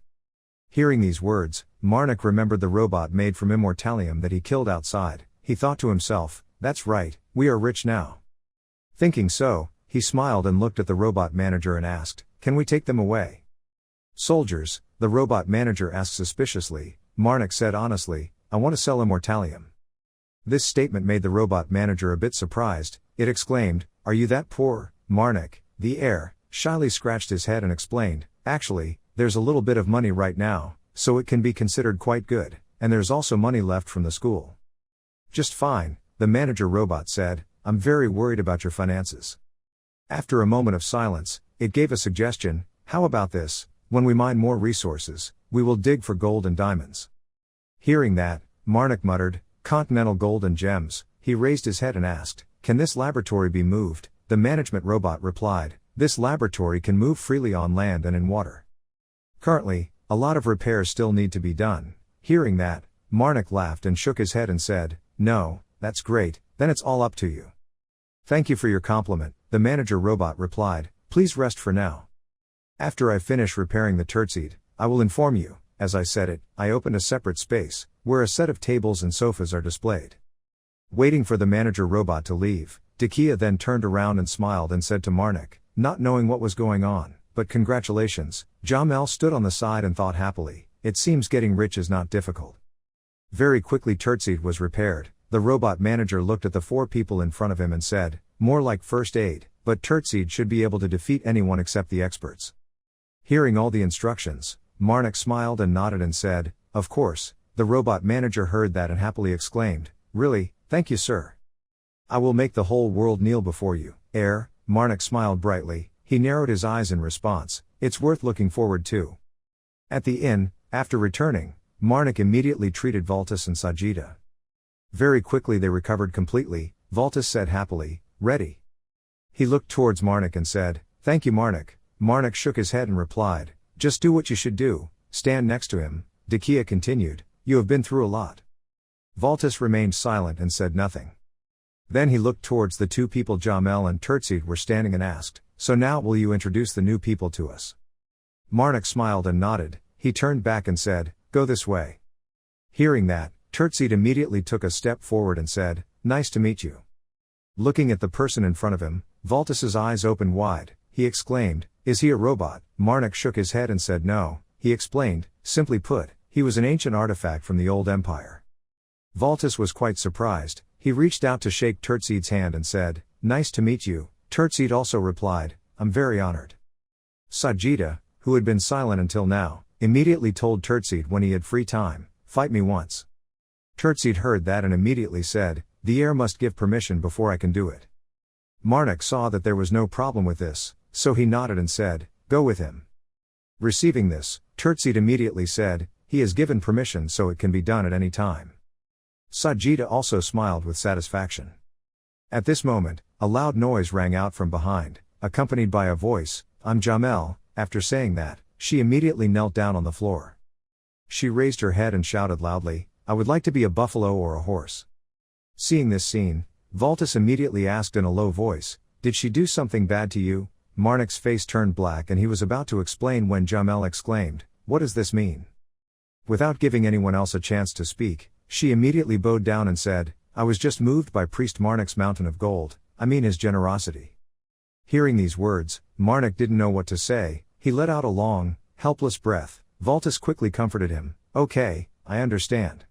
Speaker 1: Hearing these words, Marnik remembered the robot made from immortalium that he killed outside. He thought to himself, "That's right, we are rich now." Thinking so, he smiled and looked at the robot manager and asked, "Can we take them away?" "Soldiers," the robot manager asked suspiciously. Marnik said honestly, "I want to sell immortalium." This statement made the robot manager a bit surprised. It exclaimed, "Are you that poor?" Marnik, the heir, shyly scratched his head and explained, "Actually, there's a little bit of money right now, so it can be considered quite good, and there's also money left from the school." "Just fine," the manager robot said. "I'm very worried about your finances." After a moment of silence, it gave a suggestion. "How about this? When we mine more resources, we will dig for gold and diamonds." Hearing that, Marnik muttered, "Continental gold and gems." He raised his head and asked, "Can this laboratory be moved?" The management robot replied, "This laboratory can move freely on land and in water. Currently, a lot of repairs still need to be done." Hearing that, Marnik laughed and shook his head and said, "No, that's great, then it's all up to you." "Thank you for your compliment," the manager robot replied. "Please rest for now. After I finish repairing the Tertseid, I will inform you." As I said it, I opened a separate space, where a set of tables and sofas are displayed. Waiting for the manager robot to leave, Decay then turned around and smiled and said to Marnik, not knowing what was going on, "But congratulations." Jamel stood on the side and thought happily, "It seems getting rich is not difficult." Very quickly Tertseid was repaired. The robot manager looked at the four people in front of him and said, "More like first aid, but Tertseid should be able to defeat anyone except the experts." Hearing all the instructions, Marnik smiled and nodded and said, "Of course." The robot manager heard that and happily exclaimed, "Really, thank you sir. I will make the whole world kneel before you, heir." Marnik smiled brightly. He narrowed his eyes in response, "It's worth looking forward to." At the inn, after returning, Marnik immediately treated Valtis and Sajida. Very quickly they recovered completely. Valtis said happily, "Ready." He looked towards Marnik and said, "Thank you Marnik." Marnik shook his head and replied, "Just do what you should do, stand next to him." Decay continued, "You have been through a lot." Valtis remained silent and said nothing. Then he looked towards the two people Jamel and Tertseid were standing and asked, "So now will you introduce the new people to us?" Marnik smiled and nodded. He turned back and said, "Go this way." Hearing that, Tertseid immediately took a step forward and said, "Nice to meet you." Looking at the person in front of him, Valtis's eyes opened wide. He exclaimed, "Is he a robot?" Marnik shook his head and said no. He explained, "Simply put, he was an ancient artifact from the old empire." Valtis was quite surprised. He reached out to shake Tertseid's hand and said, "Nice to meet you." Tertseid also replied, I'm very honored. Sajida, who had been silent until now, immediately told Turtseed when he had free time, fight me once. Turtseed heard that and immediately said, the heir must give permission before I can do it. Marnik saw that there was no problem with this, so he nodded and said, go with him. Receiving this, Turtseed immediately said, he has given permission so it can be done at any time. Sajida also smiled with satisfaction. At this moment, a loud noise rang out from behind, accompanied by a voice, I'm Jamel. After saying that, she immediately knelt down on the floor. She raised her head and shouted loudly, I would like to be a buffalo or a horse. Seeing this scene, Valtis immediately asked in a low voice, did she do something bad to you? Marnik's face turned black and he was about to explain when Jamel exclaimed, what does this mean? Without giving anyone else a chance to speak, she immediately bowed down and said, I was just moved by Priest Marnik's mountain of gold, I mean his generosity. Hearing these words, Marnik didn't know what to say, he let out a long, helpless breath. Valtis quickly comforted him, okay, I understand.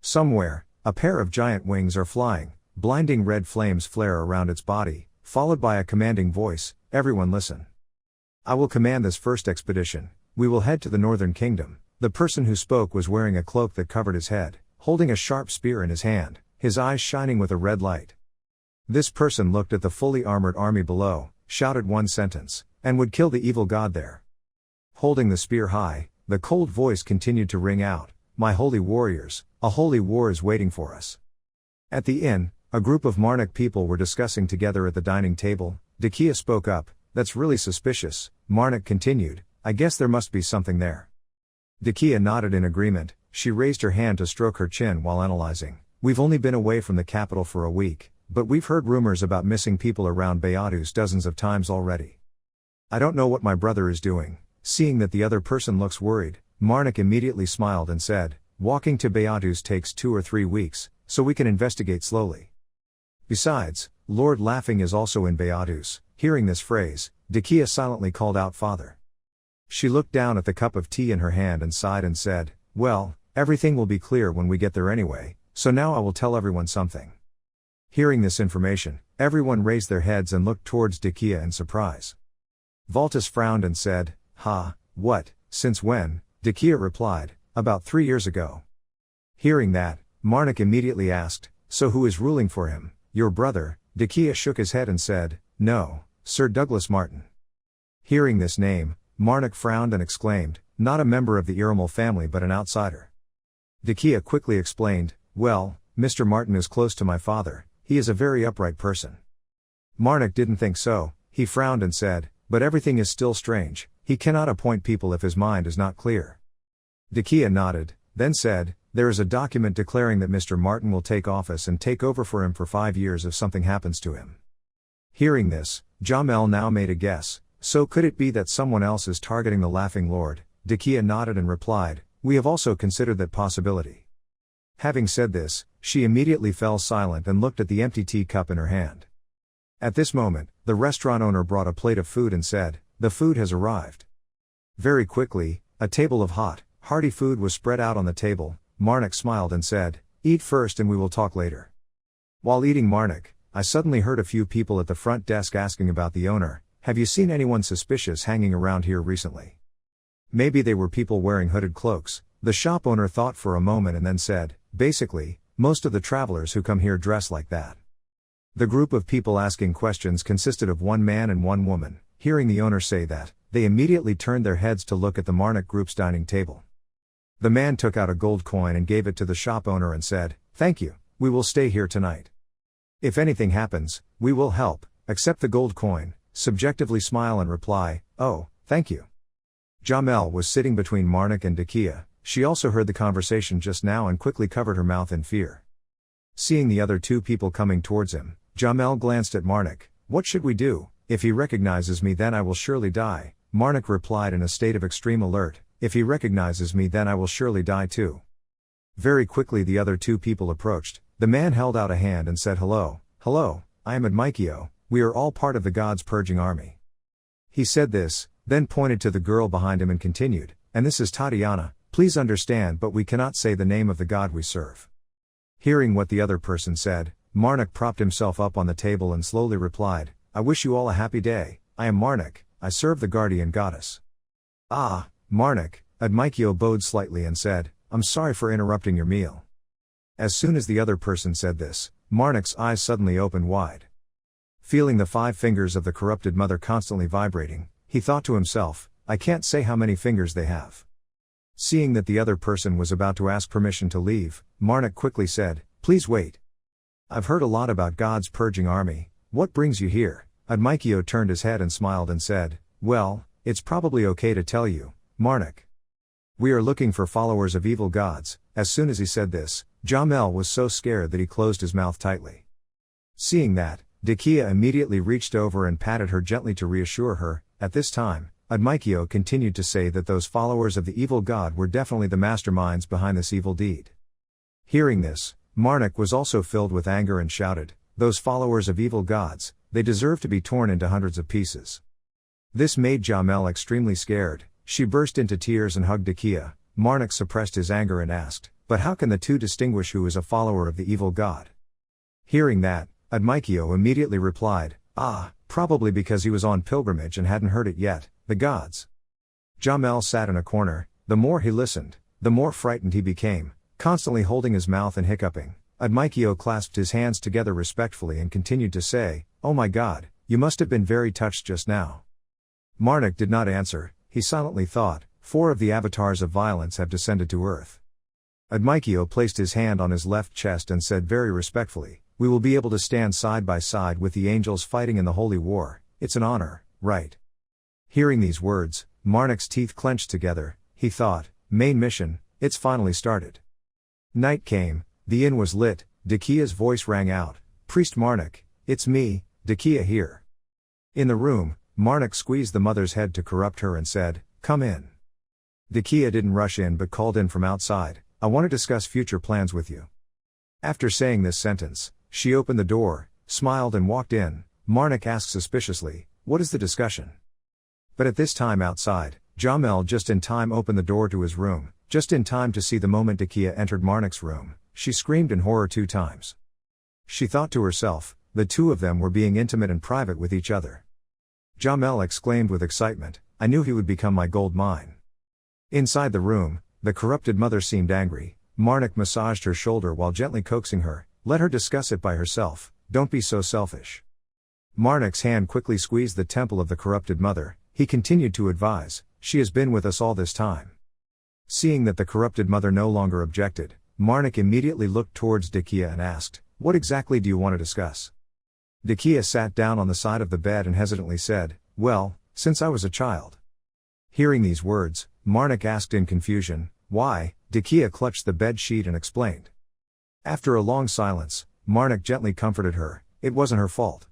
Speaker 1: Somewhere, a pair of giant wings are flying, blinding red flames flare around its body, followed by a commanding voice, everyone listen. I will command this first expedition, we will head to the northern kingdom. The person who spoke was wearing a cloak that covered his head, holding a sharp spear in his hand, his eyes shining with a red light. This person looked at the fully armored army below, shouted one sentence, and would kill the evil god there. Holding the spear high, the cold voice continued to ring out, my holy warriors, a holy war is waiting for us. At the inn, a group of Marnik people were discussing together at the dining table. Decay spoke up, that's really suspicious. Marnik continued, I guess there must be something there. Decay nodded in agreement, she raised her hand to stroke her chin while analyzing, we've only been away from the capital for a week, but we've heard rumors about missing people around Beatus dozens of times already. I don't know what my brother is doing. Seeing that the other person looks worried, Marnik immediately smiled and said, walking to Beatus takes 2 or 3 weeks, so we can investigate slowly. Besides, Lord Laughing is also in Beatus. Hearing this phrase, Decay silently called out Father. She looked down at the cup of tea in her hand and sighed and said, well, everything will be clear when we get there anyway, so now I will tell everyone something. Hearing this information, everyone raised their heads and looked towards Decay in surprise. Valtis frowned and said, ha, what, since when? Decay replied, about 3 years ago. Hearing that, Marnik immediately asked, so who is ruling for him, your brother? Decay shook his head and said, no, Sir Douglas Martin. Hearing this name, Marnik frowned and exclaimed, not a member of the Iramal family but an outsider. Decay quickly explained, well, Mr. Martin is close to my father, he is a very upright person. Marnik didn't think so, he frowned and said, but everything is still strange, he cannot appoint people if his mind is not clear. Decay nodded, then said, there is a document declaring that Mr. Martin will take office and take over for him for 5 years if something happens to him. Hearing this, Jamel now made a guess, so could it be that someone else is targeting the Laughing Lord? Decay nodded and replied, we have also considered that possibility. Having said this, she immediately fell silent and looked at the empty teacup in her hand. At this moment, the restaurant owner brought a plate of food and said, the food has arrived. Very quickly, a table of hot, hearty food was spread out on the table. Marnik smiled and said, eat first and we will talk later. While eating Marnik, I suddenly heard a few people at the front desk asking about the owner, have you seen anyone suspicious hanging around here recently? Maybe they were people wearing hooded cloaks. The shop owner thought for a moment and then said, basically, most of the travelers who come here dress like that. The group of people asking questions consisted of one man and one woman. Hearing the owner say that, they immediately turned their heads to look at the Marnik group's dining table. The man took out a gold coin and gave it to the shop owner and said, thank you, we will stay here tonight. If anything happens, we will help. Accept the gold coin, subjectively smile and reply, oh, thank you. Jamel was sitting between Marnik and Decay. She also heard the conversation just now and quickly covered her mouth in fear. Seeing the other 2 people coming towards him, Jamel glanced at Marnik, what should we do? If he recognizes me then I will surely die. Marnik replied in a state of extreme alert, if he recognizes me then I will surely die too. Very quickly the other 2 people approached. The man held out a hand and said hello, I am Admikio, we are all part of the God's purging army. He said this, then pointed to the girl behind him and continued, and this is Tatiana, please understand but we cannot say the name of the God we serve. Hearing what the other person said, Marnik propped himself up on the table and slowly replied, I wish you all a happy day, I am Marnik, I serve the guardian goddess. Ah, Marnik, Admikyo bowed slightly and said, I'm sorry for interrupting your meal. As soon as the other person said this, Marnik's eyes suddenly opened wide. Feeling the 5 fingers of the corrupted mother constantly vibrating, he thought to himself, I can't say how many fingers they have. Seeing that the other person was about to ask permission to leave, Marnik quickly said, please wait. I've heard a lot about God's purging army, what brings you here? Admikyo turned his head and smiled and said, well, it's probably okay to tell you, Marnik. We are looking for followers of evil gods. As soon as he said this, Jamel was so scared that he closed his mouth tightly. Seeing that, Decay immediately reached over and patted her gently to reassure her. At this time, Admikyo continued to say that those followers of the evil god were definitely the masterminds behind this evil deed. Hearing this, Marnik was also filled with anger and shouted, those followers of evil gods, they deserve to be torn into hundreds of pieces. This made Jamel extremely scared. She burst into tears and hugged Decay. Marnik suppressed his anger and asked, but how can the two distinguish who is a follower of the evil god? Hearing that, Admikyo immediately replied, probably because he was on pilgrimage and hadn't heard it yet, the gods. Jamel sat in a corner. The more he listened, the more frightened he became, constantly holding his mouth and hiccuping. Admikyo clasped his hands together respectfully and continued to say, oh my god, you must have been very touched just now. Marnik did not answer. He silently thought, 4 of the avatars of violence have descended to earth. Admikyo placed his hand on his left chest and said very respectfully, we will be able to stand side by side with the angels fighting in the holy war, it's an honor, right? Hearing these words, Marnik's teeth clenched together. He thought, main mission, it's finally started. Night came, the inn was lit. Decay's voice rang out, Priest Marnik, it's me, Decay here. In the room, Marnik squeezed the mother's head to corrupt her and said, come in. Decay didn't rush in but called in from outside, I want to discuss future plans with you. After saying this sentence, she opened the door, smiled and walked in. Marnik asked suspiciously, what is the discussion? But at this time outside, Jamel just in time opened the door to his room, just in time to see the moment Decay entered Marnik's room. She screamed in horror 2 times. She thought to herself, the two of them were being intimate and private with each other. Jamel exclaimed with excitement, I knew he would become my gold mine. Inside the room, the corrupted mother seemed angry. Marnik massaged her shoulder while gently coaxing her, let her discuss it by herself, don't be so selfish. Marnik's hand quickly squeezed the temple of the corrupted mother. He continued to advise, she has been with us all this time. Seeing that the corrupted mother no longer objected, Marnik immediately looked towards Decay and asked, what exactly do you want to discuss? Decay sat down on the side of the bed and hesitantly said, well, since I was a child. Hearing these words, Marnik asked in confusion, why? Decay clutched the bed sheet and explained. After a long silence, Marnik gently comforted her, it wasn't her fault.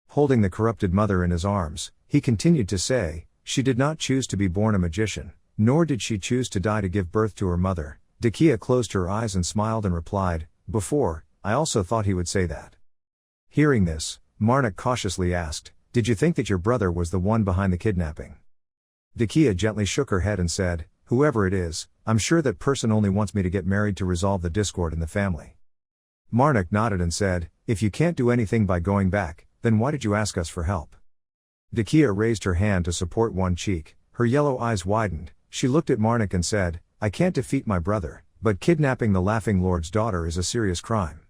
Speaker 1: Holding the corrupted mother in his arms, he continued to say, she did not choose to be born a magician, nor did she choose to die to give birth to her mother. Decay closed her eyes and smiled and replied, before, I also thought he would say that. Hearing this, Marnik cautiously asked, did you think that your brother was the one behind the kidnapping? Decay gently shook her head and said, whoever it is, I'm sure that person only wants me to get married to resolve the discord in the family. Marnik nodded and said, if you can't do anything by going back, then why did you ask us for help? Decay raised her hand to support one cheek, her yellow eyes widened, she looked at Marnik and said, I can't defeat my brother, but kidnapping the Laughing Lord's daughter is a serious crime.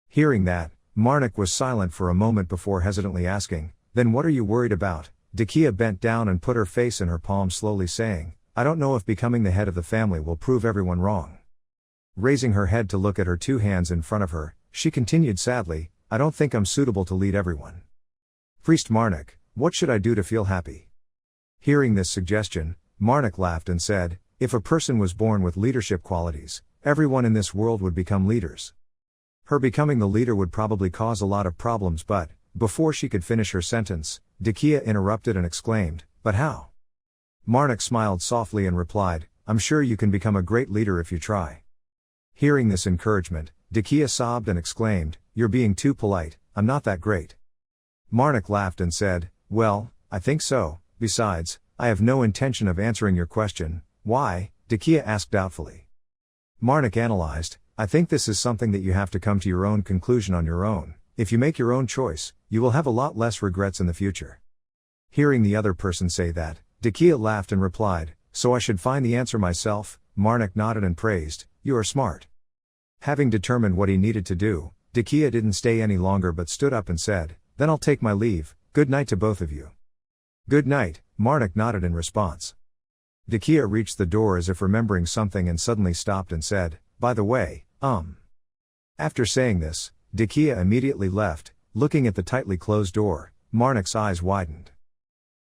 Speaker 1: Hearing that, Marnik was silent for a moment before hesitantly asking, then what are you worried about? Decay bent down and put her face in her palm slowly saying, I don't know if becoming the head of the family will prove everyone wrong. Raising her head to look at her 2 hands in front of her, she continued sadly, I don't think I'm suitable to lead everyone. Priest Marnik, what should I do to feel happy? Hearing this suggestion, Marnik laughed and said, if a person was born with leadership qualities, everyone in this world would become leaders. Her becoming the leader would probably cause a lot of problems but, before she could finish her sentence, Decay interrupted and exclaimed, but how? Marnik smiled softly and replied, I'm sure you can become a great leader if you try. Hearing this encouragement, Decay sobbed and exclaimed, you're being too polite, I'm not that great. Marnik laughed and said, well, I think so, besides, I have no intention of answering your question, why? Decay asked doubtfully. Marnik analyzed, I think this is something that you have to come to your own conclusion on your own. If you make your own choice, you will have a lot less regrets in the future. Hearing the other person say that, Decay laughed and replied, "So I should find the answer myself?" Marnik nodded and praised, "You are smart." Having determined what he needed to do, Decay didn't stay any longer but stood up and said, "Then I'll take my leave, good night to both of you." "Good night," Marnik nodded in response. Decay reached the door as if remembering something and suddenly stopped and said, "By the way, After saying this, Decay immediately left. Looking at the tightly closed door, Marnik's eyes widened.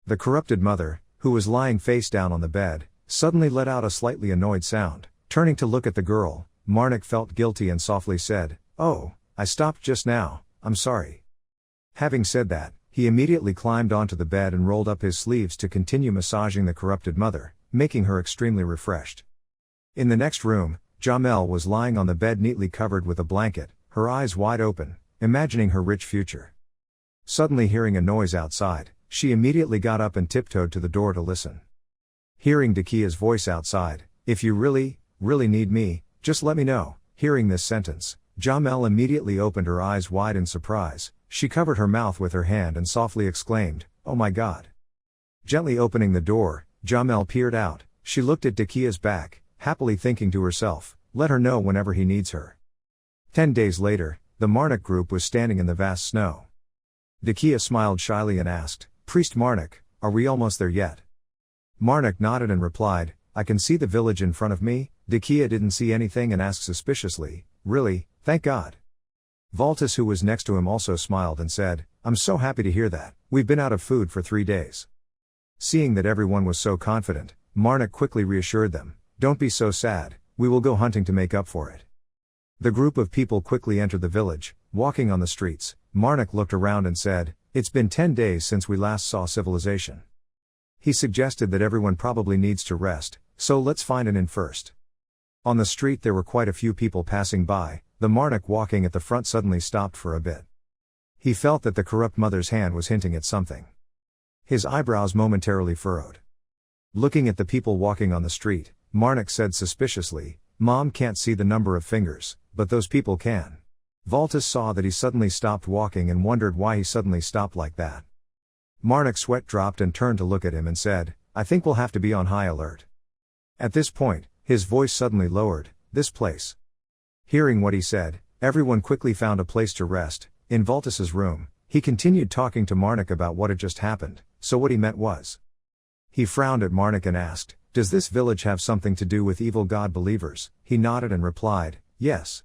Speaker 1: The corrupted mother, who was lying face down on the bed, suddenly let out a slightly annoyed sound. Turning to look at the girl, Marnik felt guilty and softly said, "Oh, I stopped just now, I'm sorry." Having said that, he immediately climbed onto the bed and rolled up his sleeves to continue massaging the corrupted mother, making her extremely refreshed. In the next room, Jamel was lying on the bed neatly covered with a blanket, her eyes wide open, imagining her rich future. Suddenly hearing a noise outside, she immediately got up and tiptoed to the door to listen. Hearing Decay's voice outside, "If you really need me, just let me know." Hearing this sentence, Jamel immediately opened her eyes wide in surprise. She covered her mouth with her hand and softly exclaimed, "Oh my God." Gently opening the door, Jamel peered out. She looked at Decay's back, happily thinking to herself, "Let her know whenever he needs her." 10 days later, the Marnik group was standing in the vast snow. Decay smiled shyly and asked, "Priest Marnik, are we almost there yet?" Marnik nodded and replied, "I can see the village in front of me." Decay didn't see anything and asked suspiciously, "Really, thank God?" Valtis, who was next to him, also smiled and said, "I'm so happy to hear that. We've been out of food for 3 days." Seeing that everyone was so confident, Marnik quickly reassured them, "Don't be so sad, we will go hunting to make up for it." The group of people quickly entered the village. Walking on the streets, Marnik looked around and said, "It's been 10 days since we last saw civilization." He suggested that everyone probably needs to rest, so let's find an inn first. On the street there were quite a few people passing by. The Marnik walking at the front suddenly stopped for a bit. He felt that the corrupt mother's hand was hinting at something. His eyebrows momentarily furrowed. Looking at the people walking on the street, Marnik said suspiciously, "Mom can't see the number of fingers, but those people can." Valtis saw that he suddenly stopped walking and wondered why he suddenly stopped like that. Marnik's sweat dropped and turned to look at him and said, "I think we'll have to be on high alert." At this point, his voice suddenly lowered, "This place." Hearing what he said, everyone quickly found a place to rest. In Valtis's room, he continued talking to Marnik about what had just happened, so what he meant was. He frowned at Marnik and asked, "Does this village have something to do with evil god believers?" He nodded and replied, "Yes."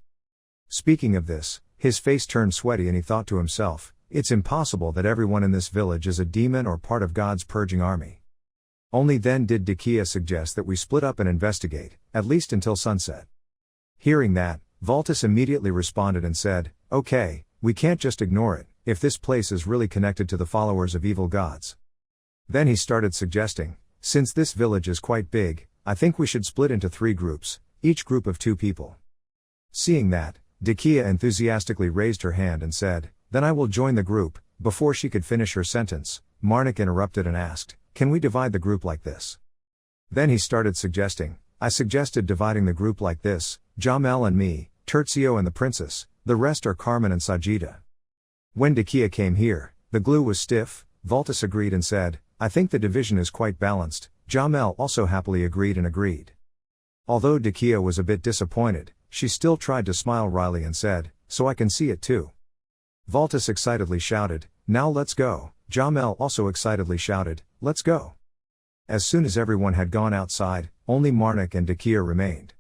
Speaker 1: Speaking of this, his face turned sweaty and he thought to himself, "It's impossible that everyone in this village is a demon or part of God's purging army." Only then did Decay suggest that we split up and investigate, at least until sunset. Hearing that, Valtis immediately responded and said, "Okay, we can't just ignore it, if this place is really connected to the followers of evil gods." Then he started suggesting, "Since this village is quite big, I think we should split into 3 groups, each group of 2 people." Seeing that, Decay enthusiastically raised her hand and said, "Then I will join the group." Before she could finish her sentence, Marnik interrupted and asked, "Can we divide the group like this?" Then he started suggesting, "I suggested dividing the group like this, Jamel and me, Terzio and the princess, the rest are Carmen and Sajida." When Decay came here, the glue was stiff. Valtis agreed and said, "I think the division is quite balanced." Jamel also happily agreed. Although Decay was a bit disappointed, she still tried to smile wryly and said, "So I can see it too." Valtis excitedly shouted, "Now let's go." Jamel also excitedly shouted, "Let's go." As soon as everyone had gone outside, only Marnik and Decay remained.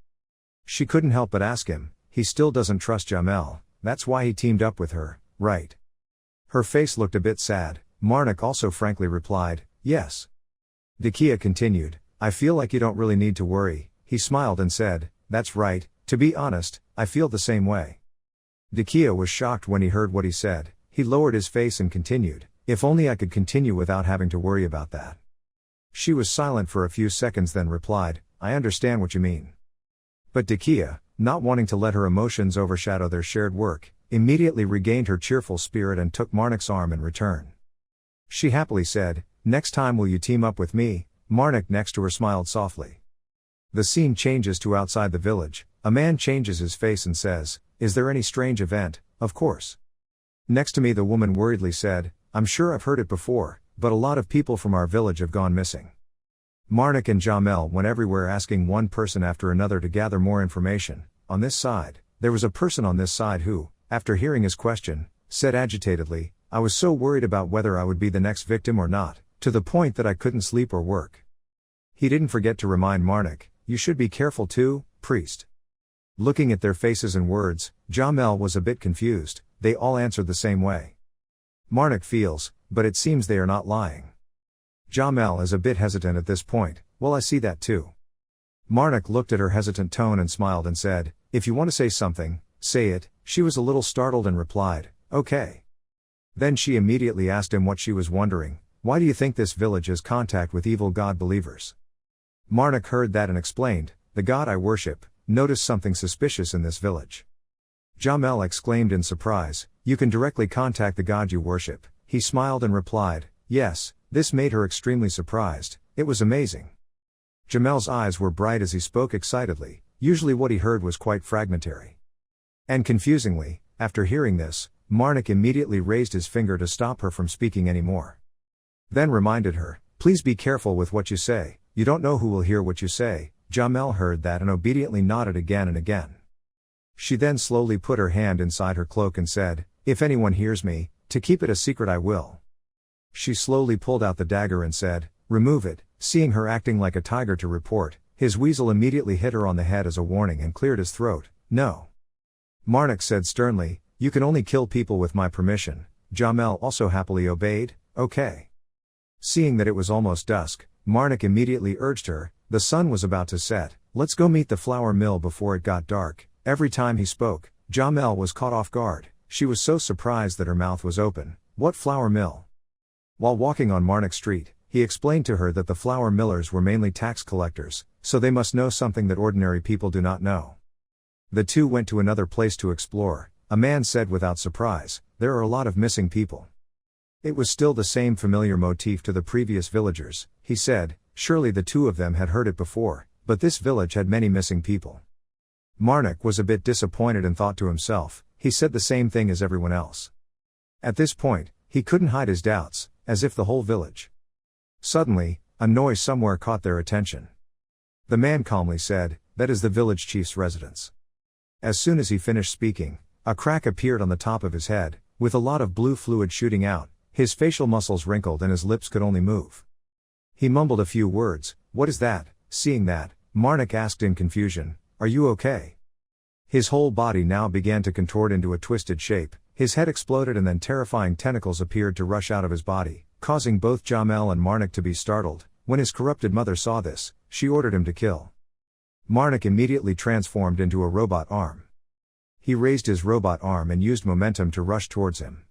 Speaker 1: She couldn't help but ask him, "He still doesn't trust Jamel, that's why he teamed up with her, right?" Her face looked a bit sad. Marnik also frankly replied, "Yes." Decay continued, "I feel like you don't really need to worry." He smiled and said, "That's right, to be honest, I feel the same way." Decay was shocked when he heard what he said. He lowered his face and continued, "If only I could continue without having to worry about that." She was silent for a few seconds then replied, "I understand what you mean." But Decay, not wanting to let her emotions overshadow their shared work, immediately regained her cheerful spirit and took Marnik's arm in return. She happily said, "Next time will you team up with me?" Marnik next to her smiled softly. The scene changes to outside the village. A man changes his face and says, "Is there any strange event?" "Of course." Next to me the woman worriedly said, "I'm sure I've heard it before, but a lot of people from our village have gone missing. Marnik and Jamel went everywhere asking one person after another to gather more information. On this side, there was a person on this side who, after hearing his question, said agitatedly, I was so worried about whether I would be the next victim or not, to the point that I couldn't sleep or work. He didn't forget to remind Marnik, you should be careful too, priest. Looking at their faces and words, Jamel was a bit confused. They all answered the same way. Marnik feels, but it seems they are not lying. Jamel is a bit hesitant at this point. Well, I see that too. Marnik looked at her hesitant tone and smiled and said, if you want to say something, say it. She was a little startled and replied, okay. Then she immediately asked him what she was wondering. Why do you think this village has contact with evil god believers? Marnik heard that and explained, the god I worship, noticed something suspicious in this village. Jamel exclaimed in surprise, you can directly contact the god you worship. He smiled and replied, yes. This made her extremely surprised. It was amazing. Jamel's eyes were bright as he spoke excitedly. Usually what he heard was quite fragmentary. And confusingly, after hearing this, Marnik immediately raised his finger to stop her from speaking anymore. Then reminded her, please be careful with what you say, you don't know who will hear what you say. Jamel heard that and obediently nodded again and again. She then slowly put her hand inside her cloak and said, if anyone hears me, to keep it a secret I will. She slowly pulled out the dagger and said, remove it. Seeing her acting like a tiger to report, his weasel immediately hit her on the head as a warning and cleared his throat. No. Marnik said sternly, you can only kill people with my permission. Jamel also happily obeyed, okay. Seeing that it was almost dusk, Marnik immediately urged her, the sun was about to set, let's go meet the flour mill before it got dark. Every time he spoke, Jamel was caught off guard. She was so surprised that her mouth was open. What flour mill? While walking on Marnik Street, he explained to her that the flour millers were mainly tax collectors, so they must know something that ordinary people do not know. The two went to another place to explore. A man said without surprise, there are a lot of missing people. It was still the same familiar motif to the previous villagers. He said, surely the two of them had heard it before, but this village had many missing people. Marnik was a bit disappointed and thought to himself, he said the same thing as everyone else. At this point, he couldn't hide his doubts, as if the whole village. Suddenly, a noise somewhere caught their attention. The man calmly said, that is the village chief's residence. As soon as he finished speaking, a crack appeared on the top of his head, with a lot of blue fluid shooting out. His facial muscles wrinkled and his lips could only move. He mumbled a few words. What is that? Seeing that, Marnik asked in confusion, are you okay? His whole body now began to contort into a twisted shape. His head exploded and then terrifying tentacles appeared to rush out of his body, causing both Jamel and Marnik to be startled. When his corrupted mother saw this, she ordered him to kill. Marnik immediately transformed into a robot arm. He raised his robot arm and used momentum to rush towards him.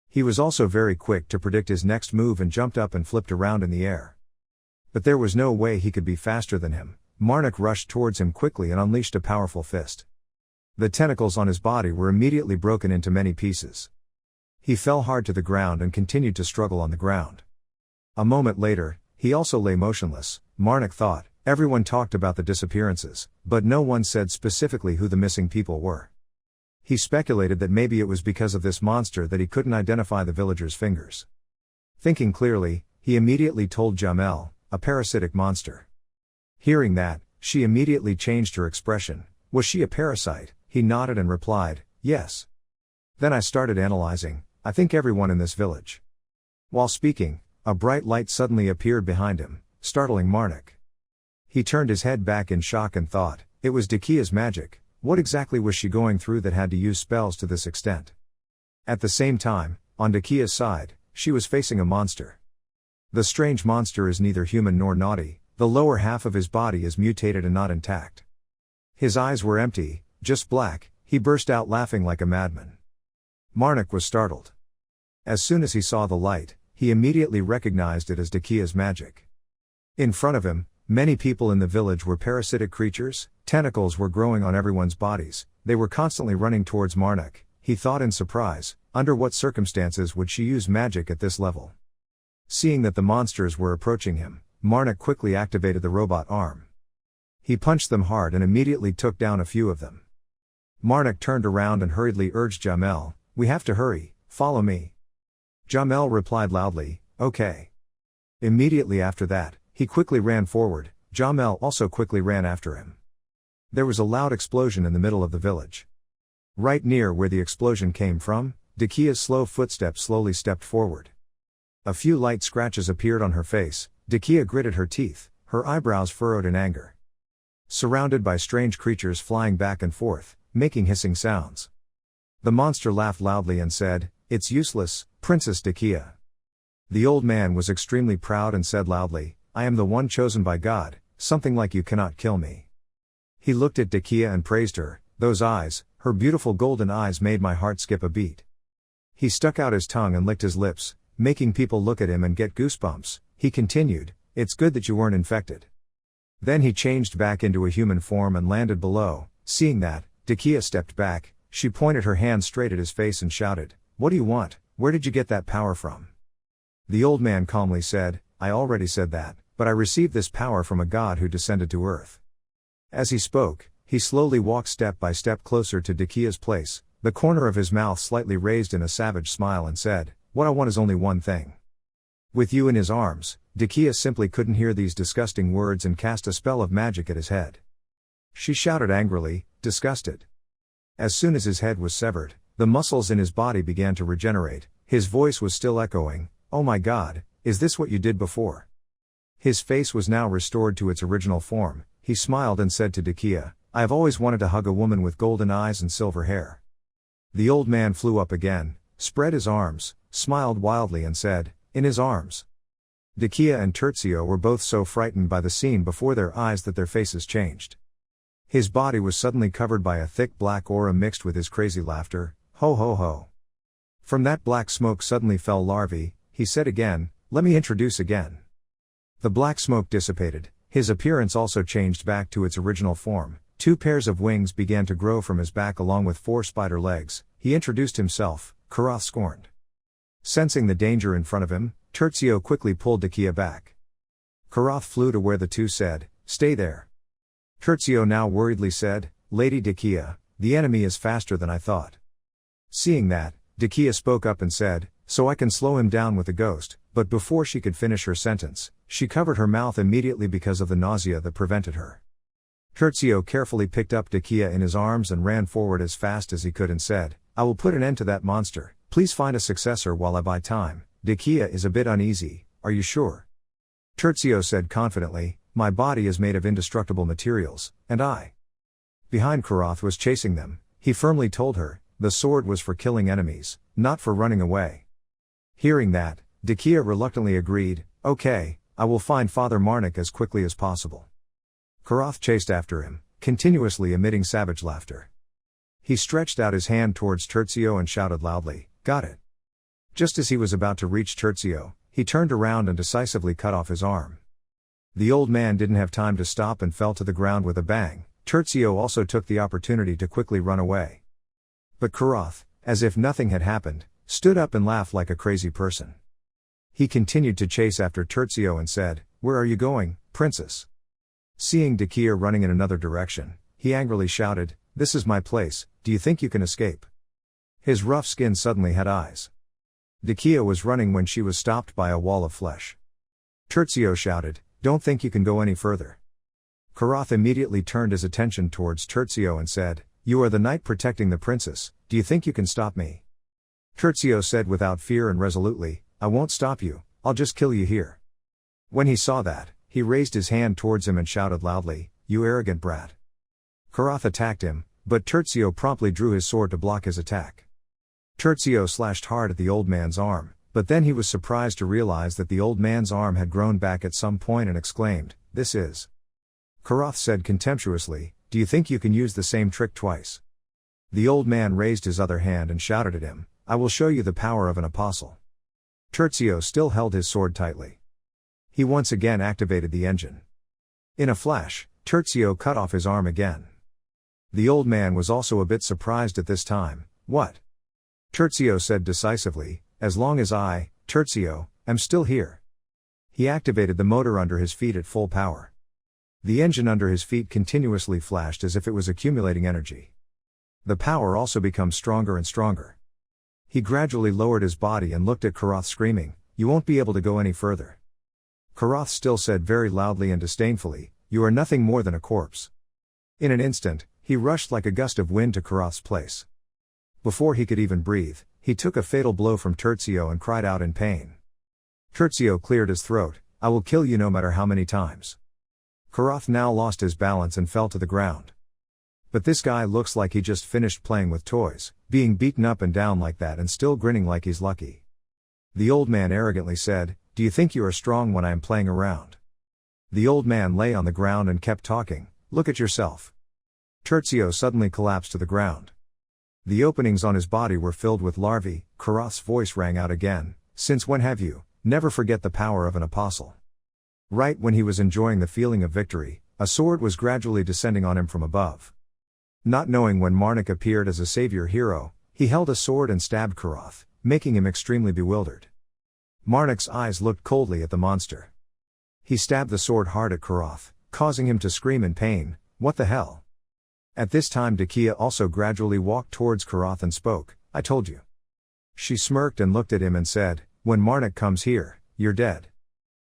Speaker 1: He was also very quick to predict his next move and jumped up and flipped around in the air. But there was no way he could be faster than him. Marnik rushed towards him quickly and unleashed a powerful fist. The tentacles on his body were immediately broken into many pieces. He fell hard to the ground and continued to struggle on the ground. A moment later, he also lay motionless. Marnik thought, everyone talked about the disappearances, but no one said specifically who the missing people were. He speculated that maybe it was because of this monster that he couldn't identify the villagers' fingers. Thinking clearly, he immediately told Jamel, a parasitic monster. Hearing that, she immediately changed her expression. Was she a parasite? He nodded and replied, yes. Then I started analyzing, I think everyone in this village. While speaking, a bright light suddenly appeared behind him, startling Marnik. He turned his head back in shock and thought, it was Decay's magic. What exactly was she going through that had to use spells to this extent? At the same time, on Decay's side, she was facing a monster. The strange monster is neither human nor naughty, the lower half of his body is mutated and not intact. His eyes were empty, just black. He burst out laughing like a madman. Marnik was startled. As soon as he saw the light, he immediately recognized it as Decay's magic. In front of him, many people in the village were parasitic creatures. Tentacles were growing on everyone's bodies. They were constantly running towards Marnik. He thought in surprise, under what circumstances would she use magic at this level? Seeing that the monsters were approaching him, Marnik quickly activated the robot arm. He punched them hard and immediately took down a few of them. Marnik turned around and hurriedly urged Jamel, we have to hurry, follow me. Jamel replied loudly, okay. Immediately after that, he quickly ran forward, Jamel also quickly ran after him. There was a loud explosion in the middle of the village. Right near where the explosion came from, Decay's slow footsteps slowly stepped forward. A few light scratches appeared on her face, Decay gritted her teeth, her eyebrows furrowed in anger. Surrounded by strange creatures flying back and forth, making hissing sounds. The monster laughed loudly and said, "It's useless, Princess Decay." The old man was extremely proud and said loudly, "I am the one chosen by God, something like you cannot kill me." He looked at Decay and praised her, those eyes, her beautiful golden eyes made my heart skip a beat. He stuck out his tongue and licked his lips, making people look at him and get goosebumps. He continued, "It's good that you weren't infected." Then he changed back into a human form and landed below. Seeing that, Decay stepped back, she pointed her hand straight at his face and shouted, "What do you want? Where did you get that power from?" The old man calmly said, "I already said that, but I received this power from a god who descended to earth." As he spoke, he slowly walked step by step closer to Decay's place, the corner of his mouth slightly raised in a savage smile and said, "What I want is only one thing." With you in his arms, Decay simply couldn't hear these disgusting words and cast a spell of magic at his head. She shouted angrily, disgusted. As soon as his head was severed, the muscles in his body began to regenerate, his voice was still echoing, "Oh my God, is this what you did before?" His face was now restored to its original form, he smiled and said to Decay, "I have always wanted to hug a woman with golden eyes and silver hair." The old man flew up again, spread his arms, smiled wildly and said, "In his arms." Decay and Terzio were both so frightened by the scene before their eyes that their faces changed. His body was suddenly covered by a thick black aura mixed with his crazy laughter, "Ho ho ho." From that black smoke suddenly fell larvae, he said again, "Let me introduce again." The black smoke dissipated, his appearance also changed back to its original form, 2 pairs of wings began to grow from his back along with 4 spider legs, he introduced himself, Karath scorned. Sensing the danger in front of him, Terzio quickly pulled Decay back. Karath flew to where the two said, "Stay there." Terzio now worriedly said, "Lady Decay, the enemy is faster than I thought." Seeing that, Decay spoke up and said, "So I can slow him down with the ghost," but before she could finish her sentence, she covered her mouth immediately because of the nausea that prevented her. Terzio carefully picked up Decay in his arms and ran forward as fast as he could and said, "I will put an end to that monster, please find a successor while I buy time. Decay is a bit uneasy, are you sure?" Terzio said confidently, "My body is made of indestructible materials, and I." Behind Karath was chasing them, he firmly told her, the sword was for killing enemies, not for running away. Hearing that, Decay reluctantly agreed, "Okay, I will find Father Marnik as quickly as possible." Karath chased after him, continuously emitting savage laughter. He stretched out his hand towards Terzio and shouted loudly, "Got it." Just as he was about to reach Terzio, he turned around and decisively cut off his arm. The old man didn't have time to stop and fell to the ground with a bang. Terzio also took the opportunity to quickly run away. But Karath, as if nothing had happened, stood up and laughed like a crazy person. He continued to chase after Terzio and said, "Where are you going, princess?" Seeing Decay running in another direction, he angrily shouted, "This is my place, do you think you can escape?" His rough skin suddenly had eyes. Decay was running when she was stopped by a wall of flesh. Terzio shouted, "Don't think you can go any further." Karath immediately turned his attention towards Terzio and said, "You are the knight protecting the princess, do you think you can stop me?" Terzio said without fear and resolutely, "I won't stop you, I'll just kill you here." When he saw that, he raised his hand towards him and shouted loudly, "You arrogant brat." Karath attacked him, but Terzio promptly drew his sword to block his attack. Terzio slashed hard at the old man's arm, but then he was surprised to realize that the old man's arm had grown back at some point and exclaimed, "This is..." Karath said contemptuously, "Do you think you can use the same trick twice?" The old man raised his other hand and shouted at him, "I will show you the power of an apostle." Terzio still held his sword tightly. He once again activated the engine. In a flash, Terzio cut off his arm again. The old man was also a bit surprised at this time. "What?" Terzio said decisively, "As long as I, Terzio, am still here." He activated the motor under his feet at full power. The engine under his feet continuously flashed as if it was accumulating energy. The power also becomes stronger and stronger. He gradually lowered his body and looked at Karath screaming, you won't be able to go any further. Karath still said very loudly and disdainfully, you are nothing more than a corpse. In an instant, he rushed like a gust of wind to Karath's place. Before he could even breathe, he took a fatal blow from Terzio and cried out in pain. Terzio cleared his throat, I will kill you no matter how many times. Karath now lost his balance and fell to the ground. But this guy looks like he just finished playing with toys, being beaten up and down like that and still grinning like he's lucky. The old man arrogantly said, do you think you are strong when I am playing around? The old man lay on the ground and kept talking, look at yourself. Terzio suddenly collapsed to the ground. The openings on his body were filled with larvae. Karath's voice rang out again, since when have you, never forget the power of an apostle. Right when he was enjoying the feeling of victory, a sword was gradually descending on him from above. Not knowing when Marnik appeared as a savior hero, he held a sword and stabbed Karath, making him extremely bewildered. Marnik's eyes looked coldly at the monster. He stabbed the sword hard at Karath, causing him to scream in pain, what the hell? At this time Decay also gradually walked towards Karath and spoke, I told you. She smirked and looked at him and said, when Marnik comes here, you're dead.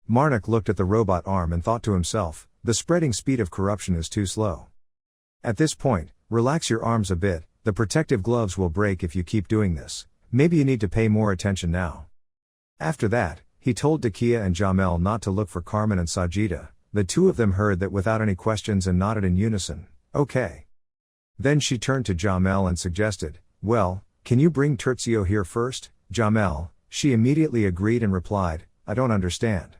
Speaker 1: Marnik looked at the robot arm and thought to himself, the spreading speed of corruption is too slow. At this point, relax your arms a bit, the protective gloves will break if you keep doing this, maybe you need to pay more attention now. After that, he told Decay and Jamel not to look for Carmen and Sajida. The two of them heard that without any questions and nodded in unison, okay. Then she turned to Jamel and suggested, well, can you bring Terzio here first, Jamel? She immediately agreed and replied, I don't understand.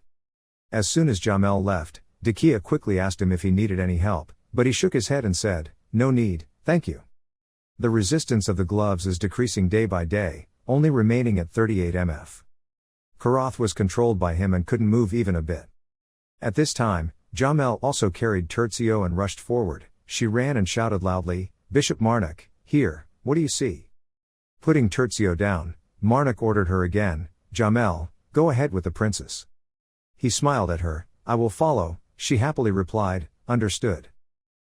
Speaker 1: As soon as Jamel left, Decay quickly asked him if he needed any help, but he shook his head and said, no need, thank you. The resistance of the gloves is decreasing day by day, only remaining at 38 mf. Karath was controlled by him and couldn't move even a bit. At this time, Jamel also carried Terzio and rushed forward. She ran and shouted loudly, Bishop Marnik, here, what do you see? Putting Terzio down, Marnik ordered her again, Jamel, go ahead with the princess. He smiled at her, I will follow, she happily replied, understood.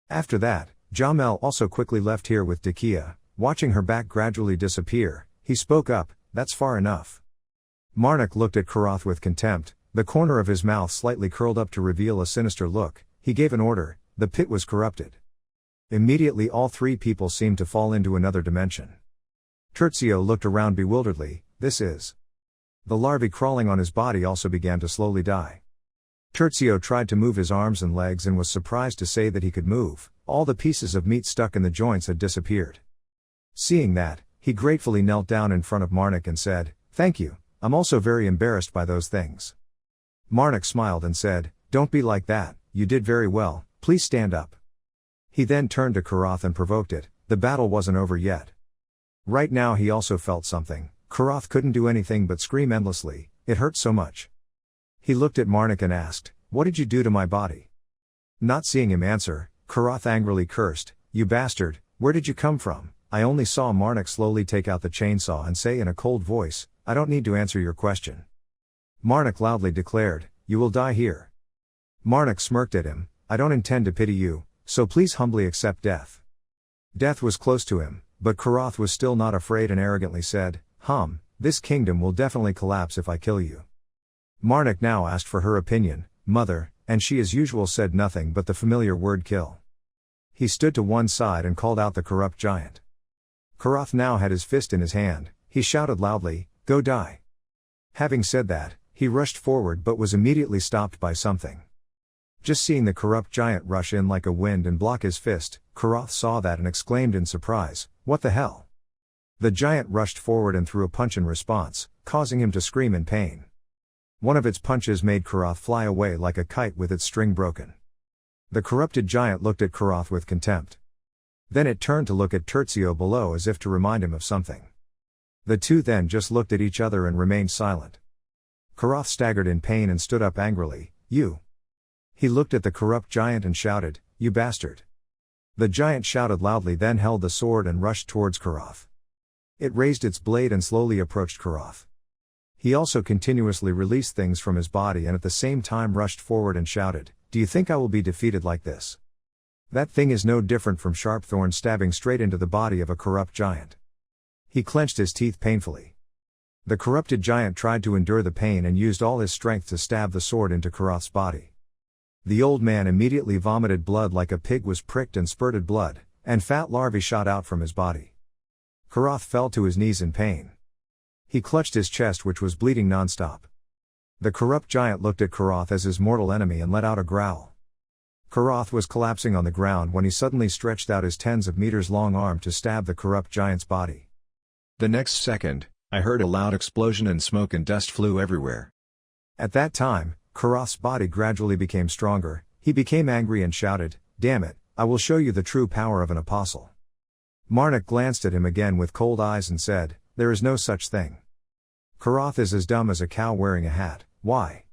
Speaker 1: After that, Jamel also quickly left here with Decay. Watching her back gradually disappear, he spoke up, that's far enough. Marnik looked at Karath with contempt, the corner of his mouth slightly curled up to reveal a sinister look. He gave an order, the pit was corrupted. Immediately all three people seemed to fall into another dimension. Terzio looked around bewilderedly, this is. The larvae crawling on his body also began to slowly die. Terzio tried to move his arms and legs and was surprised to say that he could move, all the pieces of meat stuck in the joints had disappeared. Seeing that, he gratefully knelt down in front of Marnik and said, thank you, I'm also very embarrassed by those things. Marnik smiled and said, don't be like that, you did very well, please stand up. He then turned to Karath and provoked it, the battle wasn't over yet. Right now he also felt something, Karath couldn't do anything but scream endlessly, it hurt so much. He looked at Marnik and asked, what did you do to my body? Not seeing him answer, Karath angrily cursed, you bastard, where did you come from? I only saw Marnik slowly take out the chainsaw and say in a cold voice, I don't need to answer your question. Marnik loudly declared, you will die here. Marnik smirked at him, I don't intend to pity you, so please humbly accept death. Death was close to him, but Karath was still not afraid and arrogantly said, this kingdom will definitely collapse if I kill you. Marnik now asked for her opinion, mother, and she as usual said nothing but the familiar word kill. He stood to one side and called out the corrupt giant. Karath now had his fist in his hand, he shouted loudly, go die. Having said that, he rushed forward but was immediately stopped by something. Just seeing the corrupt giant rush in like a wind and block his fist, Karath saw that and exclaimed in surprise, what the hell? The giant rushed forward and threw a punch in response, causing him to scream in pain. One of its punches made Karath fly away like a kite with its string broken. The corrupted giant looked at Karath with contempt. Then it turned to look at Terzio below as if to remind him of something. The two then just looked at each other and remained silent. Karath staggered in pain and stood up angrily, you. He looked at the corrupt giant and shouted, you bastard. The giant shouted loudly then held the sword and rushed towards Karath. It raised its blade and slowly approached Karath. He also continuously released things from his body and at the same time rushed forward and shouted, do you think I will be defeated like this? That thing is no different from sharp thorns stabbing straight into the body of a corrupt giant. He clenched his teeth painfully. The corrupted giant tried to endure the pain and used all his strength to stab the sword into Karath's body. The old man immediately vomited blood like a pig was pricked and spurted blood, and fat larvae shot out from his body. Karath fell to his knees in pain. He clutched his chest, which was bleeding non-stop. The corrupt giant looked at Karath as his mortal enemy and let out a growl. Karath was collapsing on the ground when he suddenly stretched out his tens of meters long arm to stab the corrupt giant's body.
Speaker 2: The next second, I heard a loud explosion and smoke and dust flew everywhere.
Speaker 1: At that time, Karath's body gradually became stronger. He became angry and shouted, "Damn it, I will show you the true power of an apostle." Marnik glanced at him again with cold eyes and said, "There is no such thing. Karath is as dumb as a cow wearing a hat, why?"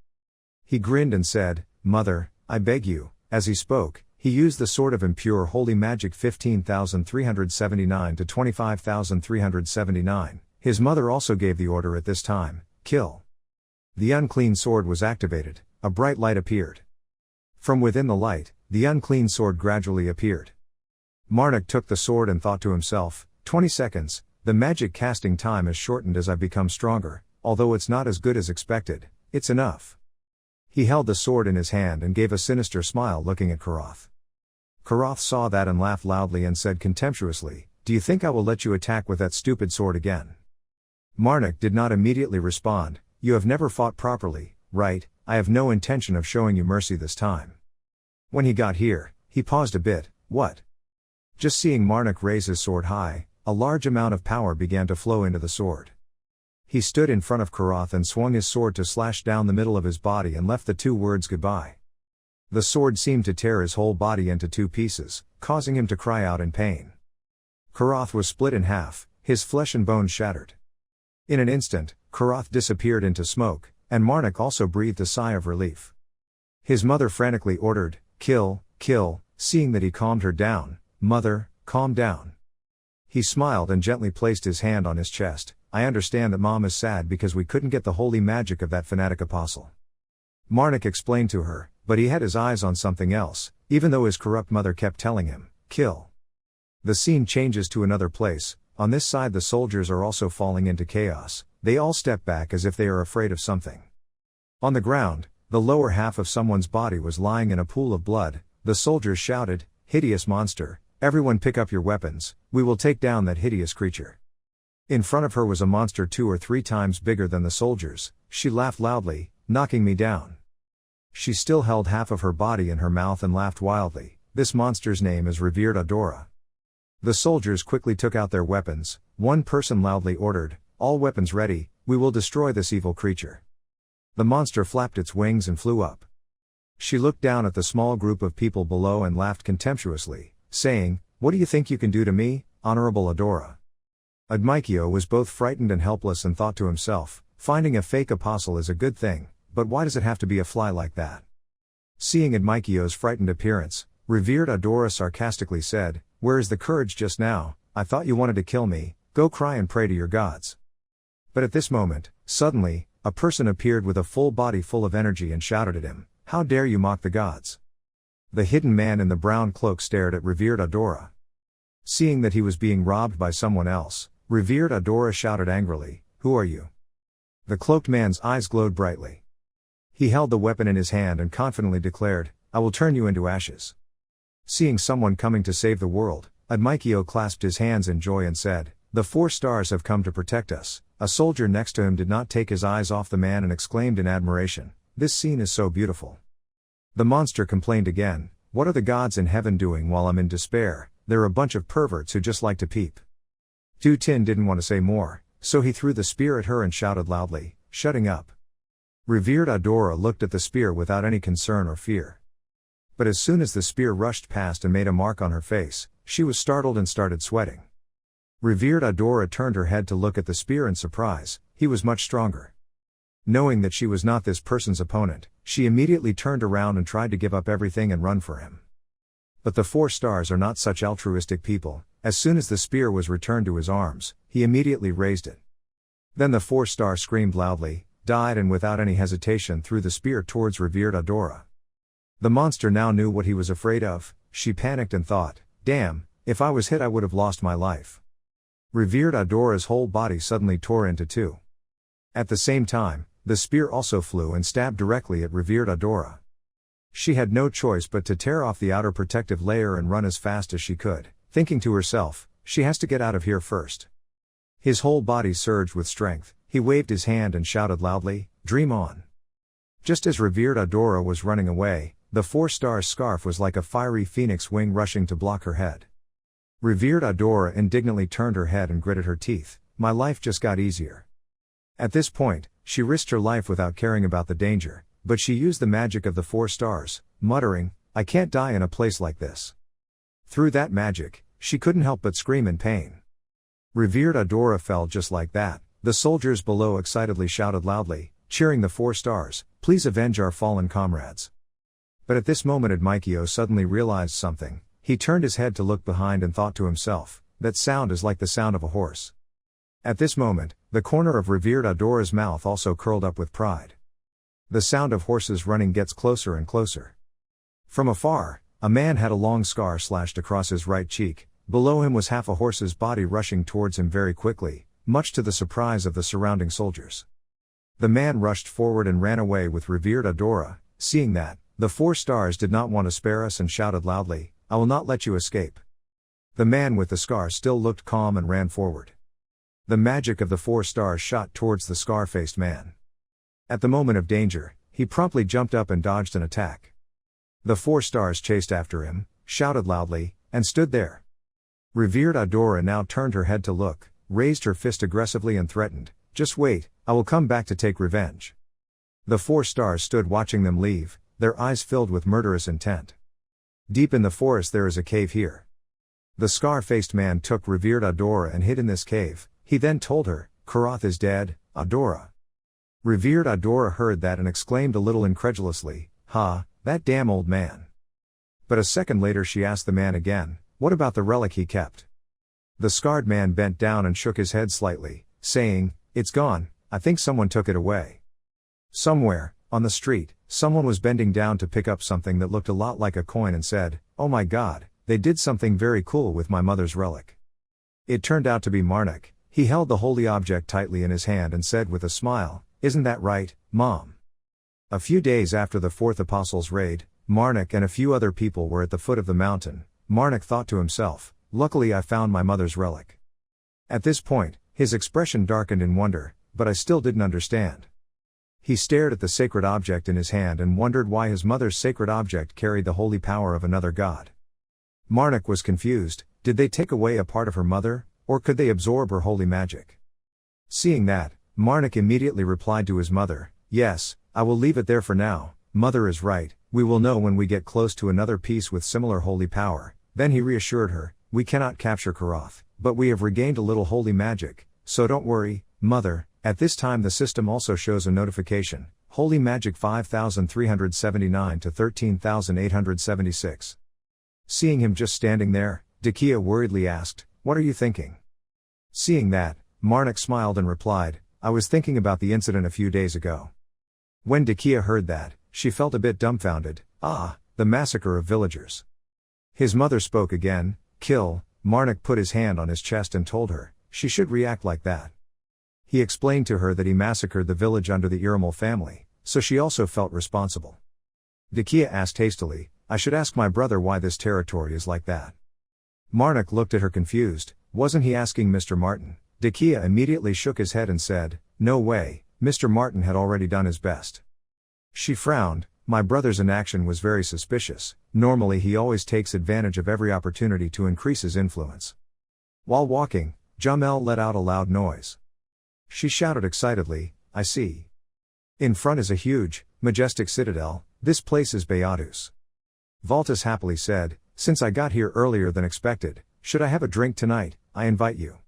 Speaker 1: He grinned and said, "Mother, I beg you." As he spoke, he used the Sword of Impure Holy Magic 15,379 to 25,379. His mother also gave the order at this time, "Kill." The unclean sword was activated, a bright light appeared. From within the light, the unclean sword gradually appeared. Marnik took the sword and thought to himself, 20 seconds, the magic casting time is shortened as I become stronger, although it's not as good as expected, it's enough. He held the sword in his hand and gave a sinister smile looking at Karath. Karath saw that and laughed loudly and said contemptuously, "Do you think I will let you attack with that stupid sword again?" Marnik did not immediately respond, "You have never fought properly, right? I have no intention of showing you mercy this time." When he got here, he paused a bit. What? Just seeing Marnik raise his sword high, a large amount of power began to flow into the sword. He stood in front of Karath and swung his sword to slash down the middle of his body and left the two words goodbye. The sword seemed to tear his whole body into two pieces, causing him to cry out in pain. Karath was split in half, his flesh and bones shattered. In an instant, Karath disappeared into smoke, and Marnik also breathed a sigh of relief. His mother frantically ordered, "Kill, kill," seeing that he calmed her down, "Mother, calm down." He smiled and gently placed his hand on his chest. "I understand that Mom is sad because we couldn't get the holy magic of that fanatic apostle." Marnik explained to her, but he had his eyes on something else, even though his corrupt mother kept telling him, "Kill." The scene changes to another place. On this side the soldiers are also falling into chaos. They all step back as if they are afraid of something. On the ground, the lower half of someone's body was lying in a pool of blood. The soldiers shouted, "Hideous monster, everyone pick up your weapons, we will take down that hideous creature." In front of her was a monster 2 or 3 times bigger than the soldiers. She laughed loudly, "Knocking me down." She still held half of her body in her mouth and laughed wildly. This monster's name is Revered Adora. The soldiers quickly took out their weapons. One person loudly ordered, "All weapons ready, we will destroy this evil creature." The monster flapped its wings and flew up. She looked down at the small group of people below and laughed contemptuously, saying, "What do you think you can do to me, Honorable Adora?" Admikio was both frightened and helpless and thought to himself, finding a fake apostle is a good thing, but why does it have to be a fly like that? Seeing Admikio's frightened appearance, Revered Adora sarcastically said, "Where is the courage just now? I thought you wanted to kill me, go cry and pray to your gods." But at this moment, suddenly, a person appeared with a full body full of energy and shouted at him, "How dare you mock the gods?" The hidden man in the brown cloak stared at Revered Adora. Seeing that he was being robbed by someone else, Revered Adora shouted angrily, "Who are you?" The cloaked man's eyes glowed brightly. He held the weapon in his hand and confidently declared, "I will turn you into ashes." Seeing someone coming to save the world, Admikio clasped his hands in joy and said, "The 4 stars have come to protect us." A soldier next to him did not take his eyes off the man and exclaimed in admiration, "This scene is so beautiful." The monster complained again, "What are the gods in heaven doing while I'm in despair? They're a bunch of perverts who just like to peep." Du Tin didn't want to say more, so he threw the spear at her and shouted loudly, "Shutting up." Revered Adora looked at the spear without any concern or fear. But as soon as the spear rushed past and made a mark on her face, she was startled and started sweating. Revered Adora turned her head to look at the spear in surprise. He was much stronger. Knowing that she was not this person's opponent, she immediately turned around and tried to give up everything and run for him. But the 4 stars are not such altruistic people. As soon as the spear was returned to his arms, he immediately raised it. Then the 4 star screamed loudly, died and without any hesitation threw the spear towards Revered Adora. The monster now knew what he was afraid of. She panicked and thought, "Damn, if I was hit I would have lost my life." Revered Adora's whole body suddenly tore into 2. At the same time, the spear also flew and stabbed directly at revered Adora. She had no choice but to tear off the outer protective layer and run as fast as she could, thinking to herself, she has to get out of here first. His whole body surged with strength, he waved his hand and shouted loudly, "Dream on." Just as revered Adora was running away, the 4-star scarf was like a fiery phoenix wing rushing to block her head. Revered Adora indignantly turned her head and gritted her teeth, "My life just got easier." At this point, she risked her life without caring about the danger, but she used the magic of the 4 stars, muttering, "I can't die in a place like this." Through that magic, she couldn't help but scream in pain. Revered Adora fell just like that. The soldiers below excitedly shouted loudly, cheering the 4 stars, "Please avenge our fallen comrades." But at this moment Edmikio suddenly realized something. He turned his head to look behind and thought to himself, "That sound is like the sound of a horse." At this moment, the corner of revered Adora's mouth also curled up with pride. The sound of horses running gets closer and closer. From afar, a man had a long scar slashed across his right cheek. Below him was half a horse's body rushing towards him very quickly, much to the surprise of the surrounding soldiers. The man rushed forward and ran away with revered Adora. Seeing that, the 4 stars did not want to spare us and shouted loudly, "I will not let you escape." The man with the scar still looked calm and ran forward. The magic of the 4 stars shot towards the scar-faced man. At the moment of danger, he promptly jumped up and dodged an attack. The 4 stars chased after him, shouted loudly, and stood there. Revered Adora now turned her head to look, raised her fist aggressively and threatened, "Just wait, I will come back to take revenge." The 4 stars stood watching them leave, their eyes filled with murderous intent. "Deep in the forest there is a cave here." The scar-faced man took revered Adora and hid in this cave. He then told her, "Karath is dead, Adora." Revered Adora heard that and exclaimed a little incredulously, "Ha, that damn old man." But a second later she asked the man again, "What about the relic he kept?" The scarred man bent down and shook his head slightly, saying, "It's gone, I think someone took it away." Somewhere, on the street, someone was bending down to pick up something that looked a lot like a coin and said, "Oh my god, they did something very cool with my mother's relic." It turned out to be Marnik. He held the holy object tightly in his hand and said with a smile, "Isn't that right, Mom?" A few days after the 4th Apostles' raid, Marnik and a few other people were at the foot of the mountain. Marnik thought to himself, "Luckily I found my mother's relic." At this point, his expression darkened in wonder, but I still didn't understand. He stared at the sacred object in his hand and wondered why his mother's sacred object carried the holy power of another god. Marnik was confused. Did they take away a part of her mother, or could they absorb her holy magic? Seeing that, Marnik immediately replied to his mother, "Yes, I will leave it there for now. Mother is right, we will know when we get close to another piece with similar holy power." Then he reassured her, "We cannot capture Karath, but we have regained a little holy magic, so don't worry, Mother." At this time the system also shows a notification, Holy Magic 5379 to 13876. Seeing him just standing there, Decay worriedly asked, "What are you thinking?" Seeing that, Marnik smiled and replied, "I was thinking about the incident a few days ago." When Decay heard that, she felt a bit dumbfounded. "Ah, the massacre of villagers." His mother spoke again, "Kill." Marnik put his hand on his chest and told her, she should react like that. He explained to her that he massacred the village under the Iramal family, so she also felt responsible. Decay asked hastily, "I should ask my brother why this territory is like that." Marnik looked at her confused. Wasn't he asking Mr. Martin? Decay immediately shook his head and said, "No way, Mr. Martin had already done his best." She frowned. "My brother's inaction was very suspicious. Normally he always takes advantage of every opportunity to increase his influence." While walking, Jamel let out a loud noise. She shouted excitedly, "I see. In front is a huge, majestic citadel. This place is Beatus." Valtus happily said, "Since I got here earlier than expected, should I have a drink tonight? I invite you."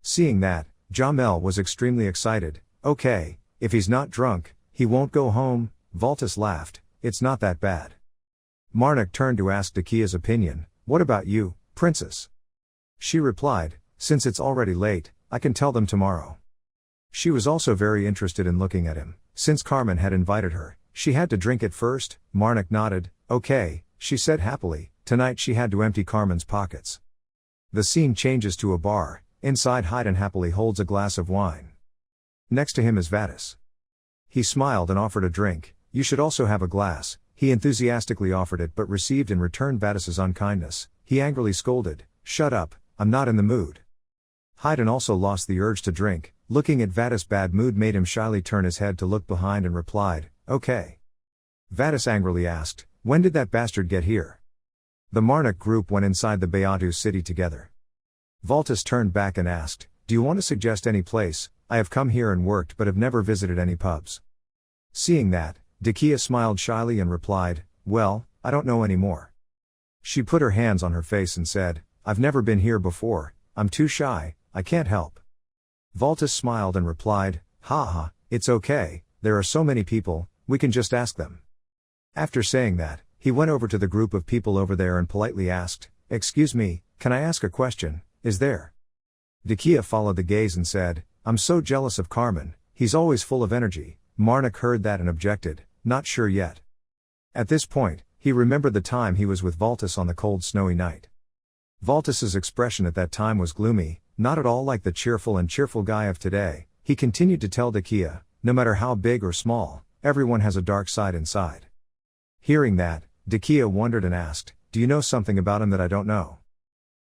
Speaker 1: Seeing that, Jamel was extremely excited. "Okay, if he's not drunk, he won't go home." Valtus laughed, "It's not that bad." Marnik turned to ask Decay's opinion, "What about you, princess?" She replied, "Since it's already late, I can tell them tomorrow." She was also very interested in looking at him. Since Carmen had invited her, she had to drink it first. Marnik nodded. "Okay," she said happily. Tonight she had to empty Carmen's pockets. The scene changes to a bar. Inside Haydn happily holds a glass of wine. Next to him is Vadis. He smiled and offered a drink. You should also have a glass. He enthusiastically offered it but received in return Vadis's unkindness. He angrily scolded, "Shut up, I'm not in the mood." Haydn also lost the urge to drink. Looking at Vadis' bad mood made him shyly turn his head to look behind and replied, "Okay." Vadis angrily asked, "When did that bastard get here?" The Marnik group went inside the Beatu city together. Valtis turned back and asked, "Do you want to suggest any place? I have come here and worked but have never visited any pubs." Seeing that, Decay smiled shyly and replied, "Well, I don't know any more." She put her hands on her face and said, "I've never been here before, I'm too shy, I can't help." Valtis smiled and replied, "Ha, it's okay, there are so many people, we can just ask them." After saying that, he went over to the group of people over there and politely asked, "Excuse me, can I ask a question, is there?" Decay followed the gaze and said, "I'm so jealous of Carmen, he's always full of energy." Marnik heard that and objected, "Not sure yet." At this point, he remembered the time he was with Valtis on the cold snowy night. Valtis's expression at that time was gloomy, not at all like the cheerful guy of today. He continued to tell Decay, "No matter how big or small, everyone has a dark side inside." Hearing that, Decay wondered and asked, "Do you know something about him that I don't know?"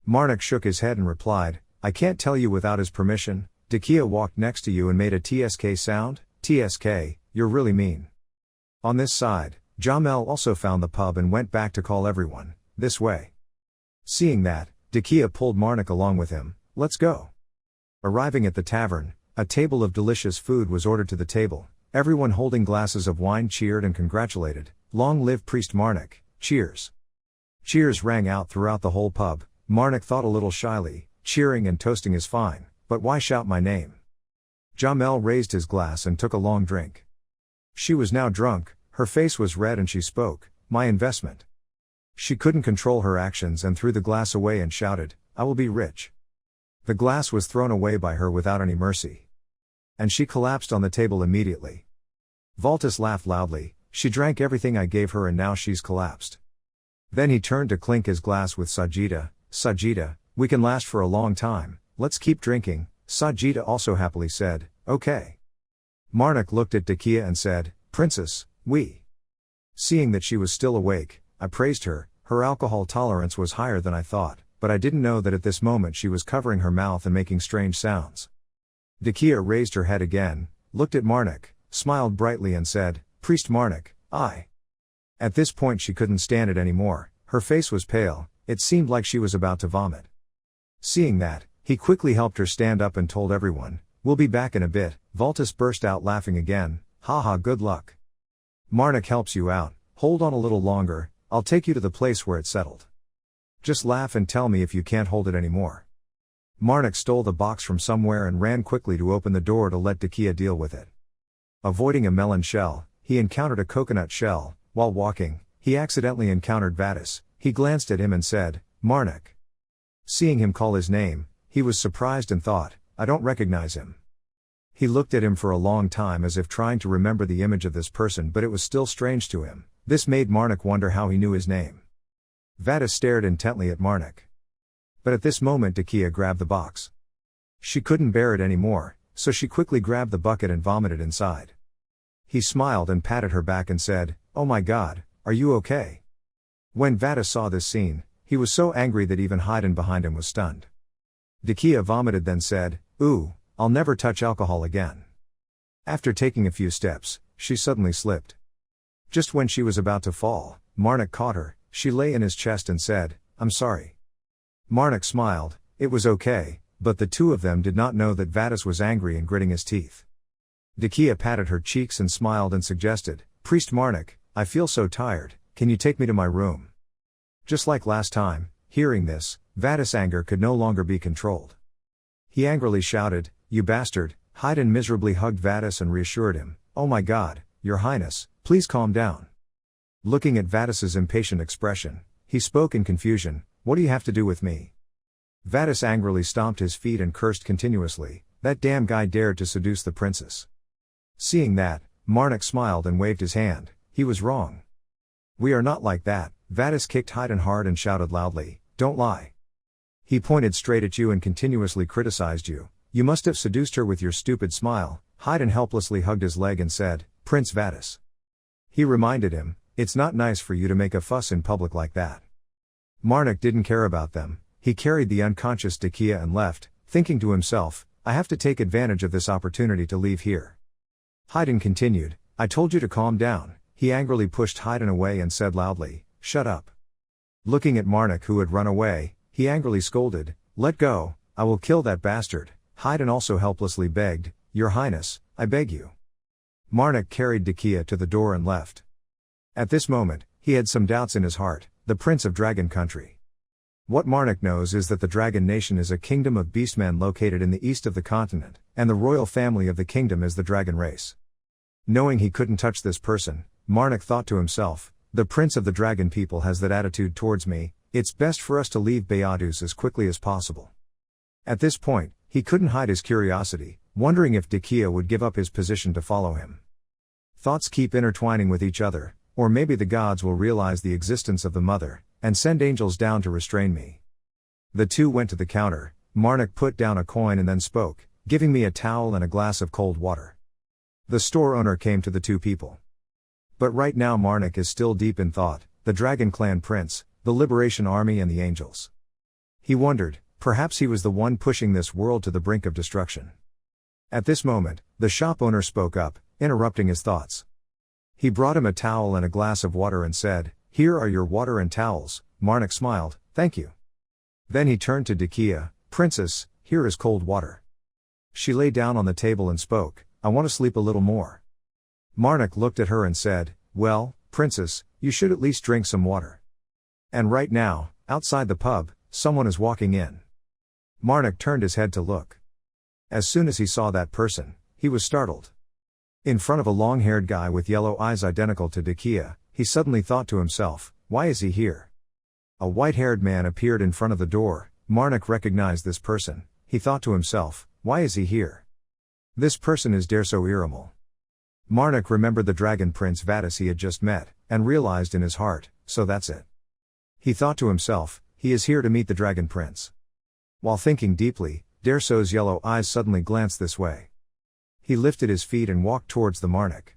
Speaker 1: Marnik shook his head and replied, "I can't tell you without his permission." Decay walked next to you and made a TSK sound. "TSK, you're really mean." On this side, Jamel also found the pub and went back to call everyone, "This way." Seeing that, Decay pulled Marnik along with him, "Let's go." Arriving at the tavern, a table of delicious food was ordered to the table. Everyone holding glasses of wine cheered and congratulated, "Long live Priest Marnik, cheers." Cheers rang out throughout the whole pub. Marnik thought a little shyly, cheering and toasting is fine, but why shout my name? Jamel raised his glass and took a long drink. She was now drunk, her face was red and she spoke, "My investment." She couldn't control her actions and threw the glass away and shouted, "I will be rich." The glass was thrown away by her without any mercy. And she collapsed on the table immediately. Valtis laughed loudly, "She drank everything I gave her and now she's collapsed." Then he turned to clink his glass with Sajida. "Sajida, we can last for a long time, let's keep drinking." Sajida also happily said, "Okay." Marnik looked at Decay and said, "Princess, we." Seeing that she was still awake, I praised her. Her alcohol tolerance was higher than I thought, but I didn't know that at this moment she was covering her mouth and making strange sounds. Decay raised her head again, looked at Marnik, smiled brightly and said, "Priest Marnik, I." At this point she couldn't stand it anymore, her face was pale, it seemed like she was about to vomit. Seeing that, he quickly helped her stand up and told everyone, "We'll be back in a bit." Valtis burst out laughing again, "Haha, good luck. Marnik helps you out, hold on a little longer, I'll take you to the place where it's settled. Just laugh and tell me if you can't hold it anymore." Marnik stole the box from somewhere and ran quickly to open the door to let Decay deal with it. Avoiding a melon shell, he encountered a coconut shell. While walking, he accidentally encountered Vadis. He glanced at him and said, "Marnik." Seeing him call his name, he was surprised and thought, "I don't recognize him." He looked at him for a long time as if trying to remember the image of this person, but it was still strange to him. This made Marnik wonder how he knew his name. Vadis stared intently at Marnik. But at this moment Decay grabbed the box. She couldn't bear it anymore, so she quickly grabbed the bucket and vomited inside. He smiled and patted her back and said, "Oh my God, are you okay?" When Vadis saw this scene, he was so angry that even Haydn behind him was stunned. Decay vomited then said, "Ooh, I'll never touch alcohol again." After taking a few steps, she suddenly slipped. Just when she was about to fall, Marnik caught her. She lay in his chest and said, "I'm sorry." Marnik smiled, it was okay, but the two of them did not know that Vadis was angry and gritting his teeth. Decay patted her cheeks and smiled and suggested, "Priest Marnik, I feel so tired, can you take me to my room?" Just like last time, hearing this, Vadis' anger could no longer be controlled. He angrily shouted, "You bastard!" Haydn miserably hugged Vadis and reassured him, "Oh my God, Your Highness, please calm down." Looking at Vadis's impatient expression, he spoke in confusion, "What do you have to do with me?" Vadis angrily stomped his feet and cursed continuously, "That damn guy dared to seduce the princess." Seeing that, Marnik smiled and waved his hand, he was wrong. "We are not like that." Vadis kicked Haydn hard and shouted loudly, "Don't lie. He pointed straight at you and continuously criticized you. You must have seduced her with your stupid smile." Haydn helplessly hugged his leg and said, "Prince Vatus." He reminded him, "It's not nice for you to make a fuss in public like that." Marnik didn't care about them. He carried the unconscious Decay and left, thinking to himself, "I have to take advantage of this opportunity to leave here." Haydn continued, "I told you to calm down." He angrily pushed Haydn away and said loudly, "Shut up." Looking at Marnik, who had run away, he angrily scolded, "Let go, I will kill that bastard." Haydn also helplessly begged, "Your Highness, I beg you." Marnik carried Decay to the door and left. At this moment, he had some doubts in his heart. The Prince of Dragon Country. What Marnik knows is that the Dragon Nation is a kingdom of beastmen located in the east of the continent, and the royal family of the kingdom is the dragon race. Knowing he couldn't touch this person, Marnik thought to himself, "The Prince of the Dragon people has that attitude towards me, it's best for us to leave Beatus as quickly as possible." At this point, he couldn't hide his curiosity, wondering if Decay would give up his position to follow him. Thoughts keep intertwining with each other, or maybe the gods will realize the existence of the mother, and send angels down to restrain me. The two went to the counter. Marnik put down a coin and then spoke, "Giving me a towel and a glass of cold water." The store owner came to the two people. But right now Marnik is still deep in thought, the Dragon Clan Prince, the Liberation Army and the angels. He wondered, perhaps he was the one pushing this world to the brink of destruction. At this moment, the shop owner spoke up, interrupting his thoughts. He brought him a towel and a glass of water and said, "Here are your water and towels." Marnik smiled, "Thank you." Then he turned to Decay, "Princess, here is cold water." She lay down on the table and spoke, "I want to sleep a little more." Marnik looked at her and said, "Well, Princess, you should at least drink some water." And right now, outside the pub, someone is walking in. Marnik turned his head to look. As soon as he saw that person, he was startled. In front of a long-haired guy with yellow eyes identical to Decay, he suddenly thought to himself, "Why is he here?" A white-haired man appeared in front of the door. Marnik recognized this person. He thought to himself, "Why is he here? This person is so Iramal." Marnik remembered the dragon prince Vatus he had just met, and realized in his heart, so that's it. He thought to himself, he is here to meet the dragon prince. While thinking deeply, Derso's yellow eyes suddenly glanced this way. He lifted his feet and walked towards the Marnik.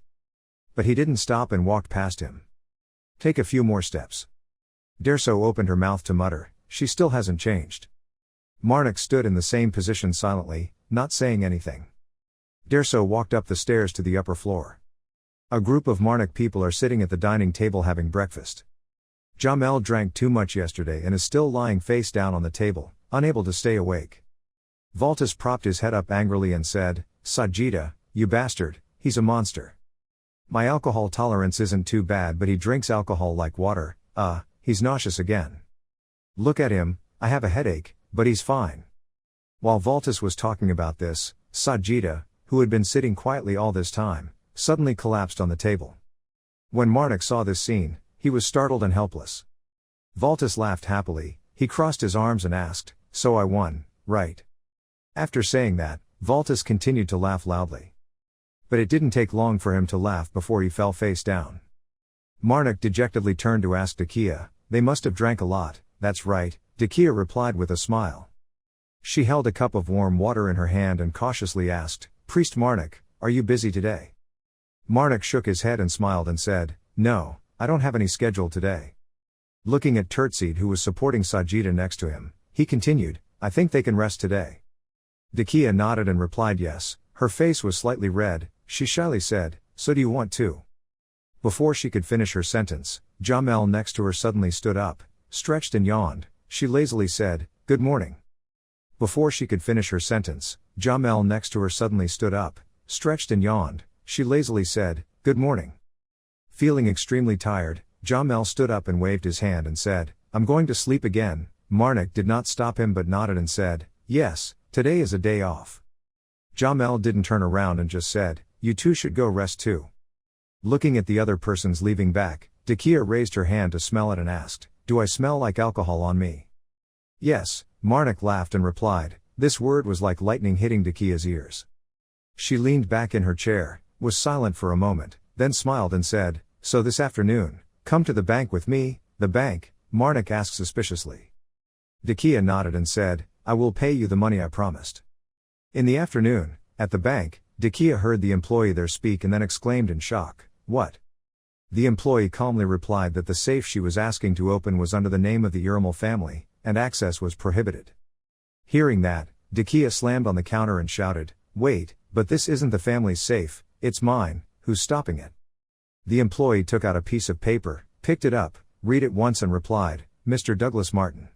Speaker 1: But he didn't stop and walked past him. "Take a few more steps." Derso opened her mouth to mutter, "She still hasn't changed." Marnik stood in the same position silently, not saying anything. Derso walked up the stairs to the upper floor. A group of Marnik people are sitting at the dining table having breakfast. Jamel drank too much yesterday and is still lying face down on the table, unable to stay awake. Valtus propped his head up angrily and said, "Sajida, you bastard, he's a monster. My alcohol tolerance isn't too bad but he drinks alcohol like water, he's nauseous again. Look at him, I have a headache, but he's fine." While Valtus was talking about this, Sajida, who had been sitting quietly all this time, suddenly collapsed on the table. When Marnik saw this scene, he was startled and helpless. Valtus laughed happily, he crossed his arms and asked, "So I won, right?" After saying that, Valtus continued to laugh loudly. But it didn't take long for him to laugh before he fell face down. Marnik dejectedly turned to ask Decay, "They must have drank a lot." "That's right," Decay replied with a smile. She held a cup of warm water in her hand and cautiously asked, "Priest Marnik, are you busy today?" Marnik shook his head and smiled and said, "No, I don't have any schedule today." Looking at Turtseed who was supporting Sajida next to him, he continued, "I think they can rest today." Decay nodded and replied yes. Her face was slightly red. She shyly said, "So do you want to?" Before she could finish her sentence, Jamel next to her suddenly stood up, stretched and yawned. She lazily said, "Good morning." Before she could finish her sentence, Jamel next to her suddenly stood up, stretched and yawned. She lazily said, "Good morning." Feeling extremely tired, Jamel stood up and waved his hand and said, "I'm going to sleep again." Marnik did not stop him but nodded and said, "Yes, today is a day off." Jamel didn't turn around and just said, "You two should go rest too." Looking at the other persons leaving back, Decay raised her hand to smell it and asked, "Do I smell like alcohol on me?" "Yes," Marnik laughed and replied. This word was like lightning hitting Decay's ears. She leaned back in her chair, was silent for a moment, then smiled and said, "So this afternoon, come to the bank with me." "The bank?" Marnik asked suspiciously. Decay nodded and said, "I will pay you the money I promised." In the afternoon, at the bank, Decay heard the employee there speak and then exclaimed in shock, "What?" The employee calmly replied that the safe she was asking to open was under the name of the Iramal family, and access was prohibited. Hearing that, Decay slammed on the counter and shouted, "Wait, but this isn't the family's safe, it's mine, who's stopping it?" The employee took out a piece of paper, picked it up, read it once and replied, "Mr. Douglas Martin."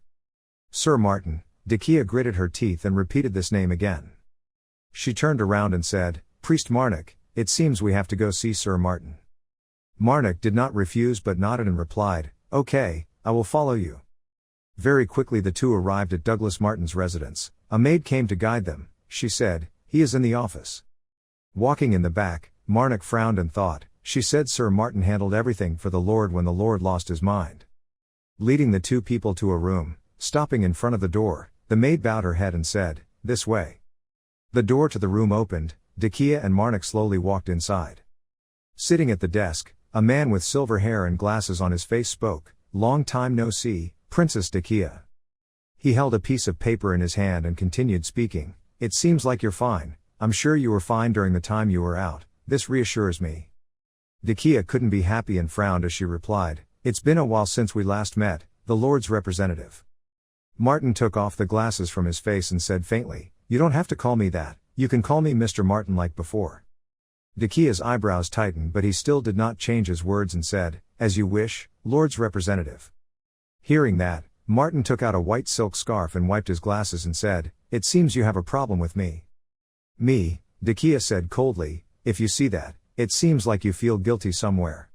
Speaker 1: "Sir Martin." Decay gritted her teeth and repeated this name again. She turned around and said, "Priest Marnik, it seems we have to go see Sir Martin." Marnik did not refuse but nodded and replied, "Okay, I will follow you." Very quickly the two arrived at Douglas Martin's residence. A maid came to guide them. She said, "He is in the office." Walking in the back, Marnik frowned and thought. She said Sir Martin handled everything for the Lord when the Lord lost his mind. Leading the two people to a room, stopping in front of the door, the maid bowed her head and said, "This way." The door to the room opened. Decay and Marnik slowly walked inside. Sitting at the desk, a man with silver hair and glasses on his face spoke, "Long time no see, Princess Decay." He held a piece of paper in his hand and continued speaking, "It seems like you're fine. I'm sure you were fine during the time you were out. This reassures me." Decay couldn't be happy and frowned as she replied, "It's been a while since we last met, the Lord's representative." Martin took off the glasses from his face and said faintly, "You don't have to call me that, you can call me Mr. Martin like before." Decay's eyebrows tightened but he still did not change his words and said, "As you wish, Lord's representative." Hearing that, Martin took out a white silk scarf and wiped his glasses and said, "It seems you have a problem with me." "Me," Decay said coldly, "if you see that, it seems like you feel guilty somewhere."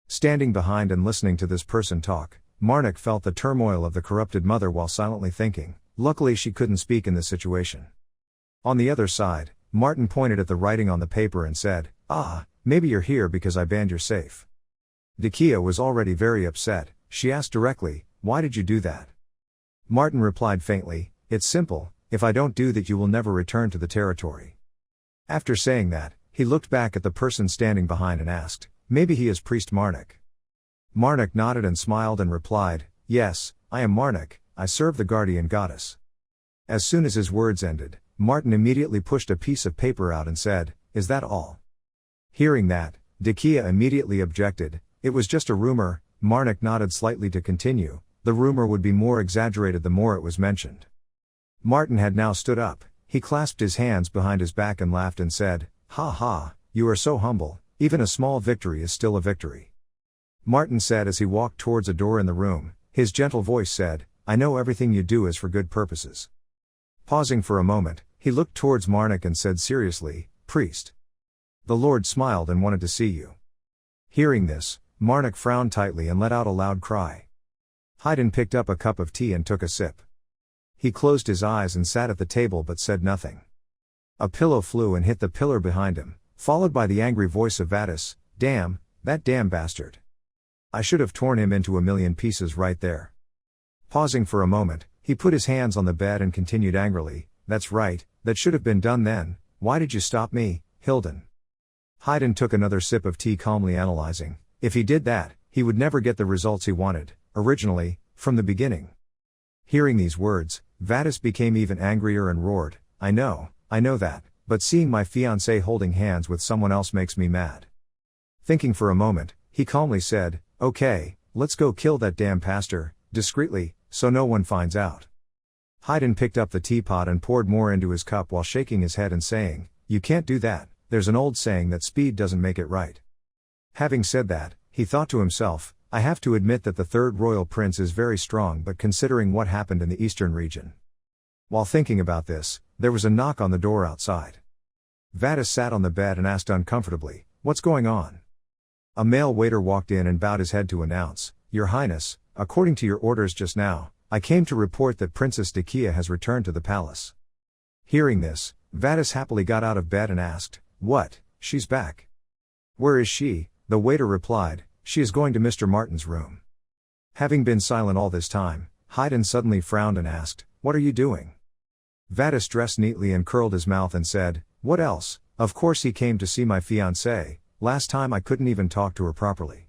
Speaker 1: Standing behind and listening to this person talk, Marnik felt the turmoil of the corrupted mother while silently thinking, luckily she couldn't speak in this situation. On the other side, Martin pointed at the writing on the paper and said, "Ah, maybe you're here because I banned your safe." Decay was already very upset. She asked directly, "Why did you do that?" Martin replied faintly, "It's simple, if I don't do that you will never return to the territory." After saying that, he looked back at the person standing behind and asked, "Maybe he is Priest Marnik?" Marnik nodded and smiled and replied, "Yes, I am Marnik, I serve the guardian goddess." As soon as his words ended, Martin immediately pushed a piece of paper out and said, "Is that all?" Hearing that, Decay immediately objected, "It was just a rumor." Marnik nodded slightly to continue, "The rumor would be more exaggerated the more it was mentioned." Martin had now stood up, he clasped his hands behind his back and laughed and said, "Ha ha, you are so humble, even a small victory is still a victory." Martin said as he walked towards a door in the room, his gentle voice said, "I know everything you do is for good purposes." Pausing for a moment, he looked towards Marnik and said seriously, "Priest. The Lord smiled and wanted to see you." Hearing this, Marnik frowned tightly and let out a loud cry. Haydn picked up a cup of tea and took a sip. He closed his eyes and sat at the table but said nothing. A pillow flew and hit the pillar behind him, followed by the angry voice of Vadis, "Damn, that damn bastard. I should have torn him into a million pieces right there." Pausing for a moment, he put his hands on the bed and continued angrily, "That's right, that should have been done then. Why did you stop me, Hilden?" Haydn took another sip of tea, calmly analyzing, if he did that, he would never get the results he wanted, originally, from the beginning. Hearing these words, Vadis became even angrier and roared, I know that, but seeing my fiancé holding hands with someone else makes me mad." Thinking for a moment, he calmly said, "Okay, let's go kill that damn pastor, discreetly, so no one finds out." Haydn picked up the teapot and poured more into his cup while shaking his head and saying, "You can't do that, there's an old saying that speed doesn't make it right." Having said that, he thought to himself, I have to admit that the third royal prince is very strong, but considering what happened in the eastern region. While thinking about this, there was a knock on the door outside. Vadis sat on the bed and asked uncomfortably, "What's going on?" A male waiter walked in and bowed his head to announce, "Your Highness, according to your orders just now, I came to report that Princess Decay has returned to the palace." Hearing this, Vadis happily got out of bed and asked, "What, she's back? Where is she?" The waiter replied, "She is going to Mr. Martin's room." Having been silent all this time, Haydn suddenly frowned and asked, "What are you doing?" Vadis dressed neatly and curled his mouth and said, "What else? Of course he came to see my fiancée, last time I couldn't even talk to her properly."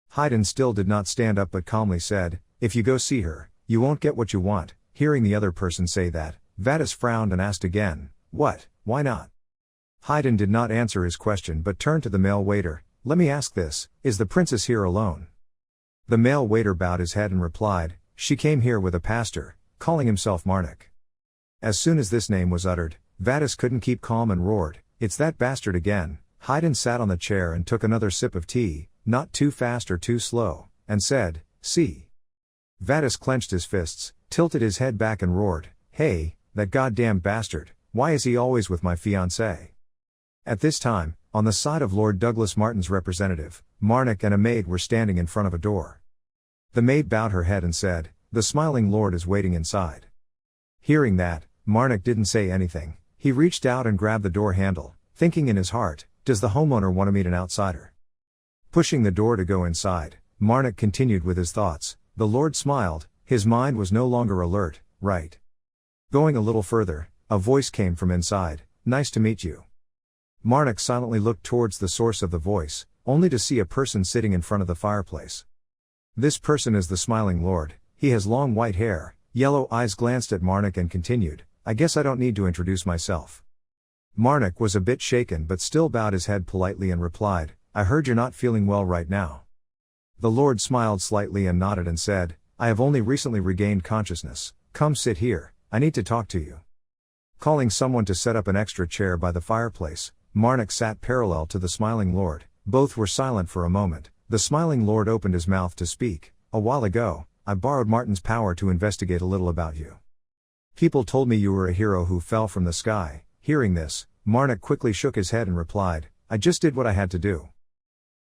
Speaker 1: Haydn still did not stand up but calmly said, "If you go see her, you won't get what you want." Hearing the other person say that, Vadis frowned and asked again, "What, why not?" Haydn did not answer his question but turned to the male waiter. Let me ask this, is the princess here alone? The male waiter bowed his head and replied, she came here with a pastor, calling himself Marnik. As soon as this name was uttered, Vadis couldn't keep calm and roared, it's that bastard again. Haydn sat on the chair and took another sip of tea, not too fast or too slow, and said, see. Vadis clenched his fists, tilted his head back and roared, hey, that goddamn bastard, why is he always with my fiancée? At this time, on the side of Lord Douglas Martin's representative, Marnik and a maid were standing in front of a door. The maid bowed her head and said, the smiling lord is waiting inside. Hearing that, Marnik didn't say anything. He reached out and grabbed the door handle, thinking in his heart, does the homeowner want to meet an outsider? Pushing the door to go inside, Marnik continued with his thoughts. The lord smiled, his mind was no longer alert, right. Going a little further, a voice came from inside, nice to meet you. Marnik silently looked towards the source of the voice, only to see a person sitting in front of the fireplace. This person is the smiling lord, he has long white hair. Yellow eyes glanced at Marnik and continued, I guess I don't need to introduce myself. Marnik was a bit shaken but still bowed his head politely and replied, I heard you're not feeling well right now. The lord smiled slightly and nodded and said, I have only recently regained consciousness, come sit here, I need to talk to you. Calling someone to set up an extra chair by the fireplace, Marnik sat parallel to the smiling lord. Both were silent for a moment. The smiling lord opened his mouth to speak. A while ago, I borrowed Martin's power to investigate a little about you. People told me you were a hero who fell from the sky. Hearing this, Marnik quickly shook his head and replied, I just did what I had to do.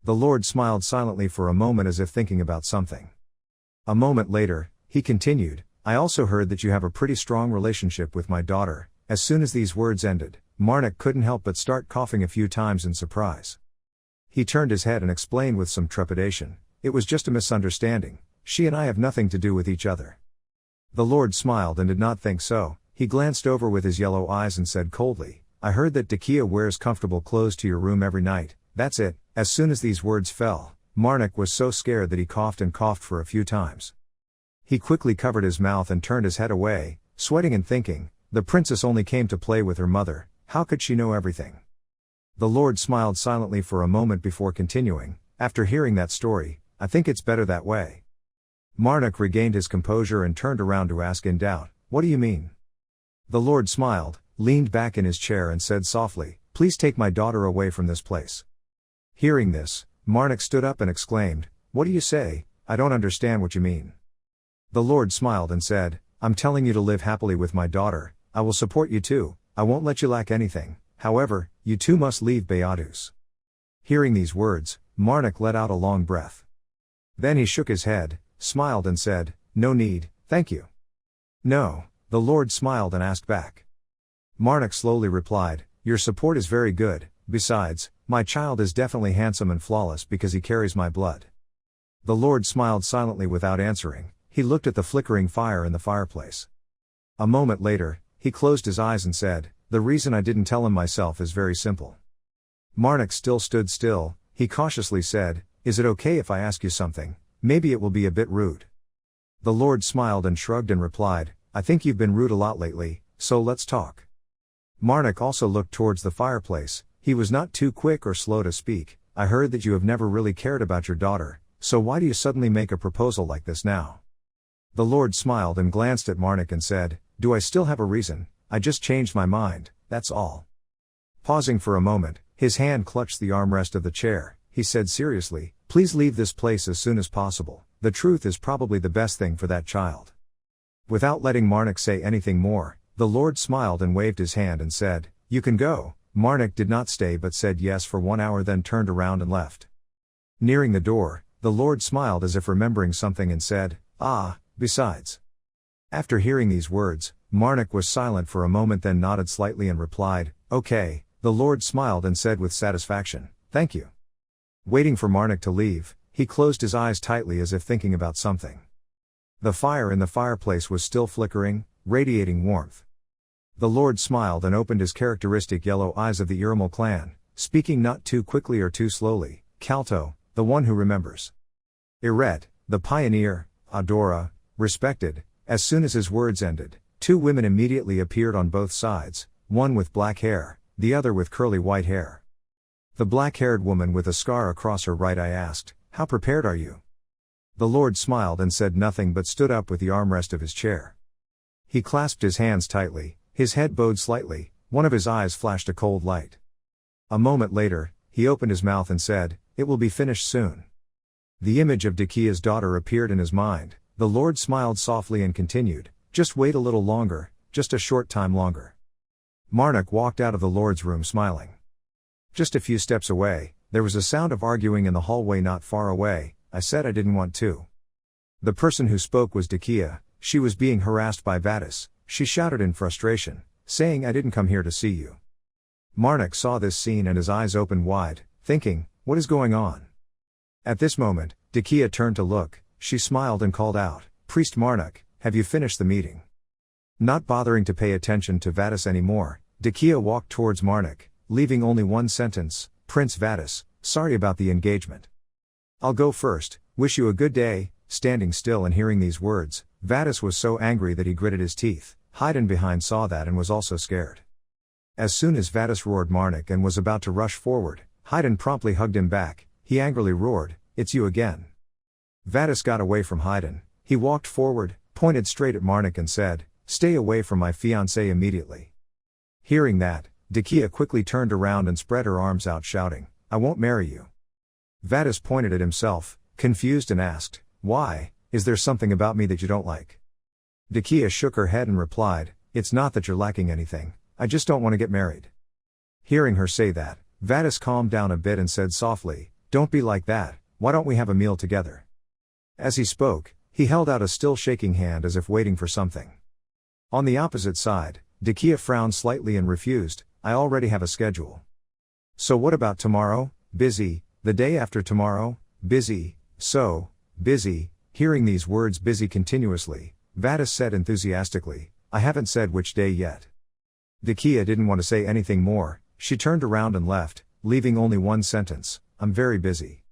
Speaker 1: The lord smiled silently for a moment as if thinking about something. A moment later, he continued, I also heard that you have a pretty strong relationship with my daughter. As soon as these words ended, Marnik couldn't help but start coughing a few times in surprise. He turned his head and explained with some trepidation, it was just a misunderstanding, she and I have nothing to do with each other. The lord smiled and did not think so. He glanced over with his yellow eyes and said coldly, I heard that Decay wears comfortable clothes to your room every night, that's it. As soon as these words fell, Marnik was so scared that he coughed and coughed for a few times. He quickly covered his mouth and turned his head away, sweating and thinking, the princess only came to play with her mother, how could she know everything? The lord smiled silently for a moment before continuing, after hearing that story, I think it's better that way. Marnik regained his composure and turned around to ask in doubt, what do you mean? The lord smiled, leaned back in his chair and said softly, please take my daughter away from this place. Hearing this, Marnik stood up and exclaimed, what do you say? I don't understand what you mean. The lord smiled and said, I'm telling you to live happily with my daughter, I will support you too, I won't let you lack anything, however, you two must leave Beatus. Hearing these words, Marnik let out a long breath. Then he shook his head, smiled and said, no need, thank you. No, the lord smiled and asked back. Marnik slowly replied, your support is very good, besides, my child is definitely handsome and flawless because he carries my blood. The lord smiled silently without answering, he looked at the flickering fire in the fireplace. A moment later, he closed his eyes and said, the reason I didn't tell him myself is very simple. Marnik still stood still, he cautiously said, is it okay if I ask you something? Maybe it will be a bit rude. The lord smiled and shrugged and replied, I think you've been rude a lot lately, so let's talk. Marnik also looked towards the fireplace, he was not too quick or slow to speak, I heard that you have never really cared about your daughter, so why do you suddenly make a proposal like this now? The lord smiled and glanced at Marnik and said, do I still have a reason? I just changed my mind, that's all. Pausing for a moment, his hand clutched the armrest of the chair, he said seriously, please leave this place as soon as possible, the truth is probably the best thing for that child. Without letting Marnik say anything more, the lord smiled and waved his hand and said, you can go. Marnik did not stay but said yes for 1 hour then turned around and left. Nearing the door, the lord smiled as if remembering something and said, besides. After hearing these words, Marnik was silent for a moment then nodded slightly and replied, okay. The lord smiled and said with satisfaction, thank you. Waiting for Marnik to leave, he closed his eyes tightly as if thinking about something. The fire in the fireplace was still flickering, radiating warmth. The lord smiled and opened his characteristic yellow eyes of the Irimal clan, speaking not too quickly or too slowly, Calto, the one who remembers. Iret, the pioneer, Adora, respected. As soon as his words ended, 2 women immediately appeared on both sides, one with black hair, the other with curly white hair. The black-haired woman with a scar across her right eye asked, "How prepared are you?" The Lord smiled and said nothing but stood up with the armrest of his chair. He clasped his hands tightly, his head bowed slightly, one of his eyes flashed a cold light. A moment later, he opened his mouth and said, "It will be finished soon." The image of Decay's daughter appeared in his mind. The Lord smiled softly and continued, "Just wait a little longer, just a short time longer." Marnik walked out of the Lord's room smiling. Just a few steps away, there was a sound of arguing in the hallway not far away. "I said I didn't want to." The person who spoke was Decay. She was being harassed by Vadis. She shouted in frustration, saying, "I didn't come here to see you." Marnik saw this scene and his eyes opened wide, thinking, what is going on? At this moment, Decay turned to look. She smiled and called out, "Priest Marnik, have you finished the meeting?" Not bothering to pay attention to Vadis anymore, Decay walked towards Marnik, leaving only one sentence, "Prince Vadis, sorry about the engagement. I'll go first, wish you a good day." Standing still and hearing these words, Vadis was so angry that he gritted his teeth. Haydn behind saw that and was also scared. As soon as Vadis roared Marnik and was about to rush forward, Haydn promptly hugged him back. He angrily roared, "It's you again." Vadis got away from Haydn. He walked forward, pointed straight at Marnik and said, "Stay away from my fiancé immediately." Hearing that, Decay quickly turned around and spread her arms out shouting, "I won't marry you." Vadis pointed at himself, confused and asked, "Why, is there something about me that you don't like?" Decay shook her head and replied, "It's not that you're lacking anything, I just don't want to get married." Hearing her say that, Vadis calmed down a bit and said softly, "Don't be like that, why don't we have a meal together?" As he spoke, he held out a still shaking hand as if waiting for something. On the opposite side, Decay frowned slightly and refused, "I already have a schedule." "So what about tomorrow?" "Busy." "The day after tomorrow?" "Busy." "So busy." Hearing these words "busy" continuously, Vadis said enthusiastically, "I haven't said which day yet." Decay didn't want to say anything more. She turned around and left, leaving only one sentence, "I'm very busy."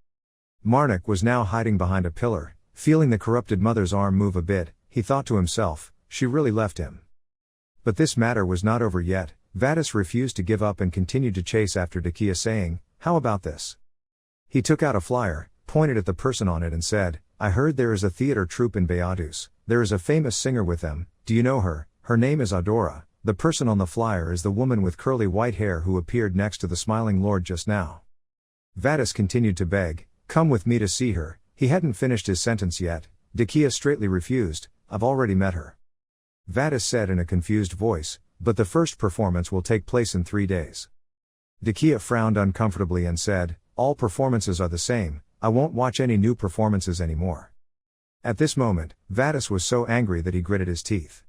Speaker 1: Marnik was now hiding behind a pillar, feeling the corrupted mother's arm move a bit. He thought to himself, she really left him. But this matter was not over yet. Vadis refused to give up and continued to chase after Decay, saying, "How about this?" He took out a flyer, pointed at the person on it and said, "I heard there is a theater troupe in Beadus. There is a famous singer with them. Do you know her? Her name is Adora." The person on the flyer is the woman with curly white hair who appeared next to the smiling Lord just now. Vadis continued to beg, "Come with me to see her." He hadn't finished his sentence yet. Decay straightly refused, "I've already met her." Vadis said in a confused voice, "But the first performance will take place in 3 days." Decay frowned uncomfortably and said, "All performances are the same, I won't watch any new performances anymore." At this moment, Vadis was so angry that he gritted his teeth.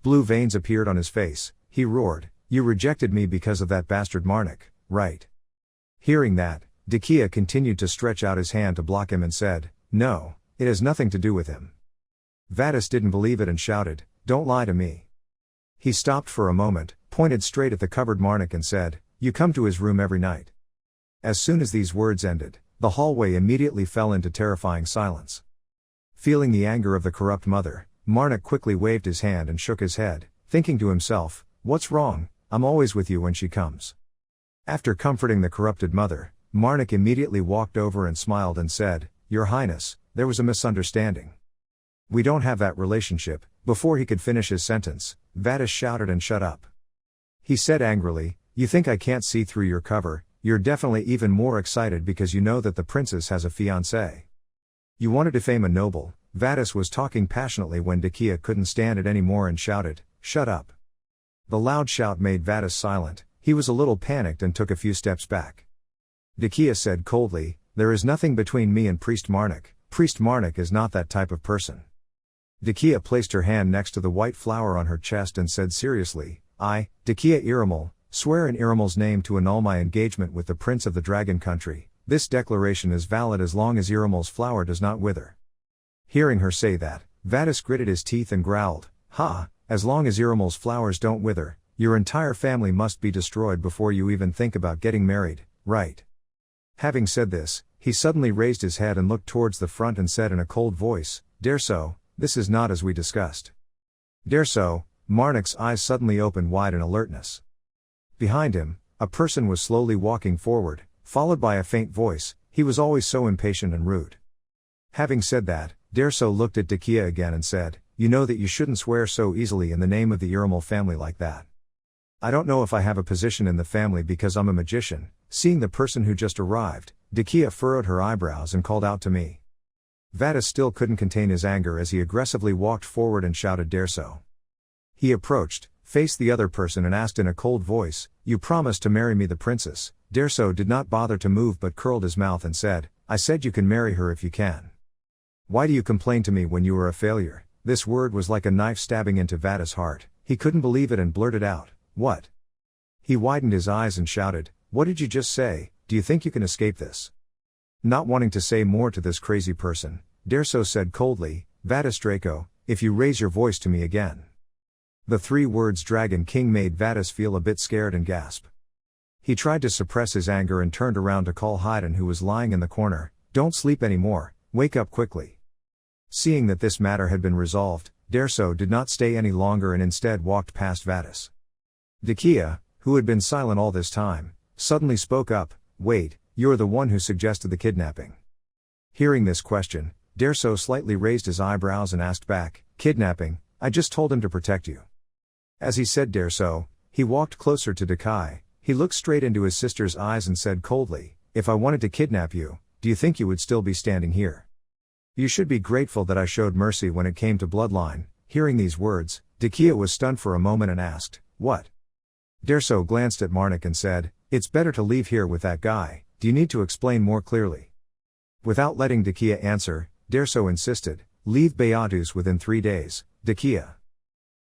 Speaker 1: Blue veins appeared on his face. He roared, "You rejected me because of that bastard Marnik, right?" Hearing that, Decay continued to stretch out his hand to block him and said, "No, it has nothing to do with him." Vadis didn't believe it and shouted, "Don't lie to me." He stopped for a moment, pointed straight at the covered Marnik and said, "You come to his room every night." As soon as these words ended, the hallway immediately fell into terrifying silence. Feeling the anger of the corrupt mother, Marnik quickly waved his hand and shook his head, thinking to himself, "What's wrong? I'm always with you when she comes." After comforting the corrupted mother, Marnik immediately walked over and smiled and said, "Your Highness, there was a misunderstanding. We don't have that relationship." Before he could finish his sentence, Vadis shouted and shut up. He said angrily, "You think I can't see through your cover? You're definitely even more excited because you know that the princess has a fiancé. You want to defame a noble." Vadis was talking passionately when Decay couldn't stand it anymore and shouted, "Shut up." The loud shout made Vadis silent. He was a little panicked and took a few steps back. Decay said coldly, "There is nothing between me and Priest Marnik. Priest Marnik is not that type of person." Decay placed her hand next to the white flower on her chest and said seriously, "I, Decay Iramal, swear in Iramal's name to annul my engagement with the Prince of the Dragon Country. This declaration is valid as long as Iramal's flower does not wither." Hearing her say that, Vadis gritted his teeth and growled, "Ha, as long as Iramal's flowers don't wither, your entire family must be destroyed before you even think about getting married, right?" Having said this, he suddenly raised his head and looked towards the front and said in a cold voice, "Derso, this is not as we discussed." "Derso?" Marnik's eyes suddenly opened wide in alertness. Behind him, a person was slowly walking forward, followed by a faint voice. He was always so impatient and rude. Having said that, Derso looked at Decay again and said, "You know that you shouldn't swear so easily in the name of the Irmal family like that. I don't know if I have a position in the family because I'm a magician." Seeing the person who just arrived, Decay furrowed her eyebrows and called out to me. Vadis still couldn't contain his anger as he aggressively walked forward and shouted Derso. He approached, faced the other person and asked in a cold voice, "You promised to marry me the princess." Derso did not bother to move but curled his mouth and said, "I said you can marry her if you can. Why do you complain to me when you are a failure?" This word was like a knife stabbing into Vadis' heart. He couldn't believe it and blurted out, "What?" He widened his eyes and shouted, "What did you just say? Do you think you can escape this?" Not wanting to say more to this crazy person, Derso said coldly, "Vadis Draco, if you raise your voice to me again." The 3 words Dragon King made Vadis feel a bit scared and gasp. He tried to suppress his anger and turned around to call Haydn, who was lying in the corner, "Don't sleep anymore, wake up quickly." Seeing that this matter had been resolved, Derso did not stay any longer and instead walked past Vadis. Decay, who had been silent all this time, suddenly spoke up, "Wait, you're the one who suggested the kidnapping." Hearing this question, Derso slightly raised his eyebrows and asked back, "Kidnapping? I just told him to protect you." As he said Derso, he walked closer to Decay. He looked straight into his sister's eyes and said coldly, "If I wanted to kidnap you, do you think you would still be standing here? You should be grateful that I showed mercy when it came to bloodline." Hearing these words, Decay was stunned for a moment and asked, "What?" Derso glanced at Marnik and said, "It's better to leave here with that guy. Do you need to explain more clearly?" Without letting Decay answer, Derso insisted, "Leave Beatus within 3 days, Decay."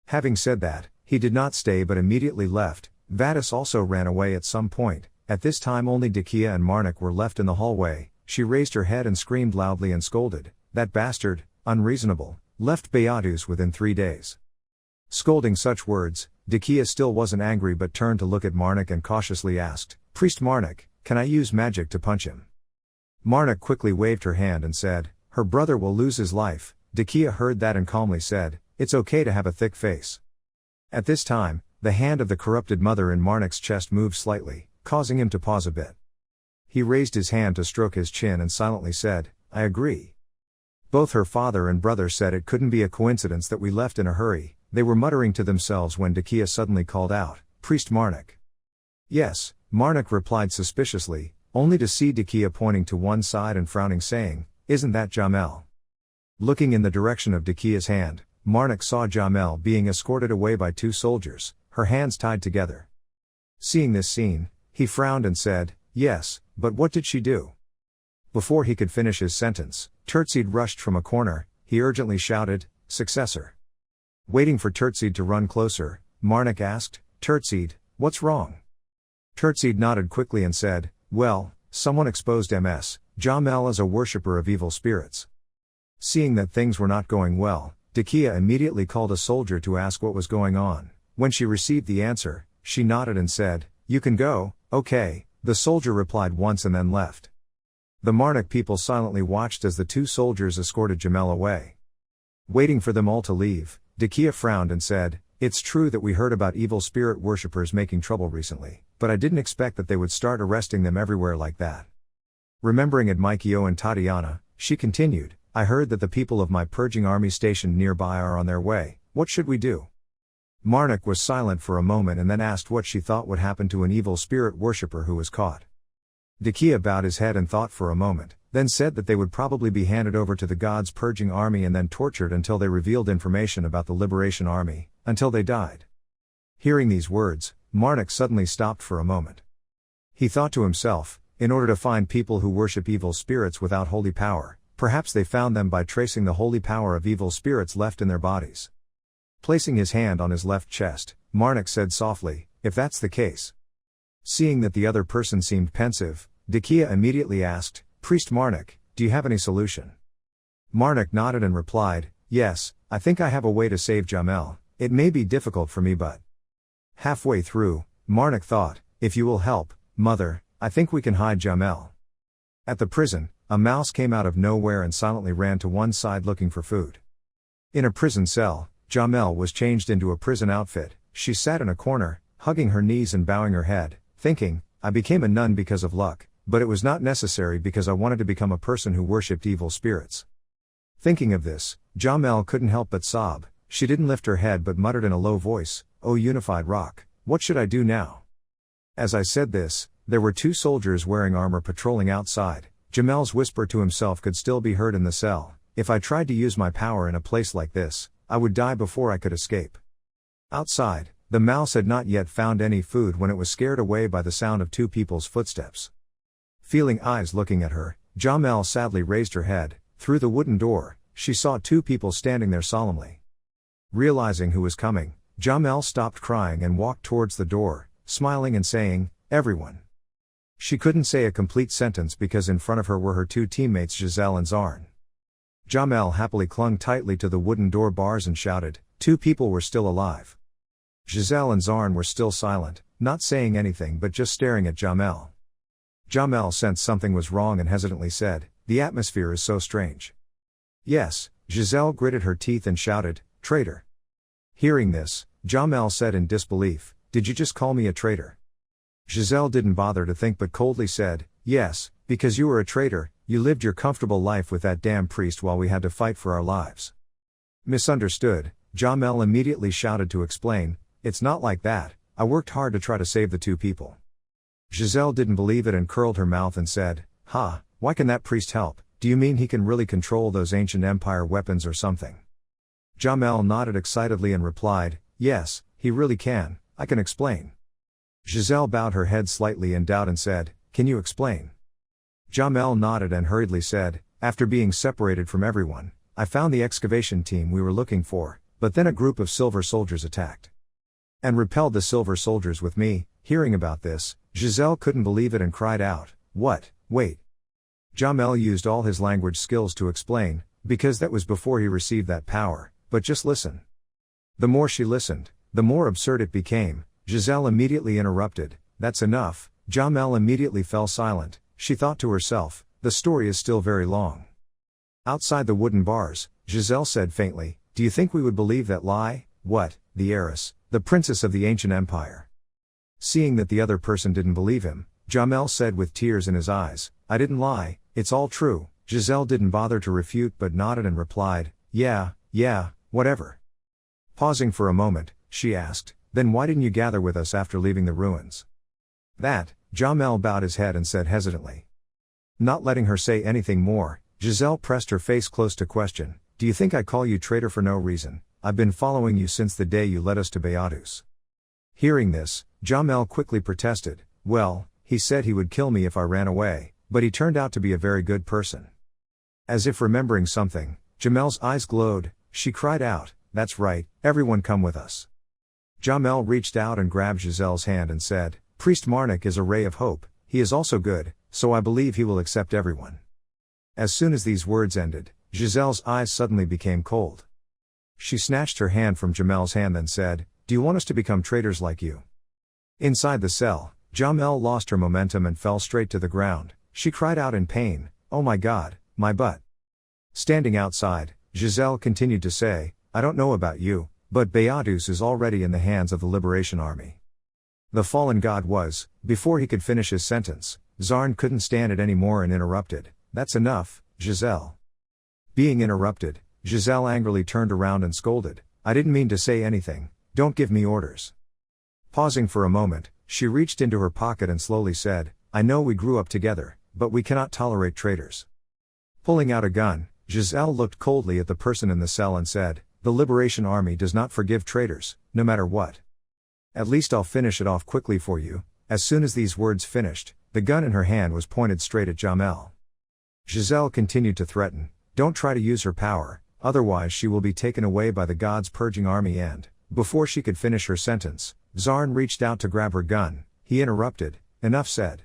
Speaker 1: Having said that, he did not stay but immediately left. Vadis also ran away at some point. At this time only Decay and Marnik were left in the hallway. She raised her head and screamed loudly and scolded, "That bastard, unreasonable, left Beatus within 3 days." Scolding such words, Decay still wasn't angry but turned to look at Marnik and cautiously asked, "Priest Marnik, can I use magic to punch him?" Marnik quickly waved her hand and said, "Her brother will lose his life." Decay heard that and calmly said, "It's okay to have a thick face." At this time, the hand of the corrupted mother in Marnik's chest moved slightly, causing him to pause a bit. He raised his hand to stroke his chin and silently said, "I agree." Both her father and brother said it couldn't be a coincidence that we left in a hurry. They were muttering to themselves when Decay suddenly called out, "Priest Marnik." "Yes," Marnik replied suspiciously, only to see Decay pointing to one side and frowning saying, "Isn't that Jamel?" Looking in the direction of Decay's hand, Marnik saw Jamel being escorted away by 2 soldiers, her hands tied together. Seeing this scene, he frowned and said, "Yes, but what did she do?" Before he could finish his sentence, Tertseid rushed from a corner. He urgently shouted, "Successor." Waiting for Tertseid to run closer, Marnik asked, "Tertseid, what's wrong?" Tertseid nodded quickly and said, "Well, someone exposed Ms. Jamel as a worshipper of evil spirits." Seeing that things were not going well, Decay immediately called a soldier to ask what was going on. When she received the answer, she nodded and said, "You can go." "Okay," the soldier replied once and then left. The Marnik people silently watched as the 2 soldiers escorted Jamel away. Waiting for them all to leave, Decay frowned and said, "It's true that we heard about evil spirit worshippers making trouble recently, but I didn't expect that they would start arresting them everywhere like that." Remembering Admikio and Tatiana, she continued, "I heard that the people of my purging army stationed nearby are on their way. What should we do?" Marnik was silent for a moment and then asked what she thought would happen to an evil spirit worshipper who was caught. Decay bowed his head and thought for a moment, then said that they would probably be handed over to the gods' purging army and then tortured until they revealed information about the liberation army, until they died. Hearing these words, Marnik suddenly stopped for a moment. He thought to himself, in order to find people who worship evil spirits without holy power, perhaps they found them by tracing the holy power of evil spirits left in their bodies. Placing his hand on his left chest, Marnik said softly, "If that's the case." Seeing that the other person seemed pensive, Decay immediately asked, "Priest Marnik, do you have any solution?" Marnik nodded and replied, "Yes, I think I have a way to save Jamel. It may be difficult for me but..." Halfway through, Marnik thought, "If you will help, mother, I think we can hide Jamel." At the prison, a mouse came out of nowhere and silently ran to one side looking for food. In a prison cell, Jamel was changed into a prison outfit. She sat in a corner, hugging her knees and bowing her head, thinking, I became a nun because of luck, but it was not necessary because I wanted to become a person who worshipped evil spirits. Thinking of this, Jamel couldn't help but sob. She didn't lift her head but muttered in a low voice, "O unified rock, what should I do now?" As I said this, there were 2 soldiers wearing armor patrolling outside. Jamel's whisper to himself could still be heard in the cell. If I tried to use my power in a place like this, I would die before I could escape. Outside, the mouse had not yet found any food when it was scared away by the sound of 2 people's footsteps. Feeling eyes looking at her, Jamel sadly raised her head. Through the wooden door, she saw 2 people standing there solemnly. Realizing who was coming, Jamel stopped crying and walked towards the door, smiling and saying, "Everyone." She couldn't say a complete sentence because in front of her were her 2 teammates Giselle and Zarn. Jamel happily clung tightly to the wooden door bars and shouted, 2 people were still alive. Giselle and Zarn were still silent, not saying anything but just staring at Jamel. Jamel sensed something was wrong and hesitantly said, "The atmosphere is so strange." "Yes," Giselle gritted her teeth and shouted, "Traitor." Hearing this, Jamel said in disbelief, "Did you just call me a traitor?" Giselle didn't bother to think but coldly said, "Yes, because you were a traitor, you lived your comfortable life with that damn priest while we had to fight for our lives." Misunderstood, Jamel immediately shouted to explain, "It's not like that, I worked hard to try to save the 2 people." Giselle didn't believe it and curled her mouth and said, "Ha, why can that priest help? Do you mean he can really control those ancient empire weapons or something?" Jamel nodded excitedly and replied, "Yes, he really can, I can explain." Giselle bowed her head slightly in doubt and said, "Can you explain?" Jamel nodded and hurriedly said, "After being separated from everyone, I found the excavation team we were looking for, but then a group of silver soldiers attacked and repelled the silver soldiers with me." Hearing about this, Giselle couldn't believe it and cried out, "What? Wait." Jamel used all his language skills to explain, because that was before he received that power, but just listen. The more she listened, the more absurd it became. Giselle immediately interrupted, "That's enough." Jamel immediately fell silent. She thought to herself, the story is still very long. Outside the wooden bars, Giselle said faintly, "Do you think we would believe that lie? What, the heiress, the princess of the ancient empire?" Seeing that the other person didn't believe him, Jamel said with tears in his eyes, "I didn't lie, it's all true." Giselle didn't bother to refute but nodded and replied, yeah, whatever." Pausing for a moment, she asked, "Then why didn't you gather with us after leaving the ruins?" "That," Jamel bowed his head and said hesitantly. Not letting her say anything more, Giselle pressed her face close to question, "Do you think I call you traitor for no reason? I've been following you since the day you led us to Beatus." Hearing this, Jamel quickly protested, "Well, he said he would kill me if I ran away, but he turned out to be a very good person." As if remembering something, Jamel's eyes glowed. She cried out, "That's right, everyone come with us." Jamel reached out and grabbed Giselle's hand and said, "Priest Marnik is a ray of hope, he is also good, so I believe he will accept everyone." As soon as these words ended, Giselle's eyes suddenly became cold. She snatched her hand from Jamel's hand and said, "Do you want us to become traitors like you?" Inside the cell, Jamel lost her momentum and fell straight to the ground. She cried out in pain, "Oh my God, my butt." Standing outside, Giselle continued to say, "I don't know about you, but Beatus is already in the hands of the Liberation Army." The fallen god was, before he could finish his sentence, Zarn couldn't stand it anymore and interrupted, "That's enough, Giselle." Being interrupted, Giselle angrily turned around and scolded, "I didn't mean to say anything, don't give me orders." Pausing for a moment, she reached into her pocket and slowly said, "I know we grew up together, but we cannot tolerate traitors." Pulling out a gun, Giselle looked coldly at the person in the cell and said, "The Liberation Army does not forgive traitors, no matter what. At least I'll finish it off quickly for you." As soon as these words finished, the gun in her hand was pointed straight at Jamel. Giselle continued to threaten, "Don't try to use her power, otherwise she will be taken away by the gods' purging army," and, before she could finish her sentence, Zarn reached out to grab her gun. He interrupted, "Enough said."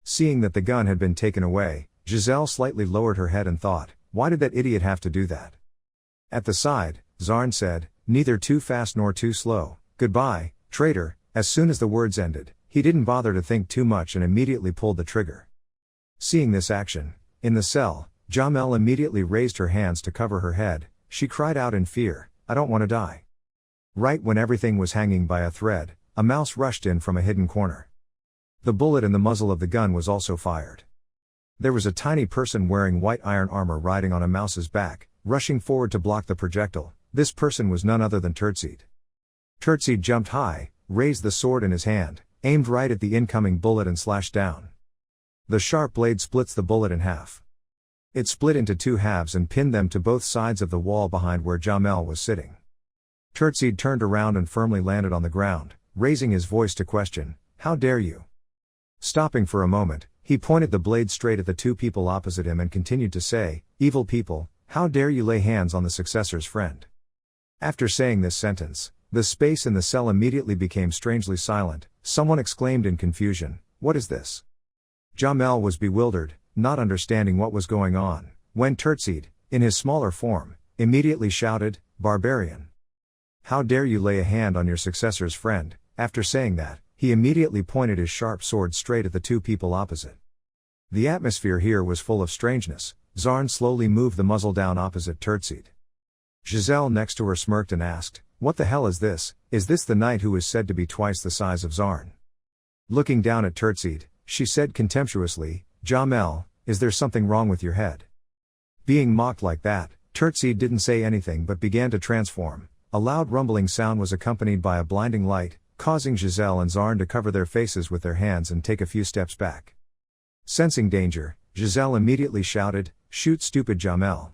Speaker 1: Seeing that the gun had been taken away, Giselle slightly lowered her head and thought, "Why did that idiot have to do that?" At the side, Zarn said, "Neither too fast nor too slow. Goodbye, traitor." As soon as the words ended, he didn't bother to think too much and immediately pulled the trigger. Seeing this action, in the cell, Jamel immediately raised her hands to cover her head. She cried out in fear, "I don't want to die." Right when everything was hanging by a thread, a mouse rushed in from a hidden corner. The bullet in the muzzle of the gun was also fired. There was a tiny person wearing white iron armor riding on a mouse's back, rushing forward to block the projectile. This person was none other than Tertseid. Tertseid jumped high, raised the sword in his hand, aimed right at the incoming bullet and slashed down. The sharp blade splits the bullet in half. It split into two halves and pinned them to both sides of the wall behind where Jamel was sitting. Tertseid turned around and firmly landed on the ground, raising his voice to question, "How dare you?" Stopping for a moment, he pointed the blade straight at the two people opposite him and continued to say, "Evil people, how dare you lay hands on the successor's friend?" After saying this sentence, the space in the cell immediately became strangely silent. Someone exclaimed in confusion, "What is this?" Jamel was bewildered, not understanding what was going on, when Tertseid, in his smaller form, immediately shouted, "Barbarian! How dare you lay a hand on your successor's friend?" After saying that, he immediately pointed his sharp sword straight at the two people opposite. The atmosphere here was full of strangeness. Zarn slowly moved the muzzle down opposite Tertseid. Giselle next to her smirked and asked, "What the hell is this? Is this the knight who is said to be twice the size of Zarn?" Looking down at Tertseid, she said contemptuously, "Jamel, is there something wrong with your head?" Being mocked like that, Tertseid didn't say anything but began to transform. A loud rumbling sound was accompanied by a blinding light, causing Giselle and Zarn to cover their faces with their hands and take a few steps back. Sensing danger, Giselle immediately shouted, "Shoot stupid Jamel."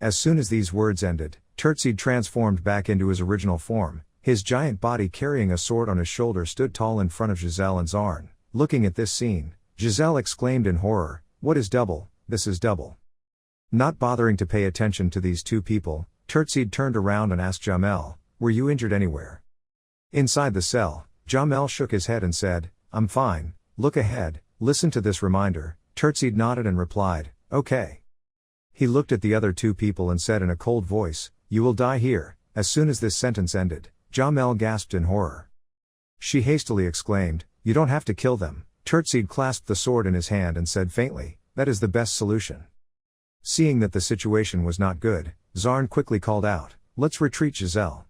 Speaker 1: As soon as these words ended, Tertseid transformed back into his original form. His giant body carrying a sword on his shoulder stood tall in front of Giselle and Zarn. Looking at this scene, Giselle exclaimed in horror, "What is double? This is double." Not bothering to pay attention to these two people, Tertseid turned around and asked Jamel, "Were you injured anywhere?" Inside the cell, Jamel shook his head and said, "I'm fine, look ahead, listen to this reminder." Tertseid nodded and replied, "Okay." He looked at the other two people and said in a cold voice, "You will die here." As soon as this sentence ended, Jamel gasped in horror. She hastily exclaimed, "You don't have to kill them." Tertseid clasped the sword in his hand and said faintly, "That is the best solution." Seeing that the situation was not good, Zarn quickly called out, "Let's retreat, Giselle."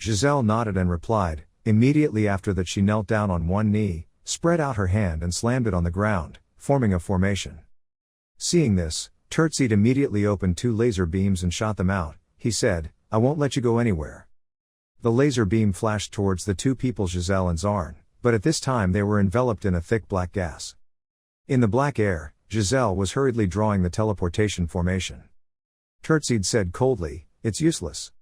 Speaker 1: Giselle nodded and replied. Immediately after that she knelt down on one knee, spread out her hand and slammed it on the ground, forming a formation. Seeing this, Tertseid immediately opened two laser beams and shot them out. He said, "I won't let you go anywhere." The laser beam flashed towards the two people Giselle and Zarn, but at this time they were enveloped in a thick black gas. In the black air, Giselle was hurriedly drawing the teleportation formation. Tertseid said coldly, "It's useless."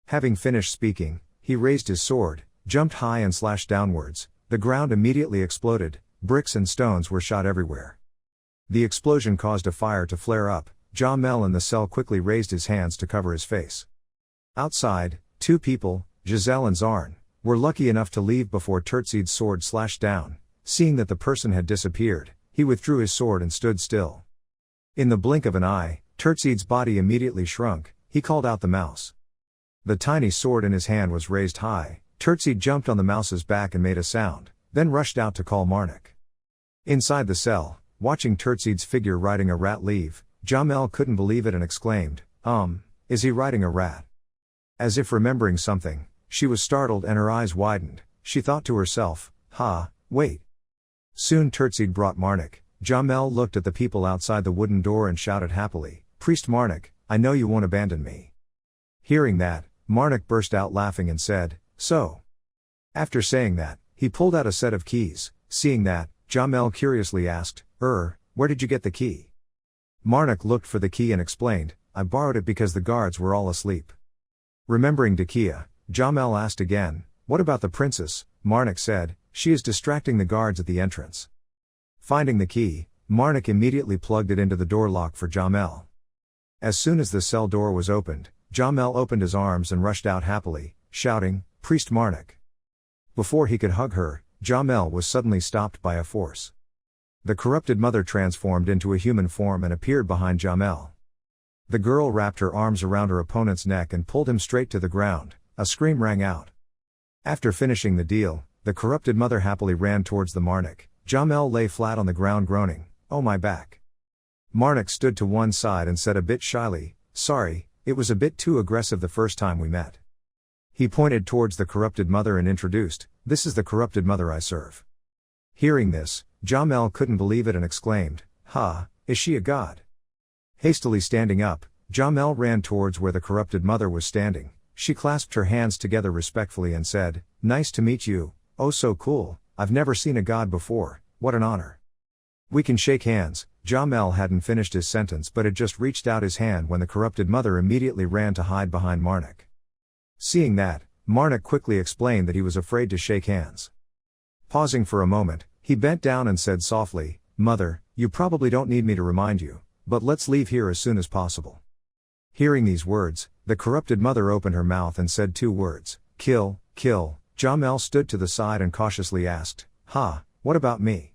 Speaker 1: Having finished speaking, he raised his sword, jumped high and slashed downwards. The ground immediately exploded, bricks and stones were shot everywhere. The explosion caused a fire to flare up. Jamel in the cell quickly raised his hands to cover his face. Outside, two people, Giselle and Zarn, were lucky enough to leave before Tertseid's sword slashed down. Seeing that the person had disappeared, he withdrew his sword and stood still. In the blink of an eye, Tertseid's body immediately shrunk. He called out the mouse. The tiny sword in his hand was raised high. Tertseid jumped on the mouse's back and made a sound, then rushed out to call Marnik. Inside the cell, watching Tertseid's figure riding a rat leave, Jamel couldn't believe it and exclaimed, is he riding a rat?" As if remembering something, she was startled and her eyes widened. She thought to herself, wait. Soon Tertseid brought Marnik. Jamel looked at the people outside the wooden door and shouted happily, "Priest Marnik, I know you won't abandon me." Hearing that, Marnik burst out laughing and said, "So?" After saying that, he pulled out a set of keys. Seeing that, Jamel curiously asked, where did you get the key?" Marnik looked for the key and explained, "I borrowed it because the guards were all asleep." Remembering Decay, Jamel asked again, "What about the princess?" Marnik said, "She is distracting the guards at the entrance." Finding the key, Marnik immediately plugged it into the door lock for Jamel. As soon as the cell door was opened, Jamel opened his arms and rushed out happily, shouting, "Priest Marnik." Before he could hug her, Jamel was suddenly stopped by a force. The corrupted mother transformed into a human form and appeared behind Jamel. The girl wrapped her arms around her opponent's neck and pulled him straight to the ground. A scream rang out. After finishing the deal, the corrupted mother happily ran towards the Marnik. Jamel lay flat on the ground groaning, "Oh my back." Marnik stood to one side and said a bit shyly, "Sorry, it was a bit too aggressive the first time we met." He pointed towards the corrupted mother and introduced, "This is the corrupted mother I serve." Hearing this, Jamel couldn't believe it and exclaimed, "Ha, is she a god?" Hastily standing up, Jamel ran towards where the corrupted mother was standing. She clasped her hands together respectfully and said, "Nice to meet you, oh so cool, I've never seen a god before, what an honor." "We can shake hands." Jamel hadn't finished his sentence but had just reached out his hand when the corrupted mother immediately ran to hide behind Marnik. Seeing that, Marnik quickly explained that he was afraid to shake hands. Pausing for a moment, he bent down and said softly, "Mother, you probably don't need me to remind you, but let's leave here as soon as possible." Hearing these words, the corrupted mother opened her mouth and said 2 words, "Kill, kill." Jamel stood to the side and cautiously asked, "Ha, what about me?"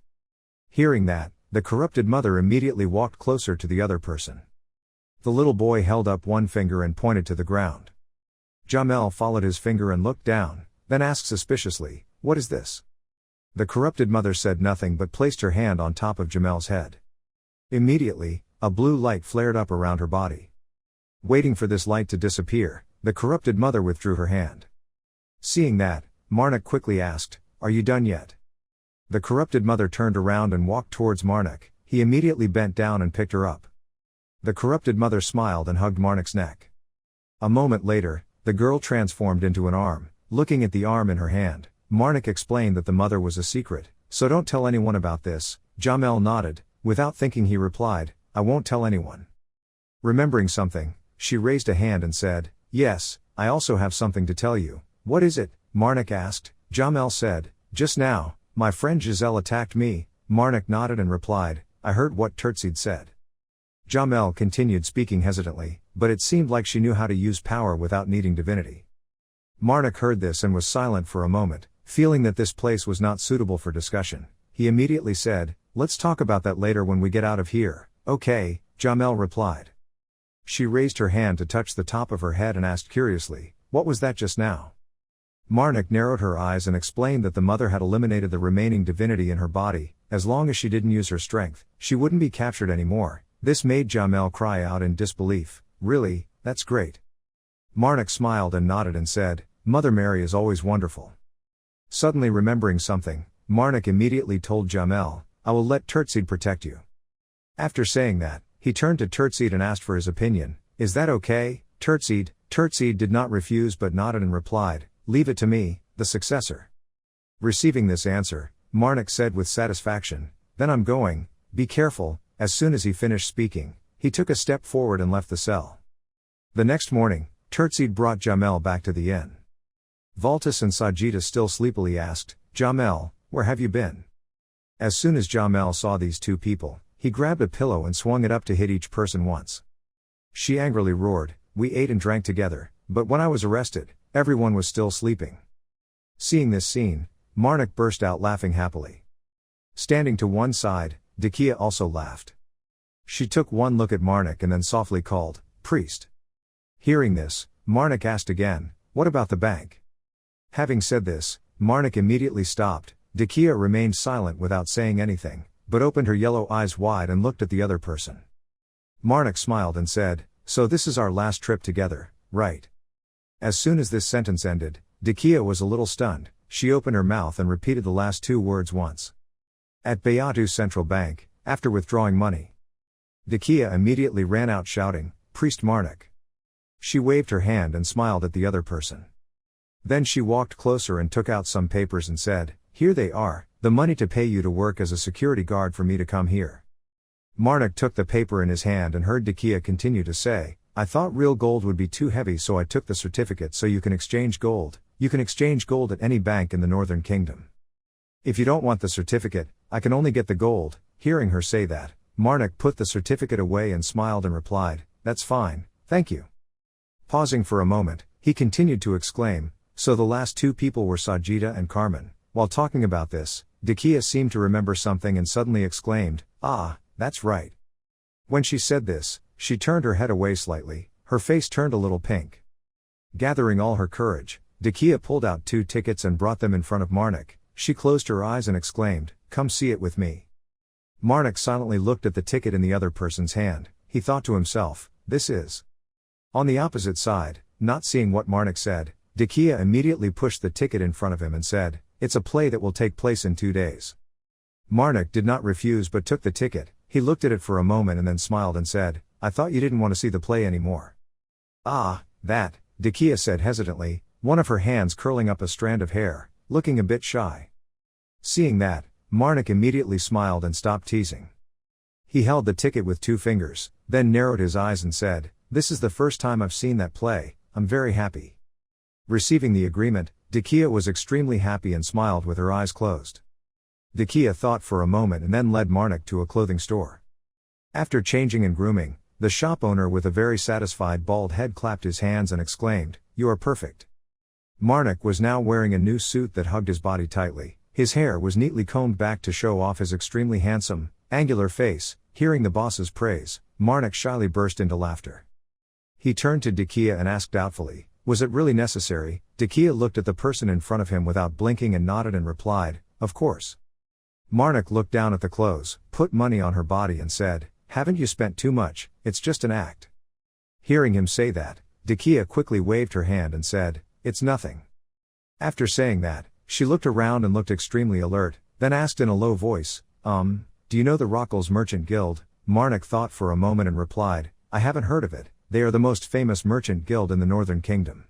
Speaker 1: Hearing that, the corrupted mother immediately walked closer to the other person. The little boy held up one finger and pointed to the ground. Jamel followed his finger and looked down, then asked suspiciously, "What is this?" The corrupted mother said nothing but placed her hand on top of Jamel's head. Immediately, a blue light flared up around her body. Waiting for this light to disappear, the corrupted mother withdrew her hand. Seeing that, Marnik quickly asked, "Are you done yet?" The corrupted mother turned around and walked towards Marnik. He immediately bent down and picked her up. The corrupted mother smiled and hugged Marnik's neck. A moment later, the girl transformed into an arm. Looking at the arm in her hand, Marnik explained that the mother was a secret, "So don't tell anyone about this." Jamel nodded. Without thinking he replied, "I won't tell anyone." Remembering something, she raised a hand and said, "Yes, I also have something to tell you." "What is it?" Marnik asked. Jamel said, "Just now, my friend Giselle attacked me." Marnik nodded and replied, "I heard what Tertseid said." Jamel continued speaking hesitantly, but it seemed like she knew how to use power without needing divinity. Marnik heard this and was silent for a moment, feeling that this place was not suitable for discussion. He immediately said, "Let's talk about that later when we get out of here." "Okay," Jamel replied. She raised her hand to touch the top of her head and asked curiously, "What was that just now?" Marnik narrowed her eyes and explained that the mother had eliminated the remaining divinity in her body. As long as she didn't use her strength, she wouldn't be captured anymore. This made Jamel cry out in disbelief. "Really, that's great." Marnik smiled and nodded and said, "Mother Mary is always wonderful." Suddenly remembering something, Marnik immediately told Jamel, "I will let Tertseid protect you." After saying that, he turned to Tertseid and asked for his opinion. "Is that okay, Tertseid?" Tertseid did not refuse but nodded and replied, "Leave it to me, the successor." Receiving this answer, Marnik said with satisfaction, "Then I'm going, be careful." As soon as he finished speaking, he took a step forward and left the cell. The next morning, Tertseid brought Jamel back to the inn. Valtis and Sajida still sleepily asked, "Jamel, where have you been?" As soon as Jamel saw these 2 people, he grabbed a pillow and swung it up to hit each person once. She angrily roared, "We ate and drank together, but when I was arrested, everyone was still sleeping." Seeing this scene, Marnik burst out laughing happily. Standing to one side, Decay also laughed. She took one look at Marnik and then softly called, "Priest." Hearing this, Marnik asked again, "What about the bank?" Having said this, Marnik immediately stopped. Decay remained silent without saying anything, but opened her yellow eyes wide and looked at the other person. Marnik smiled and said, "So this is our last trip together, right?" As soon as this sentence ended, Decay was a little stunned. She opened her mouth and repeated the last 2 words once. At Bayatu Central Bank, after withdrawing money, Decay immediately ran out shouting, "Priest Marnik." She waved her hand and smiled at the other person. Then she walked closer and took out some papers and said, "Here they are, the money to pay you to work as a security guard for me to come here." Marnik took the paper in his hand and heard Decay continue to say, "I thought real gold would be too heavy, so I took the certificate so you can exchange gold. You can exchange gold at any bank in the Northern Kingdom. If you don't want the certificate, I can only get the gold." Hearing her say that, Marnik put the certificate away and smiled and replied, "That's fine, thank you." Pausing for a moment, he continued to exclaim, "So the last 2 people were Sajida and Carmen." While talking about this, Decay seemed to remember something and suddenly exclaimed, "Ah, that's right." When she said this, she turned her head away slightly, her face turned a little pink. Gathering all her courage, Decay pulled out 2 tickets and brought them in front of Marnik. She closed her eyes and exclaimed, "Come see it with me." Marnik silently looked at the ticket in the other person's hand. He thought to himself, "This is." On the opposite side, not seeing what Marnik said, Decay immediately pushed the ticket in front of him and said, "It's a play that will take place in 2 days." Marnik did not refuse but took the ticket. He looked at it for a moment and then smiled and said, "I thought you didn't want to see the play anymore." "Ah, that," Decay said hesitantly, one of her hands curling up a strand of hair, looking a bit shy. Seeing that, Marnik immediately smiled and stopped teasing. He held the ticket with 2 fingers, then narrowed his eyes and said, "This is the first time I've seen that play, I'm very happy." Receiving the agreement, Decay was extremely happy and smiled with her eyes closed. Decay thought for a moment and then led Marnik to a clothing store. After changing and grooming, the shop owner with a very satisfied bald head clapped his hands and exclaimed, "You are perfect." Marnik was now wearing a new suit that hugged his body tightly. His hair was neatly combed back to show off his extremely handsome, angular face. Hearing the boss's praise, Marnik shyly burst into laughter. He turned to Decay and asked doubtfully, "Was it really necessary?" Decay looked at the person in front of him without blinking and nodded and replied, "Of course." Marnik looked down at the clothes, put money on her body and said, "Haven't you spent too much? It's just an act." Hearing him say that, Decay quickly waved her hand and said, "It's nothing." After saying that, she looked around and looked extremely alert, then asked in a low voice, Do you know the Rockles Merchant Guild?" Marnik thought for a moment and replied, "I haven't heard of it. They are the most famous merchant guild in the Northern Kingdom."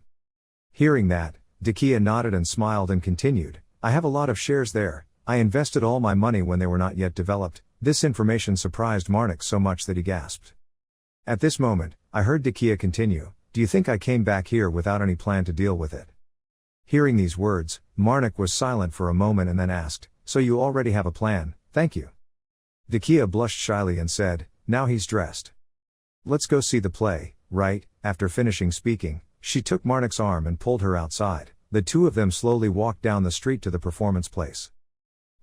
Speaker 1: Hearing that, Decay nodded and smiled and continued, "I have a lot of shares there. I invested all my money when they were not yet developed." This information surprised Marnik so much that he gasped. At this moment, I heard Decay continue, "Do you think I came back here without any plan to deal with it?" Hearing these words, Marnik was silent for a moment and then asked, "So you already have a plan? Thank you." Decay blushed shyly and said, "Now he's dressed. Let's go see the play, right?" After finishing speaking, she took Marnik's arm and pulled her outside. The two of them slowly walked down the street to the performance place.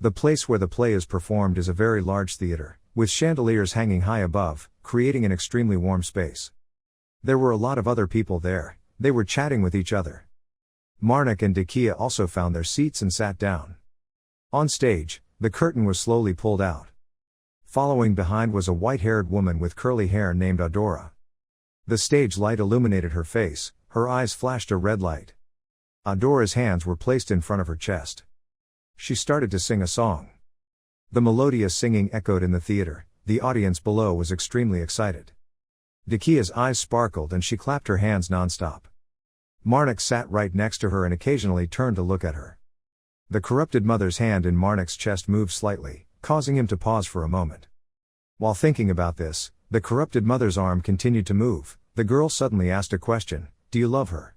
Speaker 1: The place where the play is performed is a very large theater, with chandeliers hanging high above, creating an extremely warm space. There were a lot of other people there. They were chatting with each other. Marnik and Decay also found their seats and sat down. On stage, the curtain was slowly pulled out. Following behind was a white-haired woman with curly hair named Adora. The stage light illuminated her face, her eyes flashed a red light. Adora's hands were placed in front of her chest. She started to sing a song. The melodious singing echoed in the theater. The audience below was extremely excited. Decay's eyes sparkled and she clapped her hands non-stop. Marnik sat right next to her and occasionally turned to look at her. The corrupted mother's hand in Marnik's chest moved slightly, causing him to pause for a moment. While thinking about this, the corrupted mother's arm continued to move. The girl suddenly asked a question, "Do you love her?"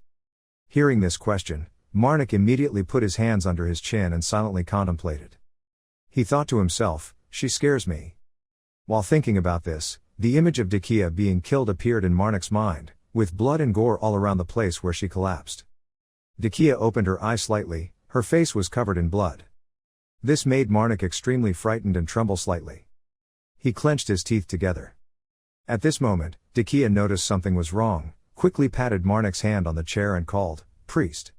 Speaker 1: Hearing this question, Marnik immediately put his hands under his chin and silently contemplated. He thought to himself, "She scares me." While thinking about this, the image of Decay being killed appeared in Marnik's mind, with blood and gore all around the place where she collapsed. Decay opened her eyes slightly, her face was covered in blood. This made Marnik extremely frightened and tremble slightly. He clenched his teeth together. At this moment, Decay noticed something was wrong, quickly patted Marnik's hand on the chair and called, "Priest."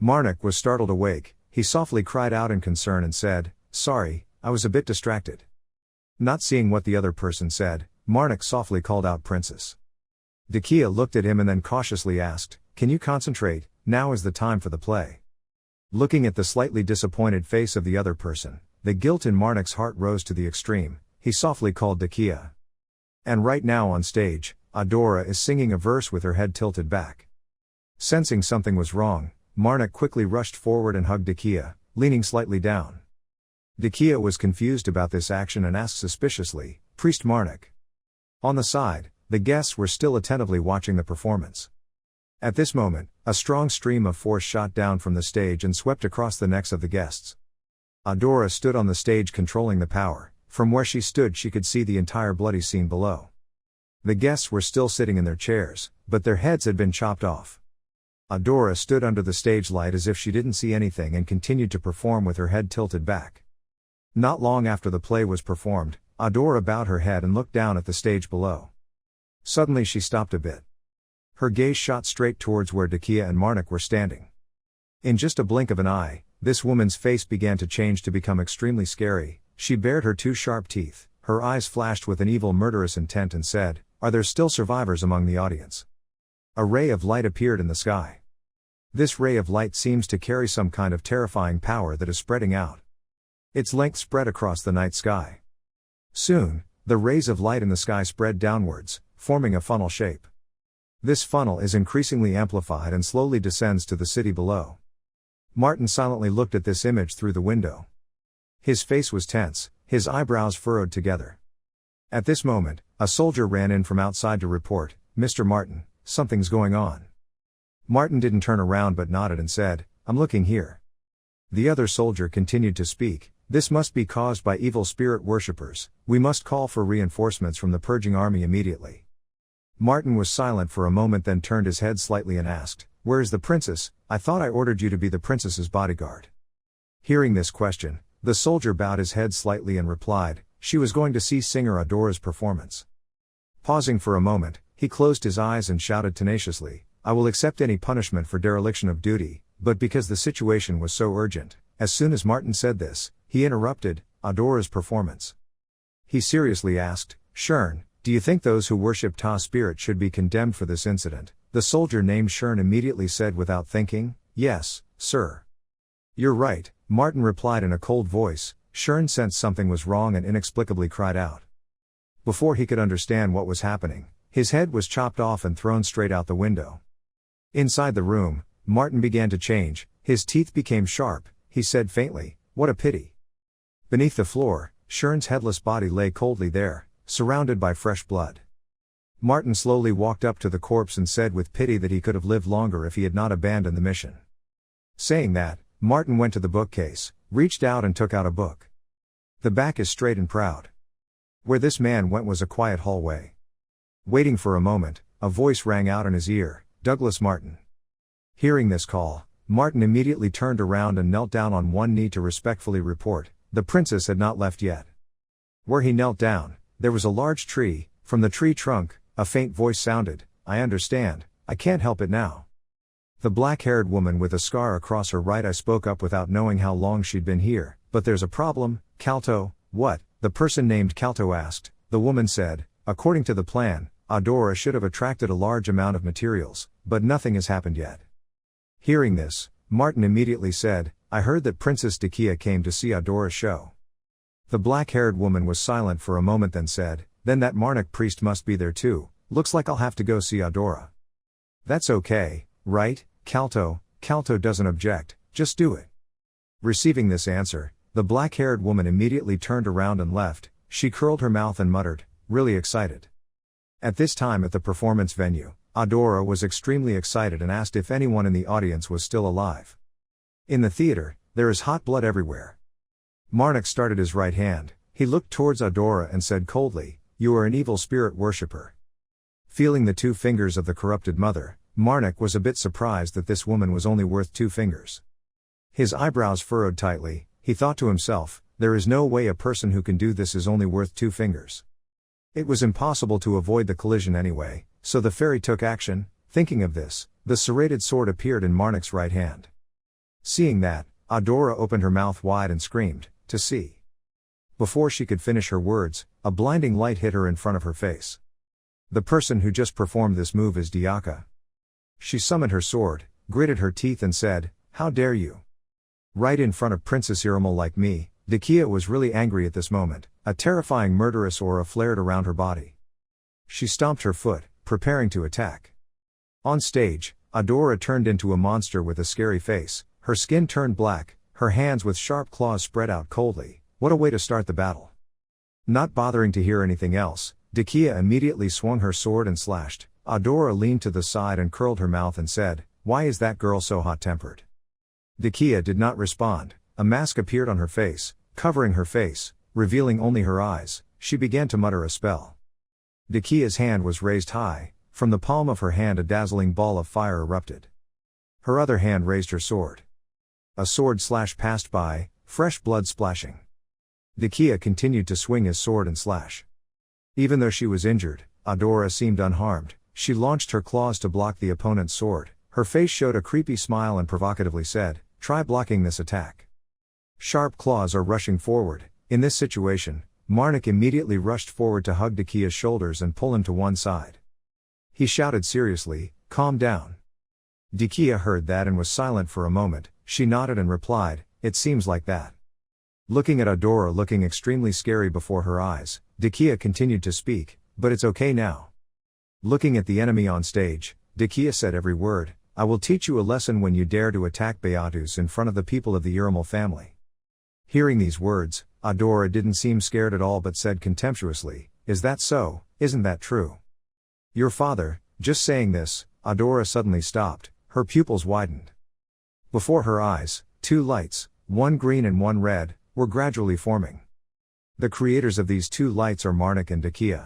Speaker 1: Marnik was startled awake. He softly cried out in concern and said, "Sorry, I was a bit distracted." Not seeing what the other person said, Marnik softly called out, "Princess." Decay looked at him and then cautiously asked, "Can you concentrate? Now is the time for the play." Looking at the slightly disappointed face of the other person, the guilt in Marnik's heart rose to the extreme. He softly called Decay. And right now on stage, Adora is singing a verse with her head tilted back. Sensing something was wrong, Marnik quickly rushed forward and hugged Decay, leaning slightly down. Decay was confused about this action and asked suspiciously, "Priest Marnik?" On the side, the guests were still attentively watching the performance. At this moment, a strong stream of force shot down from the stage and swept across the necks of the guests. Adora stood on the stage controlling the power. From where she stood she could see the entire bloody scene below. The guests were still sitting in their chairs, but their heads had been chopped off. Adora stood under the stage light as if she didn't see anything and continued to perform with her head tilted back. Not long after the play was performed, Adora bowed her head and looked down at the stage below. Suddenly she stopped a bit. Her gaze shot straight towards where Decay and Marnik were standing. In just a blink of an eye, this woman's face began to change to become extremely scary. She bared her two sharp teeth, her eyes flashed with an evil murderous intent and said, "Are there still survivors among the audience?" A ray of light appeared in the sky. This ray of light seems to carry some kind of terrifying power that is spreading out. Its length spread across the night sky. Soon, the rays of light in the sky spread downwards, forming a funnel shape. This funnel is increasingly amplified and slowly descends to the city below. Martin silently looked at this image through the window. His face was tense, his eyebrows furrowed together. At this moment, a soldier ran in from outside to report, "Mr. Martin, something's going on." Martin didn't turn around but nodded and said, "I'm looking here." The other soldier continued to speak, "This must be caused by evil spirit worshippers. We must call for reinforcements from the purging army immediately." Martin was silent for a moment, then turned his head slightly and asked, "Where is the princess? I thought I ordered you to be the princess's bodyguard." Hearing this question, the soldier bowed his head slightly and replied, "She was going to see singer Adora's performance." Pausing for a moment, he closed his eyes and shouted tenaciously, "I will accept any punishment for dereliction of duty," but because the situation was so urgent, as soon as Martin said this, he interrupted, "Adora's performance." He seriously asked, "Shern, do you think those who worship Ta spirit should be condemned for this incident?" The soldier named Shern immediately said without thinking, "Yes, sir." "You're right," Martin replied in a cold voice. Shern sensed something was wrong and inexplicably cried out. Before he could understand what was happening, his head was chopped off and thrown straight out the window. Inside the room, Martin began to change, his teeth became sharp, he said faintly, "What a pity." Beneath the floor, Shern's headless body lay coldly there, surrounded by fresh blood. Martin slowly walked up to the corpse and said with pity that he could have lived longer if he had not abandoned the mission. Saying that, Martin went to the bookcase, reached out and took out a book. The back is straight and proud. Where this man went was a quiet hallway. Waiting for a moment, a voice rang out in his ear, "Douglas Martin." Hearing this call, Martin immediately turned around and knelt down on one knee to respectfully report, the princess had not left yet. Where he knelt down, there was a large tree. From the tree trunk, a faint voice sounded, "I understand, I can't help it now." The black-haired woman with a scar across her right eye spoke up without knowing how long she'd been here, "But there's a problem, Calto." "What?" the person named Calto asked. The woman said, "According to the plan, Adora should have attracted a large amount of materials, but nothing has happened yet." Hearing this, Martin immediately said, "I heard that Princess Decay came to see Adora's show." The black-haired woman was silent for a moment then said, "Then that Marnik priest must be there too. Looks like I'll have to go see Adora." "That's okay, right, Calto?" "Calto doesn't object, just do it." Receiving this answer, the black-haired woman immediately turned around and left. She curled her mouth and muttered, "Really excited." At this time at the performance venue, Adora was extremely excited and asked if anyone in the audience was still alive. In the theater, there is hot blood everywhere. Marnik started his right hand, he looked towards Adora and said coldly, "You are an evil spirit worshipper." Feeling the 2 fingers of the corrupted mother, Marnik was a bit surprised that this woman was only worth 2 fingers. His eyebrows furrowed tightly, he thought to himself, there is no way a person who can do this is only worth 2 fingers. It was impossible to avoid the collision anyway, so the fairy took action. Thinking of this, the serrated sword appeared in Marnik's right hand. Seeing that, Adora opened her mouth wide and screamed, "To see." Before she could finish her words, a blinding light hit her in front of her face. The person who just performed this move is Diaka. She summoned her sword, gritted her teeth and said, "How dare you? Right in front of Princess Iramal like me." Decay was really angry at this moment, a terrifying murderous aura flared around her body. She stomped her foot, preparing to attack. On stage, Adora turned into a monster with a scary face, her skin turned black, her hands with sharp claws spread out coldly. What a way to start the battle. Not bothering to hear anything else, Decay immediately swung her sword and slashed. Adora leaned to the side and curled her mouth and said, "Why is that girl so hot-tempered?" Decay did not respond. A mask appeared on her face, covering her face, revealing only her eyes. She began to mutter a spell. Decay's hand was raised high, from the palm of her hand a dazzling ball of fire erupted. Her other hand raised her sword. A sword slash passed by, fresh blood splashing. Decay continued to swing his sword and slash. Even though she was injured, Adora seemed unharmed. She launched her claws to block the opponent's sword. Her face showed a creepy smile and provocatively said, "Try blocking this attack." Sharp claws are rushing forward. In this situation, Marnik immediately rushed forward to hug Decay's shoulders and pull him to one side. He shouted seriously, "Calm down. Decay heard that and was silent for a moment. She nodded and replied, "It seems like that." Looking at Adora looking extremely scary before her eyes, Decay continued to speak, "But it's okay now." Looking at the enemy on stage, Decay said every word, "I will teach you a lesson when you dare to attack Beatus in front of the people of the Urimal family." Hearing these words, Adora didn't seem scared at all but said contemptuously, "Is that so? Isn't that true?" "Your father," just saying this, Adora suddenly stopped, her pupils widened. Before her eyes, two lights, one green and one red, were gradually forming. The creators of these two lights are Marnik and Decay.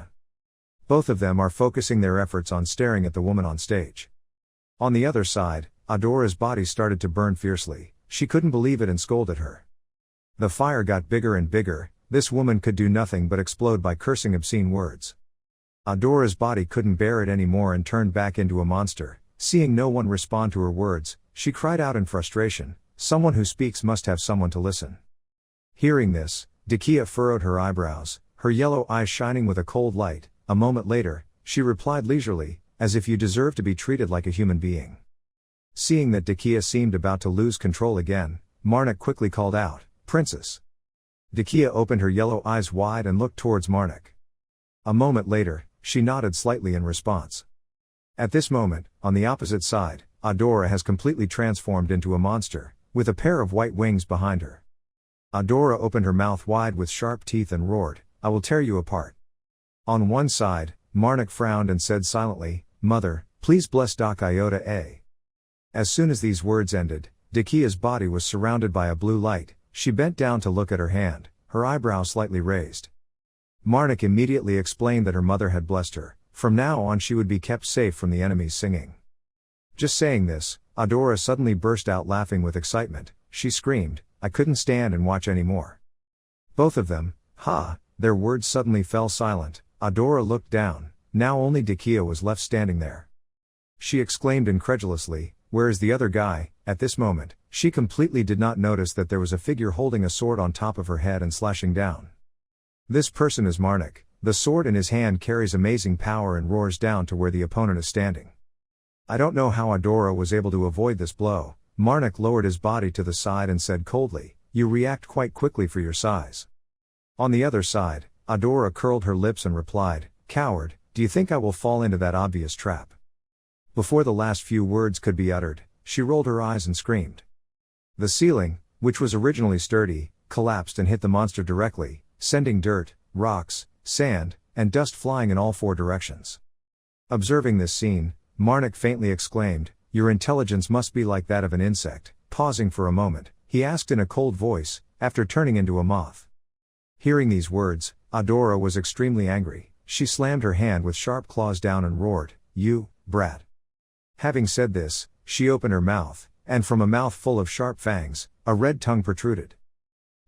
Speaker 1: Both of them are focusing their efforts on staring at the woman on stage. On the other side, Adora's body started to burn fiercely. She couldn't believe it and scolded her. The fire got bigger and bigger. This woman could do nothing but explode by cursing obscene words. Adora's body couldn't bear it anymore and turned back into a monster. Seeing no one respond to her words, she cried out in frustration, "Someone who speaks must have someone to listen." Hearing this, Decay furrowed her eyebrows, her yellow eyes shining with a cold light. A moment later, she replied leisurely, "As if you deserve to be treated like a human being." Seeing that Decay seemed about to lose control again, Marnik quickly called out, "Princess." Decay opened her yellow eyes wide and looked towards Marnik. A moment later, she nodded slightly in response. At this moment, on the opposite side, Adora has completely transformed into a monster, with a pair of white wings behind her. Adora opened her mouth wide with sharp teeth and roared, "I will tear you apart." On one side, Marnik frowned and said silently, "Mother, please bless Doc Iota A." As soon as these words ended, Decay's body was surrounded by a blue light. She bent down to look at her hand, her eyebrows slightly raised. Marnik immediately explained that her mother had blessed her. From now on she would be kept safe from the enemy's singing. Just saying this, Adora suddenly burst out laughing with excitement. She screamed, "I couldn't stand and watch anymore." Both of them, their words suddenly fell silent. Adora looked down. Now only Decay was left standing there. She exclaimed incredulously, "Where is the other guy?" At this moment, she completely did not notice that there was a figure holding a sword on top of her head and slashing down. This person is Marnik. The sword in his hand carries amazing power and roars down to where the opponent is standing. I don't know how Adora was able to avoid this blow. Marnik lowered his body to the side and said coldly, "You react quite quickly for your size." On the other side, Adora curled her lips and replied, "Coward, do you think I will fall into that obvious trap?" Before the last few words could be uttered, she rolled her eyes and screamed. The ceiling, which was originally sturdy, collapsed and hit the monster directly, sending dirt, rocks, sand, and dust flying in all four directions. Observing this scene, Marnik faintly exclaimed, "Your intelligence must be like that of an insect." Pausing for a moment, he asked in a cold voice, "After turning into a moth?" Hearing these words, Adora was extremely angry. She slammed her hand with sharp claws down and roared, "You, brat." Having said this, she opened her mouth, and from a mouth full of sharp fangs, a red tongue protruded.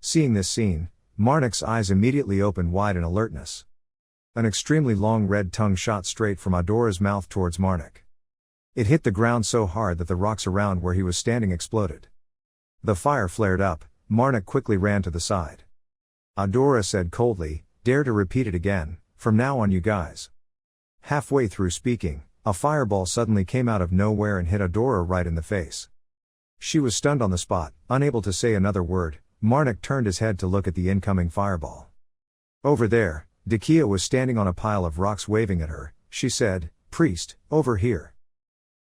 Speaker 1: Seeing this scene, Marnik's eyes immediately opened wide in alertness. An extremely long red tongue shot straight from Adora's mouth towards Marnik. It hit the ground so hard that the rocks around where he was standing exploded. The fire flared up. Marnik quickly ran to the side. Adora said coldly, "Dare to repeat it again, from now on you guys." Halfway through speaking, a fireball suddenly came out of nowhere and hit Adora right in the face. She was stunned on the spot, unable to say another word. Marnik turned his head to look at the incoming fireball. Over there, Decay was standing on a pile of rocks waving at her. She said, "Priest, over here."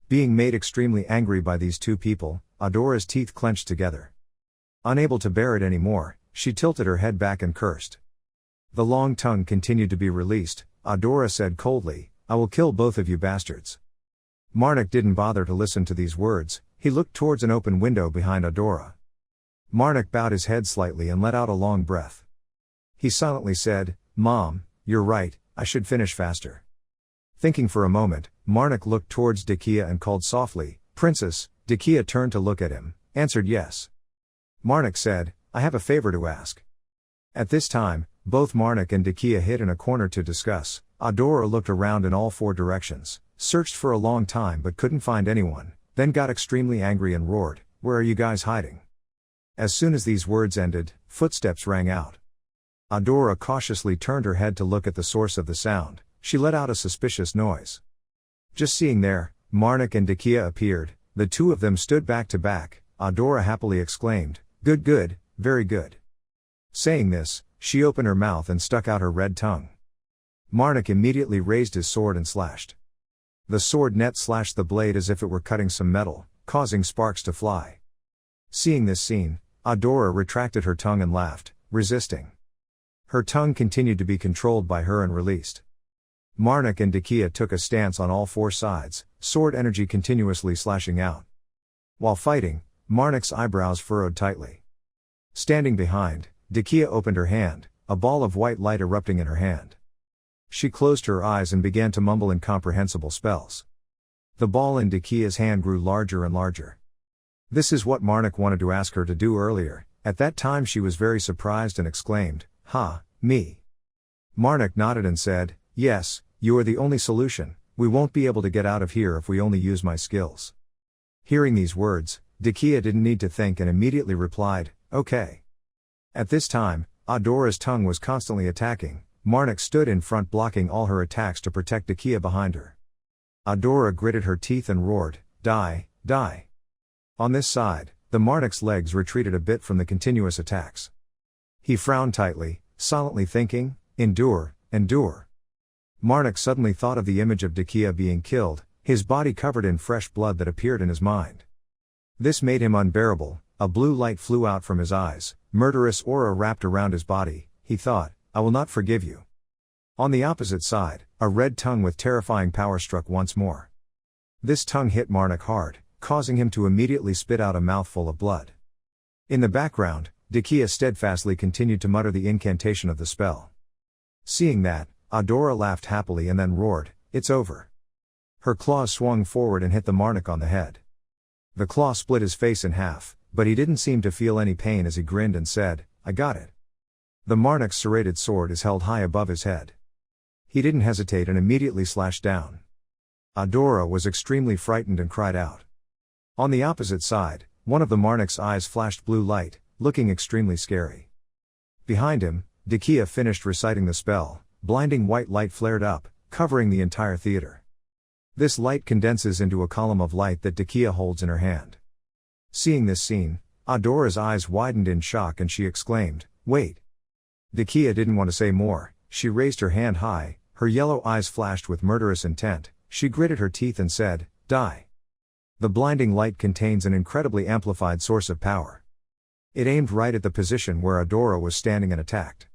Speaker 1: Being made extremely angry by these two people, Adora's teeth clenched together. Unable to bear it anymore, she tilted her head back and cursed. The long tongue continued to be released. Adora said coldly, "I will kill both of you bastards." Marnik didn't bother to listen to these words. He looked towards an open window behind Adora. Marnik bowed his head slightly and let out a long breath. He silently said, "Mom, you're right, I should finish faster." Thinking for a moment, Marnik looked towards Decay and called softly, "Princess." Decay turned to look at him, answered yes. Marnik said, "I have a favor to ask." At this time, both Marnik and Decay hid in a corner to discuss. Adora looked around in all four directions, searched for a long time but couldn't find anyone, then got extremely angry and roared, "Where are you guys hiding?" As soon as these words ended, footsteps rang out. Adora cautiously turned her head to look at the source of the sound. She let out a suspicious noise. Just seeing there, Marnik and Decay appeared. the two of them stood back to back. Adora happily exclaimed, "Good, good, very good." Saying this, she opened her mouth and stuck out her red tongue. Marnik immediately raised his sword and slashed. The sword net slashed the blade as if it were cutting some metal, causing sparks to fly. Seeing this scene, Adora retracted her tongue and laughed, resisting. Her tongue continued to be controlled by her and released. Marnik and Decay took a stance on all four sides, sword energy continuously slashing out. While fighting, Marnik's eyebrows furrowed tightly. Standing behind, Decay opened her hand, a ball of white light erupting in her hand. She closed her eyes and began to mumble incomprehensible spells. The ball in Decay's hand grew larger and larger. This is what Marnik wanted to ask her to do earlier. At that time she was very surprised and exclaimed, "Ha, me." Marnik nodded and said, "Yes, you are the only solution. We won't be able to get out of here if we only use my skills." Hearing these words, Decay didn't need to think and immediately replied, "Okay." At this time, Adora's tongue was constantly attacking. Marnik stood in front blocking all her attacks to protect Decay behind her. Adora gritted her teeth and roared, "Die, die." On this side, the Marnik's legs retreated a bit from the continuous attacks. He frowned tightly, silently thinking, "Endure, endure." Marnik suddenly thought of the image of Decay being killed, his body covered in fresh blood that appeared in his mind. This made him unbearable. A blue light flew out from his eyes, murderous aura wrapped around his body. He thought, "I will not forgive you." On the opposite side, a red tongue with terrifying power struck once more. This tongue hit Marnik hard, causing him to immediately spit out a mouthful of blood. In the background, Decay steadfastly continued to mutter the incantation of the spell. Seeing that, Adora laughed happily and then roared, "It's over." Her claws swung forward and hit the Marnik on the head. The claw split his face in half, but he didn't seem to feel any pain as he grinned and said, "I got it." The Marnik's serrated sword is held high above his head. He didn't hesitate and immediately slashed down. Adora was extremely frightened and cried out. On the opposite side, one of the Marnik's eyes flashed blue light, looking extremely scary. Behind him, Decay finished reciting the spell. Blinding white light flared up, covering the entire theater. This light condenses into a column of light that Decay holds in her hand. Seeing this scene, Adora's eyes widened in shock and she exclaimed, "Wait." Decay didn't want to say more. She raised her hand high, her yellow eyes flashed with murderous intent. She gritted her teeth and said, "Die." The blinding light contains an incredibly amplified source of power. It aimed right at the position where Adora was standing and attacked.